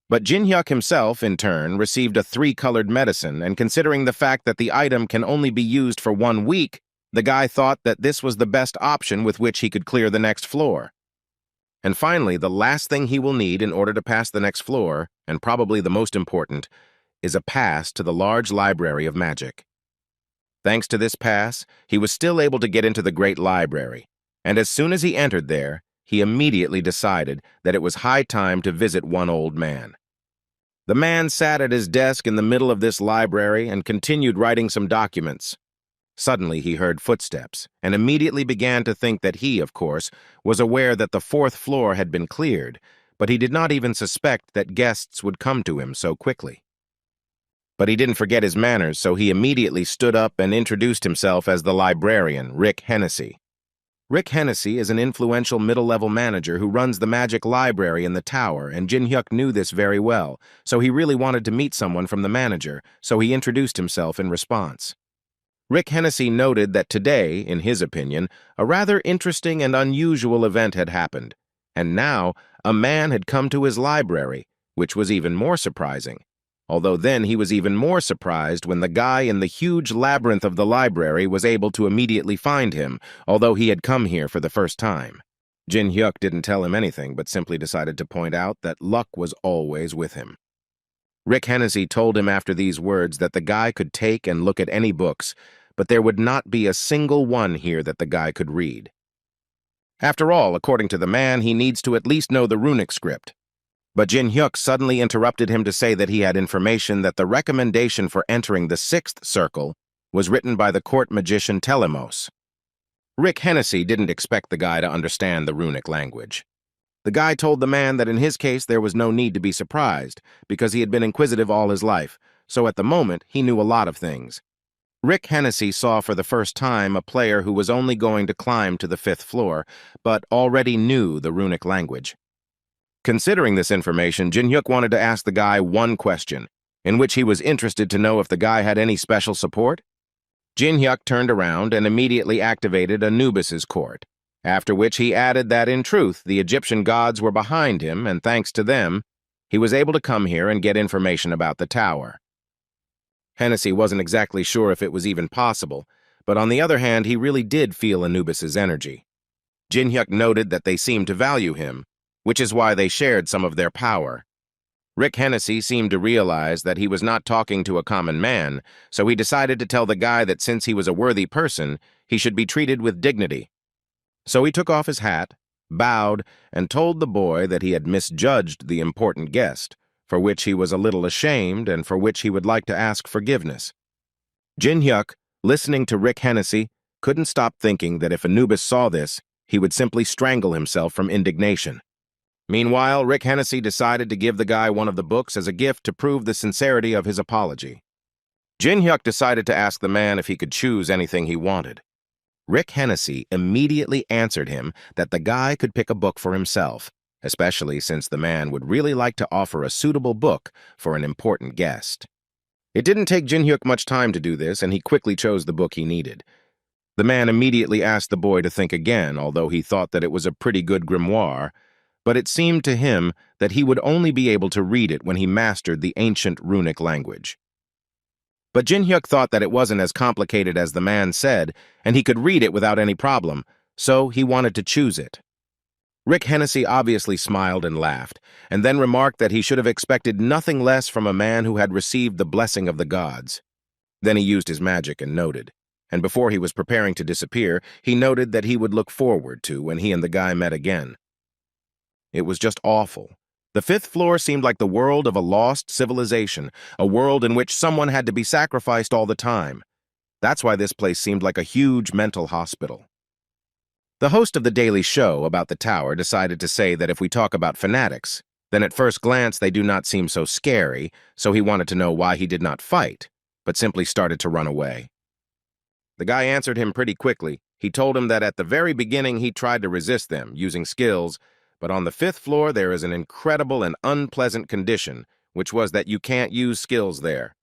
But Jin-hyuk himself, in turn, received a 3-colored medicine, and considering the fact that the item can only be used for 1 week, the guy thought that this was the best option with which he could clear the next floor. And finally, the last thing he will need in order to pass the next floor, and probably the most important, is a pass to the large library of magic. Thanks to this pass, he was still able to get into the great library, and as soon as he entered there, he immediately decided that it was high time to visit one old man. The man sat at his desk in the middle of this library and continued writing some documents. Suddenly he heard footsteps, and immediately began to think that he, of course, was aware that the 4th floor had been cleared, but he did not even suspect that guests would come to him so quickly. But he didn't forget his manners, so he immediately stood up and introduced himself as the librarian, Rick Hennessy. Rick Hennessy is an influential middle-level manager who runs the magic library in the tower, and Jin-hyuk knew this very well, so he really wanted to meet someone from the manager, so he introduced himself in response. Rick Hennessy noted that today, in his opinion, a rather interesting and unusual event had happened, and now a man had come to his library, which was even more surprising. Although then he was even more surprised when the guy in the huge labyrinth of the library was able to immediately find him, although he had come here for the first time. Jin-hyuk didn't tell him anything, but simply decided to point out that luck was always with him. Rick Hennessy told him after these words that the guy could take and look at any books, but there would not be a single one here that the guy could read. After all, according to the man, he needs to at least know the runic script. But Jin-hyuk suddenly interrupted him to say that he had information that the recommendation for entering the 6th circle was written by the court magician Telemos. Rick Hennessy didn't expect the guy to understand the runic language. The guy told the man that in his case there was no need to be surprised, because he had been inquisitive all his life, so at the moment he knew a lot of things. Rick Hennessy saw for the first time a player who was only going to climb to the 5th floor, but already knew the runic language. Considering this information, Jin-hyuk wanted to ask the guy one question, in which he was interested to know if the guy had any special support. Jin-hyuk turned around and immediately activated Anubis's court, after which he added that in truth the Egyptian gods were behind him, and thanks to them, he was able to come here and get information about the tower. Hennessy wasn't exactly sure if it was even possible, but on the other hand, he really did feel Anubis's energy. Jin-hyuk noted that they seemed to value him, which is why they shared some of their power. Rick Hennessy seemed to realize that he was not talking to a common man, so he decided to tell the guy that since he was a worthy person, he should be treated with dignity. So he took off his hat, bowed, and told the boy that he had misjudged the important guest, for which he was a little ashamed and for which he would like to ask forgiveness. Jin-hyuk, listening to Rick Hennessy, couldn't stop thinking that if Anubis saw this, he would simply strangle himself from indignation. Meanwhile, Rick Hennessy decided to give the guy one of the books as a gift to prove the sincerity of his apology. Jin-hyuk decided to ask the man if he could choose anything he wanted. Rick Hennessy immediately answered him that the guy could pick a book for himself, especially since the man would really like to offer a suitable book for an important guest. It didn't take Jin-hyuk much time to do this, and he quickly chose the book he needed. The man immediately asked the boy to think again, although he thought that it was a pretty good grimoire, but it seemed to him that he would only be able to read it when he mastered the ancient runic language. But Jin-hyuk thought that it wasn't as complicated as the man said, and he could read it without any problem, so he wanted to choose it. Rick Hennessy obviously smiled and laughed, and then remarked that he should have expected nothing less from a man who had received the blessing of the gods. Then he used his magic and noted, and before he was preparing to disappear, he noted that he would look forward to when he and the guy met again. It was just awful. The fifth floor seemed like the world of a lost civilization, a world in which someone had to be sacrificed all the time. That's why this place seemed like a huge mental hospital. The host of the Daily Show about the tower decided to say that if we talk about fanatics, then at first glance they do not seem so scary, so he wanted to know why he did not fight, but simply started to run away. The guy answered him pretty quickly. He told him that at the very beginning he tried to resist them, using skills, but on the fifth floor there is an incredible and unpleasant condition, which was that you can't use skills there.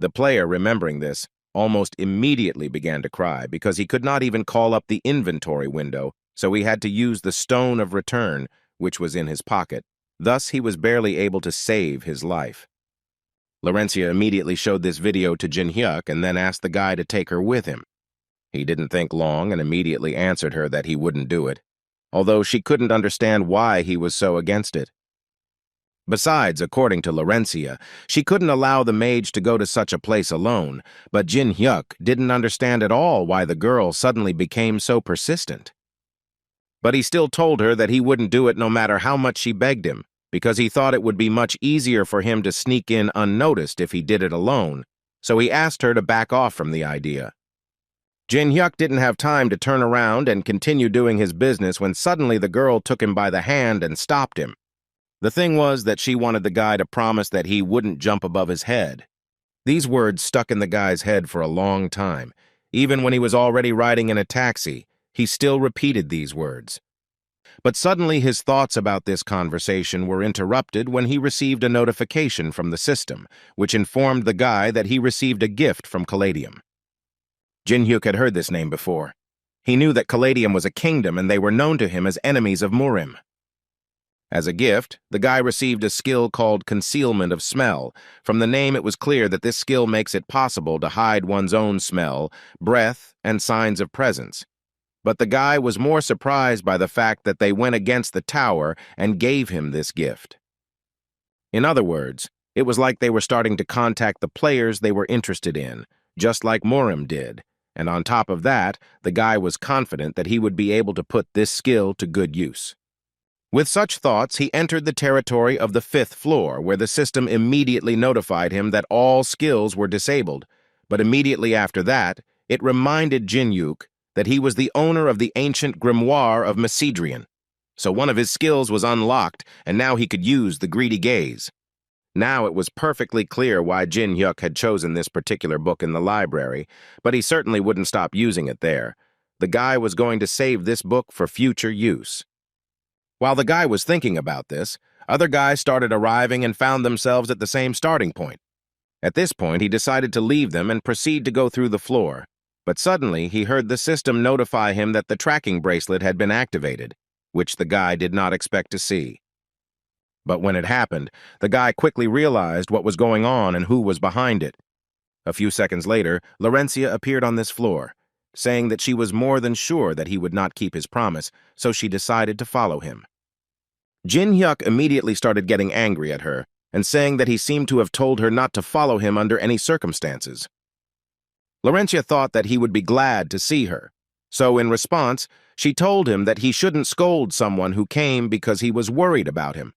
The player, remembering this, almost immediately began to cry because he could not even call up the inventory window, so he had to use the stone of return, which was in his pocket. Thus, he was barely able to save his life. Laurencia immediately showed this video to Jin-hyuk and then asked the guy to take her with him. He didn't think long and immediately answered her that he wouldn't do it, although she couldn't understand why he was so against it. Besides, according to Laurencia, she couldn't allow the mage to go to such a place alone, but Jin-hyuk didn't understand at all why the girl suddenly became so persistent. But he still told her that he wouldn't do it no matter how much she begged him, because he thought it would be much easier for him to sneak in unnoticed if he did it alone, so he asked her to back off from the idea. Jin-hyuk didn't have time to turn around and continue doing his business when suddenly the girl took him by the hand and stopped him. The thing was that she wanted the guy to promise that he wouldn't jump above his head. These words stuck in the guy's head for a long time. Even when he was already riding in a taxi, he still repeated these words. But suddenly his thoughts about this conversation were interrupted when he received a notification from the system, which informed the guy that he received a gift from Caladium. Jin-hyuk had heard this name before. He knew that Caladium was a kingdom and they were known to him as enemies of Murim. As a gift, the guy received a skill called Concealment of Smell. From the name, it was clear that this skill makes it possible to hide one's own smell, breath, and signs of presence. But the guy was more surprised by the fact that they went against the tower and gave him this gift. In other words, it was like they were starting to contact the players they were interested in, just like Murim did. And on top of that, the guy was confident that he would be able to put this skill to good use. With such thoughts, he entered the territory of the fifth floor, where the system immediately notified him that all skills were disabled. But immediately after that, it reminded Jin-hyuk that he was the owner of the ancient grimoire of Macedrian. So one of his skills was unlocked, and now he could use the greedy gaze. Now it was perfectly clear why Jin-hyuk had chosen this particular book in the library, but he certainly wouldn't stop using it there. The guy was going to save this book for future use. While the guy was thinking about this, other guys started arriving and found themselves at the same starting point. At this point, he decided to leave them and proceed to go through the floor. But suddenly, he heard the system notify him that the tracking bracelet had been activated, which the guy did not expect to see. But when it happened, the guy quickly realized what was going on and who was behind it. A few seconds later, Laurencia appeared on this floor, saying that she was more than sure that he would not keep his promise, so she decided to follow him. Jin-hyuk immediately started getting angry at her and saying that he seemed to have told her not to follow him under any circumstances. Laurencia thought that he would be glad to see her, so in response, she told him that he shouldn't scold someone who came because he was worried about him.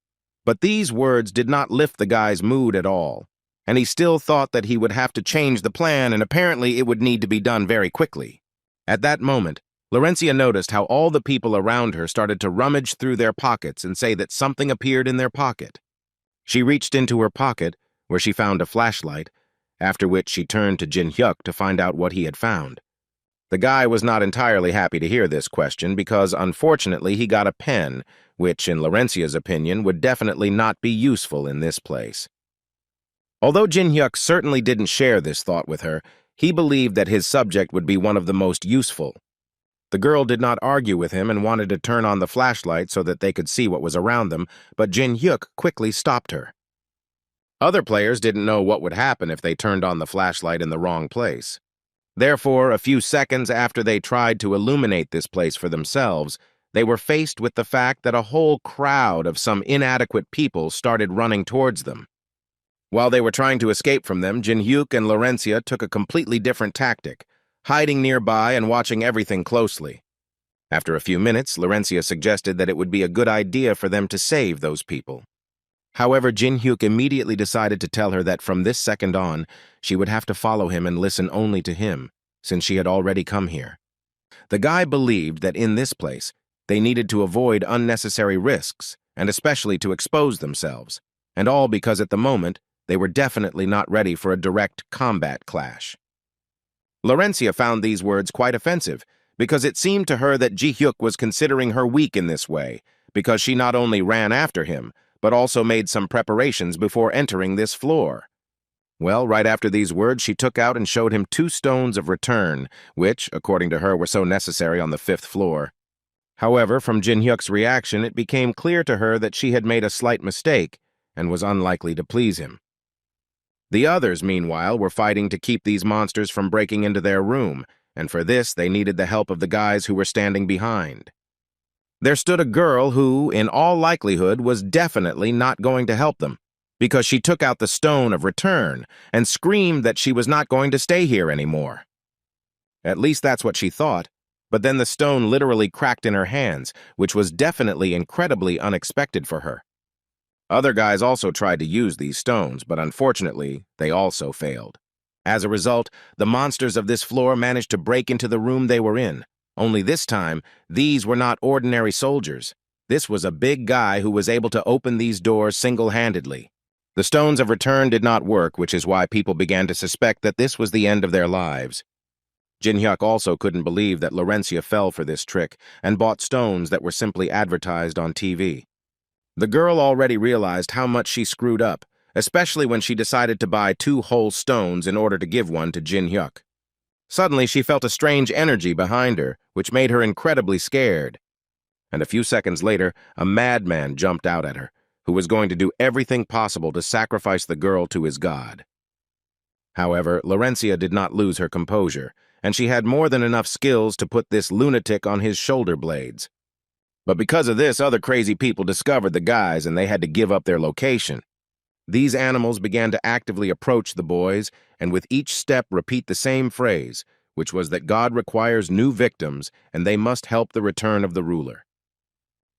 But these words did not lift the guy's mood at all, and he still thought that he would have to change the plan, and apparently it would need to be done very quickly. At that moment, Laurencia noticed how all the people around her started to rummage through their pockets and say that something appeared in their pocket. She reached into her pocket, where she found a flashlight, after which she turned to Jin Hyuk to find out what he had found. The guy was not entirely happy to hear this question because, unfortunately, he got a pen, which, in Laurencia's opinion, would definitely not be useful in this place. Although Jin Hyuk certainly didn't share this thought with her, he believed that his subject would be one of the most useful. The girl did not argue with him and wanted to turn on the flashlight so that they could see what was around them, but Jin Hyuk quickly stopped her. Other players didn't know what would happen if they turned on the flashlight in the wrong place. Therefore, a few seconds after they tried to illuminate this place for themselves, they were faced with the fact that a whole crowd of some inadequate people started running towards them. While they were trying to escape from them, Jin Hyuk and Laurencia took a completely different tactic, hiding nearby and watching everything closely. After a few minutes, Laurencia suggested that it would be a good idea for them to save those people. However, Jin Hyuk immediately decided to tell her that from this second on, she would have to follow him and listen only to him, since she had already come here. The guy believed that in this place, they needed to avoid unnecessary risks, and especially to expose themselves, and all because at the moment, they were definitely not ready for a direct combat clash. Laurencia found these words quite offensive, because it seemed to her that Ji Hyuk was considering her weak in this way, because she not only ran after him, but also made some preparations before entering this floor. Well, right after these words, she took out and showed him 2 stones of return, which, according to her, were so necessary on the 5th floor. However, from Jin Hyuk's reaction, it became clear to her that she had made a slight mistake and was unlikely to please him. The others, meanwhile, were fighting to keep these monsters from breaking into their room, and for this they needed the help of the guys who were standing behind. There stood a girl who, in all likelihood, was definitely not going to help them, because she took out the stone of return and screamed that she was not going to stay here anymore. At least that's what she thought, but then the stone literally cracked in her hands, which was definitely incredibly unexpected for her. Other guys also tried to use these stones, but unfortunately, they also failed. As a result, the monsters of this floor managed to break into the room they were in. Only this time, these were not ordinary soldiers. This was a big guy who was able to open these doors single-handedly. The stones of return did not work, which is why people began to suspect that this was the end of their lives. Jin Hyuk also couldn't believe that Laurencia fell for this trick and bought stones that were simply advertised on TV. The girl already realized how much she screwed up, especially when she decided to buy 2 whole stones in order to give one to Jin Hyuk. Suddenly, she felt a strange energy behind her, which made her incredibly scared. And a few seconds later, a madman jumped out at her, who was going to do everything possible to sacrifice the girl to his god. However, Laurencia did not lose her composure, and she had more than enough skills to put this lunatic on his shoulder blades. But because of this, other crazy people discovered the guys and they had to give up their location. These animals began to actively approach the boys and with each step repeat the same phrase, which was that God requires new victims and they must help the return of the ruler.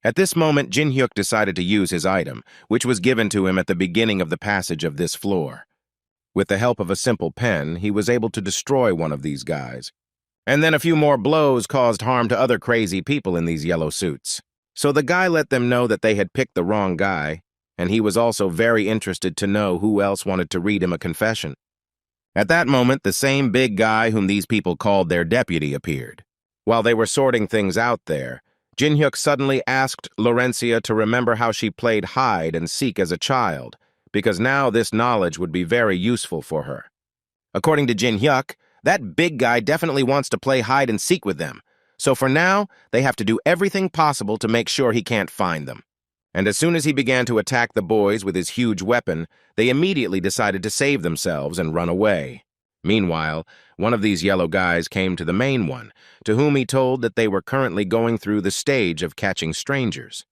At this moment, Jin Hyuk decided to use his item, which was given to him at the beginning of the passage of this floor. With the help of a simple pen, he was able to destroy one of these guys. And then a few more blows caused harm to other crazy people in these yellow suits. So the guy let them know that they had picked the wrong guy, and he was also very interested to know who else wanted to read him a confession. At that moment, the same big guy whom these people called their deputy appeared. While they were sorting things out there, Jin Hyuk suddenly asked Laurencia to remember how she played hide and seek as a child, because now this knowledge would be very useful for her. According to Jin Hyuk, that big guy definitely wants to play hide and seek with them, so for now, they have to do everything possible to make sure he can't find them. And as soon as he began to attack the boys with his huge weapon, they immediately decided to save themselves and run away. Meanwhile, one of these yellow guys came to the main one, to whom he told that they were currently going through the stage of catching strangers.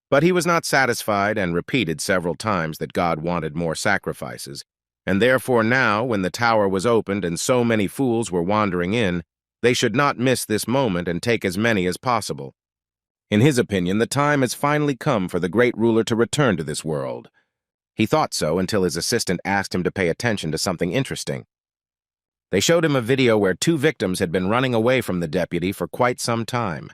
But he was not satisfied and repeated several times that God wanted more sacrifices, and therefore now, when the tower was opened and so many fools were wandering in, they should not miss this moment and take as many as possible. In his opinion, the time has finally come for the great ruler to return to this world. He thought so until his assistant asked him to pay attention to something interesting. They showed him a video where two victims had been running away from the deputy for quite some time.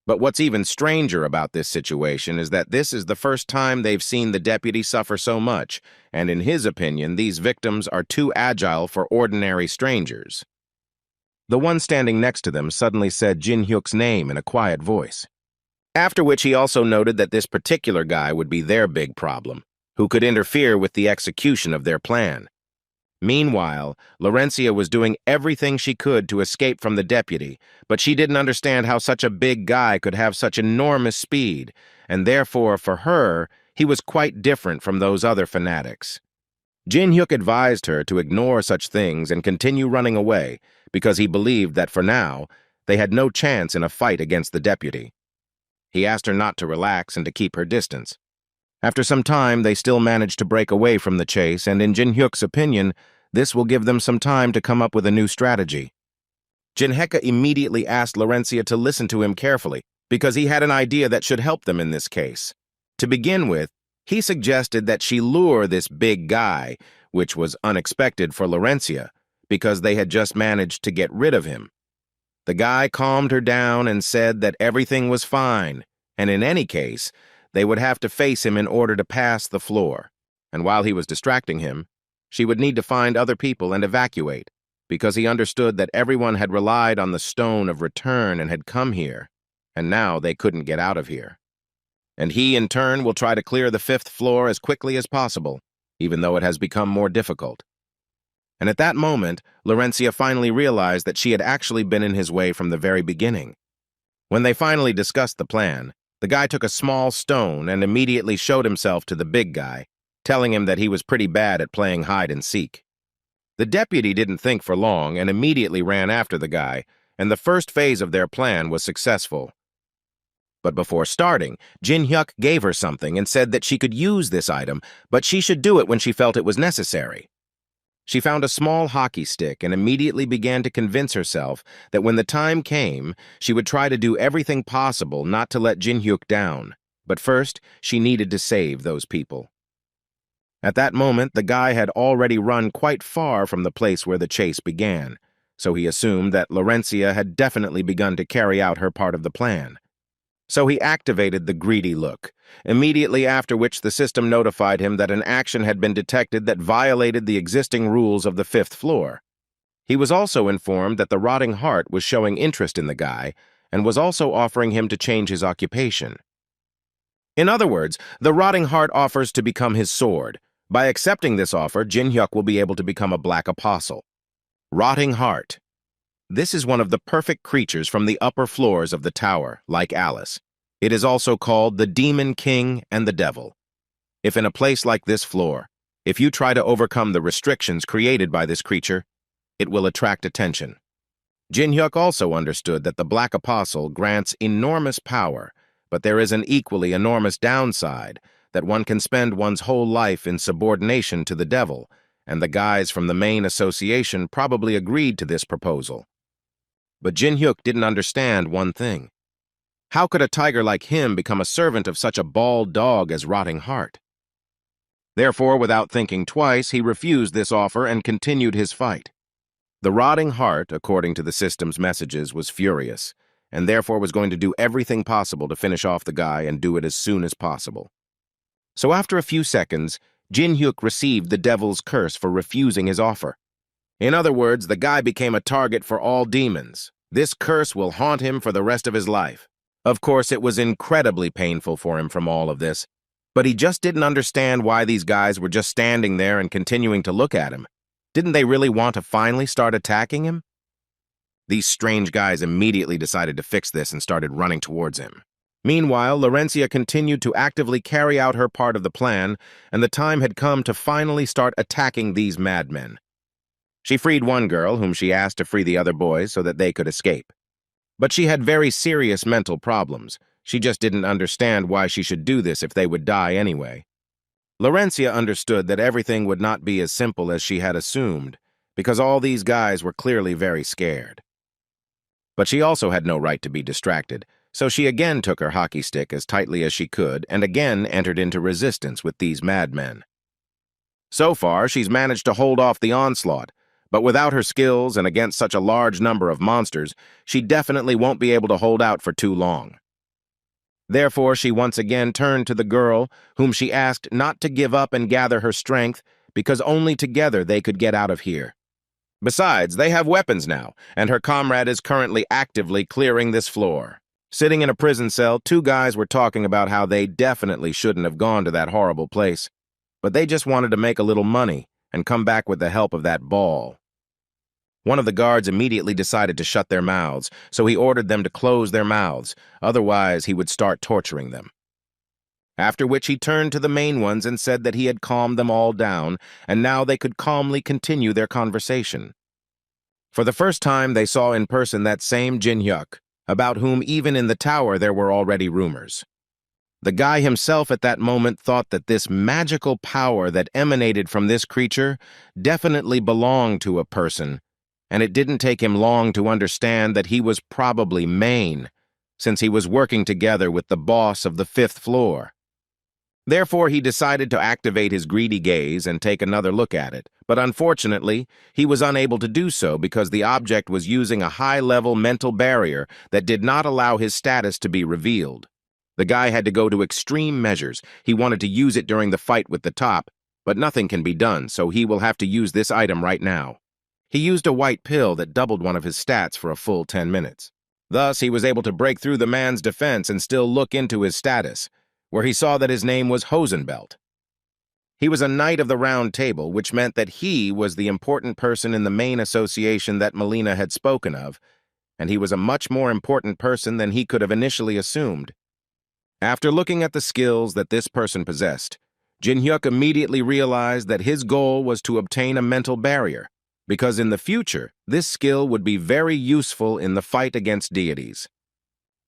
But what's even stranger about this situation is that this is the first time they've seen the deputy suffer so much, and in his opinion, these victims are too agile for ordinary strangers. The one standing next to them suddenly said Jin Hyuk's name in a quiet voice. After which he also noted that this particular guy would be their big problem, who could interfere with the execution of their plan. Meanwhile, Laurencia was doing everything she could to escape from the deputy, but she didn't understand how such a big guy could have such enormous speed, and therefore, for her, he was quite different from those other fanatics. Jin Hyuk advised her to ignore such things and continue running away, because he believed that for now, they had no chance in a fight against the deputy. He asked her not to relax and to keep her distance. After some time, they still managed to break away from the chase, and in Jin Hyuk's opinion, this will give them some time to come up with a new strategy. Jin Heka immediately asked Laurencia to listen to him carefully, because he had an idea that should help them in this case. To begin with, he suggested that she lure this big guy, which was unexpected for Laurencia, because they had just managed to get rid of him. The guy calmed her down and said that everything was fine, and in any case, they would have to face him in order to pass the floor, and while he was distracting him, she would need to find other people and evacuate, because he understood that everyone had relied on the stone of return and had come here, and now they couldn't get out of here. And he, in turn, will try to clear the 5th floor as quickly as possible, even though it has become more difficult. And at that moment, Laurencia finally realized that she had actually been in his way from the very beginning. When they finally discussed the plan, the guy took a small stone and immediately showed himself to the big guy, telling him that he was pretty bad at playing hide-and-seek. The deputy didn't think for long and immediately ran after the guy, and the first phase of their plan was successful. But before starting, Jin Hyuk gave her something and said that she could use this item, but she should do it when she felt it was necessary. She found a small hockey stick and immediately began to convince herself that when the time came, she would try to do everything possible not to let Jin Hyuk down. But first, she needed to save those people. At that moment, the guy had already run quite far from the place where the chase began, so he assumed that Laurencia had definitely begun to carry out her part of the plan. So he activated the greedy look, immediately after which the system notified him that an action had been detected that violated the existing rules of the 5th floor. He was also informed that the rotting heart was showing interest in the guy and was also offering him to change his occupation. In other words, the rotting heart offers to become his sword. By accepting this offer, Jin Hyuk will be able to become a black apostle. Rotting heart. This is one of the perfect creatures from the upper floors of the tower, like Alice. It is also called the Demon King and the Devil. If in a place like this floor, if you try to overcome the restrictions created by this creature, it will attract attention. Jin Hyuk also understood that the Black Apostle grants enormous power, but there is an equally enormous downside, that one can spend one's whole life in subordination to the devil, and the guys from the main association probably agreed to this proposal. But Jin Hyuk didn't understand one thing. How could a tiger like him become a servant of such a bald dog as Rotting Heart? Therefore, without thinking twice, he refused this offer and continued his fight. The Rotting Heart, according to the system's messages, was furious, and therefore was going to do everything possible to finish off the guy and do it as soon as possible. So after a few seconds, Jin Hyuk received the devil's curse for refusing his offer. In other words, the guy became a target for all demons. This curse will haunt him for the rest of his life. Of course, it was incredibly painful for him from all of this, but he just didn't understand why these guys were just standing there and continuing to look at him. Didn't they really want to finally start attacking him? These strange guys immediately decided to fix this and started running towards him. Meanwhile, Laurencia continued to actively carry out her part of the plan, and the time had come to finally start attacking these madmen. She freed one girl, whom she asked to free the other boys so that they could escape. But she had very serious mental problems. She just didn't understand why she should do this if they would die anyway. Laurencia understood that everything would not be as simple as she had assumed, because all these guys were clearly very scared. But she also had no right to be distracted, So she again took her hockey stick as tightly as she could and again entered into resistance with these madmen. So far, she's managed to hold off the onslaught, but without her skills and against such a large number of monsters, she definitely won't be able to hold out for too long. Therefore, she once again turned to the girl, whom she asked not to give up and gather her strength, because only together they could get out of here. Besides, they have weapons now, and her comrade is currently actively clearing this floor. Sitting in a prison cell, two guys were talking about how they definitely shouldn't have gone to that horrible place, but they just wanted to make a little money and come back with the help of that ball. One of the guards immediately decided to shut their mouths, so he ordered them to close their mouths, otherwise he would start torturing them. After which he turned to the main ones and said that he had calmed them all down, and now they could calmly continue their conversation. For the first time, they saw in person that same Jin-hyuk, about whom even in the tower there were already rumors. The guy himself at that moment thought that this magical power that emanated from this creature definitely belonged to a person, and it didn't take him long to understand that he was probably Main, since he was working together with the boss of the 5th floor. Therefore, he decided to activate his greedy gaze and take another look at it, but unfortunately, he was unable to do so because the object was using a high-level mental barrier that did not allow his status to be revealed. The guy had to go to extreme measures. He wanted to use it during the fight with the top, but nothing can be done, so he will have to use this item right now. He used a white pill that doubled one of his stats for a full 10 minutes. Thus, he was able to break through the man's defense and still look into his status, where he saw that his name was Hosenbelt. He was a Knight of the Round Table, which meant that he was the important person in the main association that Melina had spoken of, and he was a much more important person than he could have initially assumed. After looking at the skills that this person possessed, Jin-hyuk immediately realized that his goal was to obtain a mental barrier, because in the future, this skill would be very useful in the fight against deities.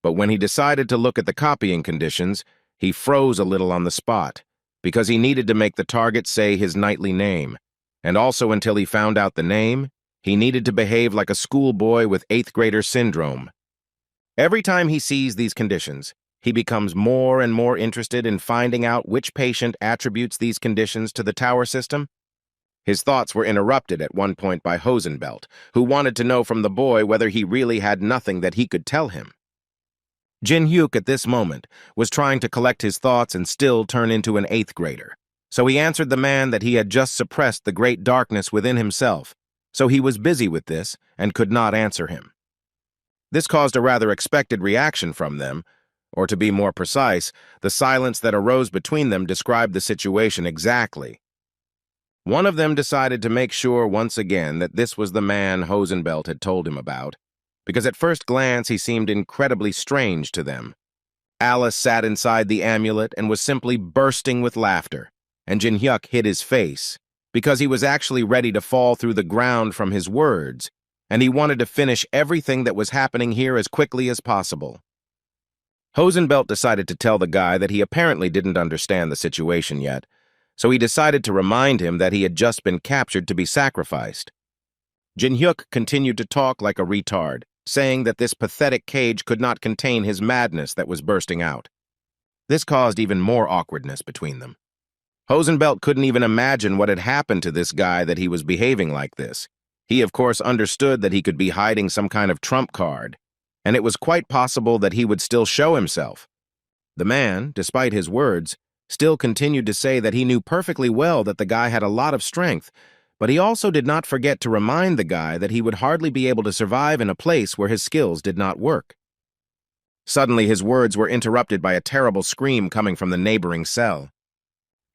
But when he decided to look at the copying conditions, he froze a little on the spot, because he needed to make the target say his knightly name, and also until he found out the name, he needed to behave like a schoolboy with 8th grader syndrome. Every time he sees these conditions, he becomes more and more interested in finding out which patient attributes these conditions to the tower system. His thoughts were interrupted at one point by Hosenbelt, who wanted to know from the boy whether he really had nothing that he could tell him. Jin-hyuk at this moment was trying to collect his thoughts and still turn into an 8th grader, so he answered the man that he had just suppressed the great darkness within himself, so he was busy with this and could not answer him. This caused a rather expected reaction from them, or to be more precise, the silence that arose between them described the situation exactly. One of them decided to make sure once again that this was the man Hosenbelt had told him about, because at first glance he seemed incredibly strange to them. Alice sat inside the amulet and was simply bursting with laughter, and Jin-hyuk hid his face, because he was actually ready to fall through the ground from his words, and he wanted to finish everything that was happening here as quickly as possible. Hosenbelt decided to tell the guy that he apparently didn't understand the situation yet, so he decided to remind him that he had just been captured to be sacrificed. Jin-hyuk continued to talk like a retard, saying that this pathetic cage could not contain his madness that was bursting out. This caused even more awkwardness between them. Hosenbelt couldn't even imagine what had happened to this guy that he was behaving like this. He, of course, understood that he could be hiding some kind of trump card, and it was quite possible that he would still show himself. The man, despite his words, still continued to say that he knew perfectly well that the guy had a lot of strength, but he also did not forget to remind the guy that he would hardly be able to survive in a place where his skills did not work. Suddenly, his words were interrupted by a terrible scream coming from the neighboring cell.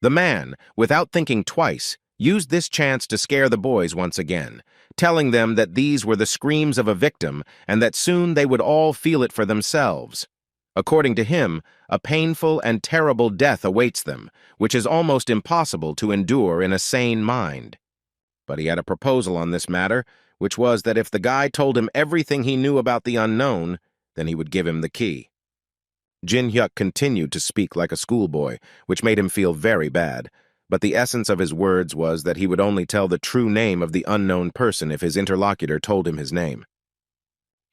The man, without thinking twice, used this chance to scare the boys once again, telling them that these were the screams of a victim and that soon they would all feel it for themselves. According to him, a painful and terrible death awaits them, which is almost impossible to endure in a sane mind. But he had a proposal on this matter, which was that if the guy told him everything he knew about the unknown, then he would give him the key. Jin-hyuk continued to speak like a schoolboy, which made him feel very bad, but the essence of his words was that he would only tell the true name of the unknown person if his interlocutor told him his name.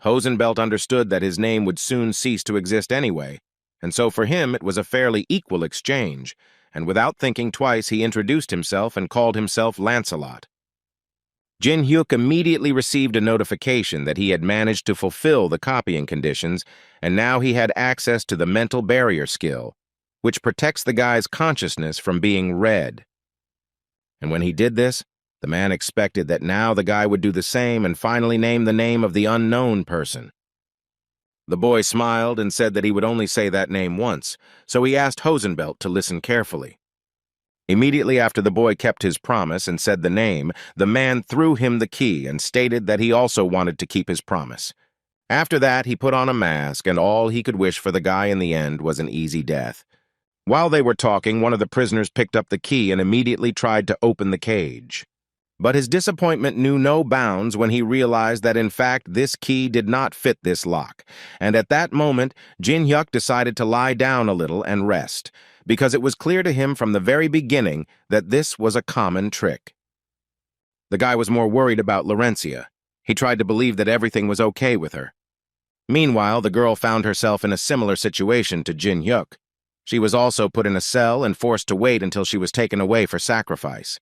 Hosenbelt understood that his name would soon cease to exist anyway, and so for him it was a fairly equal exchange, and without thinking twice he introduced himself and called himself Lancelot. Jin Hyuk immediately received a notification that he had managed to fulfill the copying conditions, and now he had access to the mental barrier skill, which protects the guy's consciousness from being read. And when he did this, the man expected that now the guy would do the same and finally name the name of the unknown person. The boy smiled and said that he would only say that name once, so he asked Hosenbelt to listen carefully. Immediately after the boy kept his promise and said the name, the man threw him the key and stated that he also wanted to keep his promise. After that, he put on a mask, and all he could wish for the guy in the end was an easy death. While they were talking, one of the prisoners picked up the key and immediately tried to open the cage. But his disappointment knew no bounds when he realized that in fact this key did not fit this lock, and at that moment Jin Hyuk decided to lie down a little and rest, because it was clear to him from the very beginning that this was a common trick. The guy was more worried about Laurencia. He tried to believe that everything was okay with her. Meanwhile, the girl found herself in a similar situation to Jin Hyuk. She was also put in a cell and forced to wait until she was taken away for sacrifice.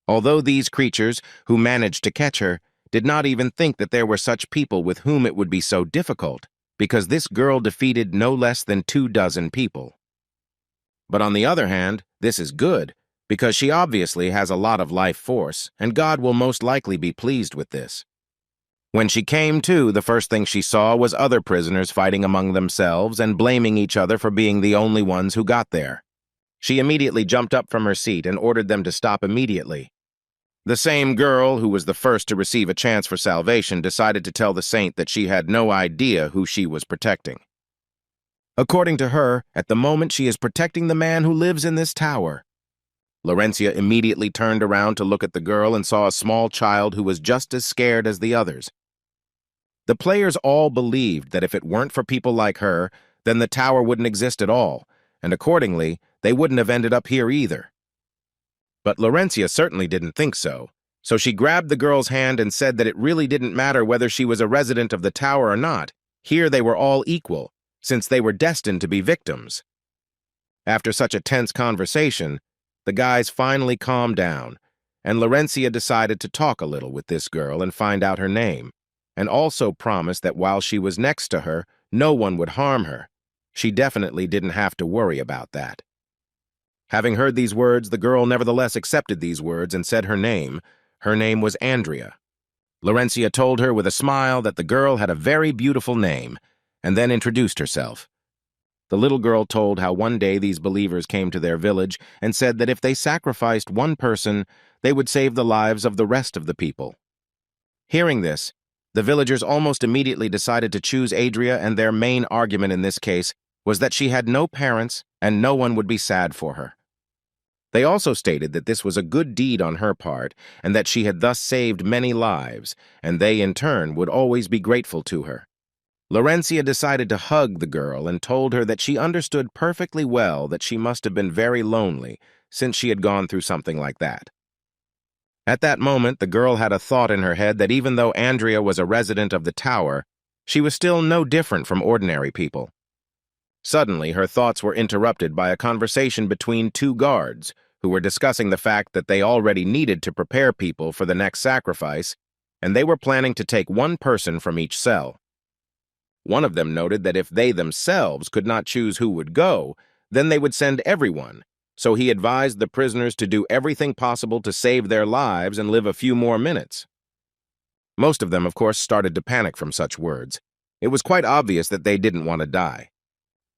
Although these creatures, who managed to catch her, did not even think that there were such people with whom it would be so difficult, because this girl defeated no less than 24 people. But on the other hand, this is good, because she obviously has a lot of life force, and God will most likely be pleased with this. When she came to, the first thing she saw was other prisoners fighting among themselves and blaming each other for being the only ones who got there. She immediately jumped up from her seat and ordered them to stop immediately. The same girl, who was the first to receive a chance for salvation, decided to tell the saint that she had no idea who she was protecting. According to her, at the moment she is protecting the man who lives in this tower. Laurencia immediately turned around to look at the girl and saw a small child who was just as scared as the others. The players all believed that if it weren't for people like her, then the tower wouldn't exist at all, and accordingly, they wouldn't have ended up here either. But Laurencia certainly didn't think so she grabbed the girl's hand and said that it really didn't matter whether she was a resident of the tower or not. Here they were all equal, since they were destined to be victims. After such a tense conversation, the guys finally calmed down, and Laurencia decided to talk a little with this girl and find out her name, and also promised that while she was next to her, no one would harm her. She definitely didn't have to worry about that. Having heard these words, the girl nevertheless accepted these words and said her name. Her name was Andrea. Laurencia told her with a smile that the girl had a very beautiful name, and then introduced herself. The little girl told how one day these believers came to their village and said that if they sacrificed one person, they would save the lives of the rest of the people. Hearing this, the villagers almost immediately decided to choose Adria, and their main argument in this case was that she had no parents and no one would be sad for her. They also stated that this was a good deed on her part and that she had thus saved many lives, and they in turn would always be grateful to her. Laurencia decided to hug the girl and told her that she understood perfectly well that she must have been very lonely since she had gone through something like that. At that moment, the girl had a thought in her head that even though Andrea was a resident of the tower, she was still no different from ordinary people. Suddenly, her thoughts were interrupted by a conversation between two guards who were discussing the fact that they already needed to prepare people for the next sacrifice, and they were planning to take one person from each cell. One of them noted that if they themselves could not choose who would go, then they would send everyone, so he advised the prisoners to do everything possible to save their lives and live a few more minutes. Most of them, of course, started to panic from such words. It was quite obvious that they didn't want to die.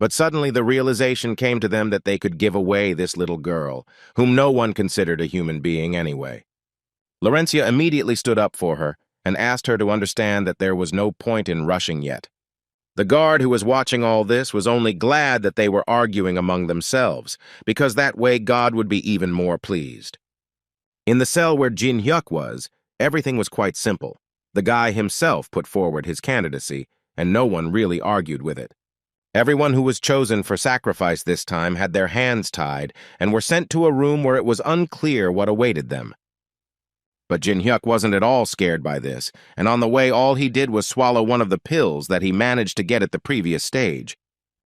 But suddenly the realization came to them that they could give away this little girl, whom no one considered a human being anyway. Laurencia immediately stood up for her and asked her to understand that there was no point in rushing yet. The guard who was watching all this was only glad that they were arguing among themselves, because that way God would be even more pleased. In the cell where Jin Hyuk was, everything was quite simple. The guy himself put forward his candidacy, and no one really argued with it. Everyone who was chosen for sacrifice this time had their hands tied and were sent to a room where it was unclear what awaited them. But Jin Hyuk wasn't at all scared by this, and on the way all he did was swallow one of the pills that he managed to get at the previous stage.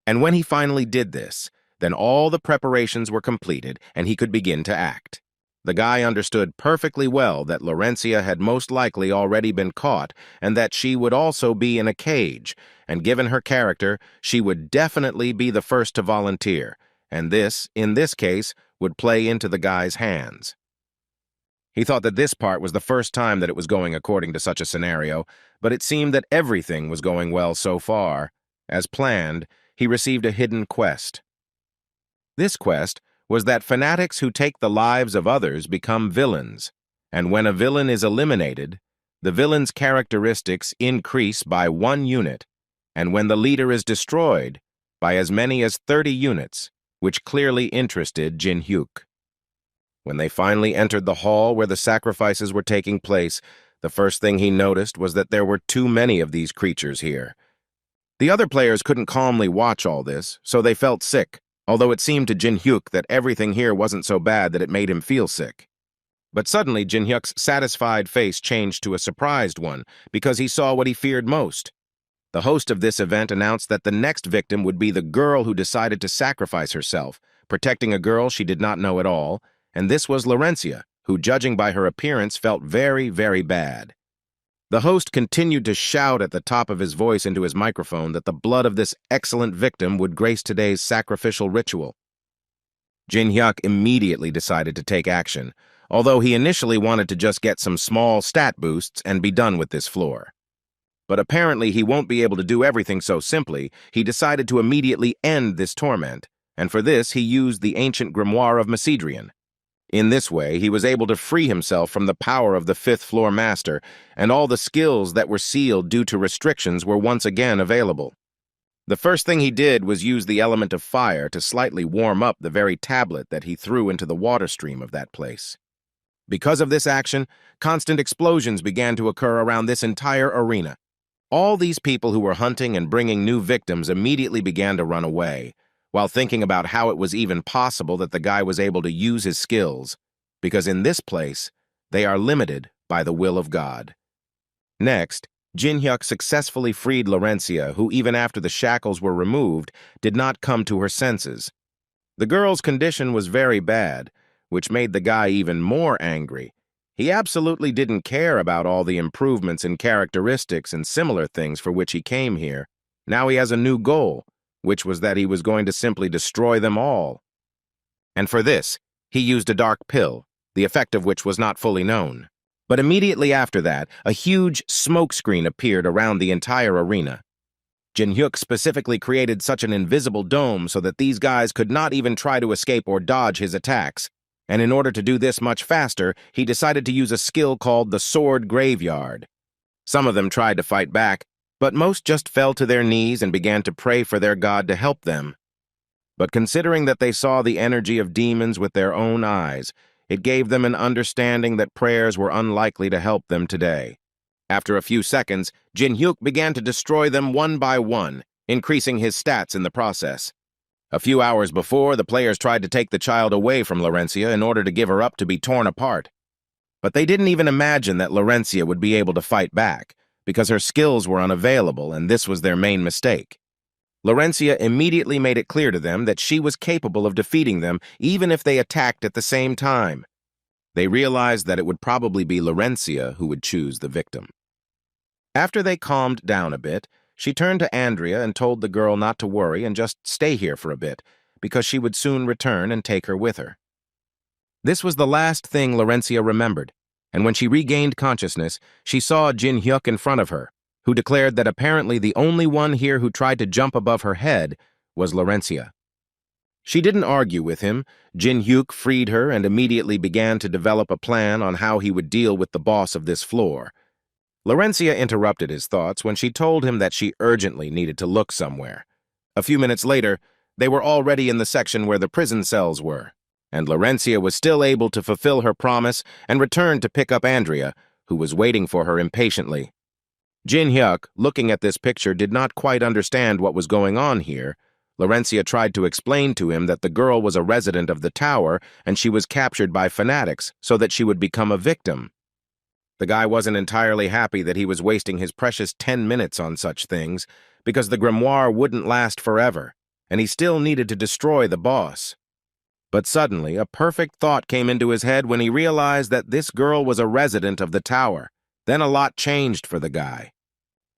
And when he finally did this, then all the preparations were completed and he could begin to act. The guy understood perfectly well that Laurencia had most likely already been caught and that she would also be in a cage, and given her character, she would definitely be the first to volunteer, and this, in this case, would play into the guy's hands. He thought that this part was the first time that it was going according to such a scenario, but it seemed that everything was going well so far. As planned, he received a hidden quest. This quest was that fanatics who take the lives of others become villains, and when a villain is eliminated, the villain's characteristics increase by 1 unit, and when the leader is destroyed, by as many as 30 units, which clearly interested Jin Hyuk. When they finally entered the hall where the sacrifices were taking place, the first thing he noticed was that there were too many of these creatures here. The other players couldn't calmly watch all this, so they felt sick, although it seemed to Jin Hyuk that everything here wasn't so bad that it made him feel sick. But suddenly Jin Hyuk's satisfied face changed to a surprised one, because he saw what he feared most. The host of this event announced that the next victim would be the girl who decided to sacrifice herself, protecting a girl she did not know at all, and this was Laurencia, who, judging by her appearance, felt very, very bad. The host continued to shout at the top of his voice into his microphone that the blood of this excellent victim would grace today's sacrificial ritual. Jin Hyuk immediately decided to take action, although he initially wanted to just get some small stat boosts and be done with this floor. But apparently he won't be able to do everything so simply. He decided to immediately end this torment, and for this he used the ancient grimoire of Macedrian. In this way, he was able to free himself from the power of the fifth-floor master, and all the skills that were sealed due to restrictions were once again available. The first thing he did was use the element of fire to slightly warm up the very tablet that he threw into the water stream of that place. Because of this action, constant explosions began to occur around this entire arena. All these people who were hunting and bringing new victims immediately began to run away, while thinking about how it was even possible that the guy was able to use his skills, because in this place, they are limited by the will of God. Next, Jin Hyuk successfully freed Laurencia, who even after the shackles were removed, did not come to her senses. The girl's condition was very bad, which made the guy even more angry. He absolutely didn't care about all the improvements in characteristics and similar things for which he came here. Now he has a new goal, which was that he was going to simply destroy them all. And for this, he used a dark pill, the effect of which was not fully known. But immediately after that, a huge smoke screen appeared around the entire arena. Jin Hyuk specifically created such an invisible dome so that these guys could not even try to escape or dodge his attacks. And in order to do this much faster, he decided to use a skill called the Sword Graveyard. Some of them tried to fight back, but most just fell to their knees and began to pray for their god to help them. But considering that they saw the energy of demons with their own eyes, it gave them an understanding that prayers were unlikely to help them today. After a few seconds, Jin Hyuk began to destroy them one by one, increasing his stats in the process. A few hours before, the players tried to take the child away from Laurencia in order to give her up to be torn apart. But they didn't even imagine that Laurencia would be able to fight back, because her skills were unavailable, and this was their main mistake. Laurencia immediately made it clear to them that she was capable of defeating them even if they attacked at the same time. They realized that it would probably be Laurencia who would choose the victim. After they calmed down a bit, she turned to Andrea and told the girl not to worry and just stay here for a bit, because she would soon return and take her with her. This was the last thing Laurencia remembered, and when she regained consciousness, she saw Jin Hyuk in front of her, who declared that apparently the only one here who tried to jump above her head was Laurencia. She didn't argue with him. Jin Hyuk freed her and immediately began to develop a plan on how he would deal with the boss of this floor. Laurencia interrupted his thoughts when she told him that she urgently needed to look somewhere. A few minutes later, they were already in the section where the prison cells were, and Laurencia was still able to fulfill her promise and returned to pick up Andrea, who was waiting for her impatiently. Jin Hyuk, looking at this picture, did not quite understand what was going on here. Laurencia tried to explain to him that the girl was a resident of the tower and she was captured by fanatics so that she would become a victim. The guy wasn't entirely happy that he was wasting his precious 10 minutes on such things, because the grimoire wouldn't last forever, and he still needed to destroy the boss. But suddenly, a perfect thought came into his head when he realized that this girl was a resident of the tower. Then a lot changed for the guy.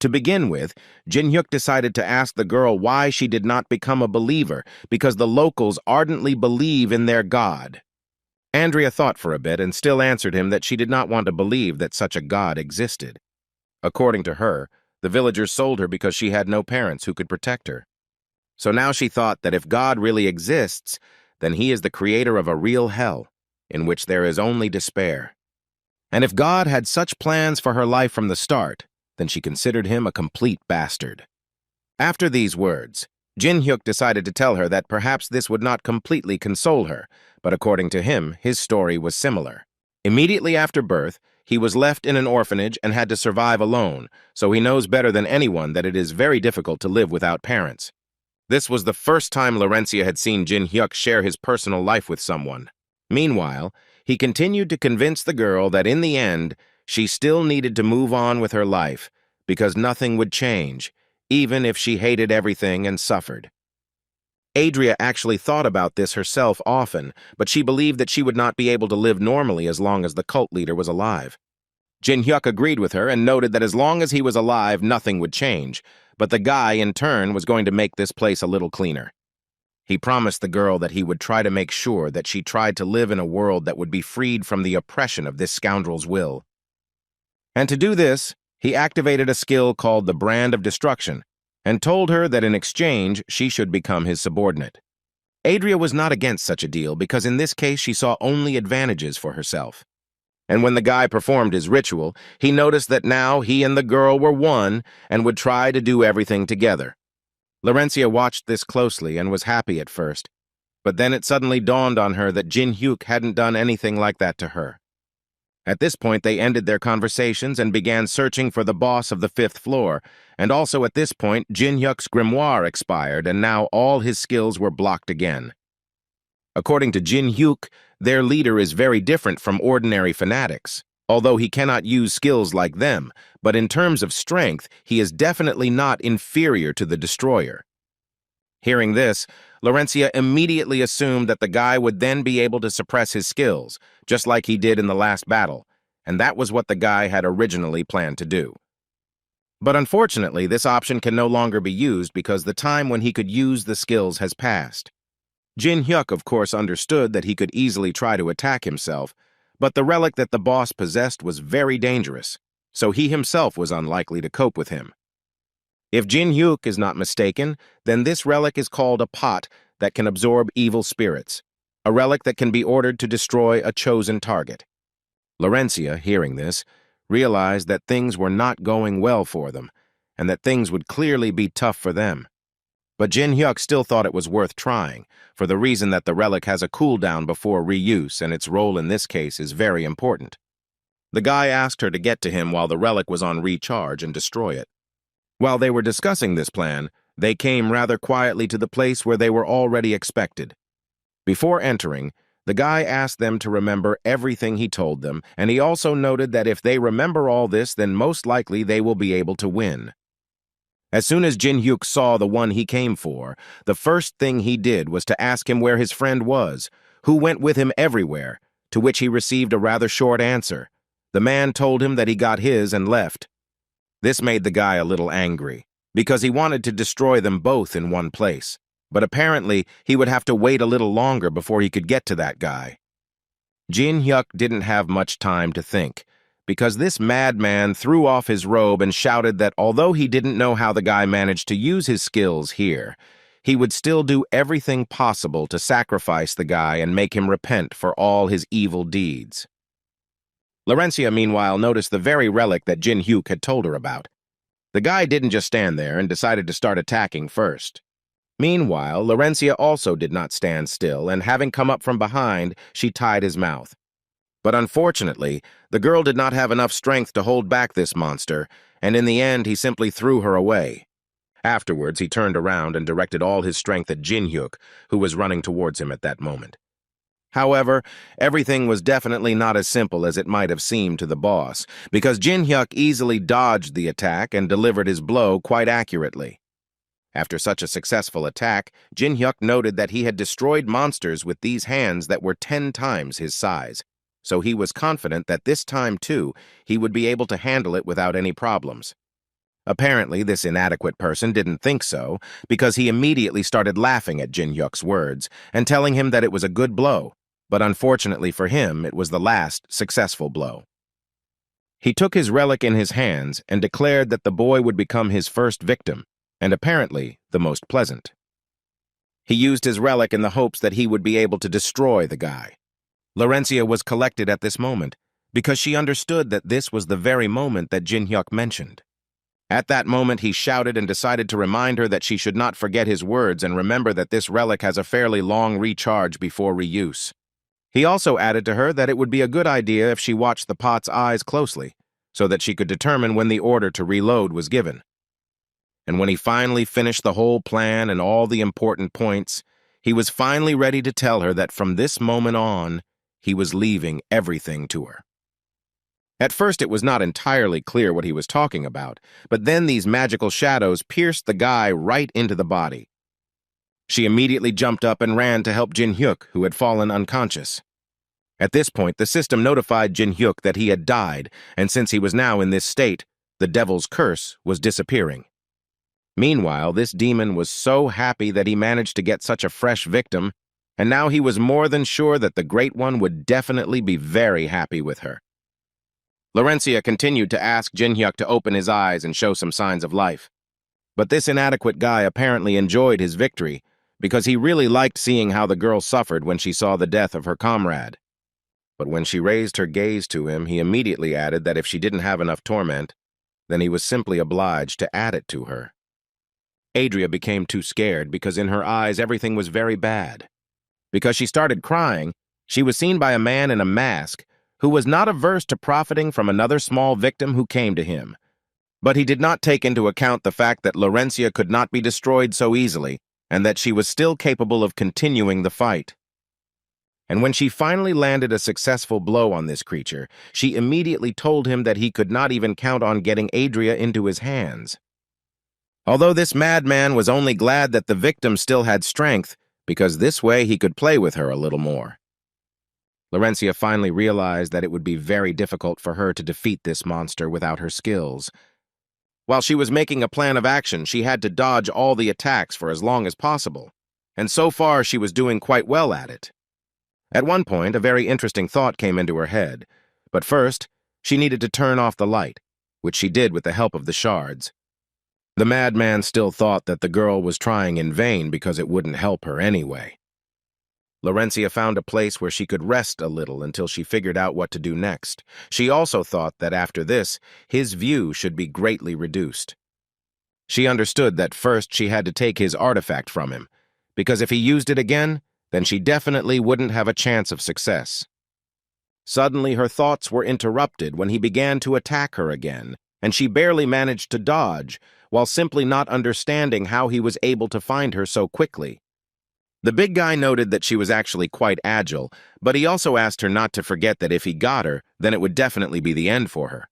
To begin with, Jin-hyuk decided to ask the girl why she did not become a believer, because the locals ardently believe in their god. Andrea thought for a bit and still answered him that she did not want to believe that such a god existed. According to her, the villagers sold her because she had no parents who could protect her. So now she thought that if God really exists, then he is the creator of a real hell, in which there is only despair. And if God had such plans for her life from the start, then she considered him a complete bastard. After these words, Jin-hyuk decided to tell her that perhaps this would not completely console her, but according to him, his story was similar. Immediately after birth, he was left in an orphanage and had to survive alone, so he knows better than anyone that it is very difficult to live without parents. This was the first time Laurencia had seen Jin-hyuk share his personal life with someone. Meanwhile, he continued to convince the girl that in the end, she still needed to move on with her life, because nothing would change, even if she hated everything and suffered. Adria actually thought about this herself often, but she believed that she would not be able to live normally as long as the cult leader was alive. Jin-hyuk agreed with her and noted that as long as he was alive, nothing would change, but the guy, in turn, was going to make this place a little cleaner. He promised the girl that he would try to make sure that she tried to live in a world that would be freed from the oppression of this scoundrel's will. And to do this, he activated a skill called the Brand of Destruction, and told her that in exchange she should become his subordinate. Adria was not against such a deal because in this case she saw only advantages for herself. And when the guy performed his ritual, he noticed that now he and the girl were one and would try to do everything together. Laurencia watched this closely and was happy at first, but then it suddenly dawned on her that Jin-hyuk hadn't done anything like that to her. At this point, they ended their conversations and began searching for the boss of the 5th floor, and also at this point, Jin-hyuk's grimoire expired, and now all his skills were blocked again. According to Jin-hyuk, their leader is very different from ordinary fanatics, although he cannot use skills like them, but in terms of strength, he is definitely not inferior to the destroyer. Hearing this, Laurencia immediately assumed that the guy would then be able to suppress his skills, just like he did in the last battle, and that was what the guy had originally planned to do. But unfortunately, this option can no longer be used because the time when he could use the skills has passed. Jin-hyuk, of course, understood that he could easily try to attack himself, but the relic that the boss possessed was very dangerous, so he himself was unlikely to cope with him. If Jin-hyuk is not mistaken, then this relic is called a pot that can absorb evil spirits, a relic that can be ordered to destroy a chosen target. Laurencia, hearing this, realized that things were not going well for them, and that things would clearly be tough for them. But Jin-hyuk still thought it was worth trying, for the reason that the relic has a cooldown before reuse, and its role in this case is very important. The guy asked her to get to him while the relic was on recharge and destroy it. While they were discussing this plan, they came rather quietly to the place where they were already expected. Before entering, the guy asked them to remember everything he told them, and he also noted that if they remember all this, then most likely they will be able to win. As soon as Jin-hyuk saw the one he came for, the first thing he did was to ask him where his friend was, who went with him everywhere, to which he received a rather short answer. The man told him that he got his and left. This made the guy a little angry, because he wanted to destroy them both in one place, but apparently he would have to wait a little longer before he could get to that guy. Jin-hyuk didn't have much time to think, because this madman threw off his robe and shouted that although he didn't know how the guy managed to use his skills here, he would still do everything possible to sacrifice the guy and make him repent for all his evil deeds. Laurencia, meanwhile, noticed the very relic that Jin-hyuk had told her about. The guy didn't just stand there and decided to start attacking first. Meanwhile, Laurencia also did not stand still, and having come up from behind, she tied his mouth. But unfortunately, the girl did not have enough strength to hold back this monster, and in the end he simply threw her away. Afterwards, he turned around and directed all his strength at Jin-hyuk, who was running towards him at that moment. However, everything was definitely not as simple as it might have seemed to the boss, because Jin-hyuk easily dodged the attack and delivered his blow quite accurately. After such a successful attack, Jin-hyuk noted that he had destroyed monsters with these hands that were 10 times his size, so he was confident that this time, too, he would be able to handle it without any problems. Apparently, this inadequate person didn't think so, because he immediately started laughing at Jin-hyuk's words and telling him that it was a good blow, but unfortunately for him, it was the last successful blow. He took his relic in his hands and declared that the boy would become his first victim, and apparently the most pleasant. He used his relic in the hopes that he would be able to destroy the guy. Laurencia was collected at this moment, because she understood that this was the very moment that Jin-hyuk mentioned. At that moment, he shouted and decided to remind her that she should not forget his words and remember that this relic has a fairly long recharge before reuse. He also added to her that it would be a good idea if she watched the pot's eyes closely, so that she could determine when the order to reload was given. And when he finally finished the whole plan and all the important points, he was finally ready to tell her that from this moment on, he was leaving everything to her. At first, it was not entirely clear what he was talking about, but then these magical shadows pierced the guy right into the body. She immediately jumped up and ran to help Jin-hyuk, who had fallen unconscious. At this point, the system notified Jin-hyuk that he had died, and since he was now in this state, the devil's curse was disappearing. Meanwhile, this demon was so happy that he managed to get such a fresh victim, and now he was more than sure that the Great One would definitely be very happy with her. Laurencia continued to ask Jin-hyuk to open his eyes and show some signs of life. But this inadequate guy apparently enjoyed his victory, because he really liked seeing how the girl suffered when she saw the death of her comrade. But when she raised her gaze to him, he immediately added that if she didn't have enough torment, then he was simply obliged to add it to her. Adria became too scared because in her eyes everything was very bad. Because she started crying, she was seen by a man in a mask who was not averse to profiting from another small victim who came to him. But he did not take into account the fact that Laurencia could not be destroyed so easily and that she was still capable of continuing the fight. And when she finally landed a successful blow on this creature, she immediately told him that he could not even count on getting Adria into his hands. Although this madman was only glad that the victim still had strength, because this way he could play with her a little more. Laurencia finally realized that it would be very difficult for her to defeat this monster without her skills. While she was making a plan of action, she had to dodge all the attacks for as long as possible, and so far she was doing quite well at it. At one point, a very interesting thought came into her head, but first, she needed to turn off the light, which she did with the help of the shards. The madman still thought that the girl was trying in vain because it wouldn't help her anyway. Laurencia found a place where she could rest a little until she figured out what to do next. She also thought that after this, his view should be greatly reduced. She understood that first she had to take his artifact from him, because if he used it again, then she definitely wouldn't have a chance of success. Suddenly her thoughts were interrupted when he began to attack her again, and she barely managed to dodge, while simply not understanding how he was able to find her so quickly. The big guy noted that she was actually quite agile, but he also asked her not to forget that if he got her, then it would definitely be the end for her.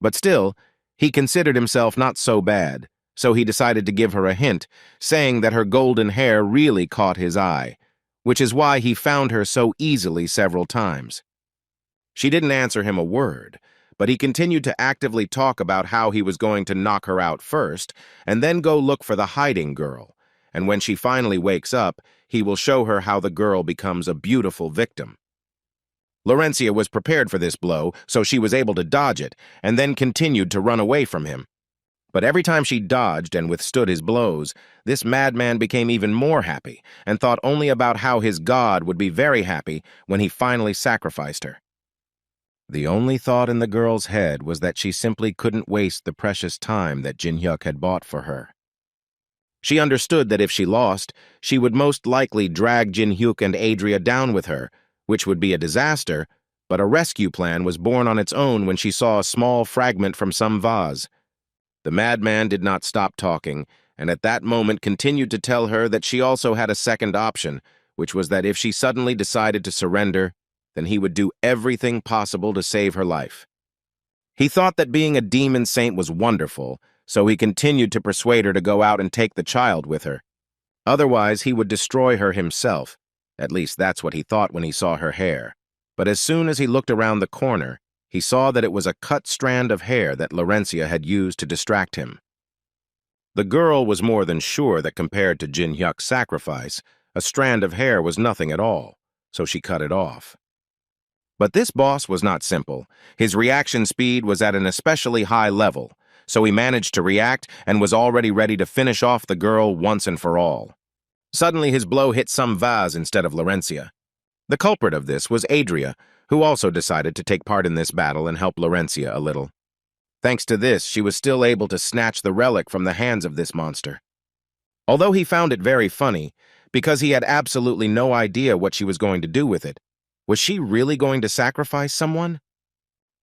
But still, he considered himself not so bad, so he decided to give her a hint, saying that her golden hair really caught his eye, which is why he found her so easily several times. She didn't answer him a word, but he continued to actively talk about how he was going to knock her out first, and then go look for the hiding girl, and when she finally wakes up, he will show her how the girl becomes a beautiful victim. Laurencia was prepared for this blow, so she was able to dodge it, and then continued to run away from him. But every time she dodged and withstood his blows, this madman became even more happy, and thought only about how his god would be very happy when he finally sacrificed her. The only thought in the girl's head was that she simply couldn't waste the precious time that Jin-hyuk had bought for her. She understood that if she lost, she would most likely drag Jin-hyuk and Adria down with her, which would be a disaster, but a rescue plan was born on its own when she saw a small fragment from some vase. The madman did not stop talking, and at that moment continued to tell her that she also had a second option, which was that if she suddenly decided to surrender, then he would do everything possible to save her life. He thought that being a demon saint was wonderful, so he continued to persuade her to go out and take the child with her. Otherwise, he would destroy her himself. At least that's what he thought when he saw her hair. But as soon as he looked around the corner, he saw that it was a cut strand of hair that Laurencia had used to distract him. The girl was more than sure that compared to Jin Hyuk's sacrifice, a strand of hair was nothing at all, so she cut it off. But this boss was not simple. His reaction speed was at an especially high level, so he managed to react and was already ready to finish off the girl once and for all. Suddenly his blow hit some vase instead of Laurencia. The culprit of this was Adria, who also decided to take part in this battle and help Laurencia a little. Thanks to this, she was still able to snatch the relic from the hands of this monster. Although he found it very funny, because he had absolutely no idea what she was going to do with it. Was she really going to sacrifice someone?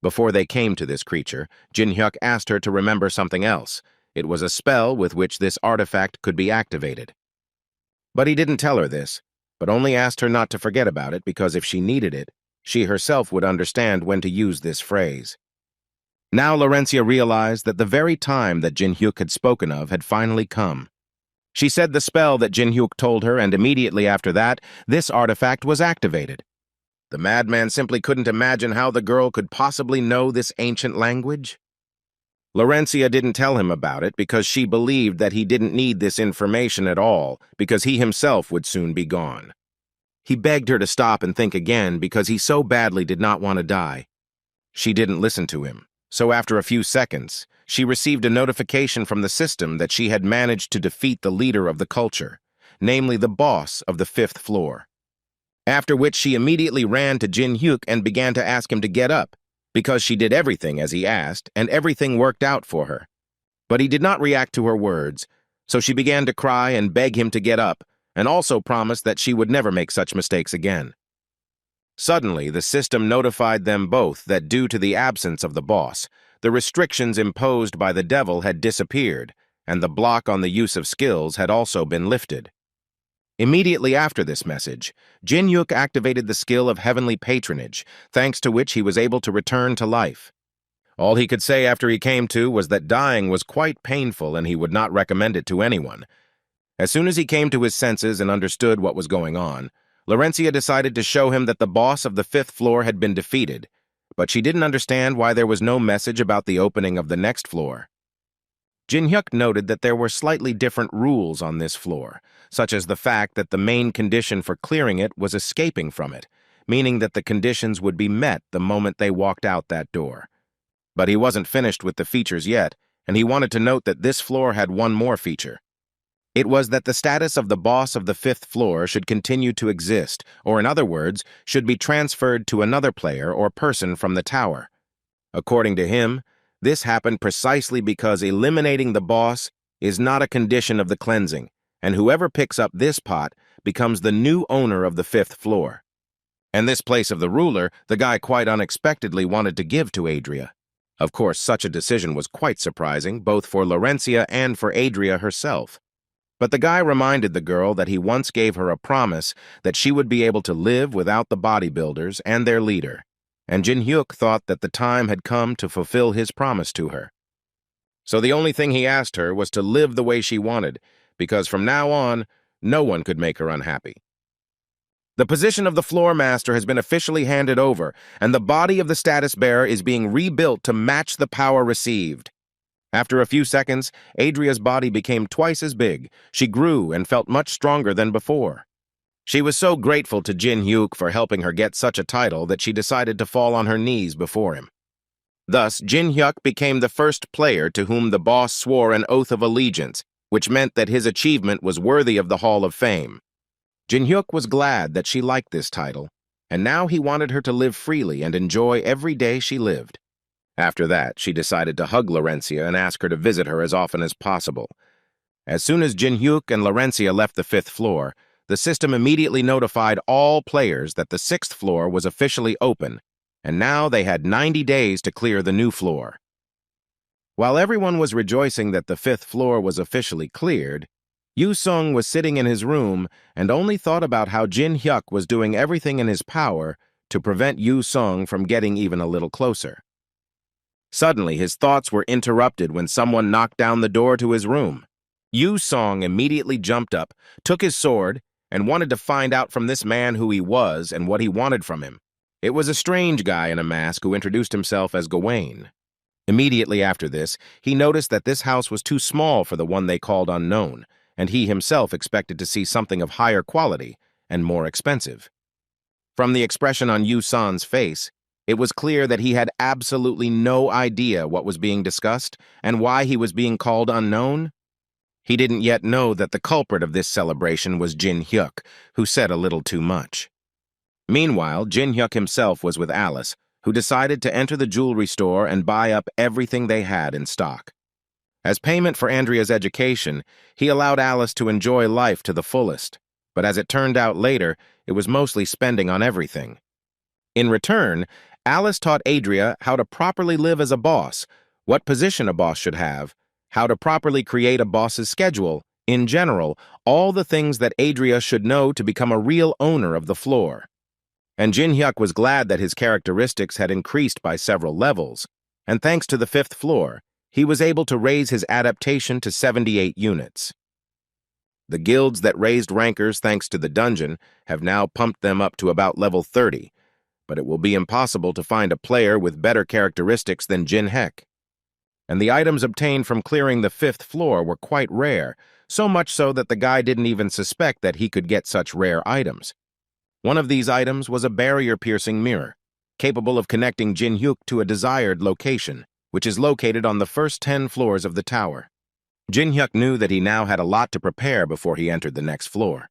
Before they came to this creature, Jin Hyuk asked her to remember something else. It was a spell with which this artifact could be activated. But he didn't tell her this, but only asked her not to forget about it because if she needed it, she herself would understand when to use this phrase. Now Laurencia realized that the very time that Jin Hyuk had spoken of had finally come. She said the spell that Jin Hyuk told her, and immediately after that, this artifact was activated. The madman simply couldn't imagine how the girl could possibly know this ancient language. Laurencia didn't tell him about it because she believed that he didn't need this information at all because he himself would soon be gone. He begged her to stop and think again because he so badly did not want to die. She didn't listen to him, so after a few seconds, she received a notification from the system that she had managed to defeat the leader of the culture, namely the boss of the 5th floor. After which she immediately ran to Jin Hyuk and began to ask him to get up, because she did everything as he asked, and everything worked out for her. But he did not react to her words, so she began to cry and beg him to get up, and also promised that she would never make such mistakes again. Suddenly, the system notified them both that due to the absence of the boss, the restrictions imposed by the devil had disappeared, and the block on the use of skills had also been lifted. Immediately after this message, Jin Hyuk activated the skill of heavenly patronage, thanks to which he was able to return to life. All he could say after he came to was that dying was quite painful and he would not recommend it to anyone. As soon as he came to his senses and understood what was going on, Laurencia decided to show him that the boss of the 5th floor had been defeated, but she didn't understand why there was no message about the opening of the next floor. Jin Hyuk noted that there were slightly different rules on this floor, such as the fact that the main condition for clearing it was escaping from it, meaning that the conditions would be met the moment they walked out that door. But he wasn't finished with the features yet, and he wanted to note that this floor had one more feature. It was that the status of the boss of the 5th floor should continue to exist, or in other words, should be transferred to another player or person from the tower. According to him, this happened precisely because eliminating the boss is not a condition of the cleansing, and whoever picks up this pot becomes the new owner of the 5th floor. And this place of the ruler, the guy quite unexpectedly wanted to give to Adria. Of course, such a decision was quite surprising, both for Laurencia and for Adria herself. But the guy reminded the girl that he once gave her a promise that she would be able to live without the bodybuilders and their leader, and Jin Hyuk thought that the time had come to fulfill his promise to her. So the only thing he asked her was to live the way she wanted, because from now on, no one could make her unhappy. The position of the floor master has been officially handed over, and the body of the status bearer is being rebuilt to match the power received. After a few seconds, Adria's body became twice as big. She grew and felt much stronger than before. She was so grateful to Jin Hyuk for helping her get such a title that she decided to fall on her knees before him. Thus, Jin Hyuk became the first player to whom the boss swore an oath of allegiance, which meant that his achievement was worthy of the Hall of Fame. Jin Hyuk was glad that she liked this title, and now he wanted her to live freely and enjoy every day she lived. After that, she decided to hug Laurencia and ask her to visit her as often as possible. As soon as Jin Hyuk and Laurencia left the 5th floor, the system immediately notified all players that the 6th floor was officially open, and now they had 90 days to clear the new floor. While everyone was rejoicing that the 5th floor was officially cleared, Yu Sung was sitting in his room and only thought about how Jin Hyuk was doing everything in his power to prevent Yu Sung from getting even a little closer. Suddenly, his thoughts were interrupted when someone knocked down the door to his room. Yu Song immediately jumped up, took his sword, and wanted to find out from this man who he was and what he wanted from him. It was a strange guy in a mask who introduced himself as Gawain. Immediately after this, he noticed that this house was too small for the one they called unknown, and he himself expected to see something of higher quality and more expensive. From the expression on Yu San's face, it was clear that he had absolutely no idea what was being discussed and why he was being called unknown. He didn't yet know that the culprit of this celebration was Jin Hyuk, who said a little too much. Meanwhile, Jin Hyuk himself was with Alice, who decided to enter the jewelry store and buy up everything they had in stock. As payment for Andrea's education, he allowed Alice to enjoy life to the fullest, but as it turned out later, it was mostly spending on everything. In return, Alice taught Adria how to properly live as a boss, what position a boss should have, how to properly create a boss's schedule, in general, all the things that Adria should know to become a real owner of the floor. And Jin Hyuk was glad that his characteristics had increased by several levels, and thanks to the 5th floor, he was able to raise his adaptation to 78 units. The guilds that raised rankers thanks to the dungeon have now pumped them up to about level 30, but it will be impossible to find a player with better characteristics than Jin Hyuk. And the items obtained from clearing the 5th floor were quite rare, so much so that the guy didn't even suspect that he could get such rare items. One of these items was a barrier-piercing mirror, capable of connecting Jin Hyuk to a desired location, which is located on the first 10 floors of the tower. Jin Hyuk knew that he now had a lot to prepare before he entered the next floor.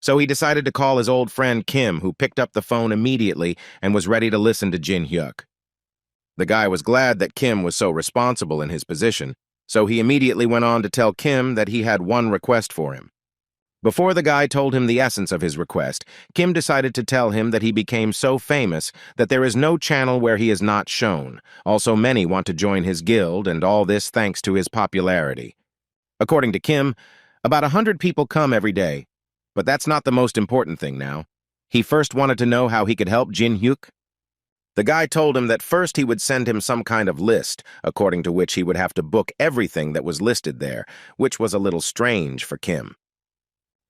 So he decided to call his old friend Kim, who picked up the phone immediately and was ready to listen to Jin Hyuk. The guy was glad that Kim was so responsible in his position, so he immediately went on to tell Kim that he had one request for him. Before the guy told him the essence of his request, Kim decided to tell him that he became so famous that there is no channel where he is not shown. Also, many want to join his guild, and all this thanks to his popularity. According to Kim, about 100 people come every day, but that's not the most important thing now. He first wanted to know how he could help Jin Hyuk. The guy told him that first he would send him some kind of list, according to which he would have to book everything that was listed there, which was a little strange for Kim.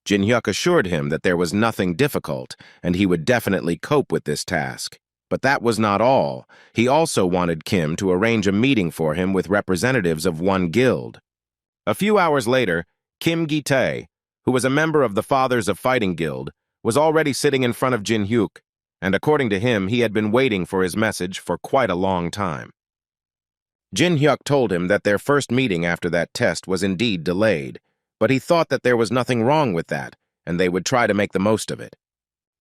Jin Hyuk assured him that there was nothing difficult, and he would definitely cope with this task. But that was not all. He also wanted Kim to arrange a meeting for him with representatives of one guild. A few hours later, Kim Gi-tae, who was a member of the Fathers of Fighting Guild, was already sitting in front of Jin Hyuk, and according to him, he had been waiting for his message for quite a long time. Jin Hyuk told him that their first meeting after that test was indeed delayed, but he thought that there was nothing wrong with that, and they would try to make the most of it.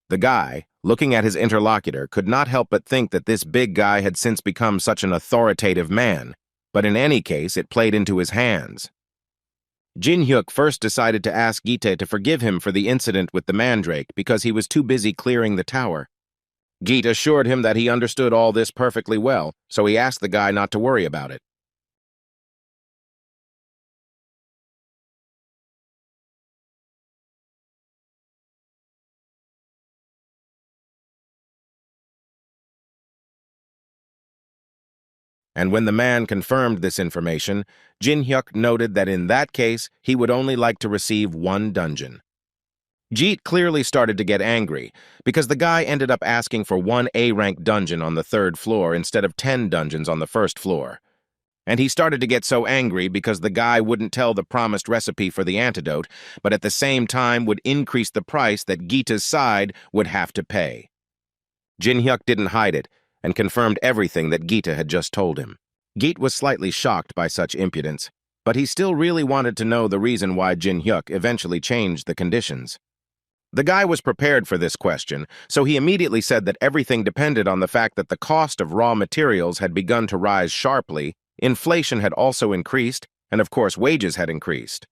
The guy, looking at his interlocutor, could not help but think that this big guy had since become such an authoritative man, but in any case, it played into his hands. Jin Hyuk first decided to ask Gita to forgive him for the incident with the mandrake because he was too busy clearing the tower. Gita assured him that he understood all this perfectly well, so he asked the guy not to worry about it. And when the man confirmed this information, Jin Hyuk noted that in that case, he would only like to receive one dungeon. Jeet clearly started to get angry, because the guy ended up asking for one A-rank dungeon on the 3rd floor instead of 10 dungeons on the 1st floor. And he started to get so angry because the guy wouldn't tell the promised recipe for the antidote, but at the same time would increase the price that Gita's side would have to pay. Jin Hyuk didn't hide it, and confirmed everything that Gita had just told him. Geet was slightly shocked by such impudence, but he still really wanted to know the reason why Jin Hyuk eventually changed the conditions. The guy was prepared for this question, so he immediately said that everything depended on the fact that the cost of raw materials had begun to rise sharply, inflation had also increased, and of course wages had increased.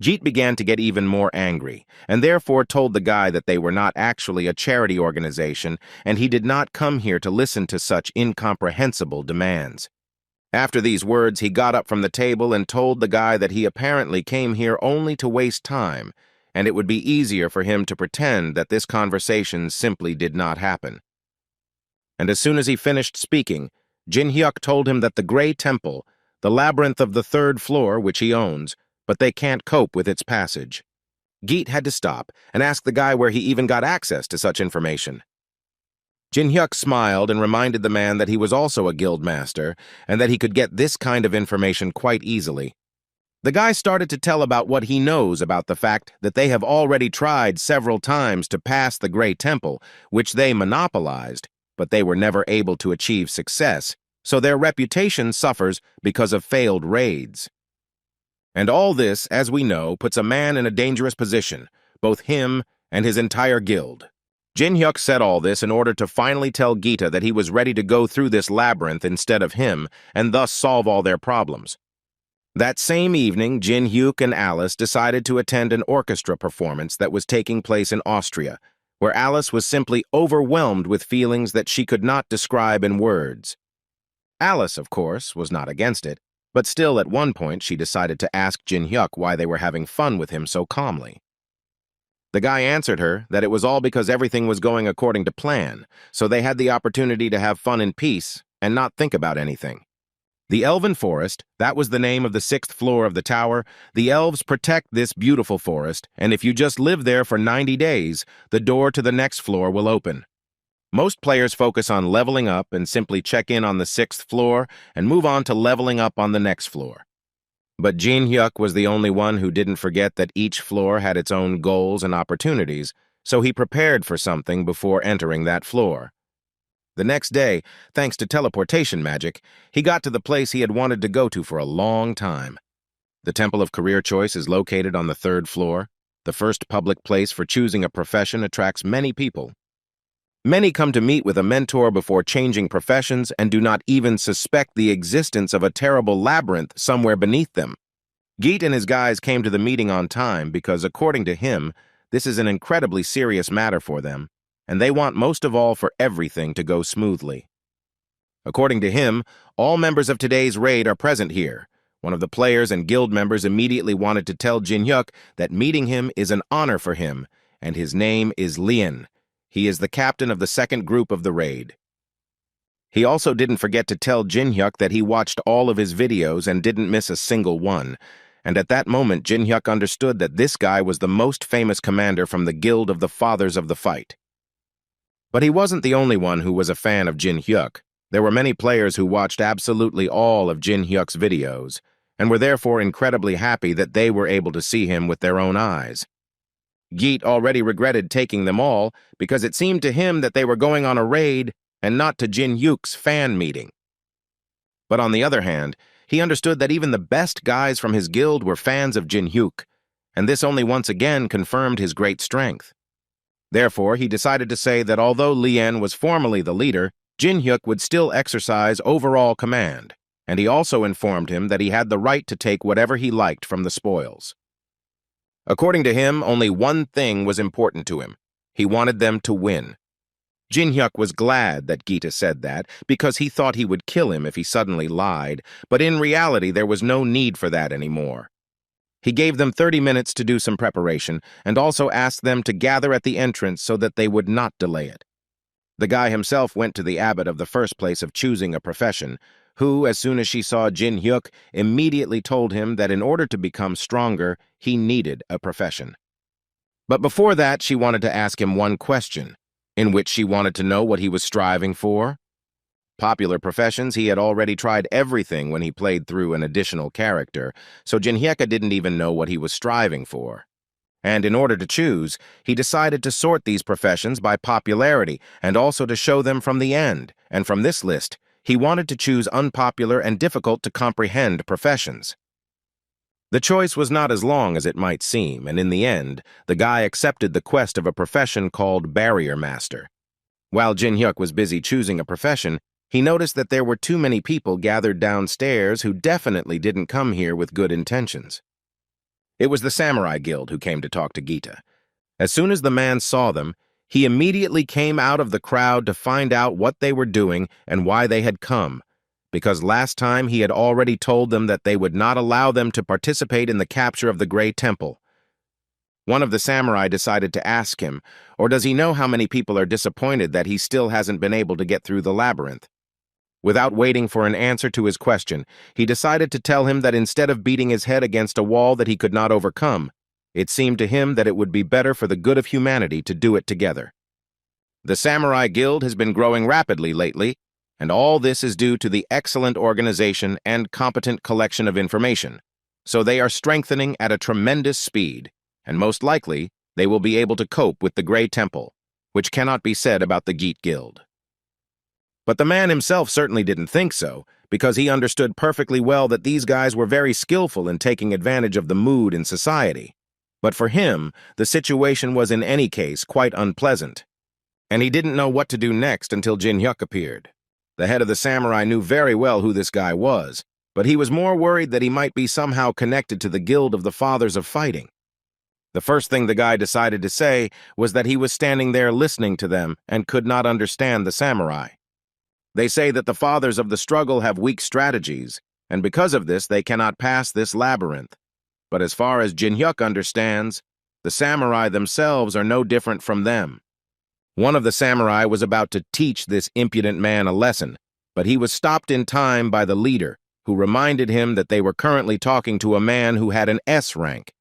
Jeet began to get even more angry, and therefore told the guy that they were not actually a charity organization, and he did not come here to listen to such incomprehensible demands. After these words, he got up from the table and told the guy that he apparently came here only to waste time, and it would be easier for him to pretend that this conversation simply did not happen. And as soon as he finished speaking, Jin Hyuk told him that the Gray Temple, the labyrinth of the third floor, which he owns, but they can't cope with its passage. Geet had to stop and ask the guy where he even got access to such information. Jin Hyuk smiled and reminded the man that he was also a guild master and that he could get this kind of information quite easily. The guy started to tell about what he knows about the fact that they have already tried several times to pass the Gray Temple, which they monopolized, but they were never able to achieve success, so their reputation suffers because of failed raids. And all this, as we know, puts a man in a dangerous position, both him and his entire guild. Jin Hyuk said all this in order to finally tell Gita that he was ready to go through this labyrinth instead of him, and thus solve all their problems. That same evening, Jin Hyuk and Alice decided to attend an orchestra performance that was taking place in Austria, where Alice was simply overwhelmed with feelings that she could not describe in words. Alice, of course, was not against it, but still at one point she decided to ask Jin Hyuk why they were having fun with him so calmly. The guy answered her that it was all because everything was going according to plan, so they had the opportunity to have fun in peace and not think about anything. The Elven Forest, that was the name of the 6th floor of the tower. The elves protect this beautiful forest, and if you just live there for 90 days, the door to the next floor will open. Most players focus on leveling up and simply check in on the 6th floor and move on to leveling up on the next floor. But Jin Hyuk was the only one who didn't forget that each floor had its own goals and opportunities, so he prepared for something before entering that floor. The next day, thanks to teleportation magic, he got to the place he had wanted to go to for a long time. The Temple of Career Choice is located on the 3rd floor. The first public place for choosing a profession attracts many people. Many come to meet with a mentor before changing professions and do not even suspect the existence of a terrible labyrinth somewhere beneath them. Geet and his guys came to the meeting on time because, according to him, this is an incredibly serious matter for them, and they want most of all for everything to go smoothly. According to him, all members of today's raid are present here. One of the players and guild members immediately wanted to tell Jin Hyuk that meeting him is an honor for him, and his name is Lien. He is the captain of the 2nd group of the raid. He also didn't forget to tell Jin Hyuk that he watched all of his videos and didn't miss a single one, and at that moment Jin Hyuk understood that this guy was the most famous commander from the Guild of the Fathers of the Fight. But he wasn't the only one who was a fan of Jin Hyuk. There were many players who watched absolutely all of Jin Hyuk's videos, and were therefore incredibly happy that they were able to see him with their own eyes. Geet already regretted taking them all because it seemed to him that they were going on a raid and not to Jin Hyuk's fan meeting. But on the other hand, he understood that even the best guys from his guild were fans of Jin Hyuk, and this only once again confirmed his great strength. Therefore, he decided to say that although Lien was formally the leader, Jin Hyuk would still exercise overall command, and he also informed him that he had the right to take whatever he liked from the spoils. According to him, only one thing was important to him. He wanted them to win. Jin Hyuk was glad that Gita said that because he thought he would kill him if he suddenly lied, but in reality there was no need for that anymore. He gave them 30 minutes to do some preparation and also asked them to gather at the entrance so that they would not delay it. The guy himself went to the abbot of the first place of choosing a profession, who, as soon as she saw Jin Hyuk, immediately told him that in order to become stronger, he needed a profession. But before that, she wanted to ask him one question, in which she wanted to know what he was striving for. Popular professions, he had already tried everything when he played through an additional character, so Jin Hyuk didn't even know what he was striving for. And in order to choose, he decided to sort these professions by popularity and also to show them from the end, and from this list, he wanted to choose unpopular and difficult to comprehend professions. The choice was not as long as it might seem, and in the end, the guy accepted the quest of a profession called Barrier Master. While Jin Hyuk was busy choosing a profession, he noticed that there were too many people gathered downstairs who definitely didn't come here with good intentions. It was the Samurai Guild who came to talk to Gita. As soon as the man saw them, he immediately came out of the crowd to find out what they were doing and why they had come, because last time he had already told them that they would not allow them to participate in the capture of the Grey Temple. One of the samurai decided to ask him, or does he know how many people are disappointed that he still hasn't been able to get through the labyrinth? Without waiting for an answer to his question, he decided to tell him that instead of beating his head against a wall that he could not overcome, it seemed to him that it would be better for the good of humanity to do it together. The Samurai Guild has been growing rapidly lately, and all this is due to the excellent organization and competent collection of information, so they are strengthening at a tremendous speed, and most likely they will be able to cope with the Grey Temple, which cannot be said about the Geet Guild. But the man himself certainly didn't think so, because he understood perfectly well that these guys were very skillful in taking advantage of the mood in society. But for him, the situation was in any case quite unpleasant, and he didn't know what to do next until Jin Hyuk appeared. The head of the samurai knew very well who this guy was, but he was more worried that he might be somehow connected to the Guild of the Fathers of Fighting. The first thing the guy decided to say was that he was standing there listening to them and could not understand the samurai. They say that the fathers of the struggle have weak strategies, and because of this they cannot pass this labyrinth. But as far as Jin Hyuk understands, the samurai themselves are no different from them. One of the samurai was about to teach this impudent man a lesson, but he was stopped in time by the leader, who reminded him that they were currently talking to a man who had an S rank.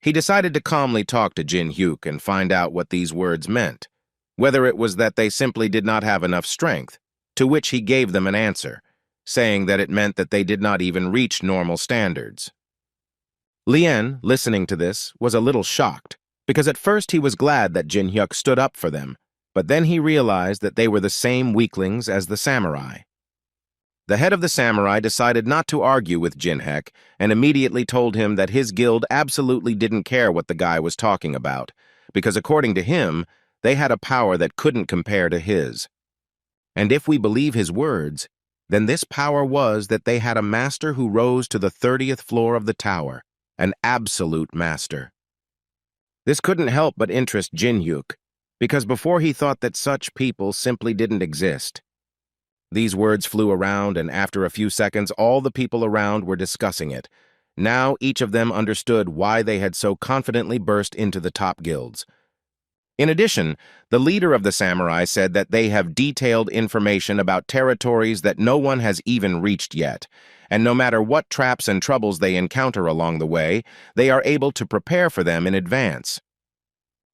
He decided to calmly talk to Jin Hyuk and find out what these words meant, whether it was that they simply did not have enough strength, to which he gave them an answer, saying that it meant that they did not even reach normal standards. Lien, listening to this, was a little shocked, because at first he was glad that Jin Hyuk stood up for them, but then he realized that they were the same weaklings as the samurai. The head of the samurai decided not to argue with Jin Hyuk and immediately told him that his guild absolutely didn't care what the guy was talking about, because according to him, they had a power that couldn't compare to his. And if we believe his words, then this power was that they had a master who rose to the 30th floor of the tower, an absolute master. This couldn't help but interest Jin Hyuk, because before he thought that such people simply didn't exist. These words flew around, and after a few seconds, all the people around were discussing it. Now each of them understood why they had so confidently burst into the top guilds. In addition, the leader of the samurai said that they have detailed information about territories that no one has even reached yet, and no matter what traps and troubles they encounter along the way, they are able to prepare for them in advance.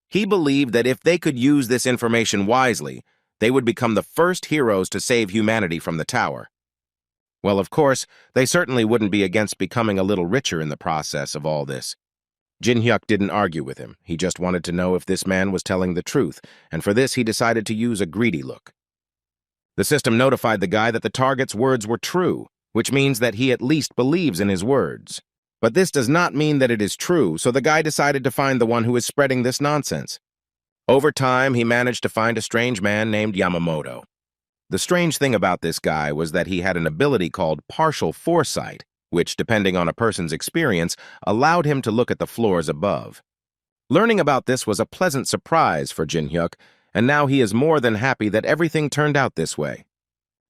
He believed that if they could use this information wisely, they would become the first heroes to save humanity from the tower. Well, of course, they certainly wouldn't be against becoming a little richer in the process of all this. Jin Hyuk didn't argue with him. He just wanted to know if this man was telling the truth, and for this he decided to use a greedy look. The system notified the guy that the target's words were true, which means that he at least believes in his words. But this does not mean that it is true, so the guy decided to find the one who is spreading this nonsense. Over time, he managed to find a strange man named Yamamoto. The strange thing about this guy was that he had an ability called partial foresight, which, depending on a person's experience, allowed him to look at the floors above. Learning about this was a pleasant surprise for Jin Hyuk, and now he is more than happy that everything turned out this way.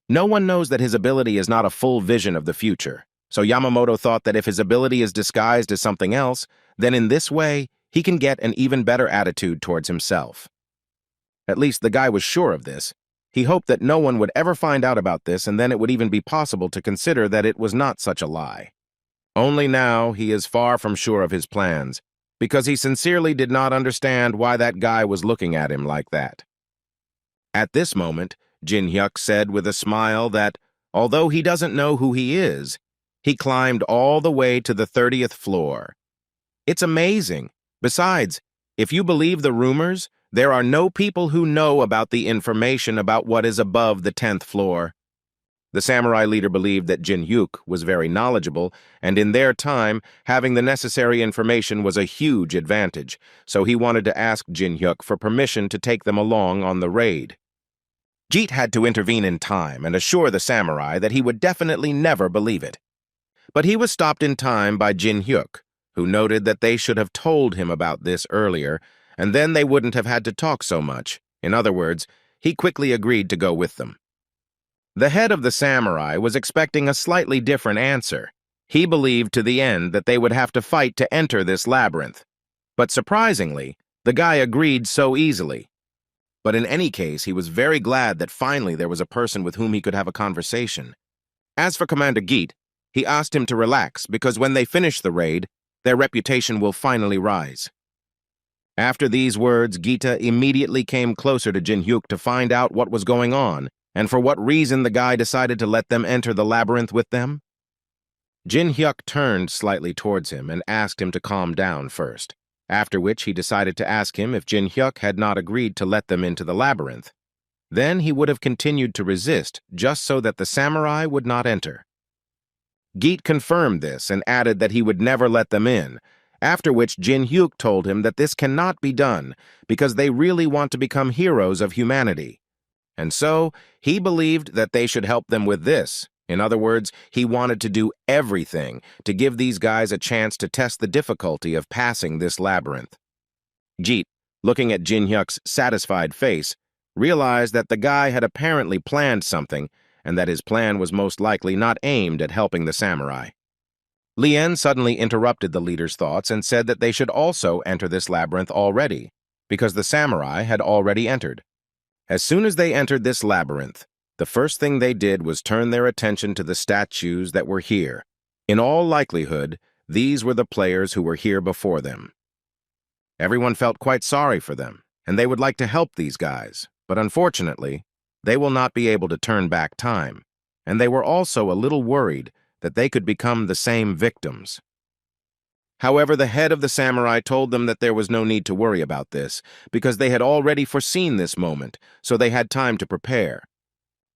No one knows that his ability is not a full vision of the future, so Yamamoto thought that if his ability is disguised as something else, then in this way, he can get an even better attitude towards himself. At least the guy was sure of this. He hoped that no one would ever find out about this, and then it would even be possible to consider that it was not such a lie. Only now he is far from sure of his plans, because he sincerely did not understand why that guy was looking at him like that. At this moment, Jin Hyuk said with a smile that, although he doesn't know who he is, he climbed all the way to the 30th floor. It's amazing. Besides, if you believe the rumors, there are no people who know about the information about what is above the 10th floor. The samurai leader believed that Jin Hyuk was very knowledgeable, and in their time, having the necessary information was a huge advantage, so he wanted to ask Jin Hyuk for permission to take them along on the raid. Jeet had to intervene in time and assure the samurai that he would definitely never believe it. But he was stopped in time by Jin Hyuk, who noted that they should have told him about this earlier, and then they wouldn't have had to talk so much. In other words, he quickly agreed to go with them. The head of the samurai was expecting a slightly different answer. He believed to the end that they would have to fight to enter this labyrinth. But surprisingly, the guy agreed so easily. But in any case, he was very glad that finally there was a person with whom he could have a conversation. As for Commander Geet, he asked him to relax because when they finish the raid, their reputation will finally rise. After these words, Gita immediately came closer to Jin-hyuk to find out what was going on and for what reason the guy decided to let them enter the labyrinth with them. Jin-hyuk turned slightly towards him and asked him to calm down first, after which he decided to ask him if Jin-hyuk had not agreed to let them into the labyrinth. Then he would have continued to resist just so that the samurai would not enter. Geet confirmed this and added that he would never let them in, after which Jin-hyuk told him that this cannot be done because they really want to become heroes of humanity. And so, he believed that they should help them with this. In other words, he wanted to do everything to give these guys a chance to test the difficulty of passing this labyrinth. Geet, looking at Jin-hyuk's satisfied face, realized that the guy had apparently planned something and that his plan was most likely not aimed at helping the samurai. Lien suddenly interrupted the leader's thoughts and said that they should also enter this labyrinth already, because the samurai had already entered. As soon as they entered this labyrinth, the first thing they did was turn their attention to the statues that were here. In all likelihood, these were the players who were here before them. Everyone felt quite sorry for them, and they would like to help these guys, but unfortunately, they will not be able to turn back time, and they were also a little worried that they could become the same victims. However, the head of the samurai told them that there was no need to worry about this, because they had already foreseen this moment, so they had time to prepare.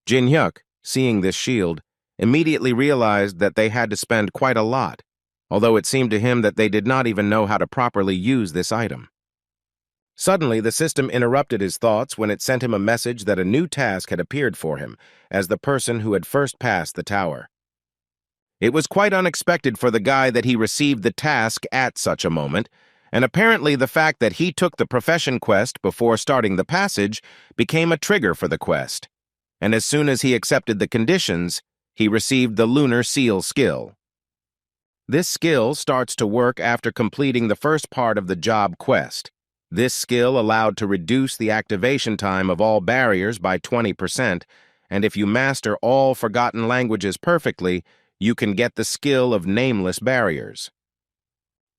Jin-hyuk, seeing this shield, immediately realized that they had to spend quite a lot, although it seemed to him that they did not even know how to properly use this item. Suddenly, the system interrupted his thoughts when it sent him a message that a new task had appeared for him as the person who had first passed the tower. It was quite unexpected for the guy that he received the task at such a moment, and apparently the fact that he took the profession quest before starting the passage became a trigger for the quest, and as soon as he accepted the conditions, he received the Lunar Seal skill. This skill starts to work after completing the first part of the job quest. This skill allowed to reduce the activation time of all barriers by 20%, and if you master all forgotten languages perfectly, you can get the skill of nameless barriers.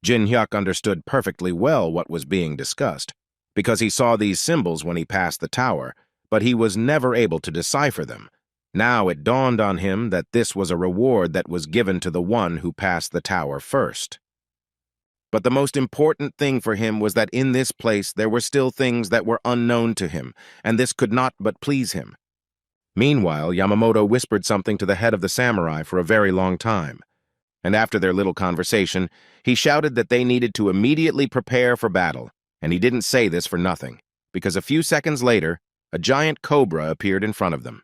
Jin-hyuk understood perfectly well what was being discussed, because he saw these symbols when he passed the tower, but he was never able to decipher them. Now it dawned on him that this was a reward that was given to the one who passed the tower first. But the most important thing for him was that in this place there were still things that were unknown to him, and this could not but please him. Meanwhile, Yamamoto whispered something to the head of the samurai for a very long time, and after their little conversation, he shouted that they needed to immediately prepare for battle, and he didn't say this for nothing, because a few seconds later, a giant cobra appeared in front of them.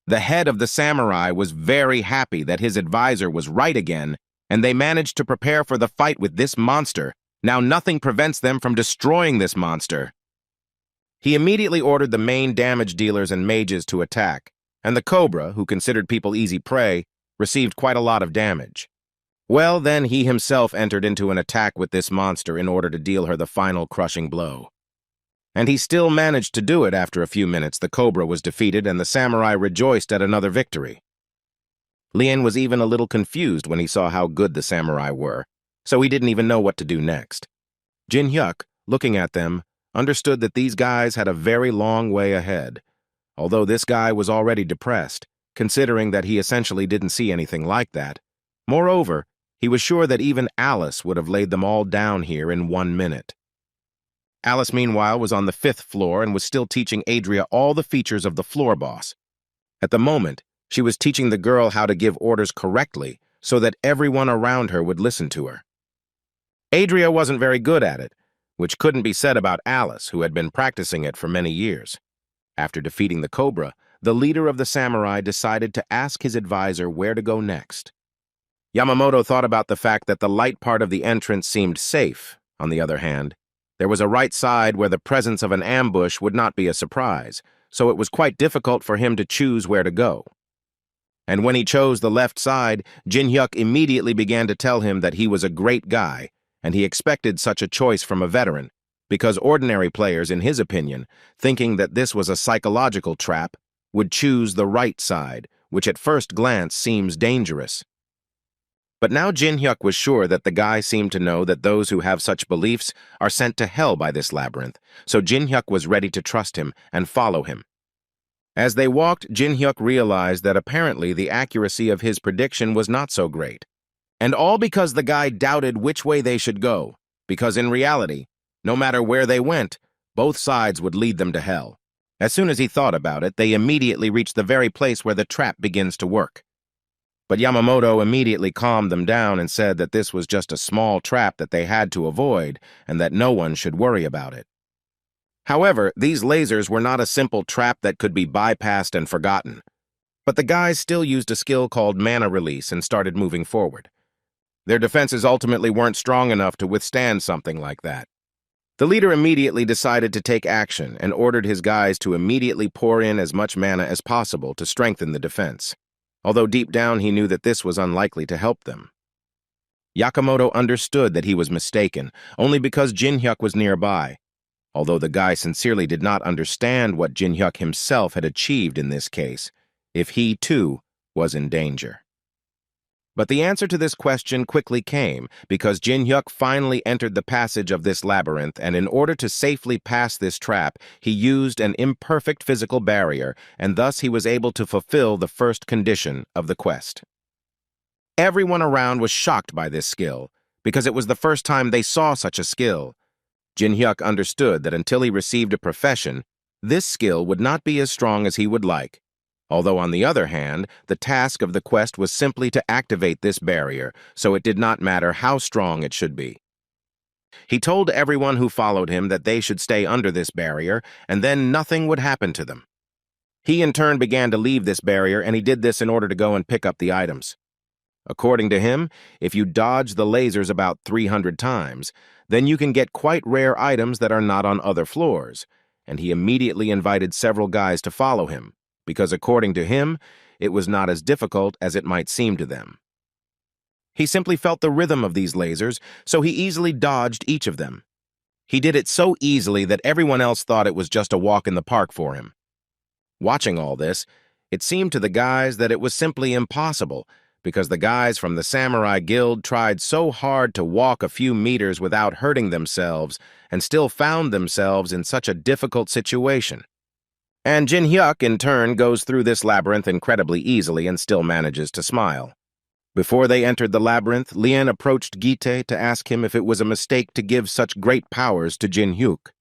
The head of the samurai was very happy that his advisor was right again, and they managed to prepare for the fight with this monster. Now nothing prevents them from destroying this monster. He immediately ordered the main damage dealers and mages to attack, and the cobra, who considered people easy prey, received quite a lot of damage. Well, then he himself entered into an attack with this monster in order to deal her the final crushing blow. And he still managed to do it. After a few minutes. The cobra was defeated and the samurai rejoiced at another victory. Lien was even a little confused when he saw how good the samurai were, so he didn't even know what to do next. Jin-hyuk, looking at them, understood that these guys had a very long way ahead, although this guy was already depressed, considering that he essentially didn't see anything like that. Moreover, he was sure that even Alice would have laid them all down here in 1 minute. Alice, meanwhile, was on the 5th floor and was still teaching Adria all the features of the floor boss. At the moment, she was teaching the girl how to give orders correctly so that everyone around her would listen to her. Adria wasn't very good at it, which couldn't be said about Alice, who had been practicing it for many years. After defeating the cobra, the leader of the samurai decided to ask his advisor where to go next. Yamamoto thought about the fact that the light part of the entrance seemed safe. On the other hand, there was a right side where the presence of an ambush would not be a surprise, so it was quite difficult for him to choose where to go. And when he chose the left side, Jin-hyuk immediately began to tell him that he was a great guy, and he expected such a choice from a veteran, because ordinary players, in his opinion, thinking that this was a psychological trap, would choose the right side, which at first glance seems dangerous. But now Jin-hyuk was sure that the guy seemed to know that those who have such beliefs are sent to hell by this labyrinth, so Jin-hyuk was ready to trust him and follow him. As they walked, Jin-hyuk realized that apparently the accuracy of his prediction was not so great. And all because the guy doubted which way they should go, because in reality, no matter where they went, both sides would lead them to hell. As soon as he thought about it, they immediately reached the very place where the trap begins to work. But Yamamoto immediately calmed them down and said that this was just a small trap that they had to avoid and that no one should worry about it. However, these lasers were not a simple trap that could be bypassed and forgotten. But the guys still used a skill called mana release and started moving forward. Their defenses ultimately weren't strong enough to withstand something like that. The leader immediately decided to take action and ordered his guys to immediately pour in as much mana as possible to strengthen the defense, although deep down he knew that this was unlikely to help them. Yamamoto understood that he was mistaken, only because Jin-hyuk was nearby, although the guy sincerely did not understand what Jin-hyuk himself had achieved in this case, if he, too, was in danger. But the answer to this question quickly came, because Jin-hyuk finally entered the passage of this labyrinth, and in order to safely pass this trap, he used an imperfect physical barrier, and thus he was able to fulfill the first condition of the quest. Everyone around was shocked by this skill, because it was the first time they saw such a skill. Jin-hyuk understood that until he received a profession, this skill would not be as strong as he would like. Although on the other hand, the task of the quest was simply to activate this barrier, so it did not matter how strong it should be. He told everyone who followed him that they should stay under this barrier, and then nothing would happen to them. He in turn began to leave this barrier, and he did this in order to go and pick up the items. According to him, if you dodge the lasers about 300 times, then you can get quite rare items that are not on other floors, and he immediately invited several guys to follow him, because according to him, it was not as difficult as it might seem to them. He simply felt the rhythm of these lasers, so he easily dodged each of them. He did it so easily that everyone else thought it was just a walk in the park for him. Watching all this, it seemed to the guys that it was simply impossible, because the guys from the Samurai Guild tried so hard to walk a few meters without hurting themselves and still found themselves in such a difficult situation. And Jin-hyuk, in turn, goes through this labyrinth incredibly easily and still manages to smile. Before they entered the labyrinth, Lien approached Gite to ask him if it was a mistake to give such great powers to Jin-hyuk.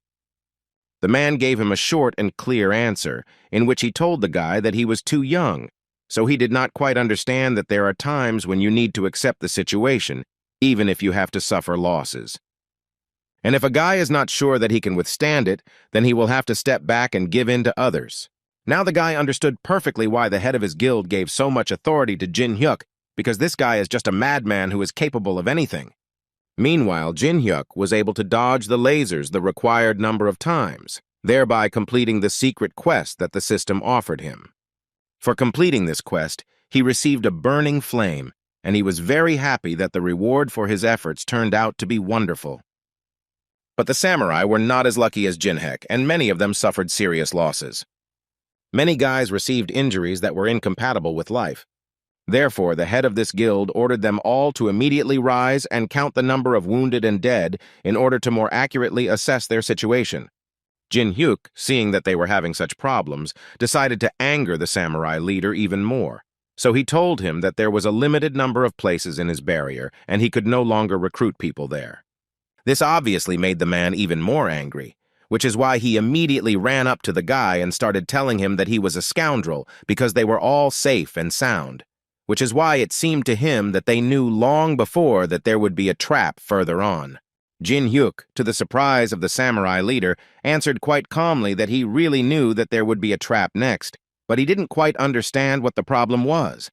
The man gave him a short and clear answer, in which he told the guy that he was too young, so he did not quite understand that there are times when you need to accept the situation, even if you have to suffer losses. And if a guy is not sure that he can withstand it, then he will have to step back and give in to others. Now the guy understood perfectly why the head of his guild gave so much authority to Jin-hyuk, because this guy is just a madman who is capable of anything. Meanwhile, Jin-hyuk was able to dodge the lasers the required number of times, thereby completing the secret quest that the system offered him. For completing this quest, he received a burning flame, and he was very happy that the reward for his efforts turned out to be wonderful. But the samurai were not as lucky as Jin-hyuk, and many of them suffered serious losses. Many guys received injuries that were incompatible with life. Therefore, the head of this guild ordered them all to immediately rise and count the number of wounded and dead in order to more accurately assess their situation. Jin-hyuk, seeing that they were having such problems, decided to anger the samurai leader even more. So he told him that there was a limited number of places in his barrier, and he could no longer recruit people there. This obviously made the man even more angry, which is why he immediately ran up to the guy and started telling him that he was a scoundrel because they were all safe and sound, which is why it seemed to him that they knew long before that there would be a trap further on. Jin-hyuk, to the surprise of the samurai leader, answered quite calmly that he really knew that there would be a trap next, but he didn't quite understand what the problem was.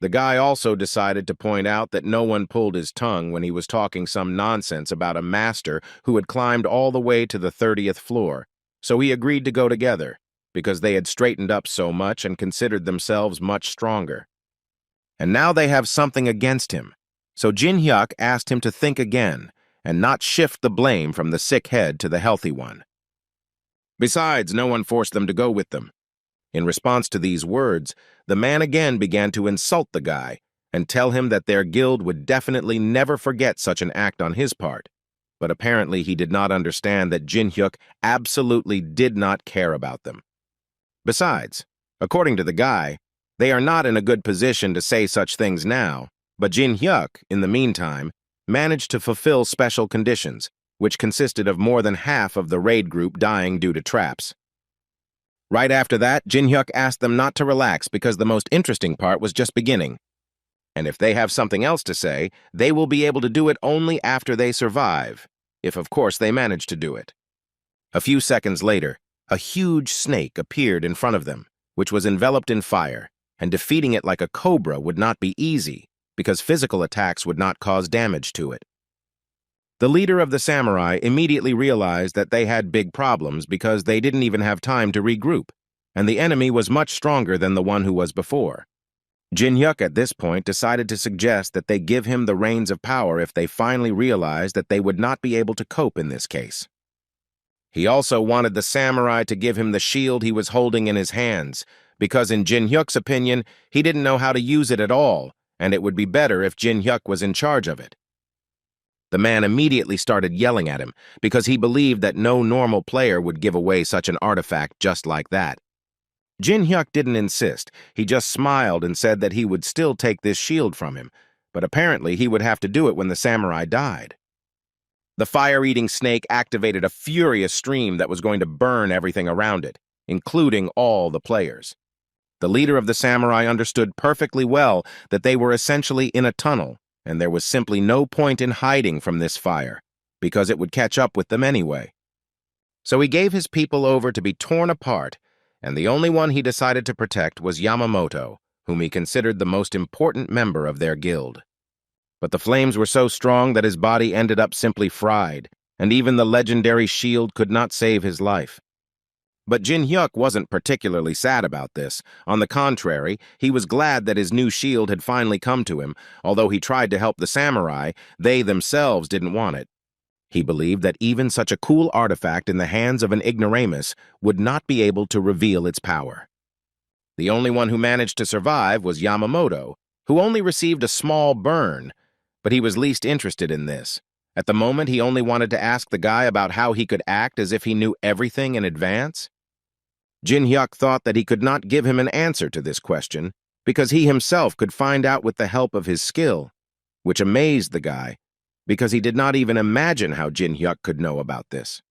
The guy also decided to point out that no one pulled his tongue when he was talking some nonsense about a master who had climbed all the way to the 30th floor, so he agreed to go together. because they had straightened up so much and considered themselves much stronger. And now they have something against him. So Jin Hyuk asked him to think again and not shift the blame from the sick head to the healthy one. Besides, no one forced them to go with them. In response to these words, the man again began to insult the guy and tell him that their guild would definitely never forget such an act on his part. But apparently he did not understand that Jin Hyuk absolutely did not care about them. Besides, according to the guy, they are not in a good position to say such things now, but Jin Hyuk, in the meantime, managed to fulfill special conditions, which consisted of more than half of the raid group dying due to traps. Right after that, Jin Hyuk asked them not to relax because the most interesting part was just beginning. And if they have something else to say, they will be able to do it only after they survive, if of course they manage to do it. A few seconds later, a huge snake appeared in front of them, which was enveloped in fire, and defeating it like a cobra would not be easy, because physical attacks would not cause damage to it. The leader of the samurai immediately realized that they had big problems because they didn't even have time to regroup, and the enemy was much stronger than the one who was before. Jin Hyuk at this point decided to suggest that they give him the reins of power if they finally realized that they would not be able to cope in this case. He also wanted the samurai to give him the shield he was holding in his hands, because in Jin Hyuk's opinion, he didn't know how to use it at all, and it would be better if Jin Hyuk was in charge of it. The man immediately started yelling at him, because he believed that no normal player would give away such an artifact just like that. Jin Hyuk didn't insist. He just smiled and said that he would still take this shield from him, but apparently he would have to do it when the samurai died. The fire-eating snake activated a furious stream that was going to burn everything around it, including all the players. The leader of the samurai understood perfectly well that they were essentially in a tunnel, and there was simply no point in hiding from this fire, because it would catch up with them anyway. So he gave his people over to be torn apart, and the only one he decided to protect was Yamamoto, whom he considered the most important member of their guild. But the flames were so strong that his body ended up simply fried, and even the legendary shield could not save his life. But Jin Hyuk wasn't particularly sad about this. On the contrary, he was glad that his new shield had finally come to him. Although he tried to help the samurai, they themselves didn't want it. He believed that even such a cool artifact in the hands of an ignoramus would not be able to reveal its power. The only one who managed to survive was Yamamoto, who only received a small burn, but he was least interested in this. At the moment, he only wanted to ask the guy about how he could act as if he knew everything in advance. Jin Hyuk thought that he could not give him an answer to this question because he himself could find out with the help of his skill, which amazed the guy, because he did not even imagine how Jin Hyuk could know about this.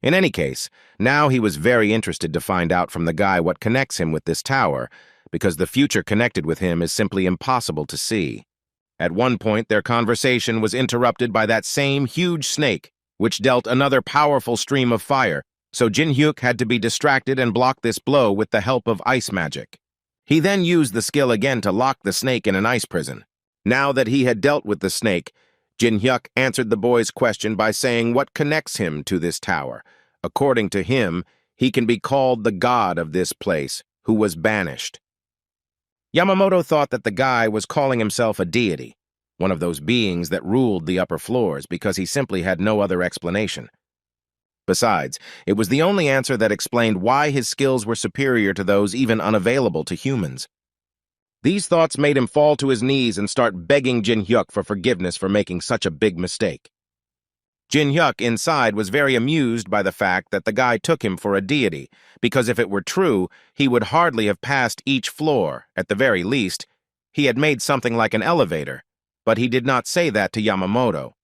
In any case, now he was very interested to find out from the guy what connects him with this tower, because the future connected with him is simply impossible to see. At one point, their conversation was interrupted by that same huge snake, which dealt another powerful stream of fire, so Jin Hyuk had to be distracted and block this blow with the help of ice magic. He then used the skill again to lock the snake in an ice prison. Now that he had dealt with the snake, Jin Hyuk answered the boy's question by saying what connects him to this tower. According to him, he can be called the god of this place, who was banished. Yamamoto thought that the guy was calling himself a deity, one of those beings that ruled the upper floors, because he simply had no other explanation. Besides, it was the only answer that explained why his skills were superior to those even unavailable to humans. These thoughts made him fall to his knees and start begging Jin Hyuk for forgiveness for making such a big mistake. Jin Hyuk inside was very amused by the fact that the guy took him for a deity, because if it were true, he would hardly have passed each floor. At the very least, he had made something like an elevator, but he did not say that to Yamamoto.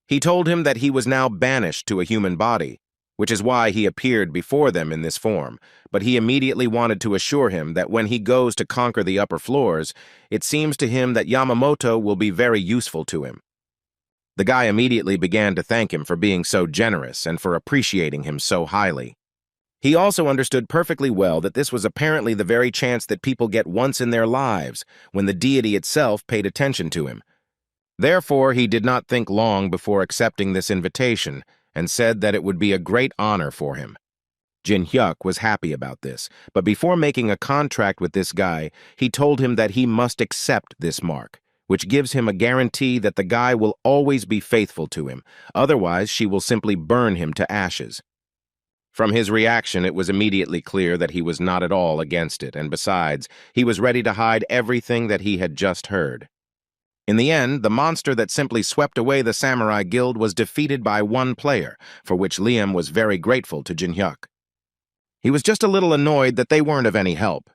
He told him that he was now banished to a human body, which is why he appeared before them in this form, but he immediately wanted to assure him that when he goes to conquer the upper floors, it seems to him that Yamamoto will be very useful to him. The guy immediately began to thank him for being so generous and for appreciating him so highly. He also understood perfectly well that this was apparently the very chance that people get once in their lives, when the deity itself paid attention to him. Therefore, he did not think long before accepting this invitation, and said that it would be a great honor for him. Jin Hyuk was happy about this, but before making a contract with this guy, he told him that he must accept this mark, which gives him a guarantee that the guy will always be faithful to him, otherwise she will simply burn him to ashes. From his reaction, it was immediately clear that he was not at all against it, and besides, he was ready to hide everything that he had just heard. In the end, the monster that simply swept away the Samurai Guild was defeated by one player, for which Liam was very grateful to Jin Hyuk. He was just a little annoyed that they weren't of any help.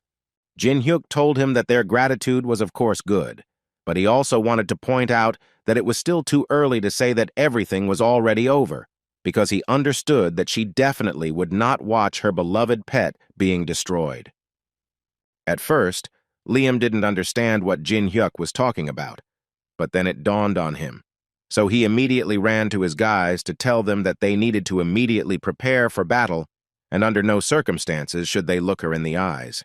Jin Hyuk told him that their gratitude was of course good, but he also wanted to point out that it was still too early to say that everything was already over, because he understood that she definitely would not watch her beloved pet being destroyed. At first, Liam didn't understand what Jin Hyuk was talking about, but then it dawned on him. So he immediately ran to his guys to tell them that they needed to immediately prepare for battle, and under no circumstances should they look her in the eyes.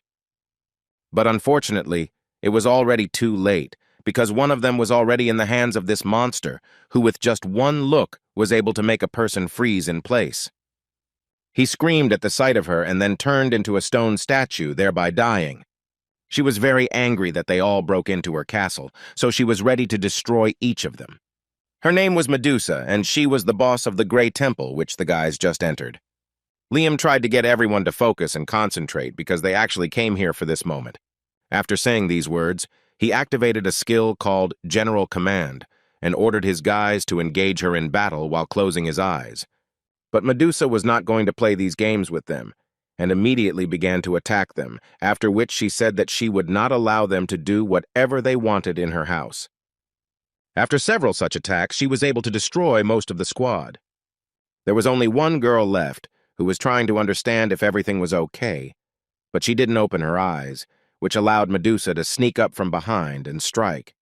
But unfortunately, it was already too late, because one of them was already in the hands of this monster, who with just one look was able to make a person freeze in place. He screamed at the sight of her and then turned into a stone statue, thereby dying. She was very angry that they all broke into her castle, so she was ready to destroy each of them. Her name was Medusa, and she was the boss of the Grey Temple, which the guys just entered. Liam tried to get everyone to focus and concentrate because they actually came here for this moment. After saying these words, he activated a skill called General Command and ordered his guys to engage her in battle while closing his eyes. But Medusa was not going to play these games with them, and immediately began to attack them, after which she said that she would not allow them to do whatever they wanted in her house. After several such attacks, she was able to destroy most of the squad. There was only one girl left, who was trying to understand if everything was okay, but she didn't open her eyes, which allowed Medusa to sneak up from behind and strike.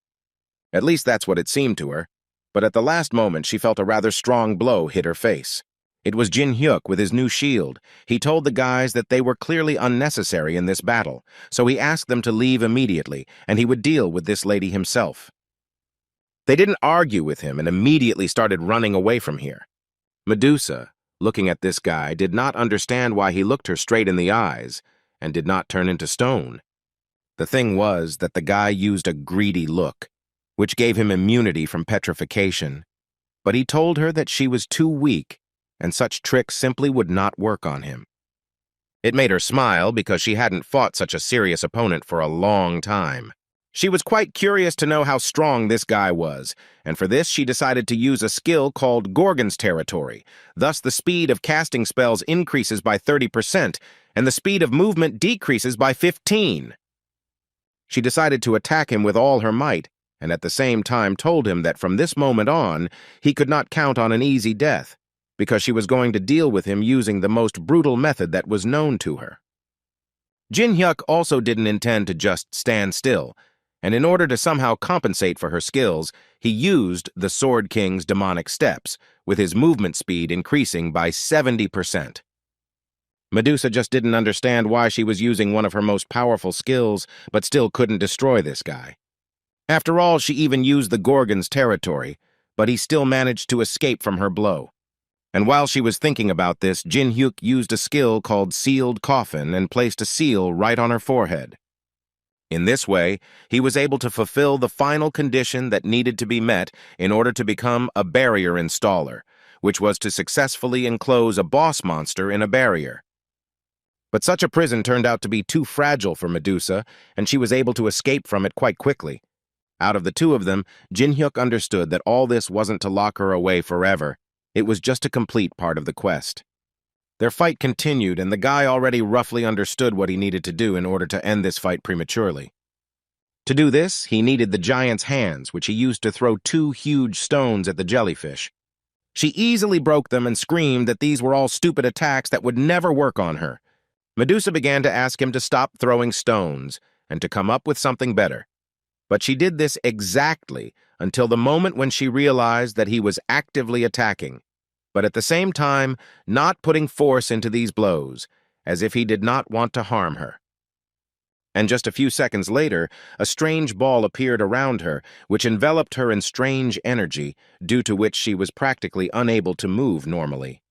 At least that's what it seemed to her, but at the last moment she felt a rather strong blow hit her face. It was Jin Hyuk with his new shield. He told the guys that they were clearly unnecessary in this battle, so he asked them to leave immediately, and he would deal with this lady himself. They didn't argue with him and immediately started running away from here. Medusa, looking at this guy, did not understand why he looked her straight in the eyes and did not turn into stone. The thing was that the guy used a greedy look, which gave him immunity from petrification. But he told her that she was too weak, and such tricks simply would not work on him. It made her smile because she hadn't fought such a serious opponent for a long time. She was quite curious to know how strong this guy was, and for this she decided to use a skill called Gorgon's Territory. Thus the speed of casting spells increases by 30%, and the speed of movement decreases by 15%. She decided to attack him with all her might, and at the same time told him that from this moment on, he could not count on an easy death, because she was going to deal with him using the most brutal method that was known to her. Jin Hyuk also didn't intend to just stand still, and in order to somehow compensate for her skills, he used the Sword King's demonic steps, with his movement speed increasing by 70%. Medusa just didn't understand why she was using one of her most powerful skills, but still couldn't destroy this guy. After all, she even used the Gorgon's Territory, but he still managed to escape from her blow. And while she was thinking about this, Jin Hyuk used a skill called Sealed Coffin and placed a seal right on her forehead. In this way, he was able to fulfill the final condition that needed to be met in order to become a barrier installer, which was to successfully enclose a boss monster in a barrier. But such a prison turned out to be too fragile for Medusa, and she was able to escape from it quite quickly. Out of the two of them, Jin Hyuk understood that all this wasn't to lock her away forever. It was just a complete part of the quest. Their fight continued, and the guy already roughly understood what he needed to do in order to end this fight prematurely. To do this, he needed the giant's hands, which he used to throw 2 huge stones at the jellyfish. She easily broke them and screamed that these were all stupid attacks that would never work on her. Medusa began to ask him to stop throwing stones and to come up with something better. But she did this exactly until the moment when she realized that he was actively attacking, but at the same time not putting force into these blows, as if he did not want to harm her. And just a few seconds later, a strange ball appeared around her, which enveloped her in strange energy, due to which she was practically unable to move normally.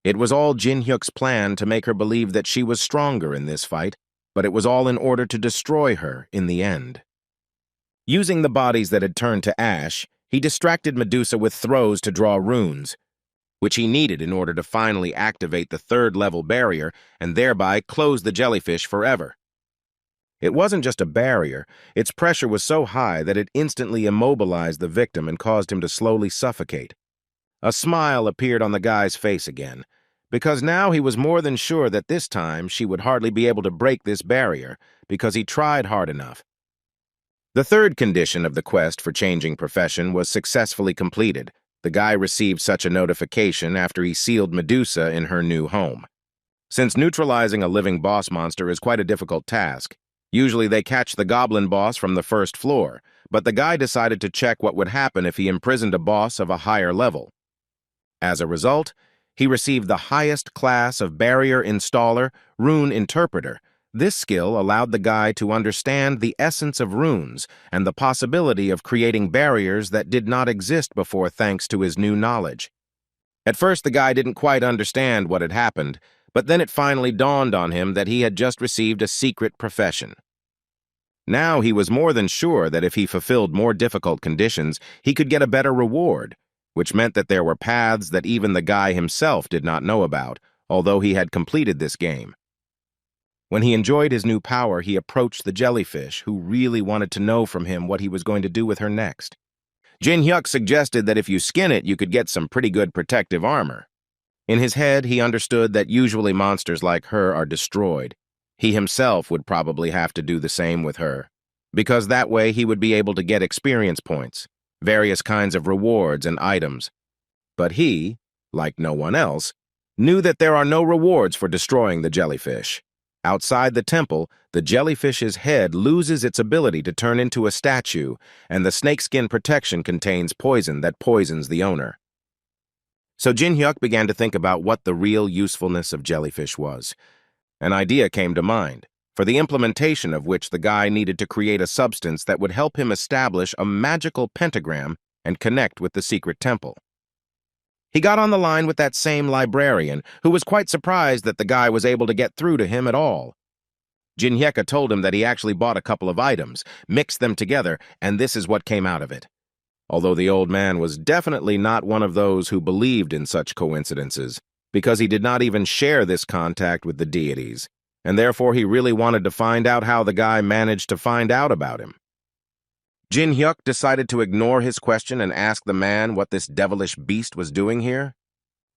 It was all Jin Hyuk's plan to make her believe that she was stronger in this fight, but it was all in order to destroy her in the end. Using the bodies that had turned to ash, he distracted Medusa with throws to draw runes, which he needed in order to finally activate the third-level barrier and thereby close the jellyfish forever. It wasn't just a barrier, its pressure was so high that it instantly immobilized the victim and caused him to slowly suffocate. A smile appeared on the guy's face again, because now he was more than sure that this time she would hardly be able to break this barrier, because he tried hard enough. The third condition of the quest for changing profession was successfully completed. The guy received such a notification after he sealed Medusa in her new home. Since neutralizing a living boss monster is quite a difficult task, usually they catch the goblin boss from the first floor, but the guy decided to check what would happen if he imprisoned a boss of a higher level. As a result, he received the highest class of Barrier Installer, Rune Interpreter. This skill allowed the guy to understand the essence of runes and the possibility of creating barriers that did not exist before thanks to his new knowledge. At first, the guy didn't quite understand what had happened, but then it finally dawned on him that he had just received a secret profession. Now he was more than sure that if he fulfilled more difficult conditions, he could get a better reward, which meant that there were paths that even the guy himself did not know about, although he had completed this game. When he enjoyed his new power, he approached the jellyfish, who really wanted to know from him what he was going to do with her next. Jin Hyuk suggested that if you skin it, you could get some pretty good protective armor. In his head, he understood that usually monsters like her are destroyed. He himself would probably have to do the same with her, because that way he would be able to get experience points, various kinds of rewards and items. But he, like no one else, knew that there are no rewards for destroying the jellyfish. Outside the temple, the jellyfish's head loses its ability to turn into a statue, and the snakeskin protection contains poison that poisons the owner. So Jin Hyuk began to think about what the real usefulness of jellyfish was. An idea came to mind, for the implementation of which the guy needed to create a substance that would help him establish a magical pentagram and connect with the secret temple. He got on the line with that same librarian, who was quite surprised that the guy was able to get through to him at all. Jin Hyuk told him that he actually bought a couple of items, mixed them together, and this is what came out of it. Although the old man was definitely not one of those who believed in such coincidences, because he did not even share this contact with the deities, and therefore he really wanted to find out how the guy managed to find out about him. Jin Hyuk decided to ignore his question and ask the man what this devilish beast was doing here.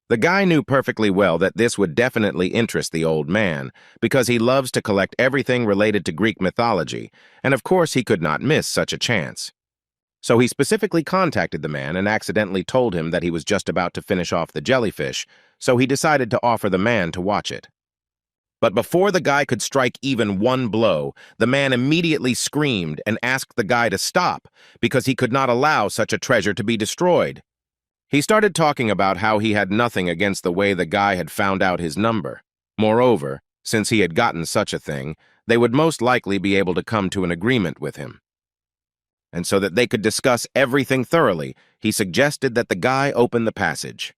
The guy knew perfectly well that this would definitely interest the old man, because he loves to collect everything related to Greek mythology, and of course he could not miss such a chance. So he specifically contacted the man and accidentally told him that he was just about to finish off the jellyfish, so he decided to offer the man to watch it. But before the guy could strike even one blow, the man immediately screamed and asked the guy to stop because he could not allow such a treasure to be destroyed. He started talking about how he had nothing against the way the guy had found out his number. Moreover, since he had gotten such a thing, they would most likely be able to come to an agreement with him. And so that they could discuss everything thoroughly, he suggested that the guy open the passage.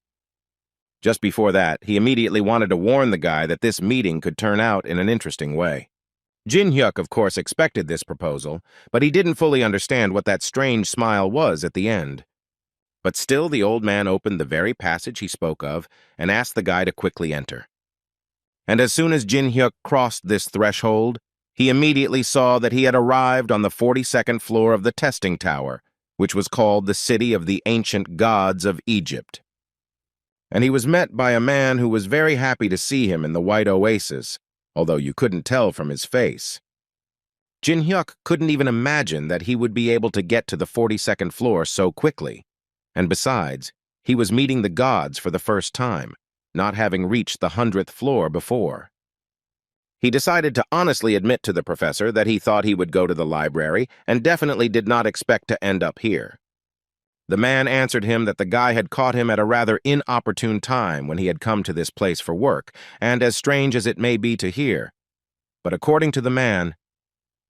Just before that, he immediately wanted to warn the guy that this meeting could turn out in an interesting way. Jin Hyuk, of course, expected this proposal, but he didn't fully understand what that strange smile was at the end. But still, the old man opened the very passage he spoke of and asked the guy to quickly enter. And as soon as Jin Hyuk crossed this threshold, he immediately saw that he had arrived on the 42nd floor of the testing tower, which was called the City of the Ancient Gods of Egypt. And he was met by a man who was very happy to see him in the white oasis, although you couldn't tell from his face. Jin Hyuk couldn't even imagine that he would be able to get to the 42nd floor so quickly. And besides, he was meeting the gods for the first time, not having reached the 100th floor before. He decided to honestly admit to the professor that he thought he would go to the library and definitely did not expect to end up here. The man answered him that the guy had caught him at a rather inopportune time when he had come to this place for work, and as strange as it may be to hear, but according to the man,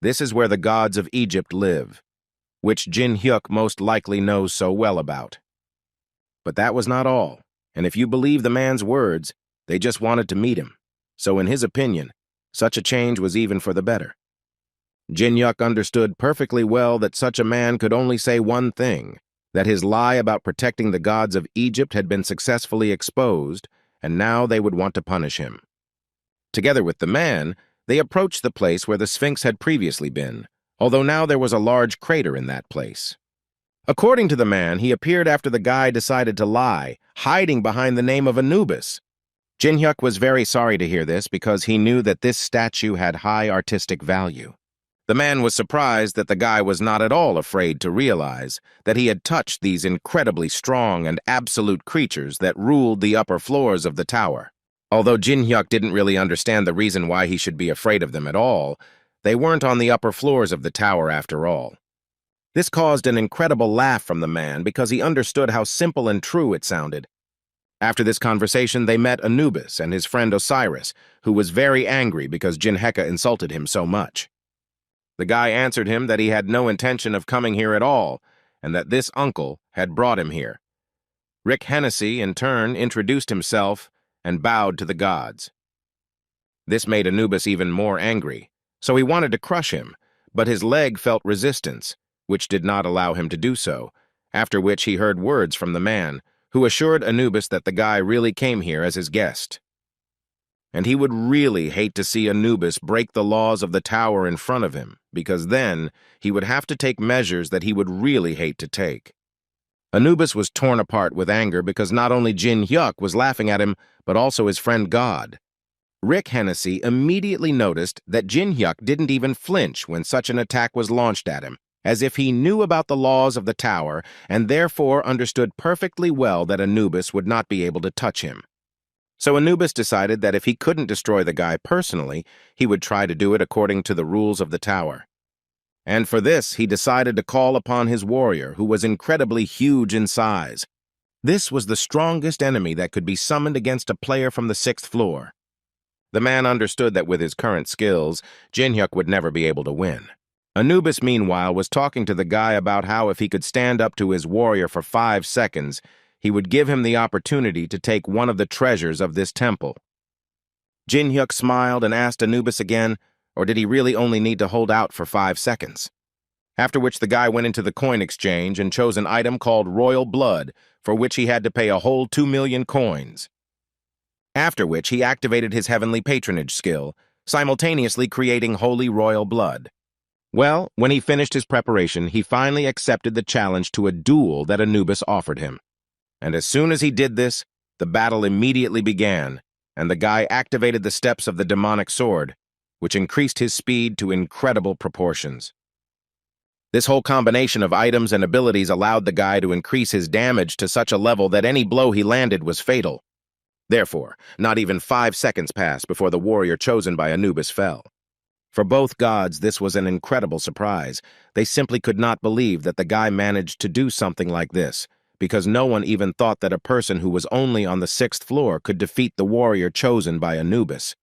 this is where the gods of Egypt live, which Jin Hyuk most likely knows so well about. But that was not all, and if you believe the man's words, They just wanted to meet him. So in his opinion, such a change was even for the better. Jin-hyuk understood perfectly well that such a man could only say one thing, that his lie about protecting the gods of Egypt had been successfully exposed, and now they would want to punish him. Together with the man, they approached the place where the Sphinx had previously been, although now there was a large crater in that place. According to the man, he appeared after the guy decided to lie, hiding behind the name of Anubis. Jin-hyuk was very sorry to hear this because he knew that this statue had high artistic value. The man was surprised that the guy was not at all afraid to realize that he had touched these incredibly strong and absolute creatures that ruled the upper floors of the tower. Although Jin-hyuk didn't really understand the reason why he should be afraid of them at all, they weren't on the upper floors of the tower after all. This caused an incredible laugh from the man because he understood how simple and true it sounded. After this conversation, they met Anubis and his friend Osiris, who was very angry because Jin-heka insulted him so much. The guy answered him that he had no intention of coming here at all, and that this uncle had brought him here. Rick Hennessy, in turn, introduced himself and bowed to the gods. This made Anubis even more angry, so he wanted to crush him, but his leg felt resistance, which did not allow him to do so, after which he heard words from the man, who assured Anubis that the guy really came here as his guest. And he would really hate to see Anubis break the laws of the tower in front of him, because then he would have to take measures that he would really hate to take. Anubis was torn apart with anger because not only Jin-hyuk was laughing at him, but also his friend God. Rick Hennessy immediately noticed that Jin-hyuk didn't even flinch when such an attack was launched at him, as if he knew about the laws of the tower and therefore understood perfectly well that Anubis would not be able to touch him. So Anubis decided that if he couldn't destroy the guy personally, he would try to do it according to the rules of the tower. And for this, he decided to call upon his warrior, who was incredibly huge in size. This was the strongest enemy that could be summoned against a player from the 6th floor. The man understood that with his current skills, Jin-hyuk would never be able to win. Anubis, meanwhile, was talking to the guy about how if he could stand up to his warrior for 5 seconds, he would give him the opportunity to take one of the treasures of this temple. Jin-hyuk smiled and asked Anubis again, or did he really only need to hold out for 5 seconds? After which the guy went into the coin exchange and chose an item called royal blood, for which he had to pay a whole 2 million coins. After which he activated his heavenly patronage skill, simultaneously creating holy royal blood. Well, when he finished his preparation, he finally accepted the challenge to a duel that Anubis offered him. And as soon as he did this, the battle immediately began, and the guy activated the steps of the demonic sword, which increased his speed to incredible proportions. This whole combination of items and abilities allowed the guy to increase his damage to such a level that any blow he landed was fatal. Therefore, not even 5 seconds passed before the warrior chosen by Anubis fell. For both gods, this was an incredible surprise. They simply could not believe that the guy managed to do something like this, because no one even thought that a person who was only on the 6th floor could defeat the warrior chosen by Anubis.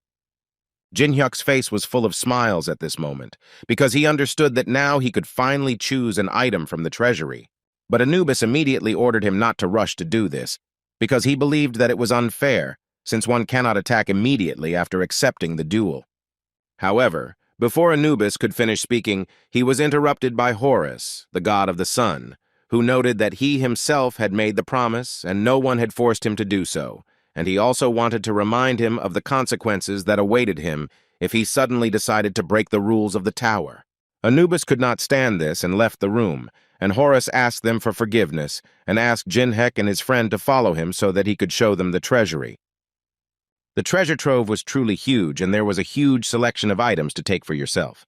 Jin-hyuk's face was full of smiles at this moment, because he understood that now he could finally choose an item from the treasury. But Anubis immediately ordered him not to rush to do this, because he believed that it was unfair, since one cannot attack immediately after accepting the duel. However, before Anubis could finish speaking, he was interrupted by Horus, the god of the sun, who noted that he himself had made the promise and no one had forced him to do so, and he also wanted to remind him of the consequences that awaited him if he suddenly decided to break the rules of the tower. Anubis could not stand this and left the room, and Horus asked them for forgiveness and asked Jin-hyuk and his friend to follow him so that he could show them the treasury. The treasure trove was truly huge, and there was a huge selection of items to take for yourself.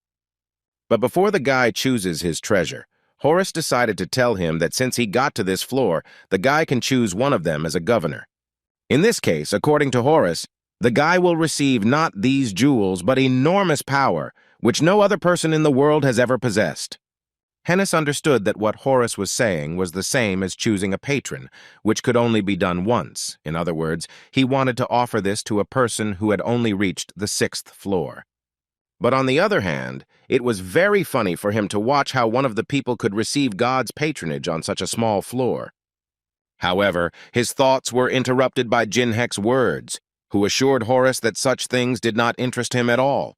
But before the guy chooses his treasure, Horus decided to tell him that since he got to this floor, the guy can choose one of them as a governor. In this case, according to Horus, the guy will receive not these jewels, but enormous power, which no other person in the world has ever possessed. Hennis understood that what Horus was saying was the same as choosing a patron, which could only be done once. In other words, he wanted to offer this to a person who had only reached the 6th floor. But on the other hand, it was very funny for him to watch how one of the people could receive God's patronage on such a small floor. However, his thoughts were interrupted by Jin-hyuk's words. who assured Horus that such things did not interest him at all.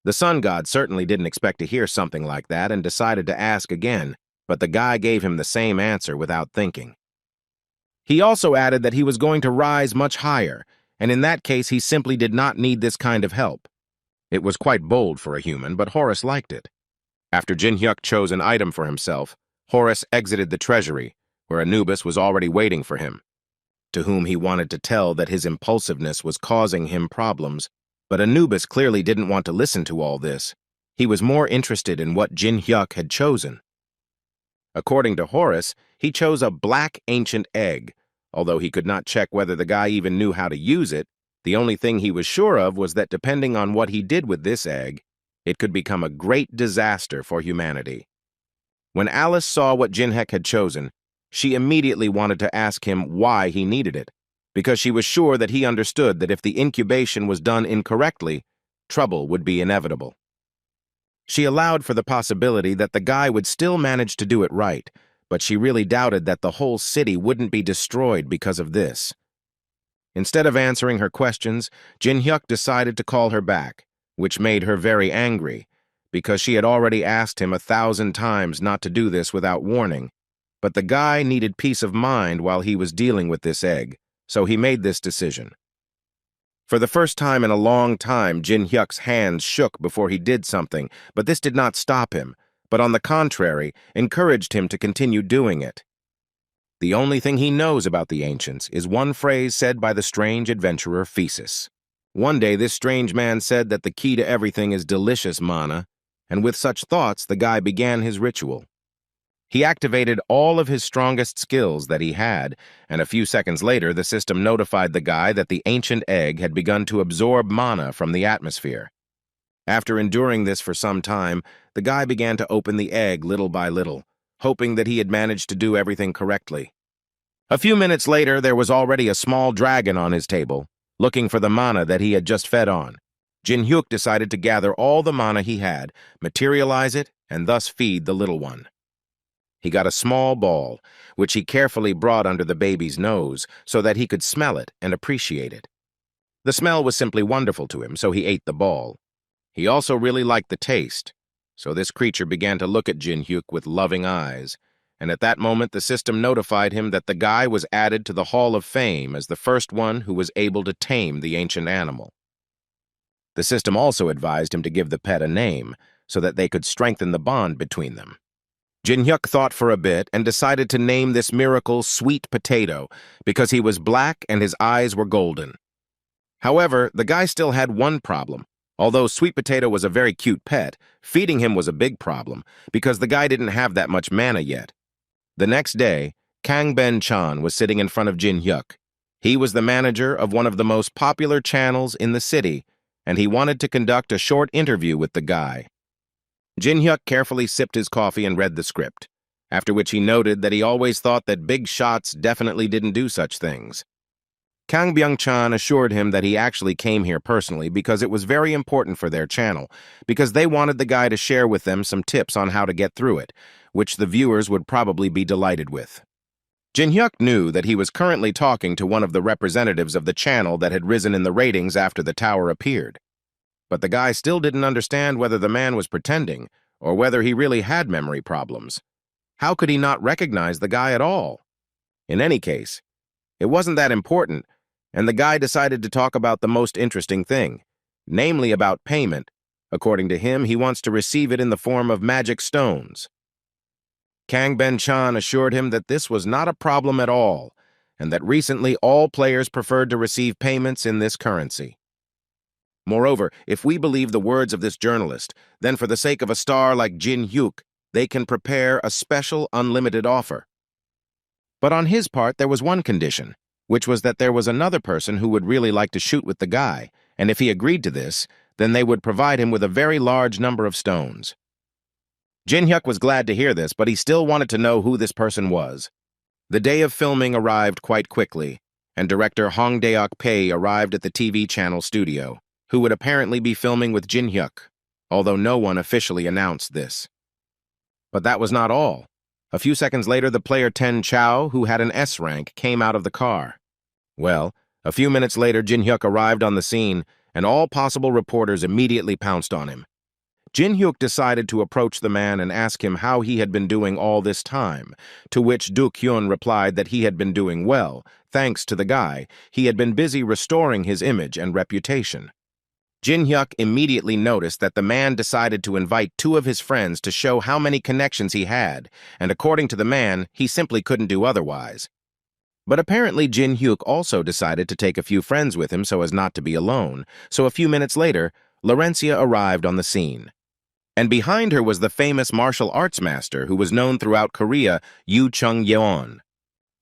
The sun god certainly didn't expect to hear something like that and decided to ask again, but the guy gave him the same answer without thinking. He also added that he was going to rise much higher, and in that case he simply did not need this kind of help. It was quite bold for a human, but Horus liked it. After Jin-hyuk chose an item for himself, Horus exited the treasury, where Anubis was already waiting for him, to whom he wanted to tell that his impulsiveness was causing him problems. But Anubis clearly didn't want to listen to all this. He was more interested in what Jin-hyuk had chosen. According to Horus, he chose a black ancient egg. Although he could not check whether the guy even knew how to use it, the only thing he was sure of was that depending on what he did with this egg, it could become a great disaster for humanity. When Alice saw what Jin-hyuk had chosen, she immediately wanted to ask him why he needed it, because she was sure that he understood that if the incubation was done incorrectly, trouble would be inevitable. She allowed for the possibility that the guy would still manage to do it right, but she really doubted that the whole city wouldn't be destroyed because of this. Instead of answering her questions, Jin-hyuk decided to call her back, which made her very angry, because she had already asked him 1,000 times not to do this without warning. But the guy needed peace of mind while he was dealing with this egg, so he made this decision. For the first time in a long time, Jin-hyuk's hands shook before he did something, but this did not stop him, but on the contrary, encouraged him to continue doing it. The only thing he knows about the ancients is one phrase said by the strange adventurer Thesis. One day, this strange man said that the key to everything is delicious mana, and with such thoughts, the guy began his ritual. He activated all of his strongest skills that he had, and a few seconds later, the system notified the guy that the ancient egg had begun to absorb mana from the atmosphere. After enduring this for some time, the guy began to open the egg little by little, hoping that he had managed to do everything correctly. A few minutes later, there was already a small dragon on his table, looking for the mana that he had just fed on. Jin-hyuk decided to gather all the mana he had, materialize it, and thus feed the little one. He got a small ball, which he carefully brought under the baby's nose so that he could smell it and appreciate it. The smell was simply wonderful to him, so he ate the ball. He also really liked the taste, so this creature began to look at Jin-hyuk with loving eyes, and at that moment the system notified him that the guy was added to the Hall of Fame as the first one who was able to tame the ancient animal. The system also advised him to give the pet a name, so that they could strengthen the bond between them. Jin-hyuk thought for a bit and decided to name this miracle Sweet Potato because he was black and his eyes were golden. However, the guy still had one problem. Although Sweet Potato was a very cute pet, feeding him was a big problem because the guy didn't have that much mana yet. The next day, Kang Ben-chan was sitting in front of Jin-hyuk. He was the manager of one of the most popular channels in the city, and he wanted to conduct a short interview with the guy. Jin-hyuk carefully sipped his coffee and read the script, after which he noted that he always thought that big shots definitely didn't do such things. Kang Byung-chan assured him that he actually came here personally because it was very important for their channel, because they wanted the guy to share with them some tips on how to get through it, which the viewers would probably be delighted with. Jin-hyuk knew that he was currently talking to one of the representatives of the channel that had risen in the ratings after the tower appeared. But the guy still didn't understand whether the man was pretending or whether he really had memory problems. How could he not recognize the guy at all? In any case, it wasn't that important, and the guy decided to talk about the most interesting thing, namely about payment. According to him, he wants to receive it in the form of magic stones. Kang Ben-chan assured him that this was not a problem at all, and that recently all players preferred to receive payments in this currency. Moreover, if we believe the words of this journalist, then for the sake of a star like Jin-hyuk, they can prepare a special unlimited offer. But on his part, there was one condition, which was that there was another person who would really like to shoot with the guy, and if he agreed to this, then they would provide him with a very large number of stones. Jin-hyuk was glad to hear this, but he still wanted to know who this person was. The day of filming arrived quite quickly, and director Hong Daeok-pae arrived at the TV channel studio, who would apparently be filming with Jin-hyuk, although no one officially announced this. But that was not all. A few seconds later, the player 10 Chao, who had an S rank, came out of the car. Well, A few minutes later, Jin-hyuk arrived on the scene, and all possible reporters immediately pounced on him. Jin-hyuk decided to approach the man and ask him how he had been doing all this time, to which Duk-hyun replied that he had been doing well, thanks to the guy. He had been busy restoring his image and reputation. Jin-hyuk immediately noticed that the man decided to invite two of his friends to show how many connections he had, and according to the man, he simply couldn't do otherwise. But apparently Jin-hyuk also decided to take a few friends with him so as not to be alone, so a few minutes later, Laurencia arrived on the scene. And behind her was the famous martial arts master who was known throughout Korea, Yoo Chung-yeon.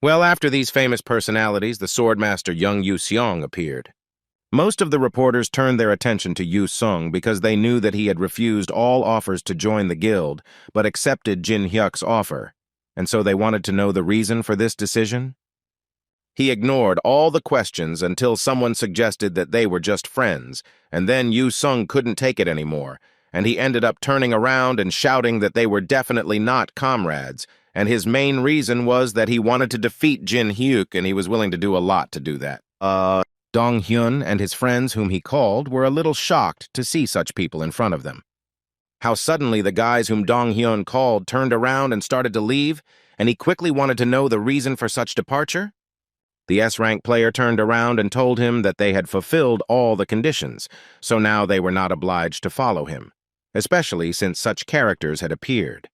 Well, after these famous personalities, the swordmaster Young Yoo-seong appeared. Most of the reporters turned their attention to Yoo-sung because they knew that he had refused all offers to join the guild, but accepted Jin-hyuk's offer, and so they wanted to know the reason for this decision. He ignored all the questions until someone suggested that they were just friends, and then Yoo-sung couldn't take it anymore, and he ended up turning around and shouting that they were definitely not comrades, and his main reason was that he wanted to defeat Jin-hyuk, and he was willing to do a lot to do that. Dong-hyun and his friends whom he called were a little shocked to see such people in front of them. How suddenly the guys whom Dong-hyun called turned around and started to leave, and he quickly wanted to know the reason for such departure? The S-rank player turned around and told him that they had fulfilled all the conditions, so now they were not obliged to follow him, especially since such characters had appeared.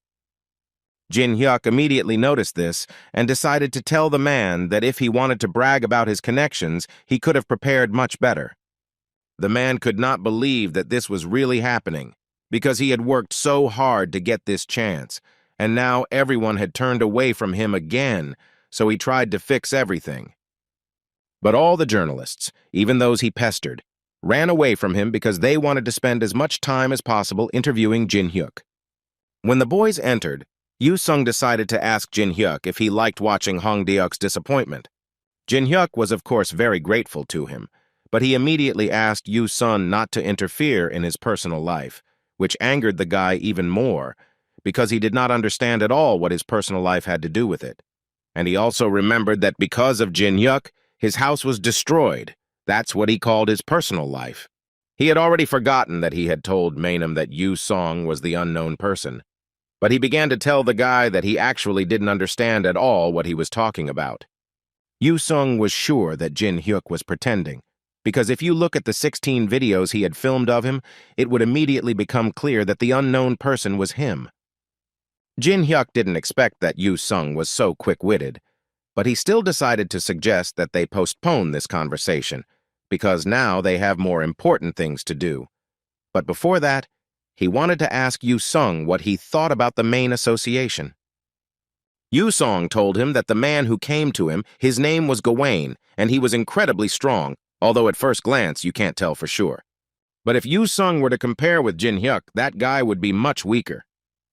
Jin-hyuk immediately noticed this and decided to tell the man that if he wanted to brag about his connections, he could have prepared much better. The man could not believe that this was really happening, because he had worked so hard to get this chance, and now everyone had turned away from him again, so he tried to fix everything. But all the journalists, even those he pestered, ran away from him because they wanted to spend as much time as possible interviewing Jin-hyuk. When the boys entered, Yoo-sung decided to ask Jin-hyuk if he liked watching Hong-deok's disappointment. Jin-hyuk was of course very grateful to him, but he immediately asked Yoo-sung not to interfere in his personal life, which angered the guy even more, because he did not understand at all what his personal life had to do with it. And he also remembered that because of Jin-hyuk, his house was destroyed. That's what he called his personal life. He had already forgotten that he had told Manhwa that Yoo-sung was the unknown person. But he began to tell the guy that he actually didn't understand at all what he was talking about. Yoo-sung was sure that Jin-hyuk was pretending, because if you look at the 16 videos he had filmed of him, it would immediately become clear that the unknown person was him. Jin-hyuk didn't expect that Yoo-sung was so quick-witted, but he still decided to suggest that they postpone this conversation, because now they have more important things to do. But before that, he wanted to ask Yoo-sung what he thought about the main association. Yoo-sung told him that the man who came to him, his name was Gawain, and he was incredibly strong, although at first glance you can't tell for sure. But if Yoo-sung were to compare with Jin-hyuk, that guy would be much weaker.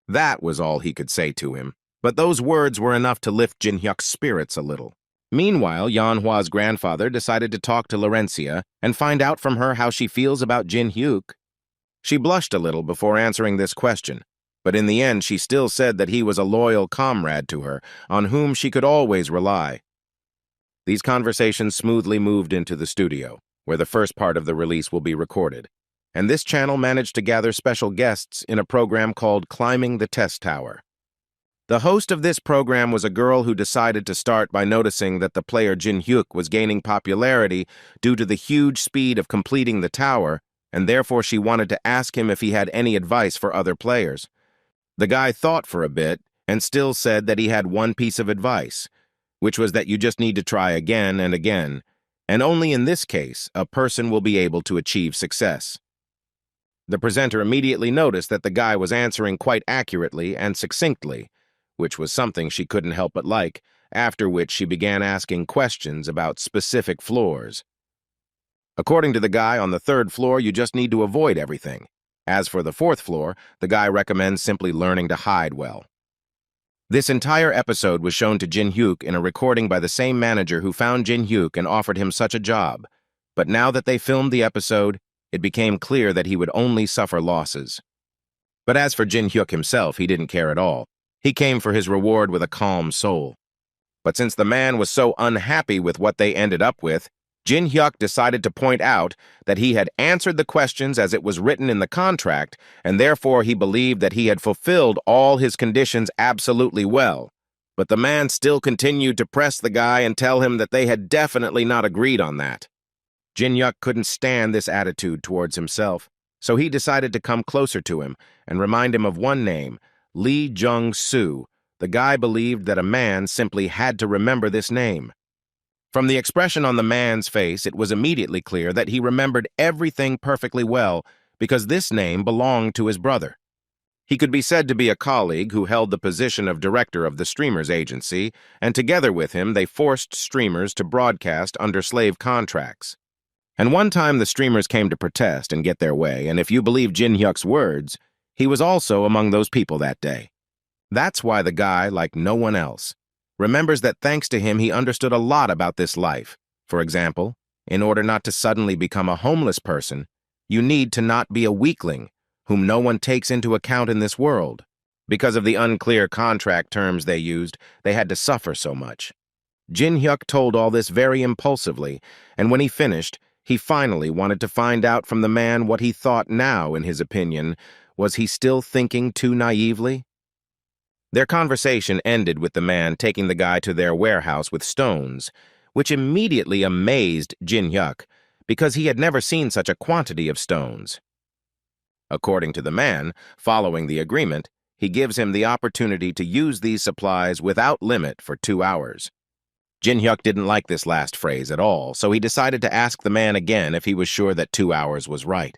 That was all he could say to him, but those words were enough to lift Jin-hyuk's spirits a little. Meanwhile, Yeonhwa's grandfather decided to talk to Laurencia and find out from her how she feels about Jin-hyuk. She blushed a little before answering this question, but in the end she still said that he was a loyal comrade to her, on whom she could always rely. These conversations smoothly moved into the studio, where the first part of the release will be recorded, and this channel managed to gather special guests in a program called Climbing the Test Tower. The host of this program was a girl who decided to start by noticing that the player Jin-hyuk was gaining popularity due to the huge speed of completing the tower, and therefore she wanted to ask him if he had any advice for other players. The guy thought for a bit and still said that he had one piece of advice, which was that you just need to try again and again, and only in this case a person will be able to achieve success. The presenter immediately noticed that the guy was answering quite accurately and succinctly, which was something she couldn't help but like, after which she began asking questions about specific floors. According to the guy, on the 3rd floor, you just need to avoid everything. As for the 4th floor, the guy recommends simply learning to hide well. This entire episode was shown to Jin-hyuk in a recording by the same manager who found Jin-hyuk and offered him such a job. But now that they filmed the episode, it became clear that he would only suffer losses. But as for Jin-hyuk himself, he didn't care at all. He came for his reward with a calm soul. But since the man was so unhappy with what they ended up with, Jin Hyuk decided to point out that he had answered the questions as it was written in the contract, and therefore he believed that he had fulfilled all his conditions absolutely well. But the man still continued to press the guy and tell him that they had definitely not agreed on that. Jin Hyuk couldn't stand this attitude towards himself, so he decided to come closer to him and remind him of one name, Lee Jung-soo. The guy believed that a man simply had to remember this name. From the expression on the man's face, it was immediately clear that he remembered everything perfectly well because this name belonged to his brother. He could be said to be a colleague who held the position of director of the streamers agency, and together with him they forced streamers to broadcast under slave contracts. And one time the streamers came to protest and get their way, and if you believe Jin Hyuk's words, he was also among those people that day. That's why the guy, like no one else, remembers that thanks to him he understood a lot about this life. For example, in order not to suddenly become a homeless person, you need to not be a weakling, whom no one takes into account in this world. Because of the unclear contract terms they used, they had to suffer so much. Jin Hyuk told all this very impulsively, and when he finished, he finally wanted to find out from the man what he thought now, in his opinion. Was he still thinking too naively? Their conversation ended with the man taking the guy to their warehouse with stones, which immediately amazed Jin Hyuk, because he had never seen such a quantity of stones. According to the man, following the agreement, he gives him the opportunity to use these supplies without limit for 2 hours. Jin Hyuk didn't like this last phrase at all, so he decided to ask the man again if he was sure that 2 hours was right.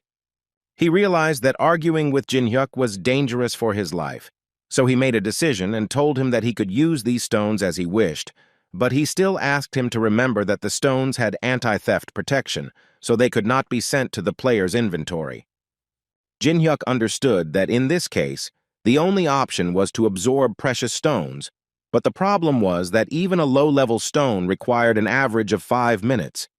He realized that arguing with Jin Hyuk was dangerous for his life, so he made a decision and told him that he could use these stones as he wished, but he still asked him to remember that the stones had anti-theft protection, so they could not be sent to the player's inventory. Jin Hyuk understood that in this case, the only option was to absorb precious stones, but the problem was that even a low-level stone required an average of 5 minutes.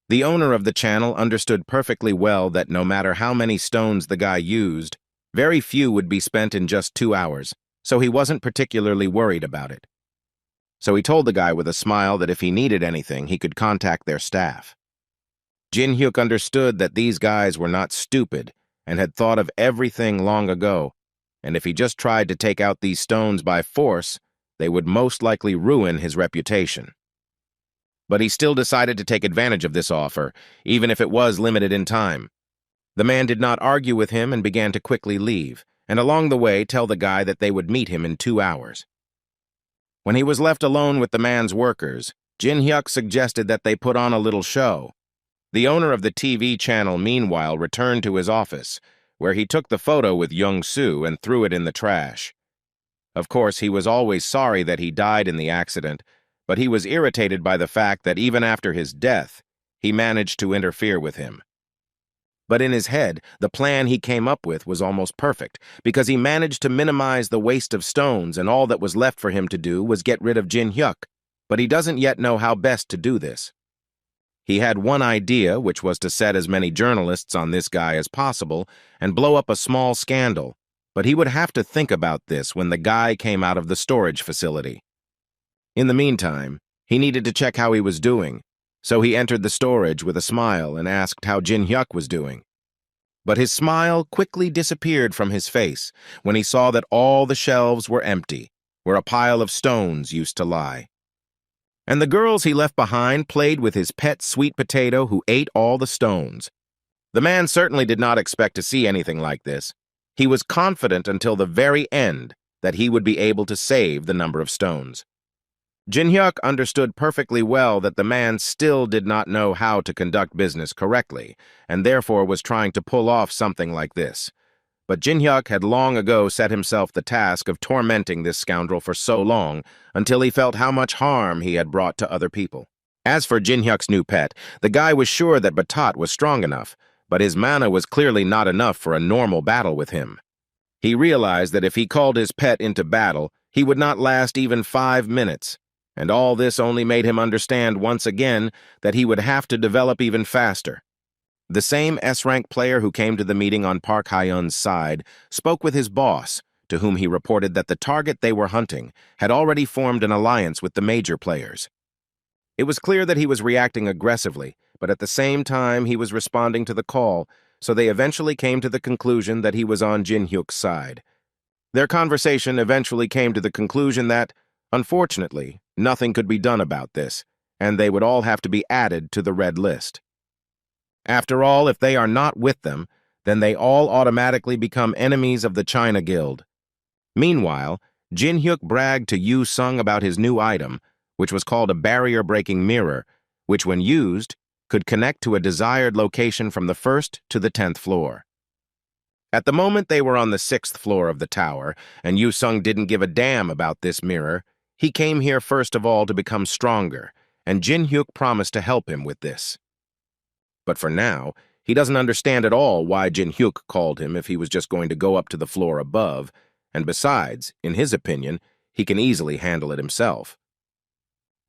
The owner of the channel understood perfectly well that no matter how many stones the guy used, very few would be spent in just 2 hours, so he wasn't particularly worried about it. So he told the guy with a smile that if he needed anything, he could contact their staff. Jin Hyuk understood that these guys were not stupid and had thought of everything long ago, and if he just tried to take out these stones by force, they would most likely ruin his reputation. But he still decided to take advantage of this offer, even if it was limited in time. The man did not argue with him and began to quickly leave, and along the way tell the guy that they would meet him in 2 hours. When he was left alone with the man's workers, Jin Hyuk suggested that they put on a little show. The owner of the TV channel, meanwhile, returned to his office, where he took the photo with Jung-soo and threw it in the trash. Of course, he was always sorry that he died in the accident, but he was irritated by the fact that even after his death, he managed to interfere with him. But in his head, the plan he came up with was almost perfect, because he managed to minimize the waste of stones, and all that was left for him to do was get rid of Jin Hyuk, but he doesn't yet know how best to do this. He had one idea, which was to set as many journalists on this guy as possible and blow up a small scandal, but he would have to think about this when the guy came out of the storage facility. In the meantime, he needed to check how he was doing, so he entered the storage with a smile and asked how Jin Hyuk was doing. But his smile quickly disappeared from his face when he saw that all the shelves were empty, where a pile of stones used to lie. And the girls he left behind played with his pet sweet potato who ate all the stones. The man certainly did not expect to see anything like this. He was confident until the very end that he would be able to save the number of stones. Jin Hyuk understood perfectly well that the man still did not know how to conduct business correctly, and therefore was trying to pull off something like this. But Jin Hyuk had long ago set himself the task of tormenting this scoundrel for so long until he felt how much harm he had brought to other people. As for Jin Hyuk's new pet, the guy was sure that Batat was strong enough, but his mana was clearly not enough for a normal battle with him. He realized that if he called his pet into battle, he would not last even 5 minutes. And all this only made him understand once again that he would have to develop even faster. The same S-Rank player who came to the meeting on Park Hyun's side spoke with his boss, to whom he reported that the target they were hunting had already formed an alliance with the major players. It was clear that he was reacting aggressively, but at the same time he was responding to the call, so they eventually came to the conclusion that he was on Jin-hyuk's side. Their conversation eventually came to the conclusion that, unfortunately, nothing could be done about this, and they would all have to be added to the red list. After all, if they are not with them, then they all automatically become enemies of the China Guild. Meanwhile, Jin-hyuk bragged to Yu-sung about his new item, which was called a barrier-breaking mirror, which when used, could connect to a desired location from the 1st to the 10th floor. At the moment they were on the 6th floor of the tower, and Yu-sung didn't give a damn about this mirror. He came here first of all to become stronger, and Jin-hyuk promised to help him with this. But for now, he doesn't understand at all why Jin-hyuk called him if he was just going to go up to the floor above, and besides, in his opinion, he can easily handle it himself.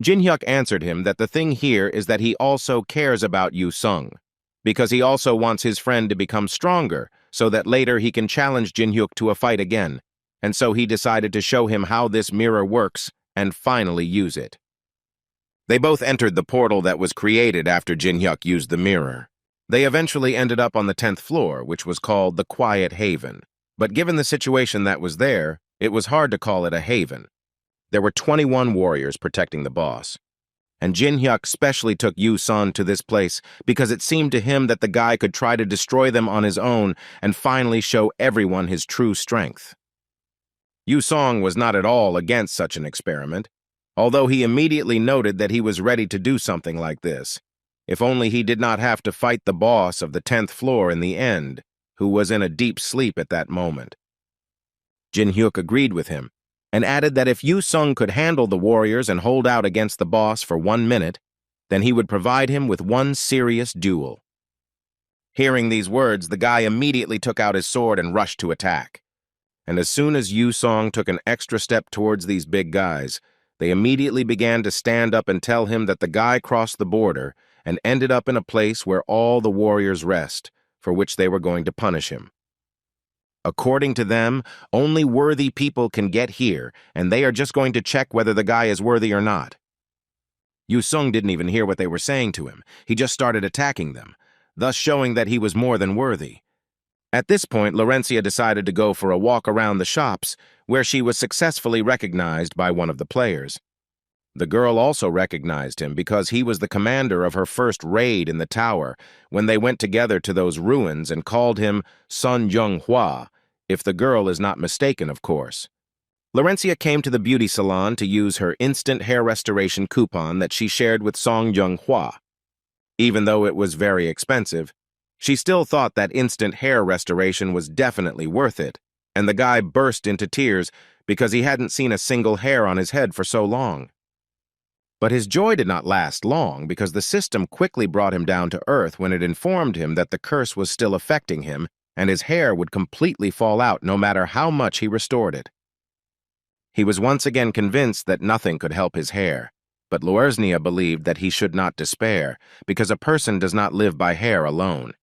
Jin-hyuk answered him that the thing here is that he also cares about Yu-sung, because he also wants his friend to become stronger so that later he can challenge Jin-hyuk to a fight again, and so he decided to show him how this mirror works and finally use it. They both entered the portal that was created after Jin-hyuk used the mirror. They eventually ended up on the 10th floor, which was called the Quiet Haven. But given the situation that was there, it was hard to call it a haven. There were 21 warriors protecting the boss. And Jin-hyuk specially took Yu-sung to this place because it seemed to him that the guy could try to destroy them on his own and finally show everyone his true strength. Yu-sung was not at all against such an experiment, although he immediately noted that he was ready to do something like this, if only he did not have to fight the boss of the 10th floor in the end, who was in a deep sleep at that moment. Jin-hyuk agreed with him, and added that if Yu-sung could handle the warriors and hold out against the boss for 1 minute, then he would provide him with one serious duel. Hearing these words, the guy immediately took out his sword and rushed to attack. And as soon as Yu-sung took an extra step towards these big guys, they immediately began to stand up and tell him that the guy crossed the border and ended up in a place where all the warriors rest, for which they were going to punish him. According to them, only worthy people can get here, and they are just going to check whether the guy is worthy or not. Yu-sung didn't even hear what they were saying to him. He just started attacking them, thus showing that he was more than worthy. At this point, Laurencia decided to go for a walk around the shops, where she was successfully recognized by one of the players. The girl also recognized him because he was the commander of her first raid in the tower when they went together to those ruins and called him Sun Jung-hwa, if the girl is not mistaken, of course. Laurencia came to the beauty salon to use her instant hair restoration coupon that she shared with Song Jung-hwa. Even though it was very expensive, she still thought that instant hair restoration was definitely worth it, and the guy burst into tears because he hadn't seen a single hair on his head for so long. But his joy did not last long because the system quickly brought him down to earth when it informed him that the curse was still affecting him and his hair would completely fall out no matter how much he restored it. He was once again convinced that nothing could help his hair, but Laurencia believed that he should not despair because a person does not live by hair alone.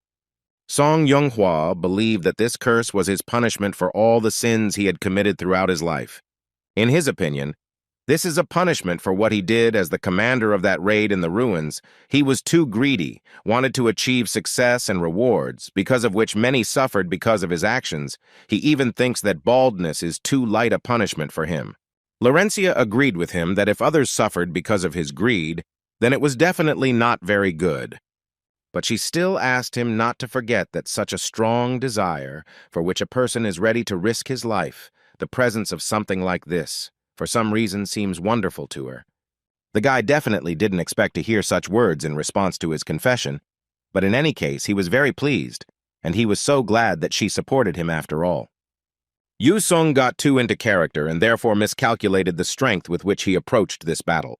Song Jung-hwa believed that this curse was his punishment for all the sins he had committed throughout his life. In his opinion, this is a punishment for what he did as the commander of that raid in the ruins. He was too greedy, wanted to achieve success and rewards, because of which many suffered because of his actions. He even thinks that baldness is too light a punishment for him. Laurencia agreed with him that if others suffered because of his greed, then it was definitely not very good. But she still asked him not to forget that such a strong desire, for which a person is ready to risk his life, the presence of something like this, for some reason seems wonderful to her. The guy definitely didn't expect to hear such words in response to his confession, but in any case he was very pleased, and he was so glad that she supported him after all. Yu-sung got too into character and therefore miscalculated the strength with which he approached this battle.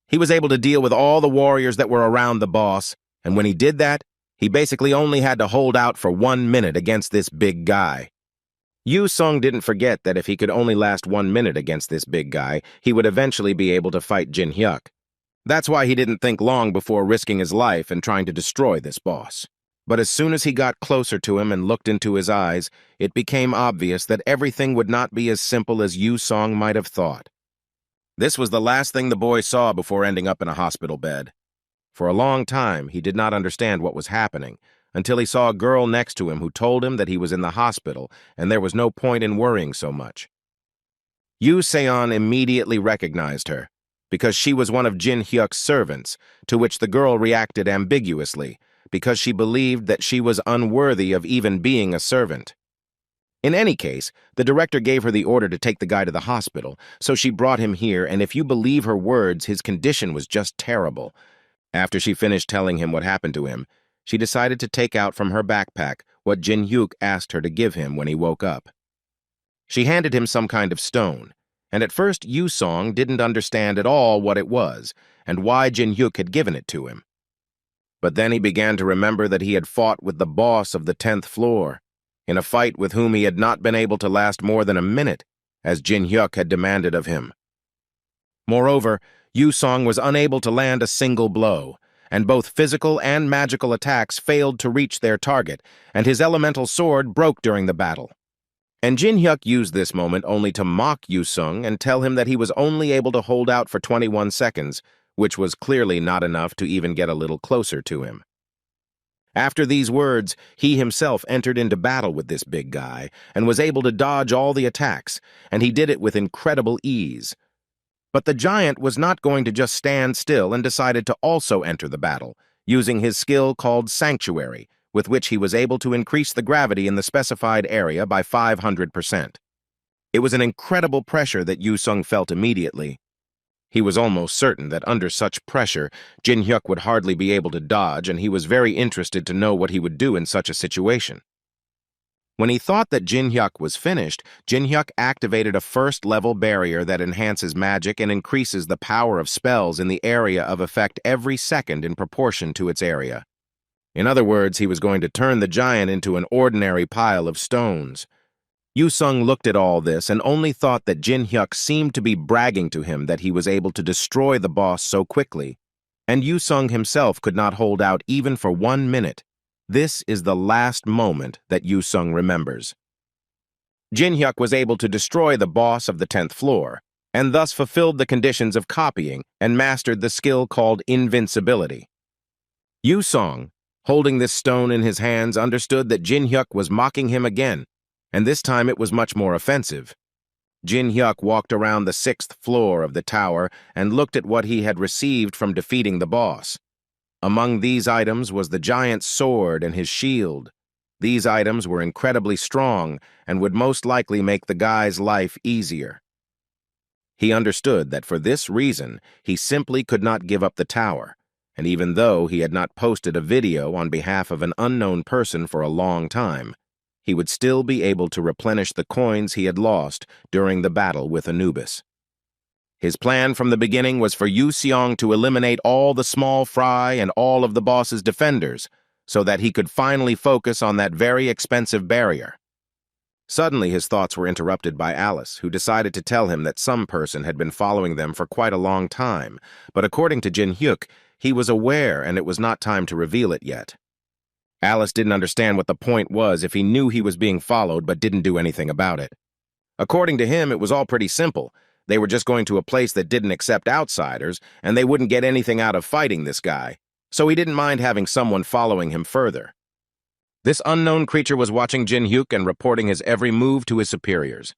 He was able to deal with all the warriors that were around the boss, and when he did that, he basically only had to hold out for 1 minute against this big guy. Yu-sung didn't forget that if he could only last 1 minute against this big guy, he would eventually be able to fight Jin-hyuk. That's why he didn't think long before risking his life and trying to destroy this boss. But as soon as he got closer to him and looked into his eyes, it became obvious that everything would not be as simple as Yu-sung might have thought. This was the last thing the boy saw before ending up in a hospital bed. For a long time, he did not understand what was happening, until he saw a girl next to him who told him that he was in the hospital and there was no point in worrying so much. Yu Seon immediately recognized her, because she was one of Jin Hyuk's servants, to which the girl reacted ambiguously, because she believed that she was unworthy of even being a servant. In any case, the director gave her the order to take the guy to the hospital, so she brought him here, and if you believe her words, his condition was just terrible. After she finished telling him what happened to him, she decided to take out from her backpack what Jin Hyuk asked her to give him when he woke up. She handed him some kind of stone, and at first Yu Song didn't understand at all what it was and why Jin Hyuk had given it to him. But then he began to remember that he had fought with the boss of the 10th floor, in a fight with whom he had not been able to last more than a minute, as Jin Hyuk had demanded of him. Moreover, Yu Song was unable to land a single blow, and both physical and magical attacks failed to reach their target, and his elemental sword broke during the battle. And Jin Hyuk used this moment only to mock Yu Sung and tell him that he was only able to hold out for 21 seconds, which was clearly not enough to even get a little closer to him. After these words, he himself entered into battle with this big guy and was able to dodge all the attacks, and he did it with incredible ease. But the giant was not going to just stand still and decided to also enter the battle, using his skill called Sanctuary, with which he was able to increase the gravity in the specified area by 500%. It was an incredible pressure that Yu Sung felt immediately. He was almost certain that under such pressure, Jin Hyuk would hardly be able to dodge, and he was very interested to know what he would do in such a situation. When he thought that Jin Hyuk was finished, Jin Hyuk activated a first-level barrier that enhances magic and increases the power of spells in the area of effect every second in proportion to its area. In other words, he was going to turn the giant into an ordinary pile of stones. Yu Sung looked at all this and only thought that Jin Hyuk seemed to be bragging to him that he was able to destroy the boss so quickly, and Yu Sung himself could not hold out even for 1 minute. This is the last moment that Yu Sung remembers. Jin Hyuk was able to destroy the boss of the 10th floor, and thus fulfilled the conditions of copying and mastered the skill called invincibility. Yu Sung, holding this stone in his hands, understood that Jin Hyuk was mocking him again, and this time it was much more offensive. Jin Hyuk walked around the 6th floor of the tower and looked at what he had received from defeating the boss. Among these items was the giant's sword and his shield. These items were incredibly strong and would most likely make the guy's life easier. He understood that for this reason, he simply could not give up the tower, and even though he had not posted a video on behalf of an unknown person for a long time, he would still be able to replenish the coins he had lost during the battle with Anubis. His plan from the beginning was for Yu Seong to eliminate all the small fry and all of the boss's defenders, so that he could finally focus on that very expensive barrier. Suddenly his thoughts were interrupted by Alice, who decided to tell him that some person had been following them for quite a long time, but according to Jin Hyuk, he was aware and it was not time to reveal it yet. Alice didn't understand what the point was if he knew he was being followed but didn't do anything about it. According to him, it was all pretty simple. They were just going to a place that didn't accept outsiders, and they wouldn't get anything out of fighting this guy, so he didn't mind having someone following him further. This unknown creature was watching Jin Hyuk and reporting his every move to his superiors.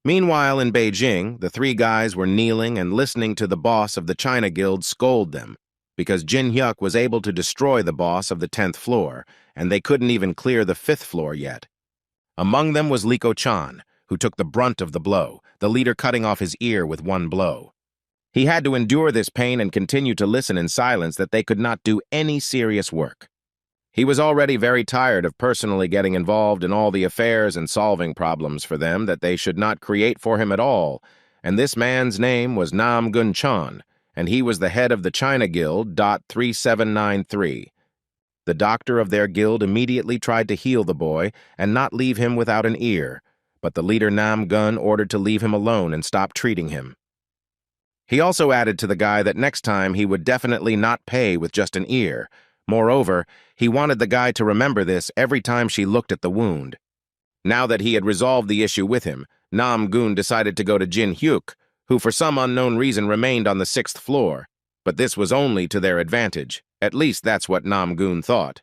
Meanwhile, in Beijing, the 3 guys were kneeling and listening to the boss of the China Guild scold them, because Jin Hyuk was able to destroy the boss of the 10th floor, and they couldn't even clear the 5th floor yet. Among them was Liko Chan, who took the brunt of the blow, the leader cutting off his ear with 1 blow. He had to endure this pain and continue to listen in silence that they could not do any serious work. He was already very tired of personally getting involved in all the affairs and solving problems for them that they should not create for him at all, and this man's name was Nam Gun Chan, and he was the head of the China Guild .3793. The doctor of their guild immediately tried to heal the boy and not leave him without an ear, but the leader Nam Gun ordered to leave him alone and stop treating him. He also added to the guy that next time he would definitely not pay with just an ear. Moreover, he wanted the guy to remember this every time she looked at the wound. Now that he had resolved the issue with him, Nam Gun decided to go to Jin Hyuk, who for some unknown reason remained on the 6th floor. But this was only to their advantage. At least that's what Namgun thought.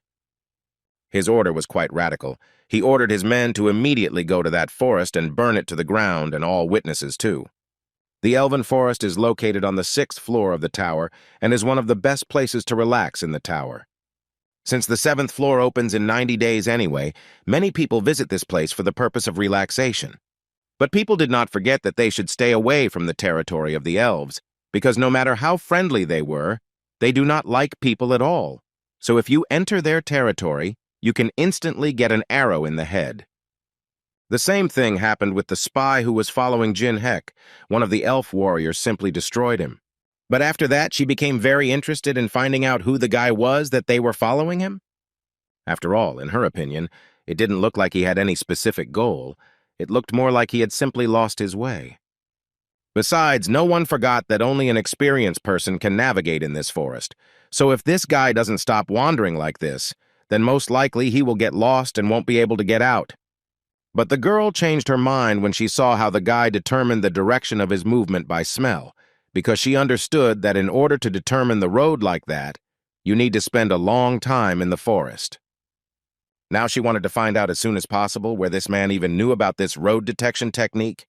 His order was quite radical. He ordered his men to immediately go to that forest and burn it to the ground, and all witnesses too. The elven forest is located on the 6th floor of the tower and is one of the best places to relax in the tower. Since the 7th floor opens in 90 days anyway, many people visit this place for the purpose of relaxation. But people did not forget that they should stay away from the territory of the elves, because no matter how friendly they were, they do not like people at all. So if you enter their territory, you can instantly get an arrow in the head. The same thing happened with the spy who was following Jin Hek. One of the elf warriors simply destroyed him. But after that, she became very interested in finding out who the guy was that they were following him. After all, in her opinion, it didn't look like he had any specific goal. It looked more like he had simply lost his way. Besides, no one forgot that only an experienced person can navigate in this forest. So if this guy doesn't stop wandering like this, then most likely he will get lost and won't be able to get out. But the girl changed her mind when she saw how the guy determined the direction of his movement by smell, because she understood that in order to determine the road like that, you need to spend a long time in the forest. Now she wanted to find out as soon as possible where this man even knew about this road detection technique.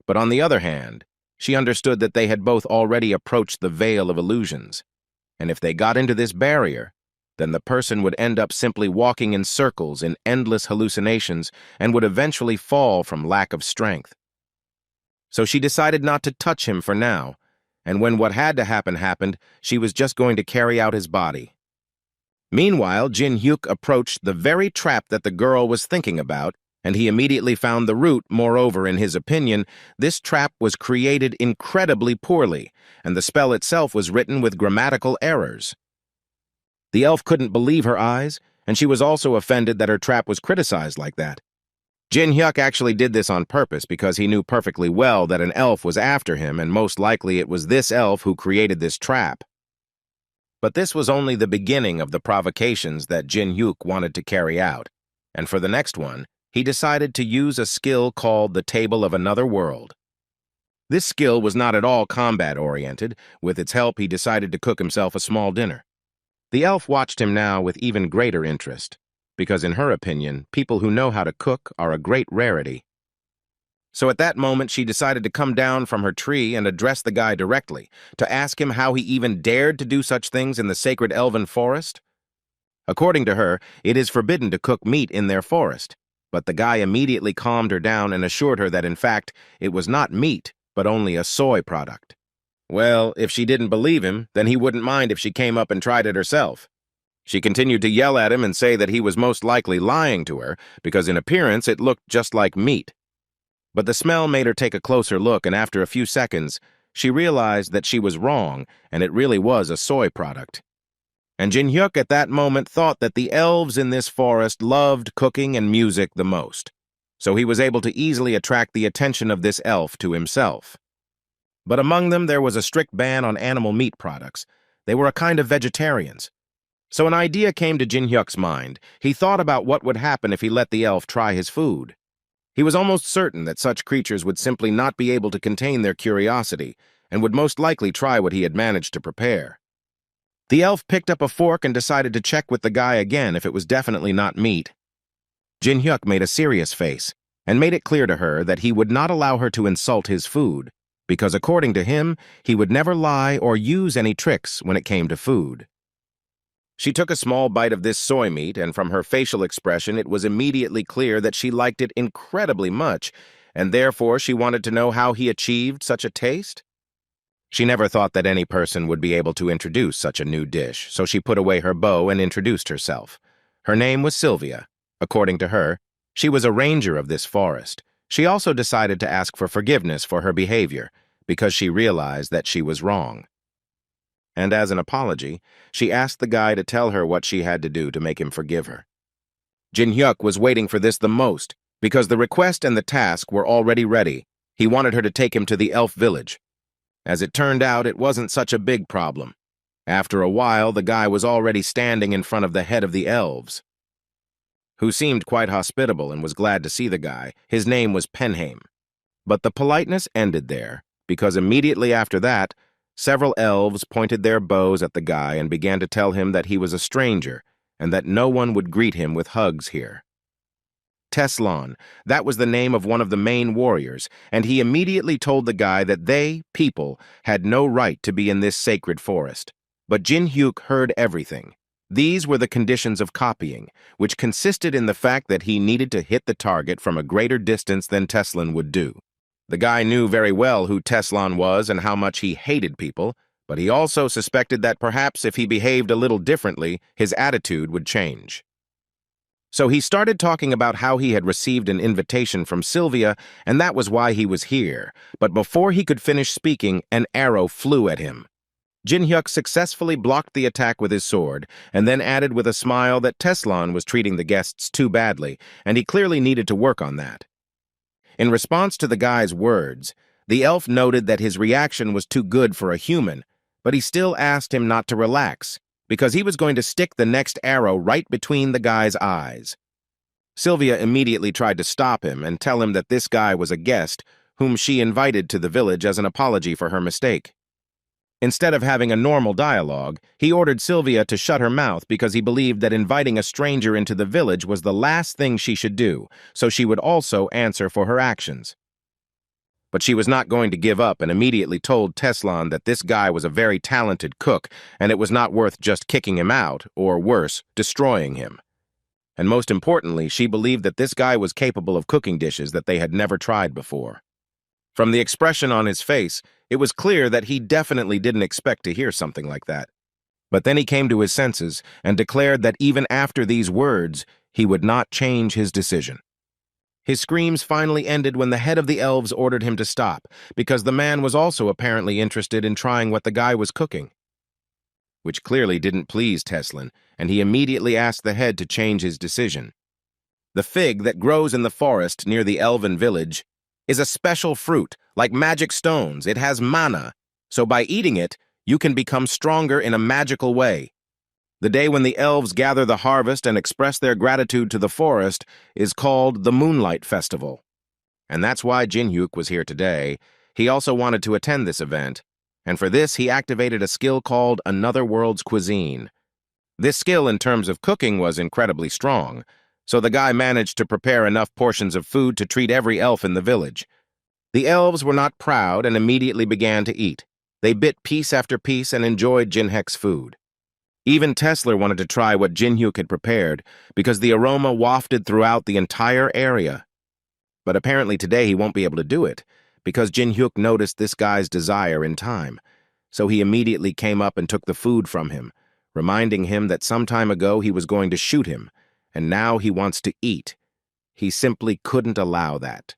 But on the other hand, she understood that they had both already approached the Veil of Illusions, and if they got into this barrier, then the person would end up simply walking in circles in endless hallucinations and would eventually fall from lack of strength. So she decided not to touch him for now, and when what had to happen happened, she was just going to carry out his body. Meanwhile, Jin Hyuk approached the very trap that the girl was thinking about, and he immediately found the root. Moreover, in his opinion, this trap was created incredibly poorly, and the spell itself was written with grammatical errors. The elf couldn't believe her eyes, and she was also offended that her trap was criticized like that. Jin Hyuk actually did this on purpose because he knew perfectly well that an elf was after him, and most likely it was this elf who created this trap. But this was only the beginning of the provocations that Jin Hyuk wanted to carry out, and for the next one, he decided to use a skill called the Table of Another World. This skill was not at all combat-oriented. With its help, he decided to cook himself a small dinner. The elf watched him now with even greater interest, because in her opinion, people who know how to cook are a great rarity. So at that moment, she decided to come down from her tree and address the guy directly, to ask him how he even dared to do such things in the sacred elven forest. According to her, it is forbidden to cook meat in their forest, but the guy immediately calmed her down and assured her that in fact, it was not meat, but only a soy product. Well, if she didn't believe him, then he wouldn't mind if she came up and tried it herself. She continued to yell at him and say that he was most likely lying to her, because in appearance it looked just like meat. But the smell made her take a closer look, and after a few seconds, she realized that she was wrong, and it really was a soy product. And Jin Hyuk at that moment thought that the elves in this forest loved cooking and music the most, so he was able to easily attract the attention of this elf to himself. But among them there was a strict ban on animal meat products. They were a kind of vegetarians. So an idea came to Jin Hyuk's mind. He thought about what would happen if he let the elf try his food. He was almost certain that such creatures would simply not be able to contain their curiosity, and would most likely try what he had managed to prepare. The elf picked up a fork and decided to check with the guy again if it was definitely not meat. Jin Hyuk made a serious face, and made it clear to her that he would not allow her to insult his food, because according to him, he would never lie or use any tricks when it came to food. She took a small bite of this soy meat, and from her facial expression it was immediately clear that she liked it incredibly much, and therefore she wanted to know how he achieved such a taste. She never thought that any person would be able to introduce such a new dish, so she put away her bow and introduced herself. Her name was Sylvia. According to her, she was a ranger of this forest. She also decided to ask for forgiveness for her behavior, because she realized that she was wrong. And as an apology, she asked the guy to tell her what she had to do to make him forgive her. Jin Hyuk was waiting for this the most, because the request and the task were already ready. He wanted her to take him to the elf village. As it turned out, it wasn't such a big problem. After a while, the guy was already standing in front of the head of the elves, who seemed quite hospitable and was glad to see the guy. His name was Penheim. But the politeness ended there, because immediately after that, Several elves pointed their bows at the guy and began to tell him that he was a stranger and that no one would greet him with hugs here. Teslan, that was the name of one of the main warriors, and he immediately told the guy that they, people, had no right to be in this sacred forest. But Jin-hyuk heard everything. These were the conditions of copying, which consisted in the fact that he needed to hit the target from a greater distance than Teslan would do. The guy knew very well who Teslan was and how much he hated people, but he also suspected that perhaps if he behaved a little differently, his attitude would change. So he started talking about how he had received an invitation from Sylvia, and that was why he was here. But before he could finish speaking, an arrow flew at him. Jin-hyuk successfully blocked the attack with his sword, and then added with a smile that Teslan was treating the guests too badly, and he clearly needed to work on that. In response to the guy's words, the elf noted that his reaction was too good for a human, but he still asked him not to relax, because he was going to stick the next arrow right between the guy's eyes. Sylvia immediately tried to stop him and tell him that this guy was a guest whom she invited to the village as an apology for her mistake. Instead of having a normal dialogue, he ordered Sylvia to shut her mouth because he believed that inviting a stranger into the village was the last thing she should do, so she would also answer for her actions. But she was not going to give up and immediately told Teslan that this guy was a very talented cook and it was not worth just kicking him out, or worse, destroying him. And most importantly, she believed that this guy was capable of cooking dishes that they had never tried before. From the expression on his face, it was clear that he definitely didn't expect to hear something like that. But then he came to his senses and declared that even after these words, he would not change his decision. His screams finally ended when the head of the elves ordered him to stop, because the man was also apparently interested in trying what the guy was cooking, which clearly didn't please Teslan, and he immediately asked the head to change his decision. The fig that grows in the forest near the elven village is a special fruit, like magic stones. It has mana, so by eating it, you can become stronger in a magical way. The day when the elves gather the harvest and express their gratitude to the forest is called the Moonlight Festival. And that's why Jin-hyuk was here today. He also wanted to attend this event, and for this he activated a skill called Another World's Cuisine. This skill in terms of cooking was incredibly strong, so the guy managed to prepare enough portions of food to treat every elf in the village. The elves were not proud and immediately began to eat. They bit piece after piece and enjoyed Jin-hyuk's food. Even Tesla wanted to try what Jin-hyuk had prepared because the aroma wafted throughout the entire area. But apparently today he won't be able to do it because Jin-hyuk noticed this guy's desire in time. So he immediately came up and took the food from him, reminding him that some time ago he was going to shoot him, and now he wants to eat. He simply couldn't allow that.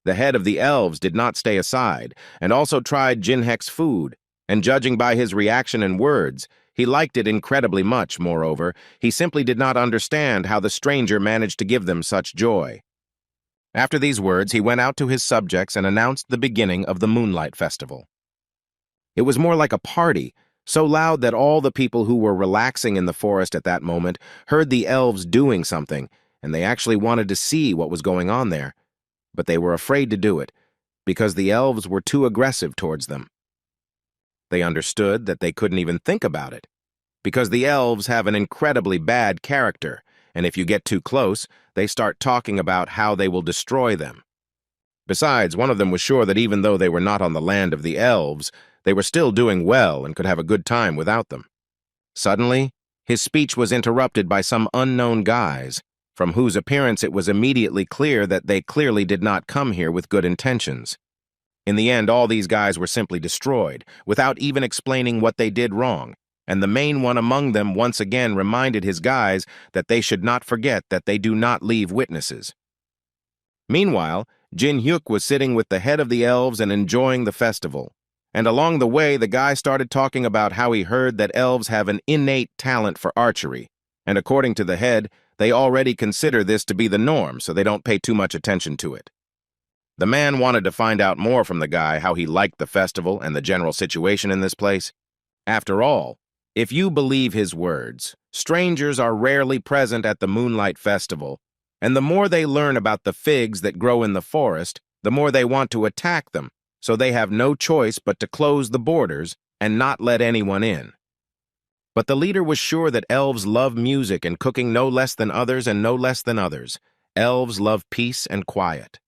The head of the elves did not stay aside and also tried Jin-hyuk's food, and judging by his reaction and words, he liked it incredibly much. Moreover, he simply did not understand how the stranger managed to give them such joy. After these words, he went out to his subjects and announced the beginning of the Moonlight Festival. It was more like a party, so loud that all the people who were relaxing in the forest at that moment heard the elves doing something, and they actually wanted to see what was going on there. But they were afraid to do it, because the elves were too aggressive towards them. They understood that they couldn't even think about it, because the elves have an incredibly bad character, and if you get too close, they start talking about how they will destroy them. Besides, one of them was sure that even though they were not on the land of the elves, they were still doing well and could have a good time without them. Suddenly, his speech was interrupted by some unknown guys, from whose appearance it was immediately clear that they clearly did not come here with good intentions. In the end, all these guys were simply destroyed, without even explaining what they did wrong, and the main one among them once again reminded his guys that they should not forget that they do not leave witnesses. Meanwhile, Jin-hyuk was sitting with the head of the elves and enjoying the festival, and along the way the guy started talking about how he heard that elves have an innate talent for archery, and according to the head, they already consider this to be the norm, so they don't pay too much attention to it. The man wanted to find out more from the guy how he liked the festival and the general situation in this place. After all, if you believe his words, strangers are rarely present at the Moonlight Festival, and the more they learn about the figs that grow in the forest, the more they want to attack them, so they have no choice but to close the borders and not let anyone in. But the leader was sure that elves love music and cooking no less than others and no less than others. Elves love peace and quiet.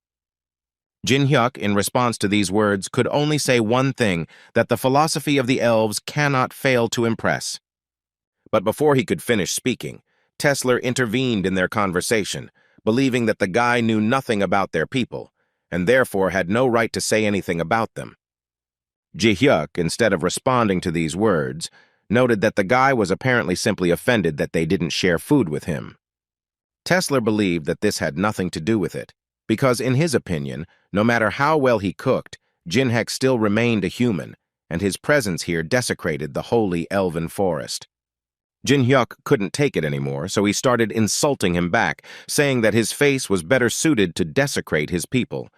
Jin-hyuk, in response to these words, could only say one thing, that the philosophy of the elves cannot fail to impress. But before he could finish speaking, Tesler intervened in their conversation, believing that the guy knew nothing about their people, and therefore had no right to say anything about them. Ji-hyuk, instead of responding to these words, noted that the guy was apparently simply offended that they didn't share food with him. Tesler believed that this had nothing to do with it, because in his opinion, no matter how well he cooked, Jin-hyuk still remained a human, and his presence here desecrated the holy elven forest. Jin-hyuk couldn't take it anymore, so he started insulting him back, saying that his face was better suited to desecrate his people.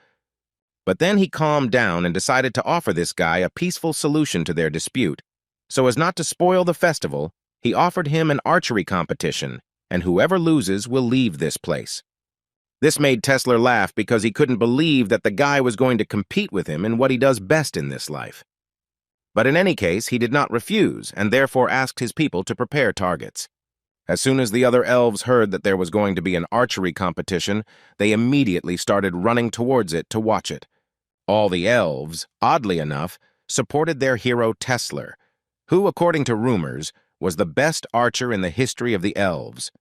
But then he calmed down and decided to offer this guy a peaceful solution to their dispute. So as not to spoil the festival, he offered him an archery competition, and whoever loses will leave this place. This made Tesler laugh because he couldn't believe that the guy was going to compete with him in what he does best in this life. But in any case, he did not refuse, and therefore asked his people to prepare targets. As soon as the other elves heard that there was going to be an archery competition, they immediately started running towards it to watch it. All the elves, oddly enough, supported their hero Tesler, who, according to rumors, was the best archer in the history of the elves.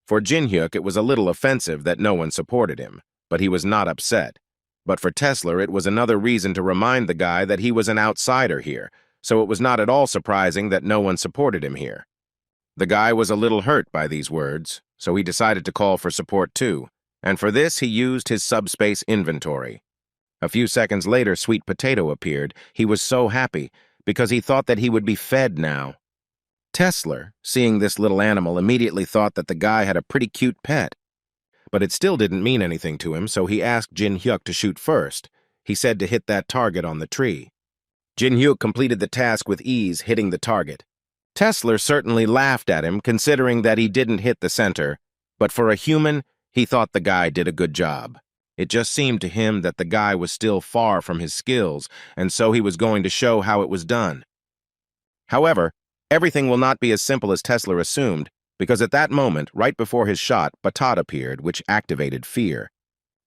For Jin-hyuk, it was a little offensive that no one supported him, but he was not upset. But for Tesler, it was another reason to remind the guy that he was an outsider here, so it was not at all surprising that no one supported him here. The guy was a little hurt by these words, so he decided to call for support too, and for this he used his subspace inventory. A few seconds later, Sweet Potato appeared. He was so happy, because he thought that he would be fed now. Tesler, seeing this little animal, immediately thought that the guy had a pretty cute pet. But it still didn't mean anything to him, so he asked Jin-hyuk to shoot first. He said to hit that target on the tree. Jin-hyuk completed the task with ease, hitting the target. Tesler certainly laughed at him, considering that he didn't hit the center, but for a human, he thought the guy did a good job. It just seemed to him that the guy was still far from his skills, and so he was going to show how it was done. However, everything will not be as simple as Tesler assumed, because at that moment, right before his shot, Batat appeared, which activated fear.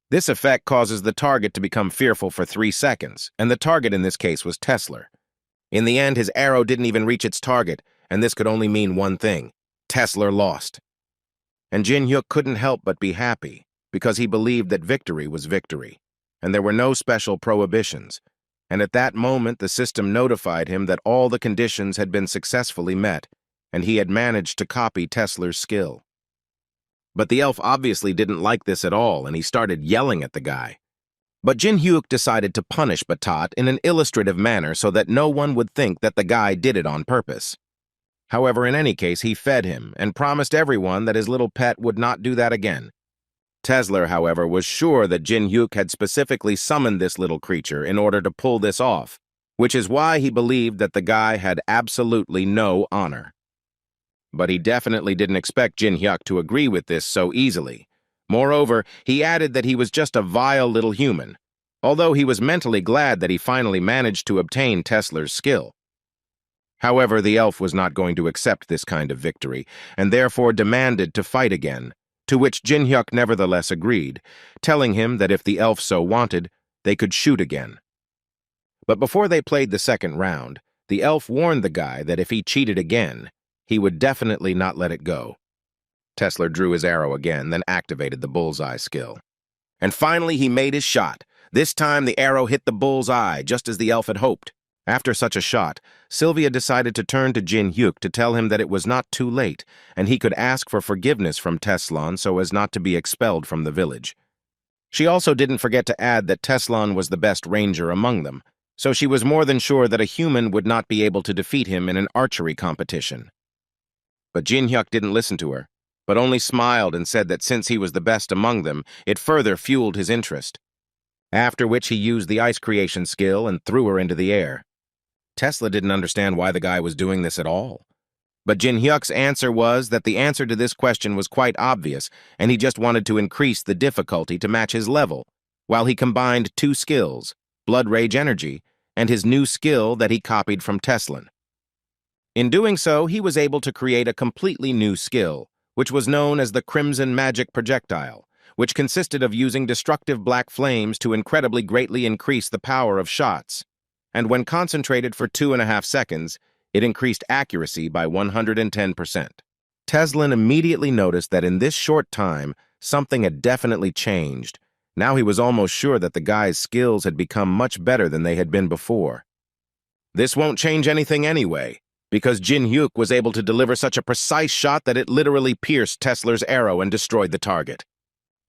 This effect causes the target to become fearful for 3 seconds, and the target in this case was Tesler. In the end, his arrow didn't even reach its target, and this could only mean one thing: Tesler lost. And Jin-hyuk couldn't help but be happy, because he believed that victory was victory, and there were no special prohibitions. And at that moment, the system notified him that all the conditions had been successfully met, and he had managed to copy Tesler's skill. But the elf obviously didn't like this at all, and he started yelling at the guy. But Jin-hyuk decided to punish Batat in an illustrative manner so that no one would think that the guy did it on purpose. However, in any case, he fed him and promised everyone that his little pet would not do that again. Tesler, however, was sure that Jin-hyuk had specifically summoned this little creature in order to pull this off, which is why he believed that the guy had absolutely no honor. But he definitely didn't expect Jin-hyuk to agree with this so easily. Moreover, he added that he was just a vile little human, although he was mentally glad that he finally managed to obtain Tesler's skill. However, the elf was not going to accept this kind of victory, and therefore demanded to fight again, to which Jin-hyuk nevertheless agreed, telling him that if the elf so wanted, they could shoot again. But before they played the second round, the elf warned the guy that if he cheated again, he would definitely not let it go. Tesler drew his arrow again, then activated the bullseye skill. And finally he made his shot. This time the arrow hit the bullseye, just as the elf had hoped. After such a shot, Sylvia decided to turn to Jin-hyuk to tell him that it was not too late, and he could ask for forgiveness from Teslan so as not to be expelled from the village. She also didn't forget to add that Teslan was the best ranger among them, so she was more than sure that a human would not be able to defeat him in an archery competition. But Jin-hyuk didn't listen to her, but only smiled and said that since he was the best among them, it further fueled his interest. After which he used the ice creation skill and threw her into the air. Tesla didn't understand why the guy was doing this at all. But Jin-hyuk's answer was that the answer to this question was quite obvious, and he just wanted to increase the difficulty to match his level, while he combined 2 skills, blood rage energy, and his new skill that he copied from Teslan. In doing so, he was able to create a completely new skill, which was known as the Crimson Magic Projectile, which consisted of using destructive black flames to incredibly greatly increase the power of shots. And when concentrated for 2.5 seconds, it increased accuracy by 110%. Teslan immediately noticed that in this short time, something had definitely changed. Now he was almost sure that the guy's skills had become much better than they had been before. This won't change anything anyway, because Jin Hyuk was able to deliver such a precise shot that it literally pierced Teslar's arrow and destroyed the target.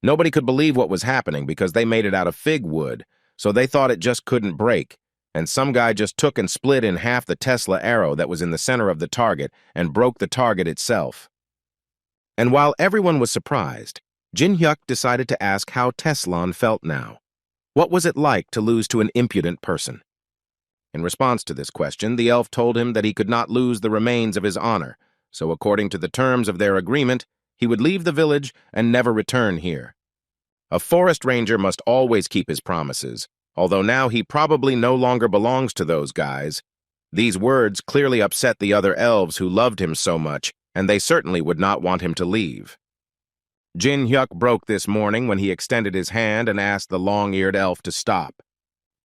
Nobody could believe what was happening because they made it out of fig wood, so they thought it just couldn't break, and some guy just took and split in half the Tesla arrow that was in the center of the target and broke the target itself. And while everyone was surprised, Jin Hyuk decided to ask how Teslan felt now. What was it like to lose to an impudent person? In response to this question, the elf told him that he could not lose the remains of his honor, so according to the terms of their agreement, he would leave the village and never return here. A forest ranger must always keep his promises, although now he probably no longer belongs to those guys. These words clearly upset the other elves who loved him so much, and they certainly would not want him to leave. Jin Hyuk broke this morning when he extended his hand and asked the long-eared elf to stop.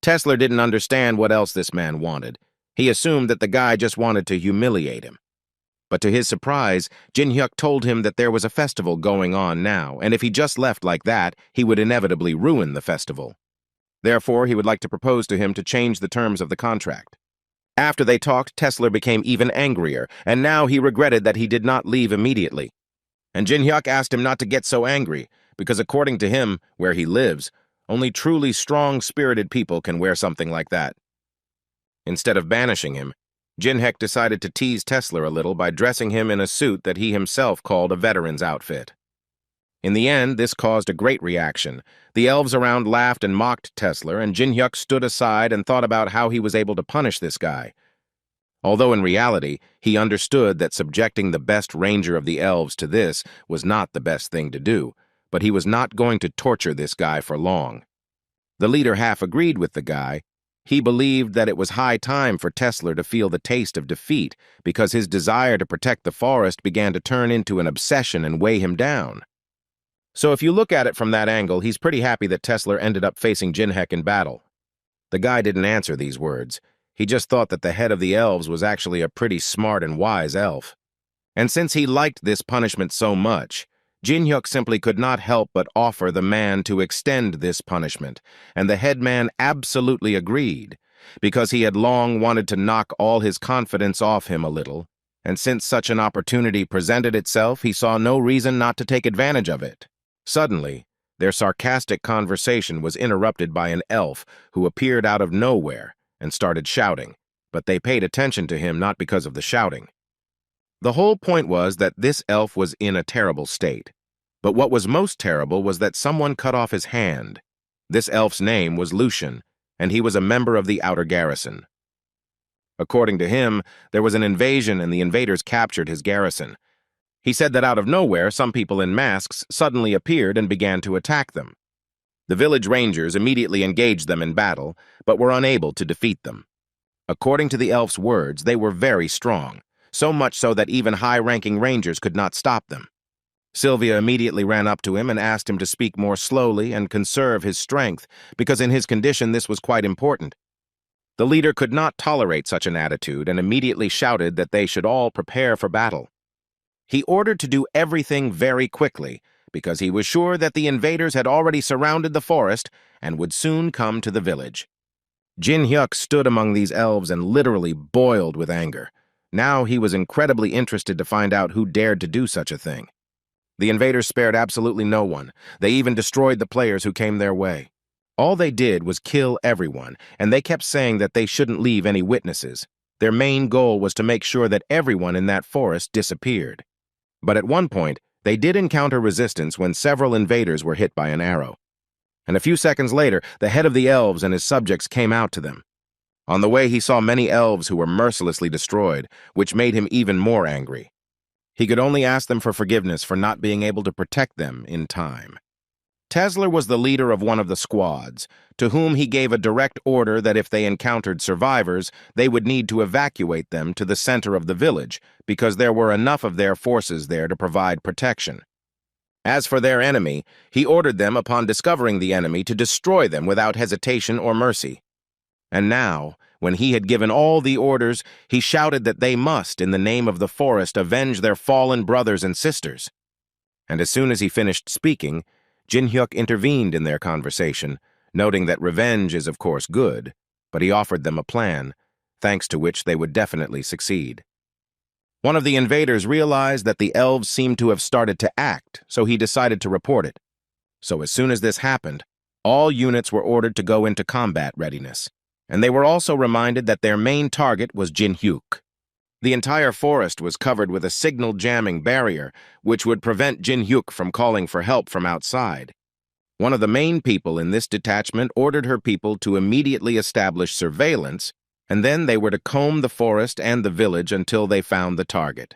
Tesla didn't understand what else this man wanted. He assumed that the guy just wanted to humiliate him. But to his surprise, Jin Hyuk told him that there was a festival going on now, and if he just left like that, he would inevitably ruin the festival. Therefore, he would like to propose to him to change the terms of the contract. After they talked, Tesla became even angrier, and now he regretted that he did not leave immediately. And Jin Hyuk asked him not to get so angry, because according to him, where he lives, only truly strong-spirited people can wear something like that. Instead of banishing him, Jin Hyuk decided to tease Tesla a little by dressing him in a suit that he himself called a veteran's outfit. In the end, this caused a great reaction. The elves around laughed and mocked Tesla, and Jin Hyuk stood aside and thought about how he was able to punish this guy. Although in reality, he understood that subjecting the best ranger of the elves to this was not the best thing to do, but he was not going to torture this guy for long. The leader half agreed with the guy. He believed that it was high time for Tesla to feel the taste of defeat because his desire to protect the forest began to turn into an obsession and weigh him down. So if you look at it from that angle, he's pretty happy that Tesla ended up facing Jin Hyuk in battle. The guy didn't answer these words. He just thought that the head of the elves was actually a pretty smart and wise elf. And since he liked this punishment so much, Jin Hyuk simply could not help but offer the man to extend this punishment, and the headman absolutely agreed, because he had long wanted to knock all his confidence off him a little, and since such an opportunity presented itself, he saw no reason not to take advantage of it. Suddenly, their sarcastic conversation was interrupted by an elf who appeared out of nowhere and started shouting, but they paid attention to him not because of the shouting. The whole point was that this elf was in a terrible state. But what was most terrible was that someone cut off his hand. This elf's name was Lucian, and he was a member of the outer garrison. According to him, there was an invasion and the invaders captured his garrison. He said that out of nowhere, some people in masks suddenly appeared and began to attack them. The village rangers immediately engaged them in battle, but were unable to defeat them. According to the elf's words, they were very strong, so much so that even high-ranking rangers could not stop them. Sylvia immediately ran up to him and asked him to speak more slowly and conserve his strength, because in his condition this was quite important. The leader could not tolerate such an attitude and immediately shouted that they should all prepare for battle. He ordered to do everything very quickly, because he was sure that the invaders had already surrounded the forest and would soon come to the village. Jin Hyuk stood among these elves and literally boiled with anger. Now he was incredibly interested to find out who dared to do such a thing. The invaders spared absolutely no one. They even destroyed the players who came their way. All they did was kill everyone, and they kept saying that they shouldn't leave any witnesses. Their main goal was to make sure that everyone in that forest disappeared. But at one point, they did encounter resistance when several invaders were hit by an arrow. And a few seconds later, the head of the elves and his subjects came out to them. On the way, he saw many elves who were mercilessly destroyed, which made him even more angry. He could only ask them for forgiveness for not being able to protect them in time. Tesla was the leader of one of the squads, to whom he gave a direct order that if they encountered survivors, they would need to evacuate them to the center of the village, because there were enough of their forces there to provide protection. As for their enemy, he ordered them upon discovering the enemy to destroy them without hesitation or mercy. And now, when he had given all the orders, he shouted that they must, in the name of the forest, avenge their fallen brothers and sisters. And as soon as he finished speaking, Jin-hyuk intervened in their conversation, noting that revenge is of course good, but he offered them a plan, thanks to which they would definitely succeed. One of the invaders realized that the elves seemed to have started to act, so he decided to report it. So as soon as this happened, all units were ordered to go into combat readiness, and they were also reminded that their main target was Jin-hyuk. The entire forest was covered with a signal jamming barrier, which would prevent Jin-hyuk from calling for help from outside. One of the main people in this detachment ordered her people to immediately establish surveillance, and then they were to comb the forest and the village until they found the target.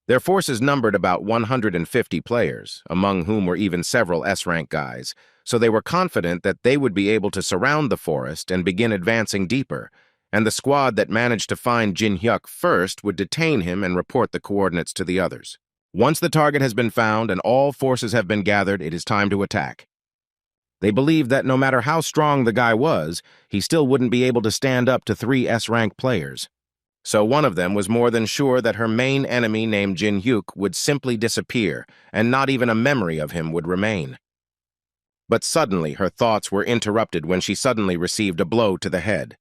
Their forces numbered about 150 players, among whom were even several S-rank guys, so they were confident that they would be able to surround the forest and begin advancing deeper, and the squad that managed to find Jin-hyuk first would detain him and report the coordinates to the others. Once the target has been found and all forces have been gathered, it is time to attack. They believed that no matter how strong the guy was, he still wouldn't be able to stand up to 3 S-rank players. So one of them was more than sure that her main enemy named Jin-hyuk would simply disappear, and not even a memory of him would remain. But suddenly her thoughts were interrupted when she suddenly received a blow to the head.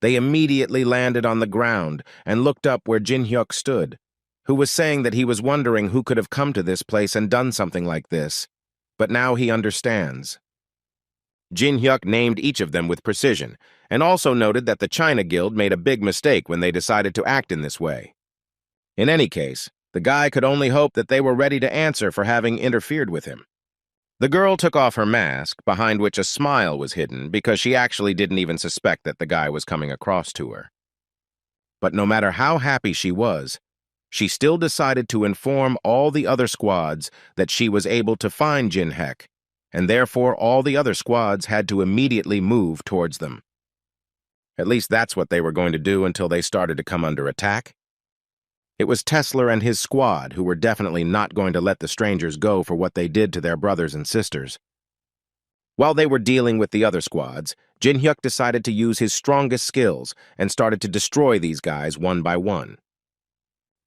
They immediately landed on the ground and looked up where Jin-hyuk stood, who was saying that he was wondering who could have come to this place and done something like this. But now he understands. Jin-hyuk named each of them with precision, and also noted that the China Guild made a big mistake when they decided to act in this way. In any case, the guy could only hope that they were ready to answer for having interfered with him. The girl took off her mask, behind which a smile was hidden, because she actually didn't even suspect that the guy was coming across to her. But no matter how happy she was, she still decided to inform all the other squads that she was able to find Jin-hyuk, and therefore all the other squads had to immediately move towards them. At least that's what they were going to do until they started to come under attack. It was Tesla and his squad who were definitely not going to let the strangers go for what they did to their brothers and sisters. While they were dealing with the other squads, Jin-hyuk decided to use his strongest skills and started to destroy these guys one by one.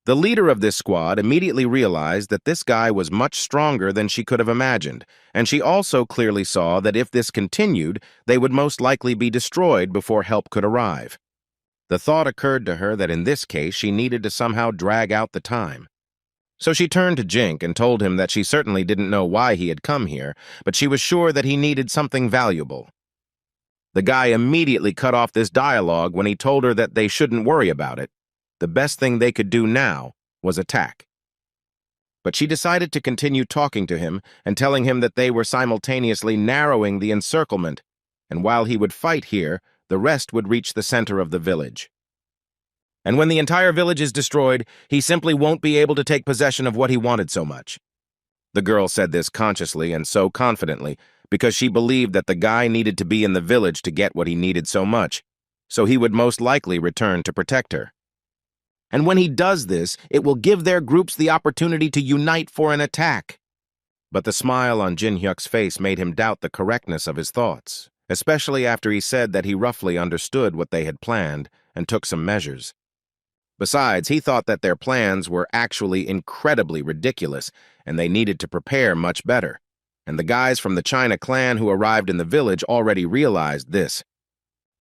The leader of this squad immediately realized that this guy was much stronger than she could have imagined, and she also clearly saw that if this continued, they would most likely be destroyed before help could arrive. The thought occurred to her that in this case she needed to somehow drag out the time. So she turned to Jink and told him that she certainly didn't know why he had come here, but she was sure that he needed something valuable. The guy immediately cut off this dialogue when he told her that they shouldn't worry about it. The best thing they could do now was attack. But she decided to continue talking to him and telling him that they were simultaneously narrowing the encirclement, and while he would fight here, the rest would reach the center of the village. And when the entire village is destroyed, he simply won't be able to take possession of what he wanted so much. The girl said this consciously and so confidently because she believed that the guy needed to be in the village to get what he needed so much, so he would most likely return to protect her. And when he does this, it will give their groups the opportunity to unite for an attack. But the smile on Jin-hyuk's face made him doubt the correctness of his thoughts, especially after he said that he roughly understood what they had planned and took some measures. Besides, he thought that their plans were actually incredibly ridiculous, and they needed to prepare much better. And the guys from the China clan who arrived in the village already realized this.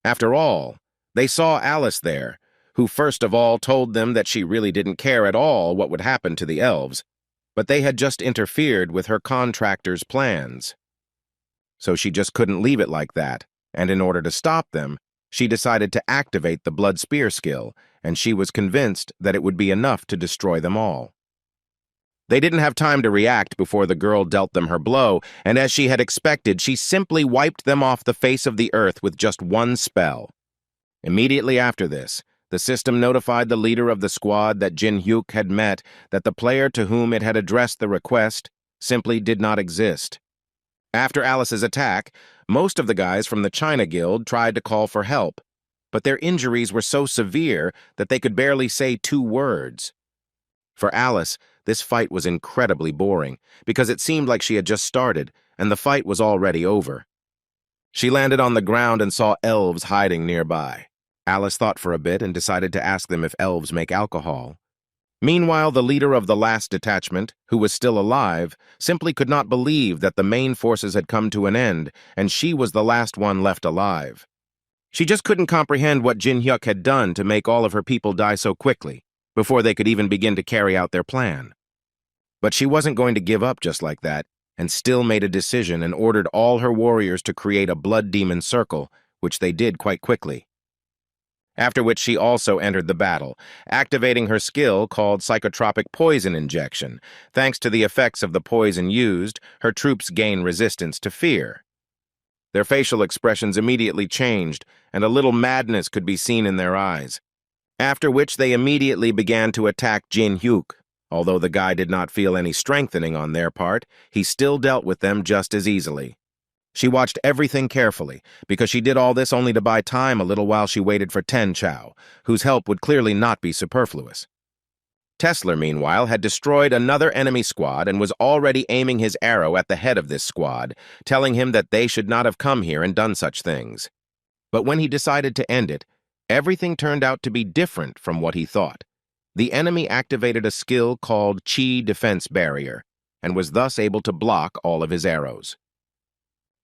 After all, they saw Alice there, who first of all told them that she really didn't care at all what would happen to the elves, but they had just interfered with her contractor's plans. So she just couldn't leave it like that, and in order to stop them, she decided to activate the blood spear skill, and she was convinced that it would be enough to destroy them all. They didn't have time to react before the girl dealt them her blow, and as she had expected, she simply wiped them off the face of the earth with just one spell. Immediately after this, the system notified the leader of the squad that Jin-hyuk had met that the player to whom it had addressed the request simply did not exist, After Alice's attack, most of the guys from the China Guild tried to call for help, but their injuries were so severe that they could barely say 2 words. For Alice, this fight was incredibly boring, because it seemed like she had just started, and the fight was already over. She landed on the ground and saw elves hiding nearby. Alice thought for a bit and decided to ask them if elves make alcohol. Meanwhile, the leader of the last detachment, who was still alive, simply could not believe that the main forces had come to an end, and she was the last one left alive. She just couldn't comprehend what Jin Hyuk had done to make all of her people die so quickly, before they could even begin to carry out their plan. But she wasn't going to give up just like that, and still made a decision and ordered all her warriors to create a blood demon circle, which they did quite quickly. After which she also entered the battle, activating her skill called psychotropic poison injection. Thanks to the effects of the poison used, her troops gain resistance to fear. Their facial expressions immediately changed, and a little madness could be seen in their eyes. After which they immediately began to attack Jin Hyuk. Although the guy did not feel any strengthening on their part, he still dealt with them just as easily. She watched everything carefully, because she did all this only to buy time a little while she waited for Ten Chao, whose help would clearly not be superfluous. Tesler, meanwhile, had destroyed another enemy squad and was already aiming his arrow at the head of this squad, telling him that they should not have come here and done such things. But when he decided to end it, everything turned out to be different from what he thought. The enemy activated a skill called Chi Defense Barrier, and was thus able to block all of his arrows.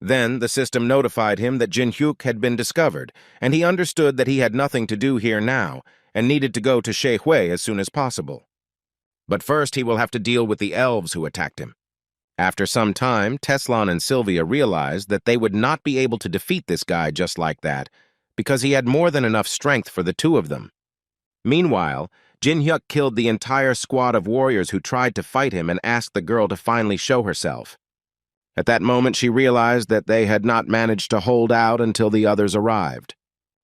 Then the system notified him that Jin Hyuk had been discovered, and he understood that he had nothing to do here now, and needed to go to Shehui as soon as possible. But first he will have to deal with the elves who attacked him. After some time, Teslan and Sylvia realized that they would not be able to defeat this guy just like that, because he had more than enough strength for the 2 of them. Meanwhile, Jin Hyuk killed the entire squad of warriors who tried to fight him and asked the girl to finally show herself. At that moment, she realized that they had not managed to hold out until the others arrived.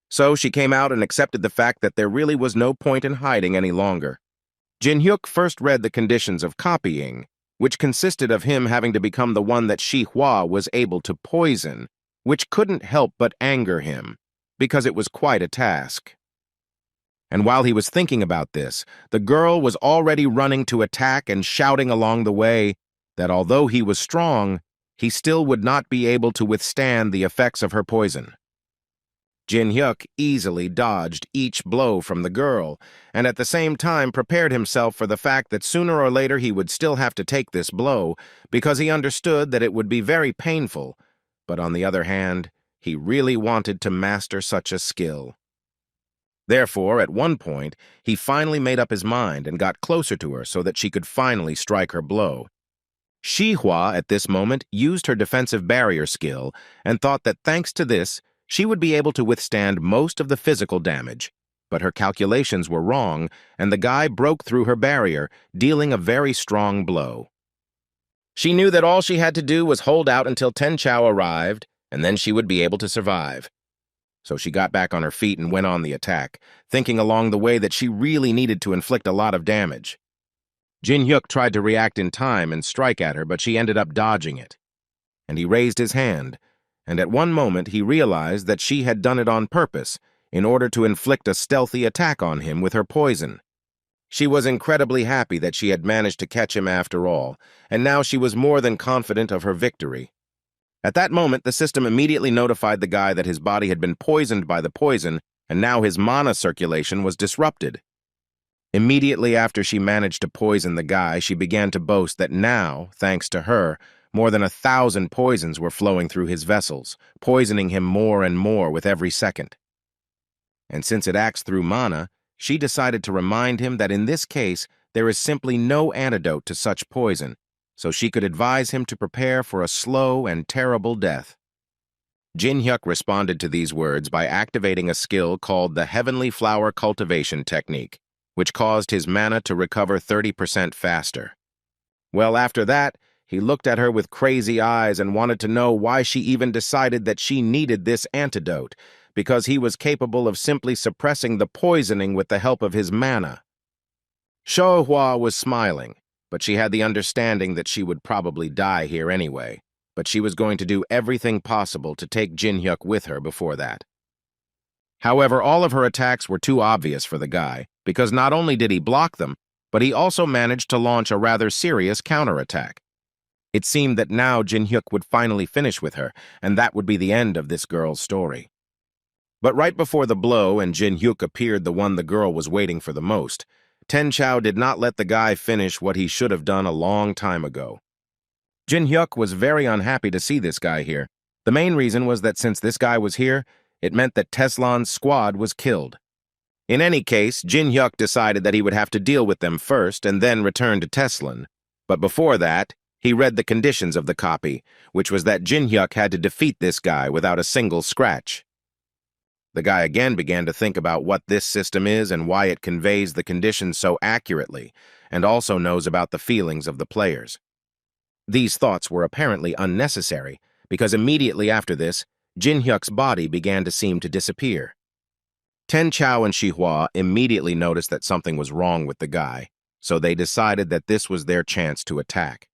So she came out and accepted the fact that there really was no point in hiding any longer. Jin Hyuk first read the conditions of copying, which consisted of him having to become the one that Shi Hua was able to poison, which couldn't help but anger him, because it was quite a task. And while he was thinking about this, the girl was already running to attack and shouting along the way that although he was strong, he still would not be able to withstand the effects of her poison. Jin Hyuk easily dodged each blow from the girl, and at the same time prepared himself for the fact that sooner or later he would still have to take this blow, because he understood that it would be very painful, but on the other hand, he really wanted to master such a skill. Therefore, at one point, he finally made up his mind and got closer to her so that she could finally strike her blow. Shi Hua, at this moment, used her defensive barrier skill and thought that thanks to this, she would be able to withstand most of the physical damage. But her calculations were wrong, and the guy broke through her barrier, dealing a very strong blow. She knew that all she had to do was hold out until Ten Chao arrived, and then she would be able to survive. So she got back on her feet and went on the attack, thinking along the way that she really needed to inflict a lot of damage. Jin Hyuk tried to react in time and strike at her, but she ended up dodging it. And he raised his hand, and at one moment he realized that she had done it on purpose in order to inflict a stealthy attack on him with her poison. She was incredibly happy that she had managed to catch him after all, and now she was more than confident of her victory. At that moment, the system immediately notified the guy that his body had been poisoned by the poison, and now his mana circulation was disrupted. Immediately after she managed to poison the guy, she began to boast that now, thanks to her, more than 1,000 poisons were flowing through his vessels, poisoning him more and more with every second. And since it acts through mana, she decided to remind him that in this case, there is simply no antidote to such poison, so she could advise him to prepare for a slow and terrible death. Jin Hyuk responded to these words by activating a skill called the Heavenly Flower Cultivation Technique, which caused his mana to recover 30% faster. Well, after that, he looked at her with crazy eyes and wanted to know why she even decided that she needed this antidote, because he was capable of simply suppressing the poisoning with the help of his mana. Shou Hua was smiling, but she had the understanding that she would probably die here anyway. but she was going to do everything possible to take Jin-hyuk with her before that. However, all of her attacks were too obvious for the guy, because not only did he block them, but he also managed to launch a rather serious counterattack. It seemed that now Jin-hyuk would finally finish with her, and that would be the end of this girl's story. But right before the blow and Jin-hyuk appeared the one the girl was waiting for the most, Ten-Chao did not let the guy finish what he should have done a long time ago. Jin-hyuk was very unhappy to see this guy here. The main reason was that since this guy was here, it meant that Teslan's squad was killed. In any case, Jin-hyuk decided that he would have to deal with them first and then return to Teslan. But before that, he read the conditions of the copy, which was that Jin-hyuk had to defeat this guy without a single scratch. The guy again began to think about what this system is and why it conveys the conditions so accurately, and also knows about the feelings of the players. These thoughts were apparently unnecessary, because immediately after this, Jin-hyuk's body began to seem to disappear. Ten-Chao and Shihua immediately noticed that something was wrong with the guy, so they decided that this was their chance to attack.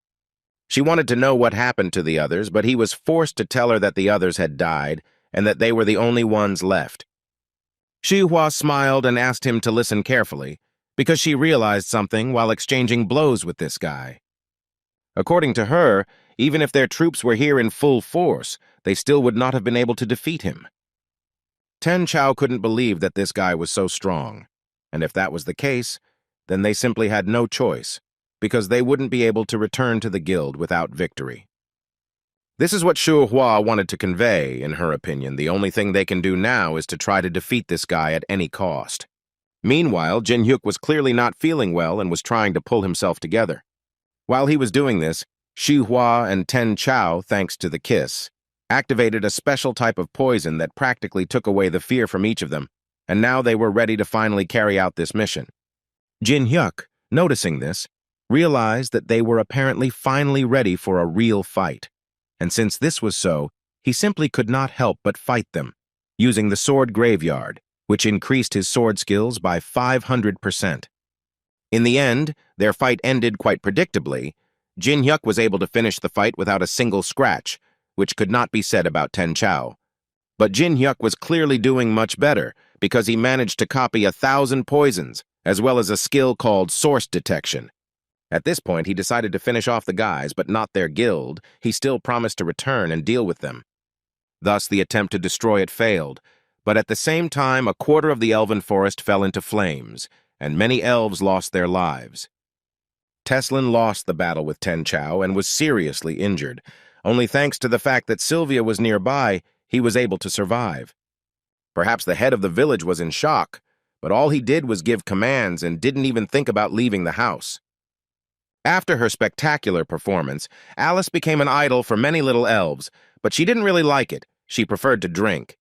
She wanted to know what happened to the others, but he was forced to tell her that the others had died and that they were the only ones left. Shihua smiled and asked him to listen carefully, because she realized something while exchanging blows with this guy. According to her, even if their troops were here in full force, they still would not have been able to defeat him. Ten-Chao couldn't believe that this guy was so strong, and if that was the case, then they simply had no choice, because they wouldn't be able to return to the guild without victory. This is what Shihua wanted to convey. In her opinion, the only thing they can do now is to try to defeat this guy at any cost. Meanwhile, Jin-hyuk was clearly not feeling well and was trying to pull himself together. While he was doing this, Shihua and Ten-Chao, thanks to the kiss, activated a special type of poison that practically took away the fear from each of them, and now they were ready to finally carry out this mission. Jin-hyuk, noticing this, realized that they were apparently finally ready for a real fight. And since this was so, he simply could not help but fight them, using the sword graveyard, which increased his sword skills by 500%. In the end, their fight ended quite predictably. Jin-hyuk was able to finish the fight without a single scratch, which could not be said about Ten-Chao. But Jin-hyuk was clearly doing much better, because he managed to copy 1,000 poisons, as well as a skill called source detection. At this point, he decided to finish off the guys, but not their guild. He still promised to return and deal with them. Thus, the attempt to destroy it failed, but at the same time, a quarter of the elven forest fell into flames, and many elves lost their lives. Teslan lost the battle with Ten-Chao and was seriously injured. Only thanks to the fact that Sylvia was nearby, he was able to survive. Perhaps the head of the village was in shock, but all he did was give commands and didn't even think about leaving the house. After her spectacular performance, Alice became an idol for many little elves, but she didn't really like it. She preferred to drink.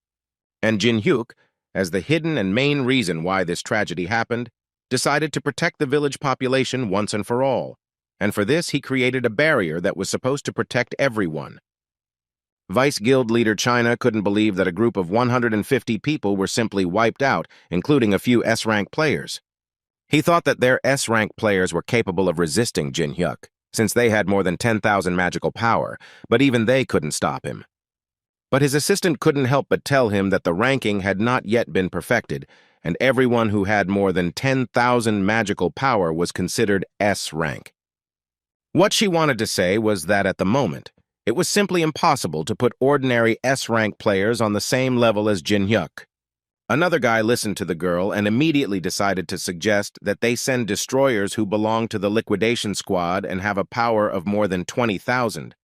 And Jin-hyuk, as the hidden and main reason why this tragedy happened, decided to protect the village population once and for all. And for this, he created a barrier that was supposed to protect everyone. Vice Guild leader China couldn't believe that a group of 150 people were simply wiped out, including a few S-rank players. He thought that their S-rank players were capable of resisting Jin-hyuk, since they had more than 10,000 magical power, but even they couldn't stop him. But his assistant couldn't help but tell him that the ranking had not yet been perfected, and everyone who had more than 10,000 magical power was considered S-rank. What she wanted to say was that at the moment, it was simply impossible to put ordinary S-rank players on the same level as Jin-hyuk. Another guy listened to the girl and immediately decided to suggest that they send destroyers who belong to the liquidation squad and have a power of more than 20,000.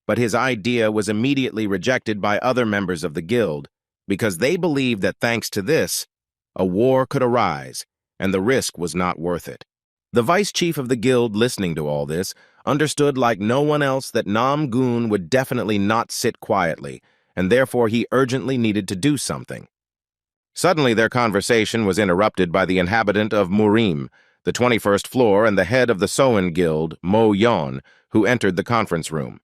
But his idea was immediately rejected by other members of the guild, because they believed that thanks to this, a war could arise, and the risk was not worth it. The vice chief of the guild, listening to all this, understood like no one else that Nam-gun would definitely not sit quietly, and therefore he urgently needed to do something. Suddenly, their conversation was interrupted by the inhabitant of Murim, the 21st floor, and the head of the Soen Guild, Mo Yon, who entered the conference room.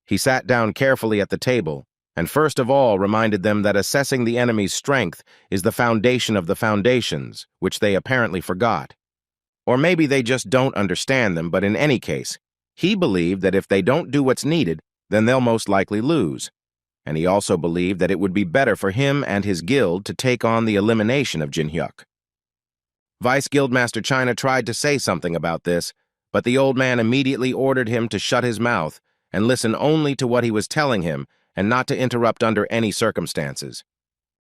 He sat down carefully at the table, and first of all reminded them that assessing the enemy's strength is the foundation of the foundations, which they apparently forgot. Or maybe they just don't understand them, but in any case, he believed that if they don't do what's needed, then they'll most likely lose. And he also believed that it would be better for him and his guild to take on the elimination of Jin-hyuk. Vice Guildmaster China tried to say something about this, but the old man immediately ordered him to shut his mouth and listen only to what he was telling him and not to interrupt under any circumstances.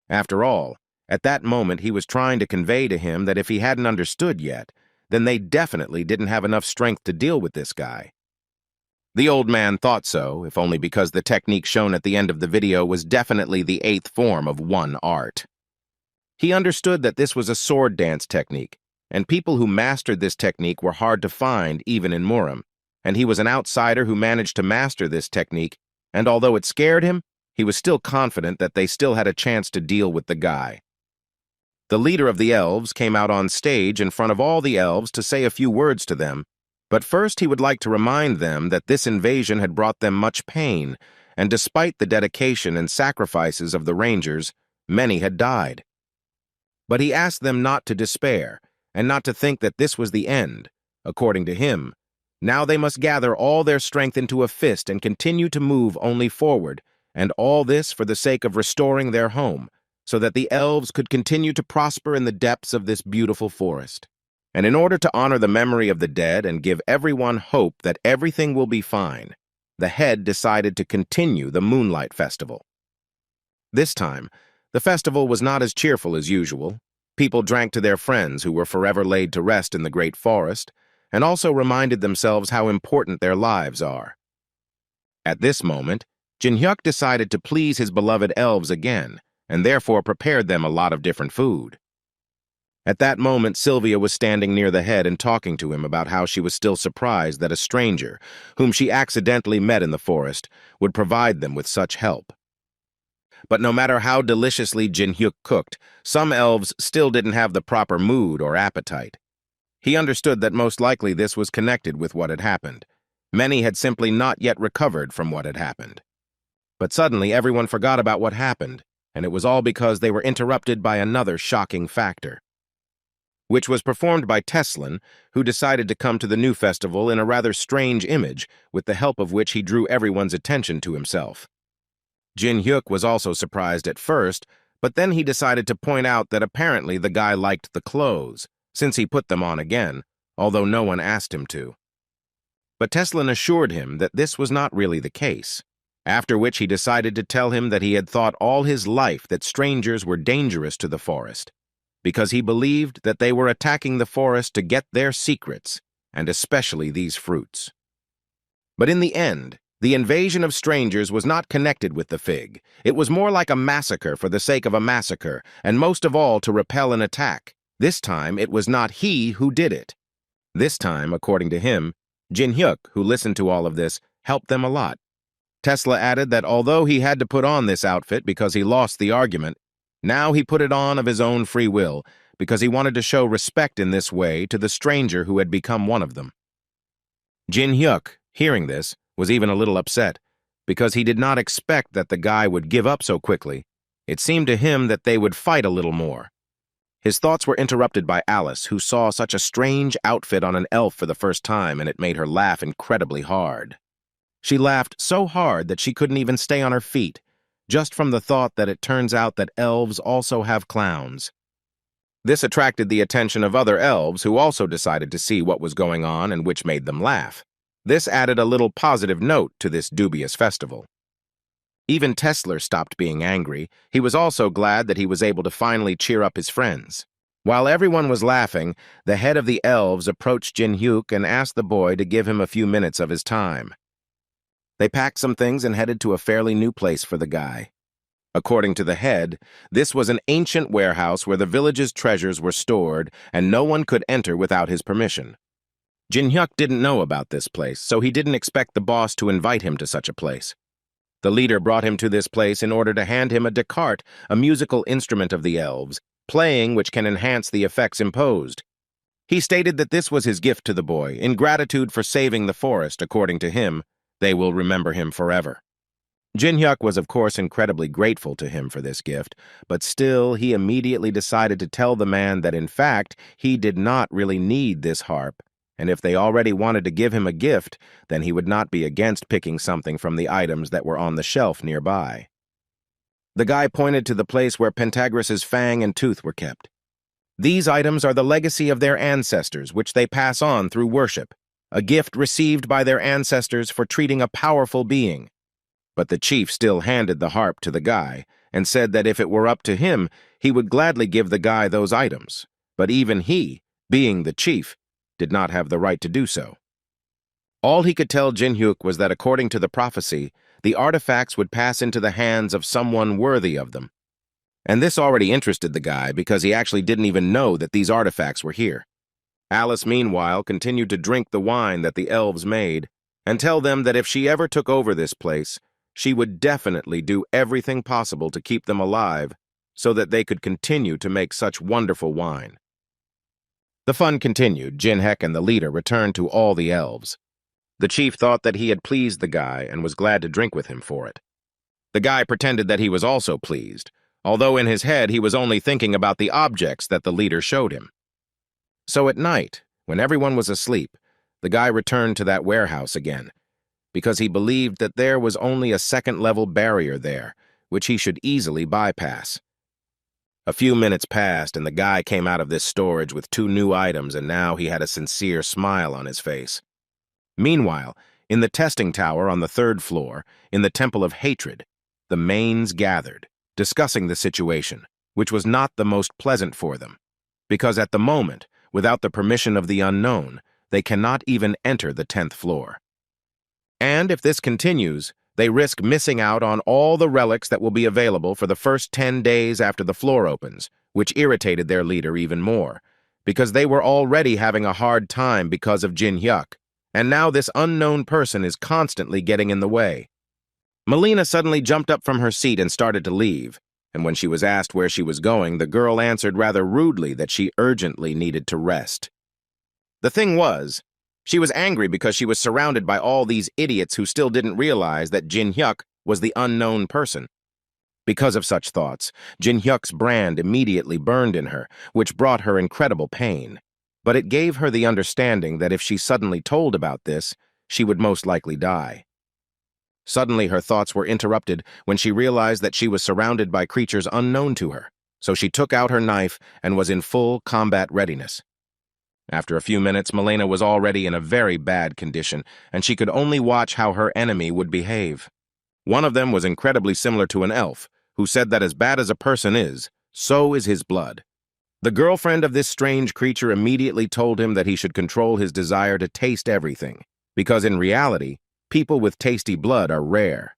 After all, at that moment he was trying to convey to him that if he hadn't understood yet, then they definitely didn't have enough strength to deal with this guy. The old man thought so, if only because the technique shown at the end of the video was definitely the 8th form of one art. He understood that this was a sword dance technique, and people who mastered this technique were hard to find even in Murim, and he was an outsider who managed to master this technique, and although it scared him, he was still confident that they still had a chance to deal with the guy. The leader of the elves came out on stage in front of all the elves to say a few words to them, but first he would like to remind them that this invasion had brought them much pain, and despite the dedication and sacrifices of the Rangers, many had died. But he asked them not to despair, and not to think that this was the end. According to him, now they must gather all their strength into a fist and continue to move only forward, and all this for the sake of restoring their home, so that the elves could continue to prosper in the depths of this beautiful forest. And in order to honor the memory of the dead and give everyone hope that everything will be fine, the head decided to continue the Moonlight Festival. This time, the festival was not as cheerful as usual. People drank to their friends who were forever laid to rest in the great forest, and also reminded themselves how important their lives are. At this moment, Jin-hyuk decided to please his beloved elves again, and therefore prepared them a lot of different food. At that moment, Sylvia was standing near the head and talking to him about how she was still surprised that a stranger, whom she accidentally met in the forest, would provide them with such help. But no matter how deliciously Jin-hyuk cooked, some elves still didn't have the proper mood or appetite. He understood that most likely this was connected with what had happened. Many had simply not yet recovered from what had happened. But suddenly everyone forgot about what happened, and it was all because they were interrupted by another shocking factor, which was performed by Teslin, who decided to come to the new festival in a rather strange image, with the help of which he drew everyone's attention to himself. Jin-hyuk was also surprised at first, but then he decided to point out that apparently the guy liked the clothes, since he put them on again, although no one asked him to. But Teslin assured him that this was not really the case, after which he decided to tell him that he had thought all his life that strangers were dangerous to the forest, because he believed that they were attacking the forest to get their secrets, and especially these fruits. But in the end, the invasion of strangers was not connected with the fig. It was more like a massacre for the sake of a massacre, and most of all to repel an attack. This time, it was not he who did it. This time, according to him, Jin-hyuk, who listened to all of this, helped them a lot. Tesla added that although he had to put on this outfit because he lost the argument, now he put it on of his own free will because he wanted to show respect in this way to the stranger who had become one of them. Jin-hyuk, hearing this, was even a little upset because he did not expect that the guy would give up so quickly. It seemed to him that they would fight a little more. His thoughts were interrupted by Alice, who saw such a strange outfit on an elf for the first time, and it made her laugh incredibly hard. She laughed so hard that she couldn't even stay on her feet, just from the thought that it turns out that elves also have clowns. This attracted the attention of other elves who also decided to see what was going on and which made them laugh. This added a little positive note to this dubious festival. Even Tesla stopped being angry. He was also glad that he was able to finally cheer up his friends. While everyone was laughing, the head of the elves approached Jin-hyuk and asked the boy to give him a few minutes of his time. They packed some things and headed to a fairly new place for the guy. According to the head, this was an ancient warehouse where the village's treasures were stored, and no one could enter without his permission. Jin-hyuk didn't know about this place, so he didn't expect the boss to invite him to such a place. The leader brought him to this place in order to hand him a decart, a musical instrument of the elves, playing which can enhance the effects imposed. He stated that this was his gift to the boy, in gratitude for saving the forest. According to him, they will remember him forever. Jin-hyuk was of course incredibly grateful to him for this gift, but still he immediately decided to tell the man that in fact he did not really need this harp, and if they already wanted to give him a gift, then he would not be against picking something from the items that were on the shelf nearby. The guy pointed to the place where Pentagris's fang and tooth were kept. These items are the legacy of their ancestors, which they pass on through worship, a gift received by their ancestors for treating a powerful being. But the chief still handed the harp to the guy and said that if it were up to him, he would gladly give the guy those items. But even he, being the chief, did not have the right to do so. All he could tell Jin-hyuk was that according to the prophecy, the artifacts would pass into the hands of someone worthy of them. And this already interested the guy because he actually didn't even know that these artifacts were here. Alice, meanwhile, continued to drink the wine that the elves made and tell them that if she ever took over this place, she would definitely do everything possible to keep them alive so that they could continue to make such wonderful wine. The fun continued. Jin-hyuk and the leader returned to all the elves. The chief thought that he had pleased the guy and was glad to drink with him for it. The guy pretended that he was also pleased, although in his head he was only thinking about the objects that the leader showed him. So at night, when everyone was asleep, the guy returned to that warehouse again, because he believed that there was only a second-level barrier there, which he should easily bypass. A few minutes passed, and the guy came out of this storage with 2 new items, and now he had a sincere smile on his face. Meanwhile, in the testing tower on the 3rd floor, in the Temple of Hatred, the mains gathered, discussing the situation, which was not the most pleasant for them, because at the moment, without the permission of the unknown, they cannot even enter the 10th floor. And if this continues, they risk missing out on all the relics that will be available for the first 10 days after the floor opens, which irritated their leader even more, because they were already having a hard time because of Jin-hyuk, and now this unknown person is constantly getting in the way. Melina suddenly jumped up from her seat and started to leave, and when she was asked where she was going, the girl answered rather rudely that she urgently needed to rest. The thing was, she was angry because she was surrounded by all these idiots who still didn't realize that Jin-hyuk was the unknown person. Because of such thoughts, Jin-hyuk's brand immediately burned in her, which brought her incredible pain. But it gave her the understanding that if she suddenly told about this, she would most likely die. Suddenly her thoughts were interrupted when she realized that she was surrounded by creatures unknown to her, so she took out her knife and was in full combat readiness. After a few minutes, Melina was already in a very bad condition, and she could only watch how her enemy would behave. One of them was incredibly similar to an elf, who said that as bad as a person is, so is his blood. The girlfriend of this strange creature immediately told him that he should control his desire to taste everything, because in reality, people with tasty blood are rare.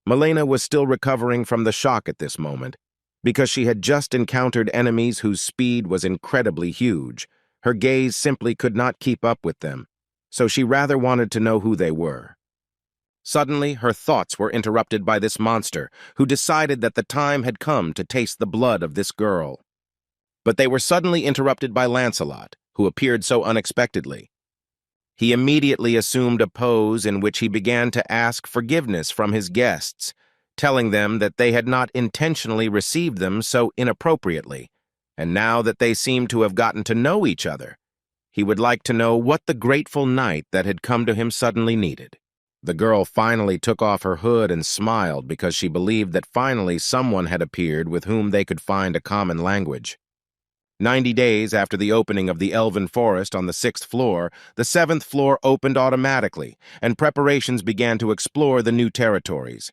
Melina was still recovering from the shock at this moment, because she had just encountered enemies whose speed was incredibly huge. Her gaze simply could not keep up with them, so she rather wanted to know who they were. Suddenly, her thoughts were interrupted by this monster, who decided that the time had come to taste the blood of this girl. But they were suddenly interrupted by Lancelot, who appeared so unexpectedly. He immediately assumed a pose in which he began to ask forgiveness from his guests, telling them that they had not intentionally received them so inappropriately, and now that they seemed to have gotten to know each other, he would like to know what the grateful night that had come to him suddenly needed. The girl finally took off her hood and smiled because she believed that finally someone had appeared with whom they could find a common language. 90 days after the opening of the Elven Forest on the 6th floor, the 7th floor opened automatically, and preparations began to explore the new territories.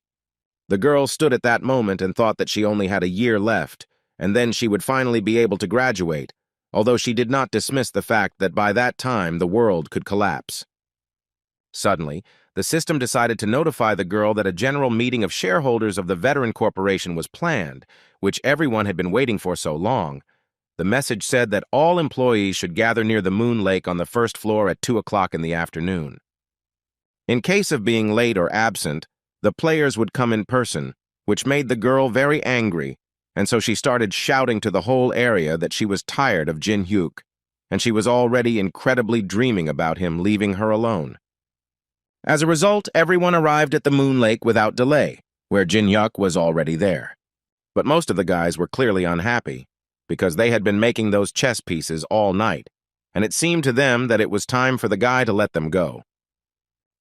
The girl stood at that moment and thought that she only had a year left, and then she would finally be able to graduate, although she did not dismiss the fact that by that time the world could collapse. Suddenly, the system decided to notify the girl that a general meeting of shareholders of the Veteran Corporation was planned, which everyone had been waiting for so long. The message said that all employees should gather near the Moon Lake on the 1st floor at 2 o'clock in the afternoon. In case of being late or absent, the players would come in person, which made the girl very angry, and so she started shouting to the whole area that she was tired of Jin-hyuk, and she was already incredibly dreaming about him leaving her alone. As a result, everyone arrived at the Moon Lake without delay, where Jin-hyuk was already there. But most of the guys were clearly unhappy, because they had been making those chess pieces all night, and it seemed to them that it was time for the guy to let them go.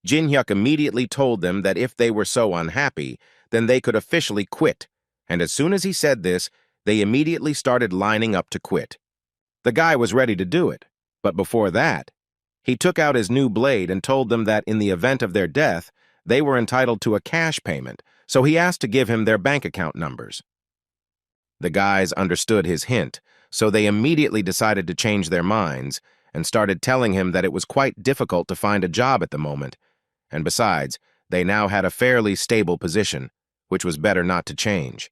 Jin-hyuk immediately told them that if they were so unhappy, then they could officially quit, and as soon as he said this, they immediately started lining up to quit. The guy was ready to do it, but before that, he took out his new blade and told them that in the event of their death, they were entitled to a cash payment, so he asked to give him their bank account numbers. The guys understood his hint, so they immediately decided to change their minds and started telling him that it was quite difficult to find a job at the moment, and besides, they now had a fairly stable position, which was better not to change.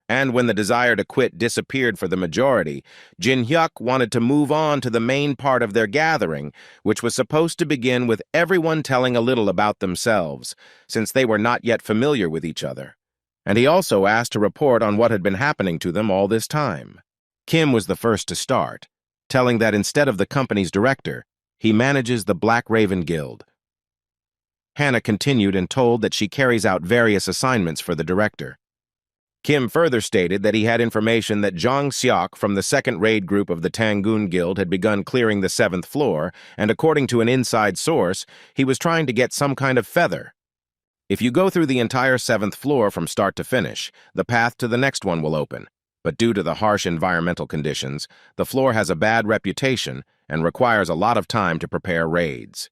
And when the desire to quit disappeared for the majority, Jin-hyuk wanted to move on to the main part of their gathering, which was supposed to begin with everyone telling a little about themselves, since they were not yet familiar with each other. And he also asked to report on what had been happening to them all this time. Kim was the first to start, telling that instead of the company's director, he manages the Black Raven Guild. Hannah continued and told that she carries out various assignments for the director. Kim further stated that he had information that Jong Seok from the second raid group of the Tangoon Guild had begun clearing the 7th floor, and according to an inside source, he was trying to get some kind of feather. If you go through the entire 7th floor from start to finish, the path to the next one will open, but due to the harsh environmental conditions, the floor has a bad reputation and requires a lot of time to prepare raids.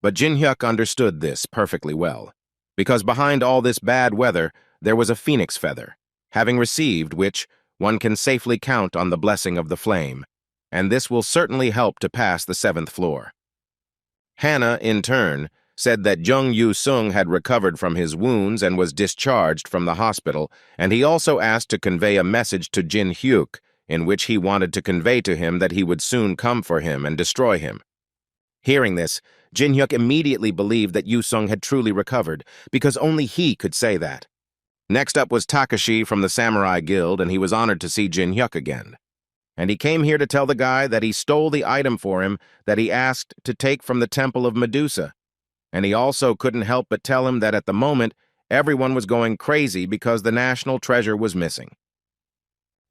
But Jin-hyuk understood this perfectly well, because behind all this bad weather, there was a phoenix feather, having received which, one can safely count on the blessing of the flame, and this will certainly help to pass the 7th floor. Hannah, in turn, said that Jung Yu-sung had recovered from his wounds and was discharged from the hospital, and he also asked to convey a message to Jin-hyuk, in which he wanted to convey to him that he would soon come for him and destroy him. Hearing this, Jin-hyuk immediately believed that Yu-sung had truly recovered, because only he could say that. Next up was Takashi from the Samurai Guild, and he was honored to see Jin-hyuk again. And he came here to tell the guy that he stole the item for him that he asked to take from the Temple of Medusa. And he also couldn't help but tell him that at the moment, everyone was going crazy because the national treasure was missing.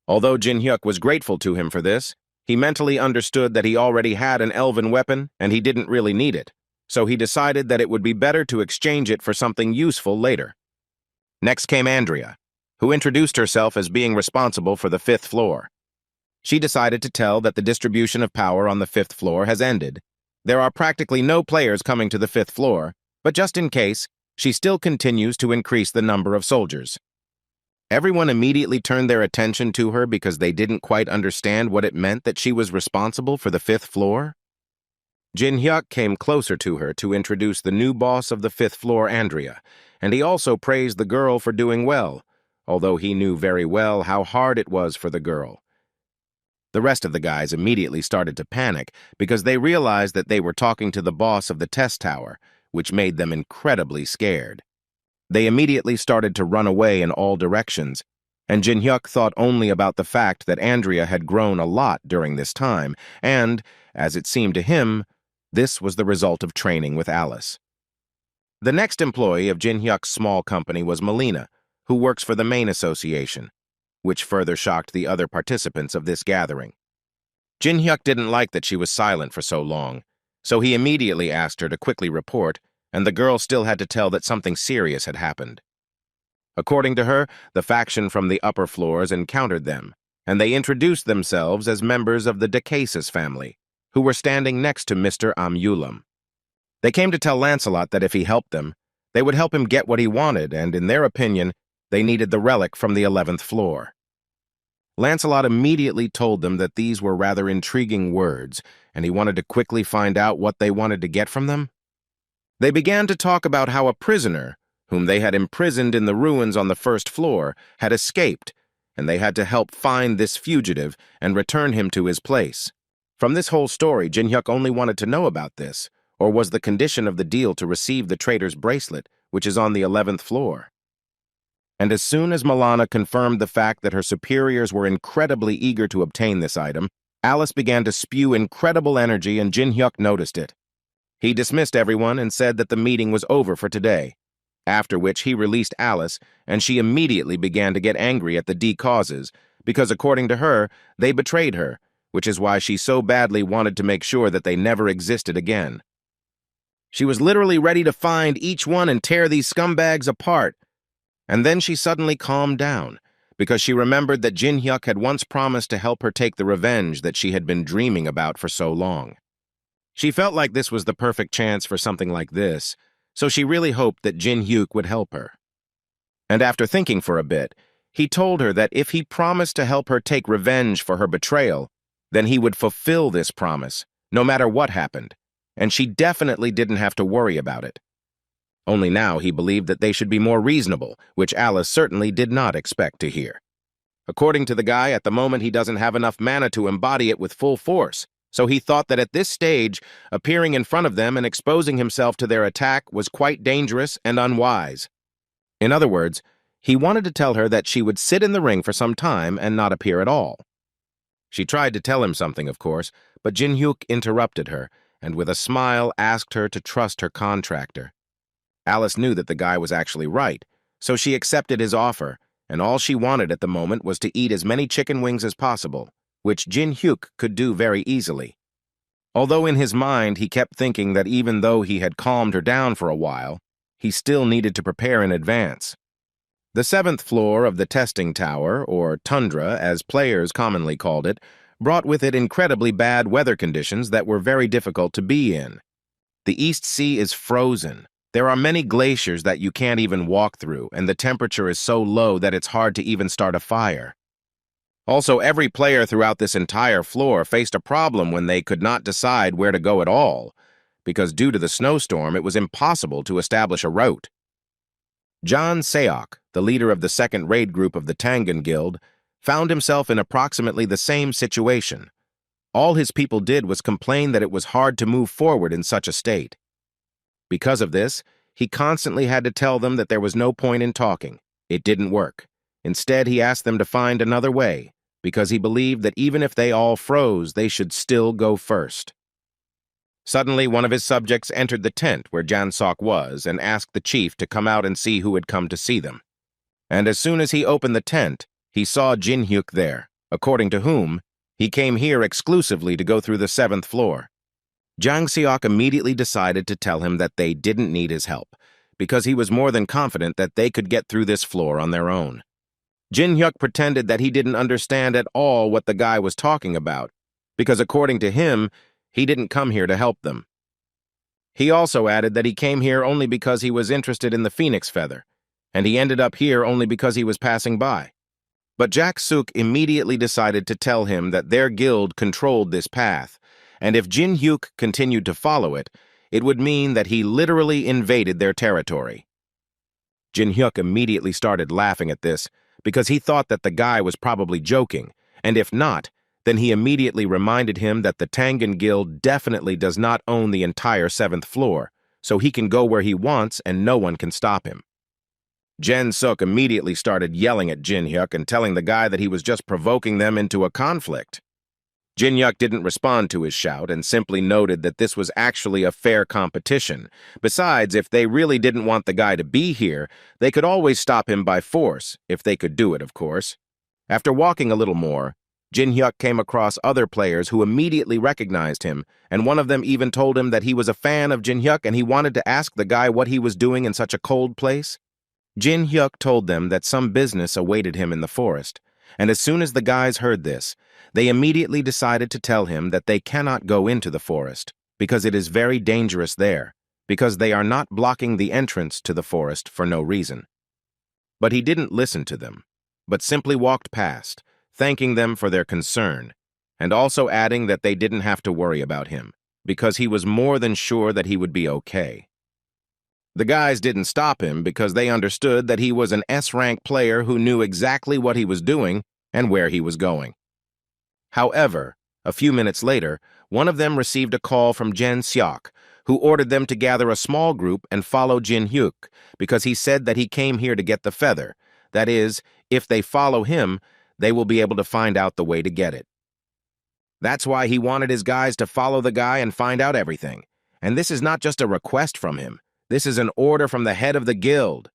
Although Jin-hyuk was grateful to him for this, he mentally understood that he already had an elven weapon and he didn't really need it, so he decided that it would be better to exchange it for something useful later. Next came Andrea, who introduced herself as being responsible for the 5th floor. She decided to tell that the distribution of power on the 5th floor has ended. There are practically no players coming to the 5th floor, but just in case, she still continues to increase the number of soldiers. Everyone immediately turned their attention to her because they didn't quite understand what it meant that she was responsible for the 5th floor. Jin-hyuk came closer to her to introduce the new boss of the 5th floor, Andrea, and he also praised the girl for doing well, although he knew very well how hard it was for the girl. The rest of the guys immediately started to panic because they realized that they were talking to the boss of the test tower, which made them incredibly scared. They immediately started to run away in all directions, and Jin-hyuk thought only about the fact that Andrea had grown a lot during this time, and, as it seemed to him, this was the result of training with Alice. The next employee of Jin-hyuk's small company was Melina, who works for the main association, which further shocked the other participants of this gathering. Jin-hyuk didn't like that she was silent for so long, so he immediately asked her to quickly report, and the girl still had to tell that something serious had happened. According to her, the faction from the upper floors encountered them, and they introduced themselves as members of the Decasis family, who were standing next to Mr. Amulam. They came to tell Lancelot that if he helped them, they would help him get what he wanted, and in their opinion, they needed the relic from the 11th floor. Lancelot immediately told them that these were rather intriguing words, and he wanted to quickly find out what they wanted to get from them. They began to talk about how a prisoner, whom they had imprisoned in the ruins on the 1st floor, had escaped, and they had to help find this fugitive and return him to his place. From this whole story, Jin-hyuk only wanted to know about this, or was the condition of the deal to receive the traitor's bracelet, which is on the 11th floor. And as soon as Milana confirmed the fact that her superiors were incredibly eager to obtain this item, Alice began to spew incredible energy and Jin-hyuk noticed it. He dismissed everyone and said that the meeting was over for today, after which he released Alice, and she immediately began to get angry at the D-causes, because according to her, they betrayed her, which is why she so badly wanted to make sure that they never existed again. She was literally ready to find each one and tear these scumbags apart. And then she suddenly calmed down, because she remembered that Jin Hyuk had once promised to help her take the revenge that she had been dreaming about for so long. She felt like this was the perfect chance for something like this, so she really hoped that Jin Hyuk would help her. And after thinking for a bit, he told her that if he promised to help her take revenge for her betrayal, then he would fulfill this promise, no matter what happened, and she definitely didn't have to worry about it. Only now he believed that they should be more reasonable, which Alice certainly did not expect to hear. According to the guy, at the moment he doesn't have enough mana to embody it with full force, so he thought that at this stage, appearing in front of them and exposing himself to their attack was quite dangerous and unwise. In other words, he wanted to tell her that she would sit in the ring for some time and not appear at all. She tried to tell him something, of course, but Jin Hyuk interrupted her, and with a smile asked her to trust her contractor. Alice knew that the guy was actually right, so she accepted his offer, and all she wanted at the moment was to eat as many chicken wings as possible, which Jin Hyuk could do very easily. Although in his mind he kept thinking that even though he had calmed her down for a while, he still needed to prepare in advance. The 7th floor of the testing tower, or tundra as players commonly called it, brought with it incredibly bad weather conditions that were very difficult to be in. The East Sea is frozen. There are many glaciers that you can't even walk through, and the temperature is so low that it's hard to even start a fire. Also, every player throughout this entire floor faced a problem when they could not decide where to go at all, because due to the snowstorm, it was impossible to establish a route. John Seok, the leader of the 2nd raid group of the Tangan Guild, found himself in approximately the same situation. All his people did was complain that it was hard to move forward in such a state. Because of this, he constantly had to tell them that there was no point in talking. It didn't work. Instead, he asked them to find another way, because he believed that even if they all froze, they should still go first. Suddenly, one of his subjects entered the tent where Jan Sok was and asked the chief to come out and see who had come to see them. And as soon as he opened the tent, he saw Jin Hyuk there, according to whom he came here exclusively to go through the 7th floor. Jang Seok immediately decided to tell him that they didn't need his help, because he was more than confident that they could get through this floor on their own. Jin Hyuk pretended that he didn't understand at all what the guy was talking about, because according to him, he didn't come here to help them. He also added that he came here only because he was interested in the phoenix feather, and he ended up here only because he was passing by. But Jak Suk immediately decided to tell him that their guild controlled this path, and if Jin Hyuk continued to follow it, it would mean that he literally invaded their territory. Jin Hyuk immediately started laughing at this, because he thought that the guy was probably joking, and if not, then he immediately reminded him that the Tangan Guild definitely does not own the entire 7th floor, so he can go where he wants and no one can stop him. Jen Suk immediately started yelling at Jin Hyuk and telling the guy that he was just provoking them into a conflict. Jin Hyuk didn't respond to his shout and simply noted that this was actually a fair competition. Besides, if they really didn't want the guy to be here, they could always stop him by force, if they could do it, of course. After walking a little more, Jin Hyuk came across other players who immediately recognized him, and one of them even told him that he was a fan of Jin Hyuk and he wanted to ask the guy what he was doing in such a cold place. Jin Hyuk told them that some business awaited him in the forest, and as soon as the guys heard this, they immediately decided to tell him that they cannot go into the forest because it is very dangerous there, because they are not blocking the entrance to the forest for no reason. But he didn't listen to them, but simply walked past, thanking them for their concern, and also adding that they didn't have to worry about him, because he was more than sure that he would be okay. The guys didn't stop him because they understood that he was an S-rank player who knew exactly what he was doing and where he was going. However, a few minutes later, one of them received a call from Jen Seok, who ordered them to gather a small group and follow Jin Hyuk, because he said that he came here to get the feather. That is, if they follow him, they will be able to find out the way to get it. That's why he wanted his guys to follow the guy and find out everything. And this is not just a request from him. This is an order from the head of the guild.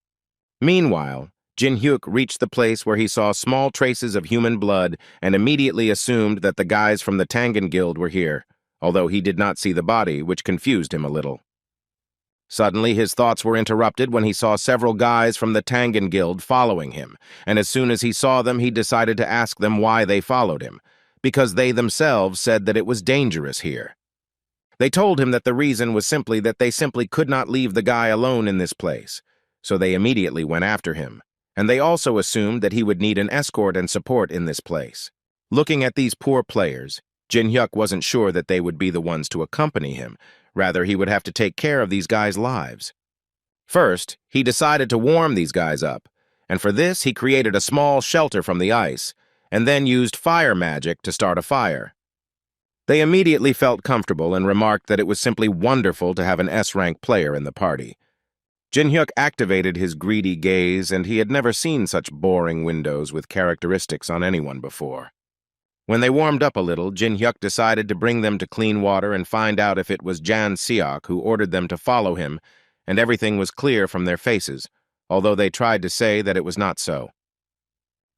Meanwhile, Jin-hyuk reached the place where he saw small traces of human blood and immediately assumed that the guys from the Tangan Guild were here, although he did not see the body, which confused him a little. Suddenly, his thoughts were interrupted when he saw several guys from the Tangan Guild following him, and as soon as he saw them, he decided to ask them why they followed him, because they themselves said that it was dangerous here. They told him that the reason was simply that they simply could not leave the guy alone in this place, so they immediately went after him, and they also assumed that he would need an escort and support in this place. Looking at these poor players, Jin-hyuk wasn't sure that they would be the ones to accompany him. Rather, he would have to take care of these guys' lives. First, he decided to warm these guys up, and for this he created a small shelter from the ice, and then used fire magic to start a fire. They immediately felt comfortable and remarked that it was simply wonderful to have an S-rank player in the party. Jin-hyuk activated his greedy gaze, and he had never seen such boring windows with characteristics on anyone before. When they warmed up a little, Jin-hyuk decided to bring them to clean water and find out if it was Jan Seok who ordered them to follow him, and everything was clear from their faces, although they tried to say that it was not so.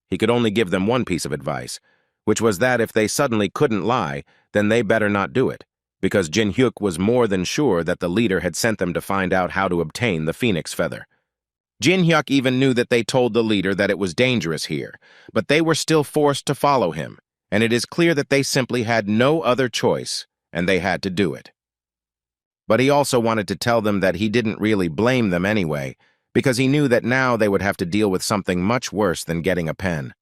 He could only give them one piece of advice, which was that if they suddenly couldn't lie, then they better not do it, because Jin-hyuk was more than sure that the leader had sent them to find out how to obtain the phoenix feather. Jin-hyuk even knew that they told the leader that it was dangerous here, but they were still forced to follow him, and it is clear that they simply had no other choice, and they had to do it. But he also wanted to tell them that he didn't really blame them anyway, because he knew that now they would have to deal with something much worse than getting a pen.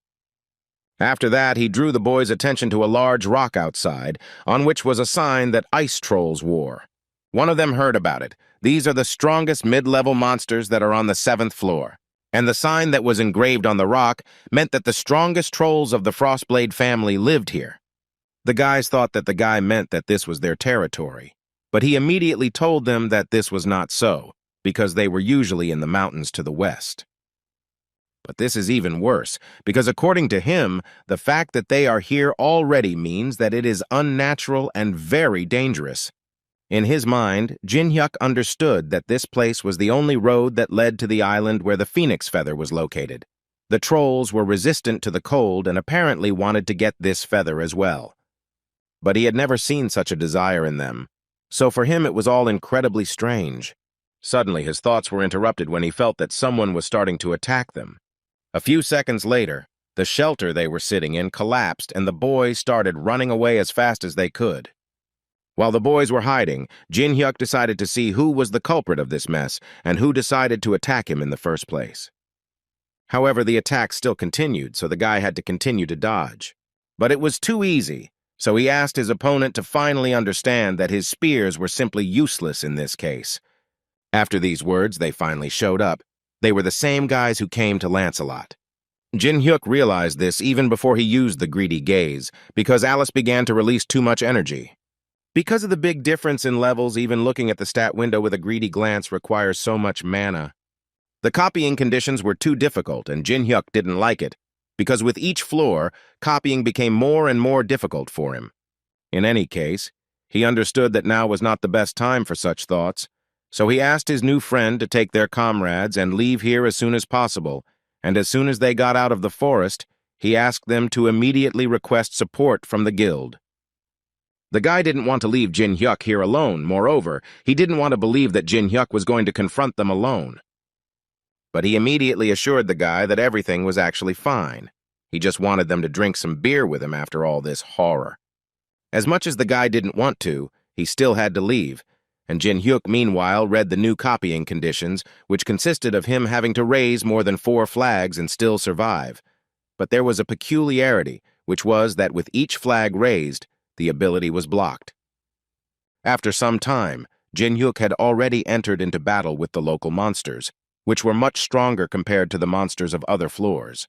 After that, he drew the boys' attention to a large rock outside, on which was a sign that ice trolls wore. One of them heard about it. These are the strongest mid-level monsters that are on the 7th floor. And the sign that was engraved on the rock meant that the strongest trolls of the Frostblade family lived here. The guys thought that the guy meant that this was their territory, but he immediately told them that this was not so, because they were usually in the mountains to the west. But this is even worse, because according to him, the fact that they are here already means that it is unnatural and very dangerous. In his mind, Jin-hyuk understood that this place was the only road that led to the island where the phoenix feather was located. The trolls were resistant to the cold and apparently wanted to get this feather as well. But he had never seen such a desire in them, so for him it was all incredibly strange. Suddenly his thoughts were interrupted when he felt that someone was starting to attack them. A few seconds later, the shelter they were sitting in collapsed and the boys started running away as fast as they could. While the boys were hiding, Jin-hyuk decided to see who was the culprit of this mess and who decided to attack him in the first place. However, the attack still continued, so the guy had to continue to dodge. But it was too easy, so he asked his opponent to finally understand that his spears were simply useless in this case. After these words, they finally showed up. They were the same guys who came to Lancelot. Jin-hyuk realized this even before he used the greedy gaze, because Alice began to release too much energy. Because of the big difference in levels, even looking at the stat window with a greedy glance requires so much mana. The copying conditions were too difficult, and Jin-hyuk didn't like it, because with each floor, copying became more and more difficult for him. In any case, he understood that now was not the best time for such thoughts, so he asked his new friend to take their comrades and leave here as soon as possible, and as soon as they got out of the forest, he asked them to immediately request support from the guild. The guy didn't want to leave Jin-hyuk here alone. Moreover, he didn't want to believe that Jin-hyuk was going to confront them alone. But he immediately assured the guy that everything was actually fine. He just wanted them to drink some beer with him after all this horror. As much as the guy didn't want to, he still had to leave, and Jin-hyuk meanwhile read the new copying conditions, which consisted of him having to raise more than 4 flags and still survive. But there was a peculiarity, which was that with each flag raised, the ability was blocked. After some time, Jin-hyuk had already entered into battle with the local monsters, which were much stronger compared to the monsters of other floors.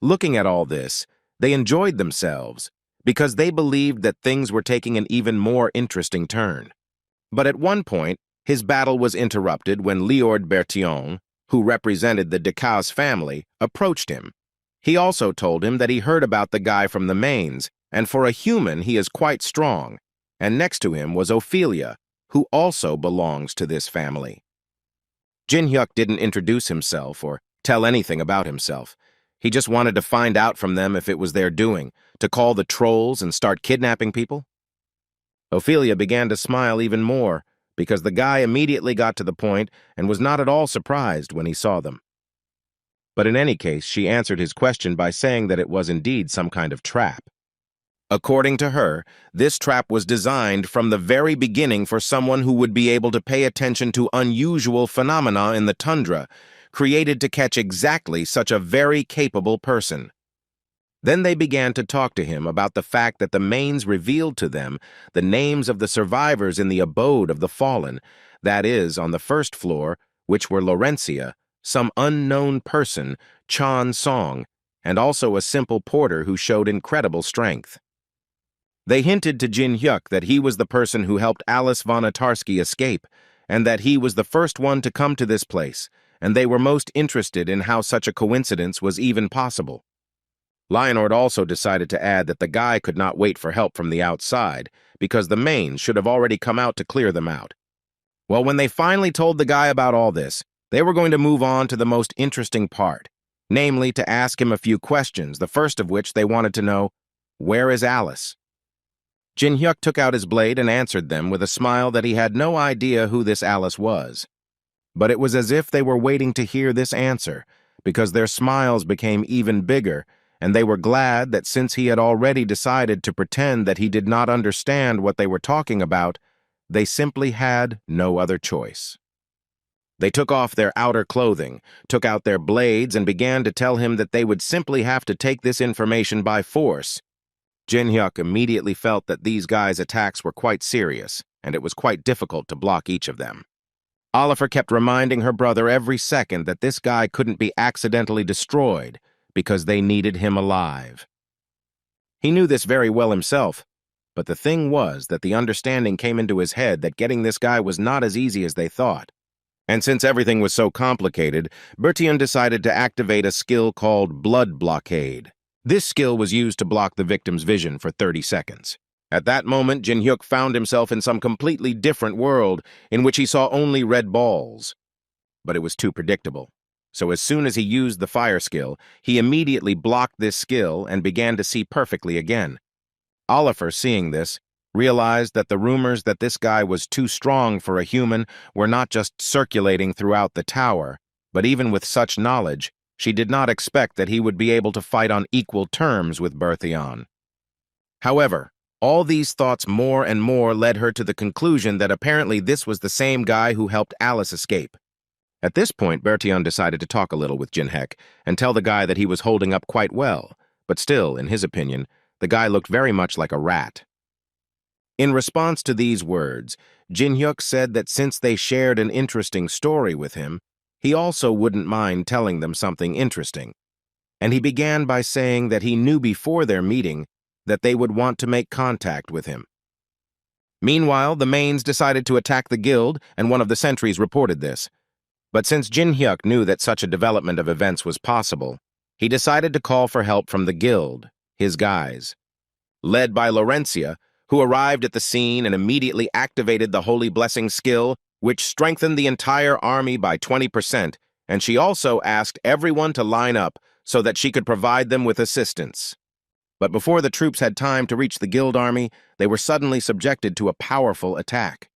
Looking at all this, they enjoyed themselves, because they believed that things were taking an even more interesting turn. But at one point, his battle was interrupted when Liord Bertillon, who represented the Decausse family, approached him. He also told him that he heard about the guy from the mains, and for a human he is quite strong, and next to him was Ophelia, who also belongs to this family. Jin-hyuk didn't introduce himself or tell anything about himself. He just wanted to find out from them if it was their doing, to call the trolls and start kidnapping people. Ophelia began to smile even more, because the guy immediately got to the point and was not at all surprised when he saw them. But in any case, she answered his question by saying that it was indeed some kind of trap. According to her, this trap was designed from the very beginning for someone who would be able to pay attention to unusual phenomena in the tundra, created to catch exactly such a very capable person. Then they began to talk to him about the fact that the Manes revealed to them the names of the survivors in the abode of the fallen, that is, on the first floor, which were Laurencia, some unknown person, Chan Song, and also a simple porter who showed incredible strength. They hinted to Jin Hyuk that he was the person who helped Alice Vonatarsky escape, and that he was the first one to come to this place, and they were most interested in how such a coincidence was even possible. Leonard also decided to add that the guy could not wait for help from the outside, because the Manes should have already come out to clear them out. Well, when they finally told the guy about all this, they were going to move on to the most interesting part, namely to ask him a few questions, the first of which they wanted to know, where is Alice? Jin Hyuk took out his blade and answered them with a smile that he had no idea who this Alice was. But it was as if they were waiting to hear this answer, because their smiles became even bigger, and they were glad that since he had already decided to pretend that he did not understand what they were talking about, they simply had no other choice. They took off their outer clothing, took out their blades, and began to tell him that they would simply have to take this information by force. Jin Hyuk immediately felt that these guys' attacks were quite serious, and it was quite difficult to block each of them. Oliver kept reminding her brother every second that this guy couldn't be accidentally destroyed, because they needed him alive. He knew this very well himself, but the thing was that the understanding came into his head that getting this guy was not as easy as they thought. And since everything was so complicated, Bertillon decided to activate a skill called Blood Blockade. This skill was used to block the victim's vision for 30 seconds. At that moment, Jin Hyuk found himself in some completely different world in which he saw only red balls. But it was too predictable. So as soon as he used the fire skill, he immediately blocked this skill and began to see perfectly again. Oliver, seeing this, realized that the rumors that this guy was too strong for a human were not just circulating throughout the tower, but even with such knowledge, she did not expect that he would be able to fight on equal terms with Bertillon. However, all these thoughts more and more led her to the conclusion that apparently this was the same guy who helped Alice escape. At this point, Bertillon decided to talk a little with Jin Hyuk and tell the guy that he was holding up quite well, but still, in his opinion, the guy looked very much like a rat. In response to these words, Jin Hyuk said that since they shared an interesting story with him, he also wouldn't mind telling them something interesting. And he began by saying that he knew before their meeting that they would want to make contact with him. Meanwhile, the Manes decided to attack the guild, and one of the sentries reported this. But since Jin Hyuk knew that such a development of events was possible, he decided to call for help from the guild, his guys. Led by Laurencia, who arrived at the scene and immediately activated the Holy Blessing skill, which strengthened the entire army by 20%, and she also asked everyone to line up so that she could provide them with assistance. But before the troops had time to reach the guild army, they were suddenly subjected to a powerful attack.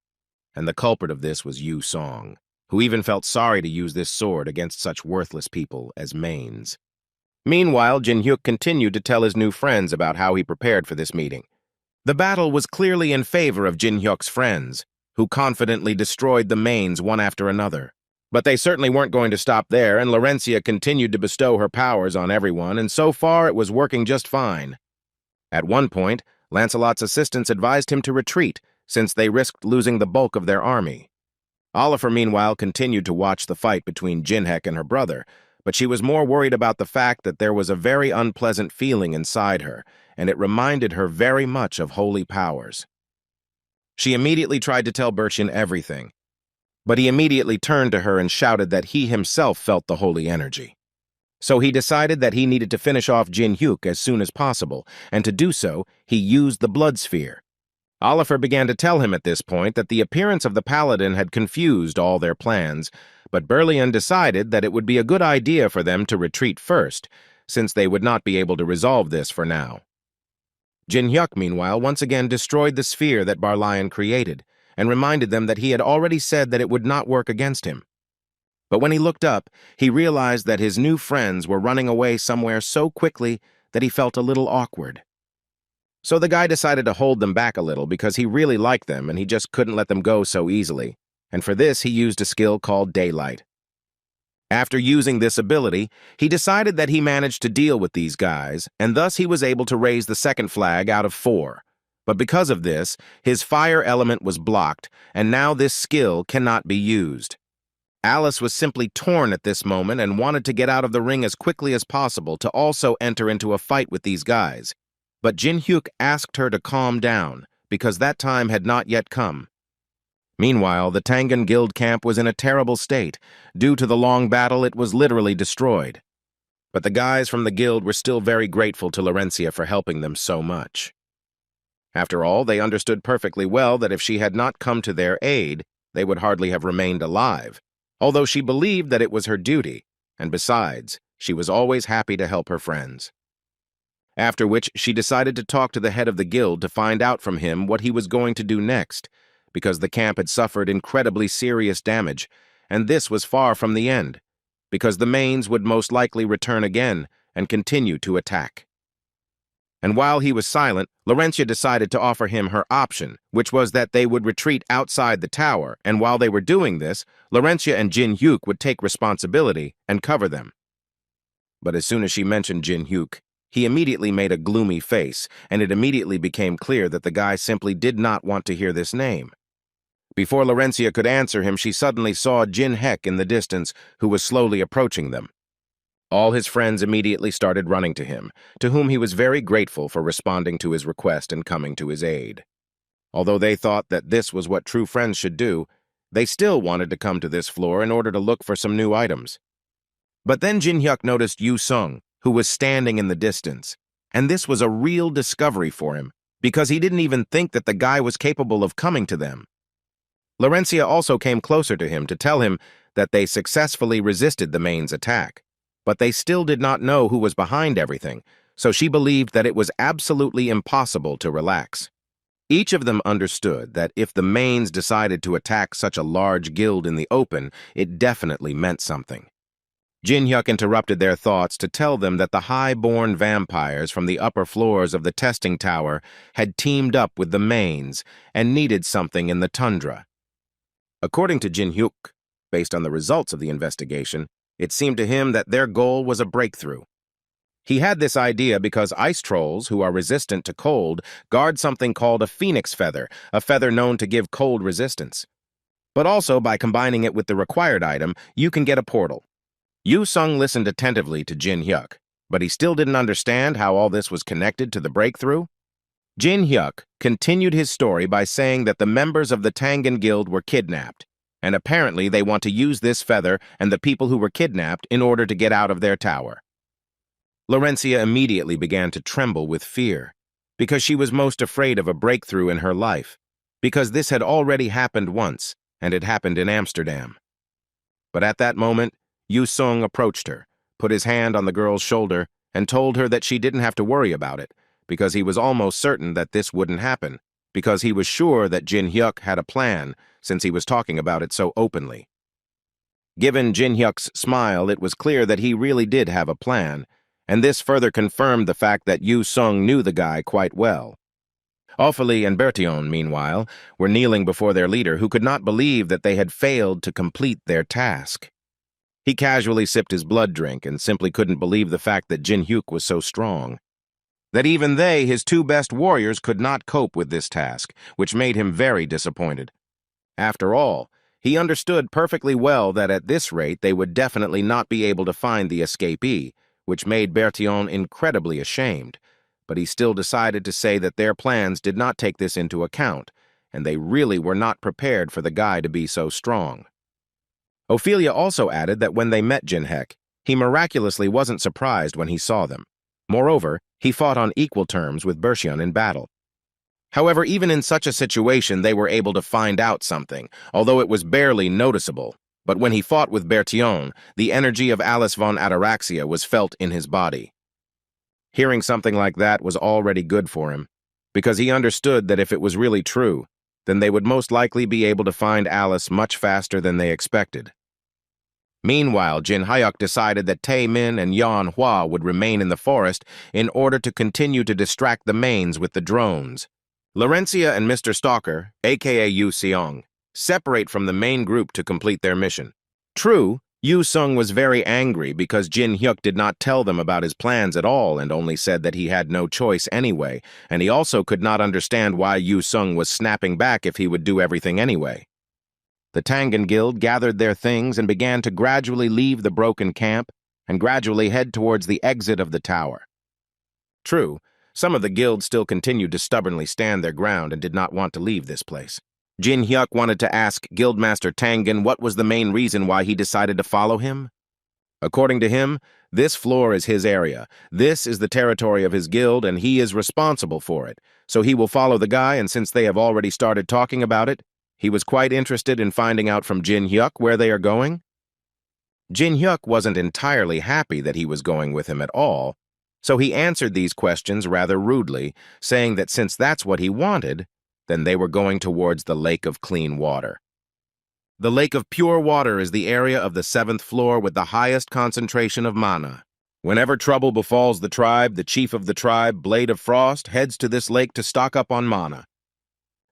And the culprit of this was Yu Song, who even felt sorry to use this sword against such worthless people as Manes. Meanwhile, Jin Hyuk continued to tell his new friends about how he prepared for this meeting. The battle was clearly in favor of Jin Hyuk's friends, who confidently destroyed the Manes one after another. But they certainly weren't going to stop there, and Laurencia continued to bestow her powers on everyone, and so far it was working just fine. At one point, Lancelot's assistants advised him to retreat, since they risked losing the bulk of their army. Oliver, meanwhile, continued to watch the fight between Jin Hyuk and her brother, but she was more worried about the fact that there was a very unpleasant feeling inside her, and it reminded her very much of holy powers. She immediately tried to tell Bertillon everything, but he immediately turned to her and shouted that he himself felt the holy energy. So he decided that he needed to finish off Jin Hyuk as soon as possible, and to do so, he used the blood sphere. Oliver began to tell him at this point that the appearance of the paladin had confused all their plans, but Berlian decided that it would be a good idea for them to retreat first, since they would not be able to resolve this for now. Jin-hyuk, meanwhile, once again destroyed the sphere that Berlian created, and reminded them that he had already said that it would not work against him. But when he looked up, he realized that his new friends were running away somewhere so quickly that he felt a little awkward. So the guy decided to hold them back a little because he really liked them and he just couldn't let them go so easily, and for this he used a skill called Daylight. After using this ability, he decided that he managed to deal with these guys, and thus he was able to raise the second flag out of 4. But because of this, his fire element was blocked, and now this skill cannot be used. Alice was simply torn at this moment and wanted to get out of the ring as quickly as possible to also enter into a fight with these guys. But Jin-hyuk asked her to calm down, because that time had not yet come. Meanwhile, the Tangan Guild camp was in a terrible state. Due to the long battle, it was literally destroyed. But the guys from the guild were still very grateful to Laurencia for helping them so much. After all, they understood perfectly well that if she had not come to their aid, they would hardly have remained alive, although she believed that it was her duty, and besides, she was always happy to help her friends. After which, she decided to talk to the head of the guild to find out from him what he was going to do next, because the camp had suffered incredibly serious damage, and this was far from the end, because the mains would most likely return again and continue to attack. And while he was silent, Laurencia decided to offer him her option, which was that they would retreat outside the tower, and while they were doing this, Laurencia and Jin-hyuk would take responsibility and cover them. But as soon as she mentioned Jin-hyuk, he immediately made a gloomy face, and it immediately became clear that the guy simply did not want to hear this name. Before Laurencia could answer him, she suddenly saw Jin-hyuk in the distance, who was slowly approaching them. All his friends immediately started running to him, to whom he was very grateful for responding to his request and coming to his aid. Although they thought that this was what true friends should do, they still wanted to come to this floor in order to look for some new items. But then Jin-hyuk noticed Yu-sung, who was standing in the distance, and this was a real discovery for him, because he didn't even think that the guy was capable of coming to them. Laurencia also came closer to him to tell him that they successfully resisted the main's attack, but they still did not know who was behind everything, so she believed that it was absolutely impossible to relax. Each of them understood that if the mains decided to attack such a large guild in the open, it definitely meant something. Jin-hyuk interrupted their thoughts to tell them that the high-born vampires from the upper floors of the testing tower had teamed up with the mains and needed something in the tundra. According to Jin-hyuk, based on the results of the investigation, it seemed to him that their goal was a breakthrough. He had this idea because ice trolls, who are resistant to cold, guard something called a phoenix feather, a feather known to give cold resistance. But also, by combining it with the required item, you can get a portal. Yu-sung listened attentively to Jin-hyuk, but he still didn't understand how all this was connected to the breakthrough. Jin-hyuk continued his story by saying that the members of the Tangan Guild were kidnapped, and apparently they want to use this feather and the people who were kidnapped in order to get out of their tower. Laurencia immediately began to tremble with fear, because she was most afraid of a breakthrough in her life, because this had already happened once, and it happened in Amsterdam. But at that moment, Yu-sung approached her, put his hand on the girl's shoulder, and told her that she didn't have to worry about it, because he was almost certain that this wouldn't happen, because he was sure that Jin-hyuk had a plan, since he was talking about it so openly. Given Jin-hyuk's smile, it was clear that he really did have a plan, and this further confirmed the fact that Yu-sung knew the guy quite well. Ophélie and Bertillon, meanwhile, were kneeling before their leader, who could not believe that they had failed to complete their task. He casually sipped his blood drink and simply couldn't believe the fact that Jin-hyuk was so strong. That even they, his two best warriors, could not cope with this task, which made him very disappointed. After all, he understood perfectly well that at this rate they would definitely not be able to find the escapee, which made Bertillon incredibly ashamed, but he still decided to say that their plans did not take this into account, and they really were not prepared for the guy to be so strong. Ophelia also added that when they met Jin-hyuk, he miraculously wasn't surprised when he saw them. Moreover, he fought on equal terms with Bertillon in battle. However, even in such a situation, they were able to find out something, although it was barely noticeable, But when he fought with Bertillon, the energy of Alice von Ataraxia was felt in his body. Hearing something like that was already good for him, because he understood that if it was really true, then they would most likely be able to find Alice much faster than they expected. Meanwhile, Jin Hyuk decided that Tae Min and Yan Hua would remain in the forest in order to continue to distract the mains with the drones. Laurencia and Mr. Stalker, aka Yu Seong, separate from the main group to complete their mission. True, Yu Sung was very angry because Jin Hyuk did not tell them about his plans at all and only said that he had no choice anyway, and he also could not understand why Yu Sung was snapping back if he would do everything anyway. The Tangan Guild gathered their things and began to gradually leave the broken camp and gradually head towards the exit of the tower. True, some of the guild still continued to stubbornly stand their ground and did not want to leave this place. Jin Hyuk wanted to ask Guildmaster Tangan what was the main reason why he decided to follow him. According to him, this floor is his area. This is the territory of his guild, and he is responsible for it. So he will follow the guy, and since they have already started talking about it, he was quite interested in finding out from Jin Hyuk where they are going. Jin Hyuk wasn't entirely happy that he was going with him at all, so he answered these questions rather rudely, saying that since that's what he wanted, then they were going towards the Lake of Clean Water. The Lake of Pure Water is the area of the 7th floor with the highest concentration of mana. Whenever trouble befalls the tribe, the chief of the tribe, Blade of Frost, heads to this lake to stock up on mana.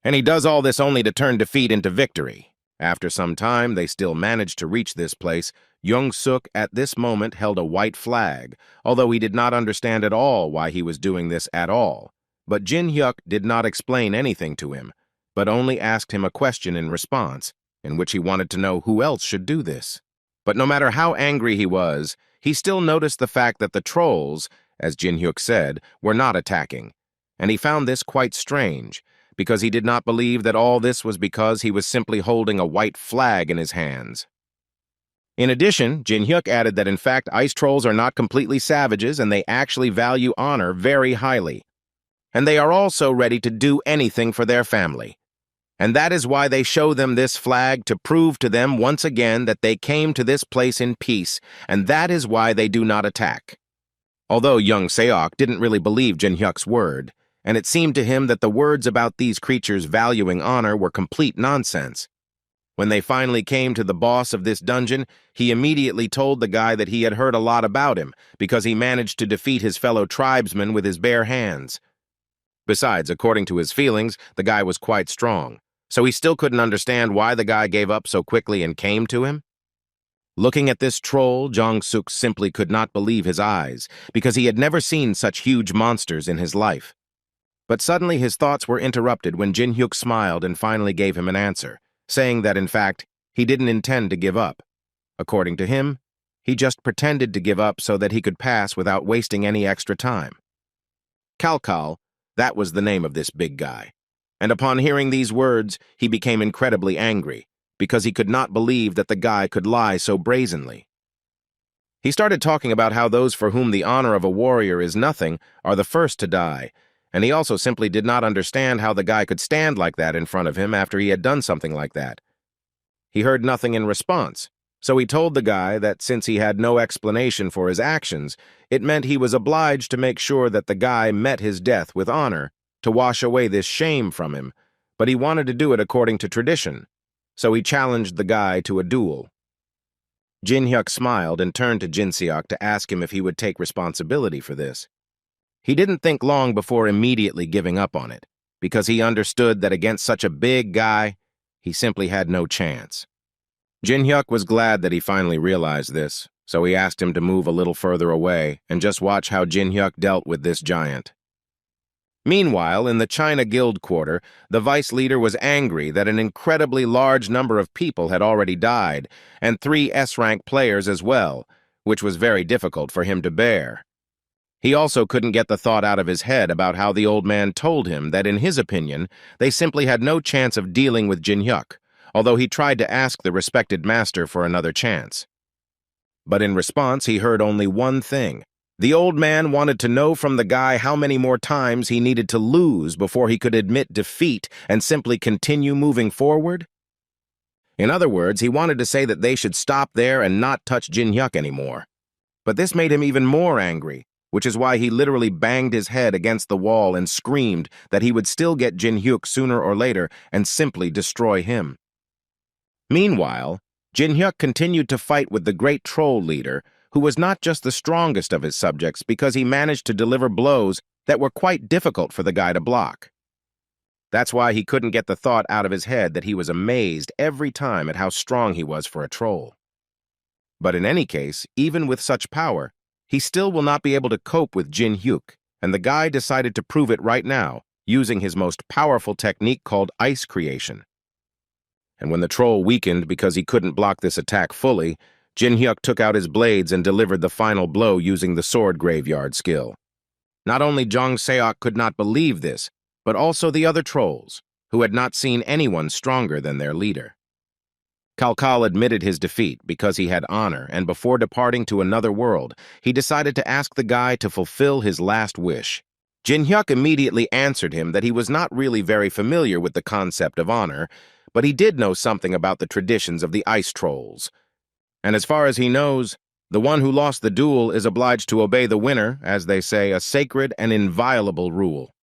And he does all this only to turn defeat into victory. After some time, they still managed to reach this place. Young Suk at this moment held a white flag, although he did not understand at all why he was doing this at all. But Jin Hyuk did not explain anything to him, but only asked him a question in response, in which he wanted to know who else should do this. But no matter how angry he was, he still noticed the fact that the trolls, as Jin Hyuk said, were not attacking, and he found this quite strange, because he did not believe that all this was because he was simply holding a white flag in his hands. In addition, Jin Hyuk added that in fact ice trolls are not completely savages and they actually value honor very highly. And they are also ready to do anything for their family. And that is why they show them this flag to prove to them once again that they came to this place in peace, and that is why they do not attack. Although young Seok didn't really believe Jin Hyuk's word, and it seemed to him that the words about these creatures valuing honor were complete nonsense. When they finally came to the boss of this dungeon, he immediately told the guy that he had heard a lot about him because he managed to defeat his fellow tribesmen with his bare hands. Besides, according to his feelings, the guy was quite strong, so he still couldn't understand why the guy gave up so quickly and came to him. Looking at this troll, Jong-suk simply could not believe his eyes because he had never seen such huge monsters in his life. But suddenly his thoughts were interrupted when Jin Hyuk smiled and finally gave him an answer, saying that, in fact, he didn't intend to give up. According to him, he just pretended to give up so that he could pass without wasting any extra time. Kalkal, that was the name of this big guy. And upon hearing these words, he became incredibly angry, because he could not believe that the guy could lie so brazenly. He started talking about how those for whom the honor of a warrior is nothing are the first to die, and he also simply did not understand how the guy could stand like that in front of him after he had done something like that. He heard nothing in response, so he told the guy that since he had no explanation for his actions, it meant he was obliged to make sure that the guy met his death with honor, to wash away this shame from him, but he wanted to do it according to tradition, so he challenged the guy to a duel. Jin Hyuk smiled and turned to Jin Seok to ask him if he would take responsibility for this. He didn't think long before immediately giving up on it, because he understood that against such a big guy, he simply had no chance. Jin Hyuk was glad that he finally realized this, so he asked him to move a little further away and just watch how Jin Hyuk dealt with this giant. Meanwhile, in the China Guild quarter, the vice leader was angry that an incredibly large number of people had already died, and 3 S-rank players as well, which was very difficult for him to bear. He also couldn't get the thought out of his head about how the old man told him that, in his opinion, they simply had no chance of dealing with Jin Hyuk, although he tried to ask the respected master for another chance. But in response, he heard only one thing. The old man wanted to know from the guy how many more times he needed to lose before he could admit defeat and simply continue moving forward. In other words, he wanted to say that they should stop there and not touch Jin Hyuk anymore. But this made him even more angry, which is why he literally banged his head against the wall and screamed that he would still get Jin Hyuk sooner or later and simply destroy him. Meanwhile, Jin Hyuk continued to fight with the great troll leader, who was not just the strongest of his subjects because he managed to deliver blows that were quite difficult for the guy to block. That's why he couldn't get the thought out of his head that he was amazed every time at how strong he was for a troll. But in any case, even with such power, he still will not be able to cope with Jin Hyuk, and the guy decided to prove it right now, using his most powerful technique called ice creation. And when the troll weakened because he couldn't block this attack fully, Jin Hyuk took out his blades and delivered the final blow using the sword graveyard skill. Not only Jong Seok could not believe this, but also the other trolls, who had not seen anyone stronger than their leader. Kalkal admitted his defeat because he had honor, and before departing to another world, he decided to ask the guy to fulfill his last wish. Jin Hyuk immediately answered him that he was not really very familiar with the concept of honor, but he did know something about the traditions of the ice trolls. And as far as he knows, the one who lost the duel is obliged to obey the winner, as they say, a sacred and inviolable rule.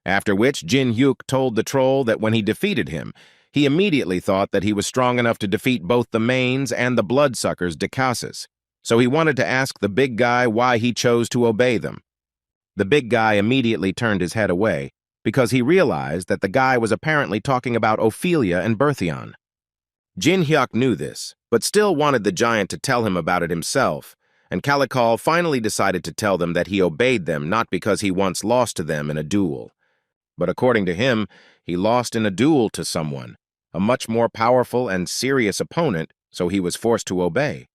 After which, Jin Hyuk told the troll that when he defeated him, he immediately thought that he was strong enough to defeat both the mains and the bloodsuckers Dekasis, so he wanted to ask the big guy why he chose to obey them. The big guy immediately turned his head away, because he realized that the guy was apparently talking about Ophelia and Berthion. Jin Hyuk knew this, but still wanted the giant to tell him about it himself, and Kalakal finally decided to tell them that he obeyed them not because he once lost to them in a duel. But according to him, he lost in a duel to someone, a much more powerful and serious opponent, so he was forced to obey.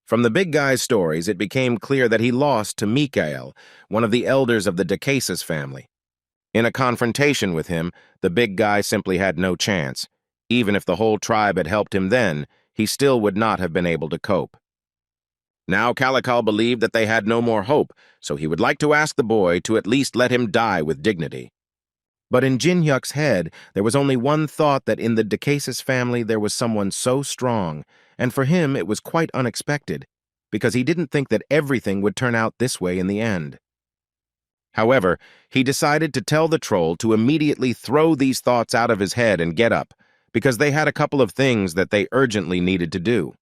From the big guy's stories, it became clear that he lost to Mikael, one of the elders of the Dekasis family. In a confrontation with him, the big guy simply had no chance. Even if the whole tribe had helped him then, he still would not have been able to cope. Now Kalakal believed that they had no more hope, so he would like to ask the boy to at least let him die with dignity. But in Jin Hyuk's head, there was only one thought, that in the Dekasis family there was someone so strong, and for him it was quite unexpected, because he didn't think that everything would turn out this way in the end. However, he decided to tell the troll to immediately throw these thoughts out of his head and get up, because they had a couple of things that they urgently needed to do.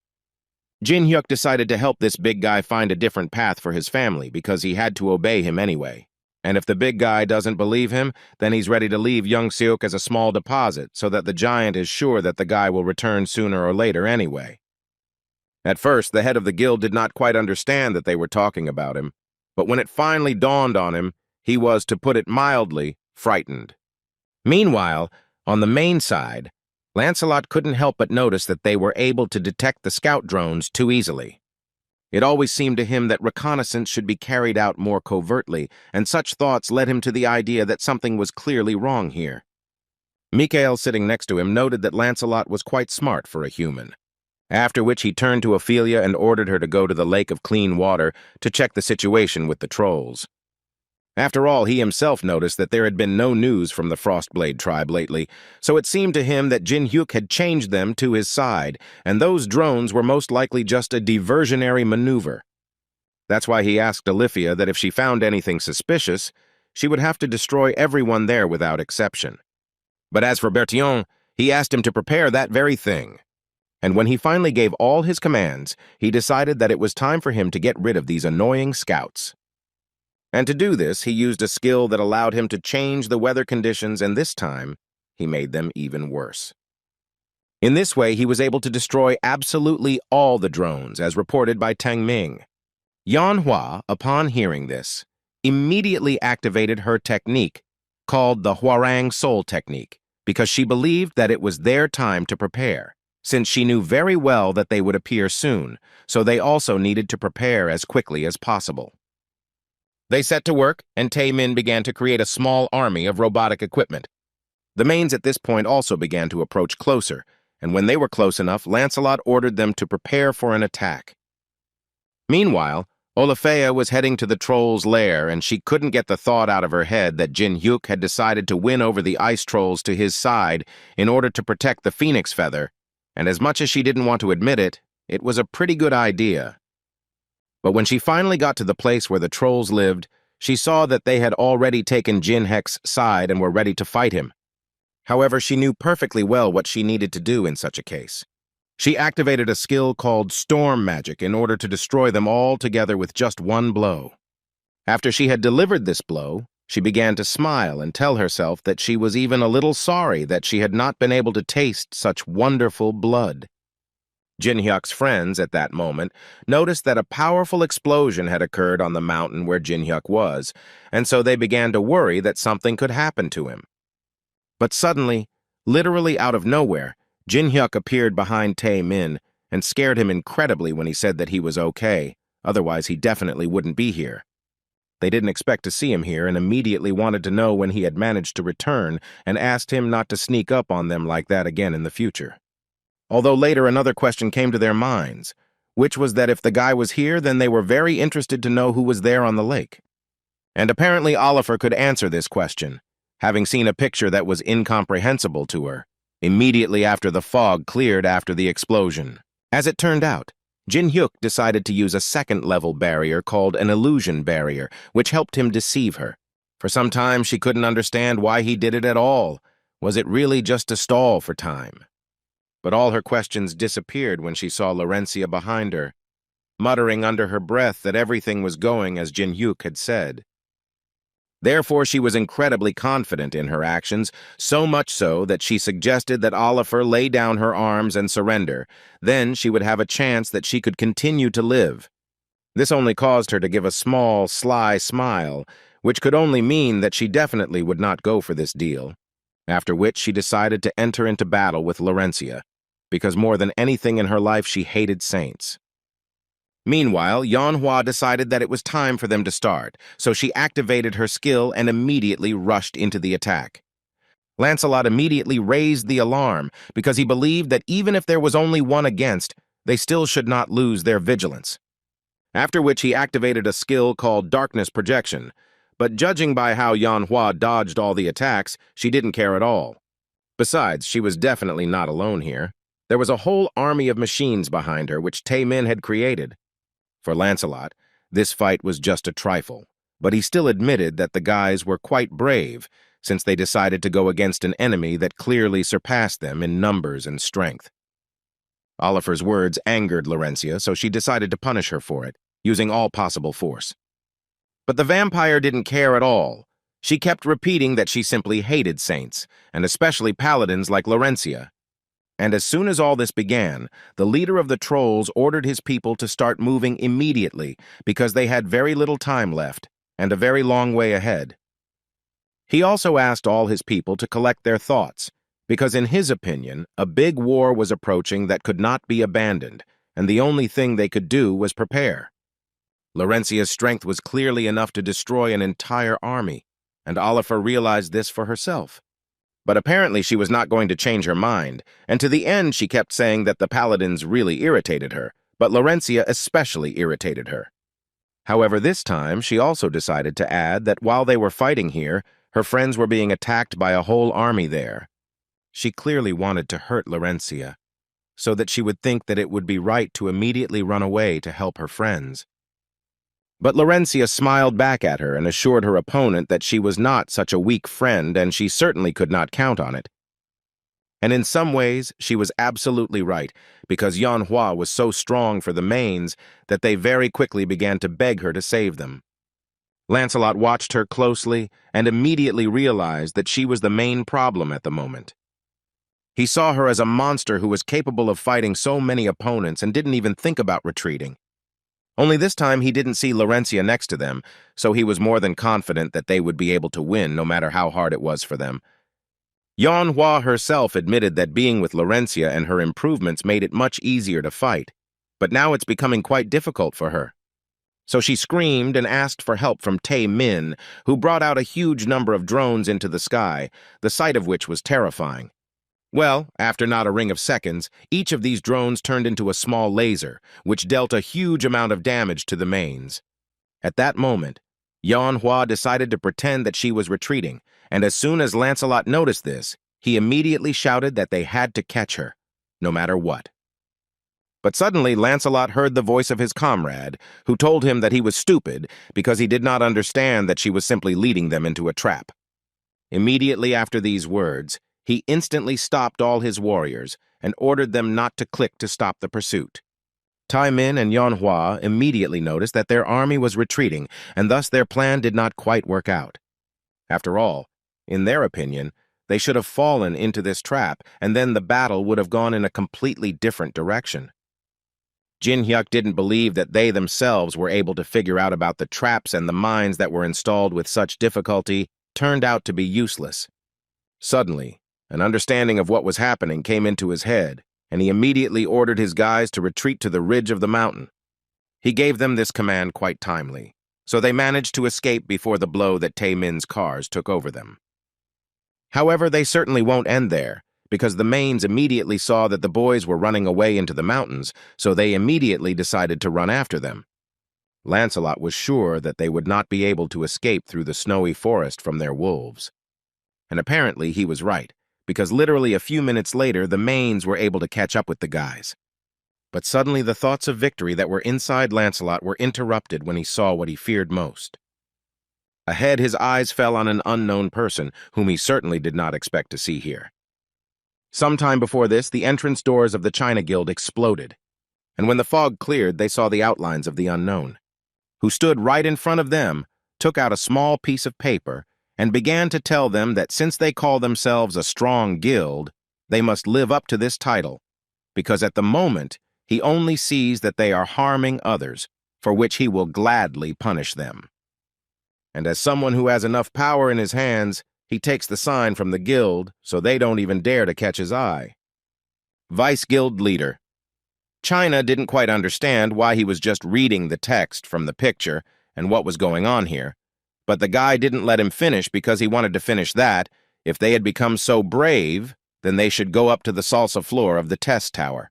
Jin Hyuk decided to help this big guy find a different path for his family because he had to obey him anyway. And if the big guy doesn't believe him, then he's ready to leave Young Seok as a small deposit so that the giant is sure that the guy will return sooner or later anyway. At first, the head of the guild did not quite understand that they were talking about him, but when it finally dawned on him, he was, to put it mildly, frightened. Meanwhile, on the main side, Lancelot couldn't help but notice that they were able to detect the scout drones too easily. It always seemed to him that reconnaissance should be carried out more covertly, and such thoughts led him to the idea that something was clearly wrong here. Mikael, sitting next to him, noted that Lancelot was quite smart for a human, after which he turned to Ophelia and ordered her to go to the lake of clean water to check the situation with the trolls. After all, he himself noticed that there had been no news from the Frostblade tribe lately, so it seemed to him that Jin Hyuk had changed them to his side, and those drones were most likely just a diversionary maneuver. That's why he asked Olivia that if she found anything suspicious, she would have to destroy everyone there without exception. But as for Bertillon, he asked him to prepare that very thing. And when he finally gave all his commands, he decided that it was time for him to get rid of these annoying scouts. And to do this, he used a skill that allowed him to change the weather conditions, and this time, he made them even worse. In this way, he was able to destroy absolutely all the drones, as reported by Tang Ming. Manhwa, upon hearing this, immediately activated her technique, called the Hwarang Soul Technique, because she believed that it was their time to prepare, since she knew very well that they would appear soon, so they also needed to prepare as quickly as possible. They set to work, and Tae Min began to create a small army of robotic equipment. The mains at this point also began to approach closer, and when they were close enough, Lancelot ordered them to prepare for an attack. Meanwhile, Olafea was heading to the troll's lair, and she couldn't get the thought out of her head that Jin Hyuk had decided to win over the ice trolls to his side in order to protect the phoenix feather, and as much as she didn't want to admit it, it was a pretty good idea. But when she finally got to the place where the trolls lived, she saw that they had already taken Jin Hek's side and were ready to fight him. However, she knew perfectly well what she needed to do in such a case. She activated a skill called Storm Magic in order to destroy them all together with just one blow. After she had delivered this blow, she began to smile and tell herself that she was even a little sorry that she had not been able to taste such wonderful blood. Jin Hyuk's friends, at that moment, noticed that a powerful explosion had occurred on the mountain where Jin Hyuk was, and so they began to worry that something could happen to him. But suddenly, literally out of nowhere, Jin Hyuk appeared behind Tae Min and scared him incredibly when he said that he was okay, otherwise he definitely wouldn't be here. They didn't expect to see him here and immediately wanted to know when he had managed to return and asked him not to sneak up on them like that again in the future. Although later another question came to their minds, which was that if the guy was here, then they were very interested to know who was there on the lake. And apparently Oliver could answer this question, having seen a picture that was incomprehensible to her, immediately after the fog cleared after the explosion. As it turned out, Jin Hyuk decided to use a second-level barrier called an illusion barrier, which helped him deceive her. For some time, she couldn't understand why he did it at all. Was it really just to stall for time? But all her questions disappeared when she saw Laurencia behind her, muttering under her breath that everything was going as Jin Hyuk had said. Therefore, she was incredibly confident in her actions, so much so that she suggested that Oliver lay down her arms and surrender. Then she would have a chance that she could continue to live. This only caused her to give a small, sly smile, which could only mean that she definitely would not go for this deal. After which she decided to enter into battle with Laurencia, because more than anything in her life she hated saints. Meanwhile, Manhwa decided that it was time for them to start, so she activated her skill and immediately rushed into the attack. Lancelot immediately raised the alarm because he believed that even if there was only one against, they still should not lose their vigilance. After which he activated a skill called Darkness Projection, but judging by how Manhwa dodged all the attacks, she didn't care at all. Besides, she was definitely not alone here. There was a whole army of machines behind her which Tae Min had created. For Lancelot, this fight was just a trifle, but he still admitted that the guys were quite brave since they decided to go against an enemy that clearly surpassed them in numbers and strength. Oliver's words angered Laurencia, so she decided to punish her for it, using all possible force. But the vampire didn't care at all. She kept repeating that she simply hated saints, and especially paladins like Laurencia. And as soon as all this began, the leader of the trolls ordered his people to start moving immediately because they had very little time left and a very long way ahead. He also asked all his people to collect their thoughts because in his opinion, a big war was approaching that could not be abandoned, and the only thing they could do was prepare. Laurencia's strength was clearly enough to destroy an entire army, and Oliver realized this for herself. But apparently she was not going to change her mind, and to the end she kept saying that the paladins really irritated her, but Laurencia especially irritated her. However, this time she also decided to add that while they were fighting here, her friends were being attacked by a whole army there. She clearly wanted to hurt Laurencia, so that she would think that it would be right to immediately run away to help her friends. But Laurencia smiled back at her and assured her opponent that she was not such a weak friend and she certainly could not count on it. And in some ways, she was absolutely right, because Manhwa was so strong for the mains that they very quickly began to beg her to save them. Lancelot watched her closely and immediately realized that she was the main problem at the moment. He saw her as a monster who was capable of fighting so many opponents and didn't even think about retreating. Only this time he didn't see Laurencia next to them, so he was more than confident that they would be able to win no matter how hard it was for them. Manhwa herself admitted that being with Laurencia and her improvements made it much easier to fight, but now it's becoming quite difficult for her. So she screamed and asked for help from Tae Min, who brought out a huge number of drones into the sky, the sight of which was terrifying. Well, after not a ring of seconds, each of these drones turned into a small laser, which dealt a huge amount of damage to the mains. At that moment, Manhwa decided to pretend that she was retreating, and as soon as Lancelot noticed this, he immediately shouted that they had to catch her. no matter what. But suddenly Lancelot heard the voice of his comrade, who told him that he was stupid because he did not understand that she was simply leading them into a trap. Immediately after these words, he instantly stopped all his warriors and ordered them not to click to stop the pursuit. Tai Min and Manhwa immediately noticed that their army was retreating, and thus their plan did not quite work out. After all, in their opinion, they should have fallen into this trap, and then the battle would have gone in a completely different direction. Jin Hyuk didn't believe that they themselves were able to figure out about the traps, and the mines that were installed with such difficulty turned out to be useless. Suddenly, an understanding of what was happening came into his head, and he immediately ordered his guys to retreat to the ridge of the mountain. He gave them this command quite timely, so they managed to escape before the blow that Tai Min's cars took over them. However, they certainly won't end there, because the Mains immediately saw that the boys were running away into the mountains, so they immediately decided to run after them. Lancelot was sure that they would not be able to escape through the snowy forest from their wolves. And apparently he was right, because literally a few minutes later the Mains were able to catch up with the guys. But suddenly the thoughts of victory that were inside Lancelot were interrupted when he saw what he feared most. Ahead, his eyes fell on an unknown person, whom he certainly did not expect to see here. Sometime before this, the entrance doors of the China Guild exploded, and when the fog cleared, they saw the outlines of the unknown, who stood right in front of them, took out a small piece of paper, and began to tell them that since they call themselves a strong guild, they must live up to this title, because at the moment, he only sees that they are harming others, for which he will gladly punish them. And as someone who has enough power in his hands, he takes the sign from the guild, so they don't even dare to catch his eye. Vice Guild Leader. China didn't quite understand why he was just reading the text from the picture and what was going on here, but the guy didn't let him finish because he wanted to finish that. If they had become so brave, then they should go up to the salsa floor of the test tower.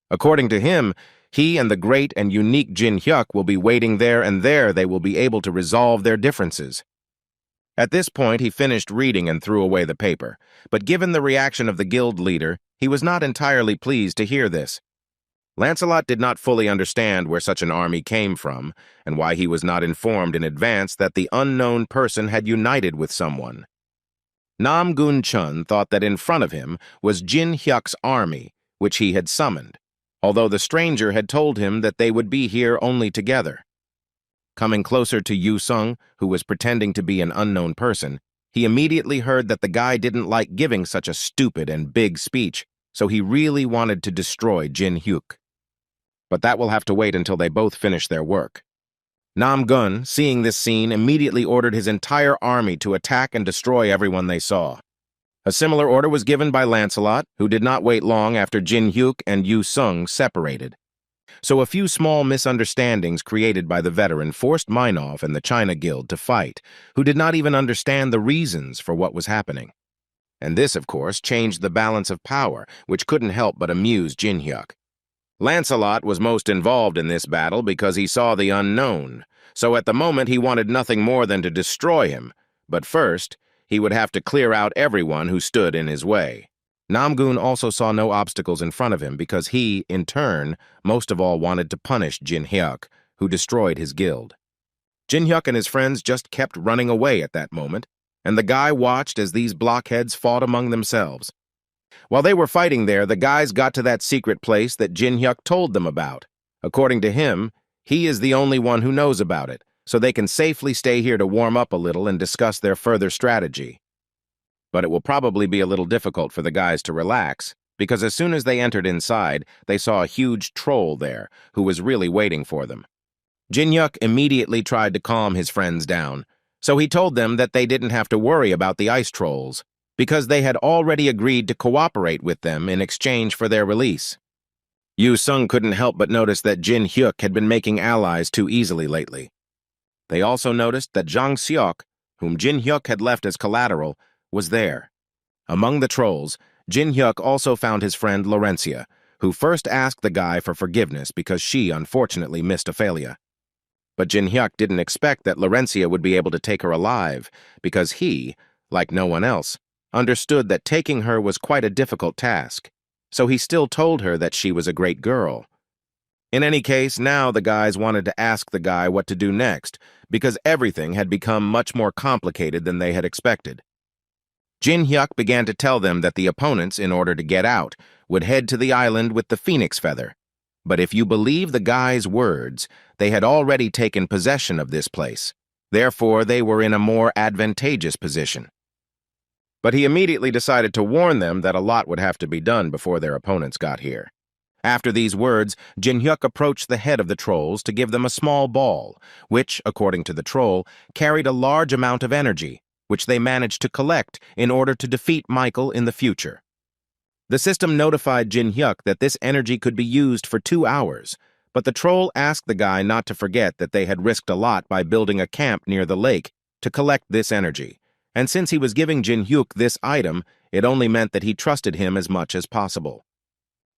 According to him, he and the great and unique Jin Hyuk will be waiting there, and there they will be able to resolve their differences. At this point, he finished reading and threw away the paper, but given the reaction of the guild leader, he was not entirely pleased to hear this. Lancelot did not fully understand where such an army came from, and why he was not informed in advance that the unknown person had united with someone. Nam Gun Chun thought that in front of him was Jin Hyuk's army, which he had summoned, although the stranger had told him that they would be here only together. Coming closer to Yu Sung, who was pretending to be an unknown person, he immediately heard that the guy didn't like giving such a stupid and big speech, so he really wanted to destroy Jin Hyuk. But that will have to wait until they both finish their work. Nam Gun, seeing this scene, immediately ordered his entire army to attack and destroy everyone they saw. A similar order was given by Lancelot, who did not wait long after Jin Hyuk and Yu Sung separated. So a few small misunderstandings created by the veteran forced Minov and the China Guild to fight, who did not even understand the reasons for what was happening. And this, of course, changed the balance of power, which couldn't help but amuse Jin Hyuk. Lancelot was most involved in this battle because he saw the unknown, so at the moment he wanted nothing more than to destroy him, but first, he would have to clear out everyone who stood in his way. Namgun also saw no obstacles in front of him because he, in turn, most of all wanted to punish Jin Hyuk, who destroyed his guild. Jin Hyuk and his friends just kept running away at that moment, and the guy watched as these blockheads fought among themselves. While they were fighting there, the guys got to that secret place that Jin Hyuk told them about. According to him, he is the only one who knows about it, so they can safely stay here to warm up a little and discuss their further strategy. But it will probably be a little difficult for the guys to relax, because as soon as they entered inside, they saw a huge troll there, who was really waiting for them. Jin Hyuk immediately tried to calm his friends down, so he told them that they didn't have to worry about the ice trolls, because they had already agreed to cooperate with them in exchange for their release. Yu Sung couldn't help but notice that Jin Hyuk had been making allies too easily lately. They also noticed that Zhang Xiok, whom Jin Hyuk had left as collateral, was there. Among the trolls, Jin Hyuk also found his friend Laurencia, who first asked the guy for forgiveness because she unfortunately missed Ophelia. But Jin Hyuk didn't expect that Laurencia would be able to take her alive, because he, like no one else, understood that taking her was quite a difficult task. so he still told her that she was a great girl. In any case, now the guys wanted to ask the guy what to do next, because everything had become much more complicated than they had expected. Jin Hyuk began to tell them that the opponents, in order to get out, would head to the island with the phoenix feather. But if you believe the guy's words, they had already taken possession of this place. Therefore, they were in a more advantageous position. But he immediately decided to warn them that a lot would have to be done before their opponents got here. After these words, Jin Hyuk approached the head of the trolls to give them a small ball, which, according to the troll, carried a large amount of energy, which they managed to collect in order to defeat Michael in the future. The system notified Jin Hyuk that this energy could be used for 2 hours, but the troll asked the guy not to forget that they had risked a lot by building a camp near the lake to collect this energy, and since he was giving Jin Hyuk this item, it only meant that he trusted him as much as possible.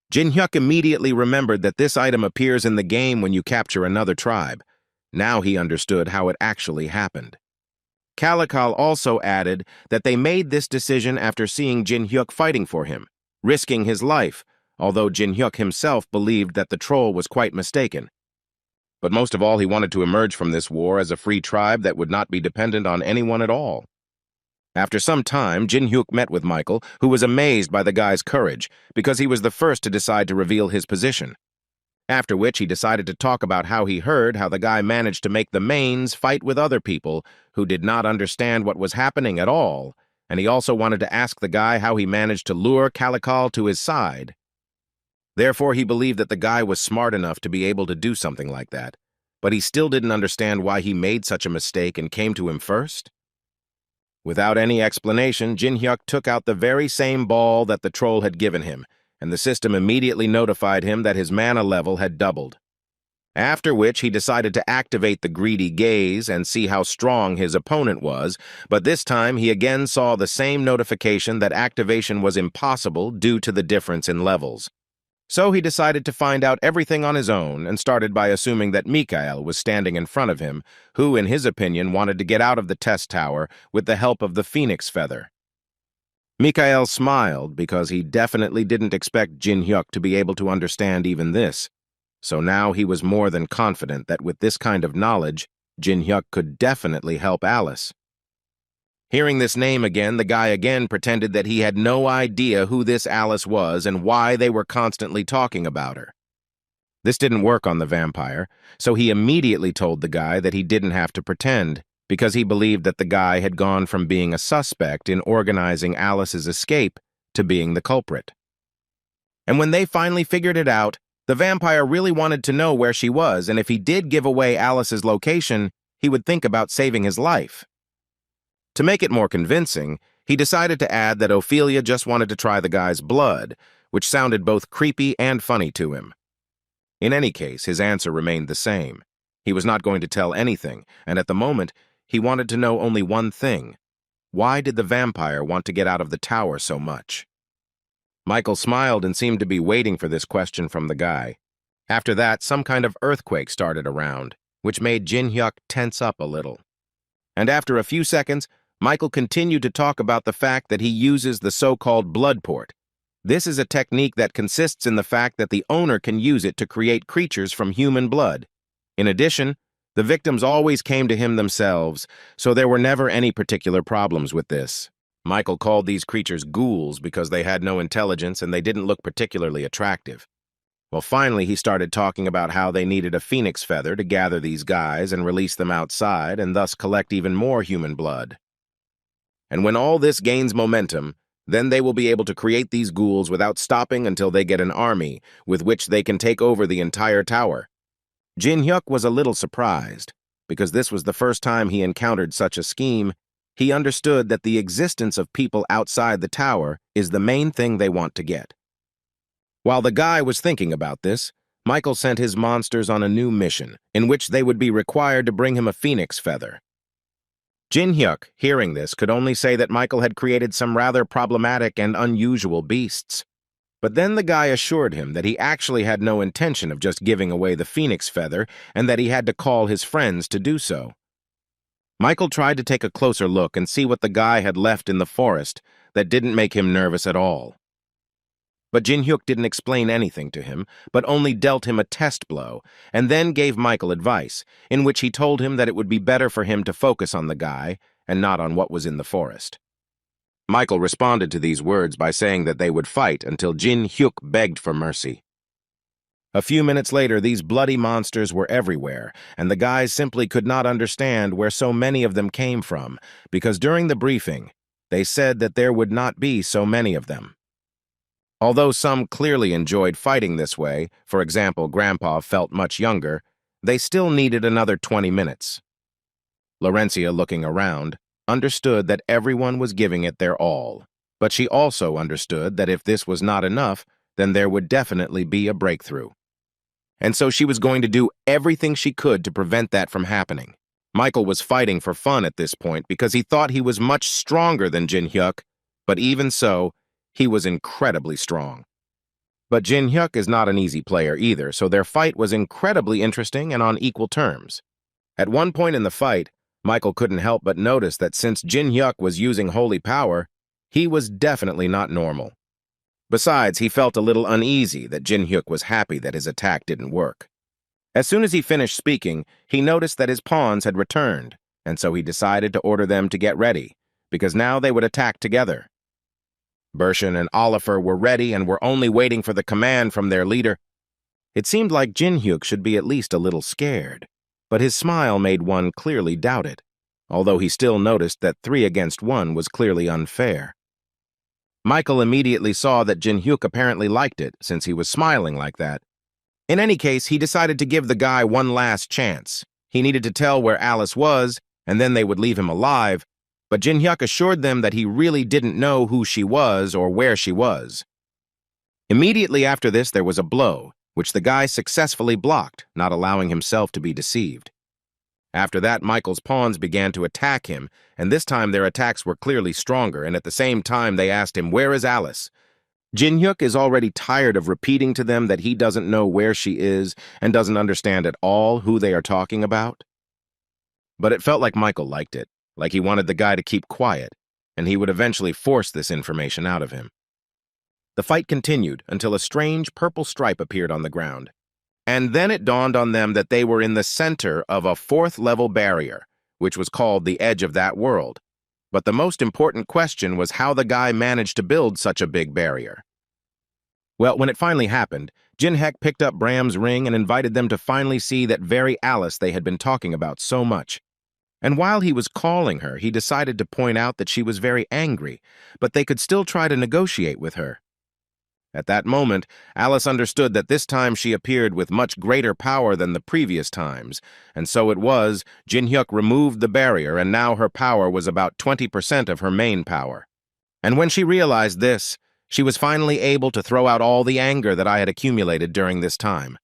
Jin Hyuk immediately remembered that this item appears in the game when you capture another tribe. Now he understood how it actually happened. Kalikal also added that they made this decision after seeing Jin Hyuk fighting for him, risking his life, although Jin Hyuk himself believed that the troll was quite mistaken. But most of all, he wanted to emerge from this war as a free tribe that would not be dependent on anyone at all. After some time, Jin Hyuk met with Michael, who was amazed by the guy's courage, because he was the first to decide to reveal his position. After which, he decided to talk about how he heard how the guy managed to make the mains fight with other people who did not understand what was happening at all, and he also wanted to ask the guy how he managed to lure Kalikal to his side. Therefore, he believed that the guy was smart enough to be able to do something like that, but he still didn't understand why he made such a mistake and came to him first. Without any explanation, Jin Hyuk took out the very same ball that the troll had given him, and the system immediately notified him that his mana level had doubled. After which, he decided to activate the greedy gaze and see how strong his opponent was, but this time he again saw the same notification that activation was impossible due to the difference in levels. So he decided to find out everything on his own and started by assuming that Mikael was standing in front of him, who, in his opinion, wanted to get out of the test tower with the help of the phoenix feather. Mikael smiled because he definitely didn't expect Jin Hyuk to be able to understand even this. So now he was more than confident that with this kind of knowledge, Jin Hyuk could definitely help Alice. Hearing this name again, the guy again pretended that he had no idea who this Alice was and why they were constantly talking about her. This didn't work on the vampire, so he immediately told the guy that he didn't have to pretend, because he believed that the guy had gone from being a suspect in organizing Alice's escape to being the culprit. And when they finally figured it out, the vampire really wanted to know where she was, and if he did give away Alice's location, he would think about saving his life. To make it more convincing, he decided to add that Ophelia just wanted to try the guy's blood, which sounded both creepy and funny to him. In any case, his answer remained the same. He was not going to tell anything, and at the moment, he wanted to know only one thing. Why did the vampire want to get out of the tower so much? Michael smiled and seemed to be waiting for this question from the guy. After that, some kind of earthquake started around, which made Jin Hyuk tense up a little. And after a few seconds, Michael continued to talk about the fact that he uses the so-called blood port. This is a technique that consists in the fact that the owner can use it to create creatures from human blood. In addition, the victims always came to him themselves, so there were never any particular problems with this. Michael called these creatures ghouls because they had no intelligence and they didn't look particularly attractive. Well, finally, he started talking about how they needed a phoenix feather to gather these guys and release them outside and thus collect even more human blood. And when all this gains momentum, then they will be able to create these ghouls without stopping until they get an army with which they can take over the entire tower. Jin Hyuk was a little surprised, because this was the first time he encountered such a scheme. He understood that the existence of people outside the tower is the main thing they want to get. While the guy was thinking about this, Michael sent his monsters on a new mission, in which they would be required to bring him a phoenix feather. Jin Hyuk, hearing this, could only say that Michael had created some rather problematic and unusual beasts. But then the guy assured him that he actually had no intention of just giving away the phoenix feather and that he had to call his friends to do so. Michael tried to take a closer look and see what the guy had left in the forest that didn't make him nervous at all. But Jin Hyuk didn't explain anything to him, but only dealt him a test blow, and then gave Michael advice, in which he told him that it would be better for him to focus on the guy and not on what was in the forest. Michael responded to these words by saying that they would fight until Jin Hyuk begged for mercy. A few minutes later, these bloody monsters were everywhere, and the guys simply could not understand where so many of them came from, because during the briefing, they said that there would not be so many of them. Although some clearly enjoyed fighting this way, for example, Grandpa felt much younger, they still needed another 20 minutes. Laurencia, looking around, understood that everyone was giving it their all, but she also understood that if this was not enough, then there would definitely be a breakthrough. And so she was going to do everything she could to prevent that from happening. Michael was fighting for fun at this point because he thought he was much stronger than Jin Hyuk, but even so, he was incredibly strong. But Jin Hyuk is not an easy player either, so their fight was incredibly interesting and on equal terms. At one point in the fight, Michael couldn't help but notice that since Jin Hyuk was using holy power, he was definitely not normal. Besides, he felt a little uneasy that Jin Hyuk was happy that his attack didn't work. As soon as he finished speaking, he noticed that his pawns had returned, and so he decided to order them to get ready, because now they would attack together. Bershin and Oliver were ready and were only waiting for the command from their leader. It seemed like Jin Hyuk should be at least a little scared, but his smile made one clearly doubt it, although he still noticed that 3 against 1 was clearly unfair. Michael immediately saw that Jin Hyuk apparently liked it, since he was smiling like that. In any case, he decided to give the guy one last chance. He needed to tell where Alice was, and then they would leave him alive, but Jin Hyuk assured them that he really didn't know who she was or where she was. Immediately after this, there was a blow, which the guy successfully blocked, not allowing himself to be deceived. After that, Michael's pawns began to attack him, and this time their attacks were clearly stronger, and at the same time they asked him, "Where is Alice?" Jin Hyuk is already tired of repeating to them that he doesn't know where she is and doesn't understand at all who they are talking about. But it felt like Michael liked it, like he wanted the guy to keep quiet, and he would eventually force this information out of him. The fight continued until a strange purple stripe appeared on the ground. And then it dawned on them that they were in the center of a 4th-level barrier, which was called the edge of that world. But the most important question was how the guy managed to build such a big barrier. Well, when it finally happened, Jin Hyuk picked up Bram's ring and invited them to finally see that very Alice they had been talking about so much. And while he was calling her, he decided to point out that she was very angry, but they could still try to negotiate with her. At that moment, Alice understood that this time she appeared with much greater power than the previous times, and so it was, Jin Hyuk removed the barrier, and now her power was about 20% of her main power. And when she realized this, she was finally able to throw out all the anger that I had accumulated during this time.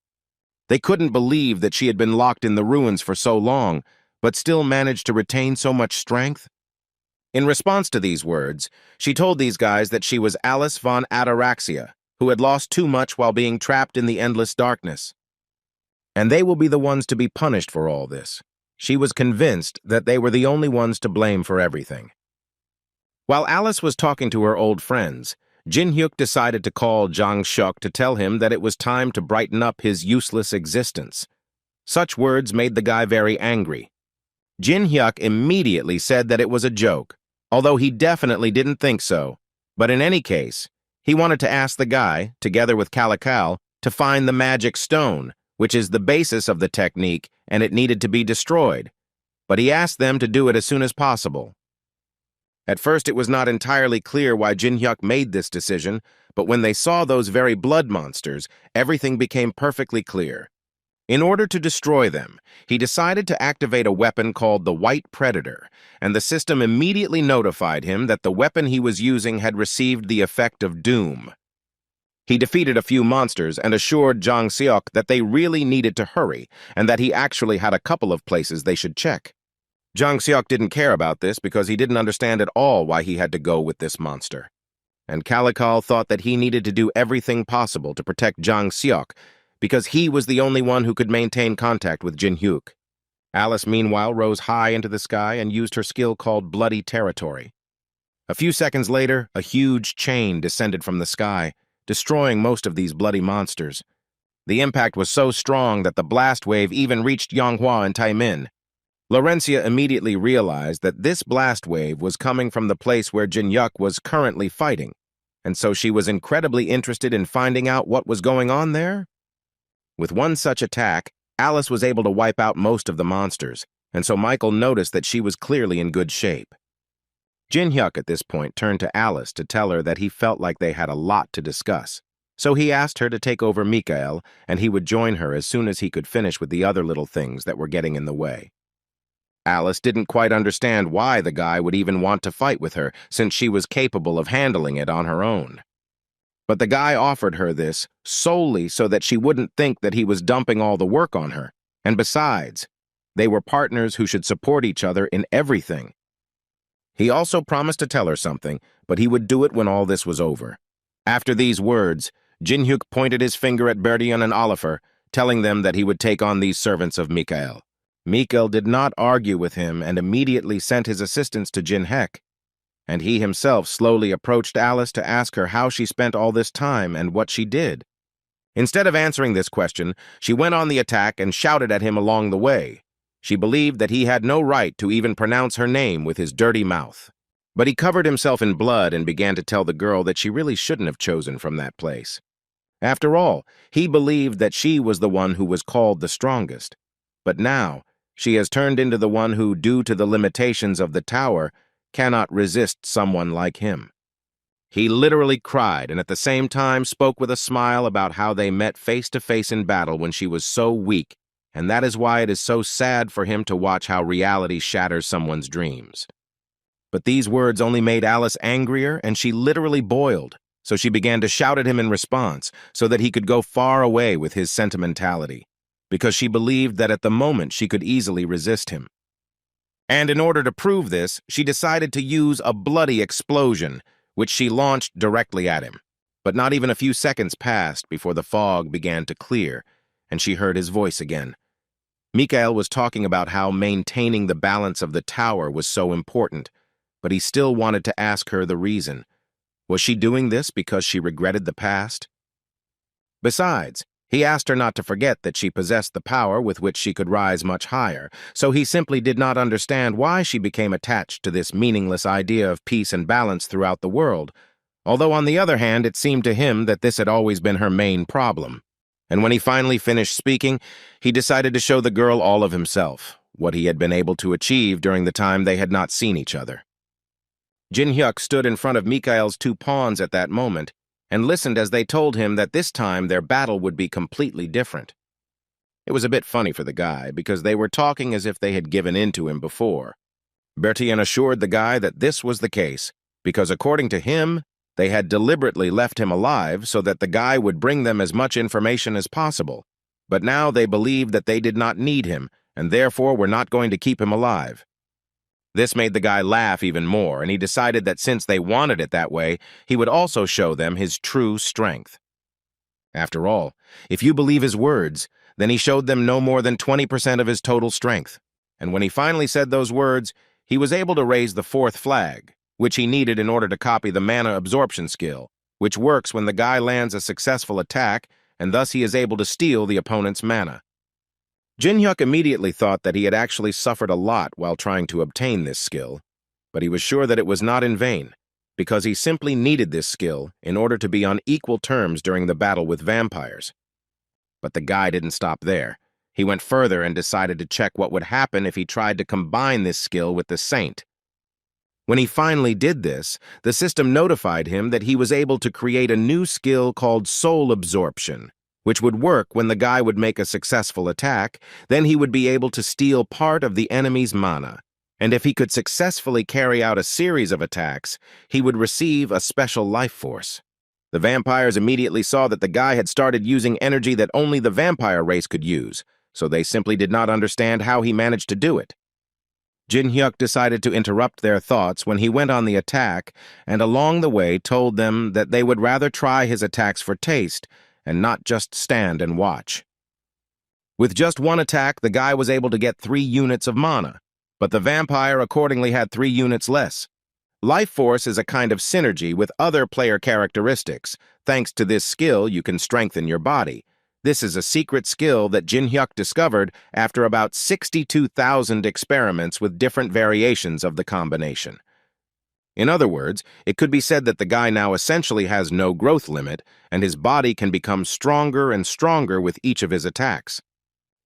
They couldn't believe that she had been locked in the ruins for so long, but still managed to retain so much strength. In response to these words, she told these guys that she was Alice von Ataraxia, who had lost too much while being trapped in the endless darkness. And they will be the ones to be punished for all this. She was convinced that they were the only ones to blame for everything. While Alice was talking to her old friends, Jin Hyuk decided to call Jang Seok to tell him that it was time to brighten up his useless existence. Such words made the guy very angry. Jin Hyuk immediately said that it was a joke, although he definitely didn't think so. But in any case, he wanted to ask the guy, together with Calical, to find the magic stone, which is the basis of the technique, and it needed to be destroyed. But he asked them to do it as soon as possible. At first, it was not entirely clear why Jin Hyuk made this decision, but when they saw those very blood monsters, everything became perfectly clear. In order to destroy them, he decided to activate a weapon called the White Predator, and the system immediately notified him that the weapon he was using had received the effect of doom. He defeated a few monsters and assured Jang Seok that they really needed to hurry, and that he actually had a couple of places they should check. Jang Seok didn't care about this because he didn't understand at all why he had to go with this monster. And Calical thought that he needed to do everything possible to protect Jang Seok, because he was the only one who could maintain contact with Jin Hyuk. Alice, meanwhile, rose high into the sky and used her skill called Bloody Territory. A few seconds later, a huge chain descended from the sky, destroying most of these bloody monsters. The impact was so strong that the blast wave even reached Yanghua and Taimin. Laurencia immediately realized that this blast wave was coming from the place where Jin Yuk was currently fighting, and so she was incredibly interested in finding out what was going on there. With one such attack, Alice was able to wipe out most of the monsters, and so Michael noticed that she was clearly in good shape. Jin Hyuk at this point turned to Alice to tell her that he felt like they had a lot to discuss, so he asked her to take over Mikael, and he would join her as soon as he could finish with the other little things that were getting in the way. Alice didn't quite understand why the guy would even want to fight with her, since she was capable of handling it on her own. But the guy offered her this solely so that she wouldn't think that he was dumping all the work on her, and besides, they were partners who should support each other in everything. He also promised to tell her something, but he would do it when all this was over. After these words, Jin Hyuk pointed his finger at Bertian and Oliver, telling them that he would take on these servants of Mikael. Mikael did not argue with him and immediately sent his assistants to Jin Hek, and he himself slowly approached Alice to ask her how she spent all this time and what she did. Instead of answering this question, she went on the attack and shouted at him along the way. She believed that he had no right to even pronounce her name with his dirty mouth. But he covered himself in blood and began to tell the girl that she really shouldn't have chosen from that place. After all, he believed that she was the one who was called the strongest. But now, she has turned into the one who, due to the limitations of the tower, cannot resist someone like him. He literally cried and at the same time spoke with a smile about how they met face to face in battle when she was so weak, and that is why it is so sad for him to watch how reality shatters someone's dreams. But these words only made Alice angrier, and she literally boiled, so she began to shout at him in response so that he could go far away with his sentimentality, because she believed that at the moment she could easily resist him. And in order to prove this, she decided to use a bloody explosion, which she launched directly at him. But not even a few seconds passed before the fog began to clear, and she heard his voice again. Mikael was talking about how maintaining the balance of the tower was so important, but he still wanted to ask her the reason. Was she doing this because she regretted the past? Besides, he asked her not to forget that she possessed the power with which she could rise much higher, so he simply did not understand why she became attached to this meaningless idea of peace and balance throughout the world, although on the other hand it seemed to him that this had always been her main problem. And when he finally finished speaking, he decided to show the girl all of himself, what he had been able to achieve during the time they had not seen each other. Jin Hyuk stood in front of Mikael's two pawns at that moment, and listened as they told him that this time their battle would be completely different. It was a bit funny for the guy, because they were talking as if they had given in to him before. Bertian assured the guy that this was the case, because according to him, they had deliberately left him alive so that the guy would bring them as much information as possible. But now they believed that they did not need him, and therefore were not going to keep him alive. This made the guy laugh even more, and he decided that since they wanted it that way, he would also show them his true strength. After all, if you believe his words, then he showed them no more than 20% of his total strength. And when he finally said those words, he was able to raise the fourth flag, which he needed in order to copy the mana absorption skill, which works when the guy lands a successful attack, and thus he is able to steal the opponent's mana. Jin Hyuk immediately thought that he had actually suffered a lot while trying to obtain this skill, but he was sure that it was not in vain, because he simply needed this skill in order to be on equal terms during the battle with vampires. But the guy didn't stop there. He went further and decided to check what would happen if he tried to combine this skill with the Saint. When he finally did this, the system notified him that he was able to create a new skill called Soul Absorption, which would work when the guy would make a successful attack. Then he would be able to steal part of the enemy's mana, and if he could successfully carry out a series of attacks, he would receive a special life force. The vampires immediately saw that the guy had started using energy that only the vampire race could use, so they simply did not understand how he managed to do it. Jin Hyuk decided to interrupt their thoughts when he went on the attack, and along the way told them that they would rather try his attacks for taste and not just stand and watch. With just one attack, the guy was able to get 3 units of mana, but the vampire accordingly had 3 units less. Life Force is a kind of synergy with other player characteristics. Thanks to this skill, you can strengthen your body. This is a secret skill that Jin Hyuk discovered after about 62,000 experiments with different variations of the combination. In other words, it could be said that the guy now essentially has no growth limit, and his body can become stronger and stronger with each of his attacks.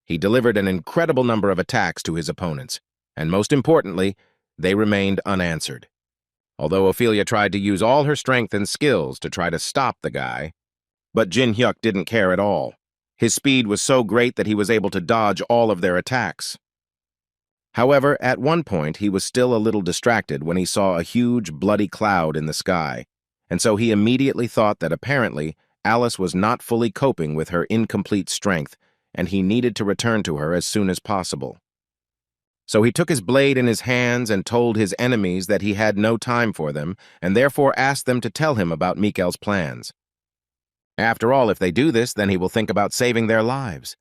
He delivered an incredible number of attacks to his opponents, and most importantly, they remained unanswered. Although Ophelia tried to use all her strength and skills to try to stop the guy, but Jin Hyuk didn't care at all. His speed was so great that he was able to dodge all of their attacks. However, at one point, he was still a little distracted when he saw a huge, bloody cloud in the sky, and so he immediately thought that apparently Alice was not fully coping with her incomplete strength, and he needed to return to her as soon as possible. So he took his blade in his hands and told his enemies that he had no time for them, and therefore asked them to tell him about Mikael's plans. After all, if they do this, then he will think about saving their lives.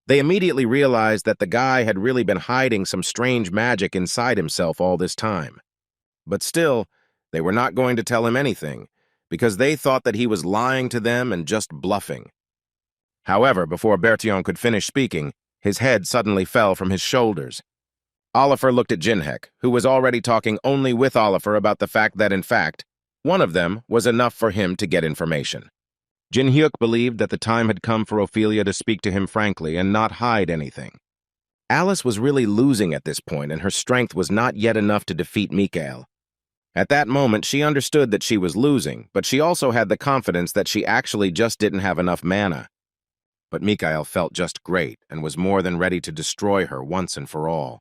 They immediately realized that the guy had really been hiding some strange magic inside himself all this time. But still, they were not going to tell him anything, because they thought that he was lying to them and just bluffing. However, before Bertillon could finish speaking, his head suddenly fell from his shoulders. Oliver looked at Jinhek, who was already talking only with Oliver about the fact that, in fact, one of them was enough for him to get information. Jin Hyuk believed that the time had come for Ophelia to speak to him frankly and not hide anything. Alice was really losing at this point, and her strength was not yet enough to defeat Mikael. At that moment, she understood that she was losing, but she also had the confidence that she actually just didn't have enough mana. But Mikael felt just great and was more than ready to destroy her once and for all.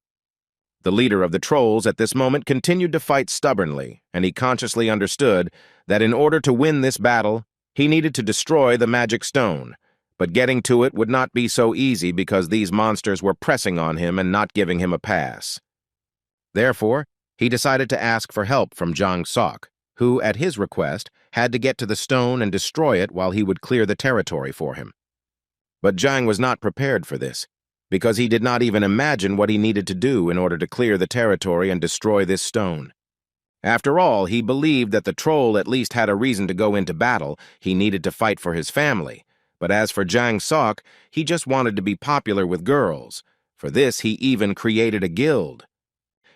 The leader of the trolls at this moment continued to fight stubbornly, and he consciously understood that in order to win this battle, he needed to destroy the magic stone, but getting to it would not be so easy because these monsters were pressing on him and not giving him a pass. Therefore, he decided to ask for help from Jang Sok, who, at his request, had to get to the stone and destroy it while he would clear the territory for him. But Jang was not prepared for this, because he did not even imagine what he needed to do in order to clear the territory and destroy this stone. After all, he believed that the troll at least had a reason to go into battle. He needed to fight for his family. But as for Jang Sok, he just wanted to be popular with girls. For this, he even created a guild.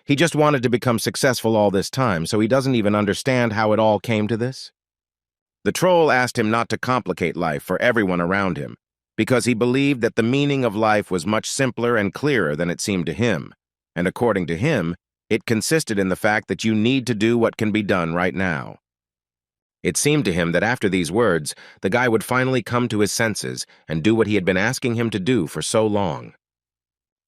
He just wanted to become successful all this time, so he doesn't even understand how it all came to this. The troll asked him not to complicate life for everyone around him, because he believed that the meaning of life was much simpler and clearer than it seemed to him. And according to him, it consisted in the fact that you need to do what can be done right now. It seemed to him that after these words, the guy would finally come to his senses and do what he had been asking him to do for so long.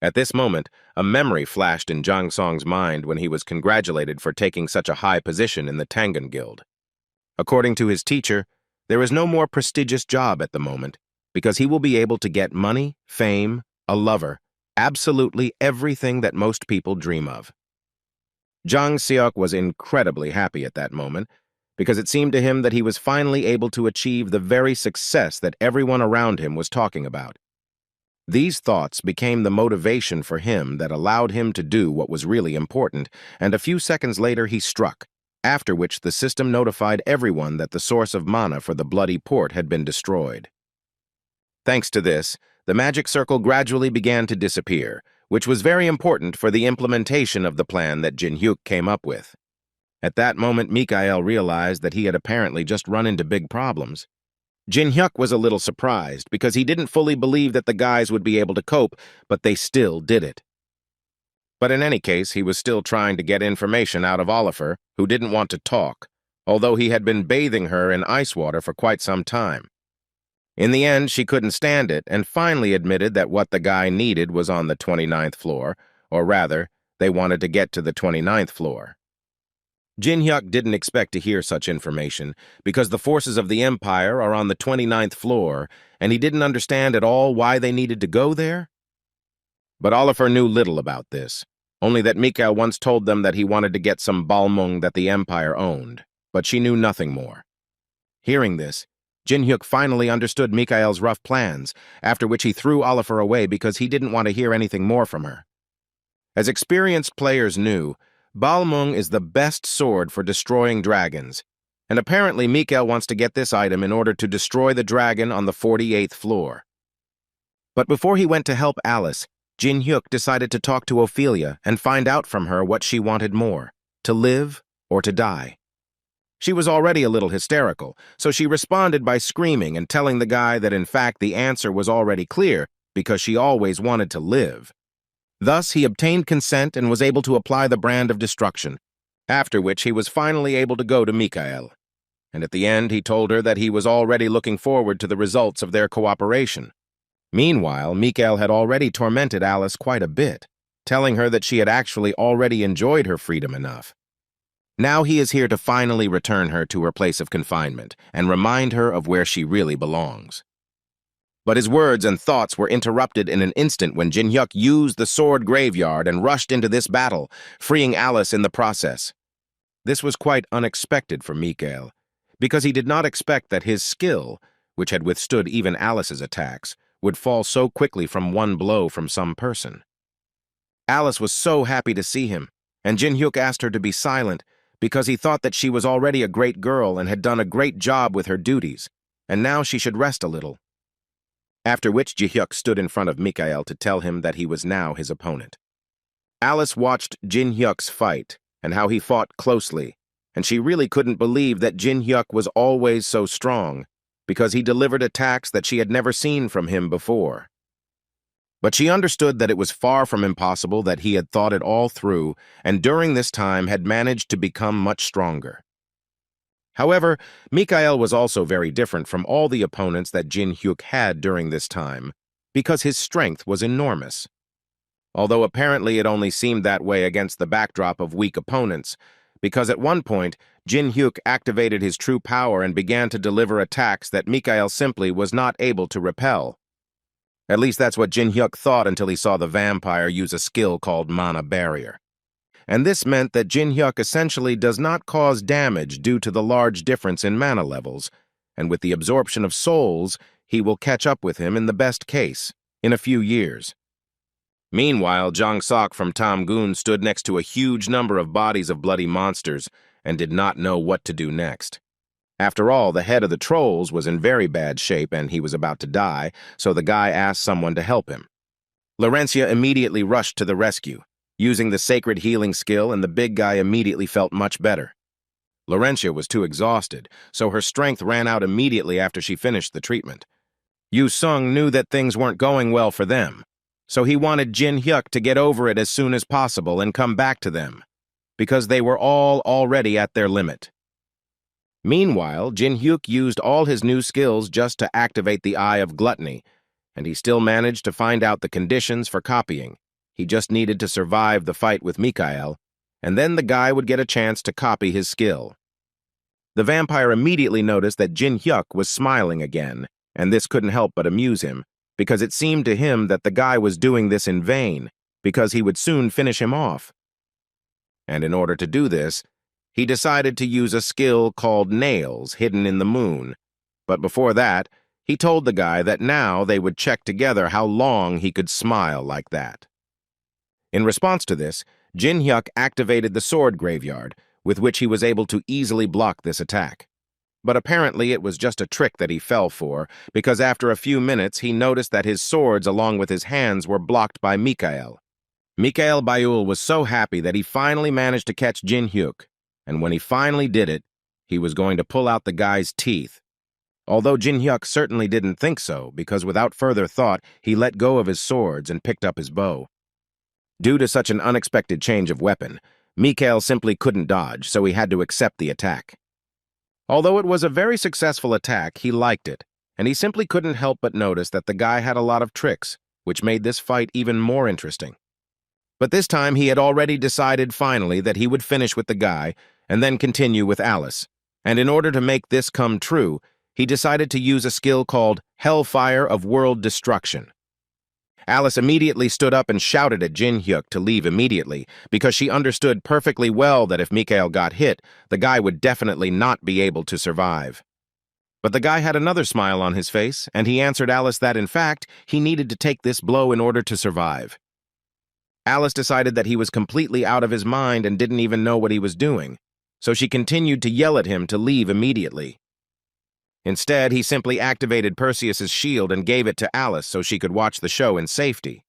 At this moment, a memory flashed in Jang Song's mind when he was congratulated for taking such a high position in the Tangan Guild. According to his teacher, there is no more prestigious job at the moment, because he will be able to get money, fame, a lover, absolutely everything that most people dream of. Jang Seok was incredibly happy at that moment, because it seemed to him that he was finally able to achieve the very success that everyone around him was talking about. These thoughts became the motivation for him that allowed him to do what was really important, and a few seconds later he struck, after which the system notified everyone that the source of mana for the bloody port had been destroyed. Thanks to this, the magic circle gradually began to disappear, which was very important for the implementation of the plan that Jin Hyuk came up with. At that moment, Mikael realized that he had apparently just run into big problems. Jin Hyuk was a little surprised because he didn't fully believe that the guys would be able to cope, but they still did it. But in any case, he was still trying to get information out of Oliver, who didn't want to talk, although he had been bathing her in ice water for quite some time. In the end, she couldn't stand it and finally admitted that what the guy needed was on the 29th floor, or rather, they wanted to get to the 29th floor. Jin Hyuk didn't expect to hear such information because the forces of the Empire are on the 29th floor, and he didn't understand at all why they needed to go there. But Oliver knew little about this, only that Mikael once told them that he wanted to get some balmung that the Empire owned, but she knew nothing more. Hearing this, Jin Hyuk finally understood Mikael's rough plans, after which he threw Oliver away because he didn't want to hear anything more from her. As experienced players knew, Balmung is the best sword for destroying dragons, and apparently Mikael wants to get this item in order to destroy the dragon on the 48th floor. But before he went to help Alice, Jin Hyuk decided to talk to Ophelia and find out from her what she wanted more, to live or to die. She was already a little hysterical, so she responded by screaming and telling the guy that in fact the answer was already clear because she always wanted to live. Thus, he obtained consent and was able to apply the brand of destruction, after which he was finally able to go to Mikael. And at the end, he told her that he was already looking forward to the results of their cooperation. Meanwhile, Mikael had already tormented Alice quite a bit, telling her that she had actually already enjoyed her freedom enough. Now he is here to finally return her to her place of confinement and remind her of where she really belongs. But his words and thoughts were interrupted in an instant when Jin Hyuk used the sword graveyard and rushed into this battle, freeing Alice in the process. This was quite unexpected for Mikael, because he did not expect that his skill, which had withstood even Alice's attacks, would fall so quickly from one blow from some person. Alice was so happy to see him, and Jin Hyuk asked her to be silent because he thought that she was already a great girl and had done a great job with her duties, and now she should rest a little. After which Jin Hyuk stood in front of Mikael to tell him that he was now his opponent. Alice watched Jin Hyuk's fight and how he fought closely, and she really couldn't believe that Jin Hyuk was always so strong, because he delivered attacks that she had never seen from him before. But she understood that it was far from impossible, that he had thought it all through, and during this time had managed to become much stronger. However, Mikael was also very different from all the opponents that Jin Hyuk had during this time, because his strength was enormous. Although apparently it only seemed that way against the backdrop of weak opponents, because at one point, Jin Hyuk activated his true power and began to deliver attacks that Mikael simply was not able to repel. At least that's what Jin Hyuk thought until he saw the vampire use a skill called Mana Barrier. And this meant that Jin Hyuk essentially does not cause damage due to the large difference in mana levels, and with the absorption of souls, he will catch up with him in the best case, in a few years. Meanwhile, Jang Sok from Tamgun stood next to a huge number of bodies of bloody monsters and did not know what to do next. After all, the head of the trolls was in very bad shape and he was about to die, so the guy asked someone to help him. Laurentia immediately rushed to the rescue, using the sacred healing skill, and the big guy immediately felt much better. Laurentia was too exhausted, so her strength ran out immediately after she finished the treatment. Yu Sung knew that things weren't going well for them, so he wanted Jin Hyuk to get over it as soon as possible and come back to them, because they were all already at their limit. Meanwhile, Jin Hyuk used all his new skills just to activate the Eye of Gluttony, and he still managed to find out the conditions for copying. He just needed to survive the fight with Mikael, and then the guy would get a chance to copy his skill. The vampire immediately noticed that Jin Hyuk was smiling again, and this couldn't help but amuse him, because it seemed to him that the guy was doing this in vain, because he would soon finish him off. And in order to do this, he decided to use a skill called Nails hidden in the moon. But before that, he told the guy that now they would check together how long he could smile like that. In response to this, Jin Hyuk activated the sword graveyard, with which he was able to easily block this attack. But apparently it was just a trick that he fell for, because after a few minutes he noticed that his swords along with his hands were blocked by Mikael. Mikael Bayul was so happy that he finally managed to catch Jin Hyuk, and when he finally did it, he was going to pull out the guy's teeth. Although Jin Hyuk certainly didn't think so, because without further thought, he let go of his swords and picked up his bow. Due to such an unexpected change of weapon, Mikael simply couldn't dodge, so he had to accept the attack. Although it was a very successful attack, he liked it, and he simply couldn't help but notice that the guy had a lot of tricks, which made this fight even more interesting. But this time he had already decided finally that he would finish with the guy and then continue with Alice, and in order to make this come true, he decided to use a skill called Hellfire of World Destruction. Alice immediately stood up and shouted at Jin Hyuk to leave immediately, because she understood perfectly well that if Mikael got hit, the guy would definitely not be able to survive. But the guy had another smile on his face, and he answered Alice that, in fact, he needed to take this blow in order to survive. Alice decided that he was completely out of his mind and didn't even know what he was doing, so she continued to yell at him to leave immediately. Instead, he simply activated Perseus's shield and gave it to Alice so she could watch the show in safety.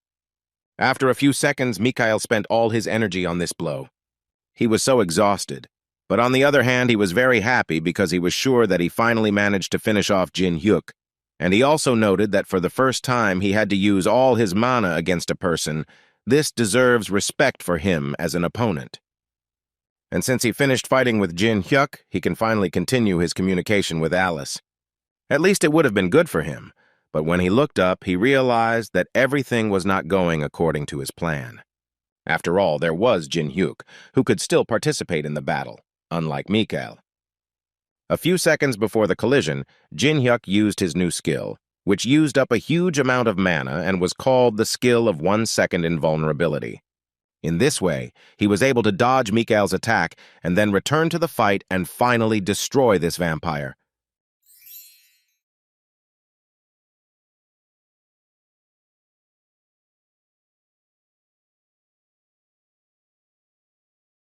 After a few seconds, Mikhail spent all his energy on this blow. He was so exhausted, but on the other hand, he was very happy because he was sure that he finally managed to finish off Jin Hyuk, and he also noted that for the first time he had to use all his mana against a person. This deserves respect for him as an opponent. And since he finished fighting with Jin Hyuk, he can finally continue his communication with Alice. At least it would have been good for him, but when he looked up, he realized that everything was not going according to his plan. After all, there was Jin Hyuk, who could still participate in the battle, unlike Mikhail. A few seconds before the collision, Jin Hyuk used his new skill, which used up a huge amount of mana and was called the skill of 1 second invulnerability. In this way, he was able to dodge Mikhail's attack and then return to the fight and finally destroy this vampire.